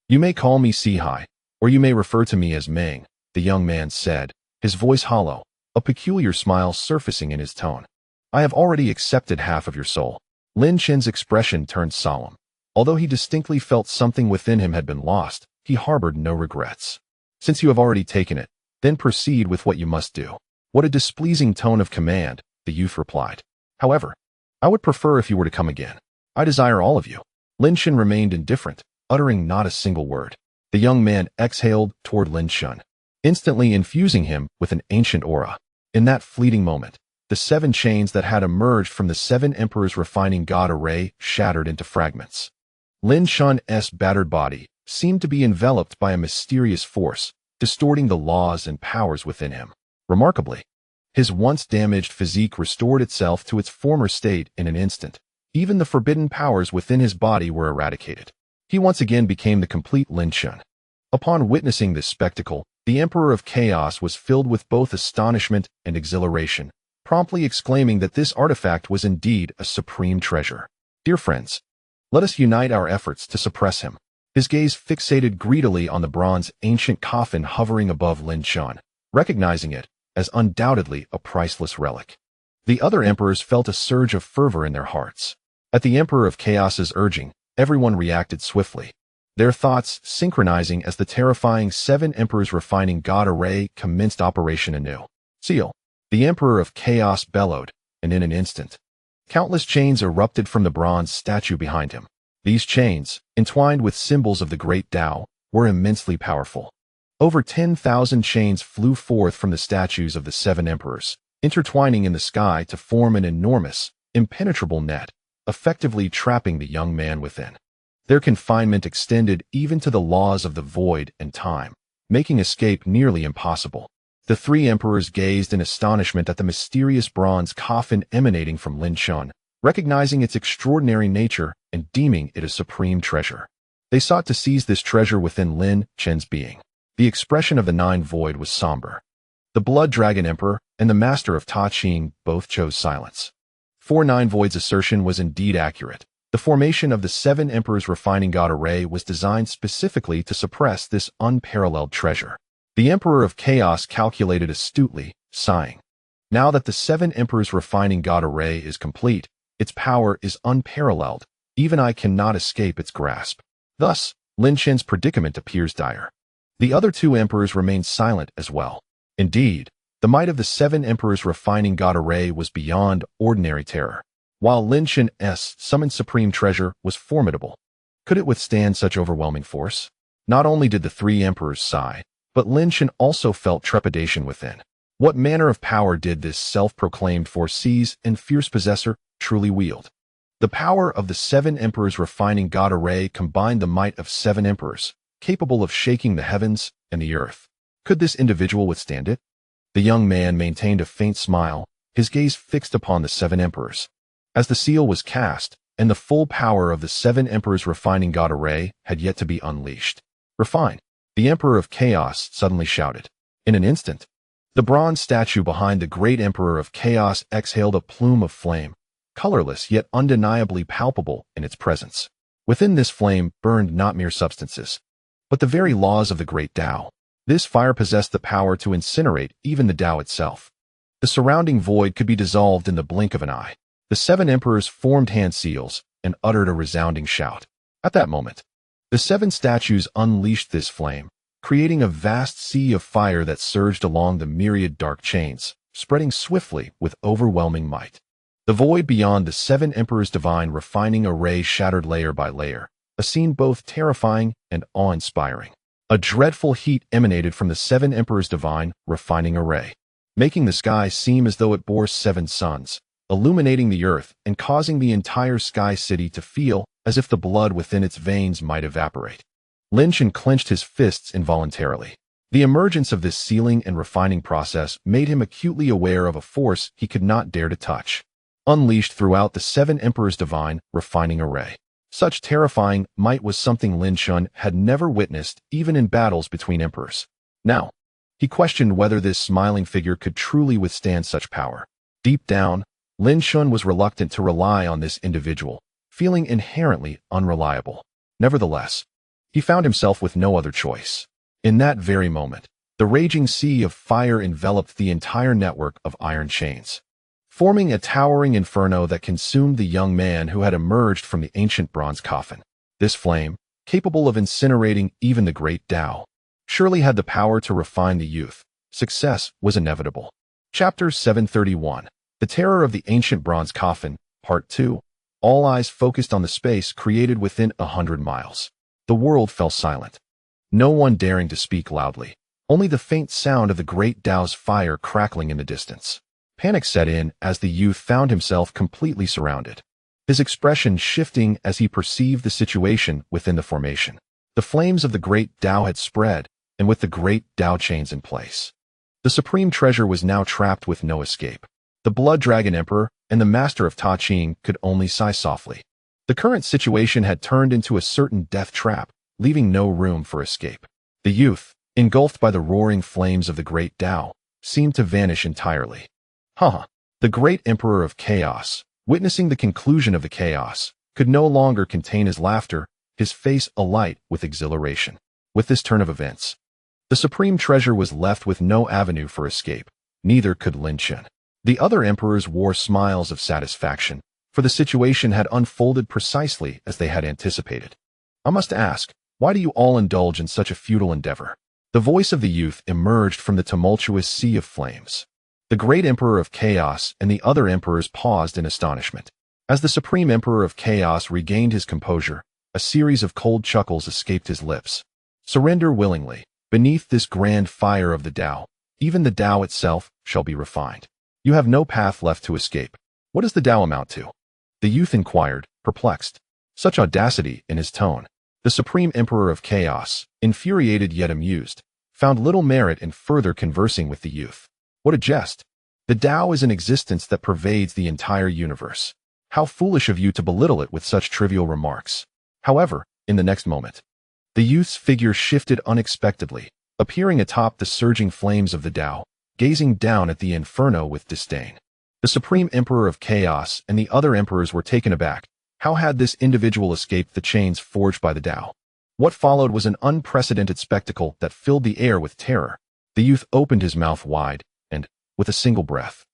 You may call me Sihai, or you may refer to me as Meng, the young man said, his voice hollow, a peculiar smile surfacing in his tone. I have already accepted half of your soul. Lin Chen's expression turned solemn. Although he distinctly felt something within him had been lost, he harbored no regrets. Since you have already taken it, then proceed with what you must do. What a displeasing tone of command, the youth replied. However, I would prefer if you were to come again. I desire all of you. Lin Chen remained indifferent, uttering not a single word. The young man exhaled toward Lin Chen, instantly infusing him with an ancient aura. In that fleeting moment, the seven chains that had emerged from the seven emperors' refining god array shattered into fragments. Lin Chen's battered body seemed to be enveloped by a mysterious force, distorting the laws and powers within him. Remarkably, his once damaged physique restored itself to its former state in an instant. Even the forbidden powers within his body were eradicated. He once again became the complete Lin Chen. Upon witnessing this spectacle, the Emperor of Chaos was filled with both astonishment and exhilaration, promptly exclaiming that this artifact was indeed a supreme treasure. Dear friends, let us unite our efforts to suppress him. His gaze fixated greedily on the bronze ancient coffin hovering above Lin Chen, recognizing it as undoubtedly a priceless relic. The other emperors felt a surge of fervor in their hearts. At the Emperor of Chaos's urging, everyone reacted swiftly, their thoughts synchronizing as the terrifying seven emperors refining god array commenced operation anew. Seal. The Emperor of Chaos bellowed, and in an instant, countless chains erupted from the bronze statue behind him. These chains, entwined with symbols of the great Tao, were immensely powerful. Over 10,000 chains flew forth from the statues of the seven emperors, intertwining in the sky to form an enormous, impenetrable net, effectively trapping the young man within. Their confinement extended even to the laws of the void and time, making escape nearly impossible. The three emperors gazed in astonishment at the mysterious bronze coffin emanating from Lin Chen, recognizing its extraordinary nature and deeming it a supreme treasure. They sought to seize this treasure within Lin Chen's being. The expression of the Nine Void was somber. The Blood Dragon Emperor and the Master of Ta Ching both chose silence. For Nine Void's assertion was indeed accurate. The formation of the seven emperors refining god array was designed specifically to suppress this unparalleled treasure. The Emperor of Chaos calculated astutely, sighing. Now that the seven emperors refining god array is complete, its power is unparalleled. Even I cannot escape its grasp. Thus, Lin Chen's predicament appears dire. The other two emperors remained silent as well. Indeed, the might of the seven emperors refining god array was beyond ordinary terror. While Lin Chen's summoned supreme treasure was formidable, could it withstand such overwhelming force? Not only did the three emperors sigh, but Lin Chen also felt trepidation within. What manner of power did this self-proclaimed foresees and fierce possessor truly wield? The power of the seven emperors refining god array combined the might of seven emperors, capable of shaking the heavens and the earth. Could this individual withstand it? The young man maintained a faint smile, his gaze fixed upon the seven emperors. As the seal was cast, and the full power of the seven emperors refining god array had yet to be unleashed. Refine, the Emperor of Chaos suddenly shouted. In an instant, the bronze statue behind the great Emperor of Chaos exhaled a plume of flame, colorless yet undeniably palpable in its presence. Within this flame burned not mere substances, but the very laws of the great Tao. This fire possessed the power to incinerate even the Tao itself. The surrounding void could be dissolved in the blink of an eye. The seven emperors formed hand seals and uttered a resounding shout. At that moment, The 7 statues unleashed this flame, creating a vast sea of fire that surged along the myriad dark chains, spreading swiftly with overwhelming might. The void beyond the 7 emperors' divine refining array shattered layer by layer, a scene both terrifying and awe-inspiring. A dreadful heat emanated from the 7 emperors' divine refining array, making the sky seem as though it bore 7 suns, illuminating the earth and causing the entire sky city to feel as if the blood within its veins might evaporate. Lin Chen clenched his fists involuntarily. The emergence of this sealing and refining process made him acutely aware of a force he could not dare to touch, unleashed throughout the 7 emperors' divine refining array. Such terrifying might was something Lin Chen had never witnessed even in battles between emperors. Now, he questioned whether this smiling figure could truly withstand such power. Deep down, Lin Chen was reluctant to rely on this individual, feeling inherently unreliable. Nevertheless, he found himself with no other choice. In that very moment, the raging sea of fire enveloped the entire network of iron chains, forming a towering inferno that consumed the young man who had emerged from the ancient bronze coffin. This flame, capable of incinerating even the great Dao, surely had the power to refine the youth. Success was inevitable. Chapter 731. The Terror of the Ancient Bronze Coffin, Part 2. All eyes focused on the space created within 100 miles. The world fell silent. No one daring to speak loudly. Only the faint sound of the great Dao's fire crackling in the distance. Panic set in as the youth found himself completely surrounded, his expression shifting as he perceived the situation within the formation. The flames of the great Dao had spread, and with the great Dao chains in place, the supreme treasure was now trapped with no escape. The Blood Dragon Emperor and the Master of Ta Ching could only sigh softly. The current situation had turned into a certain death trap, leaving no room for escape. The youth, engulfed by the roaring flames of the great Dao, seemed to vanish entirely. The great Emperor of Chaos, witnessing the conclusion of the chaos, could no longer contain his laughter, his face alight with exhilaration. With this turn of events, the supreme treasure was left with no avenue for escape. Neither could Lin Chen. The other emperors wore smiles of satisfaction, for the situation had unfolded precisely as they had anticipated. I must ask, why do you all indulge in such a futile endeavor? The voice of the youth emerged from the tumultuous sea of flames. The great Emperor of Chaos and the other emperors paused in astonishment. As the Supreme Emperor of Chaos regained his composure, a series of cold chuckles escaped his lips. Surrender willingly. Beneath this grand fire of the Dao, even the Dao itself shall be refined. You have no path left to escape. What does the Dao amount to? The youth inquired, perplexed. Such audacity in his tone. The Supreme Emperor of Chaos, infuriated yet amused, found little merit in further conversing with the youth. What a jest! The Dao is an existence that pervades the entire universe. How foolish of you to belittle it with such trivial remarks. However, in the next moment, the youth's figure shifted unexpectedly, appearing atop the surging flames of the Dao, gazing down at the inferno with disdain. The Supreme Emperor of Chaos and the other emperors were taken aback. How had this individual escaped the chains forged by the Dao? What followed was an unprecedented spectacle that filled the air with terror. The youth opened his mouth wide, and, with a single breath,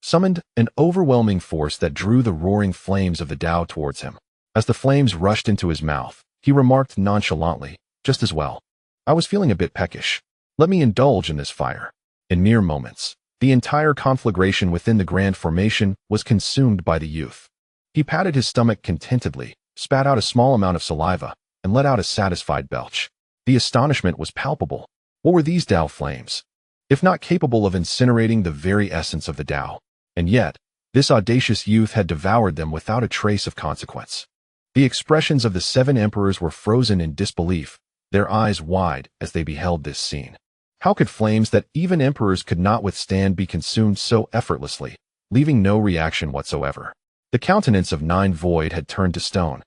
summoned an overwhelming force that drew the roaring flames of the Dao towards him. As the flames rushed into his mouth, he remarked nonchalantly, "Just as well. I was feeling a bit peckish. Let me indulge in this fire." In mere moments, the entire conflagration within the grand formation was consumed by the youth. He patted his stomach contentedly, spat out a small amount of saliva, and let out a satisfied belch. The astonishment was palpable. What were these Dao flames, if not capable of incinerating the very essence of the Dao? And yet, this audacious youth had devoured them without a trace of consequence. The expressions of the 7 emperors were frozen in disbelief, their eyes wide as they beheld this scene. How could flames that even emperors could not withstand be consumed so effortlessly, leaving no reaction whatsoever? The countenance of 9 Void had turned to stone,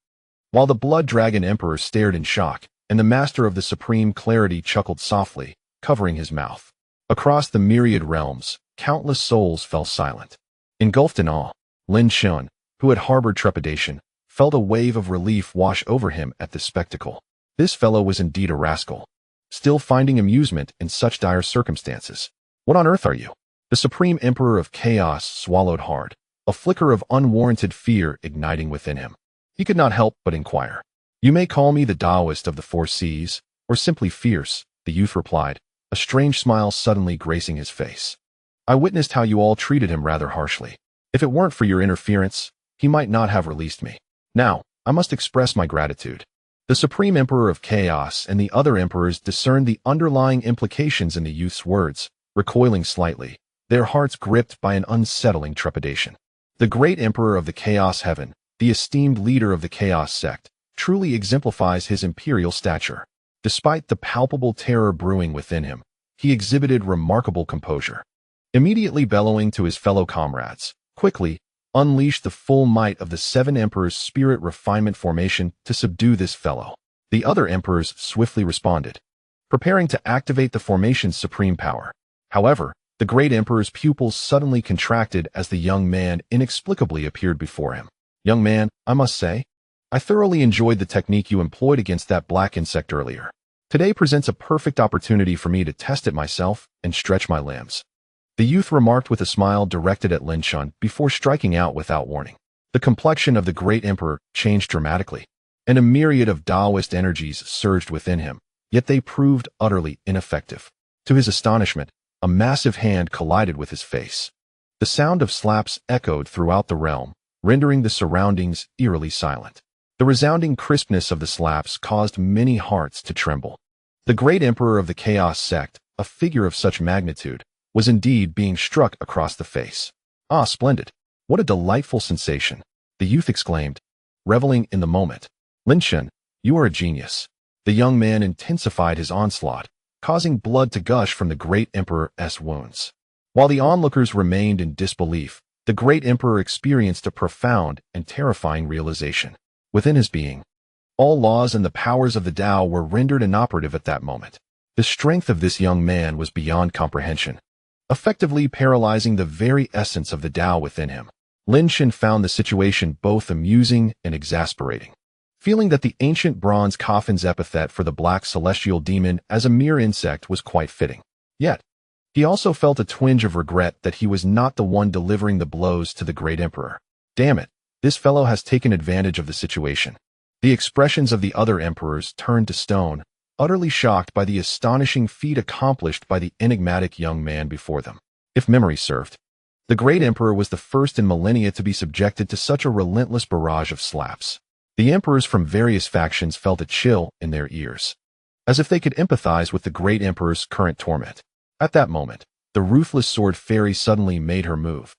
while the Blood Dragon Emperor stared in shock, and the Master of the Supreme Clarity chuckled softly, covering his mouth. Across the myriad realms, countless souls fell silent. Engulfed in awe, Lin Chen, who had harbored trepidation, felt a wave of relief wash over him at this spectacle. This fellow was indeed a rascal, still finding amusement in such dire circumstances. What on earth are you? The Supreme Emperor of Chaos swallowed hard, a flicker of unwarranted fear igniting within him. He could not help but inquire. You may call me the Taoist of the four seas, or simply fierce, the youth replied, a strange smile suddenly gracing his face. I witnessed how you all treated him rather harshly. If it weren't for your interference, he might not have released me. Now, I must express my gratitude. The Supreme Emperor of Chaos and the other emperors discerned the underlying implications in the youth's words, recoiling slightly, their hearts gripped by an unsettling trepidation. The great Emperor of the Chaos Heaven, the esteemed leader of the Chaos sect, truly exemplifies his imperial stature. Despite the palpable terror brewing within him, he exhibited remarkable composure. Immediately bellowing to his fellow comrades, quickly, unleash the full might of the seven emperors' spirit refinement formation to subdue this fellow. The other emperors swiftly responded, preparing to activate the formation's supreme power. However, the great emperor's pupils suddenly contracted as the young man inexplicably appeared before him. Young man, I must say, I thoroughly enjoyed the technique you employed against that black insect earlier. Today presents a perfect opportunity for me to test it myself and stretch my limbs. The youth remarked with a smile directed at Lin Chen before striking out without warning. The complexion of the great emperor changed dramatically, and a myriad of Taoist energies surged within him, yet they proved utterly ineffective. To his astonishment, a massive hand collided with his face. The sound of slaps echoed throughout the realm, rendering the surroundings eerily silent. The resounding crispness of the slaps caused many hearts to tremble. The great emperor of the Chaos sect, a figure of such magnitude, was indeed being struck across the face. Ah, splendid! What a delightful sensation! The youth exclaimed, reveling in the moment. Lin Chen, you are a genius. The young man intensified his onslaught, causing blood to gush from the great emperor's wounds. While the onlookers remained in disbelief, the great emperor experienced a profound and terrifying realization. Within his being, all laws and the powers of the Tao were rendered inoperative at that moment. The strength of this young man was beyond comprehension, effectively paralyzing the very essence of the Tao within him. Lin Chen found the situation both amusing and exasperating, feeling that the ancient bronze coffin's epithet for the black celestial demon as a mere insect was quite fitting. Yet, he also felt a twinge of regret that he was not the one delivering the blows to the great emperor. Damn it, this fellow has taken advantage of the situation. The expressions of the other emperors turned to stone, utterly shocked by the astonishing feat accomplished by the enigmatic young man before them. If memory served, the great emperor was the first in millennia to be subjected to such a relentless barrage of slaps. The emperors from various factions felt a chill in their ears, as if they could empathize with the great emperor's current torment. At that moment, the ruthless sword fairy suddenly made her move,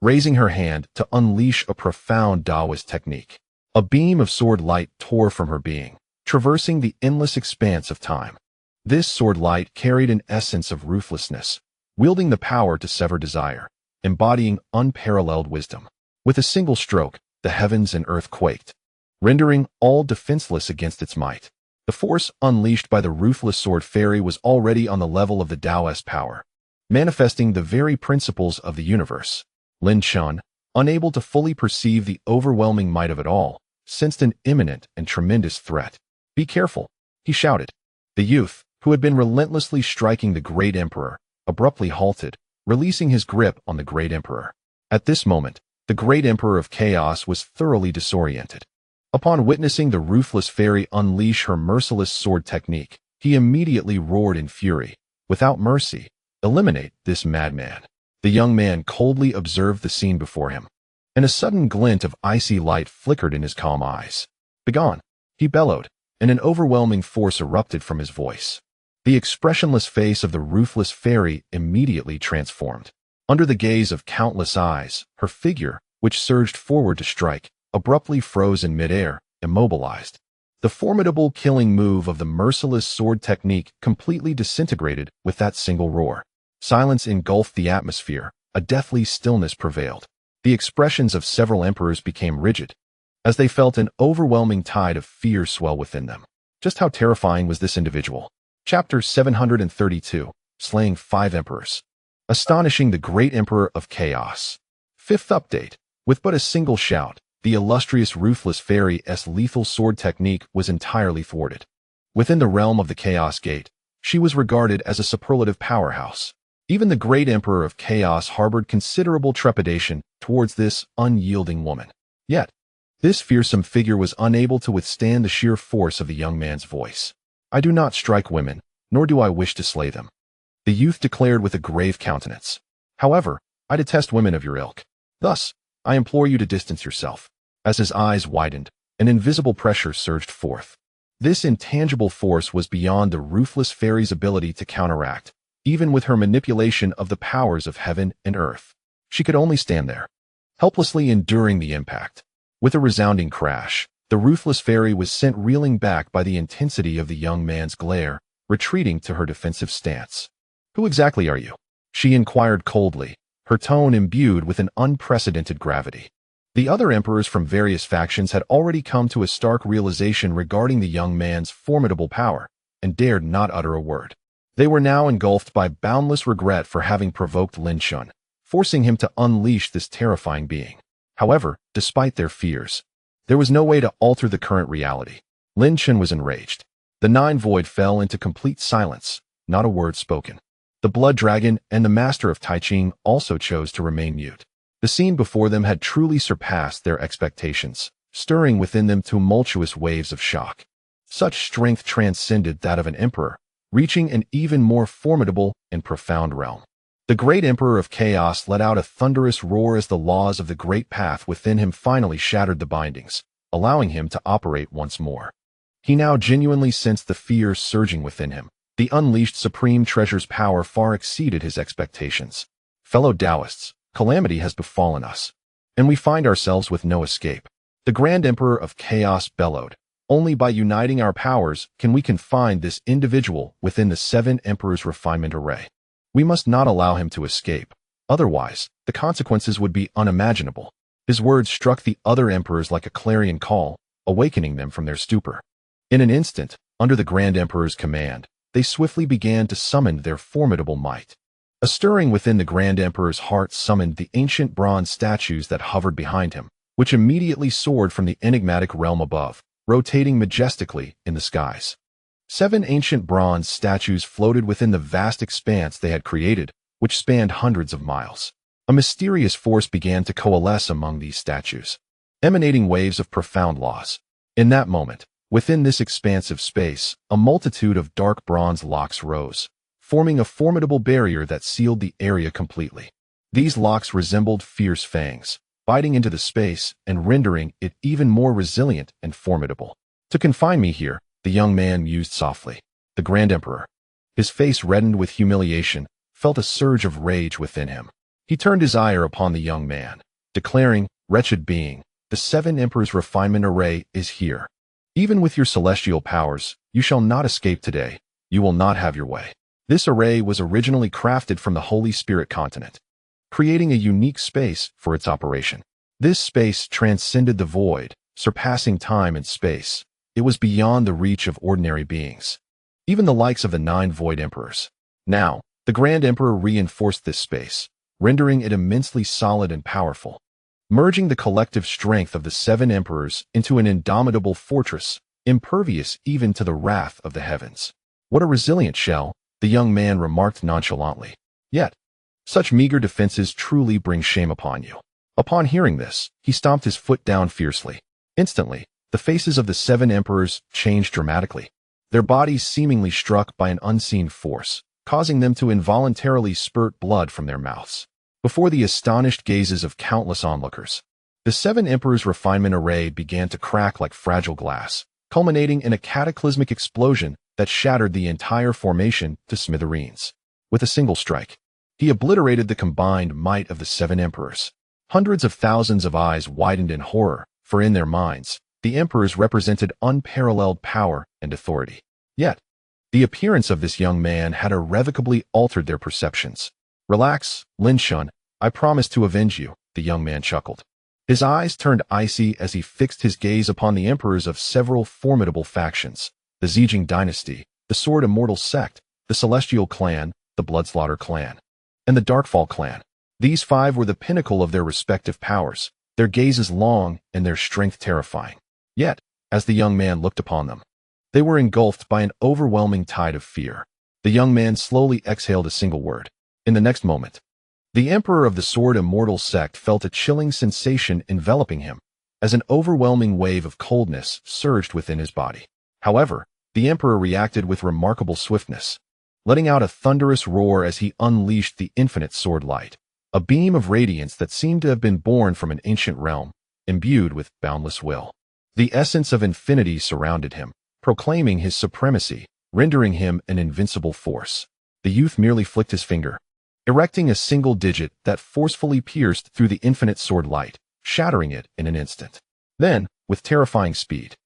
raising her hand to unleash a profound Taoist technique. A beam of sword light tore from her being, traversing the endless expanse of time. This sword light carried an essence of ruthlessness, wielding the power to sever desire, embodying unparalleled wisdom. With a single stroke, the heavens and earth quaked, rendering all defenseless against its might. The force unleashed by the ruthless sword fairy was already on the level of the Taoist power, manifesting the very principles of the universe. Lin Chen, unable to fully perceive the overwhelming might of it all, sensed an imminent and tremendous threat. Be careful, he shouted. The youth, who had been relentlessly striking the great emperor, abruptly halted, releasing his grip on the great emperor. At this moment, the great emperor of chaos was thoroughly disoriented. Upon witnessing the ruthless fairy unleash her merciless sword technique, he immediately roared in fury. Without mercy, eliminate this madman. The young man coldly observed the scene before him, and a sudden glint of icy light flickered in his calm eyes. Begone, he bellowed, and an overwhelming force erupted from his voice. The expressionless face of the ruthless fairy immediately transformed. Under the gaze of countless eyes, her figure, which surged forward to strike, abruptly froze in midair, immobilized. The formidable killing move of the merciless sword technique completely disintegrated with that single roar. Silence engulfed the atmosphere, a deathly stillness prevailed. The expressions of several emperors became rigid, as they felt an overwhelming tide of fear swell within them. Just how terrifying was this individual? Chapter 732, Slaying 5 Emperors. Astonishing the Great Emperor of Chaos. Fifth update. With but a single shout, the illustrious ruthless fairy's lethal sword technique was entirely thwarted. Within the realm of the Chaos Gate, she was regarded as a superlative powerhouse. Even the great emperor of chaos harbored considerable trepidation towards this unyielding woman. Yet, This fearsome figure was unable to withstand the sheer force of the young man's voice. "I do not strike women, nor do I wish to slay them," the youth declared with a grave countenance. "However, I detest women of your ilk. Thus, I implore you to distance yourself." As his eyes widened, an invisible pressure surged forth. This intangible force was beyond the ruthless fairy's ability to counteract, even with her manipulation of the powers of heaven and earth. She could only stand there, helplessly enduring the impact. With a resounding crash, the ruthless fairy was sent reeling back by the intensity of the young man's glare, retreating to her defensive stance. "Who exactly are you?" she inquired coldly, her tone imbued with an unprecedented gravity. The other emperors from various factions had already come to a stark realization regarding the young man's formidable power, and dared not utter a word. They were now engulfed by boundless regret for having provoked Lin Chen, forcing him to unleash this terrifying being. However, despite their fears, there was no way to alter the current reality. Lin Chen was enraged. The Nine Void fell into complete silence, not a word spoken. The Blood Dragon and the Master of Tai Ching also chose to remain mute. The scene before them had truly surpassed their expectations, stirring within them tumultuous waves of shock. Such strength transcended that of an emperor, reaching an even more formidable and profound realm. The great Emperor of Chaos let out a thunderous roar as the laws of the great path within him finally shattered the bindings, allowing him to operate once more. He now genuinely sensed the fear surging within him. The unleashed Supreme Treasure's power far exceeded his expectations. "Fellow Taoists, calamity has befallen us, and we find ourselves with no escape," the Grand Emperor of Chaos bellowed. "Only by uniting our powers can we confine this individual within the 7 Emperors' refinement array. We must not allow him to escape, otherwise the consequences would be unimaginable." His words struck the other emperors like a clarion call, awakening them from their stupor. In an instant, under the Grand Emperor's command, they swiftly began to summon their formidable might. A stirring within the Grand Emperor's heart summoned the ancient bronze statues that hovered behind him, which immediately soared from the enigmatic realm above, rotating majestically in the skies. 7 ancient bronze statues floated within the vast expanse they had created, which spanned hundreds of miles. A mysterious force began to coalesce among these statues, emanating waves of profound laws. In that moment, within this expansive space, a multitude of dark bronze locks rose, forming a formidable barrier that sealed the area completely. These locks resembled fierce fangs, biting into the space and rendering it even more resilient and formidable. "To confine me here," the young man mused softly. The Grand Emperor, his face reddened with humiliation, felt a surge of rage within him. He turned his ire upon the young man, declaring, "Wretched being, the 7 Emperors' refinement array is here. Even with your celestial powers, you shall not escape today. You will not have your way." This array was originally crafted from the Holy Spirit continent, creating a unique space for its operation. This space transcended the void, surpassing time and space. It was beyond the reach of ordinary beings, even the likes of the 9 Void Emperors. Now, the Grand Emperor reinforced this space, rendering it immensely solid and powerful, merging the collective strength of the 7 Emperors into an indomitable fortress, impervious even to the wrath of the heavens. "What a resilient shell," the young man remarked nonchalantly. "Yet, such meager defenses truly bring shame upon you." Upon hearing this, he stomped his foot down fiercely. Instantly, the faces of the 7 emperors changed dramatically, their bodies seemingly struck by an unseen force, causing them to involuntarily spurt blood from their mouths. Before the astonished gazes of countless onlookers, the 7 emperors' refinement array began to crack like fragile glass, culminating in a cataclysmic explosion that shattered the entire formation to smithereens. With a single strike, he obliterated the combined might of the 7 emperors. Hundreds of thousands of eyes widened in horror, for in their minds, the emperors represented unparalleled power and authority. Yet, the appearance of this young man had irrevocably altered their perceptions. "Relax, Lin Chen, I promise to avenge you," the young man chuckled. His eyes turned icy as he fixed his gaze upon the emperors of several formidable factions: the Zijing dynasty, the Sword Immortal sect, the Celestial clan, the Bloodslaughter clan, and the Darkfall clan. These 5 were the pinnacle of their respective powers, their gazes long and their strength terrifying. Yet, as the young man looked upon them, they were engulfed by an overwhelming tide of fear. The young man slowly exhaled a single word. In the next moment, the emperor of the Sword Immortal sect felt a chilling sensation enveloping him, as an overwhelming wave of coldness surged within his body. However, the emperor reacted with remarkable swiftness, letting out a thunderous roar as he unleashed the infinite sword light, a beam of radiance that seemed to have been born from an ancient realm, imbued with boundless will. The essence of infinity surrounded him, proclaiming his supremacy, rendering him an invincible force. The youth merely flicked his finger, erecting a single digit that forcefully pierced through the infinite sword light, shattering it in an instant. Then, with terrifying speed,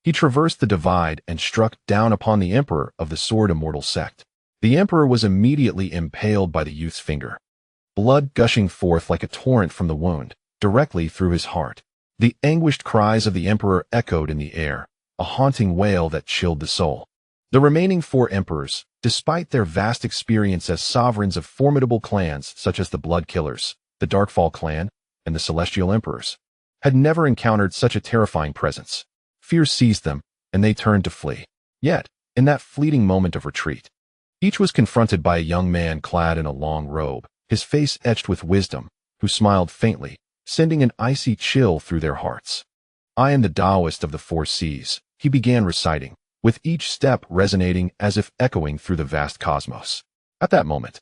he traversed the divide and struck down upon the emperor of the Sword Immortal sect. The emperor was immediately impaled by the youth's finger, blood gushing forth like a torrent from the wound, directly through his heart. The anguished cries of the emperor echoed in the air, a haunting wail that chilled the soul. The remaining 4 emperors, despite their vast experience as sovereigns of formidable clans such as the Blood Killers, the Darkfall clan, and the Celestial Emperors, had never encountered such a terrifying presence. Fear seized them, and they turned to flee. Yet, in that fleeting moment of retreat, each was confronted by a young man clad in a long robe, his face etched with wisdom, who smiled faintly, sending an icy chill through their hearts. "I am the Taoist of the 4 seas," he began reciting, with each step resonating as if echoing through the vast cosmos. At that moment,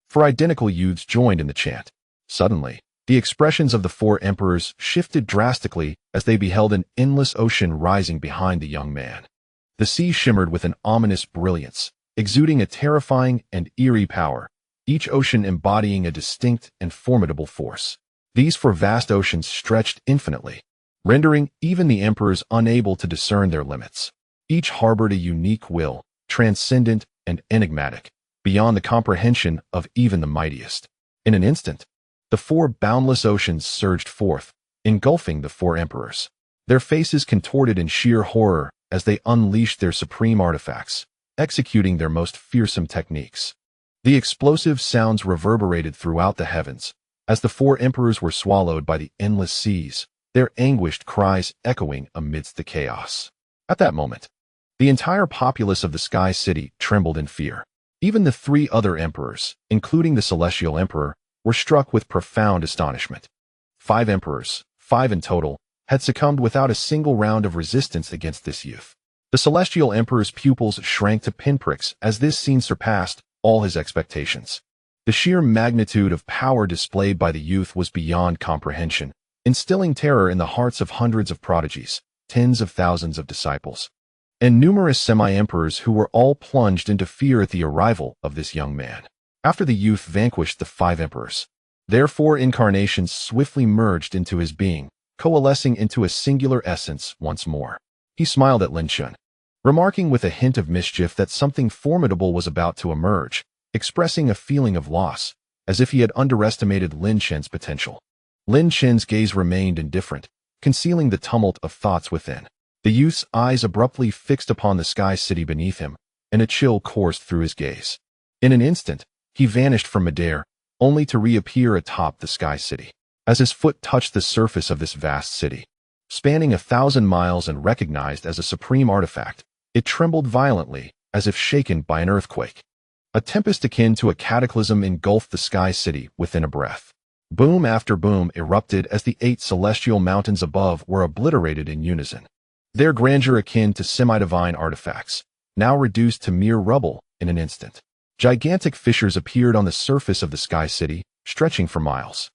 4 identical youths joined in the chant. Suddenly, the expressions of the 4 emperors shifted drastically as they beheld an endless ocean rising behind the young man. The sea shimmered with an ominous brilliance, exuding a terrifying and eerie power, each ocean embodying a distinct and formidable force. These 4 vast oceans stretched infinitely, rendering even the emperors unable to discern their limits. Each harbored a unique will, transcendent and enigmatic, beyond the comprehension of even the mightiest. In an instant, the 4 boundless oceans surged forth, engulfing the 4 emperors. Their faces contorted in sheer horror as they unleashed their supreme artifacts, executing their most fearsome techniques. The explosive sounds reverberated throughout the heavens, as the 4 emperors were swallowed by the endless seas, their anguished cries echoing amidst the chaos. At that moment, the entire populace of the Sky City trembled in fear. Even the 3 other emperors, including the Celestial Emperor, were struck with profound astonishment. 5 emperors, 5 in total, had succumbed without a single round of resistance against this youth. The Celestial Emperor's pupils shrank to pinpricks as this scene surpassed all his expectations. The sheer magnitude of power displayed by the youth was beyond comprehension, instilling terror in the hearts of hundreds of prodigies, tens of thousands of disciples, and numerous semi-emperors who were all plunged into fear at the arrival of this young man. After the youth vanquished the 5 emperors, their 4 incarnations swiftly merged into his being, coalescing into a singular essence once more. He smiled at Lin Chen, remarking with a hint of mischief that something formidable was about to emerge, expressing a feeling of loss, as if he had underestimated Lin Chen's potential. Lin Chen's gaze remained indifferent, concealing the tumult of thoughts within. The youth's eyes abruptly fixed upon the Sky City beneath him, and a chill coursed through his gaze. In an instant, he vanished from midair, only to reappear atop the Sky City. As his foot touched the surface of this vast city, spanning 1,000 miles and recognized as a supreme artifact, it trembled violently, as if shaken by an earthquake. A tempest akin to a cataclysm engulfed the Sky City within a breath. Boom after boom erupted as the 8 celestial mountains above were obliterated in unison, their grandeur akin to semi-divine artifacts, now reduced to mere rubble in an instant. Gigantic fissures appeared on the surface of the Sky City, stretching for miles.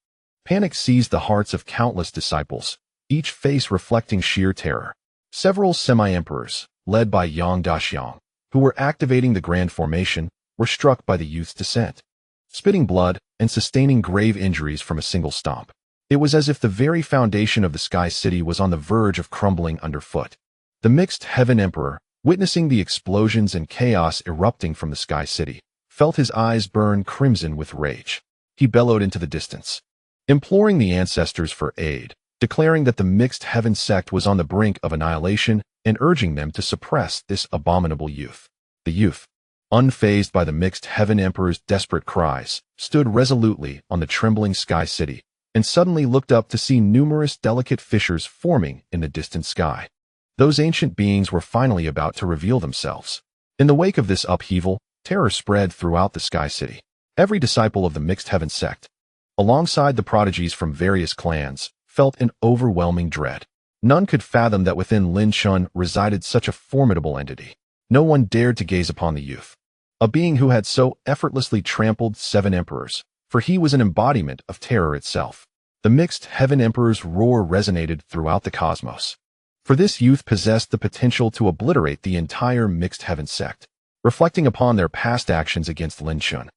Panic seized the hearts of countless disciples, each face reflecting sheer terror. Several semi-emperors, led by Yang Daxiang, who were activating the Grand Formation, were struck by the youth's descent, spitting blood and sustaining grave injuries from a single stomp. It was as if the very foundation of the Sky City was on the verge of crumbling underfoot. The Mixed Heaven Emperor, witnessing the explosions and chaos erupting from the Sky City, felt his eyes burn crimson with rage. He bellowed into the distance, imploring the ancestors for aid, declaring that the Mixed Heaven sect was on the brink of annihilation and urging them to suppress this abominable youth. The youth, unfazed by the Mixed Heaven Emperor's desperate cries, stood resolutely on the trembling Sky City, and suddenly looked up to see numerous delicate fissures forming in the distant sky. Those ancient beings were finally about to reveal themselves. In the wake of this upheaval, terror spread throughout the Sky City. Every disciple of the Mixed Heaven sect, alongside the prodigies from various clans, felt an overwhelming dread. None could fathom that within Lin Chen resided such a formidable entity. No one dared to gaze upon the youth, a being who had so effortlessly trampled 7 emperors, for he was an embodiment of terror itself. The mixed heaven emperor's roar resonated throughout the cosmos. For this youth possessed the potential to obliterate the entire mixed heaven sect. Reflecting upon their past actions against Lin Chen,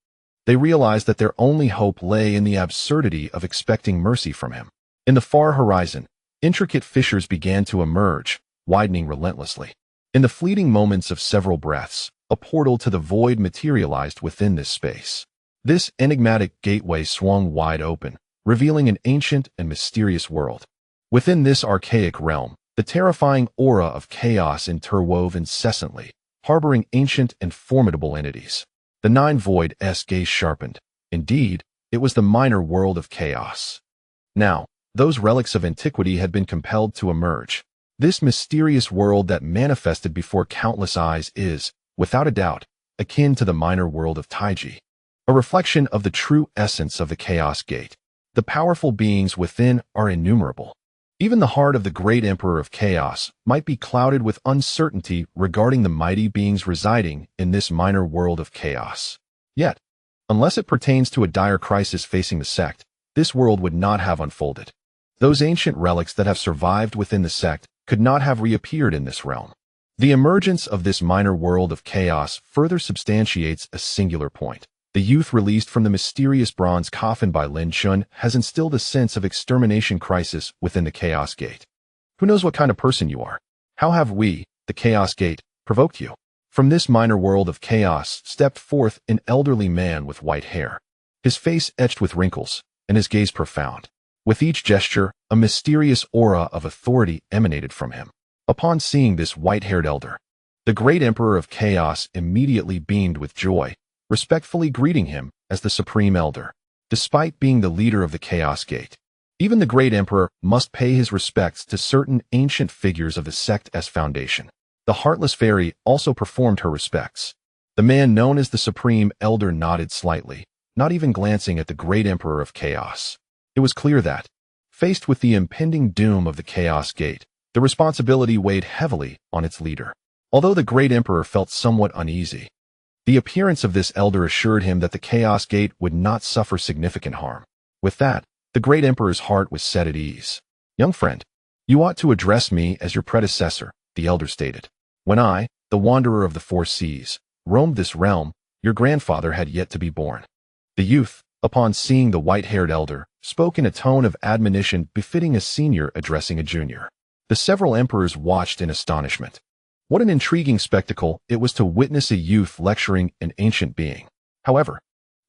they realized that their only hope lay in the absurdity of expecting mercy from him. In the far horizon, intricate fissures began to emerge, widening relentlessly. In the fleeting moments of several breaths, a portal to the void materialized within this space. This enigmatic gateway swung wide open, revealing an ancient and mysterious world. Within this archaic realm, the terrifying aura of chaos interwove incessantly, harboring ancient and formidable entities. The 9 Void's gaze sharpened. Indeed, it was the minor world of chaos. Now, those relics of antiquity had been compelled to emerge. This mysterious world that manifested before countless eyes is, without a doubt, akin to the minor world of Taiji, a reflection of the true essence of the Chaos Gate. The powerful beings within are innumerable. Even the heart of the great Emperor of Chaos might be clouded with uncertainty regarding the mighty beings residing in this minor world of chaos. Yet, unless it pertains to a dire crisis facing the sect, this world would not have unfolded. Those ancient relics that have survived within the sect could not have reappeared in this realm. The emergence of this minor world of chaos further substantiates a singular point. The youth released from the mysterious bronze coffin by Lin Chen has instilled a sense of extermination crisis within the Chaos Gate. Who knows what kind of person you are? How have we, the Chaos Gate, provoked you? From this minor world of chaos stepped forth an elderly man with white hair, his face etched with wrinkles, and his gaze profound. With each gesture, a mysterious aura of authority emanated from him. Upon seeing this white-haired elder, the great Emperor of Chaos immediately beamed with joy, respectfully greeting him as the Supreme Elder. Despite being the leader of the Chaos Gate, even the great Emperor must pay his respects to certain ancient figures of the sect's foundation. The Heartless Fairy also performed her respects. The man known as the Supreme Elder nodded slightly, not even glancing at the great Emperor of Chaos. It was clear that, faced with the impending doom of the Chaos Gate, the responsibility weighed heavily on its leader. Although the great Emperor felt somewhat uneasy, the appearance of this elder assured him that the Chaos Gate would not suffer significant harm. With that, the great Emperor's heart was set at ease. "Young friend, you ought to address me as your predecessor," the elder stated. "When I, the wanderer of the 4 seas, roamed this realm, your grandfather had yet to be born." The youth, upon seeing the white-haired elder, spoke in a tone of admonition befitting a senior addressing a junior. The several emperors watched in astonishment. What an intriguing spectacle it was to witness a youth lecturing an ancient being. However,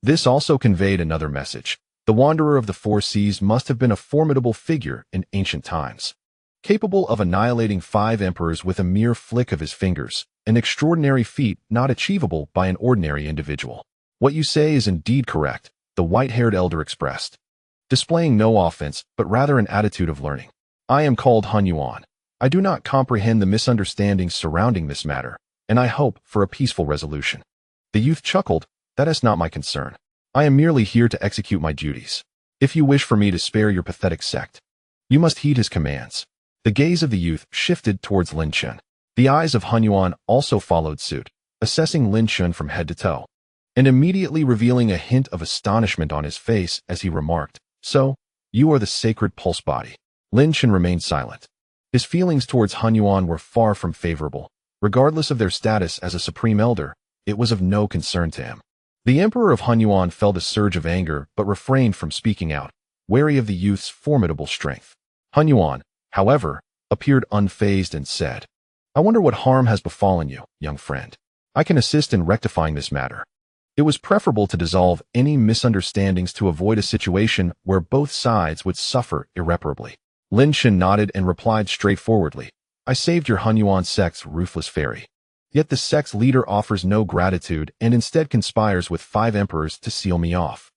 this also conveyed another message. The wanderer of the 4 seas must have been a formidable figure in ancient times, capable of annihilating 5 emperors with a mere flick of his fingers, an extraordinary feat not achievable by an ordinary individual. "What you say is indeed correct," the white-haired elder expressed, displaying no offense but rather an attitude of learning. "I am called Han Yuan. I do not comprehend the misunderstandings surrounding this matter, and I hope for a peaceful resolution." The youth chuckled. "That is not my concern. I am merely here to execute my duties. If you wish for me to spare your pathetic sect, you must heed his commands." The gaze of the youth shifted towards Lin Chen. The eyes of Han Yuan also followed suit, assessing Lin Chen from head to toe, and immediately revealing a hint of astonishment on his face as he remarked, "So, you are the sacred pulse body." Lin Chen remained silent. His feelings towards Han Yuan were far from favorable. Regardless of their status as a supreme elder, it was of no concern to him. The Emperor of Han Yuan felt a surge of anger but refrained from speaking out, wary of the youth's formidable strength. Han Yuan, however, appeared unfazed and said, "I wonder what harm has befallen you, young friend. I can assist in rectifying this matter." It was preferable to dissolve any misunderstandings to avoid a situation where both sides would suffer irreparably. Lin Chen nodded and replied straightforwardly, "I saved your Han Yuan sect's ruthless fairy. Yet the sect's leader offers no gratitude and instead conspires with 5 emperors to seal me off.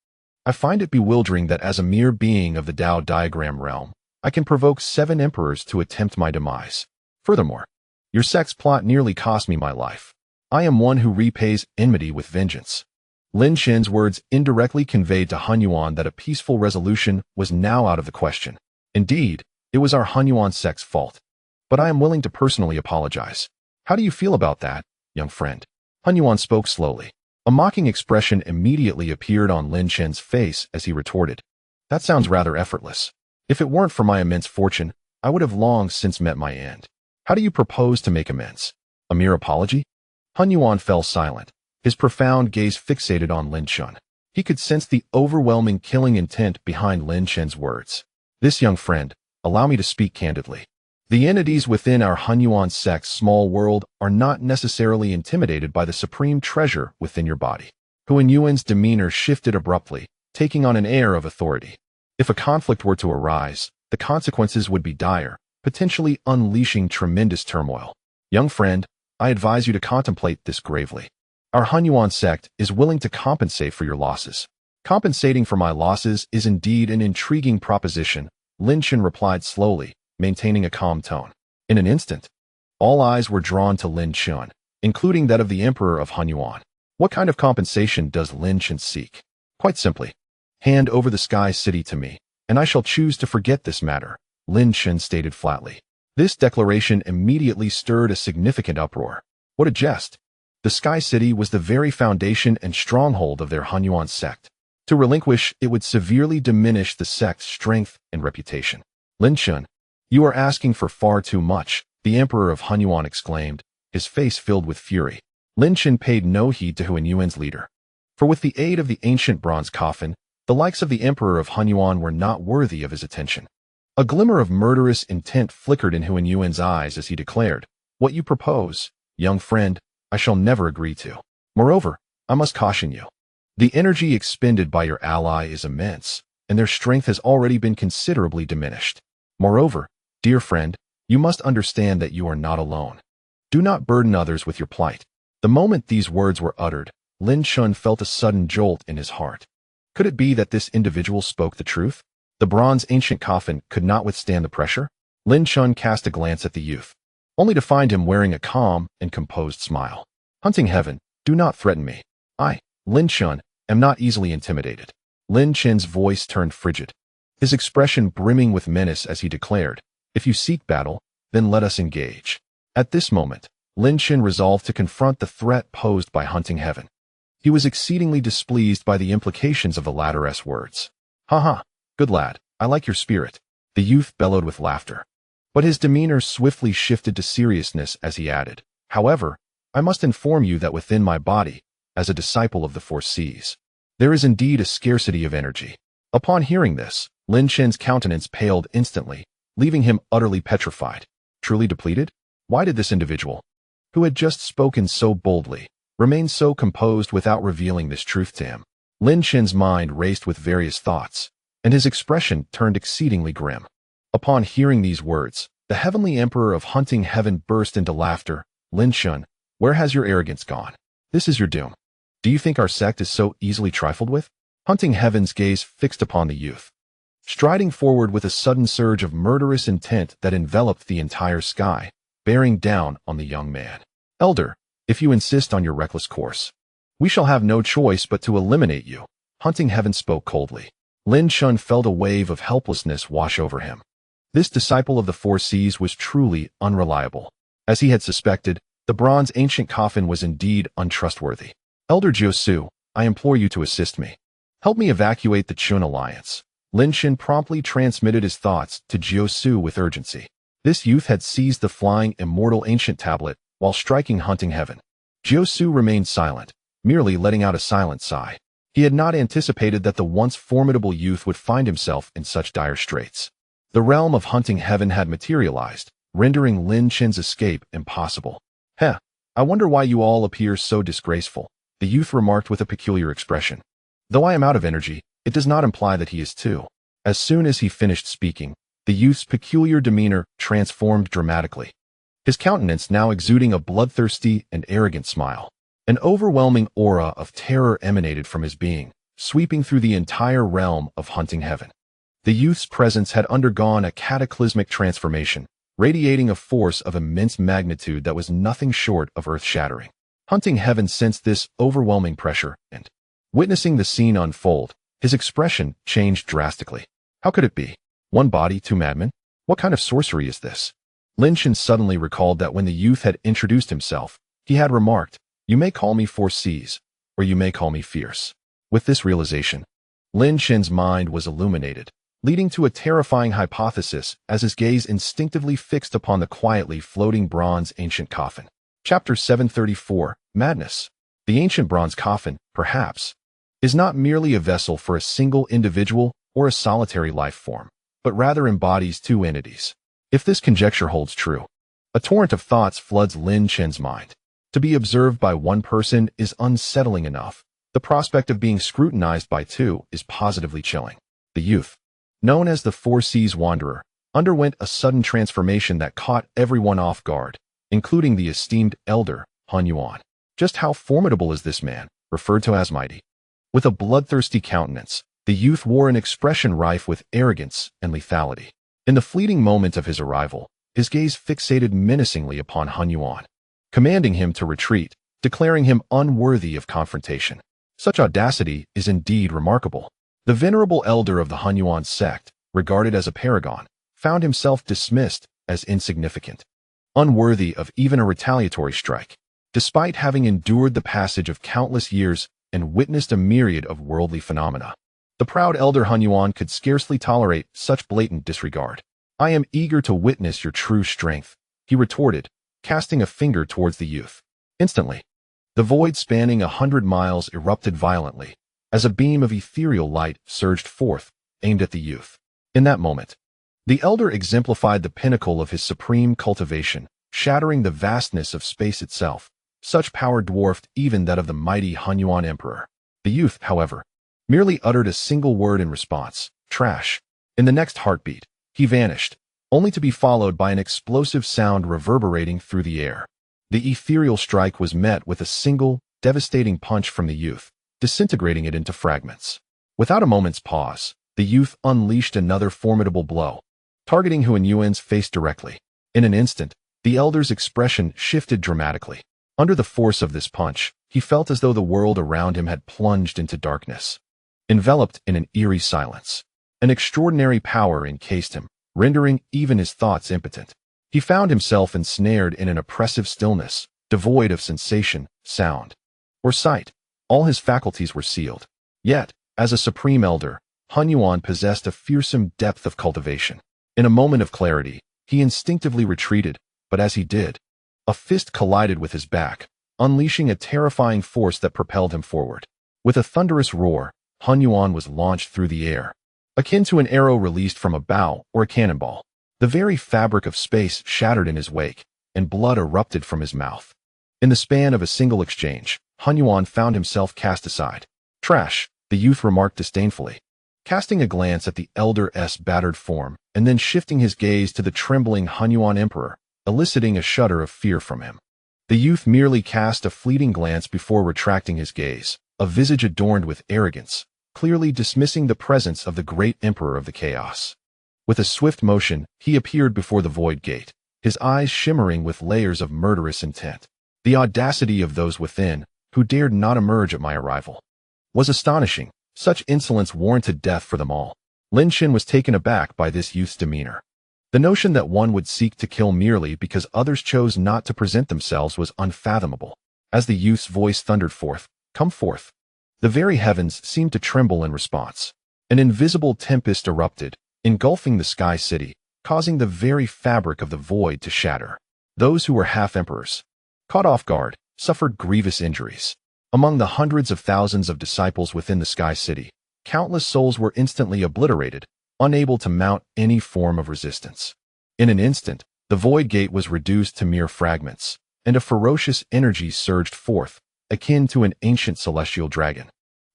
I find it bewildering that as a mere being of the Tao diagram realm, I can provoke 7 emperors to attempt my demise. Furthermore, your sect's plot nearly cost me my life. I am one who repays enmity with vengeance." Lin Chen's words indirectly conveyed to Han Yuan that a peaceful resolution was now out of the question. Indeed, It was our Hunyuan sect's fault. But I am willing to personally apologize. How do you feel about that, young friend? Hunyuan spoke slowly. A mocking expression immediately appeared on Lin Chen's face as he retorted. That sounds rather effortless. If it weren't for my immense fortune, I would have long since met my end. How do you propose to make amends? A mere apology? Hunyuan fell silent, his profound gaze fixated on Lin Chen. He could sense the overwhelming killing intent behind Lin Chen's words. This young friend, allow me to speak candidly. The entities within our Hunyuan sect's small world are not necessarily intimidated by the supreme treasure within your body. Hunyuan's demeanor shifted abruptly, taking on an air of authority. If a conflict were to arise, the consequences would be dire, potentially unleashing tremendous turmoil. Young friend, I advise you to contemplate this gravely. Our Hunyuan sect is willing to compensate for your losses. Compensating for my losses is indeed an intriguing proposition, Lin Chen replied slowly, maintaining a calm tone. In an instant, all eyes were drawn to Lin Chen, including that of the Emperor of Hunyuan. What kind of compensation does Lin Chen seek? Quite simply, hand over the Sky City to me, and I shall choose to forget this matter, Lin Chen stated flatly. This declaration immediately stirred a significant uproar. What a jest! The Sky City was the very foundation and stronghold of their Hunyuan sect. To relinquish it would severely diminish the sect's strength and reputation. Lin Chen, you are asking for far too much, the Emperor of Hunyuan exclaimed, his face filled with fury. Lin Chen paid no heed to Hunyuan's leader. For with the aid of the ancient bronze coffin, the likes of the Emperor of Hunyuan were not worthy of his attention. A glimmer of murderous intent flickered in Hunyuan's eyes as he declared, what you propose, young friend, I shall never agree to. Moreover, I must caution you. The energy expended by your ally is immense, and their strength has already been considerably diminished. Moreover, dear friend, you must understand that you are not alone. Do not burden others with your plight. The moment these words were uttered, Lin Chen felt a sudden jolt in his heart. Could it be that this individual spoke the truth? The bronze ancient coffin could not withstand the pressure? Lin Chen cast a glance at the youth, only to find him wearing a calm and composed smile. Hunting heaven, do not threaten me. I, Lin Chen, am not easily intimidated. Lin Chen's voice turned frigid, his expression brimming with menace as he declared, if you seek battle, then let us engage. At this moment, Lin Chen resolved to confront the threat posed by hunting heaven. He was exceedingly displeased by the implications of the latter's words. Ha, good lad, I like your spirit, the youth bellowed with laughter. But his demeanor swiftly shifted to seriousness as he added, however, I must inform you that within my body, as a disciple of the Four Seas, there is indeed a scarcity of energy. Upon hearing this, Lin Chen's countenance paled instantly, leaving him utterly petrified. Truly depleted? Why did this individual, who had just spoken so boldly, remain so composed without revealing this truth to him? Lin Chen's mind raced with various thoughts, and his expression turned exceedingly grim. Upon hearing these words, the heavenly Emperor of Hunting Heaven burst into laughter. Lin Chen, where has your arrogance gone? This is your doom. Do you think our sect is so easily trifled with? Hunting Heaven's gaze fixed upon the youth, striding forward with a sudden surge of murderous intent that enveloped the entire sky, bearing down on the young man. Elder, if you insist on your reckless course, we shall have no choice but to eliminate you. Hunting Heaven spoke coldly. Lin Chen felt a wave of helplessness wash over him. This disciple of the Four Seas was truly unreliable. As he had suspected, the bronze ancient coffin was indeed untrustworthy. Elder Jiu-Su, I implore you to assist me. Help me evacuate the Chun Alliance. Lin Chen promptly transmitted his thoughts to Jiu-Su with urgency. This youth had seized the flying immortal ancient tablet while striking Hunting Heaven. Jiu-Su remained silent, merely letting out a silent sigh. He had not anticipated that the once formidable youth would find himself in such dire straits. The realm of Hunting Heaven had materialized, rendering Lin Chen's escape impossible. Heh, I wonder why you all appear so disgraceful, the youth remarked with a peculiar expression. Though I am out of energy, it does not imply that he is too. As soon as he finished speaking, the youth's peculiar demeanor transformed dramatically, his countenance now exuding a bloodthirsty and arrogant smile. An overwhelming aura of terror emanated from his being, sweeping through the entire realm of Hunting Heaven. The youth's presence had undergone a cataclysmic transformation, radiating a force of immense magnitude that was nothing short of earth-shattering. Hunting Heaven sensed this overwhelming pressure, and, witnessing the scene unfold, his expression changed drastically. How could it be? One body, two madmen? What kind of sorcery is this? Lin Chen suddenly recalled that when the youth had introduced himself, he had remarked, "You may call me 4Cs, or you may call me fierce." With this realization, Lin Chen's mind was illuminated, leading to a terrifying hypothesis as his gaze instinctively fixed upon the quietly floating bronze ancient coffin. Chapter 734, Madness. The ancient bronze coffin, perhaps, is not merely a vessel for a single individual or a solitary life form, but rather embodies two entities. If this conjecture holds true, a torrent of thoughts floods Lin Chen's mind. To be observed by one person is unsettling enough. The prospect of being scrutinized by two is positively chilling. The youth, known as the 4Cs Wanderer, underwent a sudden transformation that caught everyone off guard, including the esteemed elder, Han Yuan. Just how formidable is this man, referred to as mighty? With a bloodthirsty countenance, the youth wore an expression rife with arrogance and lethality. In the fleeting moment of his arrival, his gaze fixated menacingly upon Han Yuan, commanding him to retreat, declaring him unworthy of confrontation. Such audacity is indeed remarkable. The venerable elder of the Han Yuan sect, regarded as a paragon, found himself dismissed as insignificant, unworthy of even a retaliatory strike, despite having endured the passage of countless years and witnessed a myriad of worldly phenomena. The proud elder Han Yuan could scarcely tolerate such blatant disregard. "I am eager to witness your true strength," he retorted, casting a finger towards the youth. Instantly, the void spanning 100 miles erupted violently, as a beam of ethereal light surged forth, aimed at the youth. In that moment, the elder exemplified the pinnacle of his supreme cultivation, shattering the vastness of space itself. Such power dwarfed even that of the mighty Han Yuan Emperor. The youth, however, merely uttered a single word in response: "Trash." In the next heartbeat, he vanished, only to be followed by an explosive sound reverberating through the air. The ethereal strike was met with a single, devastating punch from the youth, disintegrating it into fragments. Without a moment's pause, the youth unleashed another formidable blow, targeting Han Yuan's face directly. In an instant, the elder's expression shifted dramatically. Under the force of this punch, he felt as though the world around him had plunged into darkness, enveloped in an eerie silence. An extraordinary power encased him, rendering even his thoughts impotent. He found himself ensnared in an oppressive stillness, devoid of sensation, sound, or sight. All his faculties were sealed. Yet, as a supreme elder, Han Yuan possessed a fearsome depth of cultivation. In a moment of clarity, he instinctively retreated, but as he did, a fist collided with his back, unleashing a terrifying force that propelled him forward. With a thunderous roar, Han Yuan was launched through the air, akin to an arrow released from a bow or a cannonball. The very fabric of space shattered in his wake, and blood erupted from his mouth. In the span of a single exchange, Han Yuan found himself cast aside. "Trash," the youth remarked disdainfully, casting a glance at the elder's battered form, and then shifting his gaze to the trembling Han Yuan Emperor, eliciting a shudder of fear from him. The youth merely cast a fleeting glance before retracting his gaze, a visage adorned with arrogance, clearly dismissing the presence of the great Emperor of the Chaos. With a swift motion, he appeared before the void gate, his eyes shimmering with layers of murderous intent. The audacity of those within, who dared not emerge at my arrival, was astonishing. Such insolence warranted death for them all. Lin Chen was taken aback by this youth's demeanor. The notion that one would seek to kill merely because others chose not to present themselves was unfathomable. As the youth's voice thundered forth, "Come forth," the very heavens seemed to tremble in response. An invisible tempest erupted, engulfing the sky city, causing the very fabric of the void to shatter. Those who were half-emperors, caught off guard, suffered grievous injuries. Among the hundreds of thousands of disciples within the sky city, countless souls were instantly obliterated, unable to mount any form of resistance. In an instant, the void gate was reduced to mere fragments, and a ferocious energy surged forth, akin to an ancient celestial dragon,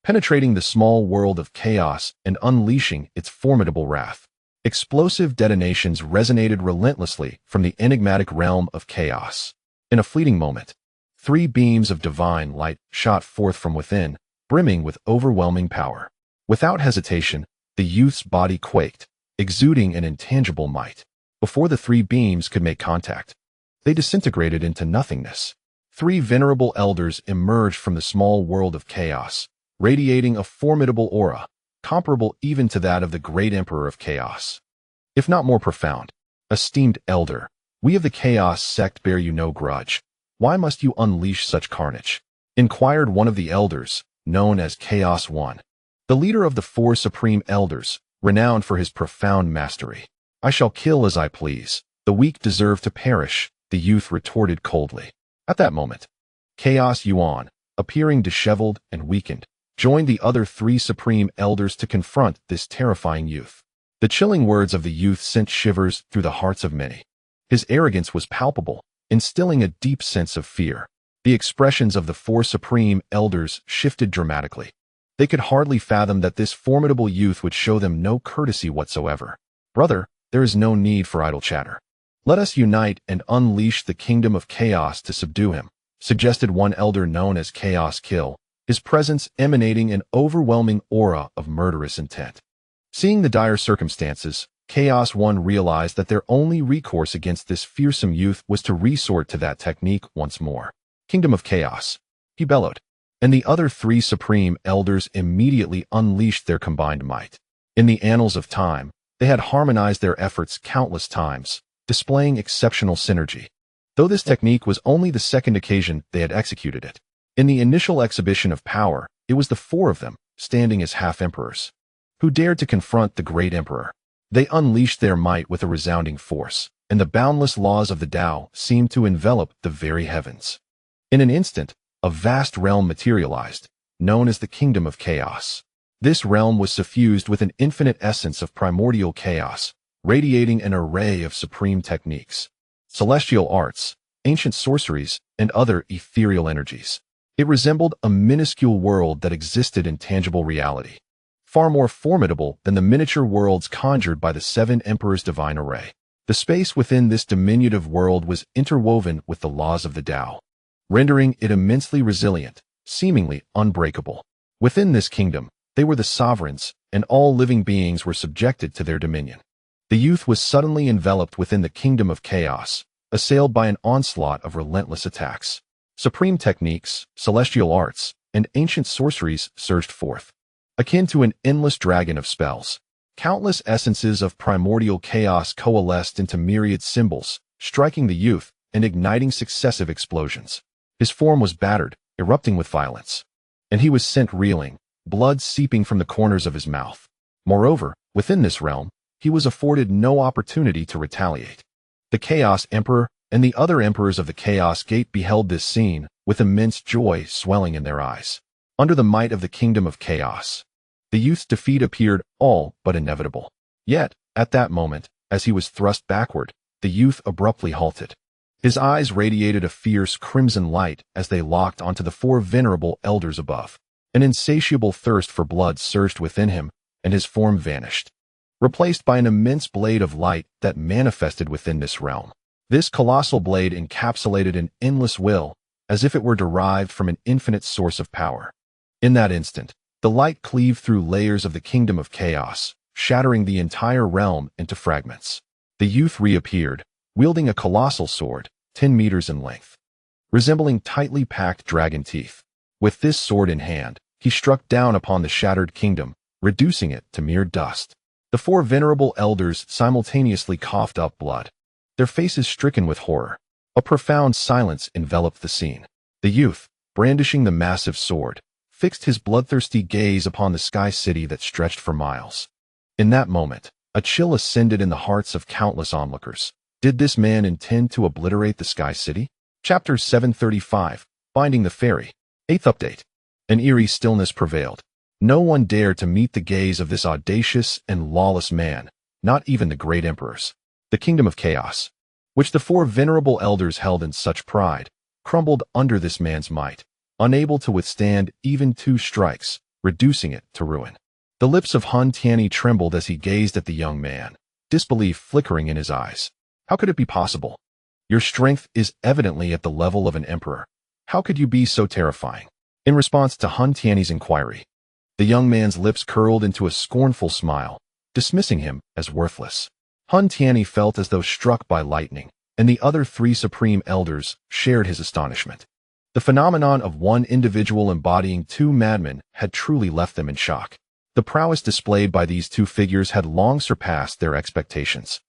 penetrating the small world of chaos and unleashing its formidable wrath. Explosive detonations resonated relentlessly from the enigmatic realm of chaos. In a fleeting moment, 3 beams of divine light shot forth from within, brimming with overwhelming power. Without hesitation, the youth's body quaked, exuding an intangible might. Before the 3 beams could make contact, they disintegrated into nothingness. 3 venerable elders emerged from the small world of chaos, radiating a formidable aura, comparable even to that of the great Emperor of Chaos, if not more profound. "Esteemed elder, we of the Chaos sect bear you no grudge. Why must you unleash such carnage?" inquired one of the elders, known as Chaos One, the leader of the 4 supreme elders, renowned for his profound mastery. "I shall kill as I please. The weak deserve to perish," the youth retorted coldly. At that moment, Chaos Yuan, appearing disheveled and weakened, joined the other 3 supreme elders to confront this terrifying youth. The chilling words of the youth sent shivers through the hearts of many. His arrogance was palpable, instilling a deep sense of fear. The expressions of the 4 supreme elders shifted dramatically. They could hardly fathom that this formidable youth would show them no courtesy whatsoever. "Brother, there is no need for idle chatter. Let us unite and unleash the kingdom of chaos to subdue him," suggested one elder known as Chaos Kill, his presence emanating an overwhelming aura of murderous intent. Seeing the dire circumstances, Chaos One realized that their only recourse against this fearsome youth was to resort to that technique once more. "Kingdom of Chaos," he bellowed, and the other 3 supreme elders immediately unleashed their combined might. In the annals of time, they had harmonized their efforts countless times, displaying exceptional synergy. Though this technique was only the second occasion they had executed it. In the initial exhibition of power, it was the 4 of them, standing as half-emperors, who dared to confront the great emperor. They unleashed their might with a resounding force, and the boundless laws of the Tao seemed to envelop the very heavens. In an instant, a vast realm materialized, known as the Kingdom of Chaos. This realm was suffused with an infinite essence of primordial chaos, radiating an array of supreme techniques, celestial arts, ancient sorceries, and other ethereal energies. It resembled a minuscule world that existed in tangible reality, far more formidable than the miniature worlds conjured by the 7 emperors' divine array. The space within this diminutive world was interwoven with the laws of the Tao, rendering it immensely resilient, seemingly unbreakable. Within this kingdom, they were the sovereigns, and all living beings were subjected to their dominion. The youth was suddenly enveloped within the kingdom of chaos, assailed by an onslaught of relentless attacks. Supreme techniques, celestial arts, and ancient sorceries surged forth. Akin to an endless dragon of spells, countless essences of primordial chaos coalesced into myriad symbols, striking the youth and igniting successive explosions. His form was battered, erupting with violence, and he was sent reeling, blood seeping from the corners of his mouth. Moreover, within this realm, he was afforded no opportunity to retaliate. The Chaos Emperor and the other emperors of the Chaos Gate beheld this scene with immense joy swelling in their eyes. Under the might of the kingdom of chaos, the youth's defeat appeared all but inevitable. Yet, at that moment, as he was thrust backward, the youth abruptly halted. His eyes radiated a fierce crimson light as they locked onto the 4 venerable elders above. An insatiable thirst for blood surged within him, and his form vanished, replaced by an immense blade of light that manifested within this realm. This colossal blade encapsulated an endless will, as if it were derived from an infinite source of power. In that instant, the light cleaved through layers of the kingdom of chaos, shattering the entire realm into fragments. The youth reappeared, wielding a colossal sword, 10 meters in length, resembling tightly packed dragon teeth. With this sword in hand, he struck down upon the shattered kingdom, reducing it to mere dust. The 4 venerable elders simultaneously coughed up blood, their faces stricken with horror. A profound silence enveloped the scene. The youth, brandishing the massive sword, fixed his bloodthirsty gaze upon the sky city that stretched for miles. In that moment, a chill ascended in the hearts of countless onlookers. Did this man intend to obliterate the sky city? Chapter 735, Finding the Fairy. 8th update. An eerie stillness prevailed. No one dared to meet the gaze of this audacious and lawless man, not even the great emperors. The kingdom of chaos, which the 4 venerable elders held in such pride, crumbled under this man's might, unable to withstand even 2 strikes, reducing it to ruin. The lips of Hun Tianyi trembled as he gazed at the young man, disbelief flickering in his eyes. How could it be possible? Your strength is evidently at the level of an emperor. How could you be so terrifying? In response to Hun Tianyi's inquiry, the young man's lips curled into a scornful smile, dismissing him as worthless. Hun Tianyi felt as though struck by lightning, and the other 3 supreme elders shared his astonishment. The phenomenon of one individual embodying 2 madmen had truly left them in shock. The prowess displayed by these 2 figures had long surpassed their expectations.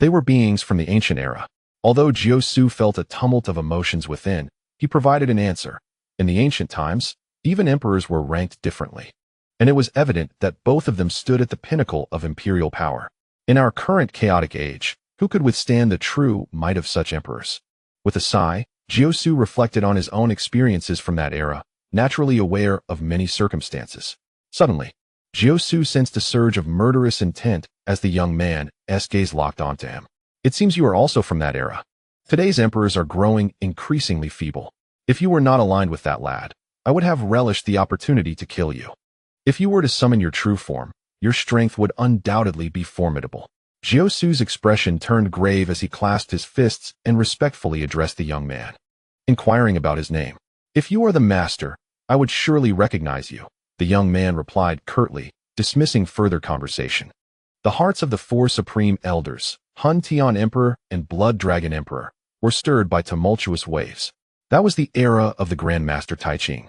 They were beings from the ancient era. Although Jiu felt a tumult of emotions within, he provided an answer. In the ancient times, even emperors were ranked differently, and it was evident that both of them stood at the pinnacle of imperial power. In our current chaotic age, who could withstand the true might of such emperors? With a sigh, Jiu reflected on his own experiences from that era, naturally aware of many circumstances. Suddenly, Jiu sensed a surge of murderous intent as the young man's gaze locked onto him. It seems you are also from that era. Today's emperors are growing increasingly feeble. If you were not aligned with that lad, I would have relished the opportunity to kill you. If you were to summon your true form, your strength would undoubtedly be formidable. Jiu expression turned grave as he clasped his fists and respectfully addressed the young man, inquiring about his name. If you are the master, I would surely recognize you, the young man replied curtly, dismissing further conversation. The hearts of the four supreme elders, Hun Tian Emperor and Blood Dragon Emperor, were stirred by tumultuous waves. That was the era of the Grand Master Tai Ching,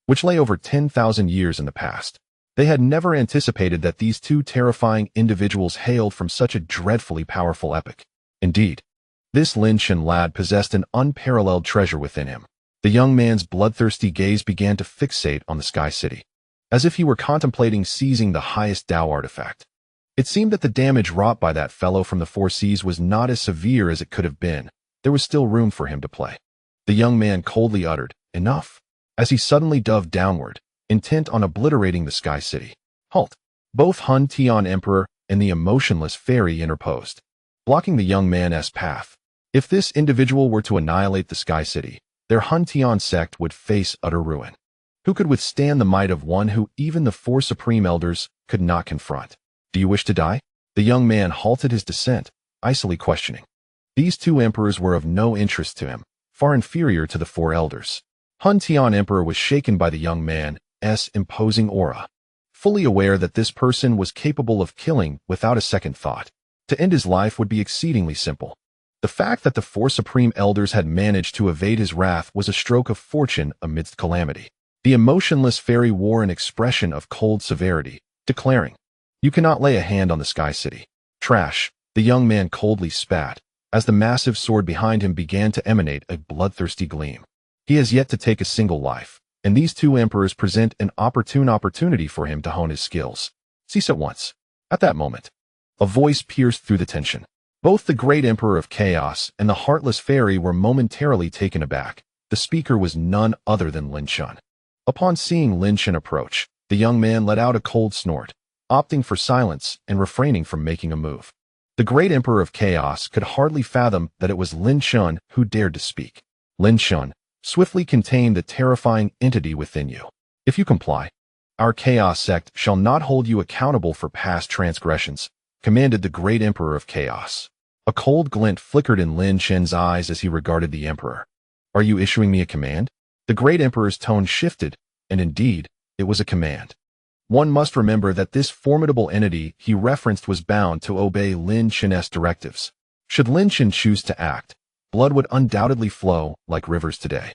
which lay over 10,000 years in the past. They had never anticipated that these two terrifying individuals hailed from such a dreadfully powerful epoch. Indeed, this Lin Chen lad possessed an unparalleled treasure within him. The young man's bloodthirsty gaze began to fixate on the Sky City, as if he were contemplating seizing the highest Dao artifact. It seemed that the damage wrought by that fellow from the Four Seas was not as severe as it could have been. There was still room for him to play. The young man coldly uttered, "Enough," as he suddenly dove downward, intent on obliterating the Sky City. Halt! Both Hun Tian Emperor and the emotionless fairy interposed, blocking the young man's path. If this individual were to annihilate the Sky City, their Hun Tian sect would face utter ruin. Who could withstand the might of one who even the four supreme elders could not confront? Do you wish to die? The young man halted his descent, icily questioning. These two emperors were of no interest to him, far inferior to the four elders. Hun Tian Emperor was shaken by the young man's imposing aura, fully aware that this person was capable of killing without a second thought. To end his life would be exceedingly simple. The fact that the four supreme elders had managed to evade his wrath was a stroke of fortune amidst calamity. The emotionless fairy wore an expression of cold severity, declaring, "You cannot lay a hand on the Sky City." Trash, the young man coldly spat, as the massive sword behind him began to emanate a bloodthirsty gleam. He has yet to take a single life, and these two emperors present an opportunity for him to hone his skills. Cease at once. At that moment, a voice pierced through the tension. Both the great Emperor of Chaos and the heartless fairy were momentarily taken aback. The speaker was none other than Lin Chen. Upon seeing Lin Chen approach, the young man let out a cold snort, opting for silence and refraining from making a move. The great Emperor of Chaos could hardly fathom that it was Lin Chen who dared to speak. Lin Chen, swiftly contain the terrifying entity within you. If you comply, our Chaos sect shall not hold you accountable for past transgressions, commanded the great Emperor of Chaos. A cold glint flickered in Lin Chen's eyes as he regarded the Emperor. Are you issuing me a command? The great Emperor's tone shifted, and indeed, it was a command. One must remember that this formidable entity he referenced was bound to obey Lin Chen's directives. Should Lin Chen choose to act, blood would undoubtedly flow like rivers today.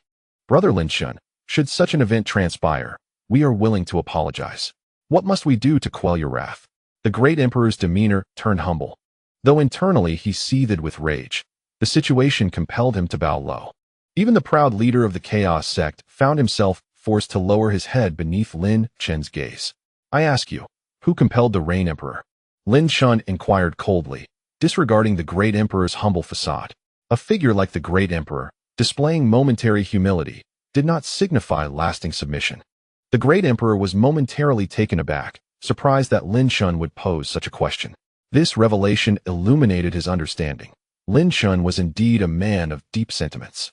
Brother Lin Chen, should such an event transpire, we are willing to apologize. What must we do to quell your wrath? The great Emperor's demeanor turned humble. Though internally he seethed with rage, the situation compelled him to bow low. Even the proud leader of the Chaos sect found himself forced to lower his head beneath Lin Chen's gaze. I ask you, who compelled the Rain Emperor? Lin Chen inquired coldly, disregarding the great Emperor's humble facade. A figure like the great Emperor, displaying momentary humility, did not signify lasting submission. The great Emperor was momentarily taken aback, surprised that Lin Chen would pose such a question. This revelation illuminated his understanding. Lin Chen was indeed a man of deep sentiments.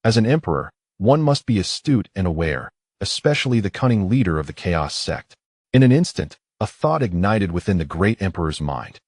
As an emperor, one must be astute and aware, especially the cunning leader of the Chaos sect. In an instant, a thought ignited within the great Emperor's mind.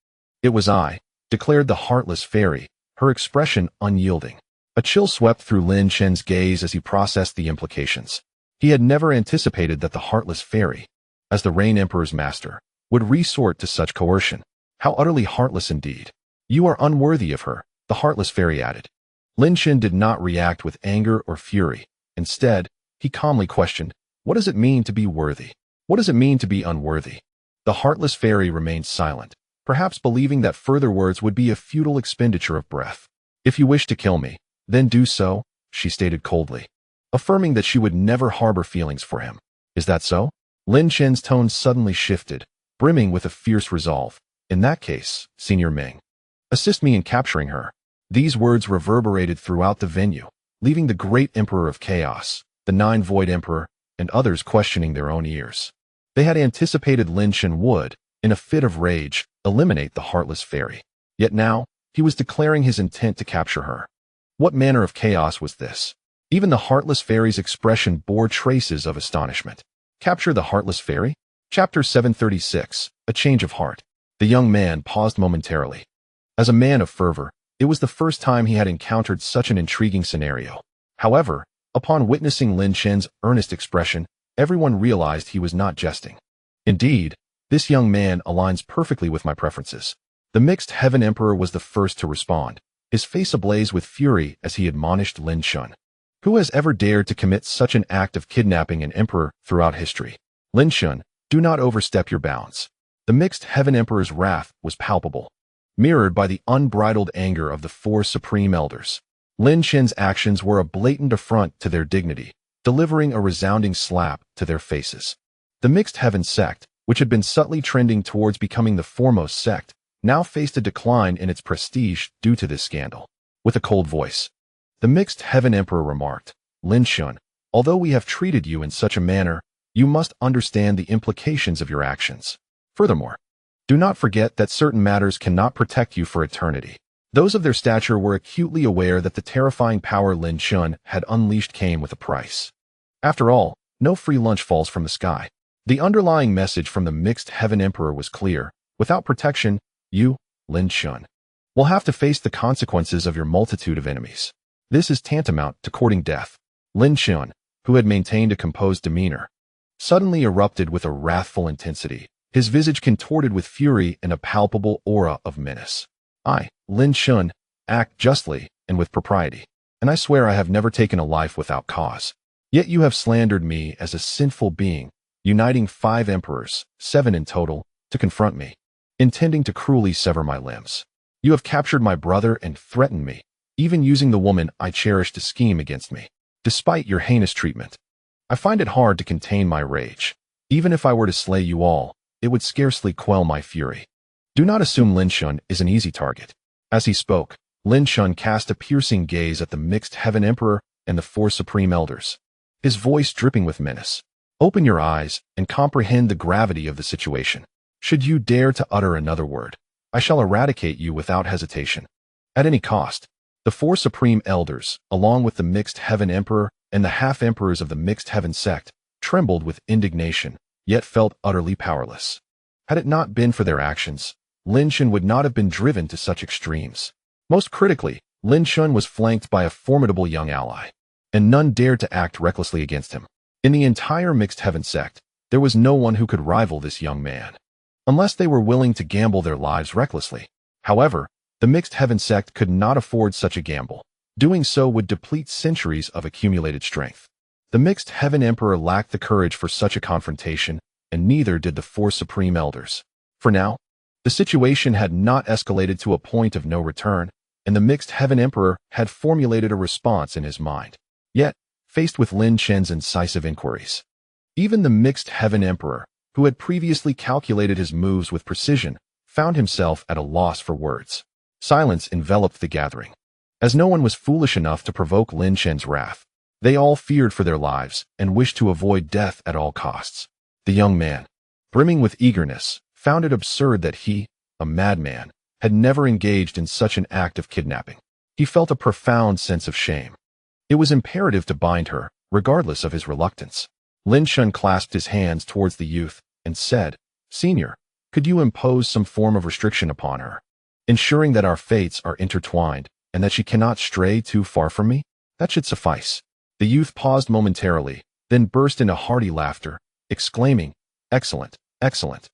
It was I, declared the heartless fairy, her expression unyielding. A chill swept through Lin Chen's gaze as he processed the implications. He had never anticipated that the heartless fairy, as the Rain Emperor's master, would resort to such coercion. How utterly heartless indeed. You are unworthy of her, the heartless fairy added. Lin Chen did not react with anger or fury. Instead, he calmly questioned, what does it mean to be worthy? What does it mean to be unworthy? The heartless fairy remained silent, perhaps believing that further words would be a futile expenditure of breath. "If you wish to kill me, then do so," she stated coldly, affirming that she would never harbor feelings for him. "Is that so?" Lin Chen's tone suddenly shifted, brimming with a fierce resolve. "In that case, Senior Ming, assist me in capturing her." These words reverberated throughout the venue, leaving the great Emperor of Chaos, the Nine-Void Emperor, and others questioning their own ears. They had anticipated Lin Chen would, in a fit of rage, eliminate the heartless fairy. Yet now, he was declaring his intent to capture her. What manner of chaos was this? Even the heartless fairy's expression bore traces of astonishment. Capture the heartless fairy? Chapter 736, A Change of Heart. The young man paused momentarily. As a man of fervor, it was the first time he had encountered such an intriguing scenario. However, upon witnessing Lin Chen's earnest expression, everyone realized he was not jesting. Indeed, this young man aligns perfectly with my preferences. The Mixed Heaven Emperor was the first to respond, his face ablaze with fury as he admonished Lin Chen. Who has ever dared to commit such an act of kidnapping an emperor throughout history? Lin Chen, do not overstep your bounds. The Mixed Heaven Emperor's wrath was palpable, mirrored by the unbridled anger of the four supreme elders. Lin Chen's actions were a blatant affront to their dignity, delivering a resounding slap to their faces. The Mixed Heaven sect, which had been subtly trending towards becoming the foremost sect, now faced a decline in its prestige due to this scandal. With a cold voice, the Mixed Heaven Emperor remarked, "Lin Chen, although we have treated you in such a manner, you must understand the implications of your actions. Furthermore, do not forget that certain matters cannot protect you for eternity." Those of their stature were acutely aware that the terrifying power Lin Chen had unleashed came with a price. After all, no free lunch falls from the sky. The underlying message from the Mixed Heaven Emperor was clear. Without protection, you, Lin Chen, will have to face the consequences of your multitude of enemies. This is tantamount to courting death. Lin Chen, who had maintained a composed demeanor, suddenly erupted with a wrathful intensity, his visage contorted with fury and a palpable aura of menace. "I, Lin Chen, act justly and with propriety, and I swear I have never taken a life without cause. Yet you have slandered me as a sinful being, uniting 5 emperors, 7 in total, to confront me, intending to cruelly sever my limbs. You have captured my brother and threatened me, even using the woman I cherish to scheme against me. Despite your heinous treatment, I find it hard to contain my rage. Even if I were to slay you all, it would scarcely quell my fury. Do not assume Lin Chen is an easy target." As he spoke, Lin Chen cast a piercing gaze at the Mixed Heaven Emperor and the 4 supreme elders, his voice dripping with menace. "Open your eyes and comprehend the gravity of the situation. Should you dare to utter another word, I shall eradicate you without hesitation, at any cost." The 4 supreme elders, along with the Mixed Heaven Emperor and the half-emperors of the Mixed Heaven sect, trembled with indignation, yet felt utterly powerless. Had it not been for their actions, Lin Chen would not have been driven to such extremes. Most critically, Lin Chen was flanked by a formidable young ally, and none dared to act recklessly against him. In the entire Mixed Heaven sect, there was no one who could rival this young man, unless they were willing to gamble their lives recklessly. However, the Mixed Heaven sect could not afford such a gamble. Doing so would deplete centuries of accumulated strength. The Mixed Heaven Emperor lacked the courage for such a confrontation, and neither did the 4 supreme elders. For now, the situation had not escalated to a point of no return, and the Mixed Heaven Emperor had formulated a response in his mind. Yet, faced with Lin Chen's incisive inquiries, even the Mixed Heaven Emperor, who had previously calculated his moves with precision, found himself at a loss for words. Silence enveloped the gathering. As no one was foolish enough to provoke Lin Chen's wrath, they all feared for their lives and wished to avoid death at all costs. The young man, brimming with eagerness, found it absurd that he, a madman, had never engaged in such an act of kidnapping. He felt a profound sense of shame. It was imperative to bind her, regardless of his reluctance. Lin Chen clasped his hands towards the youth and said, "Senior, could you impose some form of restriction upon her, ensuring that our fates are intertwined and that she cannot stray too far from me? That should suffice." The youth paused momentarily, then burst into hearty laughter, exclaiming, "Excellent, excellent.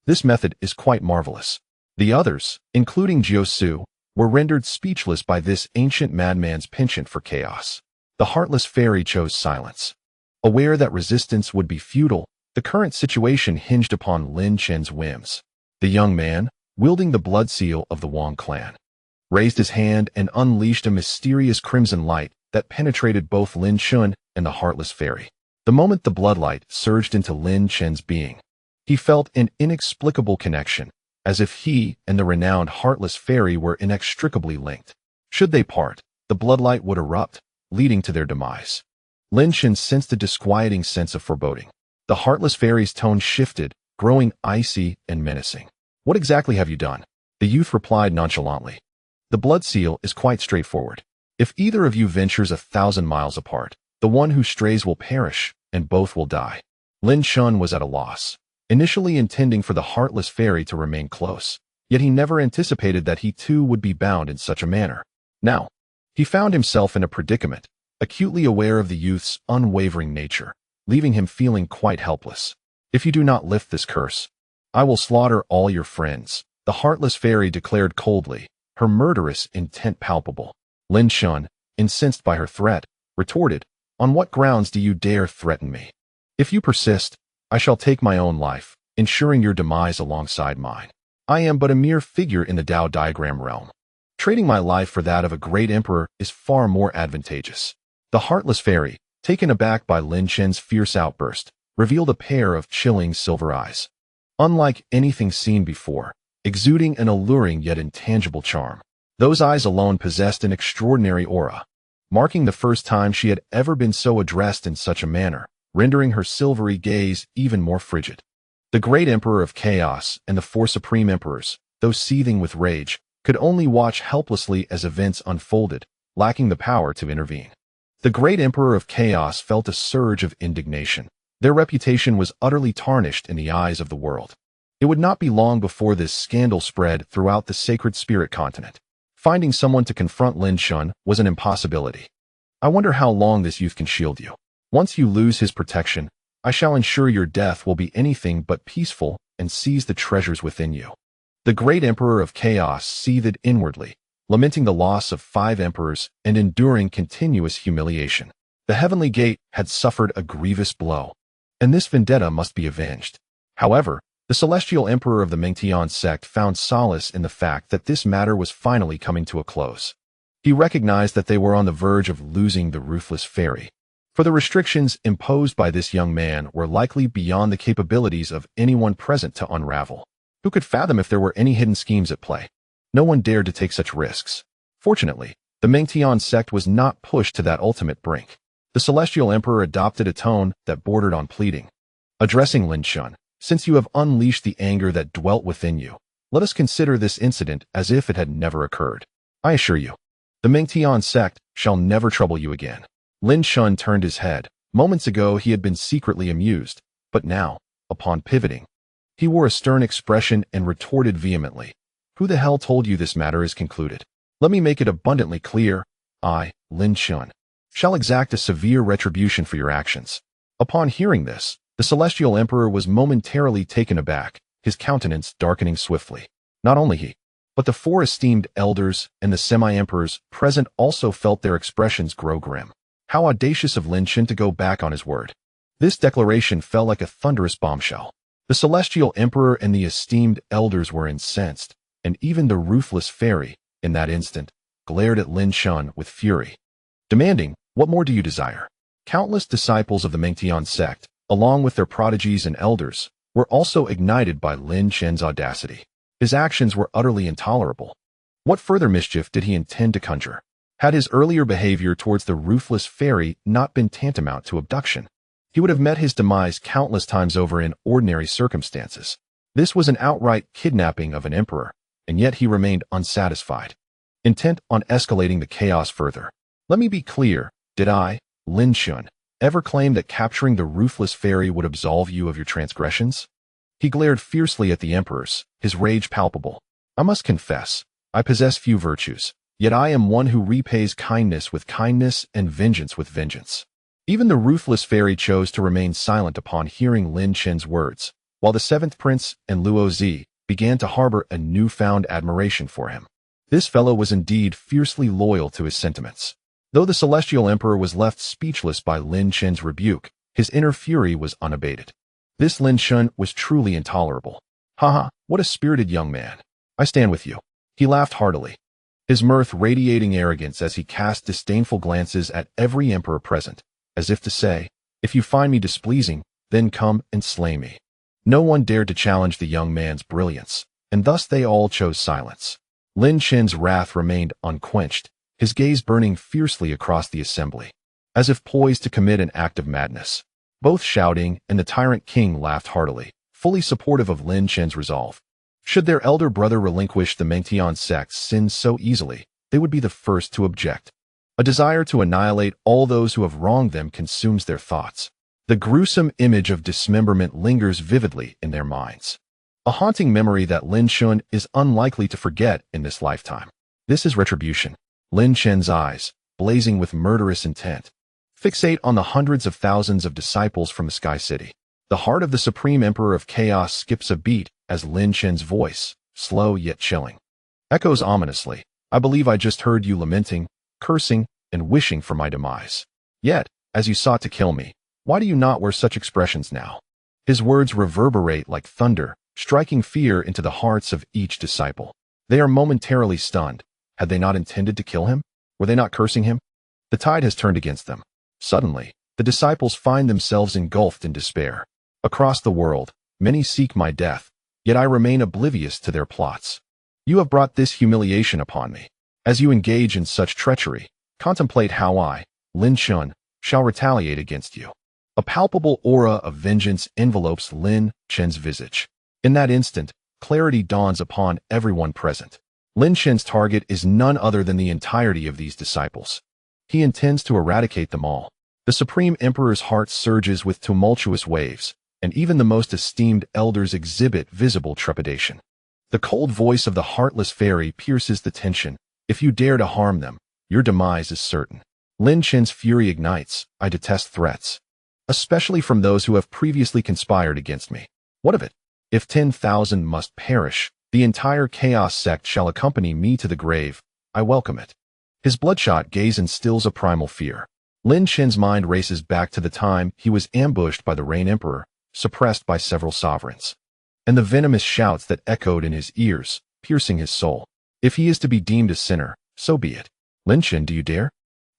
This method is quite marvelous." The others, including Jiu-Su, were rendered speechless by this ancient madman's penchant for chaos. The heartless fairy chose silence. Aware that resistance would be futile, the current situation hinged upon Lin Chen's whims. The young man, wielding the blood seal of the Wang clan, raised his hand and unleashed a mysterious crimson light that penetrated both Lin Chen and the Heartless Fairy. The moment the bloodlight surged into Lin Chen's being, he felt an inexplicable connection, as if he and the renowned Heartless Fairy were inextricably linked. Should they part, the bloodlight would erupt, leading to their demise. Lin Chen sensed a disquieting sense of foreboding. The Heartless Fairy's tone shifted, growing icy and menacing. "What exactly have you done?" The youth replied nonchalantly. "The blood seal is quite straightforward. If either of you ventures 1,000 miles apart, the one who strays will perish, and both will die." Lin Chen was at a loss, initially intending for the Heartless Fairy to remain close, yet he never anticipated that he too would be bound in such a manner. Now, he found himself in a predicament, acutely aware of the youth's unwavering nature, leaving him feeling quite helpless. "If you do not lift this curse, I will slaughter all your friends," the Heartless Fairy declared coldly, her murderous intent palpable. Lin Chen, incensed by her threat, retorted, "On what grounds do you dare threaten me? If you persist, I shall take my own life, ensuring your demise alongside mine. I am but a mere figure in the Tao diagram realm. Trading my life for that of a great emperor is far more advantageous." The Heartless Fairy, taken aback by Lin Chen's fierce outburst, revealed a pair of chilling silver eyes, unlike anything seen before, exuding an alluring yet intangible charm. Those eyes alone possessed an extraordinary aura, marking the first time she had ever been so addressed in such a manner, rendering her silvery gaze even more frigid. The great Emperor of Chaos and the four Supreme Emperors, though seething with rage, could only watch helplessly as events unfolded, lacking the power to intervene. The great Emperor of Chaos felt a surge of indignation. Their reputation was utterly tarnished in the eyes of the world. It would not be long before this scandal spread throughout the sacred spirit continent. Finding someone to confront Lin Chen was an impossibility. "I wonder how long this youth can shield you. Once you lose his protection, I shall ensure your death will be anything but peaceful and seize the treasures within you." The great Emperor of Chaos seethed inwardly, lamenting the loss of 5 emperors and enduring continuous humiliation. The heavenly gate had suffered a grievous blow, and this vendetta must be avenged. However, the celestial emperor of the Mengtian sect found solace in the fact that this matter was finally coming to a close. He recognized that they were on the verge of losing the ruthless fairy, for the restrictions imposed by this young man were likely beyond the capabilities of anyone present to unravel. Who could fathom if there were any hidden schemes at play? No one dared to take such risks. Fortunately, the Mengtian sect was not pushed to that ultimate brink. The celestial emperor adopted a tone that bordered on pleading. Addressing Lin Chen, "Since you have unleashed the anger that dwelt within you, let us consider this incident as if it had never occurred. I assure you, the Mengtian sect shall never trouble you again." Lin Chen turned his head. Moments ago he had been secretly amused, but now, upon pivoting, he wore a stern expression and retorted vehemently, "Who the hell told you this matter is concluded? Let me make it abundantly clear. I, Lin Chen, shall exact a severe retribution for your actions." Upon hearing this, the celestial emperor was momentarily taken aback, his countenance darkening swiftly. Not only he, but the 4 esteemed elders and the semi-emperors present also felt their expressions grow grim. How audacious of Lin Chen to go back on his word. This declaration fell like a thunderous bombshell. The celestial emperor and the esteemed elders were incensed, and even the ruthless fairy, in that instant, glared at Lin Chen with fury, demanding, "What more do you desire?" Countless disciples of the Mengtian sect, along with their prodigies and elders, were also ignited by Lin Chen's audacity. His actions were utterly intolerable. What further mischief did he intend to conjure? Had his earlier behavior towards the ruthless fairy not been tantamount to abduction, he would have met his demise countless times over in ordinary circumstances. This was an outright kidnapping of an emperor, and yet he remained unsatisfied, intent on escalating the chaos further. "Let me be clear, did I, Lin Chen, ever claim that capturing the ruthless fairy would absolve you of your transgressions?" He glared fiercely at the emperors, his rage palpable. "I must confess, I possess few virtues, yet I am one who repays kindness with kindness and vengeance with vengeance." Even the ruthless fairy chose to remain silent upon hearing Lin Chen's words, while the 7th prince and Luo Zi began to harbor a newfound admiration for him. This fellow was indeed fiercely loyal to his sentiments. Though the celestial emperor was left speechless by Lin Chen's rebuke, his inner fury was unabated. This Lin Chen was truly intolerable. Haha, what a spirited young man. I stand with you. He laughed heartily, his mirth radiating arrogance as he cast disdainful glances at every emperor present, as if to say, if you find me displeasing, then come and slay me. No one dared to challenge the young man's brilliance, and thus they all chose silence. Lin Chen's wrath remained unquenched, his gaze burning fiercely across the assembly, as if poised to commit an act of madness. Both shouting, and the tyrant king laughed heartily, fully supportive of Lin Chen's resolve. Should their elder brother relinquish the Mengtian sect's sins so easily, they would be the first to object. A desire to annihilate all those who have wronged them consumes their thoughts. The gruesome image of dismemberment lingers vividly in their minds, a haunting memory that Lin Chen is unlikely to forget in this lifetime. This is retribution. Lin Chen's eyes, blazing with murderous intent, fixate on the hundreds of thousands of disciples from the Sky City. The heart of the Supreme Emperor of Chaos skips a beat as Lin Chen's voice, slow yet chilling, echoes ominously. I believe I just heard you lamenting, cursing, and wishing for my demise. Yet, as you sought to kill me, why do you not wear such expressions now? His words reverberate like thunder, striking fear into the hearts of each disciple. They are momentarily stunned. Had they not intended to kill him? Were they not cursing him? The tide has turned against them. Suddenly, the disciples find themselves engulfed in despair. Across the world, many seek my death, yet I remain oblivious to their plots. You have brought this humiliation upon me. As you engage in such treachery, contemplate how I, Lin Chen, shall retaliate against you. A palpable aura of vengeance envelopes Lin Chen's visage. In that instant, clarity dawns upon everyone present. Lin Chen's target is none other than the entirety of these disciples. He intends to eradicate them all. The Supreme Emperor's heart surges with tumultuous waves, and even the most esteemed elders exhibit visible trepidation. The cold voice of the heartless fairy pierces the tension. If you dare to harm them, your demise is certain. Lin Chen's fury ignites. I detest threats, especially from those who have previously conspired against me. What of it? If 10,000 must perish, the entire chaos sect shall accompany me to the grave. I welcome it. His bloodshot gaze instills a primal fear. Lin Chen's mind races back to the time he was ambushed by the Rain Emperor, suppressed by several sovereigns, and the venomous shouts that echoed in his ears, piercing his soul. If he is to be deemed a sinner, so be it. Lin Chen, do you dare?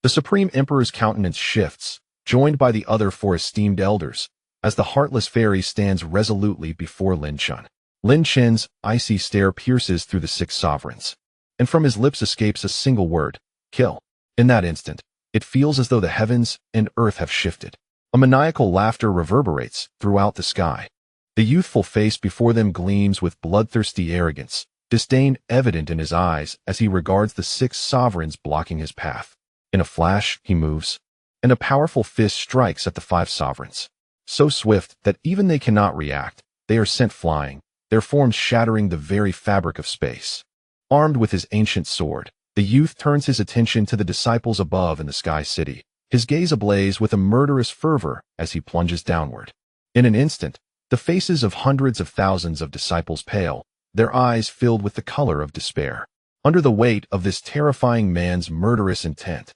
The Supreme Emperor's countenance shifts, joined by the other four esteemed elders, as the heartless fairy stands resolutely before Lin Chen. Lin Chen's icy stare pierces through the six sovereigns, and from his lips escapes a single word: kill. In that instant, it feels as though the heavens and earth have shifted. A maniacal laughter reverberates throughout the sky. The youthful face before them gleams with bloodthirsty arrogance, disdain evident in his eyes as he regards the six sovereigns blocking his path. In a flash, he moves, and a powerful fist strikes at the five sovereigns. So swift that even they cannot react, they are sent flying, their forms shattering the very fabric of space. Armed with his ancient sword, the youth turns his attention to the disciples above in the Sky City, his gaze ablaze with a murderous fervor as he plunges downward. In an instant, the faces of hundreds of thousands of disciples pale, their eyes filled with the color of despair. Under the weight of this terrifying man's murderous intent,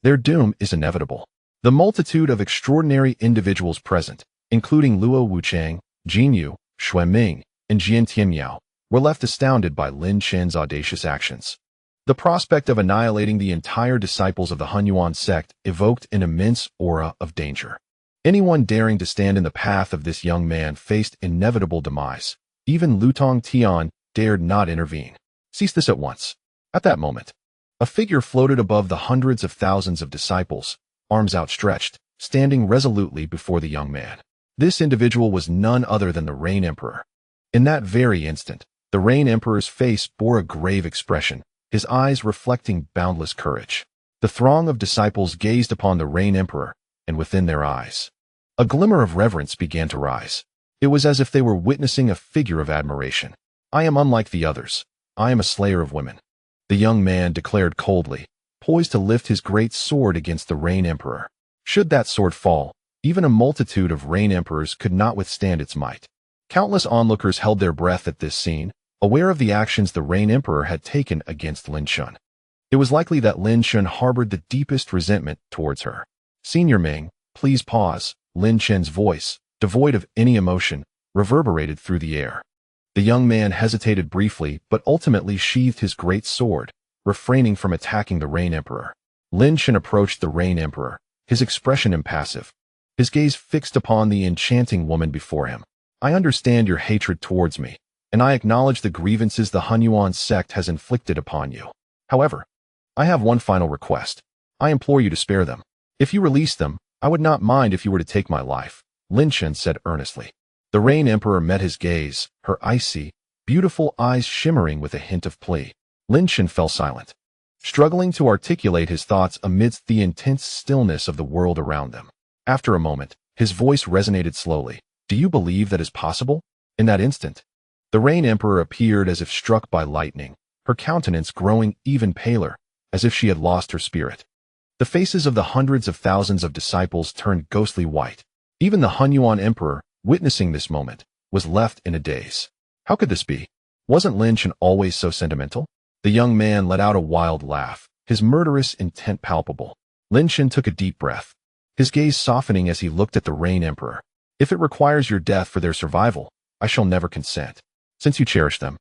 their doom is inevitable. The multitude of extraordinary individuals present, including Luo Wuchang, Jin Yu, Xue Ming, and Jian Tianyao, were left astounded by Lin Chen's audacious actions. The prospect of annihilating the entire disciples of the Hunyuan sect evoked an immense aura of danger. Anyone daring to stand in the path of this young man faced inevitable demise. Even Lutong Tian dared not intervene. Cease this at once. At that moment, a figure floated above the hundreds of thousands of disciples, arms outstretched, standing resolutely before the young man. This individual was none other than the Rain Emperor. In that very instant, the Rain Emperor's face bore a grave expression, his eyes reflecting boundless courage. The throng of disciples gazed upon the Rain Emperor, and within their eyes, a glimmer of reverence began to rise. It was as if they were witnessing a figure of admiration. I am unlike the others. I am a slayer of women, the young man declared coldly, poised to lift his great sword against the Rain Emperor. Should that sword fall, even a multitude of Rain Emperors could not withstand its might. Countless onlookers held their breath at this scene, aware of the actions the Rain Emperor had taken against Lin Chen. It was likely that Lin Chen harbored the deepest resentment towards her. Senior Ming, please pause. Lin Chen's voice, devoid of any emotion, reverberated through the air. The young man hesitated briefly but ultimately sheathed his great sword, refraining from attacking the Rain Emperor. Lin Chen approached the Rain Emperor, his expression impassive, his gaze fixed upon the enchanting woman before him. I understand your hatred towards me, and I acknowledge the grievances the Hunyuan sect has inflicted upon you. However, I have one final request. I implore you to spare them. If you release them, I would not mind if you were to take my life, Lin Chen said earnestly. The Rain Emperor met his gaze, her icy, beautiful eyes shimmering with a hint of plea. Lin Chen fell silent, struggling to articulate his thoughts amidst the intense stillness of the world around them. After a moment, his voice resonated slowly. Do you believe that is possible? In that instant, the Rain Emperor appeared as if struck by lightning, her countenance growing even paler, as if she had lost her spirit. The faces of the hundreds of thousands of disciples turned ghostly white. Even the Hunyuan Emperor, witnessing this moment, was left in a daze. How could this be? Wasn't Lin Chen always so sentimental? The young man let out a wild laugh, his murderous intent palpable. Lin Chen took a deep breath, his gaze softening as he looked at the Rain Emperor. If it requires your death for their survival, I shall never consent. Since you cherish them,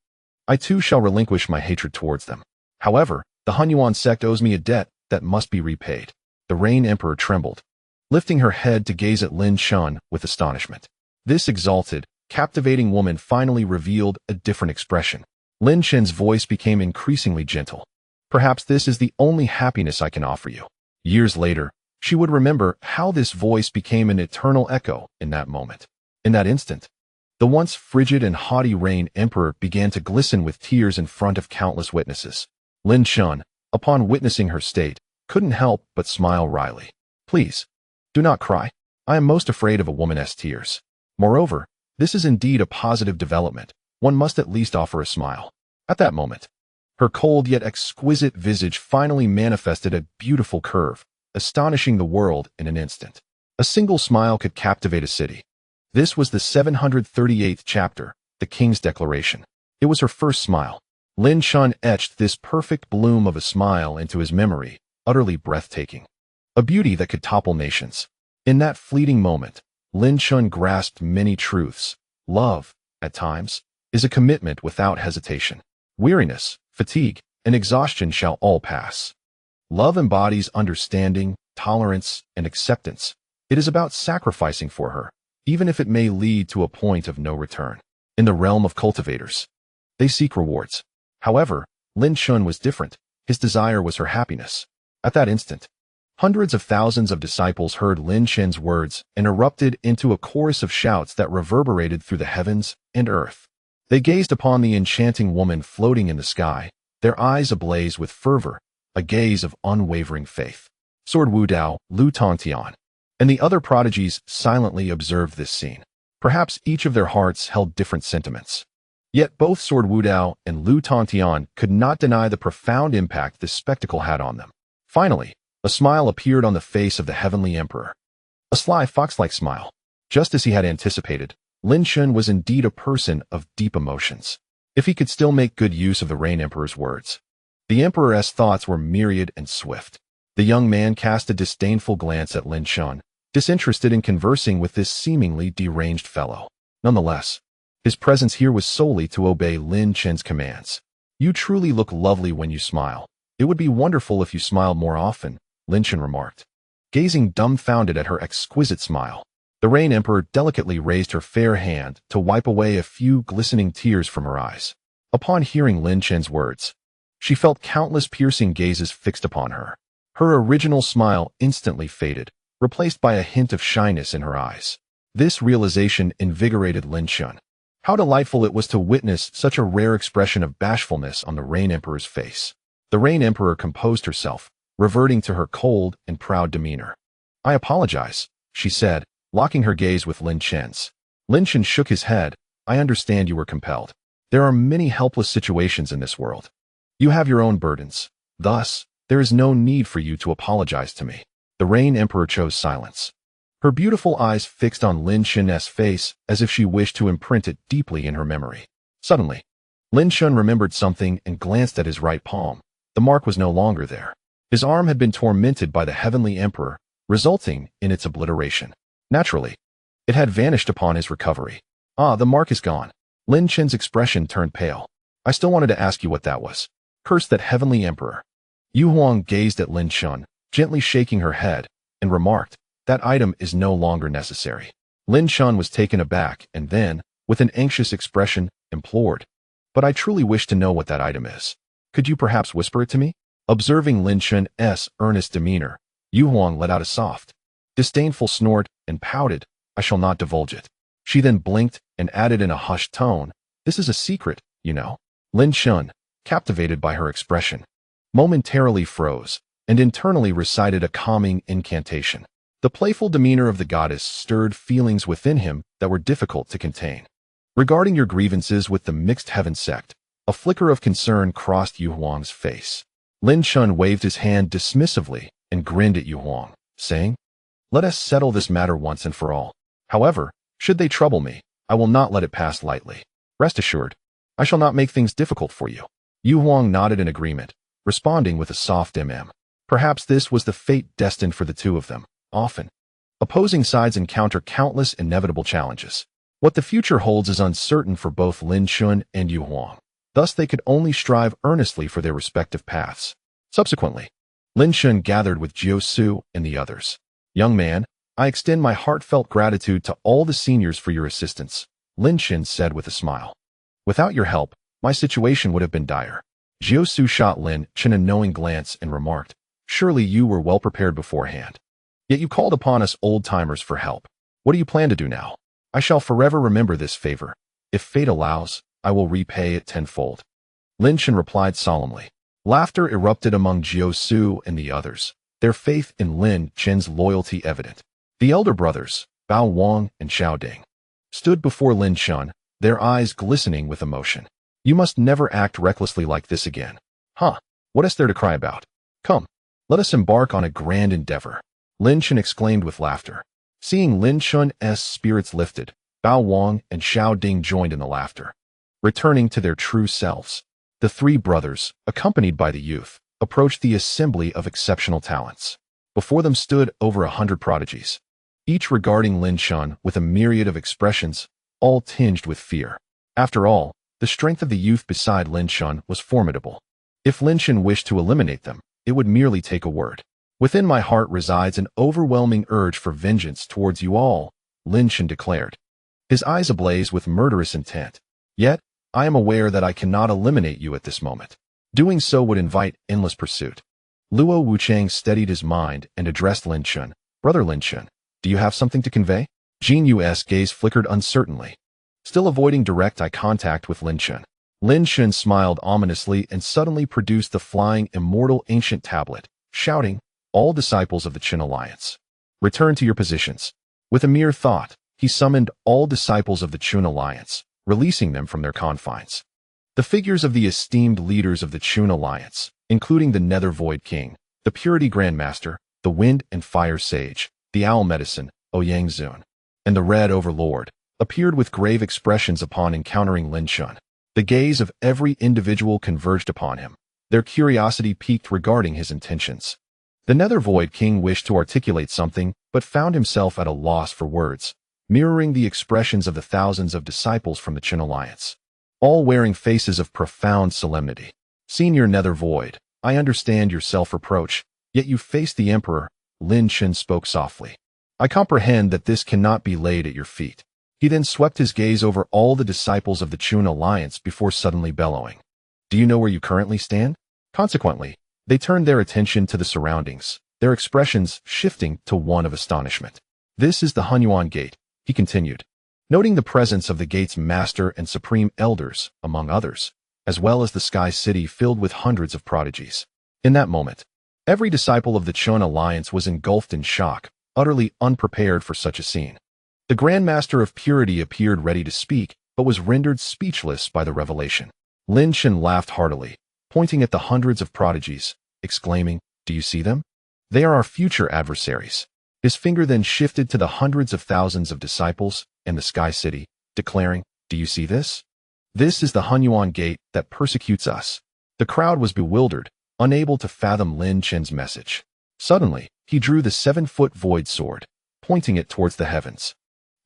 I too shall relinquish my hatred towards them. However, the Hunyuan sect owes me a debt that must be repaid. The Rain Emperor trembled, lifting her head to gaze at Lin Chen with astonishment. This exalted, captivating woman finally revealed a different expression. Lin Chen's voice became increasingly gentle. Perhaps this is the only happiness I can offer you. Years later, she would remember how this voice became an eternal echo in that moment. In that instant, the once frigid and haughty Rain Emperor began to glisten with tears in front of countless witnesses. Lin Chen, upon witnessing her state, couldn't help but smile wryly. Please, do not cry. I am most afraid of a woman's tears. Moreover, this is indeed a positive development. One must at least offer a smile. At that moment, her cold yet exquisite visage finally manifested a beautiful curve, astonishing the world in an instant. A single smile could captivate a city. This was the 738th chapter, the King's Declaration. It was her first smile. Lin Chen etched this perfect bloom of a smile into his memory, utterly breathtaking. A beauty that could topple nations. In that fleeting moment, Lin Chen grasped many truths. Love, at times, is a commitment without hesitation. Weariness, fatigue, and exhaustion shall all pass. Love embodies understanding, tolerance, and acceptance. It is about sacrificing for her, even if it may lead to a point of no return. In the realm of cultivators, they seek rewards. However, Lin Chen was different. His desire was her happiness. At that instant, hundreds of thousands of disciples heard Lin Chen's words and erupted into a chorus of shouts that reverberated through the heavens and earth. They gazed upon the enchanting woman floating in the sky, their eyes ablaze with fervor, a gaze of unwavering faith. Sword Wudao, Lu Tontian, and the other prodigies silently observed this scene. Perhaps each of their hearts held different sentiments. Yet both Sword Wudao and Lu Tontian could not deny the profound impact this spectacle had on them. Finally, a smile appeared on the face of the heavenly emperor. A sly fox-like smile. Just as he had anticipated, Lin Chen was indeed a person of deep emotions. If he could still make good use of the Rain Emperor's words. The emperor's thoughts were myriad and swift. The young man cast a disdainful glance at Lin Chen, disinterested in conversing with this seemingly deranged fellow. Nonetheless, his presence here was solely to obey Lin Chen's commands. You truly look lovely when you smile. It would be wonderful if you smiled more often, Lin Chen remarked, gazing dumbfounded at her exquisite smile. The Rain Emperor delicately raised her fair hand to wipe away a few glistening tears from her eyes. Upon hearing Lin Chen's words, she felt countless piercing gazes fixed upon her. Her original smile instantly faded, replaced by a hint of shyness in her eyes. This realization invigorated Lin Chen. How delightful it was to witness such a rare expression of bashfulness on the Rain Emperor's face. The Rain Emperor composed herself, reverting to her cold and proud demeanor. I apologize, she said, locking her gaze with Lin Chen's. Lin Chen shook his head. I understand you were compelled. There are many helpless situations in this world. You have your own burdens. Thus, there is no need for you to apologize to me. The Rain Emperor chose silence. Her beautiful eyes fixed on Lin Chen's face as if she wished to imprint it deeply in her memory. Suddenly, Lin Chen remembered something and glanced at his right palm. The mark was no longer there. His arm had been tormented by the heavenly emperor, resulting in its obliteration. Naturally, it had vanished upon his recovery. Ah, the mark is gone. Lin Chen's expression turned pale. I still wanted to ask you what that was. Curse that heavenly emperor. Yu Huang gazed at Lin Chen, gently shaking her head, and remarked, that item is no longer necessary. Lin Chen was taken aback and then, with an anxious expression, implored. But I truly wish to know what that item is. Could you perhaps whisper it to me? Observing Lin Chen's earnest demeanor, Yu Huang let out a soft, disdainful snort and pouted, I shall not divulge it. She then blinked and added in a hushed tone, this is a secret, you know. Lin Chen, captivated by her expression, momentarily froze and internally recited a calming incantation. The playful demeanor of the goddess stirred feelings within him that were difficult to contain. Regarding your grievances with the mixed heaven sect, a flicker of concern crossed Yu Huang's face. Lin Chen waved his hand dismissively and grinned at Yu Huang, saying, let us settle this matter once and for all. However, should they trouble me, I will not let it pass lightly. Rest assured, I shall not make things difficult for you. Yu Huang nodded in agreement, responding with a soft Perhaps this was the fate destined for the two of them. Often, opposing sides encounter countless inevitable challenges. What the future holds is uncertain for both Lin Chen and Yu Huang. Thus, they could only strive earnestly for their respective paths. Subsequently, Lin Chen gathered with Jiu Su and the others. Young man, I extend my heartfelt gratitude to all the seniors for your assistance, Lin Chen said with a smile. Without your help, my situation would have been dire. Jiu Su shot Lin Chen a knowing glance and remarked, surely you were well prepared beforehand. Yet you called upon us old-timers for help. What do you plan to do now? I shall forever remember this favor. If fate allows, I will repay it tenfold. Lin Chen replied solemnly. Laughter erupted among Jiu Su and the others, their faith in Lin Chen's loyalty evident. The elder brothers, Bao Wang and Xiao Ding, stood before Lin Chen, their eyes glistening with emotion. You must never act recklessly like this again. Huh? What is there to cry about? Come, let us embark on a grand endeavor. Lin Chen exclaimed with laughter. Seeing Lin Chen's spirits lifted, Bao Wang and Xiao Ding joined in the laughter. Returning to their true selves, the three brothers, accompanied by the youth, approached the assembly of exceptional talents. Before them stood over 100 prodigies, each regarding Lin Chen with a myriad of expressions, all tinged with fear. After all, the strength of the youth beside Lin Chen was formidable. If Lin Chen wished to eliminate them, it would merely take a word. Within my heart resides an overwhelming urge for vengeance towards you all, Lin Chen declared, his eyes ablaze with murderous intent. Yet, I am aware that I cannot eliminate you at this moment. Doing so would invite endless pursuit. Luo Wuchang steadied his mind and addressed Lin Chen. Brother Lin Chen, do you have something to convey? Jin Yu's gaze flickered uncertainly, still avoiding direct eye contact with Lin Chen. Lin Chen smiled ominously and suddenly produced the flying immortal ancient tablet, shouting, all disciples of the Qin Alliance, return to your positions. With a mere thought, he summoned all disciples of the Qin Alliance, releasing them from their confines. The figures of the esteemed leaders of the Qin Alliance, including the Nether Void King, the Purity Grandmaster, the Wind and Fire Sage, the Owl Medicine, Ouyang Zun, and the Red Overlord, appeared with grave expressions upon encountering Lin Chen. The gaze of every individual converged upon him, their curiosity piqued regarding his intentions. The Nether Void King wished to articulate something, but found himself at a loss for words, mirroring the expressions of the thousands of disciples from the Qin Alliance, all wearing faces of profound solemnity. Senior Nether Void, I understand your self-reproach, yet you face the Emperor, Lin Chen spoke softly. I comprehend that this cannot be laid at your feet. He then swept his gaze over all the disciples of the Qin Alliance before suddenly bellowing. Do you know where you currently stand? Consequently, they turned their attention to the surroundings, their expressions shifting to one of astonishment. This is the Hunyuan Gate, he continued, noting the presence of the gate's master and supreme elders, among others, as well as the Sky City filled with hundreds of prodigies. In that moment, every disciple of the Qin Alliance was engulfed in shock, utterly unprepared for such a scene. The Grandmaster of Purity appeared ready to speak, but was rendered speechless by the revelation. Lin Chen laughed heartily, pointing at the hundreds of prodigies, exclaiming, do you see them? They are our future adversaries. His finger then shifted to the hundreds of thousands of disciples and the Sky City, declaring, do you see this? This is the Hunyuan Gate that persecutes us. The crowd was bewildered, unable to fathom Lin Chen's message. Suddenly, he drew the 7-foot void sword, pointing it towards the heavens,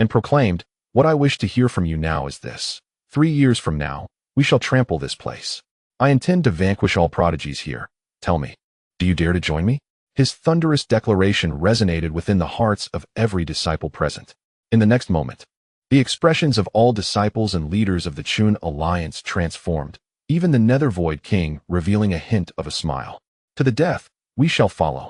and proclaimed, what I wish to hear from you now is this. 3 years from now, we shall trample this place. I intend to vanquish all prodigies here. Tell me, do you dare to join me? His thunderous declaration resonated within the hearts of every disciple present. In the next moment, the expressions of all disciples and leaders of the Chun alliance transformed, even the Nethervoid King revealing a hint of a smile. To the death, we shall follow.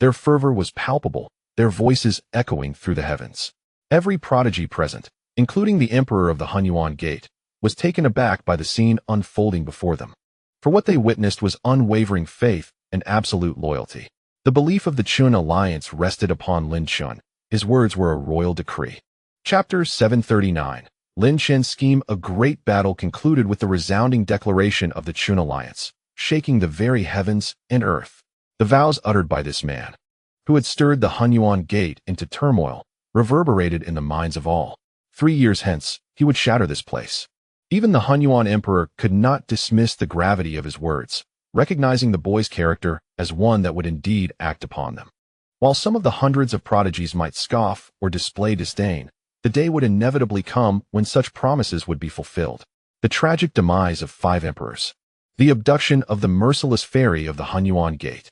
Their fervor was palpable, their voices echoing through the heavens. Every prodigy present, including the Emperor of the Hunyuan Gate, was taken aback by the scene unfolding before them. For what they witnessed was unwavering faith and absolute loyalty. The belief of the Chun alliance rested upon Lin Chen. His words were a royal decree. Chapter 739. Lin Chen's scheme. A great battle concluded with the resounding declaration of the Chun alliance, shaking the very heavens and earth. The vows uttered by this man, who had stirred the Hunyuan Gate into turmoil, reverberated in the minds of all. 3 years hence, he would shatter this place. Even the Hunyuan Emperor could not dismiss the gravity of his words, recognizing the boy's character as one that would indeed act upon them. While some of the hundreds of prodigies might scoff or display disdain, the day would inevitably come when such promises would be fulfilled. The tragic demise of 5 emperors, the abduction of the merciless fairy of the Hunyuan Gate,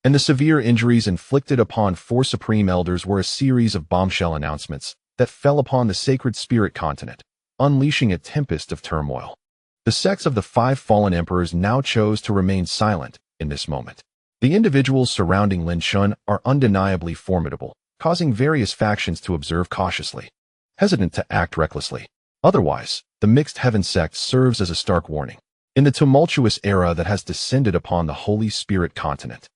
and the severe injuries inflicted upon 4 supreme elders were a series of bombshell announcements that fell upon the sacred spirit continent, unleashing a tempest of turmoil. The sects of the 5 fallen emperors now chose to remain silent in this moment. The individuals surrounding Lin Chen are undeniably formidable, causing various factions to observe cautiously, hesitant to act recklessly. Otherwise, the mixed heaven sect serves as a stark warning in the tumultuous era that has descended upon the Holy Spirit continent.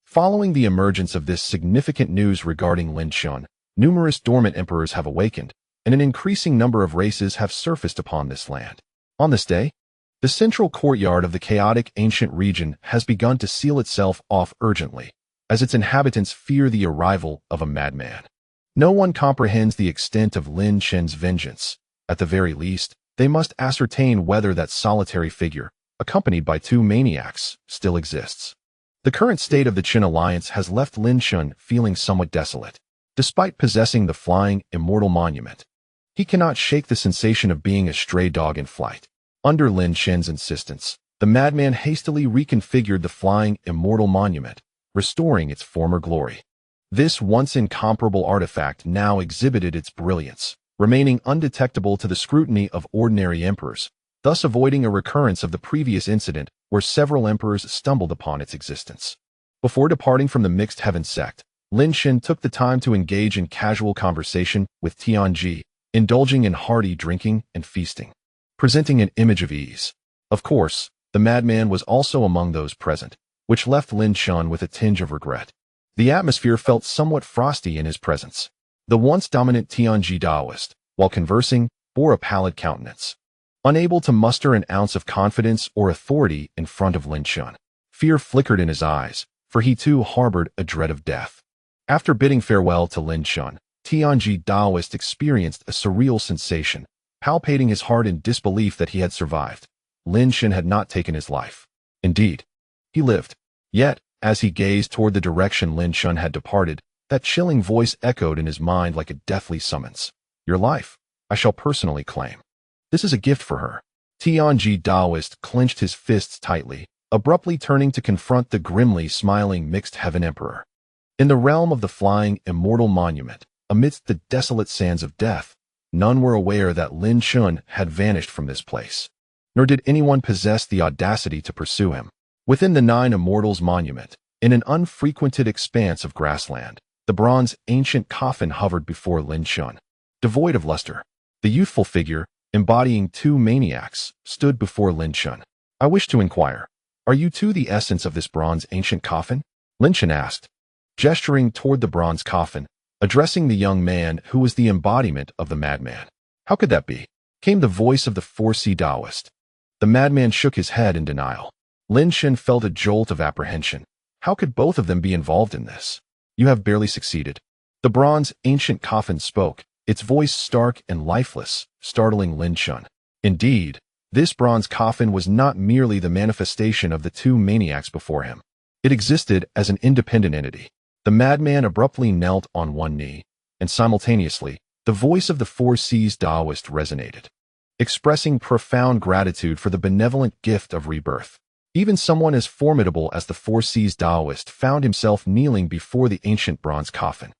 Following the emergence of this significant news regarding Lin Chen, numerous dormant emperors have awakened, and an increasing number of races have surfaced upon this land. On this day, the central courtyard of the chaotic ancient region has begun to seal itself off urgently, as its inhabitants fear the arrival of a madman. No one comprehends the extent of Lin Chen's vengeance. At the very least, they must ascertain whether that solitary figure, accompanied by 2 maniacs, still exists. The current state of the Chun alliance has left Lin Chen feeling somewhat desolate. Despite possessing the flying, immortal monument, he cannot shake the sensation of being a stray dog in flight. Under Lin Chen's insistence, the madman hastily reconfigured the flying, immortal monument, restoring its former glory. This once incomparable artifact now exhibited its brilliance, remaining undetectable to the scrutiny of ordinary emperors, thus avoiding a recurrence of the previous incident where several emperors stumbled upon its existence. Before departing from the mixed heaven sect, Lin Chen took the time to engage in casual conversation with Tianji, indulging in hearty drinking and feasting, presenting an image of ease. Of course, the madman was also among those present, which left Lin Chen with a tinge of regret. The atmosphere felt somewhat frosty in his presence. The once dominant Tianji Taoist, while conversing, bore a pallid countenance, unable to muster an ounce of confidence or authority in front of Lin Chen. Fear flickered in his eyes, for he too harbored a dread of death. After bidding farewell to Lin Chen, Tianji Taoist experienced a surreal sensation, palpating his heart in disbelief that he had survived. Lin Chen had not taken his life. Indeed, he lived. Yet, as he gazed toward the direction Lin Chen had departed, that chilling voice echoed in his mind like a deathly summons. Your life, I shall personally claim. This is a gift for her. Tianji Taoist clenched his fists tightly, abruptly turning to confront the grimly smiling mixed heaven emperor. In the realm of the flying, immortal monument, amidst the desolate sands of death, none were aware that Lin Chen had vanished from this place. Nor did anyone possess the audacity to pursue him. Within the 9 Immortals monument, in an unfrequented expanse of grassland, the bronze ancient coffin hovered before Lin Chen. Devoid of luster, the youthful figure, embodying 2 maniacs, stood before Lin Chen. I wish to inquire, are you too the essence of this bronze ancient coffin? Lin Chen asked, gesturing toward the bronze coffin, addressing the young man who was the embodiment of the madman. How could that be? Came the voice of the 4C Taoist. The madman shook his head in denial. Lin Chen felt a jolt of apprehension. How could both of them be involved in this? You have barely succeeded. The bronze ancient coffin spoke, its voice stark and lifeless, startling Lin Chen. Indeed, this bronze coffin was not merely the manifestation of the 2 maniacs before him. It existed as an independent entity. The madman abruptly knelt on one knee, and simultaneously, the voice of the 4C's Taoist resonated. expressing profound gratitude for the benevolent gift of rebirth. Even someone as formidable as the Four Seas Taoist found himself kneeling before the ancient bronze coffin.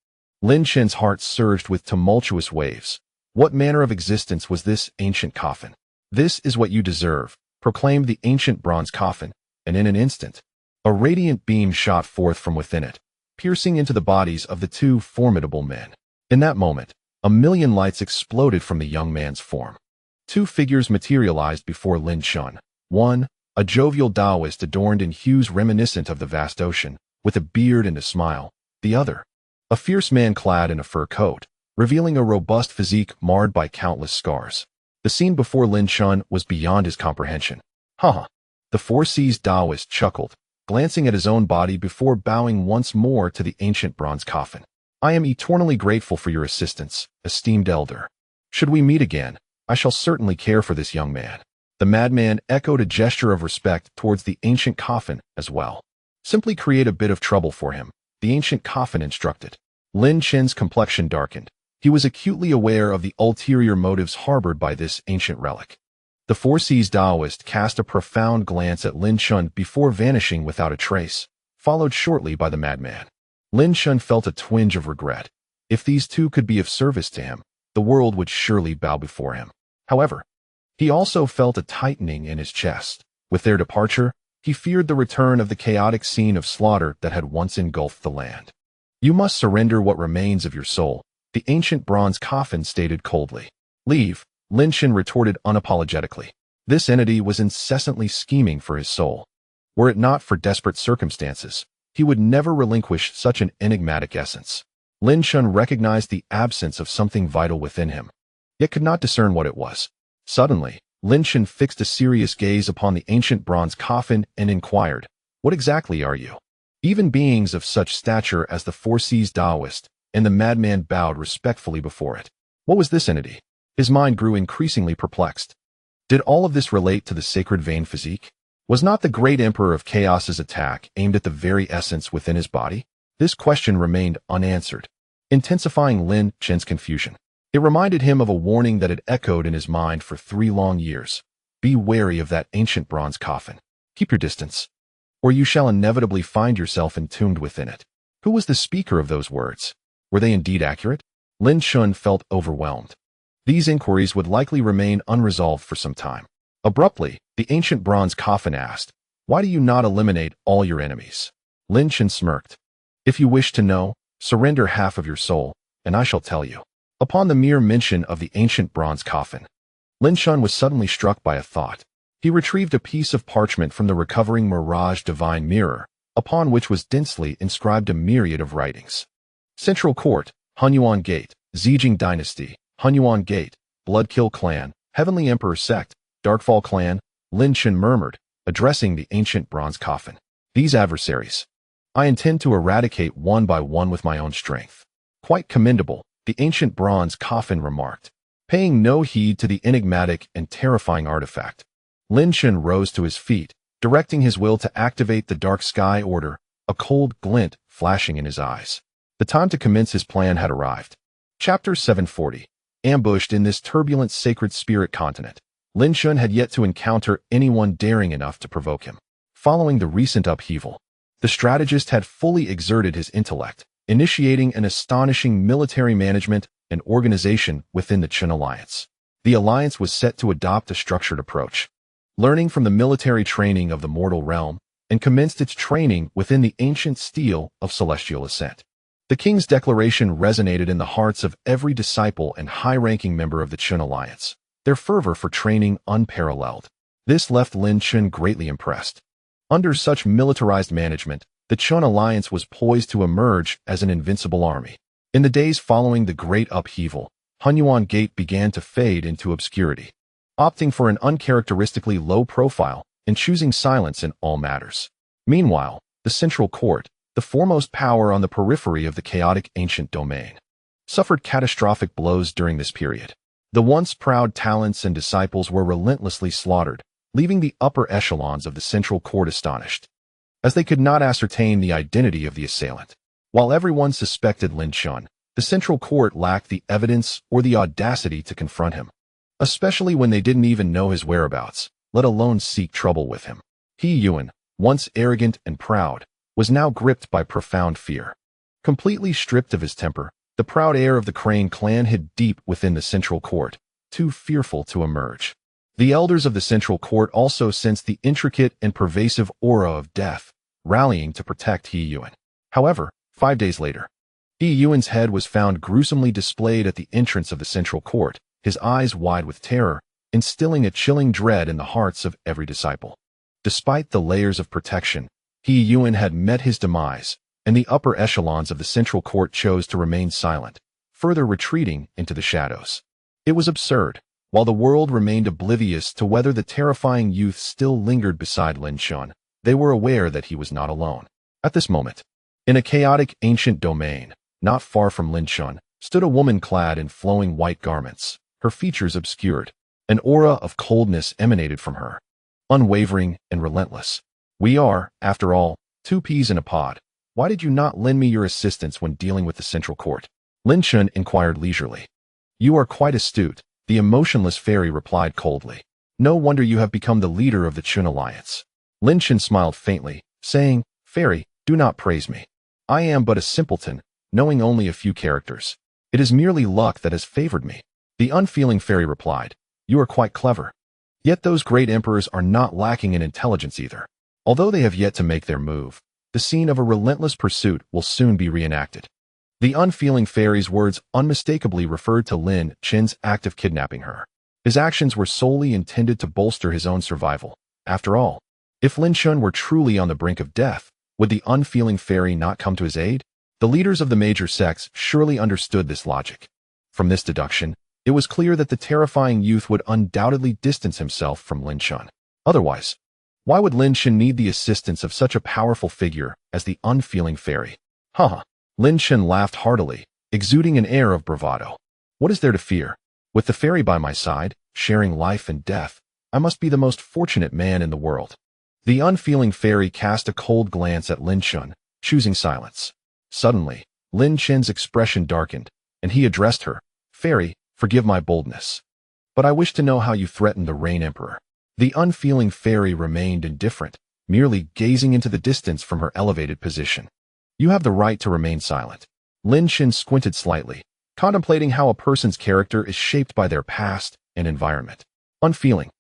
Lin Chen's heart surged with tumultuous waves. What manner of existence was this ancient coffin? "This is what you deserve," proclaimed the ancient bronze coffin, and in an instant, a radiant beam shot forth from within it, piercing into the bodies of the two formidable men. In that moment, a million lights exploded from the young man's form. Two figures materialized before Lin Chen. One, a jovial Taoist adorned in hues reminiscent of the vast ocean, with a beard and a smile. The other, a fierce man clad in a fur coat, revealing a robust physique marred by countless scars. The scene before Lin Chen was beyond his comprehension. "Haha." The Four Seas Taoist chuckled, glancing at his own body before bowing once more to the ancient bronze coffin. "I am eternally grateful for your assistance, esteemed elder. Should we meet again, I shall certainly care for this young man." The madman echoed a gesture of respect towards the ancient coffin as well. "Simply create a bit of trouble for him," the ancient coffin instructed. Lin Chen's complexion darkened. He was acutely aware of the ulterior motives harbored by this ancient relic. The Four Seas Taoist cast a profound glance at Lin Chen before vanishing without a trace, followed shortly by the madman. Lin Chen felt a twinge of regret. If these two could be of service to him, the world would surely bow before him. However, he also felt a tightening in his chest. With their departure, he feared the return of the chaotic scene of slaughter that had once engulfed the land. "You must surrender what remains of your soul," the ancient bronze coffin stated coldly. "Leave," Lin Chen retorted unapologetically. This entity was incessantly scheming for his soul. Were it not for desperate circumstances, he would never relinquish such an enigmatic essence. Lin Chen recognized the absence of something vital within him, yet could not discern what it was. Suddenly, Lin Chen fixed a serious gaze upon the ancient bronze coffin and inquired, "What exactly are you?" Even beings of such stature as the Four Seas Taoist and the madman bowed respectfully before it. What was this entity? His mind grew increasingly perplexed. Did all of this relate to the sacred vein physique? Was not the great Emperor of Chaos's attack aimed at the very essence within his body? This question remained unanswered, intensifying Lin Chen's confusion. It reminded him of a warning that had echoed in his mind for 3 long years. Be wary of that ancient bronze coffin. Keep your distance, or you shall inevitably find yourself entombed within it. Who was the speaker of those words? Were they indeed accurate? Lin Chen felt overwhelmed. These inquiries would likely remain unresolved for some time. Abruptly, the ancient bronze coffin asked, "Why do you not eliminate all your enemies?" Lin Chen smirked. "If you wish to know, surrender half of your soul, and I shall tell you." Upon the mere mention of the ancient bronze coffin, Lin Chen was suddenly struck by a thought. He retrieved a piece of parchment from the recovering mirage divine mirror, upon which was densely inscribed a myriad of writings. Central Court, Hunyuan Gate, Zijing Dynasty, Hunyuan Gate, Bloodkill Clan, Heavenly Emperor Sect, Darkfall Clan, Lin Chen murmured, addressing the ancient bronze coffin. "These adversaries, I intend to eradicate one by one with my own strength." "Quite commendable," the ancient bronze coffin remarked, paying no heed to the enigmatic and terrifying artifact. Lin Chen rose to his feet, directing his will to activate the dark sky order, a cold glint flashing in his eyes. The time to commence his plan had arrived. Chapter 740. Ambushed in this turbulent sacred spirit continent, Lin Chen had yet to encounter anyone daring enough to provoke him. Following the recent upheaval, the strategist had fully exerted his intellect, initiating an astonishing military management and organization within the Chen Alliance. The alliance was set to adopt a structured approach, learning from the military training of the mortal realm, and commenced its training within the ancient steel of celestial ascent. The king's declaration resonated in the hearts of every disciple and high-ranking member of the Chen Alliance, their fervor for training unparalleled. This left Lin Chen greatly impressed. Under such militarized management, the Chen Alliance was poised to emerge as an invincible army. In the days following the great upheaval, Hunyuan Gate began to fade into obscurity, opting for an uncharacteristically low profile and choosing silence in all matters. Meanwhile, the Central Court, the foremost power on the periphery of the chaotic ancient domain, suffered catastrophic blows during this period. The once proud talents and disciples were relentlessly slaughtered, leaving the upper echelons of the Central Court astonished, as they could not ascertain the identity of the assailant. While everyone suspected Lin Chen, the Central Court lacked the evidence or the audacity to confront him. especially when they didn't even know his whereabouts, let alone seek trouble with him. He Yuan, once arrogant and proud, was now gripped by profound fear. Completely stripped of his temper, the proud heir of the Crane clan hid deep within the central court, too fearful to emerge. The elders of the central court also sensed the intricate and pervasive aura of death, rallying to protect He Yuan. However, 5 days later, He Yuan's head was found gruesomely displayed at the entrance of the central court, his eyes wide with terror, instilling a chilling dread in the hearts of every disciple. Despite the layers of protection, He Yuan had met his demise, and the upper echelons of the central court chose to remain silent, further retreating into the shadows. It was absurd. While the world remained oblivious to whether the terrifying youth still lingered beside Lin Chen, they were aware that he was not alone. At this moment, in a chaotic ancient domain, not far from Lin Chen, stood a woman clad in flowing white garments, her features obscured. An aura of coldness emanated from her, unwavering and relentless. "We are, after all, two peas in a pod. Why did you not lend me your assistance when dealing with the central court?" Lin Chen inquired leisurely. "You are quite astute," the emotionless fairy replied coldly. "No wonder you have become the leader of the Chun Alliance." Lin Chen smiled faintly, saying, "Fairy, do not praise me. I am but a simpleton, knowing only a few characters. It is merely luck that has favored me." The unfeeling fairy replied, "You are quite clever. Yet those great emperors are not lacking in intelligence either. Although they have yet to make their move, the scene of a relentless pursuit will soon be reenacted." The unfeeling fairy's words unmistakably referred to Lin Chen's act of kidnapping her. His actions were solely intended to bolster his own survival. After all, if Lin Chen were truly on the brink of death, would the unfeeling fairy not come to his aid? The leaders of the major sects surely understood this logic. From this deduction, it was clear that the terrifying youth would undoubtedly distance himself from Lin Chen. Otherwise, why would Lin Chen need the assistance of such a powerful figure as the unfeeling fairy? Haha. Lin Chen laughed heartily, exuding an air of bravado. "What is there to fear? With the fairy by my side, sharing life and death, I must be the most fortunate man in the world." The unfeeling fairy cast a cold glance at Lin Chen, choosing silence. Suddenly, Lin Chen's expression darkened, and he addressed her, "Fairy, forgive my boldness. But I wish to know how you threatened the Rain Emperor." The unfeeling fairy remained indifferent, merely gazing into the distance from her elevated position. "You have the right to remain silent." Lin Chen squinted slightly, contemplating how a person's character is shaped by their past and environment. "Unfeeling.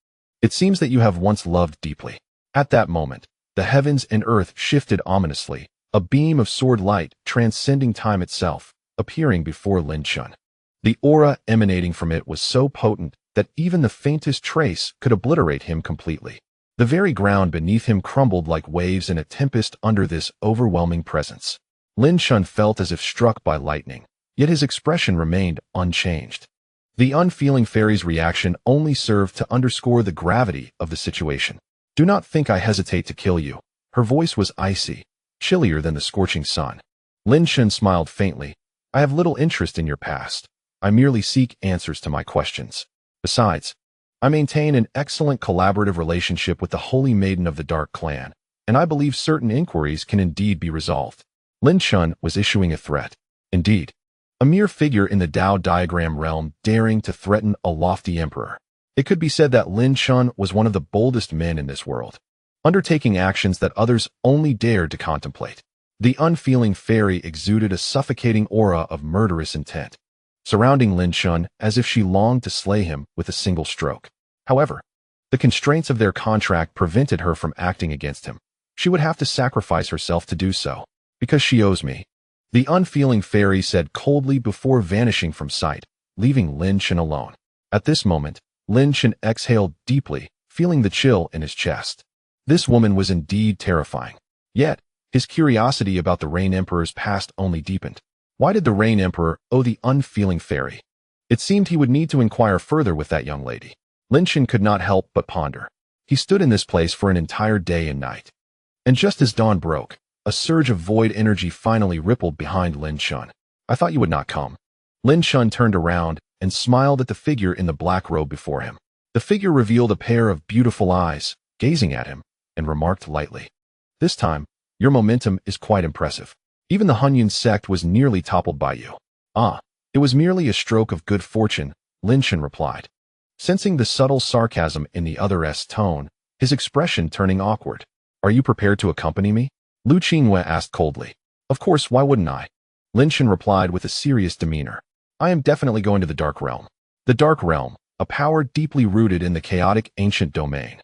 It seems that you have once loved deeply." At that moment, the heavens and earth shifted ominously, a beam of sword light transcending time itself, appearing before Lin Chen. The aura emanating from it was so potent that even the faintest trace could obliterate him completely. The very ground beneath him crumbled like waves in a tempest under this overwhelming presence. Lin Chen felt as if struck by lightning, yet his expression remained unchanged. The unfeeling fairy's reaction only served to underscore the gravity of the situation. "Do not think I hesitate to kill you." Her voice was icy, chillier than the scorching sun. Lin Chen smiled faintly. "I have little interest in your past. I merely seek answers to my questions. Besides, I maintain an excellent collaborative relationship with the Holy Maiden of the Dark Clan, and I believe certain inquiries can indeed be resolved." Lin Chen was issuing a threat. Indeed, a mere figure in the Dao diagram realm daring to threaten a lofty emperor. It could be said that Lin Chen was one of the boldest men in this world, undertaking actions that others only dared to contemplate. The unfeeling fairy exuded a suffocating aura of murderous intent, surrounding Lin Chen as if she longed to slay him with a single stroke. However, the constraints of their contract prevented her from acting against him. She would have to sacrifice herself to do so, because she owes me. The unfeeling fairy said coldly before vanishing from sight, leaving Lin Chen alone. At this moment, Lin Chen exhaled deeply, feeling the chill in his chest. This woman was indeed terrifying. Yet, his curiosity about the Rain Emperor's past only deepened. Why did the Rain Emperor owe the unfeeling fairy? It seemed he would need to inquire further with that young lady. Lin Chen could not help but ponder. He stood in this place for an entire day and night. And just as dawn broke, a surge of void energy finally rippled behind Lin Chen. "I thought you would not come." Lin Chen turned around and smiled at the figure in the black robe before him. The figure revealed a pair of beautiful eyes, gazing at him, and remarked lightly, "This time, your momentum is quite impressive. Even the Hunyuan sect was nearly toppled by you." "Ah, it was merely a stroke of good fortune," Lin Chen replied. Sensing the subtle sarcasm in the other's tone, his expression turning awkward. Are you prepared to accompany me? Lu Qingyue asked coldly. Of course, why wouldn't I? Lin Chen replied with a serious demeanor. I am definitely going to the Dark Realm. The Dark Realm, a power deeply rooted in the chaotic ancient domain,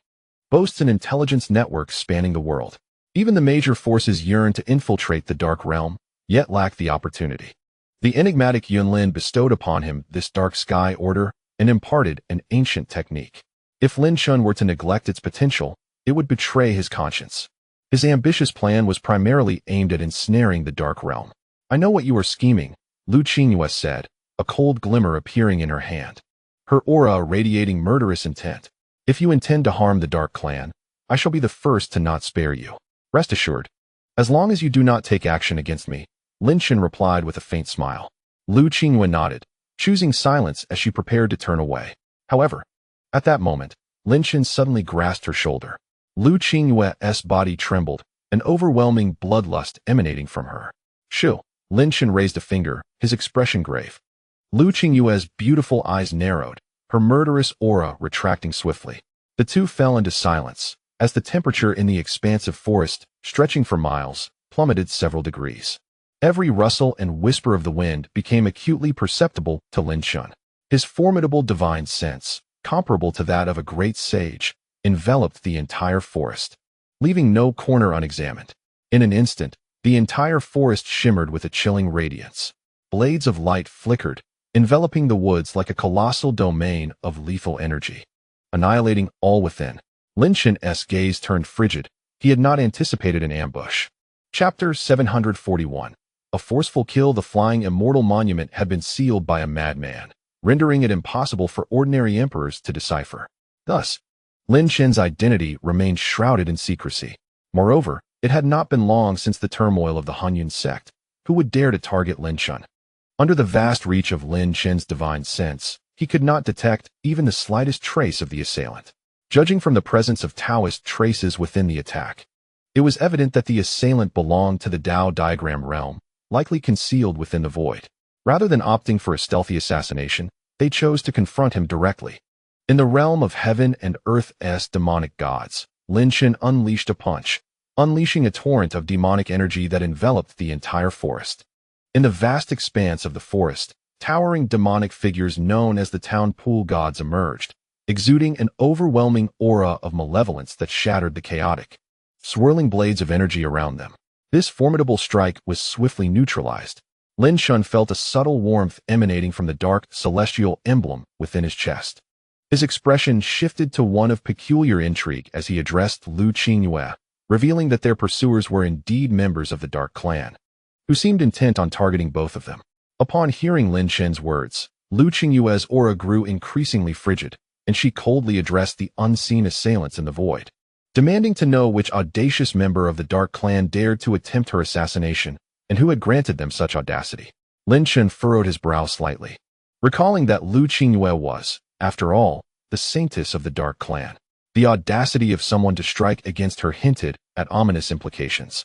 boasts an intelligence network spanning the world. Even the major forces yearn to infiltrate the Dark Realm, yet lack the opportunity. The enigmatic Yunlin bestowed upon him this dark sky order and imparted an ancient technique. If Lin Chen were to neglect its potential, it would betray his conscience. His ambitious plan was primarily aimed at ensnaring the Dark Realm. I know what you are scheming, Lu Qingyue said, a cold glimmer appearing in her hand, her aura radiating murderous intent. If you intend to harm the Dark Clan, I shall be the first to not spare you. Rest assured. As long as you do not take action against me, Lin Chen replied with a faint smile. Lu Qingyue nodded, choosing silence as she prepared to turn away. However, at that moment, Lin Chen suddenly grasped her shoulder. Lu Qingyue's body trembled, an overwhelming bloodlust emanating from her. Shoo! Lin Chen raised a finger, his expression grave. Lu Qingyue's beautiful eyes narrowed, her murderous aura retracting swiftly. The two fell into silence, as the temperature in the expansive forest, stretching for miles, plummeted several degrees. Every rustle and whisper of the wind became acutely perceptible to Lin Chen. His formidable divine sense, comparable to that of a great sage, enveloped the entire forest, leaving no corner unexamined. In an instant, the entire forest shimmered with a chilling radiance. Blades of light flickered, enveloping the woods like a colossal domain of lethal energy, annihilating all within. Lin Chen's gaze turned frigid. He had not anticipated an ambush. Chapter 741. A forceful kill. The flying immortal monument had been sealed by a madman, rendering it impossible for ordinary emperors to decipher. Thus, Lin Chen's identity remained shrouded in secrecy. Moreover, it had not been long since the turmoil of the Hunyuan sect. Who would dare to target Lin Chen? Under the vast reach of Lin Chen's divine sense, he could not detect even the slightest trace of the assailant. Judging from the presence of Taoist traces within the attack, it was evident that the assailant belonged to the Dao diagram realm, likely concealed within the void. Rather than opting for a stealthy assassination, they chose to confront him directly. In the realm of heaven and earth's demonic gods, Lin Chen unleashed a punch, unleashing a torrent of demonic energy that enveloped the entire forest. In the vast expanse of the forest, towering demonic figures known as the town pool gods emerged, exuding an overwhelming aura of malevolence that shattered the chaotic, swirling blades of energy around them. This formidable strike was swiftly neutralized. Lin Chen felt a subtle warmth emanating from the dark celestial emblem within his chest. His expression shifted to one of peculiar intrigue as he addressed Lu Qingyue, revealing that their pursuers were indeed members of the Dark Clan, who seemed intent on targeting both of them. Upon hearing Lin Chen's words, Lu Qingyue's aura grew increasingly frigid, and she coldly addressed the unseen assailants in the void, demanding to know which audacious member of the Dark Clan dared to attempt her assassination, and who had granted them such audacity. Lin Chen furrowed his brow slightly, recalling that Lu Qingyue was, after all, the saintess of the Dark Clan. The audacity of someone to strike against her hinted at ominous implications.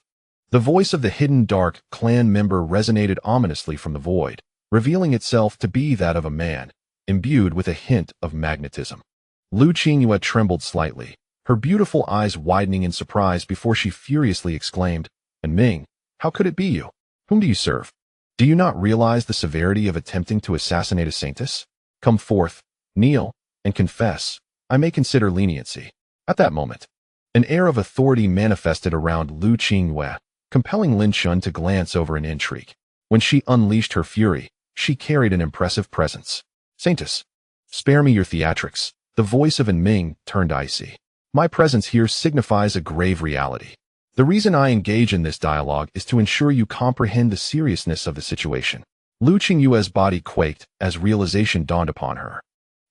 The voice of the hidden Dark Clan member resonated ominously from the void, revealing itself to be that of a man, imbued with a hint of magnetism. Lu Qingyue trembled slightly, her beautiful eyes widening in surprise before she furiously exclaimed, "And Ming, how could it be you? Whom do you serve? Do you not realize the severity of attempting to assassinate a saintess? Come forth, kneel, and confess. I may consider leniency." At that moment, an air of authority manifested around Lu Qingyue, compelling Lin Chen to glance over an intrigue. When she unleashed her fury, she carried an impressive presence. "Saintess, spare me your theatrics." The voice of An Ming turned icy. "My presence here signifies a grave reality. The reason I engage in this dialogue is to ensure you comprehend the seriousness of the situation." Lu Qingyue's body quaked as realization dawned upon her.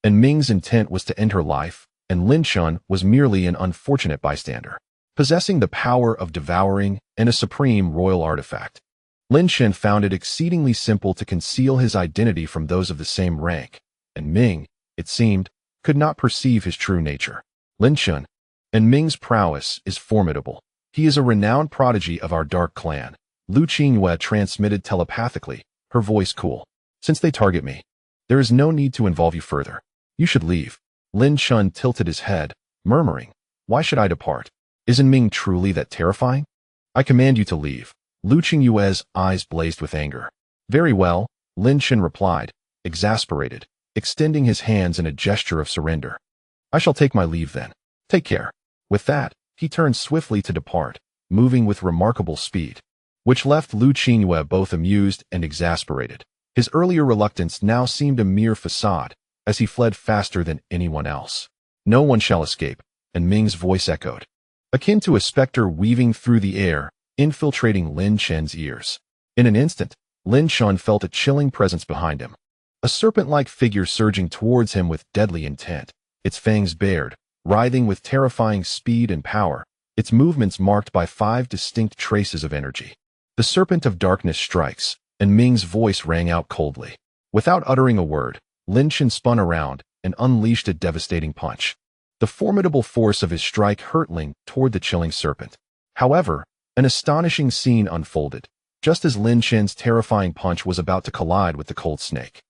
An Ming's intent was to end her life, and Lin Chen was merely an unfortunate bystander, possessing the power of devouring and a supreme royal artifact. Lin Chen found it exceedingly simple to conceal his identity from those of the same rank, and Ming, it seemed, could not perceive his true nature. Lin Chen, and Ming's prowess is formidable. He is a renowned prodigy of our Dark Clan, Lu Qingyue transmitted telepathically, her voice cool. "Since they target me, there is no need to involve you further. You should leave." Lin Chen tilted his head, murmuring, "Why should I depart? Isn't Ming truly that terrifying? I command you to leave." Lu Qingyue's eyes blazed with anger. "Very well," Lin Chen replied, exasperated, extending his hands in a gesture of surrender. "I shall take my leave then. Take care." With that, he turned swiftly to depart, moving with remarkable speed, which left Lu Qingyue both amused and exasperated. His earlier reluctance now seemed a mere facade, as he fled faster than anyone else. "No one shall escape," and Ming's voice echoed, akin to a specter weaving through the air, infiltrating Lin Chen's ears. In an instant, Lin Chen felt a chilling presence behind him. A serpent-like figure surging towards him with deadly intent, its fangs bared, writhing with terrifying speed and power, its movements marked by 5 distinct traces of energy. The serpent of darkness strikes, and Ming's voice rang out coldly. Without uttering a word, Lin Chen spun around and unleashed a devastating punch. The formidable force of his strike hurtling toward the chilling serpent. However, an astonishing scene unfolded, just as Lin Chen's terrifying punch was about to collide with the cold snake.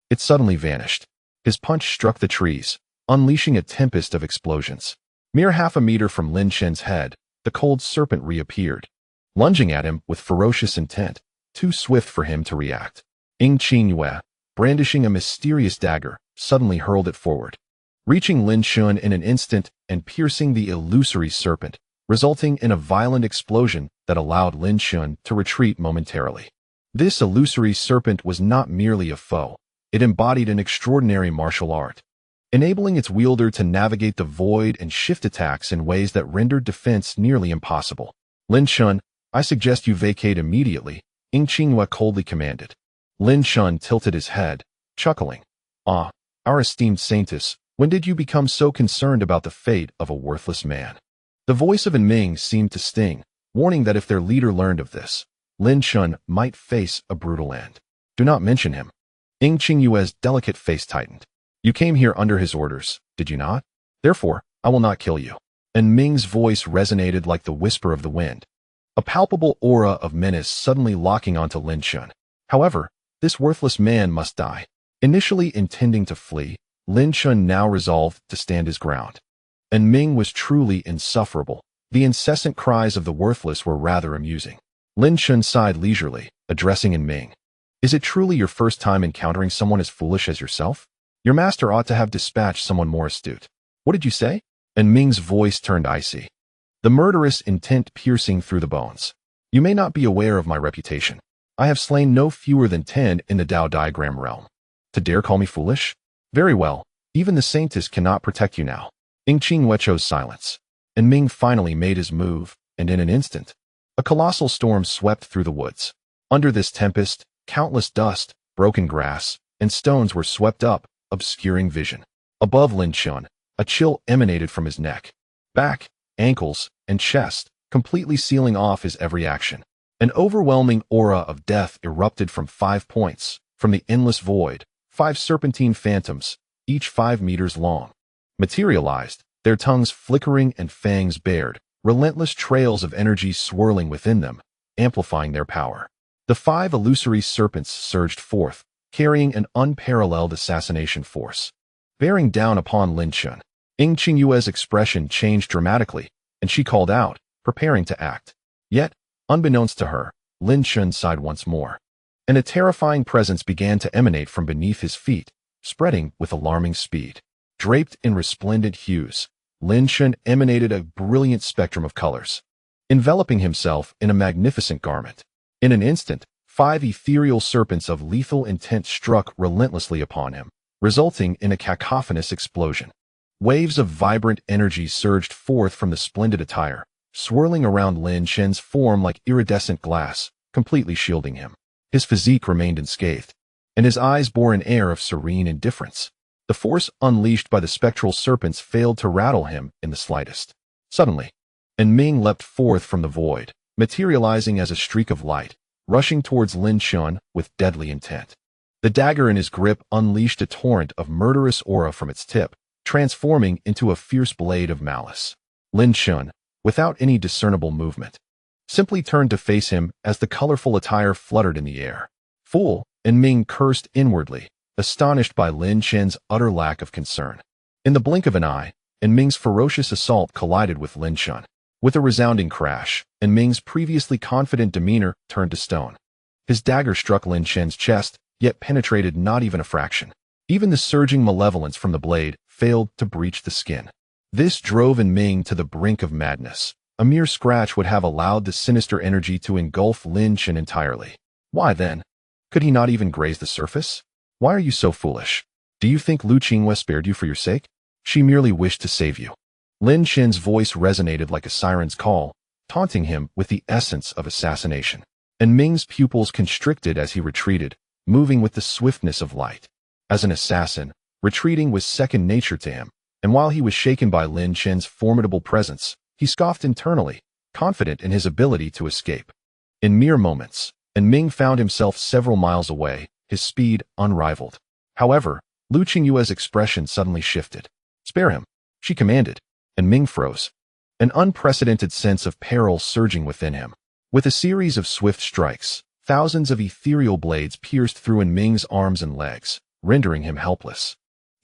It suddenly vanished. His punch struck the trees, unleashing a tempest of explosions. Mere half a meter from Lin Chen's head, the cold serpent reappeared, lunging at him with ferocious intent, too swift for him to react. Ying Qingyue, brandishing a mysterious dagger, suddenly hurled it forward, reaching Lin Chen in an instant and piercing the illusory serpent, resulting in a violent explosion that allowed Lin Chen to retreat momentarily. This illusory serpent was not merely a foe, it embodied an extraordinary martial art, enabling its wielder to navigate the void and shift attacks in ways that rendered defense nearly impossible. "Lin Chen, I suggest you vacate immediately," Ying Qingyue coldly commanded. Lin Chen tilted his head, chuckling. "Ah, our esteemed saintess, when did you become so concerned about the fate of a worthless man?" The voice of Ming seemed to sting, warning that if their leader learned of this, Lin Chen might face a brutal end. "Do not mention him." Ying Qingyue's delicate face tightened. "You came here under his orders, did you not? Therefore, I will not kill you." And Ming's voice resonated like the whisper of the wind, a palpable aura of menace suddenly locking onto Lin Chen. However, this worthless man must die. Initially intending to flee, Lin Chen now resolved to stand his ground. And Ming was truly insufferable. The incessant cries of the worthless were rather amusing. Lin Chen sighed leisurely, addressing Ming. "Is it truly your first time encountering someone as foolish as yourself? Your master ought to have dispatched someone more astute." "What did you say?" And Ming's voice turned icy, the murderous intent piercing through the bones. "You may not be aware of my reputation. I have slain no fewer than 10 in the Dao diagram realm. To dare call me foolish? Very well, even the saintess cannot protect you now." Ying Qingyue chose silence, and Ming finally made his move, and in an instant, a colossal storm swept through the woods. Under this tempest, countless dust, broken grass, and stones were swept up, obscuring vision. Above Lin Chen, a chill emanated from his neck, back, ankles, and chest, completely sealing off his every action. An overwhelming aura of death erupted from 5 points, from the endless void. 5 serpentine phantoms, each 5 meters long, materialized, their tongues flickering and fangs bared, relentless trails of energy swirling within them, amplifying their power. The 5 illusory serpents surged forth, carrying an unparalleled assassination force. Bearing down upon Lin Chen, Ying Qingyue's expression changed dramatically, and she called out, preparing to act. Yet, unbeknownst to her, Lin Chen sighed once more, and a terrifying presence began to emanate from beneath his feet, spreading with alarming speed. Draped in resplendent hues, Lin Chen emanated a brilliant spectrum of colors, enveloping himself in a magnificent garment. In an instant, 5 ethereal serpents of lethal intent struck relentlessly upon him, resulting in a cacophonous explosion. Waves of vibrant energy surged forth from the splendid attire, swirling around Lin Chen's form like iridescent glass, completely shielding him. His physique remained unscathed, and his eyes bore an air of serene indifference. The force unleashed by the spectral serpents failed to rattle him in the slightest. Suddenly, Ming leapt forth from the void, materializing as a streak of light, rushing towards Lin Chen with deadly intent. The dagger in his grip unleashed a torrent of murderous aura from its tip, transforming into a fierce blade of malice. Lin Chen, without any discernible movement, simply turned to face him as the colorful attire fluttered in the air. "Fool!" Ming cursed inwardly, astonished by Lin Chen's utter lack of concern. In the blink of an eye, Ming's ferocious assault collided with Lin Chen. With a resounding crash, Ming's previously confident demeanor turned to stone. His dagger struck Lin Chen's chest, yet penetrated not even a fraction. Even the surging malevolence from the blade failed to breach the skin. This drove Ming to the brink of madness. A mere scratch would have allowed the sinister energy to engulf Lin Chen entirely. Why then? Could he not even graze the surface? Why are you so foolish? Do you think Lu Qinghua spared you for your sake? She merely wished to save you. Lin Chen's voice resonated like a siren's call, taunting him with the essence of assassination. Ming's pupils constricted as he retreated, moving with the swiftness of light. As an assassin, retreating was second nature to him, and while he was shaken by Lin Chen's formidable presence, he scoffed internally, confident in his ability to escape. In mere moments, Ming found himself several miles away, his speed unrivaled. However, Lu Qinghua's expression suddenly shifted. "Spare him," she commanded, and Ming froze. An unprecedented sense of peril surging within him. With a series of swift strikes, thousands of ethereal blades pierced through Ming's arms and legs, rendering him helpless.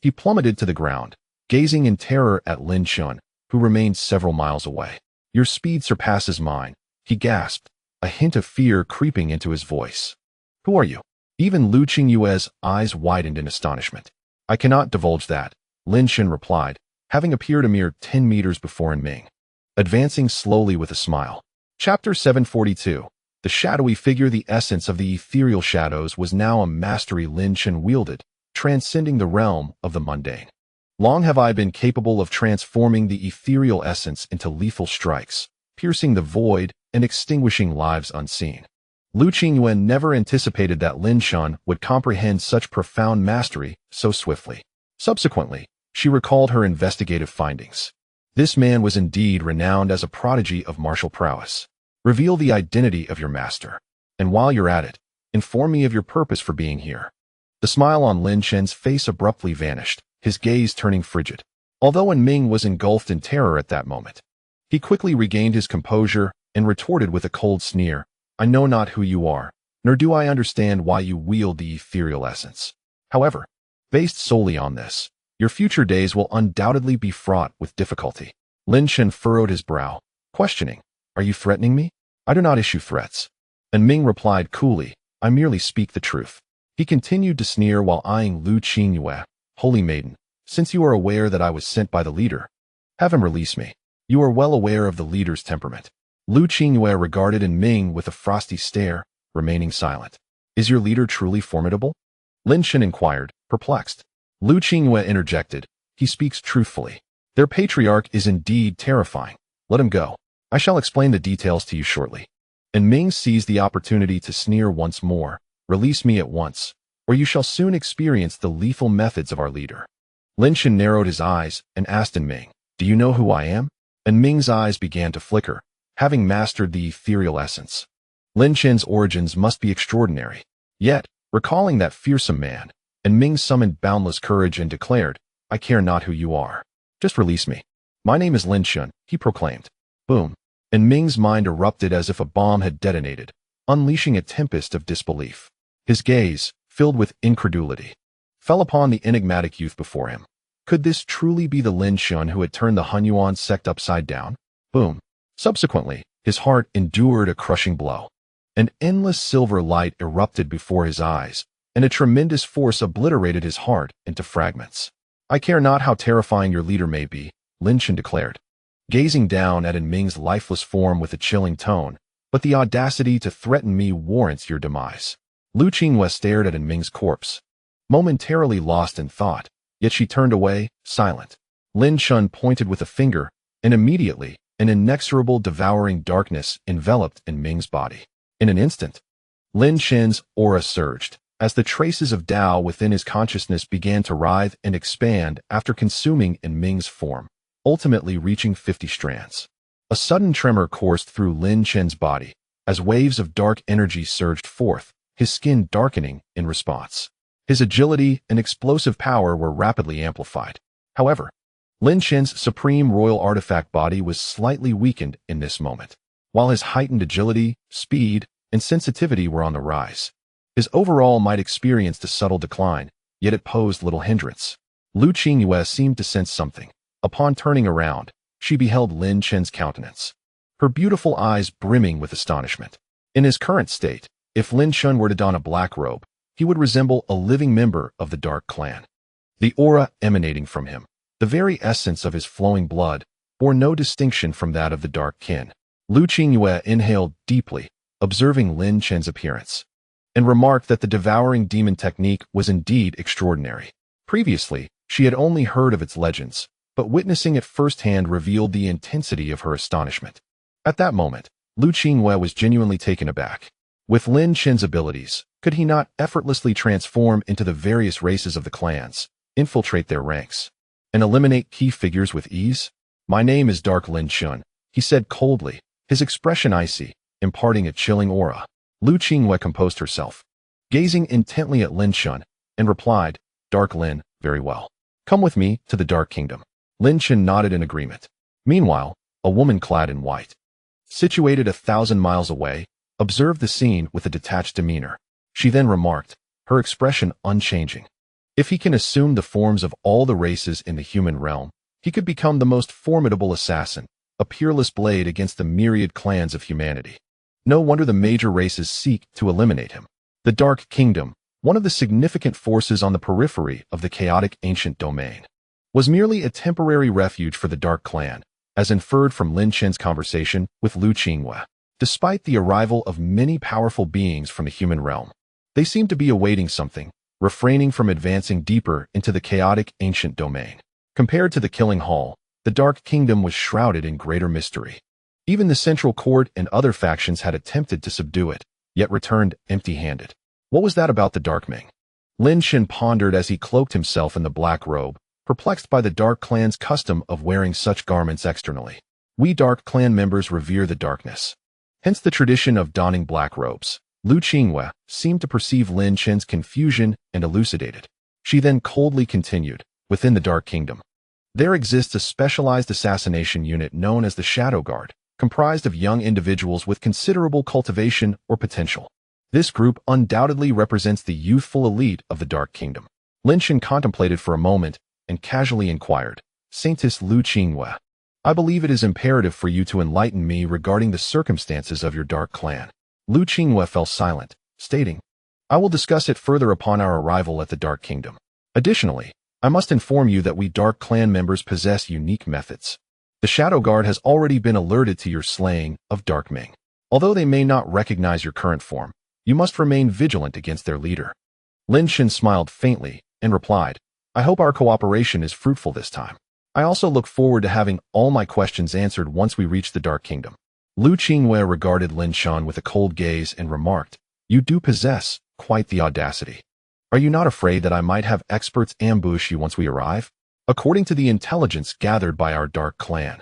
He plummeted to the ground, gazing in terror at Lin Chen, who remained several miles away. "Your speed surpasses mine," he gasped, a hint of fear creeping into his voice. "Who are you?" Even Lu Qinghua's eyes widened in astonishment. "I cannot divulge that," Lin Chen replied, having appeared a mere 10 meters before Ming. Advancing slowly with a smile. Chapter 742. The shadowy figure. The essence of the ethereal shadows was now a mastery Lin Chen wielded, transcending the realm of the mundane. Long have I been capable of transforming the ethereal essence into lethal strikes, piercing the void and extinguishing lives unseen. Lu Qinghua never anticipated that Lin Chen would comprehend such profound mastery so swiftly. Subsequently, she recalled her investigative findings. This man was indeed renowned as a prodigy of martial prowess. Reveal the identity of your master. And while you're at it, inform me of your purpose for being here. The smile on Lin Chen's face abruptly vanished, his gaze turning frigid. Although Ming was engulfed in terror at that moment, he quickly regained his composure and retorted with a cold sneer, "I know not who you are, nor do I understand why you wield the ethereal essence. However, based solely on this, your future days will undoubtedly be fraught with difficulty." Lin Chen furrowed his brow, questioning, "Are you threatening me?" "I do not issue threats." And Ming replied coolly, "I merely speak the truth." He continued to sneer while eyeing Lu Qinghua. "Holy maiden, since you are aware that I was sent by the leader, have him release me. You are well aware of the leader's temperament." Lu Qinghua regarded Ming with a frosty stare, remaining silent. "Is your leader truly formidable?" Lin Chen inquired, perplexed. Lu Qinghua interjected, "He speaks truthfully. Their patriarch is indeed terrifying. Let him go. I shall explain the details to you shortly." And Ming seized the opportunity to sneer once more, "Release me at once, or you shall soon experience the lethal methods of our leader." Lin Chen narrowed his eyes and asked Ming, "Do you know who I am?" And Ming's eyes began to flicker, having mastered the ethereal essence. Lin Chen's origins must be extraordinary. Yet, recalling that fearsome man, Ming summoned boundless courage and declared, "I care not who you are. Just release me. My name is Lin Chen," he proclaimed. Boom. And Ming's mind erupted as if a bomb had detonated, unleashing a tempest of disbelief. His gaze, filled with incredulity, fell upon the enigmatic youth before him. Could this truly be the Lin Chen who had turned the Hunyuan sect upside down? Boom. Subsequently, his heart endured a crushing blow. An endless silver light erupted before his eyes, and a tremendous force obliterated his heart into fragments. "I care not how terrifying your leader may be," Lin Chen declared, gazing down at Ming's lifeless form with a chilling tone, "but the audacity to threaten me warrants your demise." Lu Qinghua stared at Ming's corpse, momentarily lost in thought, yet she turned away, silent. Lin Chen pointed with a finger, and immediately, an inexorable devouring darkness enveloped Ming's body. In an instant, Lin Chen's aura surged, as the traces of Dao within his consciousness began to writhe and expand after consuming Ming's form, ultimately reaching 50 strands. A sudden tremor coursed through Lin Chen's body, as waves of dark energy surged forth, his skin darkening in response. His agility and explosive power were rapidly amplified. However, Lin Chen's supreme royal artifact body was slightly weakened in this moment. While his heightened agility, speed, and sensitivity were on the rise, his overall might experienced a subtle decline, yet it posed little hindrance. Lu Qingyue seemed to sense something. Upon turning around, she beheld Lin Chen's countenance, her beautiful eyes brimming with astonishment. In his current state, if Lin Chen were to don a black robe, he would resemble a living member of the Dark Clan. The aura emanating from him, the very essence of his flowing blood, bore no distinction from that of the Dark Kin. Lu Qingyue inhaled deeply, observing Lin Chen's appearance, and remarked that the devouring demon technique was indeed extraordinary. Previously, she had only heard of its legends, but witnessing it firsthand revealed the intensity of her astonishment. At that moment, Lu Qingyue was genuinely taken aback. With Lin Chen's abilities, could he not effortlessly transform into the various races of the clans, infiltrate their ranks, and eliminate key figures with ease? "My name is Dark Lin Chen," he said coldly, his expression icy, imparting a chilling aura. Lu Qingyue composed herself, gazing intently at Lin Chen, and replied, "Dark Lin, very well. Come with me to the Dark Kingdom." Lin Chen nodded in agreement. Meanwhile, a woman clad in white, situated 1,000 miles away, observed the scene with a detached demeanor. She then remarked, her expression unchanging, "If he can assume the forms of all the races in the human realm, he could become the most formidable assassin, a peerless blade against the myriad clans of humanity. No wonder the major races seek to eliminate him." The Dark Kingdom, one of the significant forces on the periphery of the chaotic ancient domain, was merely a temporary refuge for the Dark Clan, as inferred from Lin Chen's conversation with Lu Qingyue. Despite the arrival of many powerful beings from the human realm, they seemed to be awaiting something, refraining from advancing deeper into the chaotic ancient domain. Compared to the Killing Hall, the Dark Kingdom was shrouded in greater mystery. Even the Central Court and other factions had attempted to subdue it, yet returned empty-handed. What was that about the Dark Ming? Lin Chen pondered as he cloaked himself in the black robe, perplexed by the Dark Clan's custom of wearing such garments externally. We Dark Clan members revere the darkness, hence the tradition of donning black robes. Lu Qingyue seemed to perceive Lin Chen's confusion and elucidated. She then coldly continued, "Within the Dark Kingdom, there exists a specialized assassination unit known as the Shadow Guard, comprised of young individuals with considerable cultivation or potential. This group undoubtedly represents the youthful elite of the Dark Kingdom." Lin Chen contemplated for a moment and casually inquired, "Saintess Lu Qingyue, I believe it is imperative for you to enlighten me regarding the circumstances of your Dark Clan." Lu Qingyue fell silent, stating, "I will discuss it further upon our arrival at the Dark Kingdom. Additionally, I must inform you that we Dark Clan members possess unique methods. The Shadow Guard has already been alerted to your slaying of Dark Ming. Although they may not recognize your current form, you must remain vigilant against their leader." Lin Chen smiled faintly and replied, "I hope our cooperation is fruitful this time. I also look forward to having all my questions answered once we reach the Dark Kingdom." Lu Qingyue regarded Lin Chen with a cold gaze and remarked, "You do possess quite the audacity. Are you not afraid that I might have experts ambush you once we arrive? According to the intelligence gathered by our Dark Clan,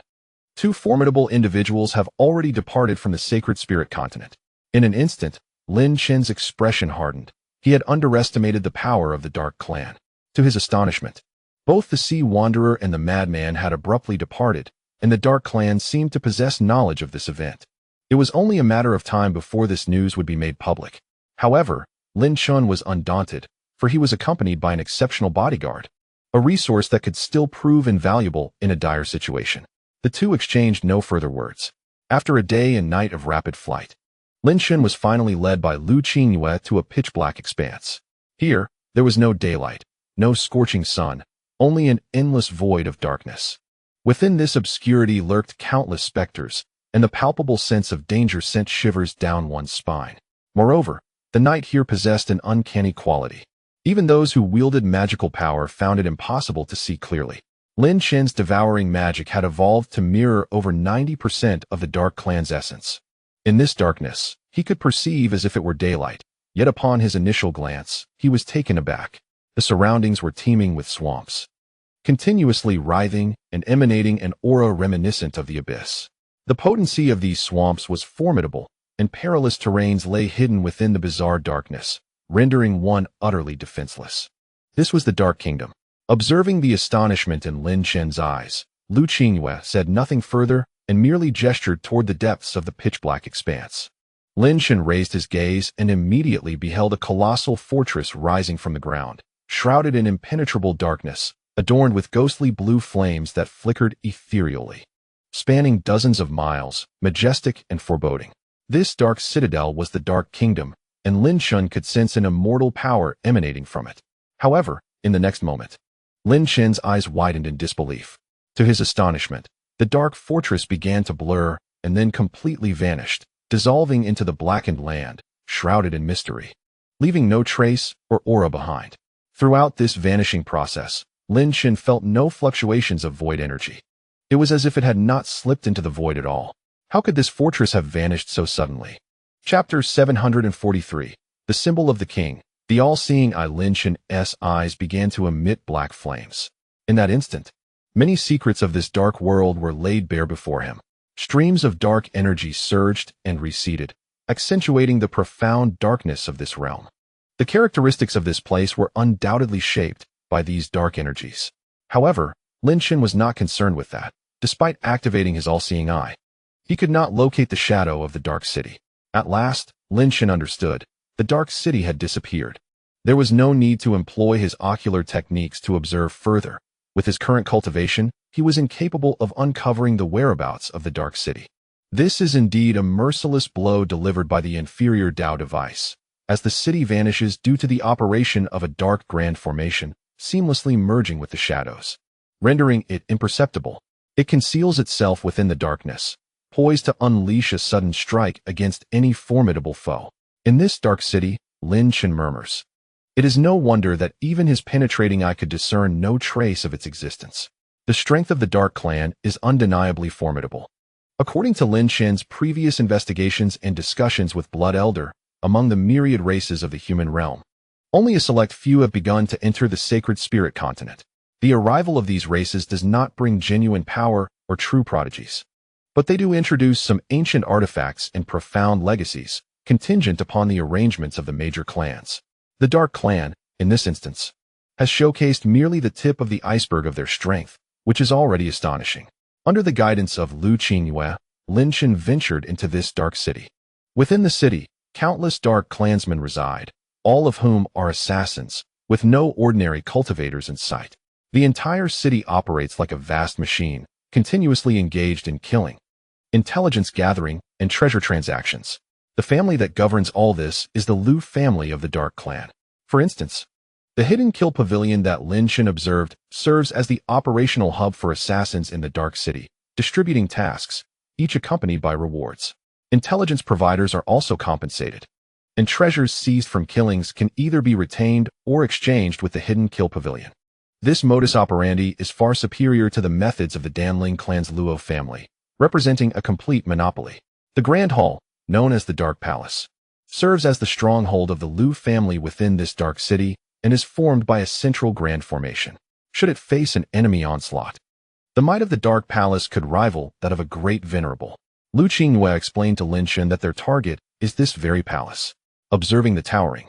2 formidable individuals have already departed from the Sacred Spirit Continent." In an instant, Lin Chen's expression hardened. He had underestimated the power of the Dark Clan. To his astonishment, both the Sea Wanderer and the Madman had abruptly departed, and the Dark Clan seemed to possess knowledge of this event. It was only a matter of time before this news would be made public. However, Lin Chen was undaunted, for he was accompanied by an exceptional bodyguard, a resource that could still prove invaluable in a dire situation. The two exchanged no further words. After a day and night of rapid flight, Lin Chen was finally led by Lu Qingyue to a pitch-black expanse. Here, there was no daylight, no scorching sun, only an endless void of darkness. Within this obscurity lurked countless specters, and the palpable sense of danger sent shivers down one's spine. Moreover, the night here possessed an uncanny quality. Even those who wielded magical power found it impossible to see clearly. Lin Chen's devouring magic had evolved to mirror over 90% of the Dark Clan's essence. In this darkness, he could perceive as if it were daylight, yet upon his initial glance, he was taken aback. The surroundings were teeming with swamps, continuously writhing and emanating an aura reminiscent of the abyss. The potency of these swamps was formidable, and perilous terrains lay hidden within the bizarre darkness, rendering one utterly defenseless. This was the Dark Kingdom. Observing the astonishment in Lin Chen's eyes, Lu Qingyue said nothing further and merely gestured toward the depths of the pitch-black expanse. Lin Chen raised his gaze and immediately beheld a colossal fortress rising from the ground, shrouded in impenetrable darkness, adorned with ghostly blue flames that flickered ethereally. Spanning dozens of miles, majestic and foreboding. This dark citadel was the Dark Kingdom, and Lin Chen could sense an immortal power emanating from it. However, in the next moment, Lin Chen's eyes widened in disbelief. To his astonishment, the dark fortress began to blur and then completely vanished, dissolving into the blackened land, shrouded in mystery, leaving no trace or aura behind. Throughout this vanishing process, Lin Chen felt no fluctuations of void energy. It was as if it had not slipped into the void at all. How could this fortress have vanished so suddenly? Chapter 743. The Symbol of the King. The all-seeing eye. Lin Chen's eyes began to emit black flames. In that instant, many secrets of this dark world were laid bare before him. Streams of dark energy surged and receded, accentuating the profound darkness of this realm. The characteristics of this place were undoubtedly shaped by these dark energies. However, Lin Chen was not concerned with that. Despite activating his all-seeing eye, he could not locate the shadow of the Dark City. At last, Lin Chen understood. The Dark City had disappeared. There was no need to employ his ocular techniques to observe further. With his current cultivation, he was incapable of uncovering the whereabouts of the Dark City. This is indeed a merciless blow delivered by the inferior Dao device, as the city vanishes due to the operation of a dark grand formation, seamlessly merging with the shadows, rendering it imperceptible. It conceals itself within the darkness, poised to unleash a sudden strike against any formidable foe. In this dark city, Lin Chen murmurs. It is no wonder that even his penetrating eye could discern no trace of its existence. The strength of the Dark Clan is undeniably formidable. According to Lin Chen's previous investigations and discussions with Blood Elder, among the myriad races of the human realm, only a select few have begun to enter the sacred spirit continent. The arrival of these races does not bring genuine power or true prodigies, but they do introduce some ancient artifacts and profound legacies, contingent upon the arrangements of the major clans. The Dark Clan, in this instance, has showcased merely the tip of the iceberg of their strength, which is already astonishing. Under the guidance of Lu Qingyue, Lin Chen ventured into this dark city. Within the city, countless dark clansmen reside, all of whom are assassins, with no ordinary cultivators in sight. The entire city operates like a vast machine, continuously engaged in killing, intelligence gathering, and treasure transactions. The family that governs all this is the Lu family of the Dark Clan. For instance, the hidden kill pavilion that Lin Chen observed serves as the operational hub for assassins in the Dark City, distributing tasks, each accompanied by rewards. Intelligence providers are also compensated, and treasures seized from killings can either be retained or exchanged with the hidden kill pavilion. This modus operandi is far superior to the methods of the Danling clan's Luo family, representing a complete monopoly. The Grand Hall, known as the Dark Palace, serves as the stronghold of the Lu family within this dark city and is formed by a central grand formation. Should it face an enemy onslaught, the might of the Dark Palace could rival that of a great venerable. Lu Qingyue explained to Lin Chen that their target is this very palace. Observing the towering,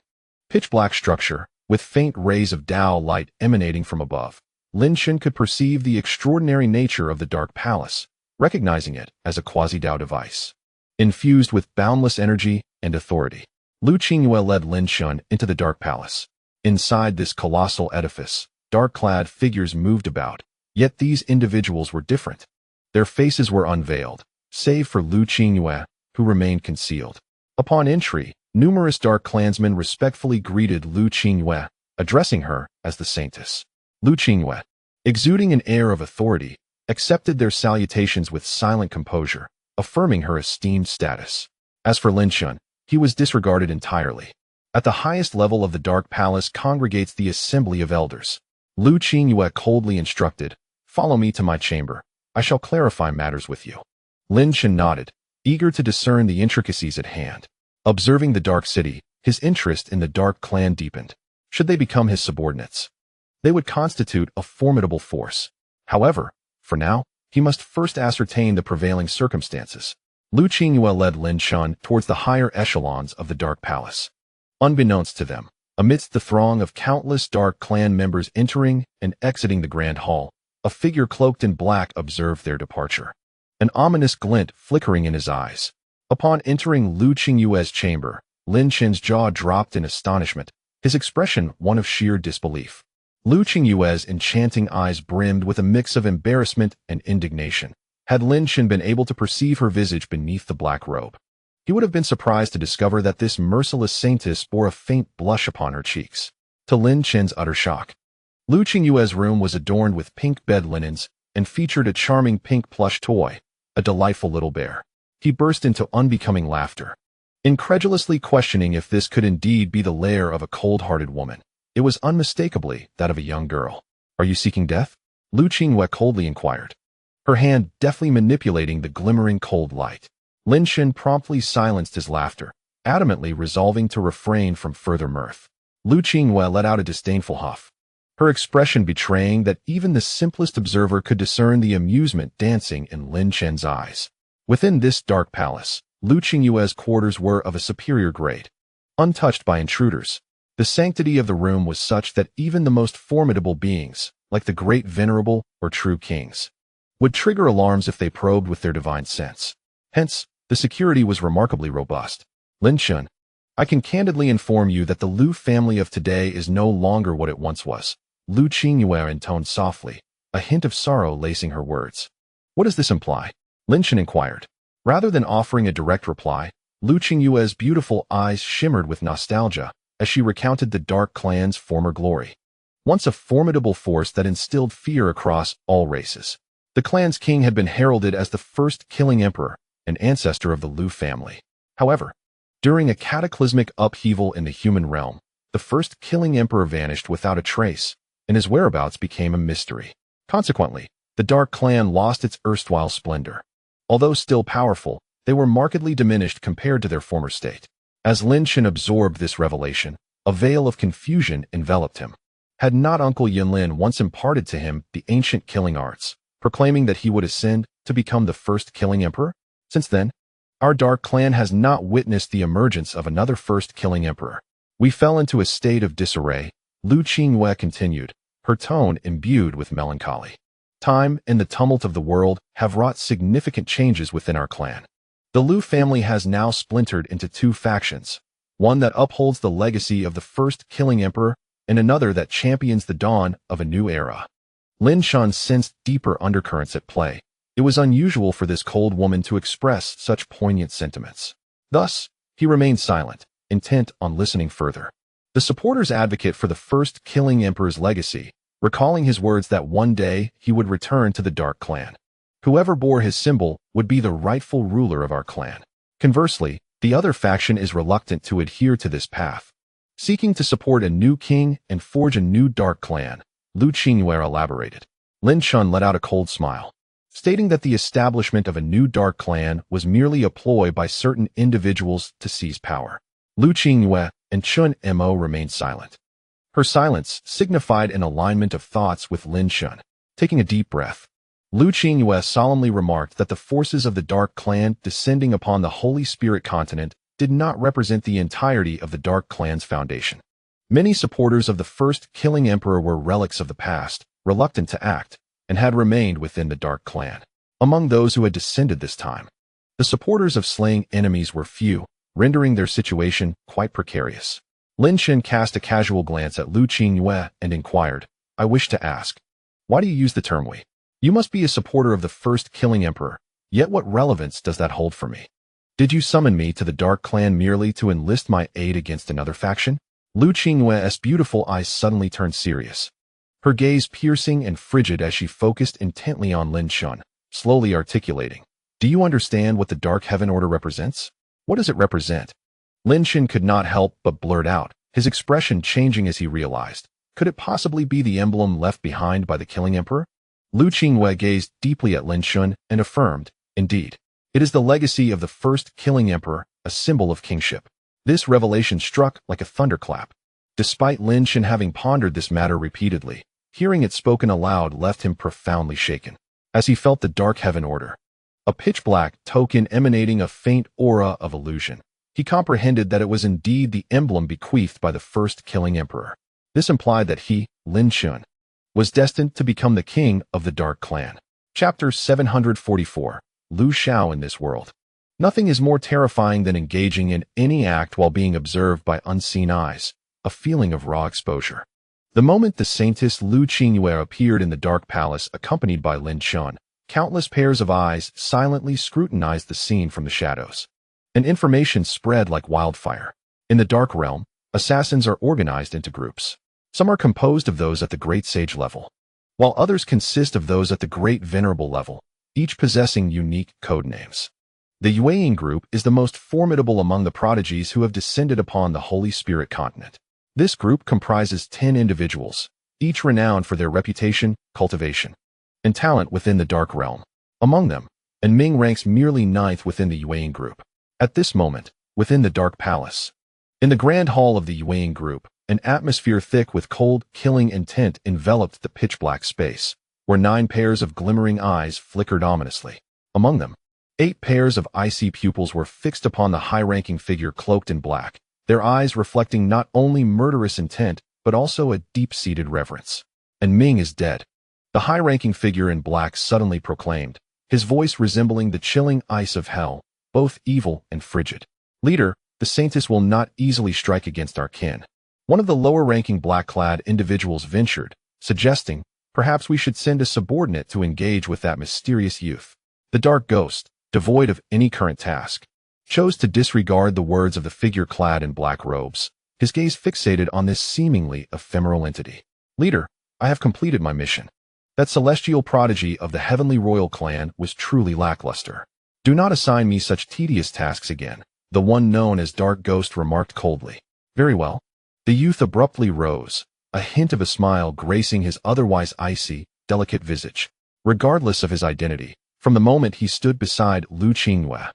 pitch-black structure, with faint rays of Dao light emanating from above, Lin Chen could perceive the extraordinary nature of the Dark Palace, recognizing it as a quasi-Dao device, infused with boundless energy and authority. Lu Qingyue led Lin Chen into the Dark Palace. Inside this colossal edifice, dark-clad figures moved about, yet these individuals were different. Their faces were unveiled, save for Lu Qingyue, who remained concealed. Upon entry, numerous dark clansmen respectfully greeted Lu Qingyue, addressing her as the Saintess. Lu Qingyue, exuding an air of authority, accepted their salutations with silent composure, affirming her esteemed status. As for Lin Chen, he was disregarded entirely. At the highest level of the Dark Palace congregates the Assembly of Elders. Lu Qingyue coldly instructed, "Follow me to my chamber. I shall clarify matters with you." Lin Chen nodded, eager to discern the intricacies at hand. Observing the Dark City, his interest in the Dark Clan deepened. Should they become his subordinates, they would constitute a formidable force. However, for now, he must first ascertain the prevailing circumstances. Lu Qingyue led Lin Chen towards the higher echelons of the Dark Palace. Unbeknownst to them, amidst the throng of countless Dark Clan members entering and exiting the Grand Hall, a figure cloaked in black observed their departure, an ominous glint flickering in his eyes. Upon entering Lu Qingyue's chamber, Lin Chen's jaw dropped in astonishment, his expression one of sheer disbelief. Lu Qingyue's enchanting eyes brimmed with a mix of embarrassment and indignation. Had Lin Chen been able to perceive her visage beneath the black robe, he would have been surprised to discover that this merciless saintess bore a faint blush upon her cheeks. To Lin Chen's utter shock, Lu Qingyue's room was adorned with pink bed linens and featured a charming pink plush toy, a delightful little bear. He burst into unbecoming laughter, incredulously questioning if this could indeed be the lair of a cold-hearted woman. It was unmistakably that of a young girl. "Are you seeking death?" Lu Qingyue coldly inquired, her hand deftly manipulating the glimmering cold light. Lin Chen promptly silenced his laughter, adamantly resolving to refrain from further mirth. Lu Qingyue let out a disdainful huff, her expression betraying that even the simplest observer could discern the amusement dancing in Lin Chen's eyes. Within this dark palace, Lu Qingyue's quarters were of a superior grade, untouched by intruders. The sanctity of the room was such that even the most formidable beings, like the great venerable or true kings, would trigger alarms if they probed with their divine sense. Hence, the security was remarkably robust. "Lin Chen, I can candidly inform you that the Lu family of today is no longer what it once was," Lu Qingyue intoned softly, a hint of sorrow lacing her words. "What does this imply?" Lin Chen inquired. Rather than offering a direct reply, Lu Qingyue's beautiful eyes shimmered with nostalgia as she recounted the Dark Clan's former glory. Once a formidable force that instilled fear across all races, the clan's king had been heralded as the first killing emperor, an ancestor of the Lu family. However, during a cataclysmic upheaval in the human realm, the first killing emperor vanished without a trace, and his whereabouts became a mystery. Consequently, the Dark Clan lost its erstwhile splendor. Although still powerful, they were markedly diminished compared to their former state. As Lin Chen absorbed this revelation, a veil of confusion enveloped him. Had not Uncle Yinlin once imparted to him the ancient killing arts, proclaiming that he would ascend to become the first killing emperor? Since then, our Dark Clan has not witnessed the emergence of another first killing emperor. We fell into a state of disarray, Lu Qingyue continued, her tone imbued with melancholy. Time and the tumult of the world have wrought significant changes within our clan. The Lu family has now splintered into two factions, one that upholds the legacy of the first killing emperor and another that champions the dawn of a new era. Lin Chen sensed deeper undercurrents at play. It was unusual for this cold woman to express such poignant sentiments. Thus, he remained silent, intent on listening further. The supporters advocate for the first killing emperor's legacy, recalling his words that one day he would return to the Dark Clan. Whoever bore his symbol would be the rightful ruler of our clan. Conversely, the other faction is reluctant to adhere to this path, seeking to support a new king and forge a new Dark Clan, Lu Qingyue elaborated. Lin Chen let out a cold smile, stating that the establishment of a new Dark Clan was merely a ploy by certain individuals to seize power. Lu Qingyue and Chen Mo remained silent. Her silence signified an alignment of thoughts with Lin Chen. Taking a deep breath, Lu Qingyue solemnly remarked that the forces of the Dark Clan descending upon the Holy Spirit continent did not represent the entirety of the Dark Clan's foundation. Many supporters of the first killing emperor were relics of the past, reluctant to act, and had remained within the Dark Clan. Among those who had descended this time, the supporters of slaying enemies were few, rendering their situation quite precarious. Lin Chen cast a casual glance at Lu Qingyue and inquired, "I wish to ask, why do you use the term we? You must be a supporter of the first killing emperor, yet what relevance does that hold for me? Did you summon me to the Dark Clan merely to enlist my aid against another faction?" Lu Qingyue's beautiful eyes suddenly turned serious, her gaze piercing and frigid as she focused intently on Lin Chen, slowly articulating, "Do you understand what the Dark Heaven Order represents? What does it represent?" Lin Chen could not help but blurt out, his expression changing as he realized, could it possibly be the emblem left behind by the killing emperor? Lu Qingyue gazed deeply at Lin Chen and affirmed, "Indeed, it is the legacy of the first killing emperor, a symbol of kingship." This revelation struck like a thunderclap. Despite Lin Chen having pondered this matter repeatedly, hearing it spoken aloud left him profoundly shaken. As he felt the Dark Heaven Order, a pitch-black token emanating a faint aura of illusion, he comprehended that it was indeed the emblem bequeathed by the first killing emperor. This implied that he, Lin Chen, was destined to become the king of the Dark Clan. Chapter 744, Lu Xiao in this world. Nothing is more terrifying than engaging in any act while being observed by unseen eyes, a feeling of raw exposure. The moment the saintess Lu Qingyue appeared in the dark palace accompanied by Lin Chen, countless pairs of eyes silently scrutinized the scene from the shadows. And information spread like wildfire. In the dark realm, assassins are organized into groups. Some are composed of those at the great sage level, while others consist of those at the great venerable level, each possessing unique code names. The Yueying group is the most formidable among the prodigies who have descended upon the Holy Spirit continent. This group comprises 10 individuals, each renowned for their reputation, cultivation, and talent within the dark realm. Among them, and Ming ranks merely 9th within the Yueying group. At this moment, within the dark palace, in the grand hall of the Yueying group, an atmosphere thick with cold, killing intent enveloped the pitch-black space, where 9 pairs of glimmering eyes flickered ominously. Among them, 8 pairs of icy pupils were fixed upon the high-ranking figure cloaked in black, their eyes reflecting not only murderous intent, but also a deep-seated reverence. And Ming is dead. The high-ranking figure in black suddenly proclaimed, his voice resembling the chilling ice of hell, both evil and frigid. Leader, the saintess will not easily strike against our kin. One of the lower-ranking black-clad individuals ventured, suggesting, perhaps we should send a subordinate to engage with that mysterious youth. The dark ghost, devoid of any current task, chose to disregard the words of the figure clad in black robes, his gaze fixated on this seemingly ephemeral entity. Leader, I have completed my mission. That celestial prodigy of the heavenly royal clan was truly lackluster. Do not assign me such tedious tasks again, the one known as Dark Ghost remarked coldly. Very well. The youth abruptly rose, a hint of a smile gracing his otherwise icy, delicate visage. Regardless of his identity, from the moment he stood beside Lu Qingyue,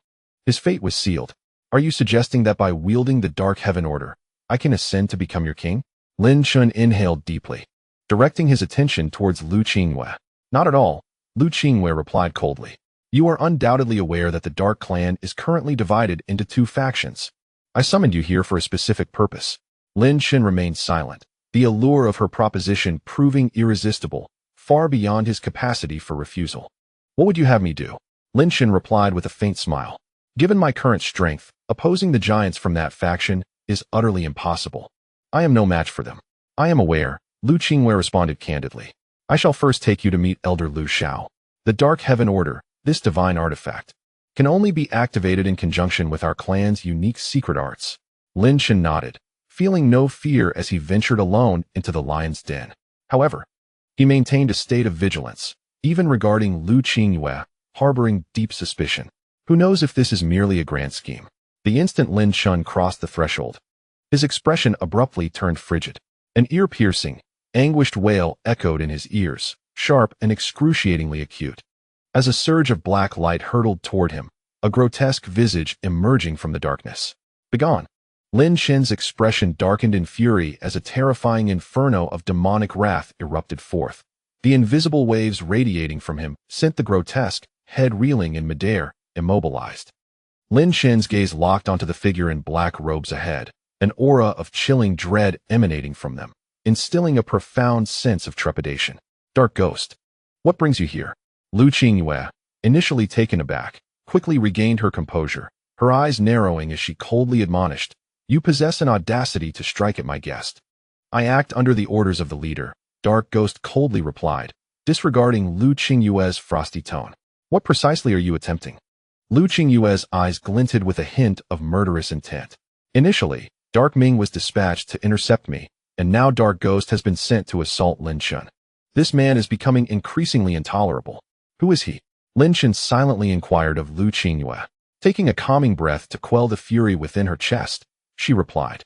his fate was sealed. Are you suggesting that by wielding the Dark Heaven Order, I can ascend to become your king? Lin Chen inhaled deeply, directing his attention towards Lu Qingyue. Not at all, Lu Qingyue replied coldly. You are undoubtedly aware that the Dark Clan is currently divided into 2 factions. I summoned you here for a specific purpose. Lin Chen remained silent, the allure of her proposition proving irresistible, far beyond his capacity for refusal. What would you have me do? Lin Chen replied with a faint smile. Given my current strength, opposing the giants from that faction is utterly impossible. I am no match for them. I am aware, Lu Qingyue responded candidly. I shall first take you to meet Elder Lu Shao. The Dark Heaven Order, this divine artifact, can only be activated in conjunction with our clan's unique secret arts. Lin Chen nodded, feeling no fear as he ventured alone into the lion's den. However, he maintained a state of vigilance, even regarding Lu Qingyue, harboring deep suspicion. Who knows if this is merely a grand scheme? The instant Lin Chen crossed the threshold, his expression abruptly turned frigid. An ear-piercing, anguished wail echoed in his ears, sharp and excruciatingly acute. As a surge of black light hurtled toward him, a grotesque visage emerging from the darkness. Begone! Lin Chen's expression darkened in fury as a terrifying inferno of demonic wrath erupted forth. The invisible waves radiating from him sent the grotesque, head reeling in midair, immobilized. Lin Chen's gaze locked onto the figure in black robes ahead, an aura of chilling dread emanating from them, instilling a profound sense of trepidation. Dark Ghost, what brings you here? Lu Qingyue, initially taken aback, quickly regained her composure, her eyes narrowing as she coldly admonished, You possess an audacity to strike at my guest. I act under the orders of the leader, Dark Ghost coldly replied, disregarding Lu Qingyue's frosty tone. What precisely are you attempting? Lu Qingyue's eyes glinted with a hint of murderous intent. Initially, Dark Ming was dispatched to intercept me, and now Dark Ghost has been sent to assault Lin Chen. This man is becoming increasingly intolerable. Who is he? Lin Chen silently inquired of Lu Qingyue. Taking a calming breath to quell the fury within her chest, she replied.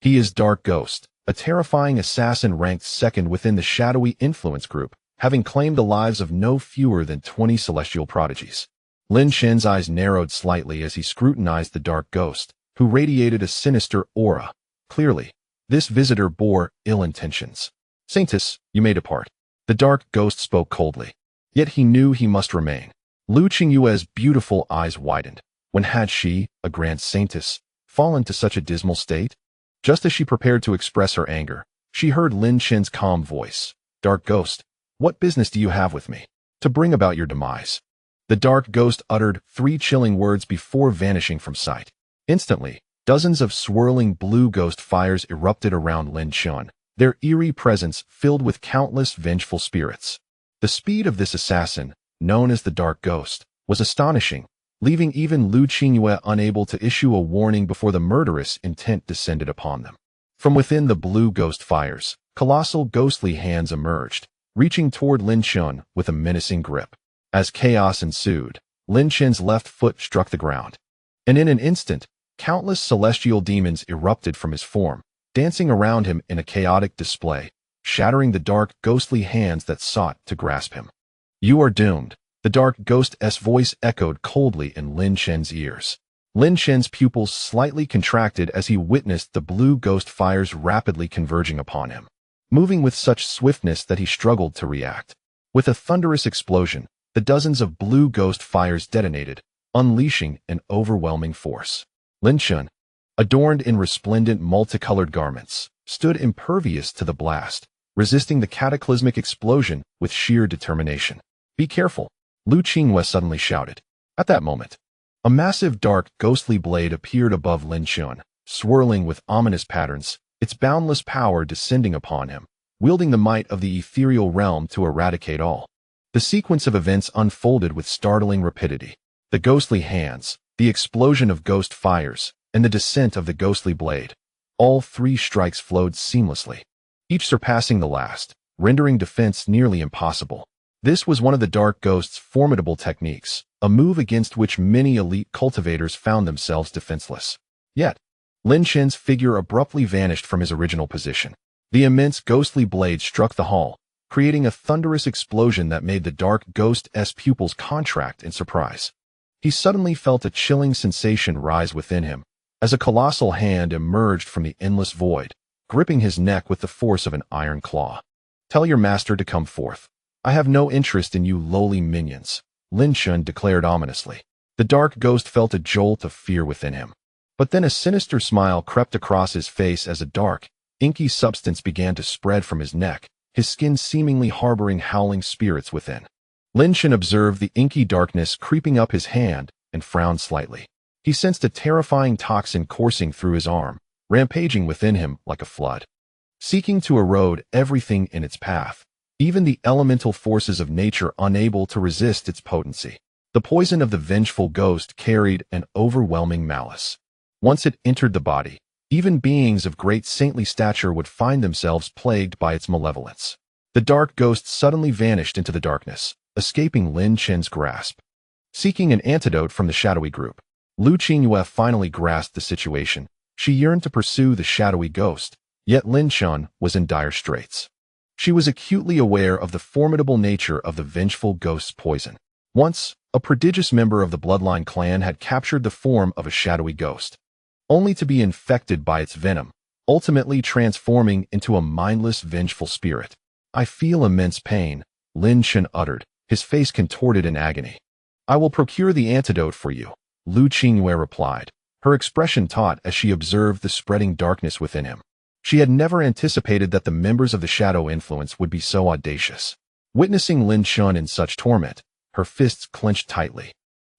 He is Dark Ghost, a terrifying assassin ranked 2nd within the shadowy influence group, having claimed the lives of no fewer than 20 celestial prodigies. Lin Chen's eyes narrowed slightly as he scrutinized the Dark Ghost, who radiated a sinister aura. Clearly, this visitor bore ill intentions. Saintess, you may depart. The Dark Ghost spoke coldly. Yet he knew he must remain. Lu Qingyue's beautiful eyes widened. When had she, a grand saintess, fallen to such a dismal state? Just as she prepared to express her anger, she heard Lin Chen's calm voice. Dark Ghost, what business do you have with me? To bring about your demise. The Dark Ghost uttered 3 chilling words before vanishing from sight. Instantly, dozens of swirling blue ghost fires erupted around Lin Chen, their eerie presence filled with countless vengeful spirits. The speed of this assassin, known as the Dark Ghost, was astonishing, leaving even Lu Qingyue unable to issue a warning before the murderous intent descended upon them. From within the blue ghost fires, colossal ghostly hands emerged, reaching toward Lin Chen with a menacing grip. As chaos ensued, Lin Chen's left foot struck the ground, and in an instant, countless celestial demons erupted from his form, dancing around him in a chaotic display, shattering the dark, ghostly hands that sought to grasp him. "You are doomed," the dark ghost's voice echoed coldly in Lin Chen's ears. Lin Chen's pupils slightly contracted as he witnessed the blue ghost fires rapidly converging upon him, moving with such swiftness that he struggled to react. With a thunderous explosion, the dozens of blue ghost fires detonated, unleashing an overwhelming force. Lin Chen, adorned in resplendent multicolored garments, stood impervious to the blast, resisting the cataclysmic explosion with sheer determination. "Be careful," Lu Qingyue suddenly shouted. At that moment, a massive dark ghostly blade appeared above Lin Chen, swirling with ominous patterns, its boundless power descending upon him, wielding the might of the ethereal realm to eradicate all. The sequence of events unfolded with startling rapidity. The ghostly hands, the explosion of ghost fires, and the descent of the ghostly blade. All three strikes flowed seamlessly, each surpassing the last, rendering defense nearly impossible. This was one of the Dark Ghost's formidable techniques, a move against which many elite cultivators found themselves defenseless. Yet, Lin Chen's figure abruptly vanished from his original position. The immense ghostly blade struck the hall, creating a thunderous explosion that made the Dark Ghost's pupils contract in surprise. He suddenly felt a chilling sensation rise within him, as a colossal hand emerged from the endless void, gripping his neck with the force of an iron claw. "Tell your master to come forth. I have no interest in you lowly minions," Lin Chen declared ominously. The Dark Ghost felt a jolt of fear within him. But then a sinister smile crept across his face as a dark, inky substance began to spread from his neck, his skin seemingly harboring howling spirits within. Lin Chen observed the inky darkness creeping up his hand and frowned slightly. He sensed a terrifying toxin coursing through his arm, rampaging within him like a flood, seeking to erode everything in its path, even the elemental forces of nature unable to resist its potency. The poison of the vengeful ghost carried an overwhelming malice. Once it entered the body, even beings of great saintly stature would find themselves plagued by its malevolence. The Dark Ghost suddenly vanished into the darkness, escaping Lin Chen's grasp. Seeking an antidote from the shadowy group, Lu Qingyue finally grasped the situation. She yearned to pursue the shadowy ghost, yet Lin Chen was in dire straits. She was acutely aware of the formidable nature of the vengeful ghost's poison. Once, a prodigious member of the bloodline clan had captured the form of a shadowy ghost, only to be infected by its venom, ultimately transforming into a mindless, vengeful spirit. "I feel immense pain," Lin Chen uttered, his face contorted in agony. "I will procure the antidote for you," Lu Qingyue replied, her expression taut as she observed the spreading darkness within him. She had never anticipated that the members of the Shadow Influence would be so audacious. Witnessing Lin Chen in such torment, her fists clenched tightly,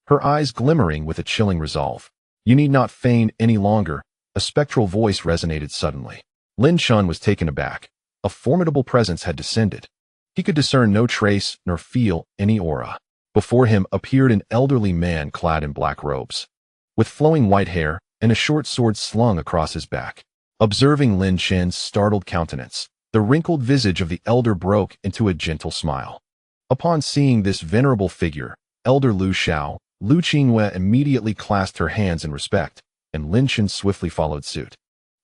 her eyes glimmering with a chilling resolve. "You need not feign any longer," a spectral voice resonated suddenly. Lin Chen was taken aback. A formidable presence had descended. He could discern no trace nor feel any aura. Before him appeared an elderly man clad in black robes, with flowing white hair and a short sword slung across his back. Observing Lin Chen's startled countenance, the wrinkled visage of the elder broke into a gentle smile. Upon seeing this venerable figure, Elder Lu Qingyue immediately clasped her hands in respect, and Lin Chen swiftly followed suit,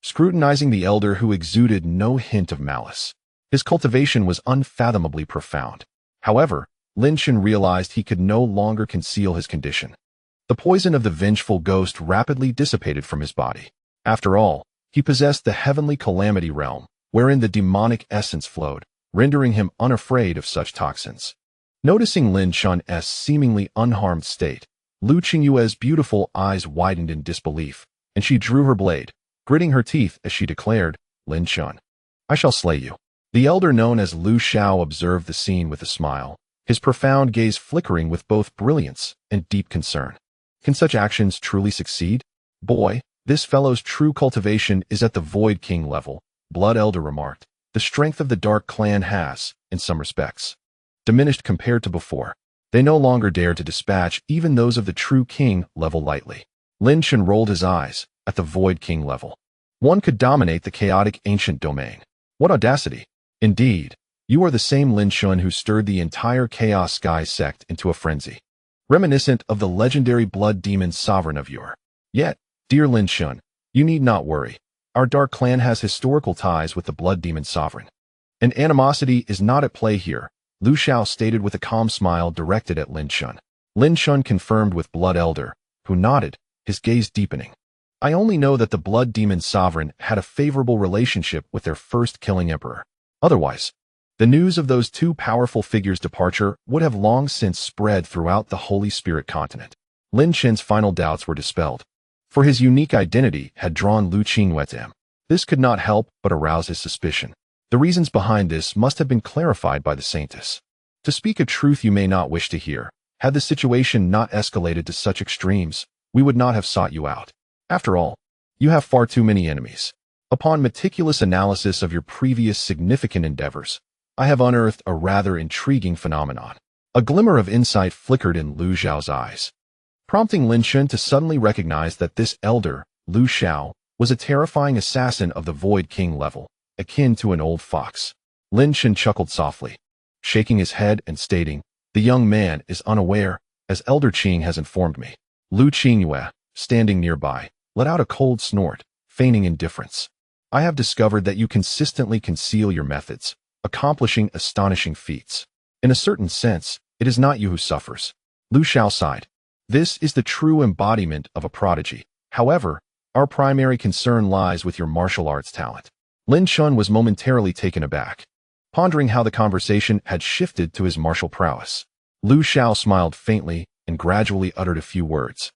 scrutinizing the elder who exuded no hint of malice. His cultivation was unfathomably profound. However, Lin Chen realized he could no longer conceal his condition. The poison of the vengeful ghost rapidly dissipated from his body. After all, he possessed the heavenly calamity realm, wherein the demonic essence flowed, rendering him unafraid of such toxins. Noticing Lin Chen's seemingly unharmed state, Lu Qingyue's beautiful eyes widened in disbelief, and she drew her blade, gritting her teeth as she declared, "Lin Chen, I shall slay you." The elder known as Lu Xiao observed the scene with a smile, his profound gaze flickering with both brilliance and deep concern. "Can such actions truly succeed? Boy, this fellow's true cultivation is at the Void King level," Blood Elder remarked, the strength of the Dark Clan has, in some respects, diminished compared to before. They no longer dare to dispatch even those of the true king level lightly. Lin Chen rolled his eyes at the Void King level. One could dominate the chaotic ancient domain. What audacity! Indeed, you are the same Lin Chen who stirred the entire Chaos Sky sect into a frenzy, reminiscent of the legendary blood demon sovereign of yore. Yet, dear Lin Chen, you need not worry. Our Dark Clan has historical ties with the blood demon sovereign. And animosity is not at play here, Lu Xiao stated with a calm smile directed at Lin Chen. Lin Chen confirmed with Blood Elder, who nodded, his gaze deepening. I only know that the blood demon sovereign had a favorable relationship with their first killing emperor. Otherwise, the news of those two powerful figures' departure would have long since spread throughout the Holy Spirit continent. Lin Chen's final doubts were dispelled, for his unique identity had drawn Lu Qingyue to him. This could not help but arouse his suspicion. The reasons behind this must have been clarified by the Saintess. To speak a truth you may not wish to hear, had the situation not escalated to such extremes, we would not have sought you out. After all, you have far too many enemies. Upon meticulous analysis of your previous significant endeavors, I have unearthed a rather intriguing phenomenon. A glimmer of insight flickered in Lu Xiao's eyes, prompting Lin Chen to suddenly recognize that this elder, Lu Xiao, was a terrifying assassin of the Void King level, akin to an old fox. Lin Chen chuckled softly, shaking his head and stating, the young man is unaware, as Elder Qing has informed me. Lu Qingyue, standing nearby, let out a cold snort, feigning indifference. I have discovered that you consistently conceal your methods, accomplishing astonishing feats. In a certain sense, it is not you who suffers. Lu Xiao sighed. This is the true embodiment of a prodigy. However, our primary concern lies with your martial arts talent. Lin Chen was momentarily taken aback, pondering how the conversation had shifted to his martial prowess. Lu Xiao smiled faintly and gradually uttered a few words.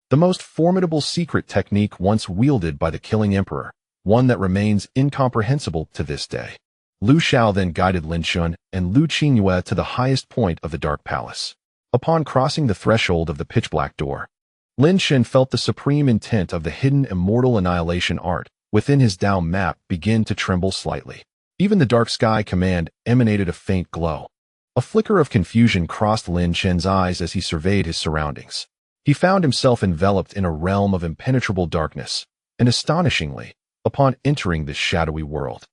The most formidable secret technique once wielded by the killing emperor, one that remains incomprehensible to this day. Lu Xiao then guided Lin Chen and Lu Qingyue to the highest point of the Dark Palace. Upon crossing the threshold of the pitch-black door, Lin Chen felt the supreme intent of the hidden immortal annihilation art within his Dao map begin to tremble slightly. Even the Dark Sky command emanated a faint glow. A flicker of confusion crossed Lin Chen's eyes as he surveyed his surroundings. He found himself enveloped in a realm of impenetrable darkness, and astonishingly, upon entering this shadowy world,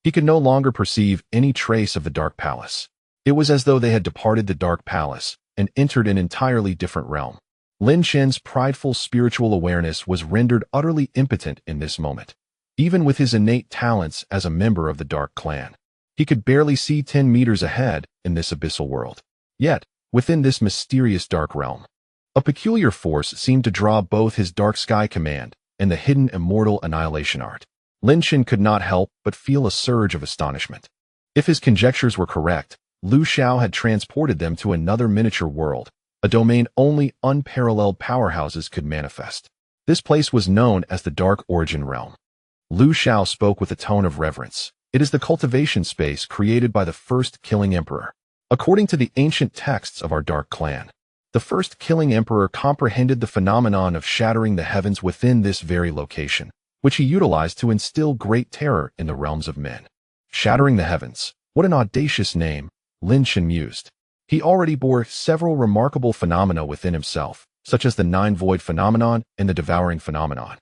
he could no longer perceive any trace of the Dark Palace. It was as though they had departed the Dark Palace and entered an entirely different realm. Lin Chen's prideful spiritual awareness was rendered utterly impotent in this moment. Even with his innate talents as a member of the Dark Clan, he could barely see 10 meters ahead in this abyssal world. Yet, within this mysterious dark realm, a peculiar force seemed to draw both his Dark Sky command and the hidden immortal annihilation art. Lin Chen could not help but feel a surge of astonishment. If his conjectures were correct, Lu Xiao had transported them to another miniature world, a domain only unparalleled powerhouses could manifest. This place was known as the Dark Origin Realm. Lu Xiao spoke with a tone of reverence. It is the cultivation space created by the first killing emperor. According to the ancient texts of our Dark Clan, the first killing emperor comprehended the phenomenon of shattering the heavens within this very location, which he utilized to instill great terror in the realms of men. Shattering the heavens, what an audacious name, Lin Chen mused. He already bore several remarkable phenomena within himself, such as the Nine Void phenomenon and the Devouring phenomenon,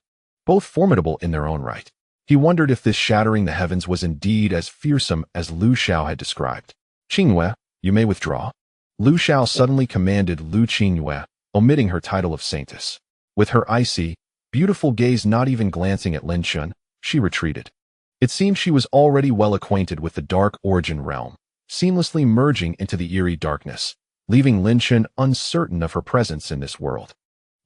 both formidable in their own right. He wondered if this shattering the heavens was indeed as fearsome as Lu Xiao had described. Qingyue, you may withdraw. Lu Xiao suddenly commanded Lu Qingyue, omitting her title of Saintess. With her icy, beautiful gaze not even glancing at Lin Chen, she retreated. It seemed she was already well acquainted with the Dark Origin Realm, seamlessly merging into the eerie darkness, leaving Lin Chen uncertain of her presence in this world.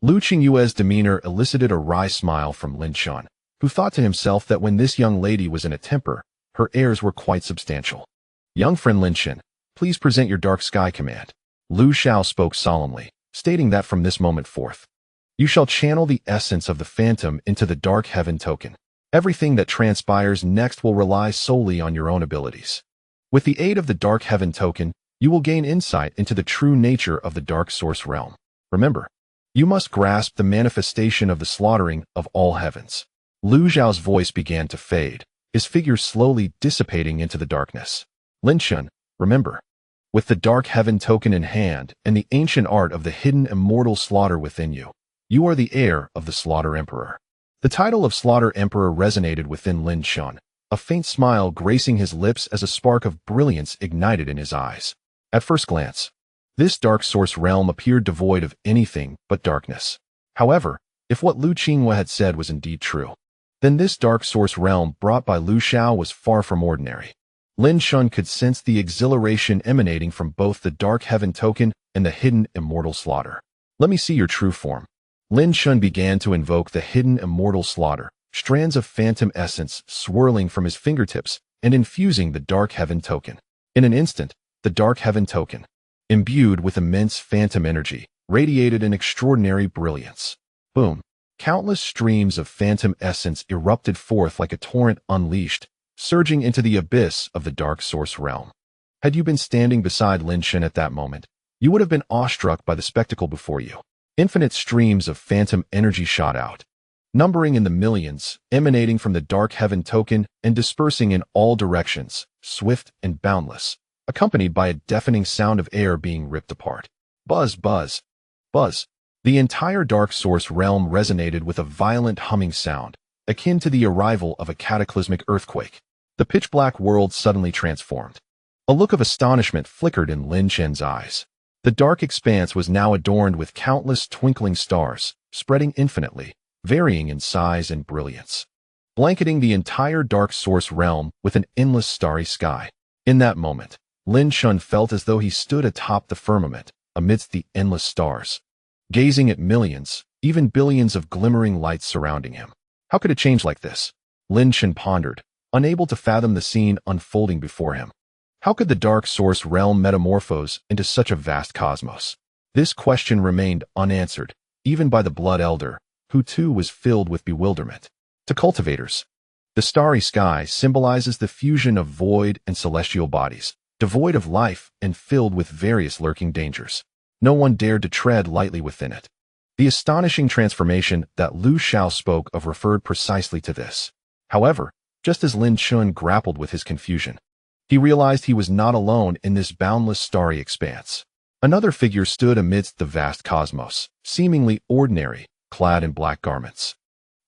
Lu Qingyue's demeanor elicited a wry smile from Lin Chen, who thought to himself that when this young lady was in a temper, her airs were quite substantial. Young friend Lin Chen, please present your Dark Sky command. Lu Xiao spoke solemnly, stating that from this moment forth, you shall channel the essence of the phantom into the Dark Heaven token. Everything that transpires next will rely solely on your own abilities. With the aid of the Dark Heaven token, you will gain insight into the true nature of the Dark Source realm. Remember, you must grasp the manifestation of the slaughtering of all heavens. Lu Xiao's voice began to fade, his figure slowly dissipating into the darkness. Lin Chen, remember, with the dark heaven token in hand and the ancient art of the hidden immortal slaughter within you, you are the heir of the Slaughter Emperor. The title of Slaughter Emperor resonated within Lin Chen, a faint smile gracing his lips as a spark of brilliance ignited in his eyes. At first glance, this dark source realm appeared devoid of anything but darkness. However, if what Lu Qinghua had said was indeed true, then this dark source realm brought by Lu Xiao was far from ordinary. Lin Chen could sense the exhilaration emanating from both the dark heaven token and the hidden immortal slaughter. Let me see your true form. Lin Chen began to invoke the hidden immortal slaughter, strands of phantom essence swirling from his fingertips and infusing the dark heaven token. In an instant, the dark heaven token, imbued with immense phantom energy, radiated an extraordinary brilliance. Boom! Countless streams of phantom essence erupted forth like a torrent unleashed, surging into the abyss of the dark source realm. Had you been standing beside Lin Chen at that moment, you would have been awestruck by the spectacle before you. Infinite streams of phantom energy shot out, numbering in the millions, emanating from the dark heaven token and dispersing in all directions, swift and boundless, accompanied by a deafening sound of air being ripped apart. Buzz, buzz, buzz. The entire dark source realm resonated with a violent humming sound, akin to the arrival of a cataclysmic earthquake. The pitch-black world suddenly transformed. A look of astonishment flickered in Lin Chen's eyes. The dark expanse was now adorned with countless twinkling stars, spreading infinitely, varying in size and brilliance, blanketing the entire dark source realm with an endless starry sky. In that moment, Lin Chen felt as though he stood atop the firmament, amidst the endless stars, gazing at millions, even billions of glimmering lights surrounding him. How could it change like this? Lin Chen pondered, unable to fathom the scene unfolding before him. How could the dark source realm metamorphose into such a vast cosmos? This question remained unanswered, even by the Blood Elder, who too was filled with bewilderment. To cultivators, the starry sky symbolizes the fusion of void and celestial bodies, devoid of life and filled with various lurking dangers. No one dared to tread lightly within it. The astonishing transformation that Lu Xiao spoke of referred precisely to this. However, just as Lin Chen grappled with his confusion, he realized he was not alone in this boundless starry expanse. Another figure stood amidst the vast cosmos, seemingly ordinary, clad in black garments,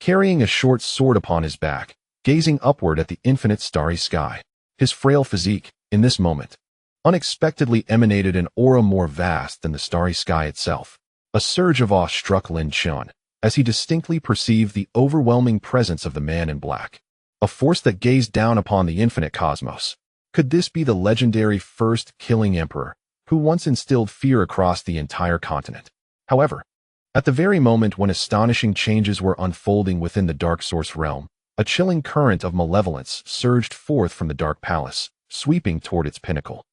carrying a short sword upon his back, gazing upward at the infinite starry sky. His frail physique, in this moment, unexpectedly emanated an aura more vast than the starry sky itself. A surge of awe struck Lin Chen as he distinctly perceived the overwhelming presence of the man in black, a force that gazed down upon the infinite cosmos. Could this be the legendary first killing emperor, who once instilled fear across the entire continent? However, at the very moment when astonishing changes were unfolding within the dark source realm, a chilling current of malevolence surged forth from the dark palace, sweeping toward its pinnacle.